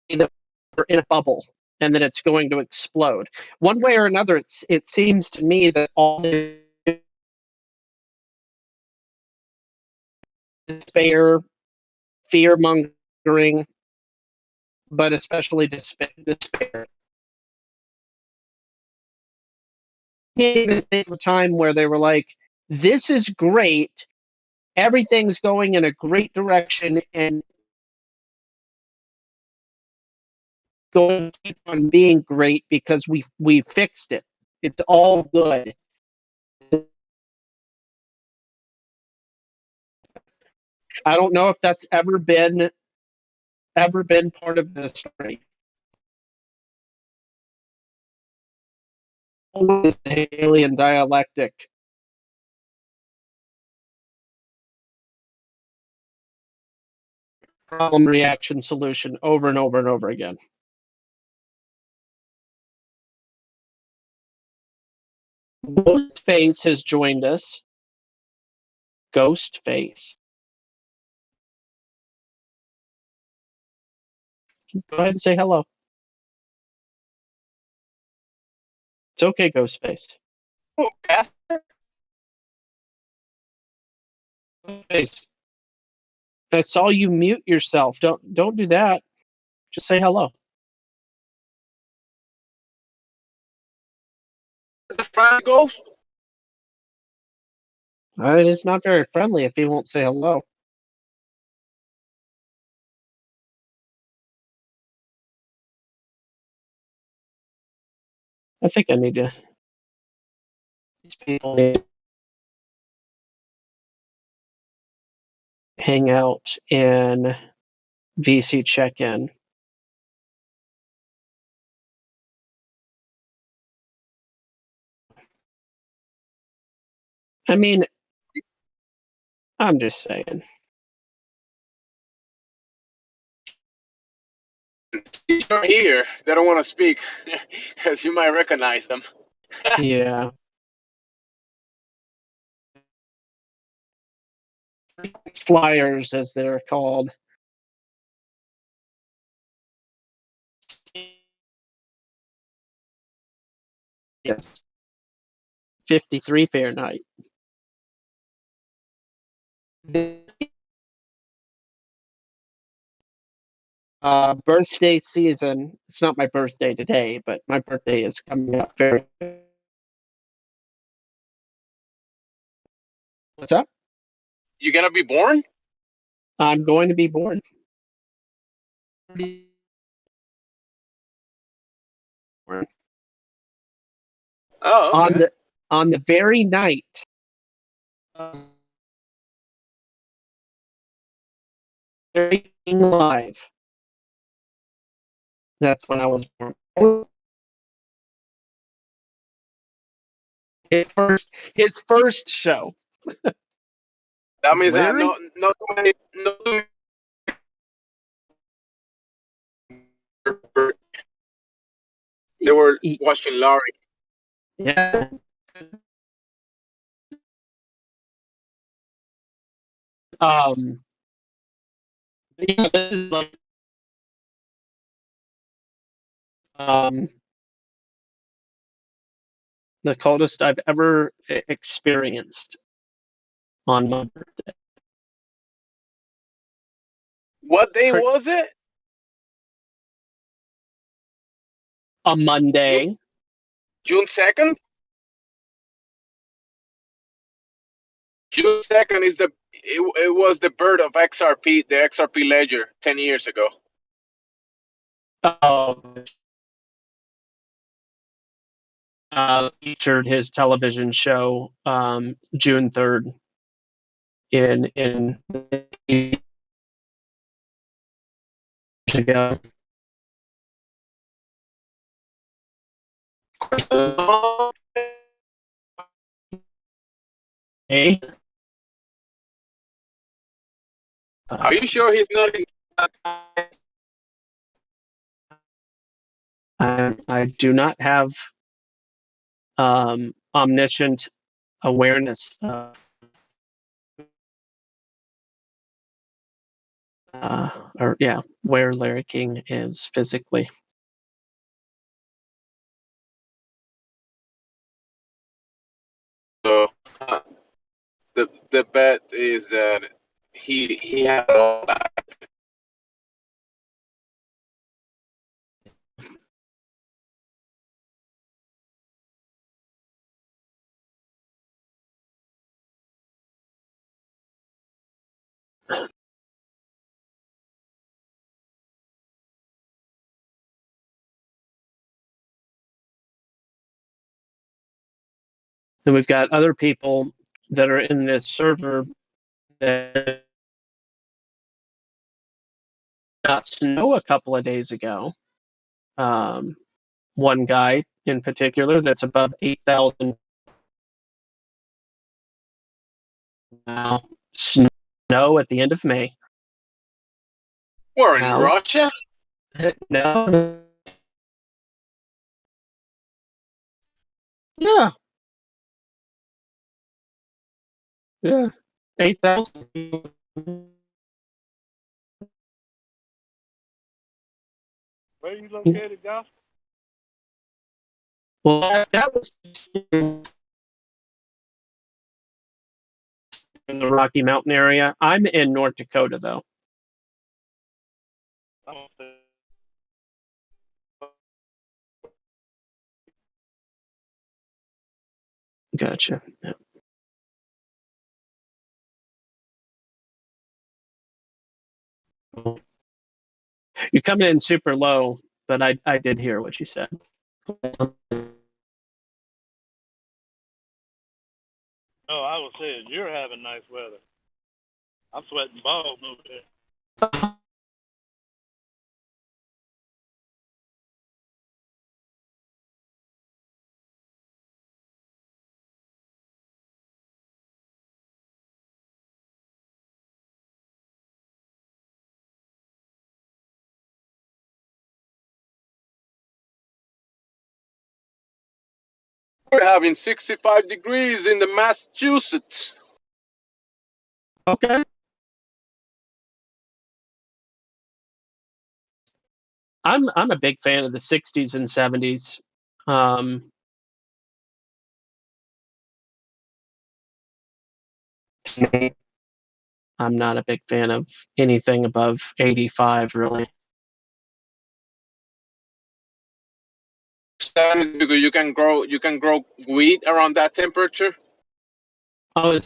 in a bubble and that it's going to explode one way or another, it seems to me that all the despair, fear mongering, but especially despair. I can't even think of a time where they were like, this is great, everything's going in a great direction and going to keep on being great because we fixed it. It's all good. I don't know if that's ever been part of the story. Always the Hegelian dialectic. Problem, reaction, solution over and over and over again. Ghostface has joined us. Ghostface. Go ahead and say hello. It's okay, Ghostface. Oh, Ghostface. I saw you mute yourself. Don't do that. Just say hello. Ghost? It is not very friendly if he won't say hello. I think I need to. These people need to hang out in VC check-in. I mean, I'm just saying. You're here. They don't want to speak, as you might recognize them. Yeah. Flyers, as they're called. Yes. 53 Fahrenheit. Birthday season. It's not my birthday today, but my birthday is coming up very. What's up? You gonna be born? I'm going to be born. Oh, okay. On the very night. Live. That's when I was born. His first show. That means that Larry? no they were watching Larry. Yeah. Yeah, this is like, the coldest I've ever experienced on my birthday. What day was it? A Monday. June 2nd? June 2nd is it was the birth of XRP, the XRP ledger 10 years ago. Oh. Featured his television show June 3rd in ago. Hey. Are you sure he's not in? I do not have omniscient awareness of where Larry King is physically. So the bet is that he had all that. Then we've got other people that are in this server that got snow a couple of days ago. One guy in particular that's above 8,000 now. Snow at the end of May. We're in Russia? No. Yeah. Yeah. 8,000. Where are you located, Gospel? Well, that was in the Rocky Mountain area. I'm in North Dakota, though. Gotcha. Yeah. You're coming in super low, but I did hear what you said. No, I was saying you're having nice weather. I'm sweating balls over there. We're having 65 degrees in the Massachusetts. Okay. I'm a big fan of the 60s and 70s. I'm not a big fan of anything above 85, really. 70 because you can grow wheat around that temperature. Oh,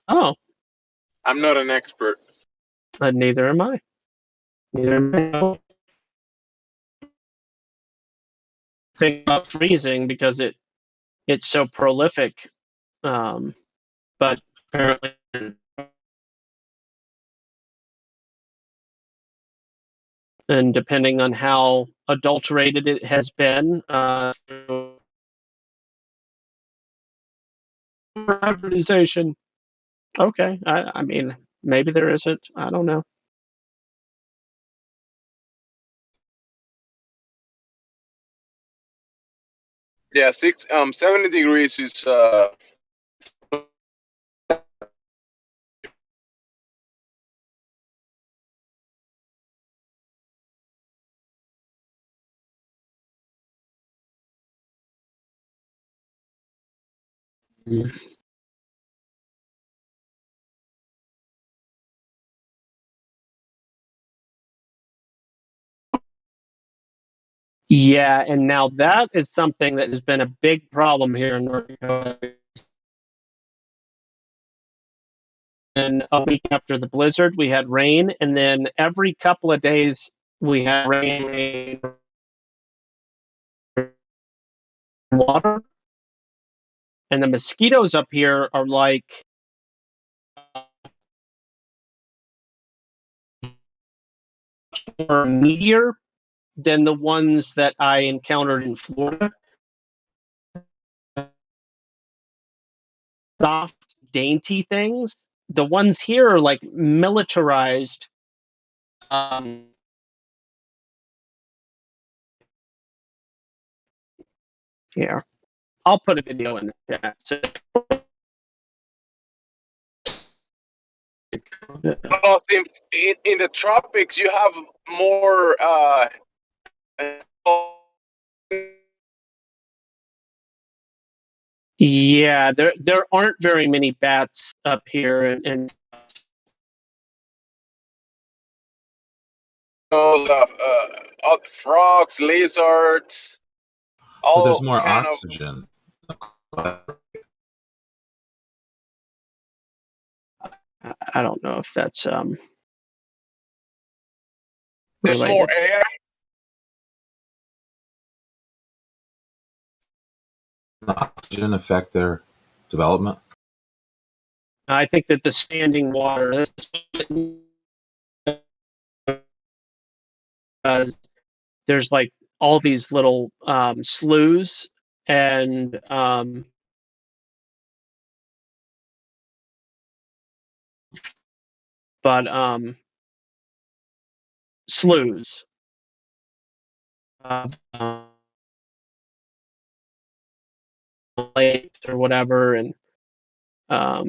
oh. I'm not an expert. Neither am I. Neither am I. Think about freezing because it's so prolific, but apparently, and depending on how adulterated it has been, hybridization. Okay, I mean, maybe there isn't. I don't know. Yeah, 70 degrees is Yeah, and now that is something that has been a big problem here in North Dakota. And a week after the blizzard, we had rain, and then every couple of days we had rain, water. And the mosquitoes up here are like more meatier than the ones that I encountered in Florida. Soft, dainty things. The ones here are like militarized. Here, I'll put a video in the chat. So, well, in the tropics you have more yeah, there aren't very many bats up here, and frogs, lizards, But there's all more kind of. oxygen. I don't know if that's There's related. more air. Oxygen affect their development. I think that the standing water, there's like all these little sloughs and sloughs. Lakes or whatever, and I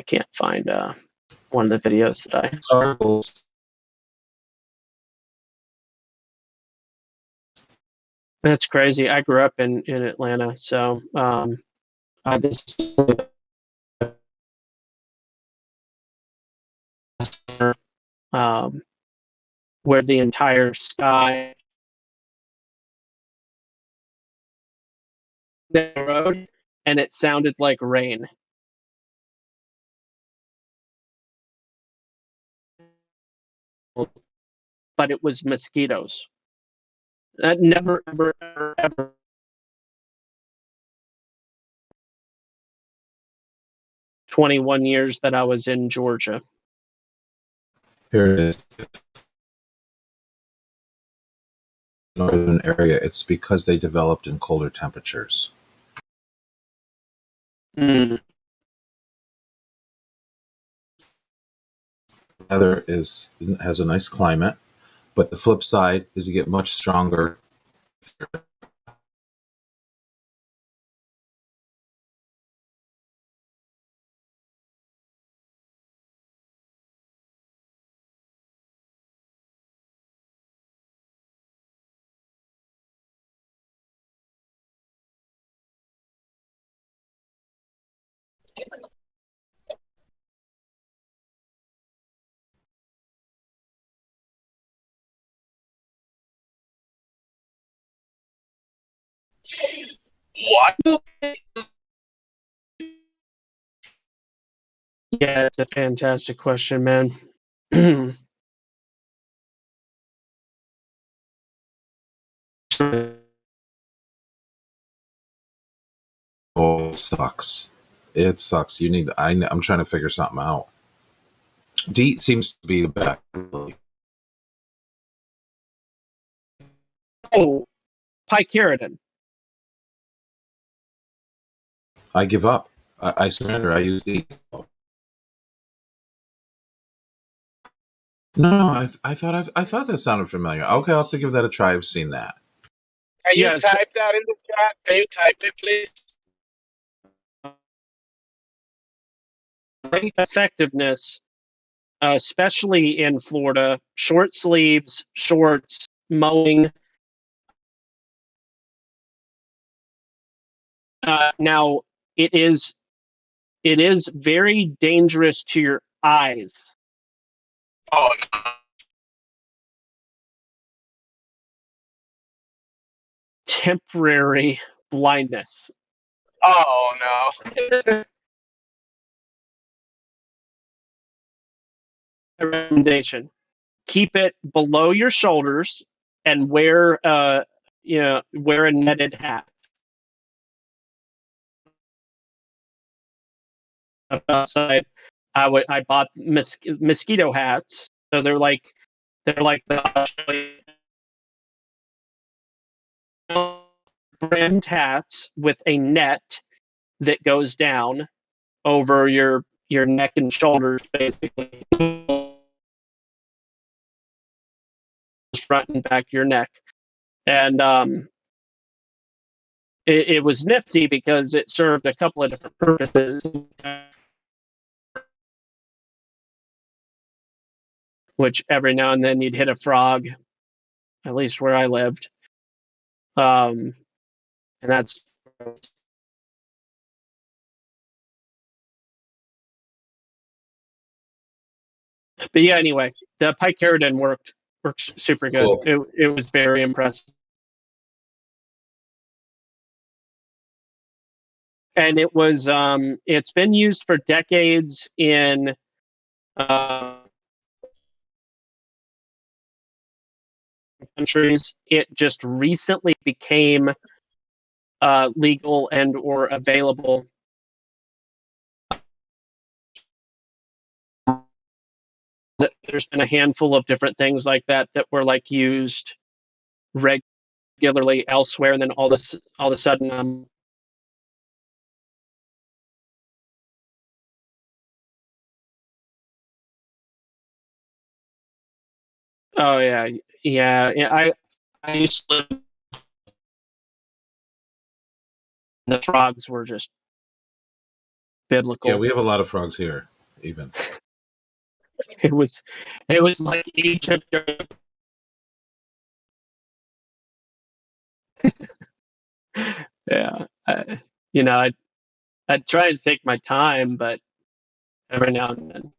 can't find one of the videos that I. That's crazy. I grew up in Atlanta, so this where the entire sky road, and it sounded like rain. But it was mosquitoes. That never, ever, ever, ever. 21 years that I was in Georgia. Here it is. Northern area, it's because they developed in colder temperatures. Mm. Weather has a nice climate, but the flip side is you get much stronger. What? Yeah, it's a fantastic question, man. Oh, it sucks. It sucks. You need. I'm trying to figure something out. DEET seems to be the best. Oh, picaridin. I give up. I surrender. I use DEET. No, I thought that sounded familiar. Okay, I'll have to give that a try. I've seen that. Can you Yes. type that in the chat? Can you type it, please? Great effectiveness, especially in Florida. Short sleeves, shorts, mowing. Now, it is very dangerous to your eyes. Oh no. Temporary blindness. Oh no. Recommendation: keep it below your shoulders and wear a netted hat. Outside, I bought mosquito hats, so they're like the brimmed hats with a net that goes down over your neck and shoulders, basically front and back of your neck. And it was nifty because it served a couple of different purposes, which every now and then you'd hit a frog, at least where I lived. And that's. But yeah, anyway, the picaridin works super good. Cool. It was very impressive. And it was it's been used for decades in countries. It just recently became legal and or available. There's been a handful of different things like that were like used regularly elsewhere, and then all of a sudden oh yeah. I used to live. The frogs were just biblical. Yeah, we have a lot of frogs here, even. It was like Egypt. Yeah, I'd try to take my time, but every now and then.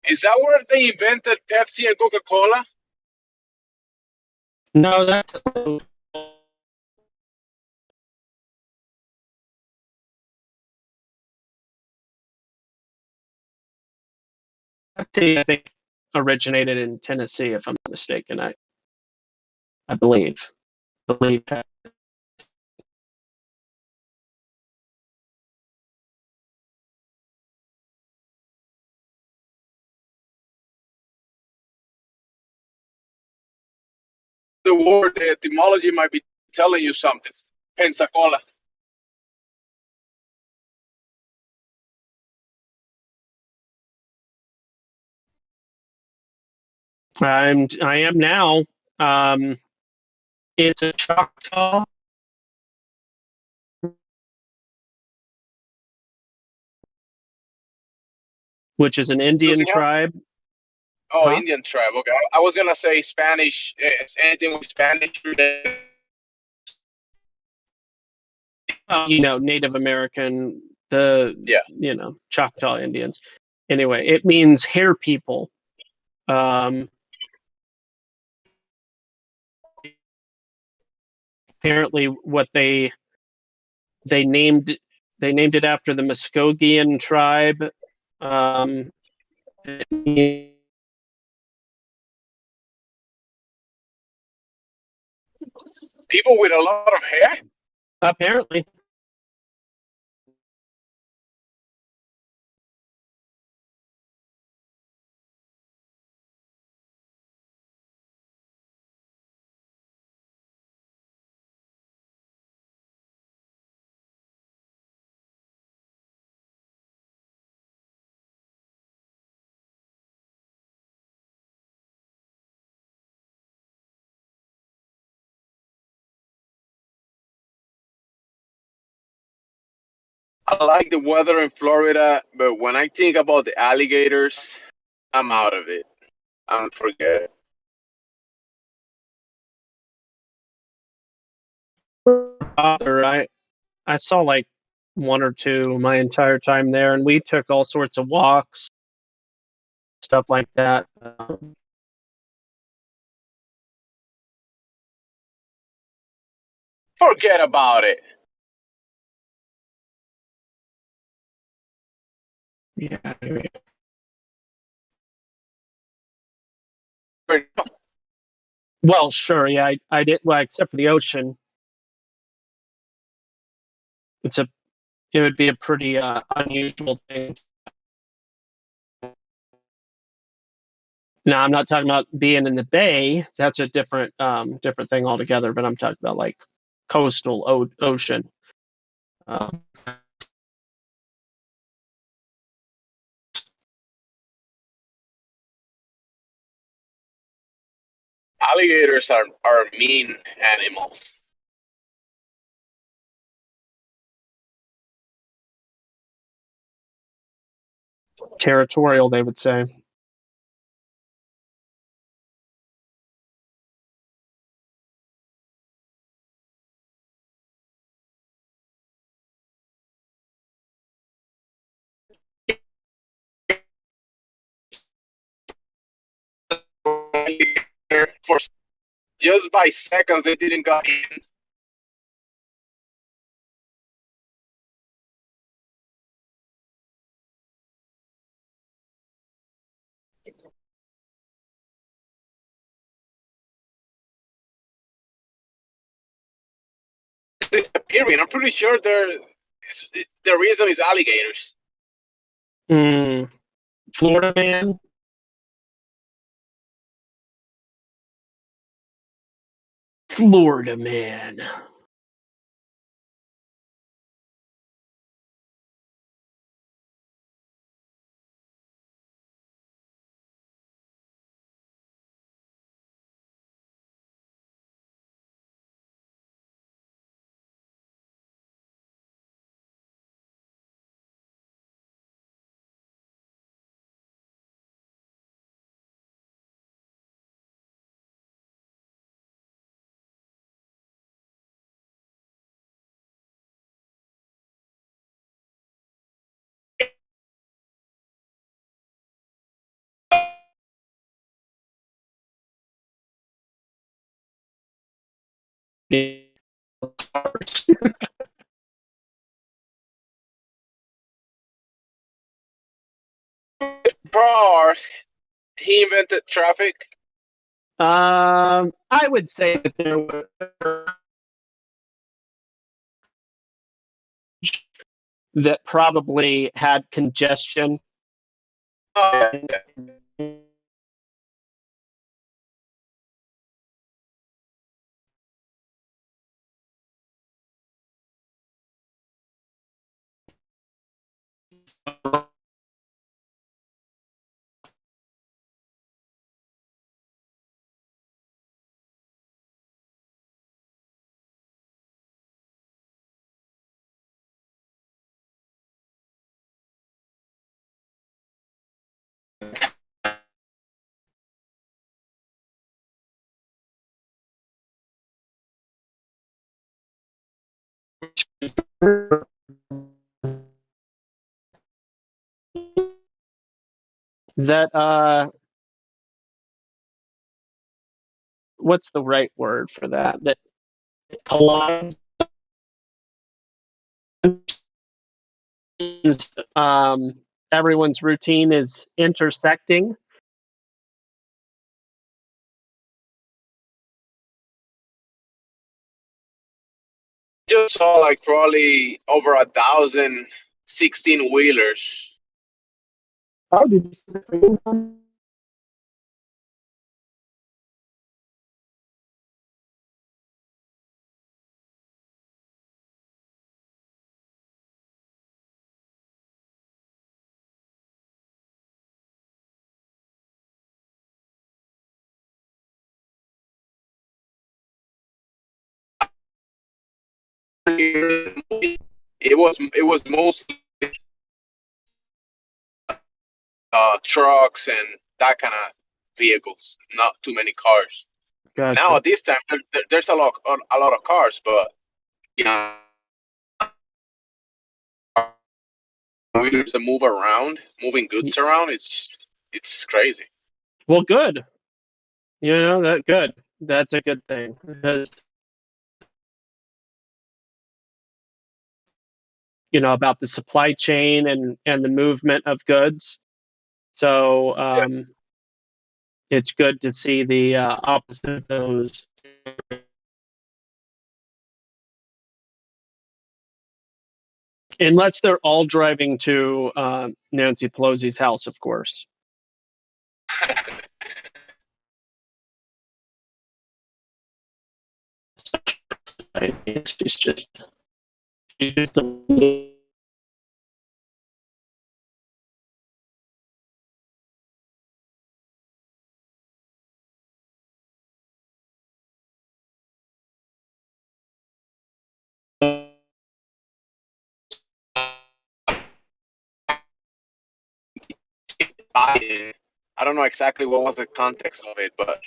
Is that where they invented Pepsi and Coca-Cola? No, that's. I think originated in Tennessee, if I'm not mistaken. I believe that. The word, the etymology might be telling you something. Pensacola. I am now. It's a Choctaw, which is an Indian tribe. Oh, huh? Indian tribe. Okay, I was gonna say Spanish. Anything with Spanish? Native American, Choctaw Indians. Anyway, it means hair people. apparently what they named it after the Muskogean tribe. People with a lot of hair? Apparently. I like the weather in Florida, but when I think about the alligators, I'm out of it. I'm forget it. I saw like one or two my entire time there, and we took all sorts of walks, stuff like that. Forget about it. Yeah. Well, sure, yeah, I did. Well, except for the ocean, it would be a pretty unusual thing. Now, I'm not talking about being in the bay. That's a different thing altogether. But I'm talking about like coastal ocean. Alligators are mean animals. Territorial, they would say. For just by seconds, they didn't got in. Disappearing. I'm pretty sure the reason is alligators. Florida man. Florida man. Bars. He invented traffic. I would say that there were that probably had congestion. That what's the right word for that? That Collides, everyone's routine is intersecting. Just saw like probably over 1,000 16-wheelers. How did you It was mostly trucks and that kind of vehicles, not too many cars. Gotcha. Now at this time, there's a lot of cars, but wheelers that move around, moving goods around, it's crazy. Well, good. That good. That's a good thing because about the supply chain and the movement of goods. So it's good to see the opposite of those. Unless they're all driving to Nancy Pelosi's house, of course. It's just I don't know exactly what was the context of it, but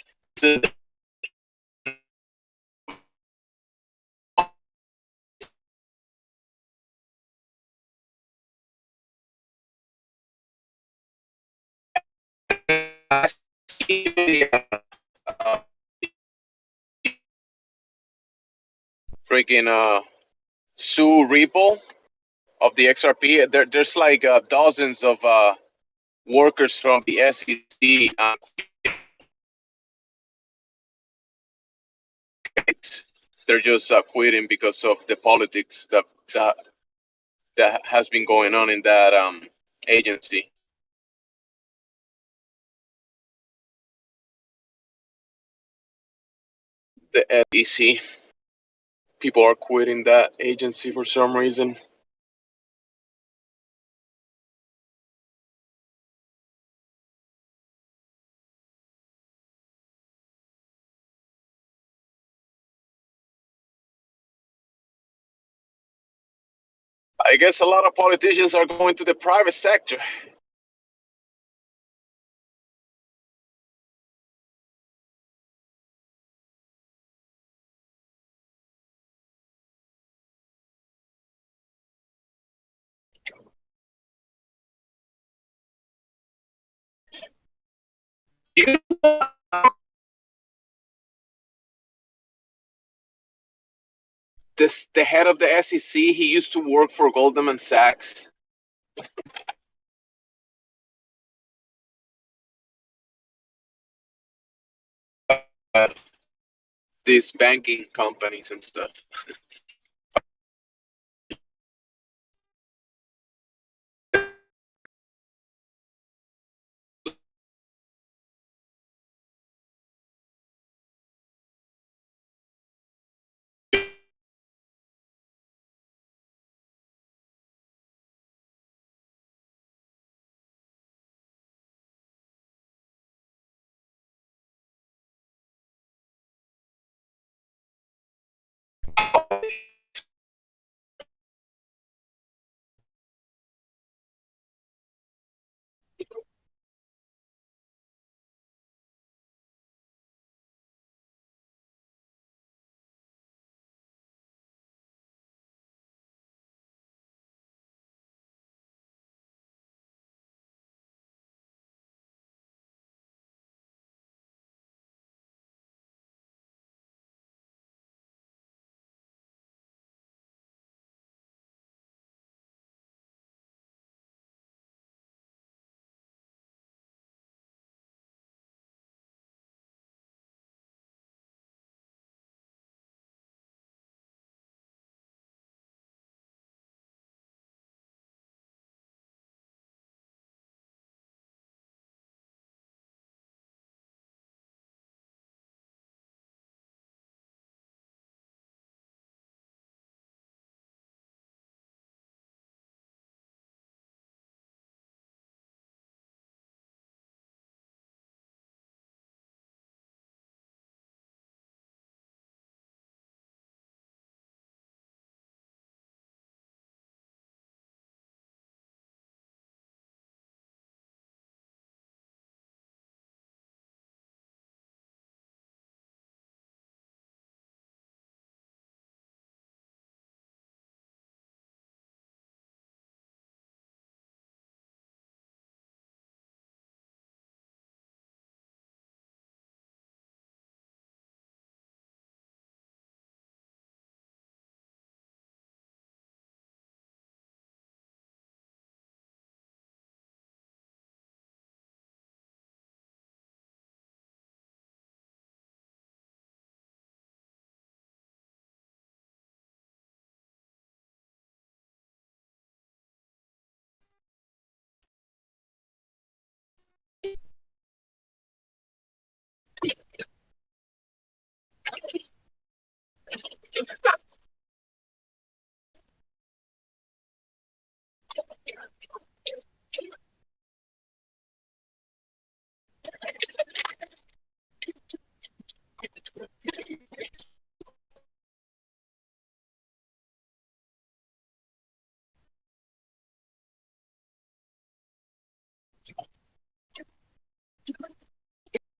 freaking Sue Ripple of the XRP. There's like dozens of workers from the SEC. They're just quitting because of the politics that has been going on in that agency. The SEC. People are quitting that agency for some reason. I guess a lot of politicians are going to the private sector. The head of the SEC, he used to work for Goldman Sachs. These banking companies and stuff.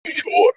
Sure.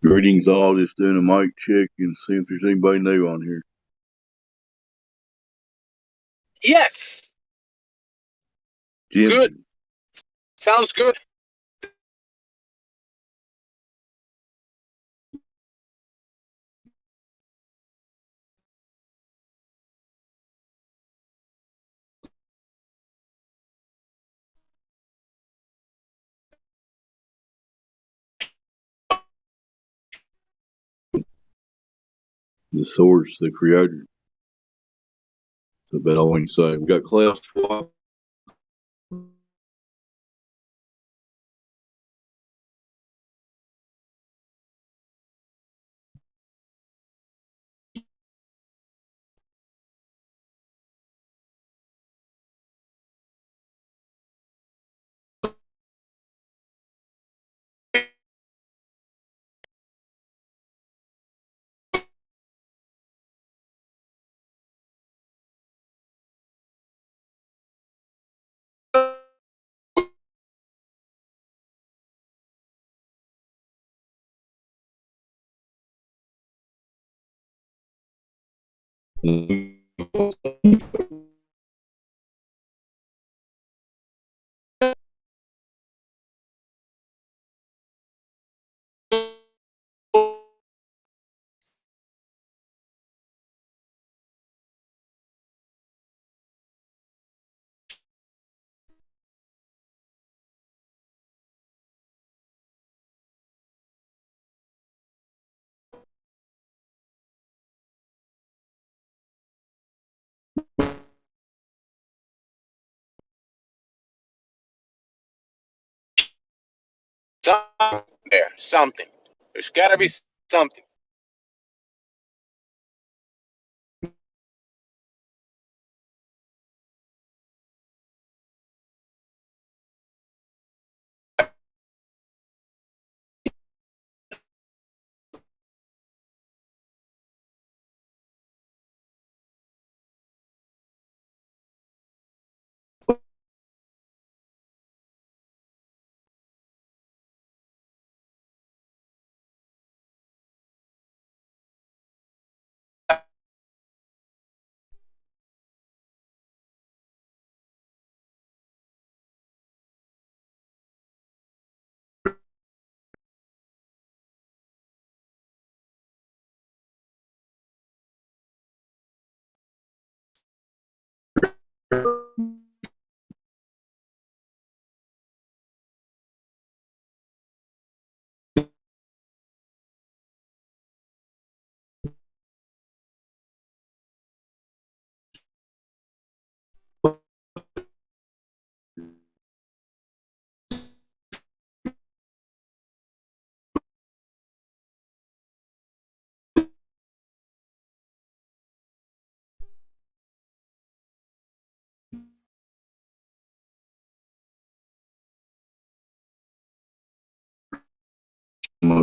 Greetings all, just doing a mic check and see if there's anybody new on here. Yes. Jim, Good. Sounds good. the source, the creator. That's about all we can say. We got Klaus. Something there. Something. There's got to be something.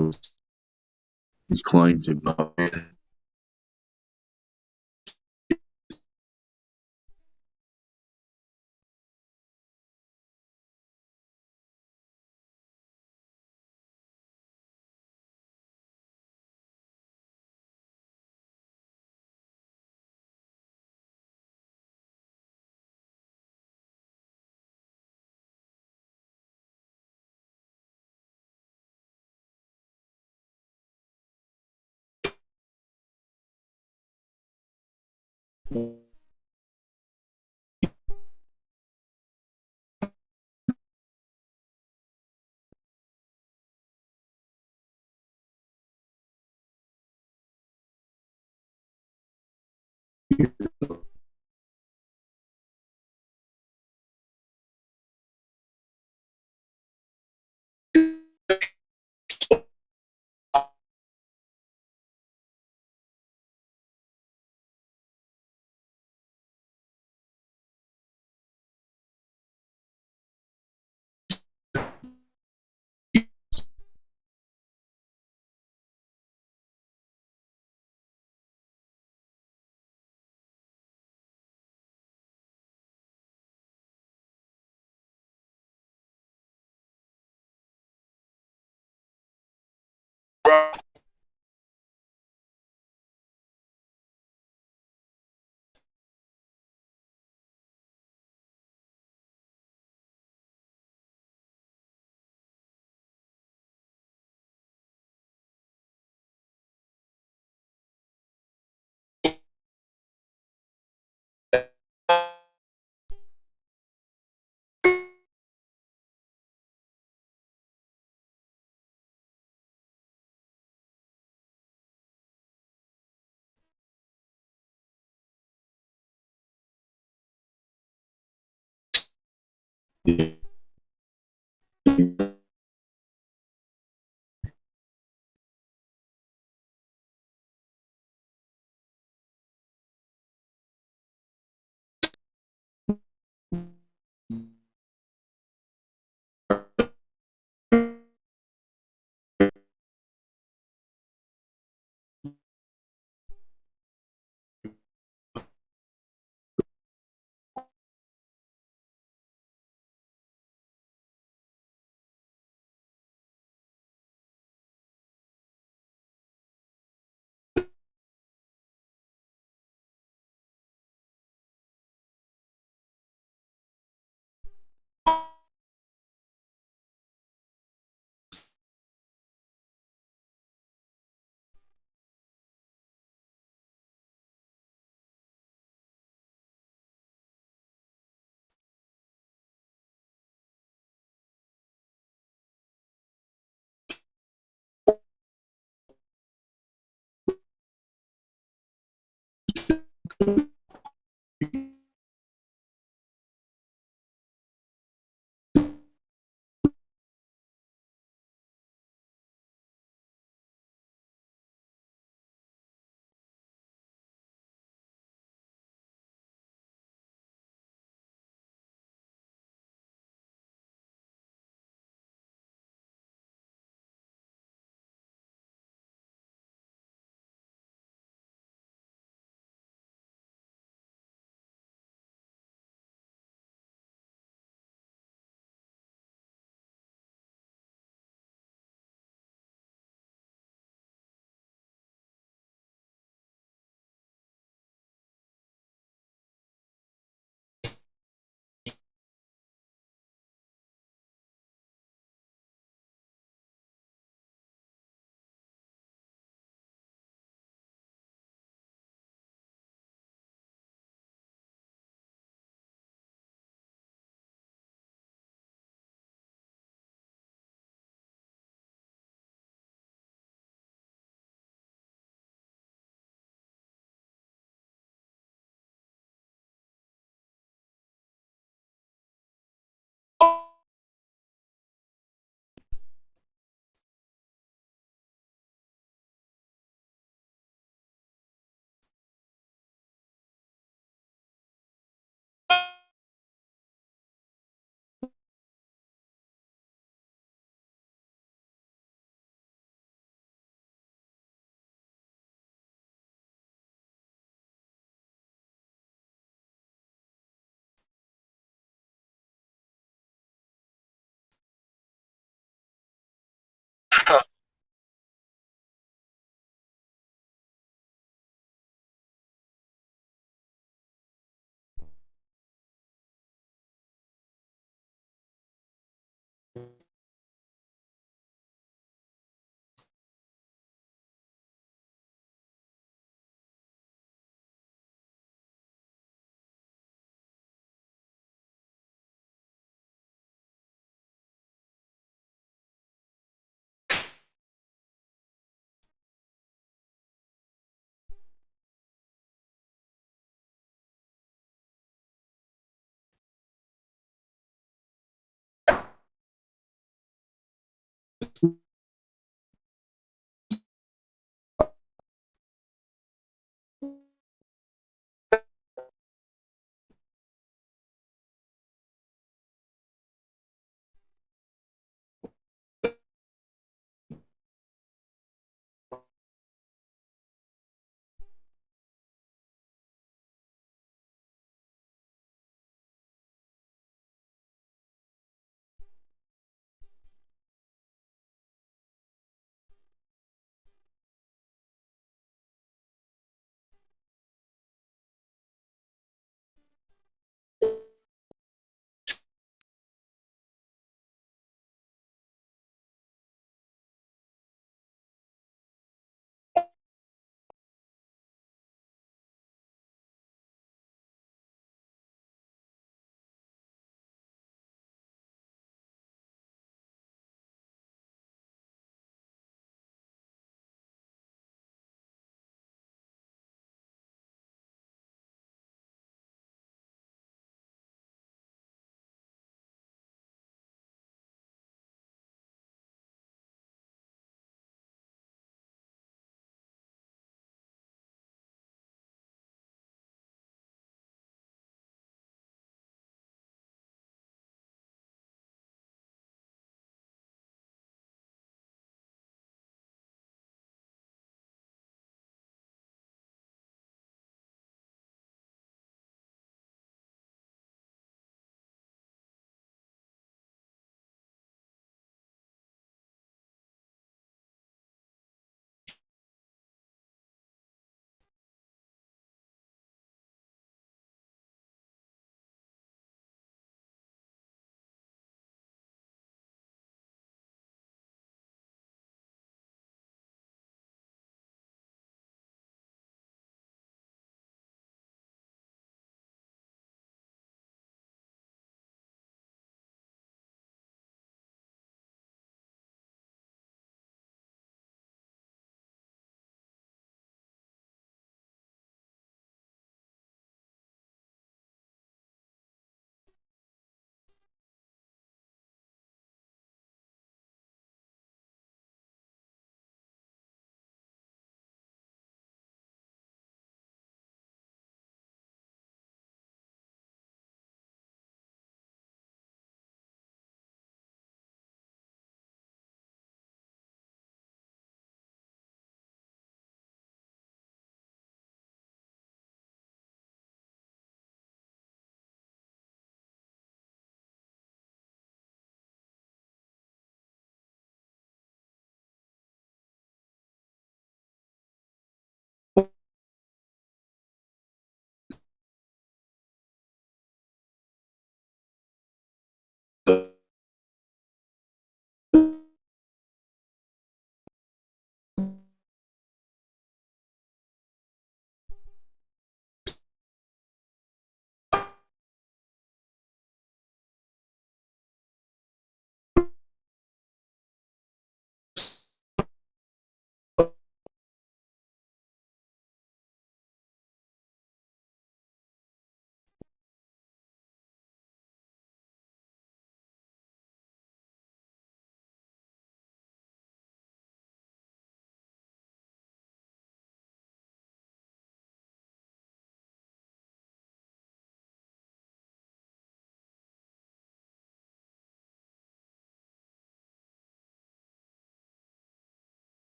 knows his claims have not been.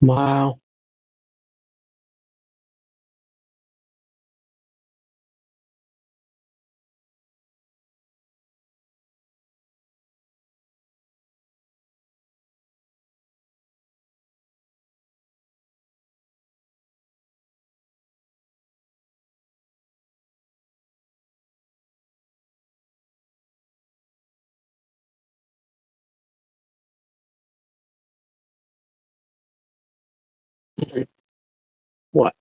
Wow. Wow.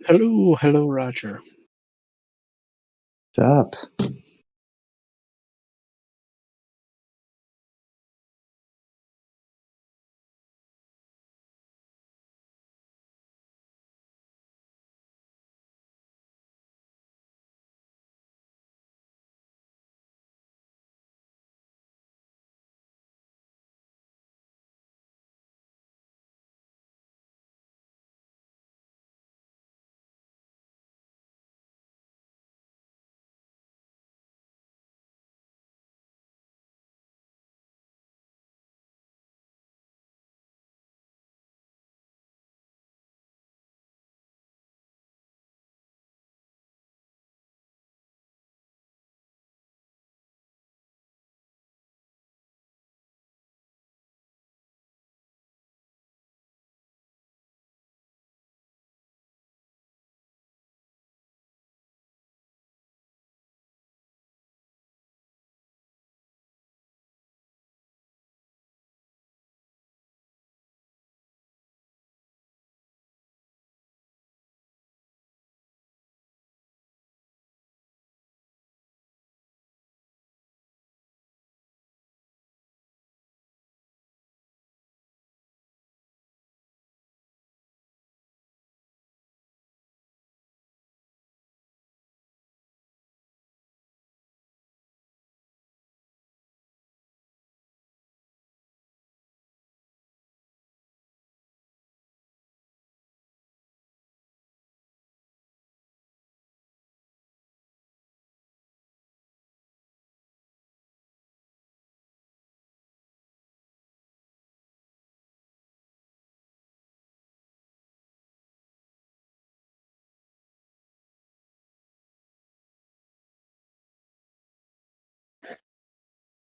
Hello, Roger. What's up?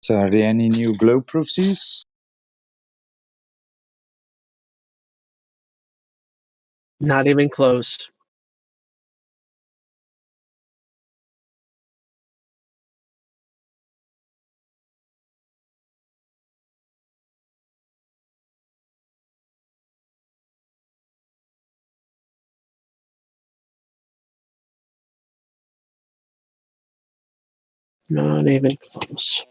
So are there any new glow proofs? Not even close. Not even close.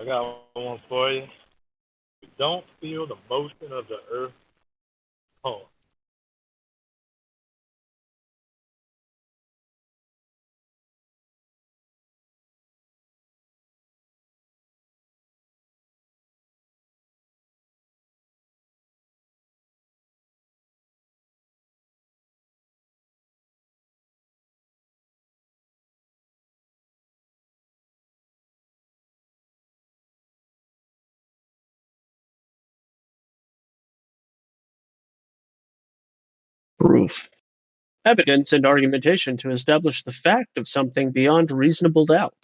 I got one for you. You don't feel the motion of the earth pulse. Proof. Evidence and argumentation to establish the fact of something beyond reasonable doubt.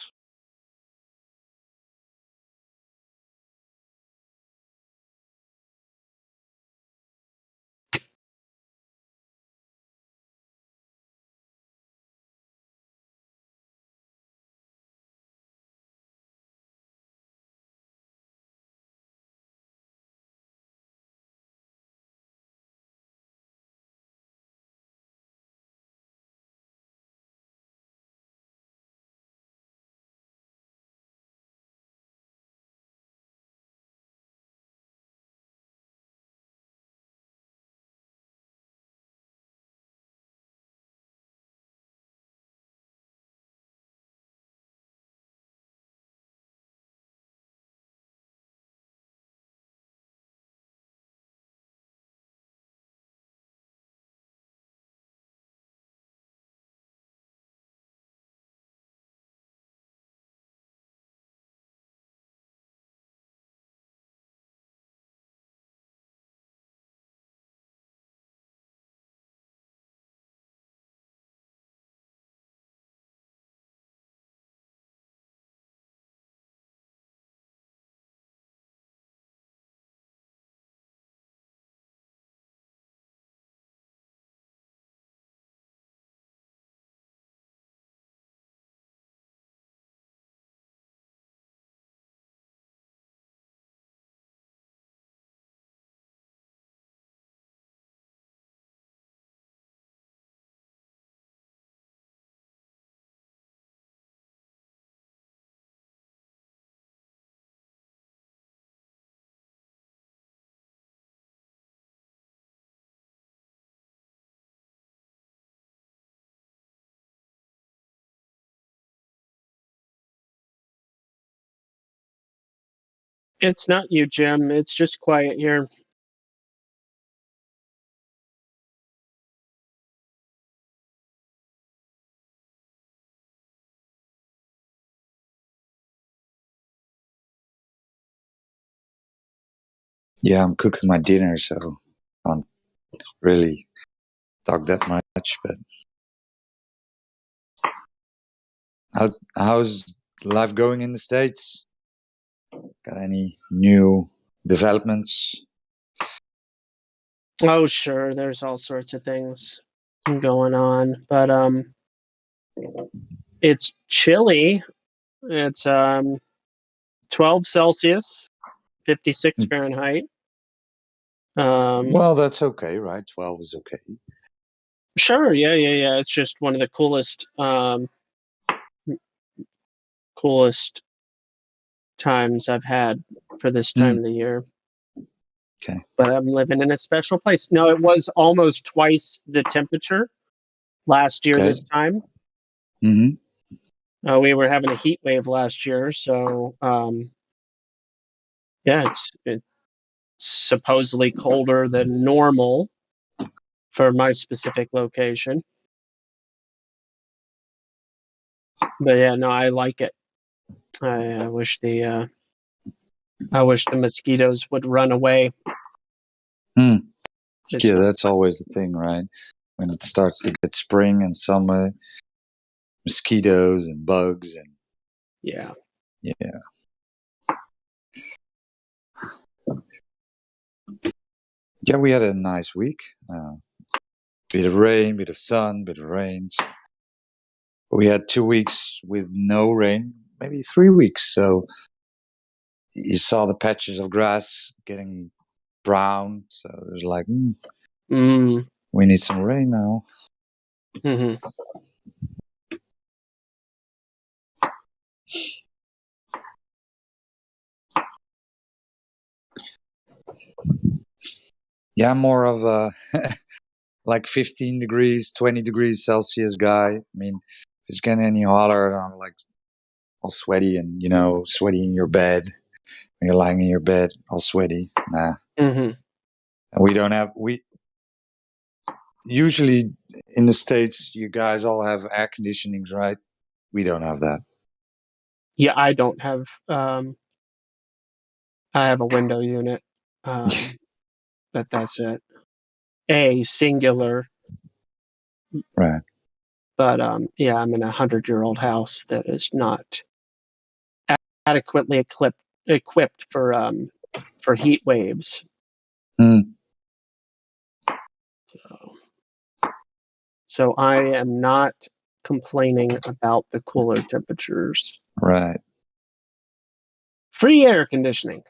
It's not you, Jim. It's just quiet here. Yeah, I'm cooking my dinner, so I can't really talk that much. But how's life going in the States? Got any new developments? Oh, sure. There's all sorts of things going on, but it's chilly. It's 12 Celsius, 56 Fahrenheit. Well, that's okay, right? 12 is okay. Sure. Yeah. It's just one of the coolest times I've had for this time of the year. Okay. But I'm living in a special place. No, it was almost twice the temperature last year this time. Mm-hmm. We were having a heat wave last year, so yeah, it's supposedly colder than normal for my specific location. But yeah, no, I like it. I wish the mosquitoes would run away. Yeah, that's always the thing, right? When it starts to get spring and summer, mosquitoes and bugs and yeah. Yeah, we had a nice week. Bit of rain, bit of sun, bit of rain. So we had 2 weeks with no rain, maybe 3 weeks. So you saw the patches of grass getting brown. So it was like, we need some rain now. Mm-hmm. Yeah, I'm more of a like 15 degrees, 20 degrees Celsius guy. I mean, if it's getting any hotter, I'm like all sweaty and, sweaty in your bed. When you're lying in your bed, all sweaty. Nah. Mm-hmm. And we usually in the States, you guys all have air conditionings, right? We don't have that. Yeah, I don't have. I have a window unit, but that's it. A singular. Right. But yeah, I'm in a 100-year-old house that is not adequately equipped for heat waves. So I am not complaining about the cooler temperatures. Right. Free air conditioning.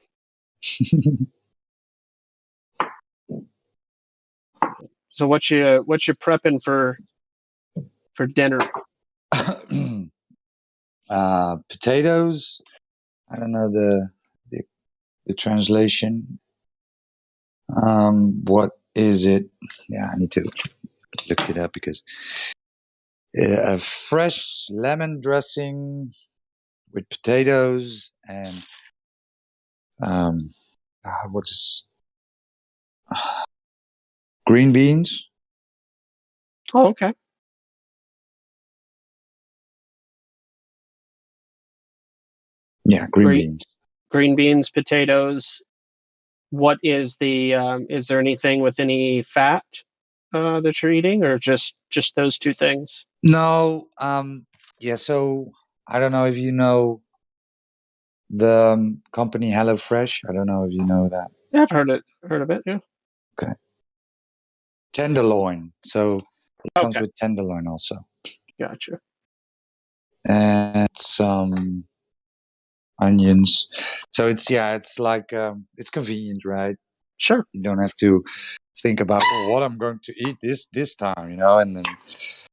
So what you prepping for dinner? Potatoes. I don't know the translation. What is it? Yeah, I need to look it up because a fresh lemon dressing with potatoes and what is green beans. Oh, okay. Yeah, green beans. Green beans, potatoes. What is the? Is there anything with any fat that you're eating, or just those two things? No. Yeah. So I don't know if you know the company HelloFresh. I don't know if you know that. Yeah, I've heard of it. Yeah. Okay. Tenderloin. So it comes with tenderloin also. Gotcha. And some onions. So it's like it's convenient, right? Sure. You don't have to think about what I'm going to eat this time, and then it's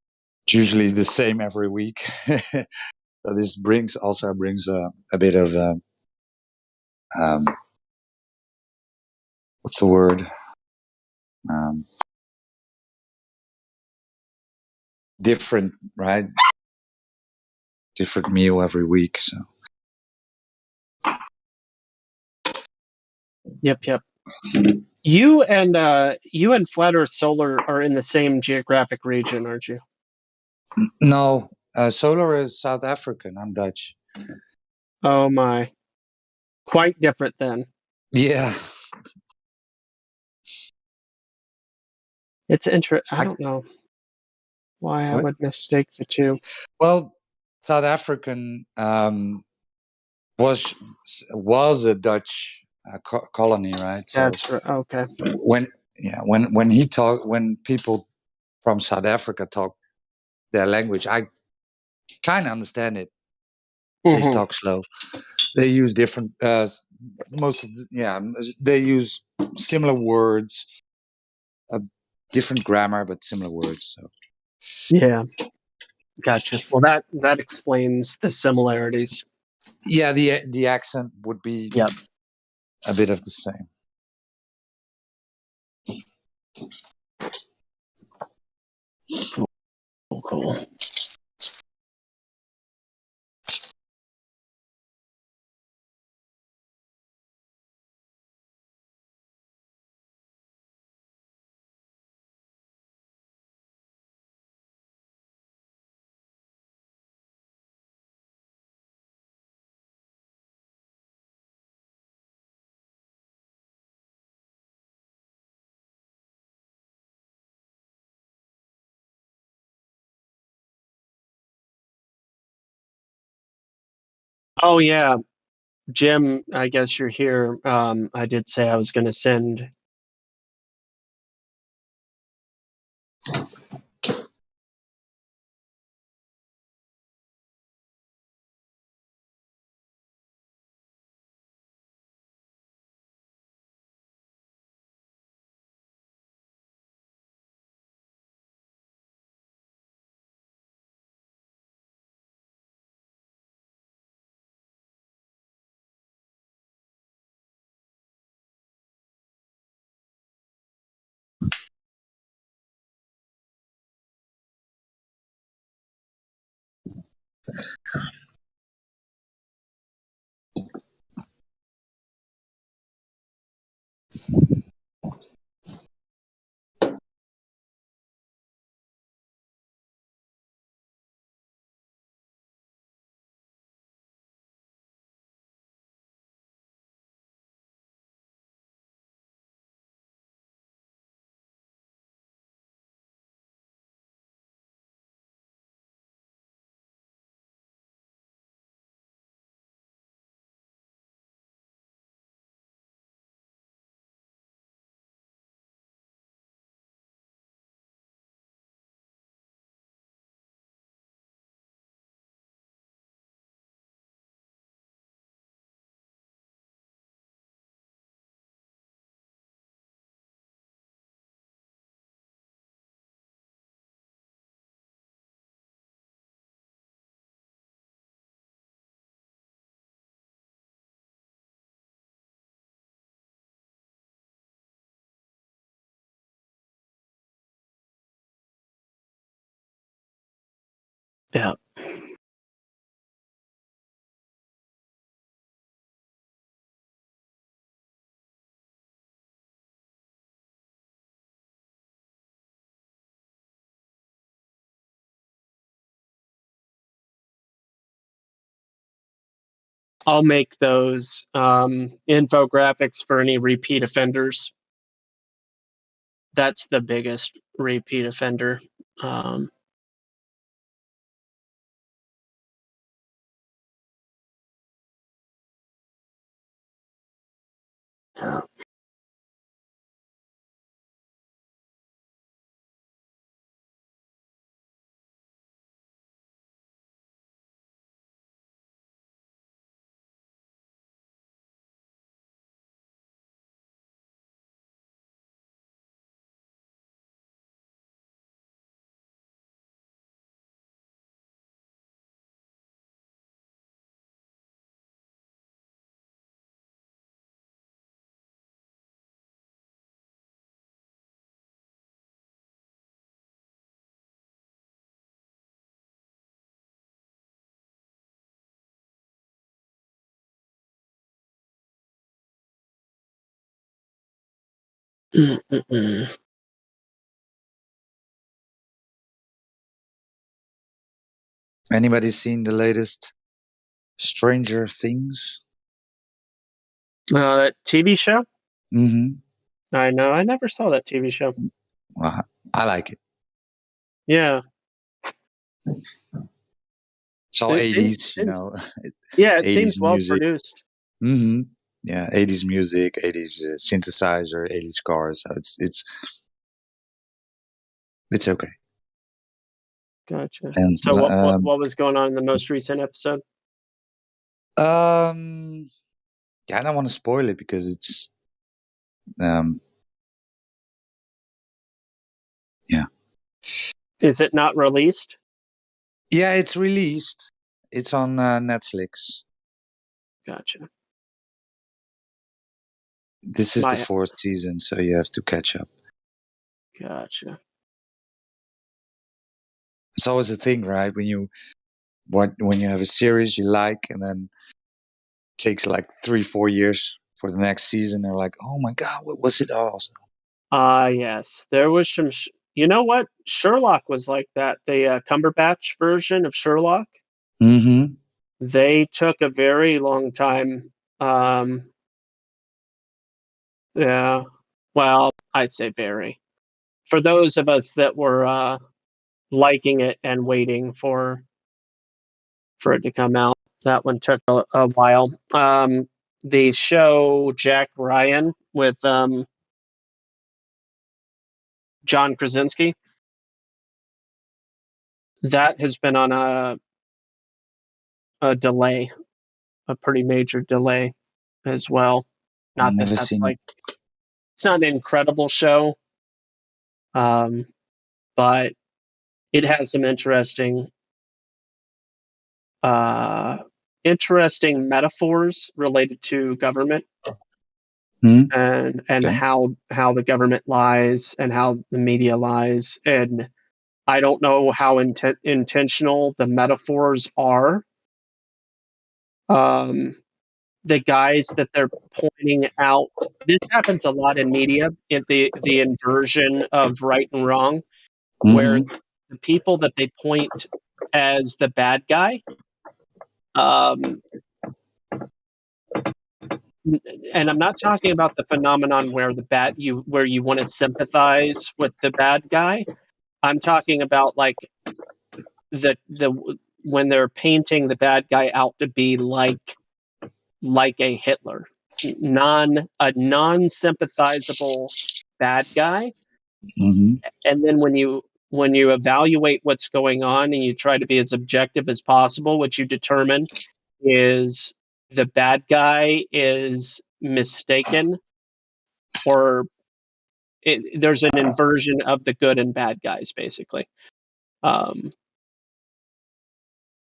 usually the same every week. So this brings a bit of what's the word? Different, right? Different meal every week. So Yep. You and Flat Earth Solar are in the same geographic region, aren't you? No, Solar is South African. I'm Dutch. Oh my, quite different then. Yeah. It's interesting. I don't know why I What? would mistake the two. Well, South African was a Dutch colony, right? So That's right. Okay. when people from South Africa talk their language, I kind of understand it. They talk slow. They use different. They use similar words, different grammar, but similar words. So. Yeah. Gotcha. Well, that explains the similarities. Yeah, the accent would be a bit of the same. Cool. Oh yeah, Jim. I guess you're here. I did say I was going to send. Yeah. I'll make those infographics for any repeat offenders. That's the biggest repeat offender. Yeah. Anybody seen the latest Stranger Things? TV show? Mm-hmm. I know. I never saw that TV show. Well, I like it. Yeah. It's all 80s, you know. Yeah, it 80s seems well music. produced. Mm-hmm. Yeah, 80s music, 80s synthesizer, 80s cars. So it's okay. Gotcha. And So what was going on in the most recent episode? yeah, I don't want to spoil it because it's yeah. Is it not released? Yeah, it's released. It's on Netflix. Gotcha. This is the 4th season, so you have to catch up. Gotcha. It's always a thing, right? When you have a series you like, and then it takes like 3-4 years for the next season. They're like, oh my god, what was it all? Yes, there was some. You know what? Sherlock was like that. The Cumberbatch version of Sherlock. Mm-hmm. They took a very long time. Yeah. Well, I say very. For those of us that were liking it and waiting for it to come out, that one took a while. The show Jack Ryan with John Krasinski, that has been on a delay, a pretty major delay as well. Not that Never that's seen like, it's not an incredible show, but it has some interesting metaphors related to government. And Okay. how the government lies and how the media lies, and I don't know how intentional the metaphors are. The guys that they're pointing out, this happens a lot in media, the inversion of right and wrong, where Mm-hmm. the people that they point as the bad guy, and I'm not talking about the phenomenon where you want to sympathize with the bad guy. I'm talking about like the when they're painting the bad guy out to be like a Hitler, a non-sympathizable bad guy. Mm-hmm. And then when you evaluate what's going on and you try to be as objective as possible, what you determine is the bad guy is mistaken, or there's an inversion of the good and bad guys, basically.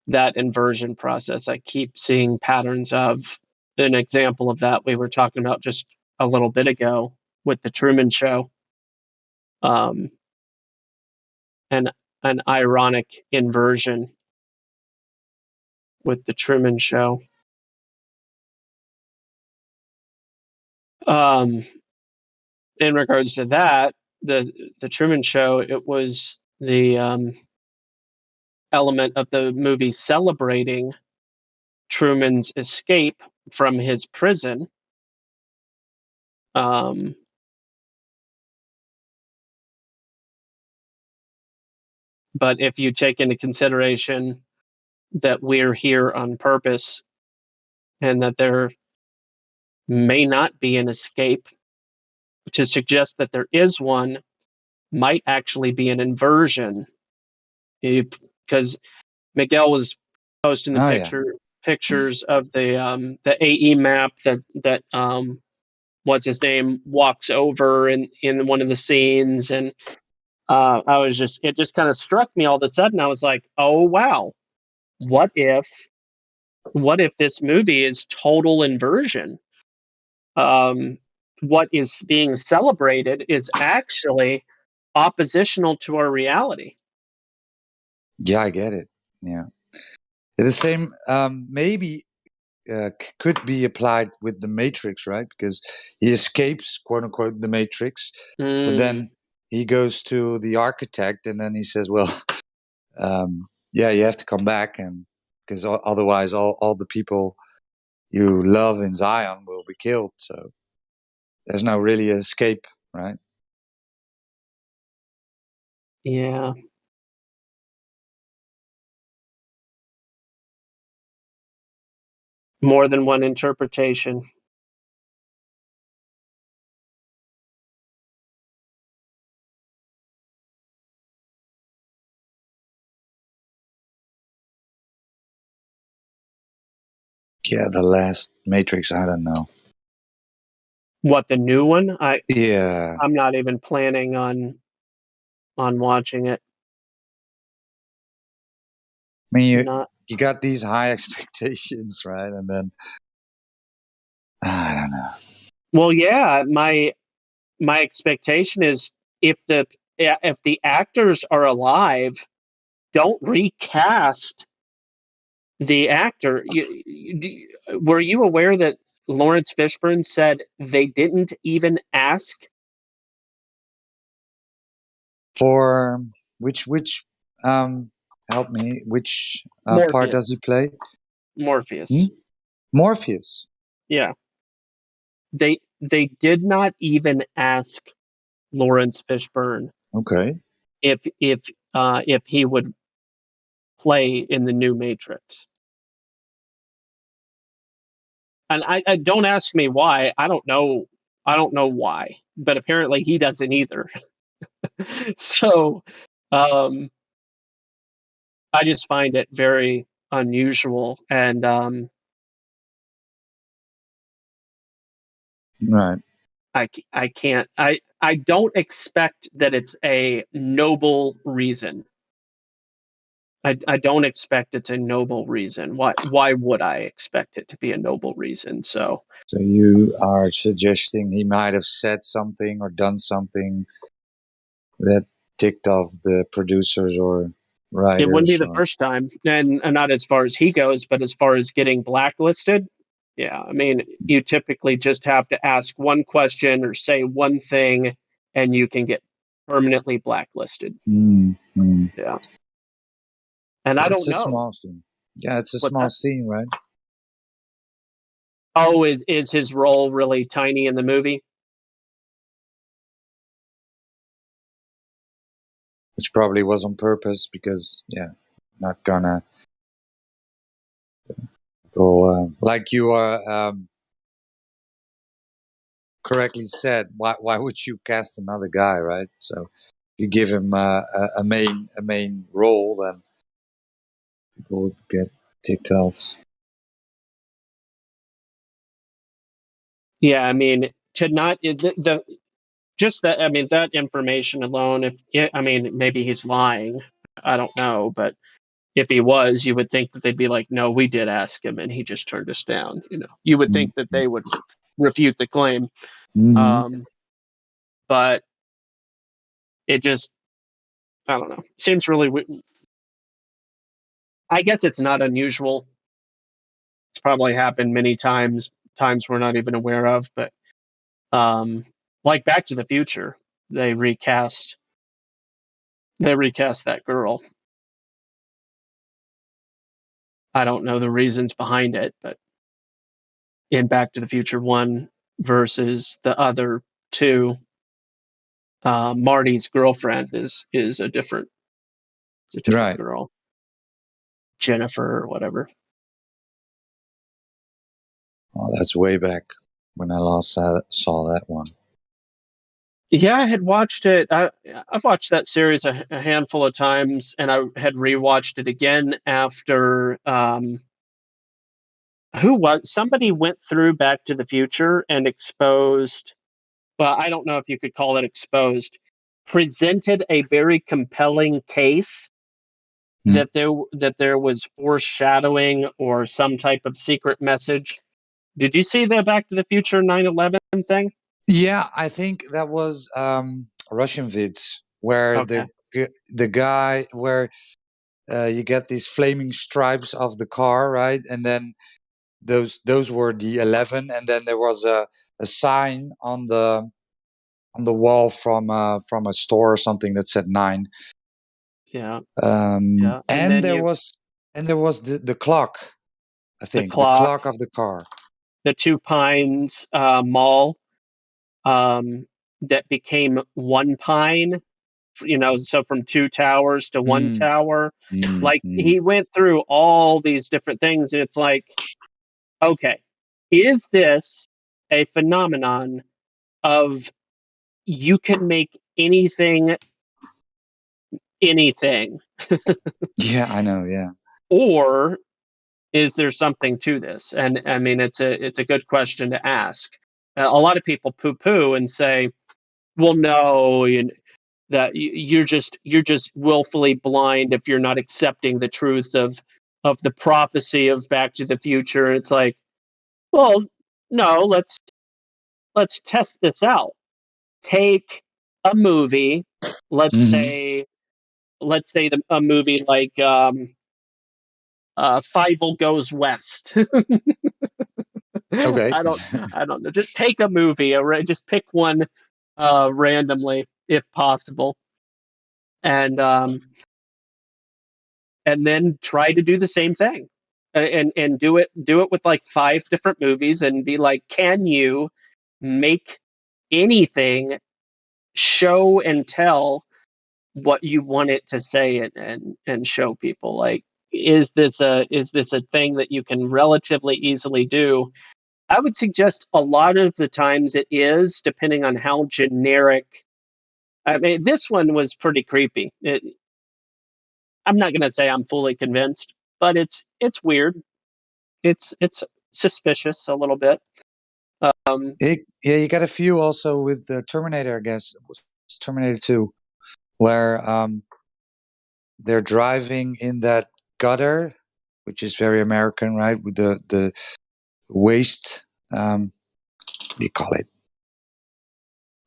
That inversion process, I keep seeing patterns of. An example of that we were talking about just a little bit ago with the Truman Show, an ironic inversion with the Truman Show. In regards to that, the Truman Show, it was the element of the movie celebrating Truman's escape from his prison. But if you take into consideration that we're here on purpose and that there may not be an escape, to suggest that there is one might actually be an inversion. Because Miguel was posting the pictures of the AE map that what's his name walks over in one of the scenes, and it just kind of struck me all of a sudden. I was like, oh wow, what if this movie is total inversion? What is being celebrated is actually oppositional to our reality. Yeah, I get it. Yeah. The same, maybe could be applied with the Matrix, right? Because he escapes, quote unquote, the Matrix, but then he goes to the architect, and then he says, "Well, yeah, you have to come back, and because otherwise, all the people you love in Zion will be killed. So there's no really escape, right?" Yeah. More than one interpretation. Yeah, the last Matrix, I don't know. What, the new one? Yeah. I'm not even planning on watching it. I mean, you got these high expectations, right? And then I don't know. Well, yeah, my expectation is if the actors are alive, don't recast the actor. Were you aware that Lawrence Fishburne said they didn't even ask for which help me, which part does he play? Morpheus. Morpheus. Yeah. They did not even ask Lawrence Fishburne Okay. if he would play in the new Matrix. And I don't ask me why. I don't know why, but apparently he doesn't either. So, I just find it very unusual, and right. I can't. I don't expect that it's a noble reason. I don't expect it's a noble reason. Why would I expect it to be a noble reason? So you are suggesting he might have said something or done something that ticked off the producers or writers. It wouldn't be the first time, and not as far as he goes, but as far as getting blacklisted. Yeah, I mean, you typically just have to ask one question or say one thing, and you can get permanently blacklisted. Yeah. And I don't know. It's a small scene. Yeah, it's a small scene, right? Oh, is his role really tiny in the movie? Which probably was on purpose because, yeah, not gonna go like you are correctly said. Why would you cast another guy, right? So you give him a main role, then people would get ticked off. Yeah, I mean, to not just that. I mean, that information alone. I mean, maybe he's lying. I don't know, but if he was, you would think that they'd be like, "No, we did ask him, and he just turned us down." You would think that they would refute the claim. But it just, I don't know. Seems really. I guess it's not unusual. It's probably happened many times we're not even aware of, but like Back to the Future, they recast that girl. I don't know the reasons behind it, but in Back to the Future 1 versus the other 2, Marty's girlfriend is a different girl, Jennifer or whatever. Oh, that's way back when I last saw that one. Yeah, I had watched it. I've watched that series a handful of times, and I had rewatched it again after somebody went through Back to the Future and exposed. Well, I don't know if you could call it exposed. Presented a very compelling case that there was foreshadowing or some type of secret message. Did you see the Back to the Future 9/11 thing? Yeah, I think that was Russian vids where the guy where you get these flaming stripes of the car, right, and then those were the 11, and then there was a sign on the wall from a store or something that said 9. Yeah. And then there was the clock. I think the clock of the car. The Two Pines Mall that became One Pine. So from 2 towers to 1 tower. He went through all these different things, and it's like, okay, is this a phenomenon of you can make anything? Yeah, I know. Yeah. Or is there something to this? And I mean, it's a good question to ask. A lot of people poo-poo and say, well, no, that you're just willfully blind if you're not accepting the truth of the prophecy of Back to the Future. It's like, well, no, let's test this out. Take a movie, let's say a movie like Fievel Goes West. Okay. I don't know. Just take a movie, or just pick one randomly if possible, and then try to do the same thing, and do it with like 5 different movies, and be like, can you make anything show and tell what you want it to say, and show people? Like, is this a thing that you can relatively easily do? I would suggest a lot of the times it is, depending on how generic. I mean, this one was pretty creepy. I'm not going to say I'm fully convinced, but it's weird. It's suspicious a little bit. Yeah, you got a few also with the Terminator. I guess it was Terminator 2, where they're driving in that gutter, which is very American, right? With the waste. What do you call it?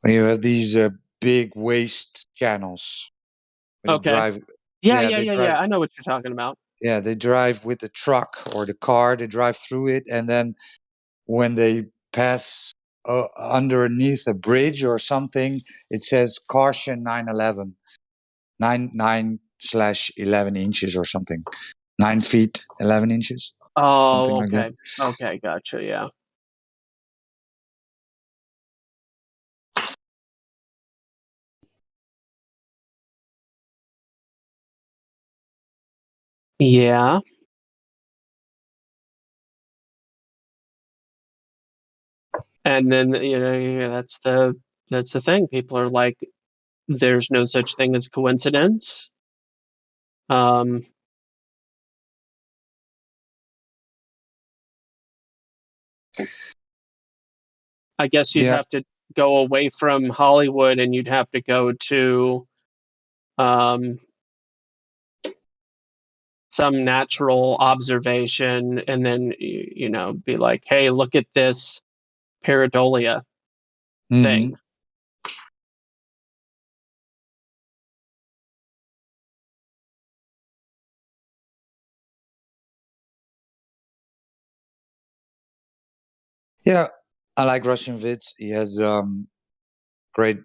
When you have these big waste channels. When you drive. Yeah. Drive. I know what you're talking about. Yeah, they drive with the truck or the car. They drive through it, and then when they pass underneath a bridge or something, it says caution 9/11, 9/11 inches or something, 9 feet 11 inches. Something Oh, like that. Okay, gotcha. Yeah. Yeah. And then that's the thing. People are like, there's no such thing as coincidence. I guess you'd have to go away from Hollywood, and you'd have to go to some natural observation, and then be like, hey, look at this pareidolia thing. Yeah, I like Russian vids. He has great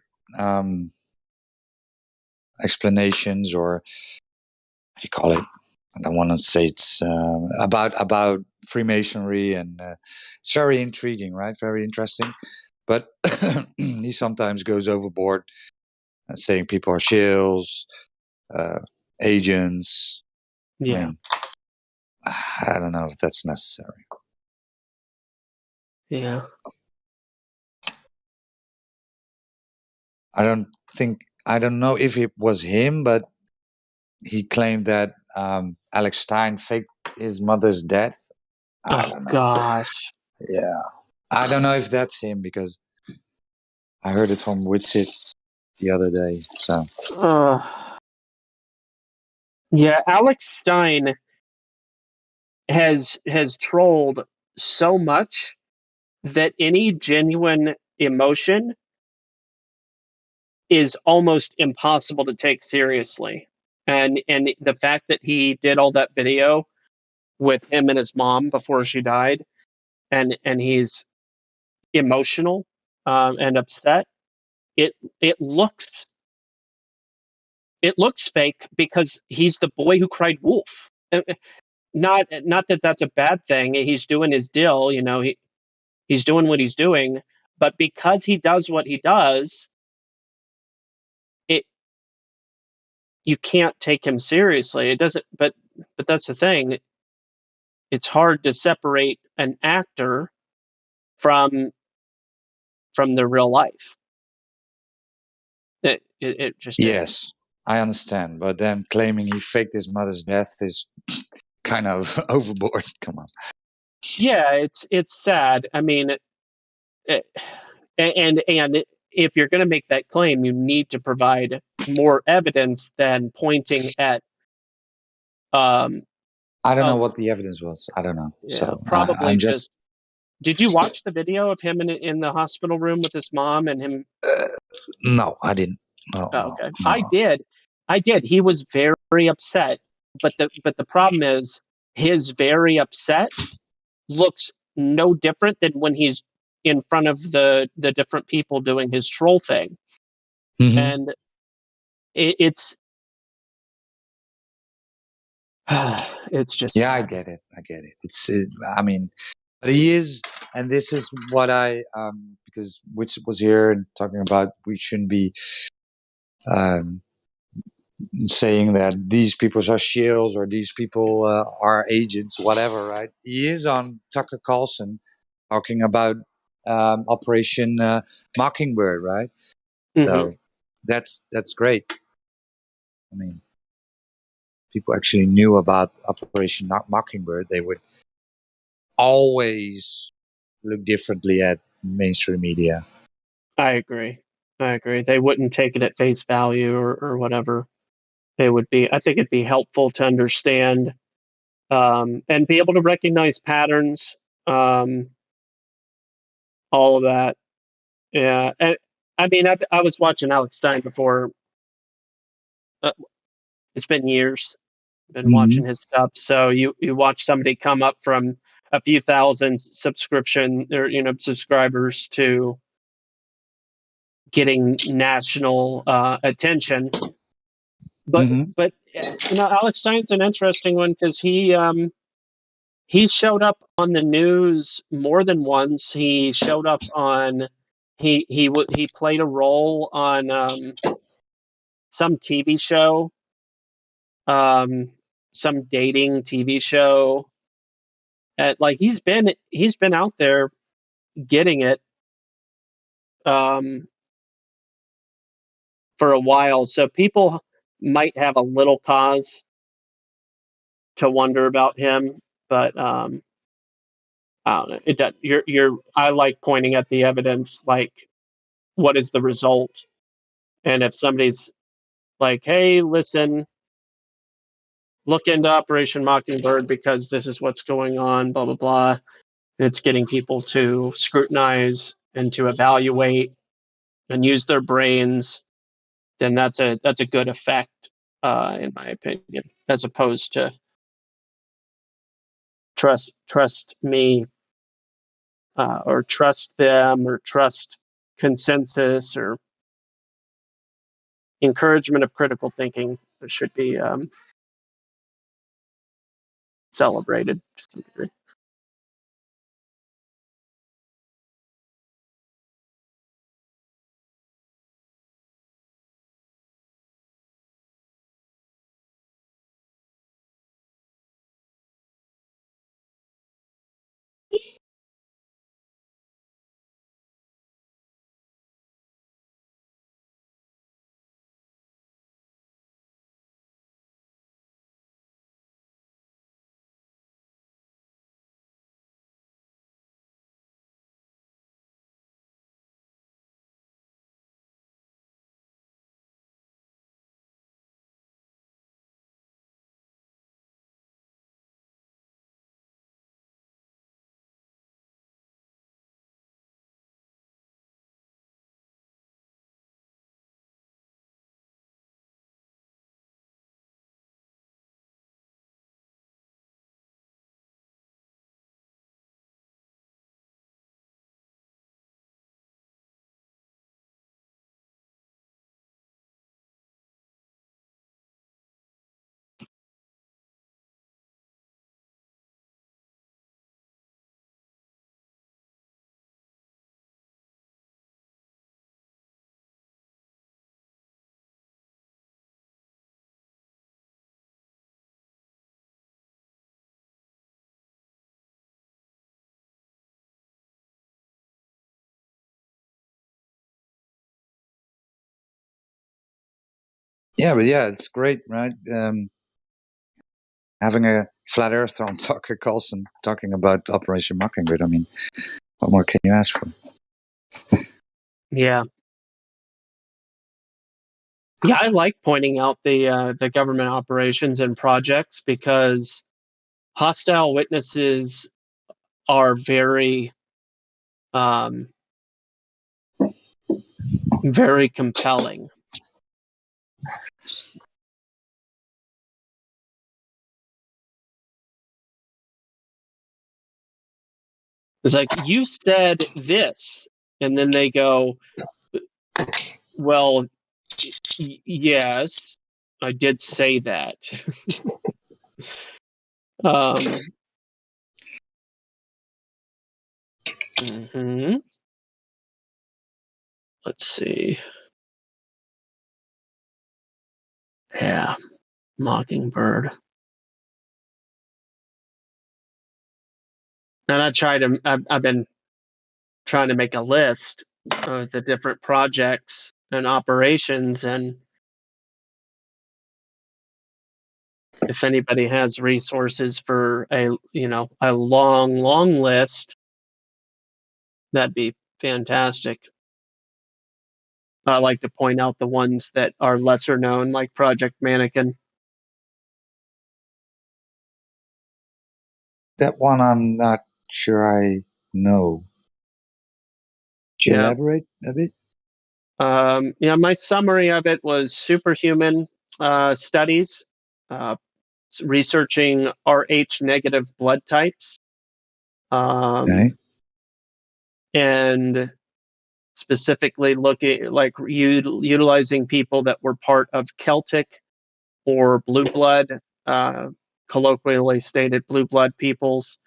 explanations, or what do you call it? I don't want to say it's about Freemasonry, and it's very intriguing, right? Very interesting. But he sometimes goes overboard, saying people are shills, agents. Yeah. I mean, I don't know if that's necessary. Yeah. I don't know if it was him, but he claimed that Alex Stein faked his mother's death. I don't know. Gosh. Yeah. I don't know if that's him, because I heard it from Witsit the other day. So. Yeah, Alex Stein has trolled so much that any genuine emotion is almost impossible to take seriously. And the fact that he did all that video with him and his mom before she died, and he's emotional and upset, it it looks fake because he's the boy who cried wolf. Not that that's a bad thing. He's doing his deal, you know. He's doing what he's doing, but because he does what he does, it you can't take him seriously. It doesn't. But that's the thing. It's hard to separate an actor from the real life. It just is. Yes, I understand. But then claiming he faked his mother's death is kind of overboard. Come on. Yeah, it's sad. I mean, and if you're going to make that claim, you need to provide more evidence than pointing at. I don't know what the evidence was. I don't know. Yeah, So probably I'm just. just. Did you watch the video of him in the hospital room with his mom and him? No, I didn't. No, Oh, no, okay, I no. did. I did. He was very upset, but the problem is his very upset looks no different than when he's in front of the different people doing his troll thing, and it's it's just Yeah, I sad. get it. I get it. I mean, but he is, and this is what I because Witz was here and talking about we shouldn't be um, saying that these people are shields or these people are agents, whatever. Right? He is on Tucker Carlson talking about Operation Mockingbird, right? So that's great. I mean, people actually knew about Operation Mockingbird. They would always look differently at mainstream media. I agree. They wouldn't take it at face value or whatever. They would be. I think it'd be helpful to understand and be able to recognize patterns. All of that. Yeah. And, I mean, I was watching Alex Stein before. It's been years. Been watching his stuff. So you watch somebody come up from a few thousand subscription or subscribers to getting national attention. But Alex Stein's an interesting one because he showed up on the news more than once. He showed up on he played a role on some TV show, some dating TV show. Like he's been out there getting it um, for a while, so people might have a little cause to wonder about him. But I don't know. It does. I like pointing at the evidence. Like, what is the result? And if somebody's like, "Hey, listen, look into Operation Mockingbird because this is what's going on," blah blah blah. And it's getting people to scrutinize and to evaluate and use their brains, then that's a good effect, in my opinion, as opposed to trust me or trust them or trust consensus or encouragement of critical thinking. It should be celebrated to some degree. Yeah, but yeah, it's great, right? Having a flat earth on Tucker Carlson talking about Operation Mockingbird. I mean, what more can you ask for? Yeah. Yeah, I like pointing out the government operations and projects because hostile witnesses are very very compelling. It's like, you said this, and then they go, well, yes, I did say that. Mhm. Let's see. Yeah, Mockingbird. And I've been trying to make a list of the different projects and operations, and if anybody has resources for a long list, that'd be fantastic. I like to point out the ones that are lesser known, like Project Mannequin. That one I'm not sure I know. Could you elaborate a bit? My summary of it was superhuman studies, researching Rh negative blood types, and specifically looking like utilizing people that were part of Celtic or blue blood, colloquially stated blue blood peoples,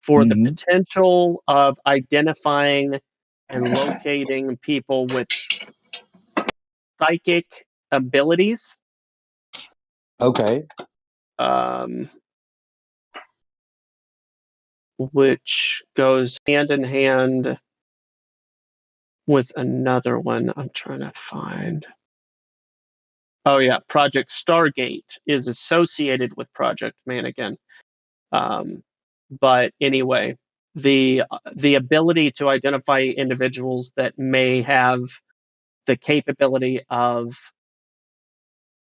for the potential of identifying and locating people with psychic abilities. Okay. Which goes hand in hand with another one I'm trying to find. Oh yeah, Project Stargate is associated with Project Mannequin. But anyway, the ability to identify individuals that may have the capability of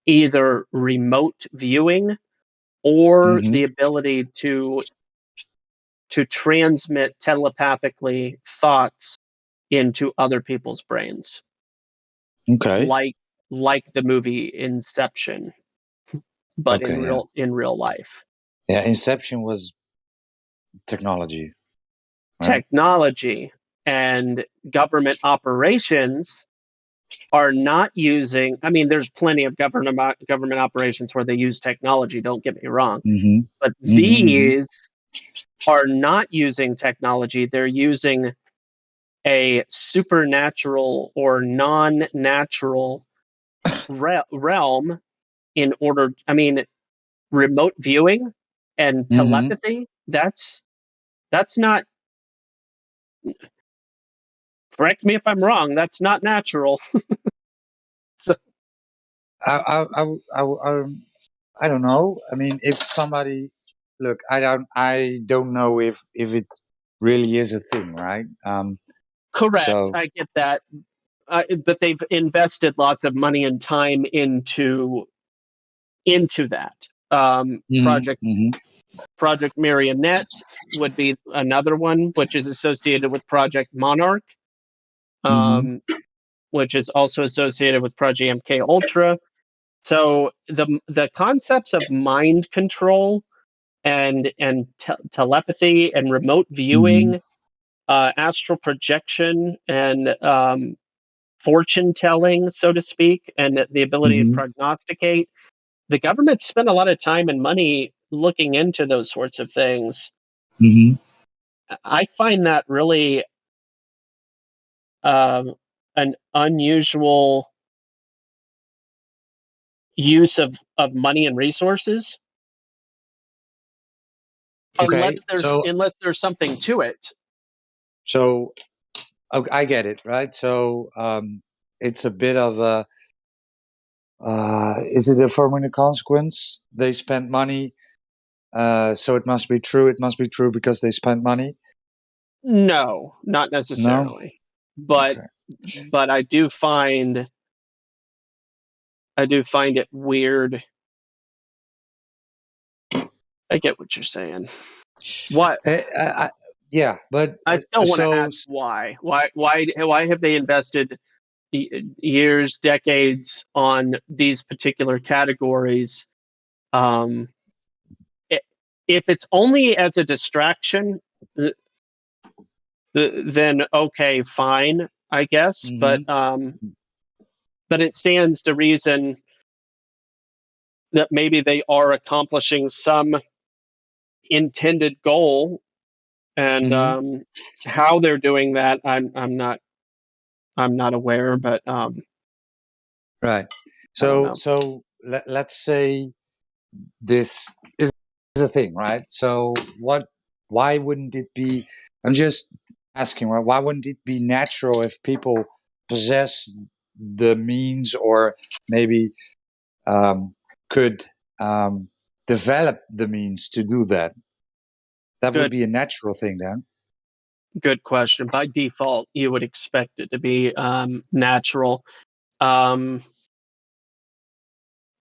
either remote viewing or the ability to transmit telepathically thoughts into other people's brains. Okay. Like the movie Inception, but in real life. Yeah, Inception was technology. Right? Technology and government operations are not using. I mean, there's plenty of government operations where they use technology. Don't get me wrong, but these are not using technology. They're using a supernatural or non-natural realm in order. I mean, remote viewing and telepathy. That's not. Correct me if I'm wrong. That's not natural. So, I don't know. I mean, if somebody look, I don't know if it really is a thing, right? correct. So, I get that. But they've invested lots of money and time into that. Project Marionette would be another one, which is associated with Project Monarch, which is also associated with Project MK Ultra. So the concepts of mind control and telepathy and remote viewing, astral projection, and fortune telling, so to speak, and the ability to prognosticate. The government spent a lot of time and money looking into those sorts of things. I find that really an unusual use of money and resources. okay. Unless there's something to it. So I get it, right? So it's a bit of a is it a formula consequence? They spent money, so it must be true. It must be true because they spent money. No, not No. necessarily. But I do find it weird. I get what you're saying. What? Yeah, but I still want to ask why. Why have they invested years, decades on these particular categories? If it's only as a distraction, then okay, fine, I guess. But it stands to reason that maybe they are accomplishing some intended goal, and how they're doing that, I'm not aware. But right. So let's say this is a thing, right? So why wouldn't it be? I'm just asking, right? Why wouldn't it be natural if people possess the means, or maybe could develop the means to do that? That would be a natural thing then. Good question. By default, you would expect it to be natural.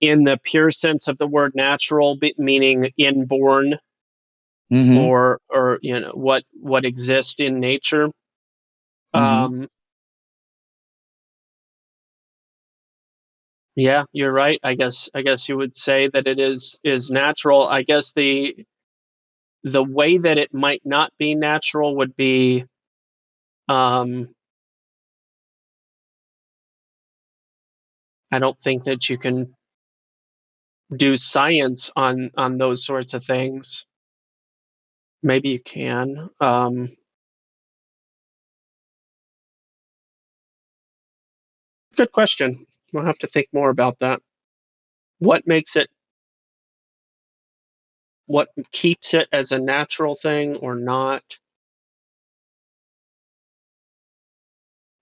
In the pure sense of the word natural, meaning inborn, or what exists in nature. Yeah, you're right. I guess you would say that it is natural. I guess the way that it might not be natural would be I don't think that you can do science on those sorts of things. Maybe you can. Good question. We'll have to think more about that. What keeps it as a natural thing or not?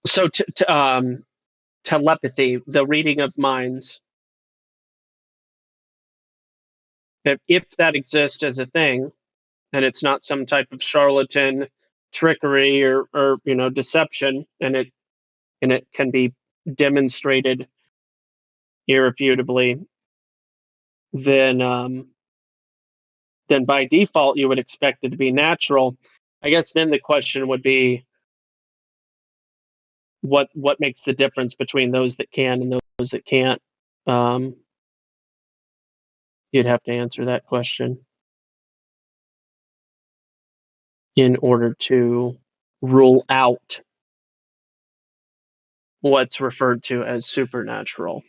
So telepathy, the reading of minds, if that exists as a thing, and it's not some type of charlatan trickery or deception, and it can be demonstrated irrefutably, then by default you would expect it to be natural. I guess then the question would be, what makes the difference between those that can and those that can't? You'd have to answer that question in order to rule out what's referred to as supernatural.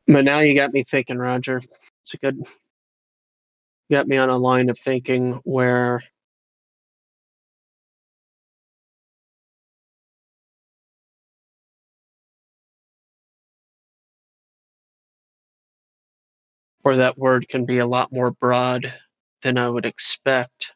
But now you got me thinking, Roger. You got me on a line of thinking where that word can be a lot more broad than I would expect.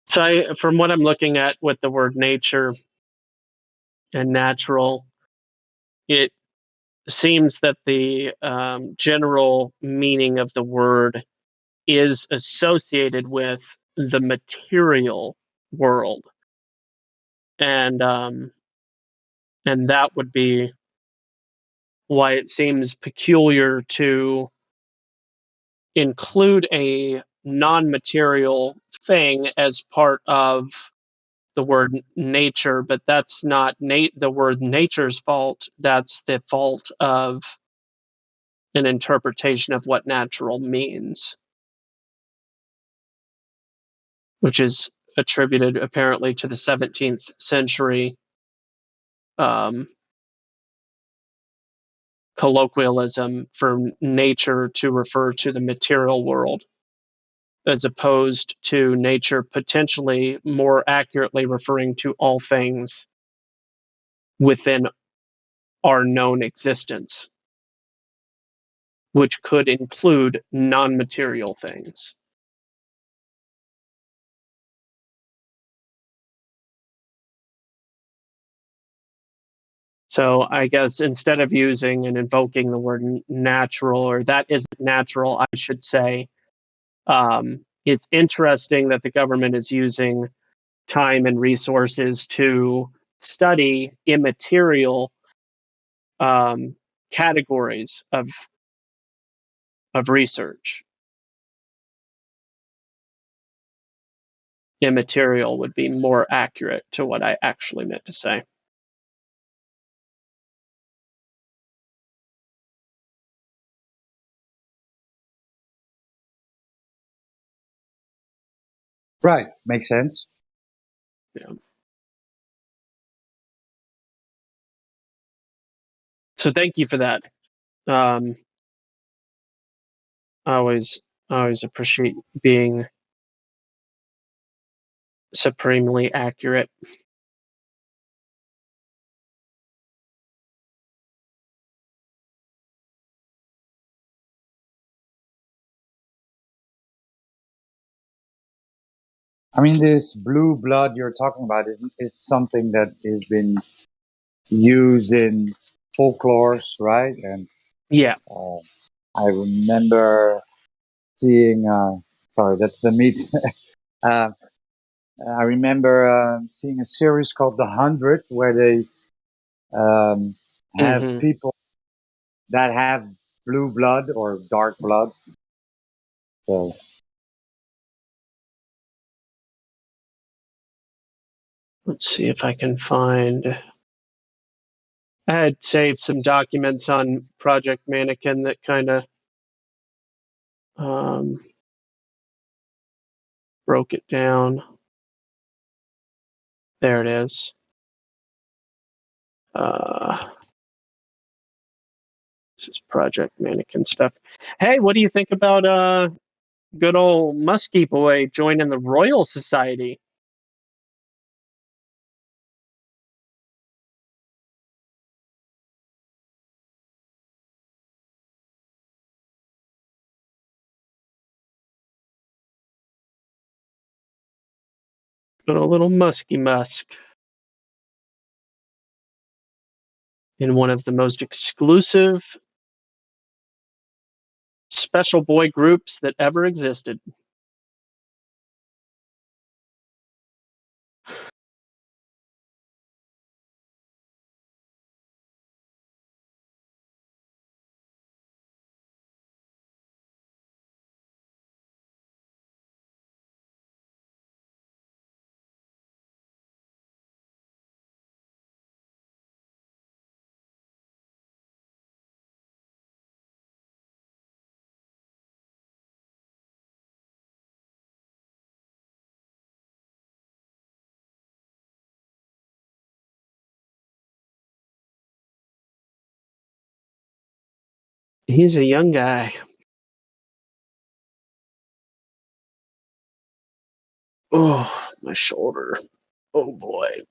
So from what I'm looking at with the word nature and natural, it seems that the general meaning of the word is associated with the material world, and that would be why it seems peculiar to include a non-material thing as part of the word nature, but that's not the word nature's fault. That's the fault of an interpretation of what natural means, which is attributed apparently to the 17th century colloquialism for nature to refer to the material world, as opposed to nature potentially more accurately referring to all things within our known existence, which could include non-material things. So I guess instead of using and invoking the word natural, or that isn't natural, I should say, it's interesting that the government is using time and resources to study immaterial categories of research. Immaterial would be more accurate to what I actually meant to say. Right, makes sense. Yeah. So thank you for that. I always appreciate being supremely accurate. I mean, this blue blood you're talking about is something that has been used in folklores, right? And yeah, I remember seeing. Sorry, that's the meat. uh, I remember seeing a series called The 100, where they have people that have blue blood or dark blood. So let's see if I can find. I had saved some documents on Project Mannequin that kind of broke it down. There it is. This is Project Mannequin stuff. Hey, what do you think about good old Muskie Boy joining the Royal Society? Good old little Muskie Musk. In one of the most exclusive special boy groups that ever existed. He's a young guy. Oh, my shoulder. Oh boy.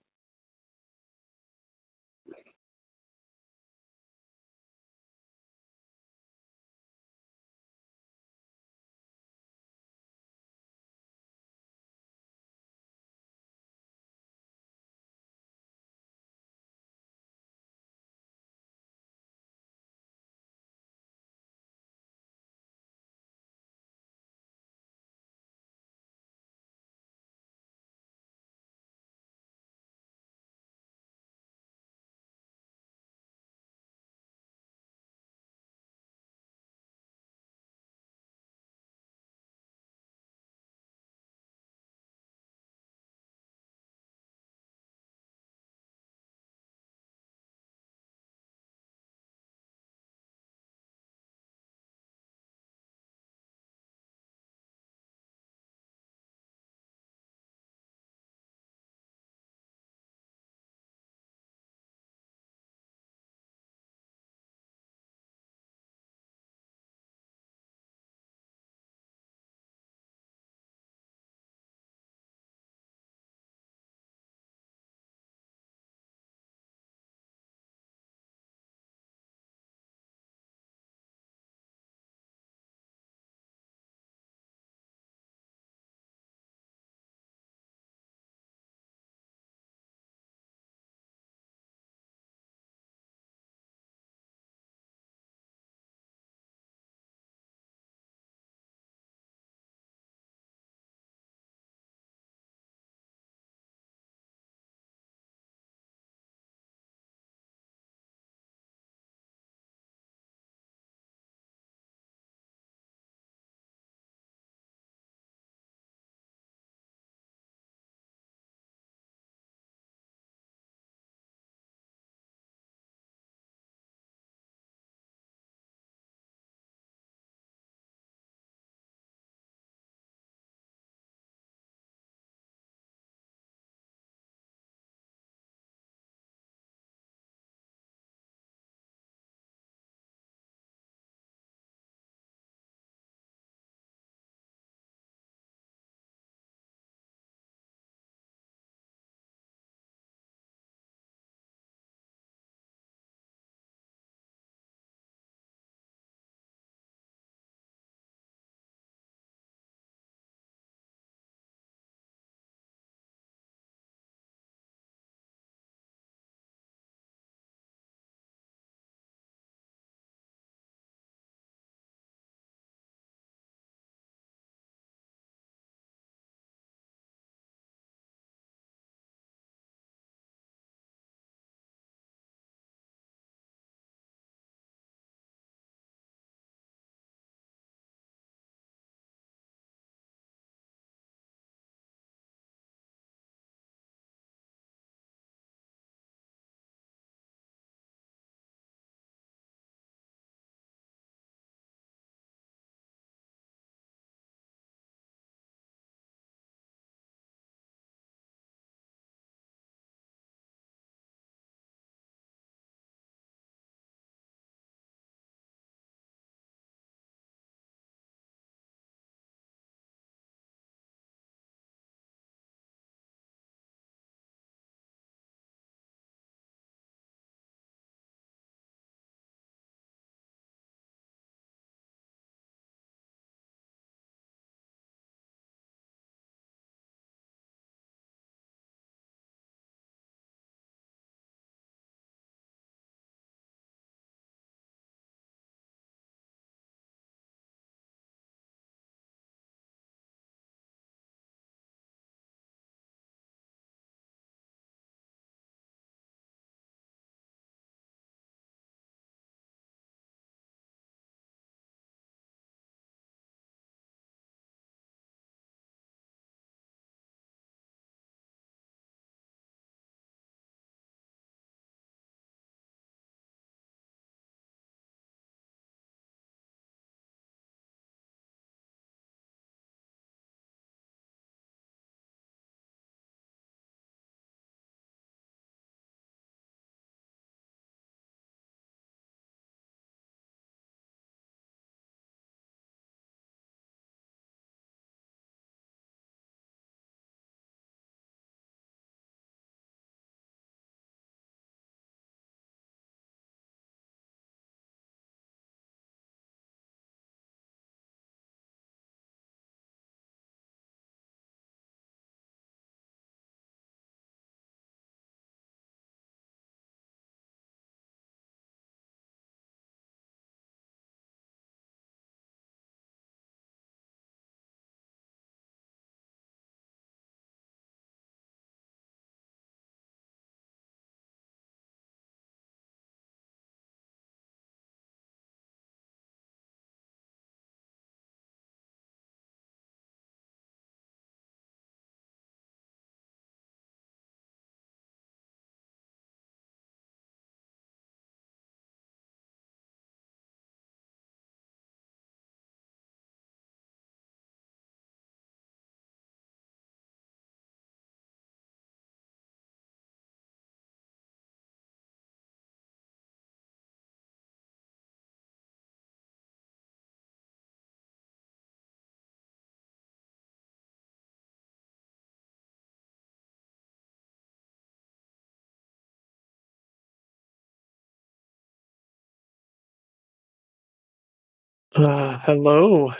Hello,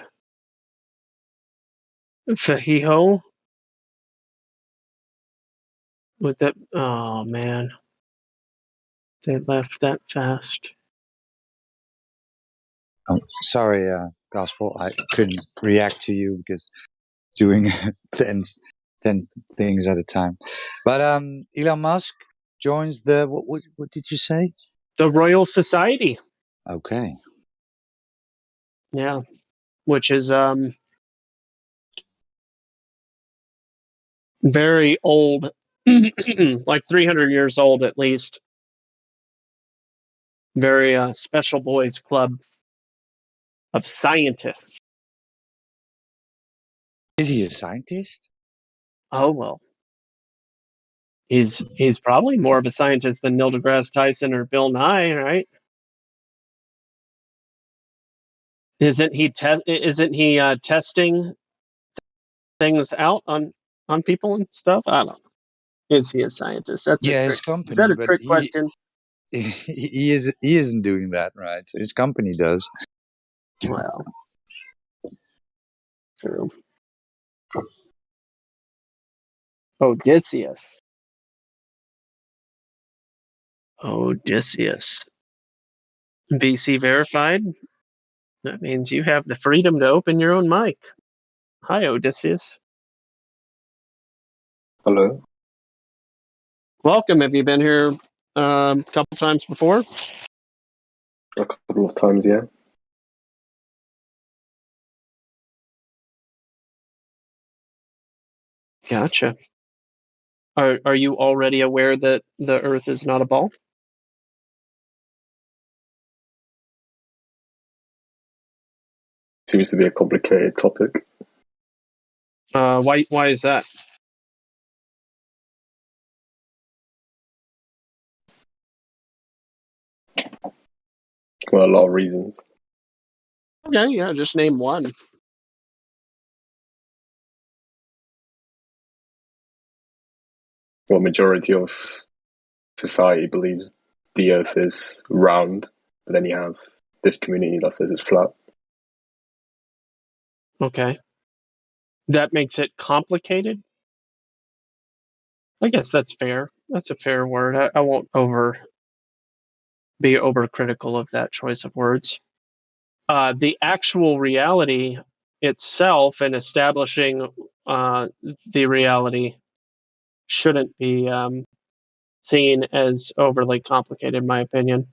Fahiho. With that, oh man, they left that fast. Oh, sorry, Gospel. I couldn't react to you because doing 10 things at a time. But Elon Musk joins the what did you say? The Royal Society. Okay. Yeah, which is very old, like 300 years old at least. Very special boys club of scientists. Is he a scientist? Oh well, he's probably more of a scientist than Neil deGrasse Tyson or Bill Nye, right? Isn't he testing things out on people and stuff? I don't know. Is he a scientist? That's Yeah, a his trick. Is that company, a but trick question? he isn't doing that, right? His company does. Well, true. Odysseus. VC verified. That means you have the freedom to open your own mic. Hi, Odysseus. Hello. Welcome. Have you been here a couple times before? A couple of times, yeah. Gotcha. Are you already aware that the Earth is not a ball? Seems to be a complicated topic. Why is that? Well, a lot of reasons. Okay, yeah, just name one. Well, majority of society believes the Earth is round, but then you have this community that says it's flat. Okay. That makes it complicated? I guess that's fair. That's a fair word. I won't be overcritical of that choice of words. The actual reality itself and establishing the reality shouldn't be seen as overly complicated, in my opinion.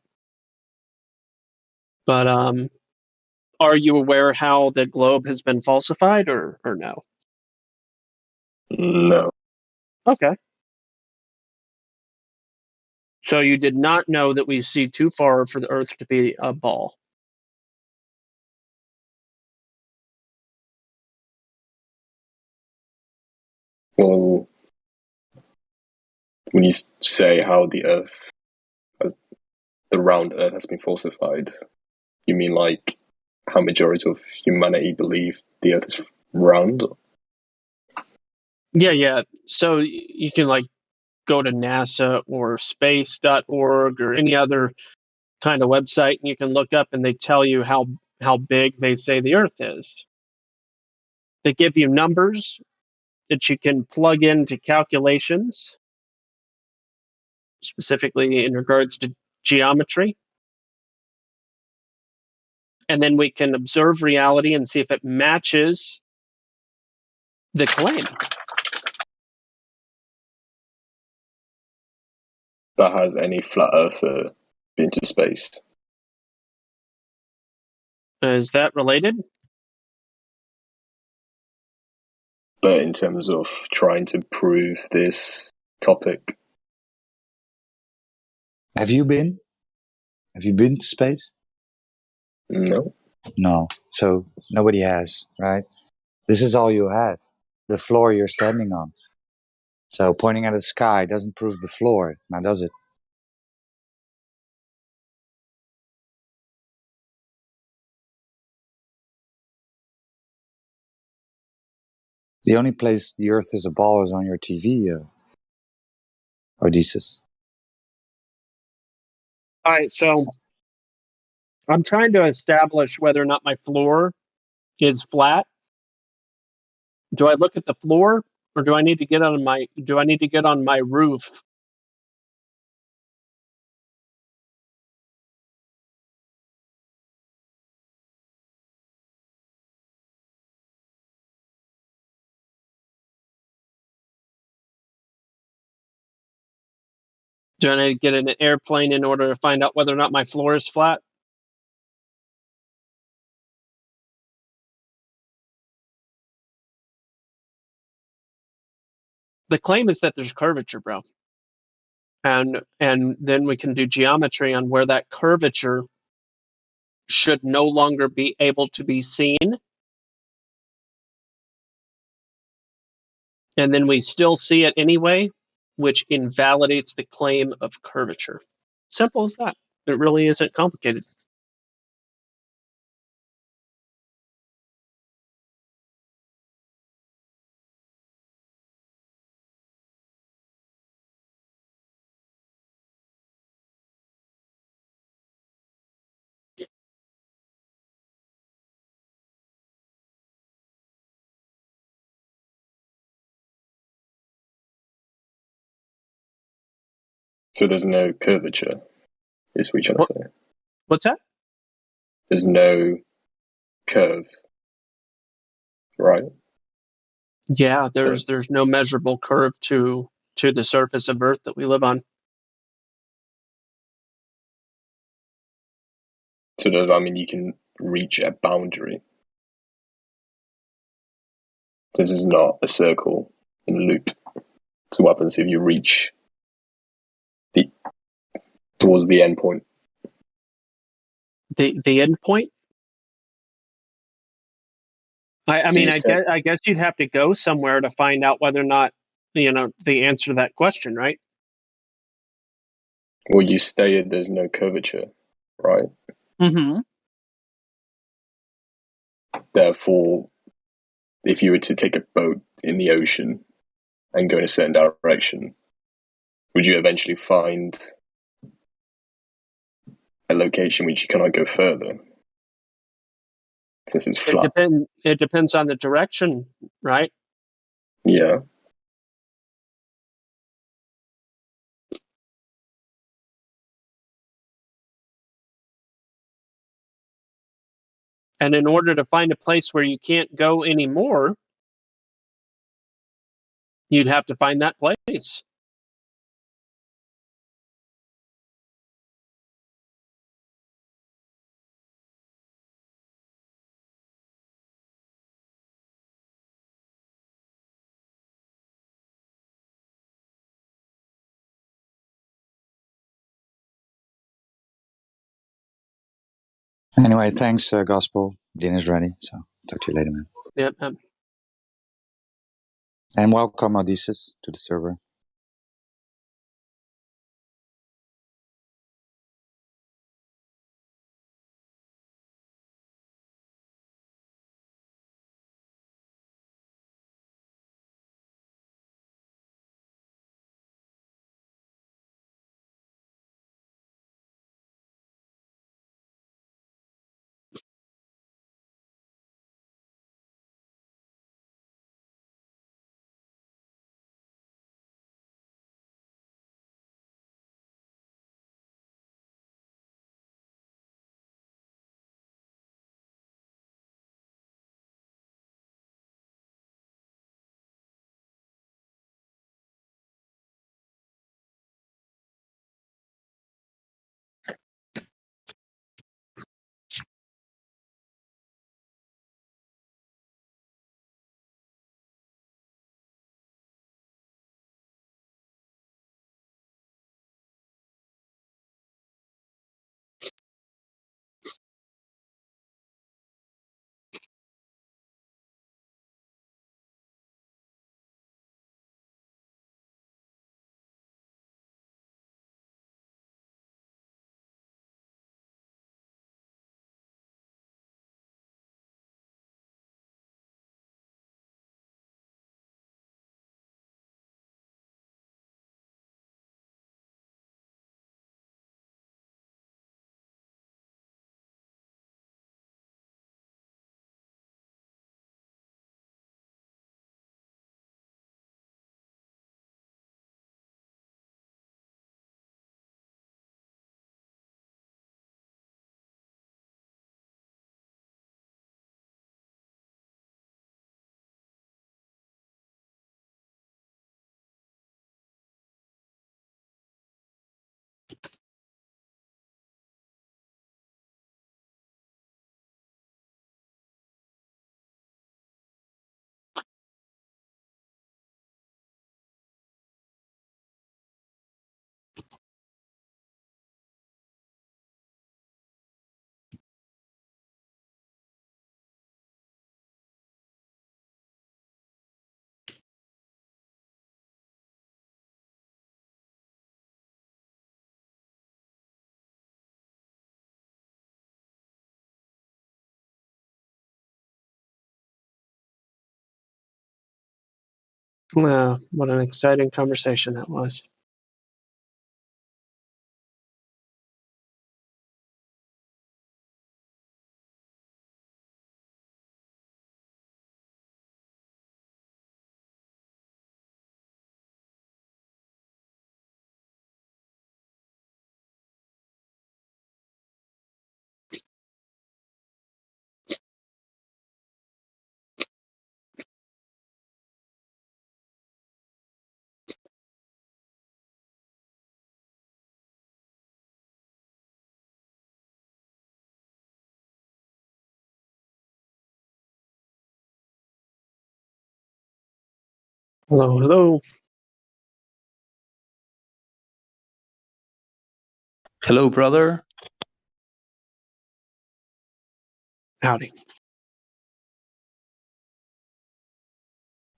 But are you aware how the globe has been falsified, or no? No. Okay. So you did not know that we see too far for the Earth to be a ball. Well, when you say how the round Earth has been falsified, you mean like how majority of humanity believe the Earth is round? Yeah. So you can like go to NASA or space.org or any other kind of website, and you can look up and they tell you how big they say the Earth is. They give you numbers that you can plug into calculations, specifically in regards to geometry. And then we can observe reality and see if it matches the claim. That has any flat earther been to space? Is that related? But in terms of trying to prove this topic, Have you been? Have you been to space? no. No. So nobody has, right? This is all you have. The floor you're standing on. So pointing at the sky doesn't prove the floor, now does it? The only place the Earth is a ball is on your TV, Odysseus. All right, so I'm trying to establish whether or not my floor is flat. Do I look at the floor, or do I need to get on my roof? Do I need to get in an airplane in order to find out whether or not my floor is flat? The claim is that there's curvature, bro. And then we can do geometry on where that curvature should no longer be able to be seen. And then we still see it anyway, which invalidates the claim of curvature. Simple as that. It really isn't complicated. So there's no curvature, is what you're trying to say? What's that? There's no curve, right? Yeah, there's no measurable curve to the surface of Earth that we live on. So does that mean you can reach a boundary? This is not a circle in a loop. So what happens if you reach towards the end point? The end point? I guess you'd have to go somewhere to find out whether or not, the answer to that question, right? Well, you stated there's no curvature, right? Mm-hmm. Therefore, if you were to take a boat in the ocean and go in a certain direction, would you eventually find a location which you cannot go further, since it's flat? It depends on the direction, right? Yeah. And in order to find a place where you can't go anymore, you'd have to find that place. Anyway, thanks, Gospel. Dinner's ready, so talk to you later, man. Yep. And welcome, Odysseus, to the server. What an exciting conversation that was. Hello, hello. Hello, brother. Howdy.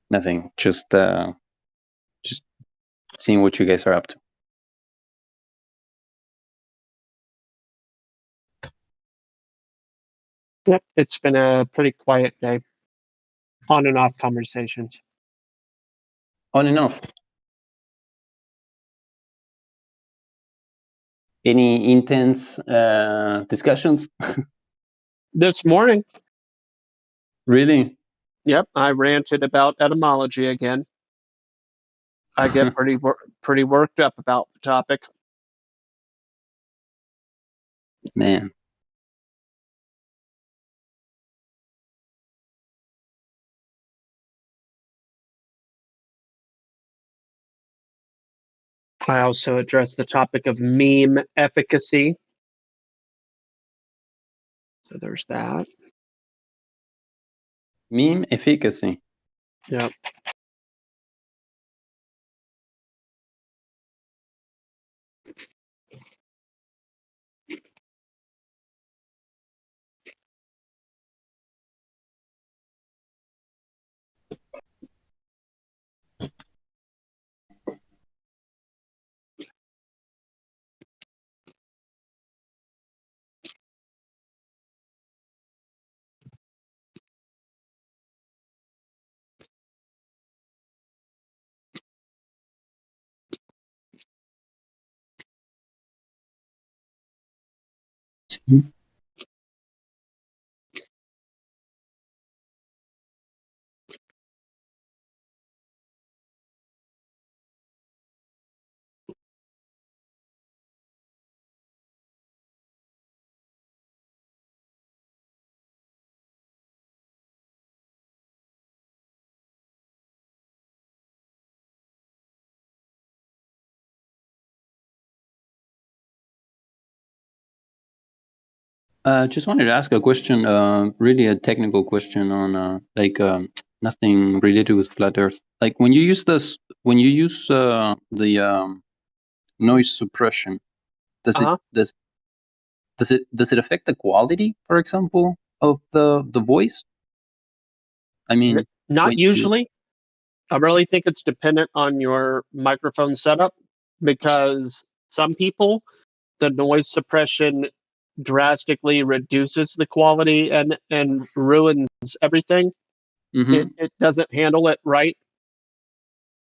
Nothing. Just seeing what you guys are up to. Yep, it's been a pretty quiet day. On and off conversations. On and off. Any intense discussions? This morning. Really? Yep, I ranted about etymology again. I get pretty worked up about the topic. Man. I also addressed the topic of meme efficacy. So there's that. Meme efficacy. Yep. Just wanted to ask a question, really a technical question on nothing related with flat Earth. Like when you use the noise suppression, does it affect the quality, for example, of the voice? I mean, not usually. I really think it's dependent on your microphone setup, because some people, the noise suppression drastically reduces the quality and ruins everything. It doesn't handle it right.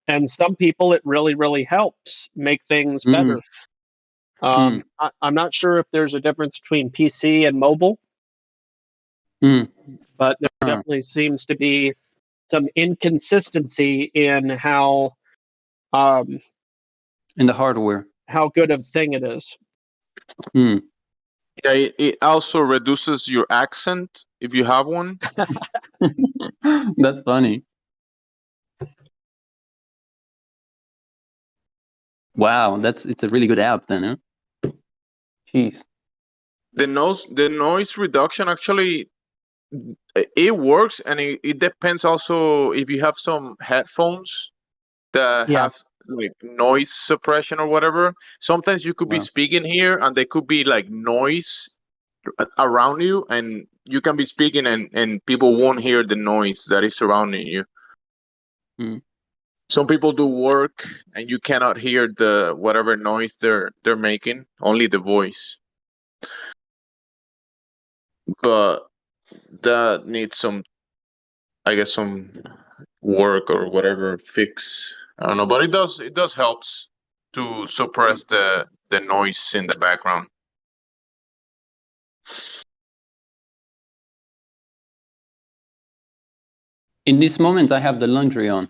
And some people, it really helps make things better. I'm not sure if there's a difference between PC and mobile, but there definitely seems to be some inconsistency in how in the hardware, how good of thing it is. Yeah, it also reduces your accent if you have one. That's funny. Wow, it's a really good app then, huh? Jeez. The noise reduction actually it works, and it depends also if you have some headphones that have like noise suppression or whatever. Sometimes you could be speaking here and there could be like noise around you, and you can be speaking and people won't hear the noise that is surrounding you. Some people do work and you cannot hear the whatever noise they're making, only the voice. But that needs some, I guess, some work or whatever fix. I don't know, but it does helps to suppress the noise in the background. In this moment, I have the laundry on,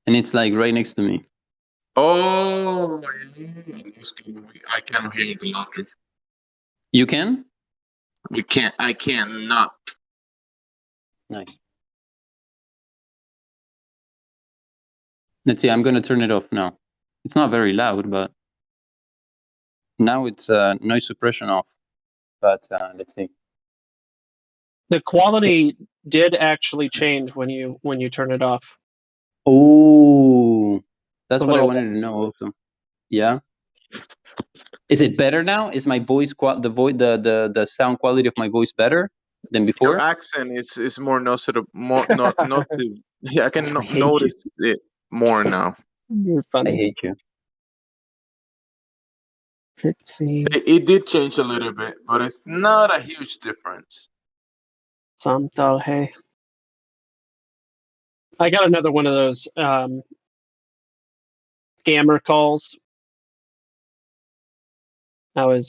and it's like right next to me. Oh, I can hear the laundry. You can? We can't. I cannot. Nice. Let's see. I'm gonna turn it off now. It's not very loud, but now it's noise suppression off. But let's see. The quality did actually change when you turn it off. Oh, that's A what I little wanted to know also. Yeah. Is it better now? Is my voice the sound quality of my voice better than Your before? accent is more noticeable. More not noticeable. Yeah, I can I hate you. notice it more now. You're I funny. hate you. It did change a little bit, but it's not a huge difference. Santal, hey. I got another one of those scammer calls. I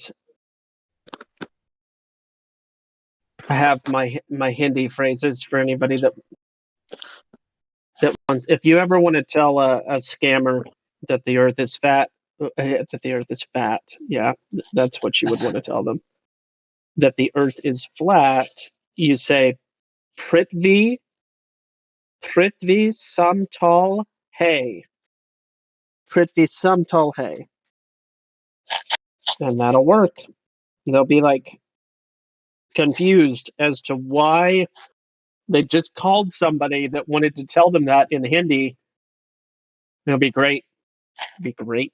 have my Hindi phrases for anybody that wants. If you ever want to tell a scammer that the Earth is fat, yeah, that's what you would want to tell them. That the Earth is flat, you say Prithvi Samtal Hey. Prithvi Samtal Hey. And that'll work. They'll be like confused as to why they just called somebody that wanted to tell them that in Hindi. It'll be great. It'll be great.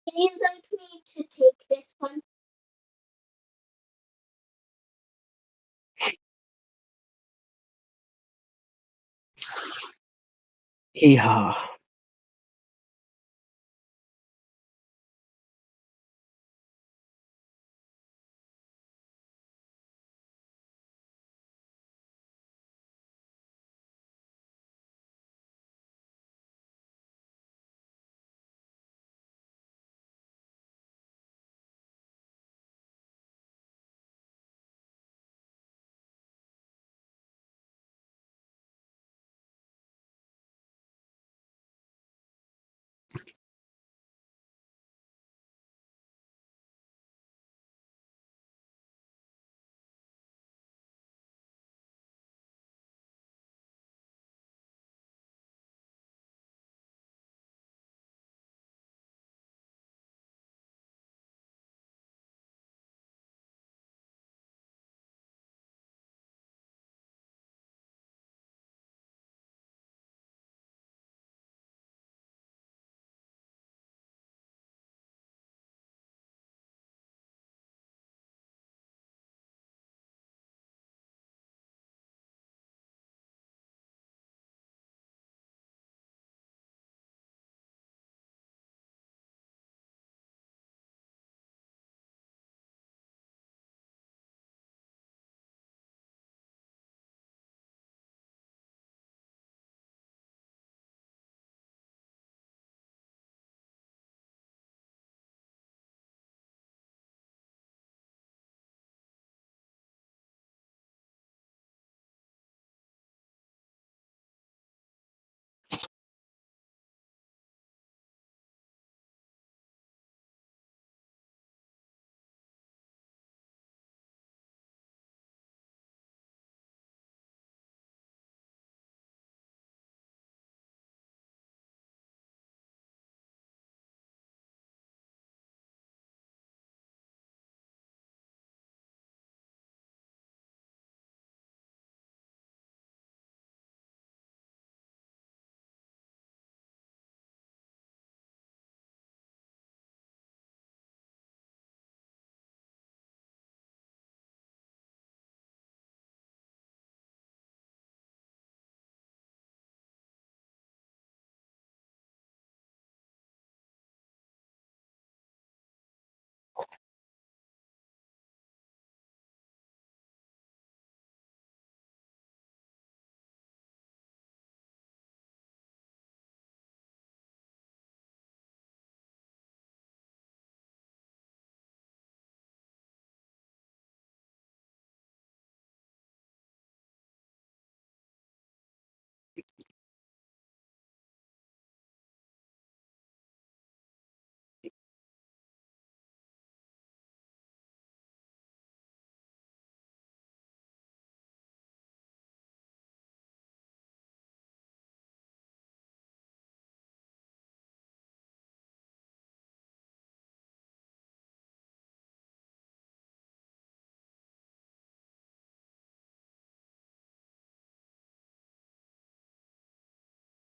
Can you let me to take this one? Yeah.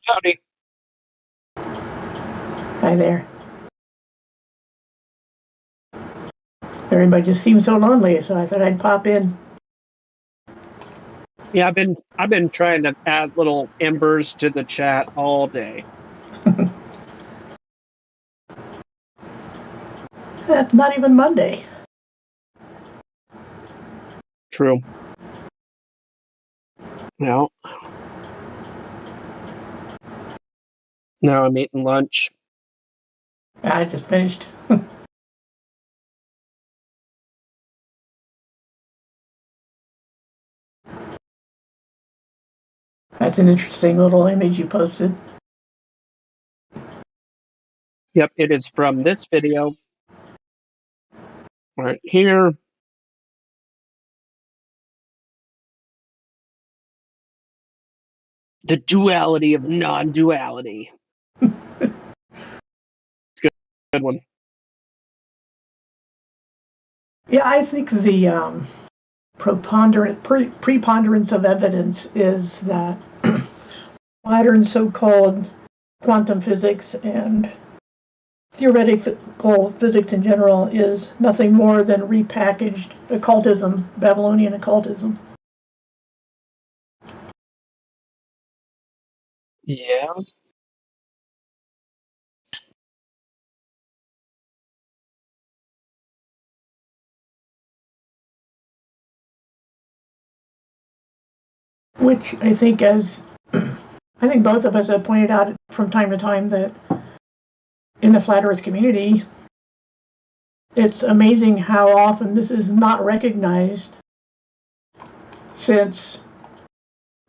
Howdy. Hi there. Everybody just seems so lonely, so I thought I'd pop in. Yeah, I've been trying to add little embers to the chat all day. That's not even Monday. True. Now I'm eating lunch. I just finished. That's an interesting little image you posted. Yep, it is from this video right here. The duality of non-duality. Good one. Yeah, I think the preponderance of evidence is that modern so-called quantum physics and theoretical physics in general is nothing more than repackaged occultism, Babylonian occultism. Yeah. Which I think, as I think both of us have pointed out from time to time, that in the flat Earth community, it's amazing how often this is not recognized, since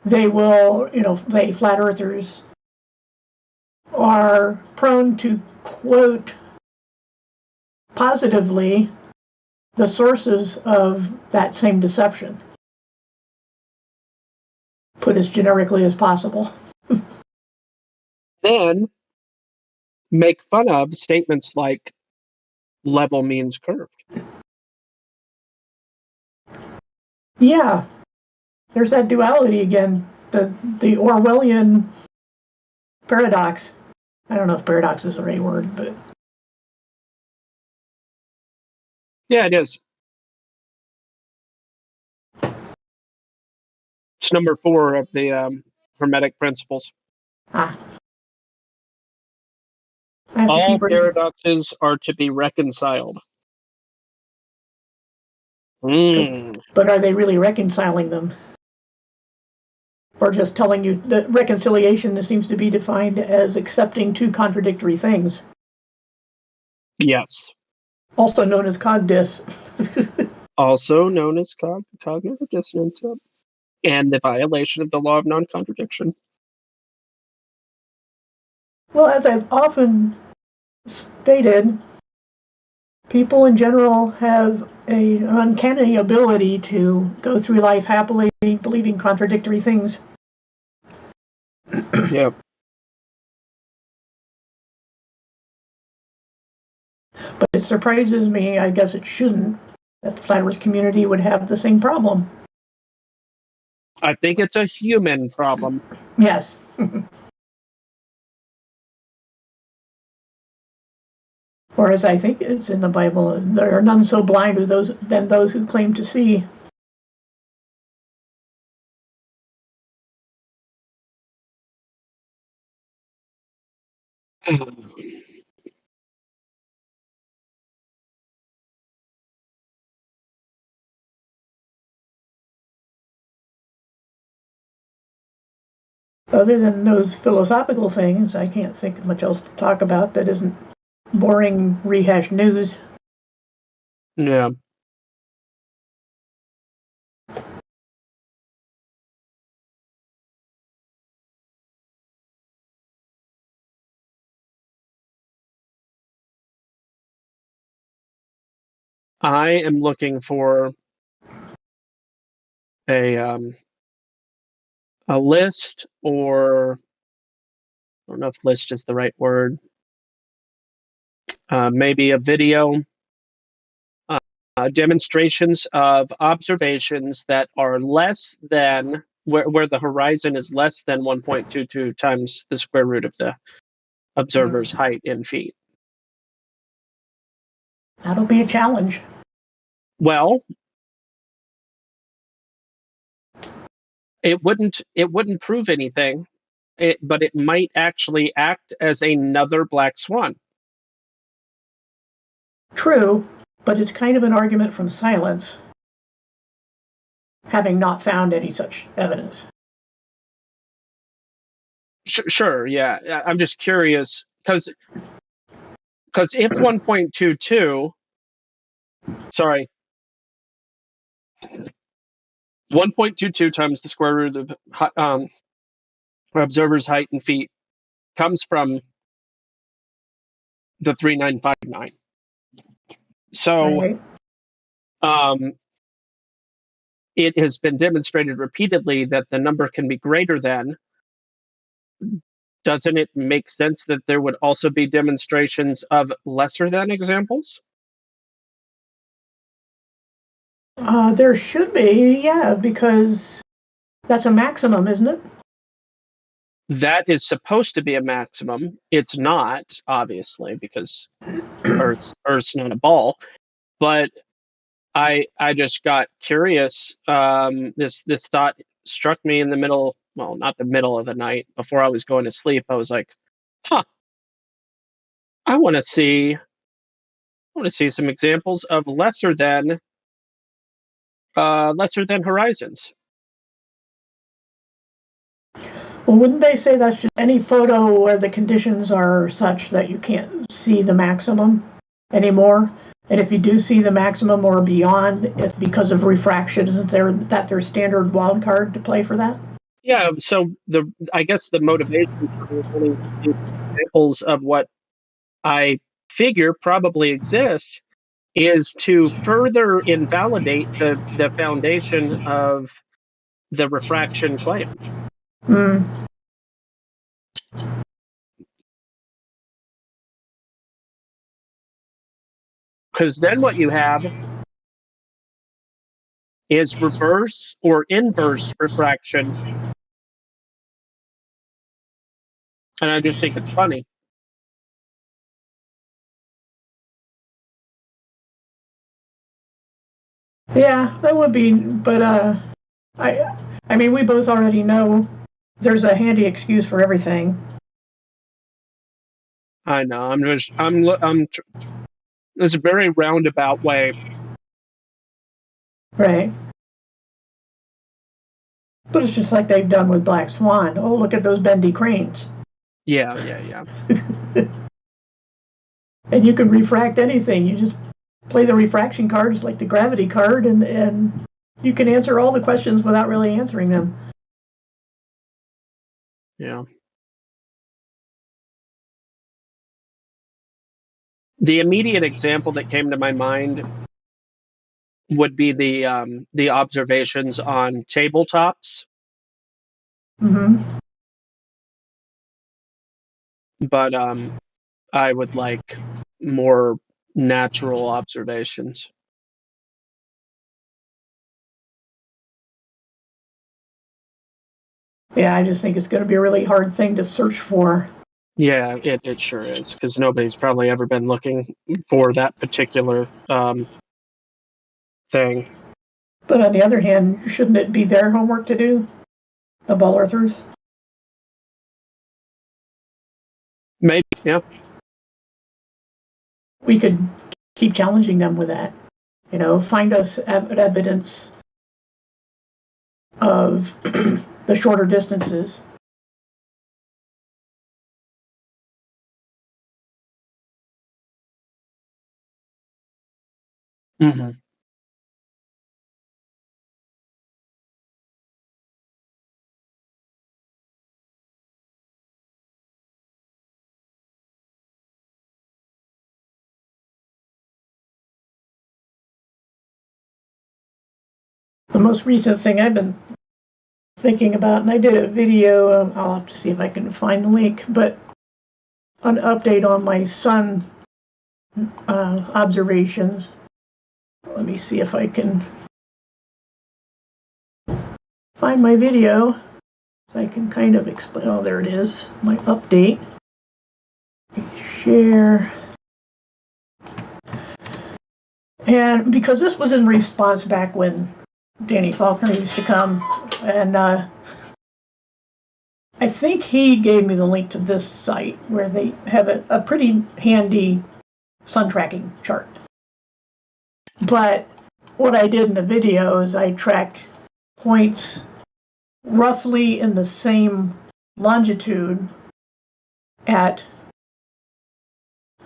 they will, they flat earthers are prone to quote positively the sources of that same deception, put as generically as possible. Then make fun of statements like level means curved. Yeah, there's that duality again, the Orwellian paradox. I don't know if paradox is the right word, but yeah, it is. It's number 4 of the Hermetic principles. All paradoxes are to be reconciled. But are they really reconciling them? Or just telling you that reconciliation seems to be defined as accepting two contradictory things? Yes. Also known as cogdis. Also known as cognitive dissonance, and the violation of the law of non-contradiction. Well, as I've often stated, people in general have an uncanny ability to go through life happily believing contradictory things. Yeah. But it surprises me, I guess it shouldn't, that the flat Earth community would have the same problem. I think it's a human problem. Yes. Or as I think it's in the Bible, there are none so blind than those who claim to see. Other than those philosophical things, I can't think of much else to talk about that isn't boring rehashed news. Yeah. I am looking for a list, or I don't know if list is the right word. Maybe a video, demonstrations of observations that are less than, where the horizon is less than 1.22 times the square root of the observer's height in feet. That'll be a challenge. Well, it wouldn't prove anything, but it might actually act as another black swan. True, but it's kind of an argument from silence, having not found any such evidence. Sure, yeah. I'm just curious, because if 1.22, sorry, 1.22 times the square root of observer's height in feet comes from the 3959. So, it has been demonstrated repeatedly that the number can be greater than. Doesn't it make sense that there would also be demonstrations of lesser than examples? There should be, yeah, because that's a maximum, isn't it? that is supposed to be a maximum. It's not, obviously, because Earth's not a ball. But I just got curious. This thought struck me in the middle. Well, not the middle of the night, before I was going to sleep. I was like, "Huh, I want to see some examples of lesser than horizons." Well, wouldn't they say that's just any photo where the conditions are such that you can't see the maximum anymore? And if you do see the maximum or beyond, it's because of refraction. Isn't there that their standard wild card to play for that? Yeah. So I guess the motivation for wanting to see examples of what I figure probably exist is to further invalidate the foundation of the refraction claim. Because then what you have is reverse or inverse refraction. And I just think it's funny. Yeah, that would be, but I mean, we both already know there's a handy excuse for everything. I know. There's a very roundabout way. Right. But it's just like they've done with Black Swan. Oh, look at those bendy cranes. Yeah. And you can refract anything. You just play the refraction cards like the gravity card, and you can answer all the questions without really answering them. Yeah. The immediate example that came to my mind would be the observations on tabletops. Mm-hmm. But I would like more natural observations. Yeah, I just think it's going to be a really hard thing to search for. Yeah, it sure is, because nobody's probably ever been looking for that particular thing. But on the other hand, shouldn't it be their homework to do? The ball earthers? Maybe, yeah. We could keep challenging them with that. You know, find us evidence of the shorter distances. Mm-hmm. The most recent thing I've been thinking about, and I did a video, I'll have to see if I can find the link, but an update on my sun observations. Let me see if I can find my video so I can kind of explain. Oh, there it is, my update. Share. And because this was in response back when Danny Faulkner used to come, and I think he gave me the link to this site where they have a pretty handy sun tracking chart. But what I did in the video is I tracked points roughly in the same longitude at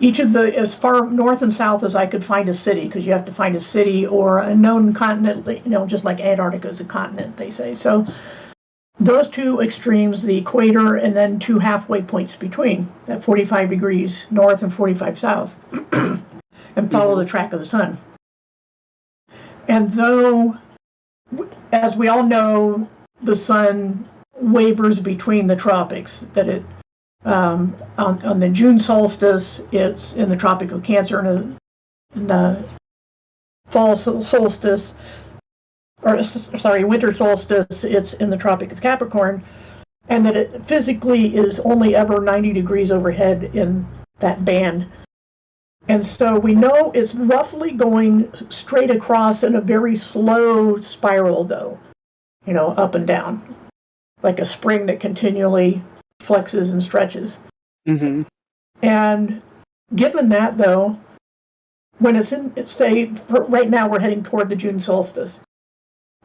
each of the, as far north and south as I could find a city, because you have to find a city or a known continent, you know, just like Antarctica is a continent, they say. So those two extremes, the equator and then two halfway points between, at 45 degrees north and 45 south, and follow the track of the sun. And though, as we all know, the sun wavers between the tropics, that it on the June solstice, it's in the Tropic of Cancer, and in the fall solstice, or sorry, winter solstice, it's in the Tropic of Capricorn. and that it physically is only ever 90 degrees overhead in that band. And so we know it's roughly going straight across in a very slow spiral, though, up and down, like a spring that continually flexes and stretches. Mm-hmm. And given that, though, when it's in, say, right now we're heading toward the June solstice.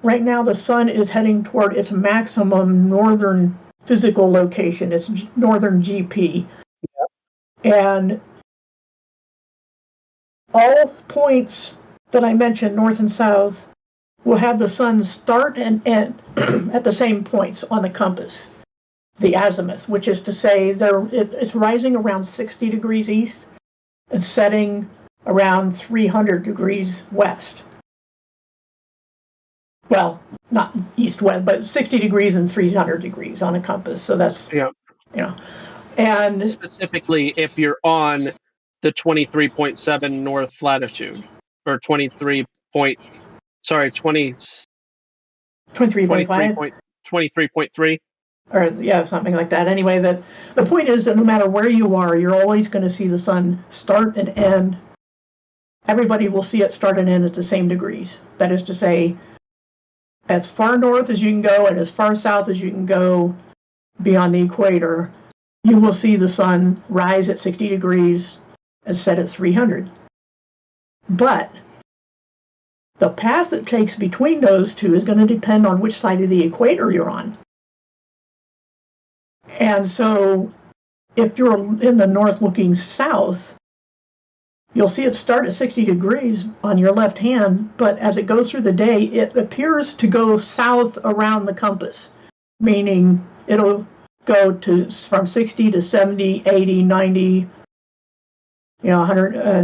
Right now the sun is heading toward its maximum northern physical location, its northern GP. And all points that I mentioned, north and south, will have the sun start and end at the same points on the compass, the azimuth, which is to say it's rising around 60 degrees east and setting around 300 degrees west. Well, not east-west, but 60 degrees and 300 degrees on a compass. So that's, and specifically if you're on the 23.7 north latitude or 23.5. 23.3. Or something like that. Anyway, the point is that no matter where you are, you're always going to see the sun start and end. Everybody will see it start and end at the same degrees. That is to say, as far north as you can go and as far south as you can go beyond the equator, you will see the sun rise at 60 degrees and set at 300. But the path it takes between those two is going to depend on which side of the equator you're on. And so if you're in the north looking south, you'll see it start at 60 degrees on your left hand, but as it goes through the day, it appears to go south around the compass, meaning it'll go from 60 to 70, 80, 90, 100,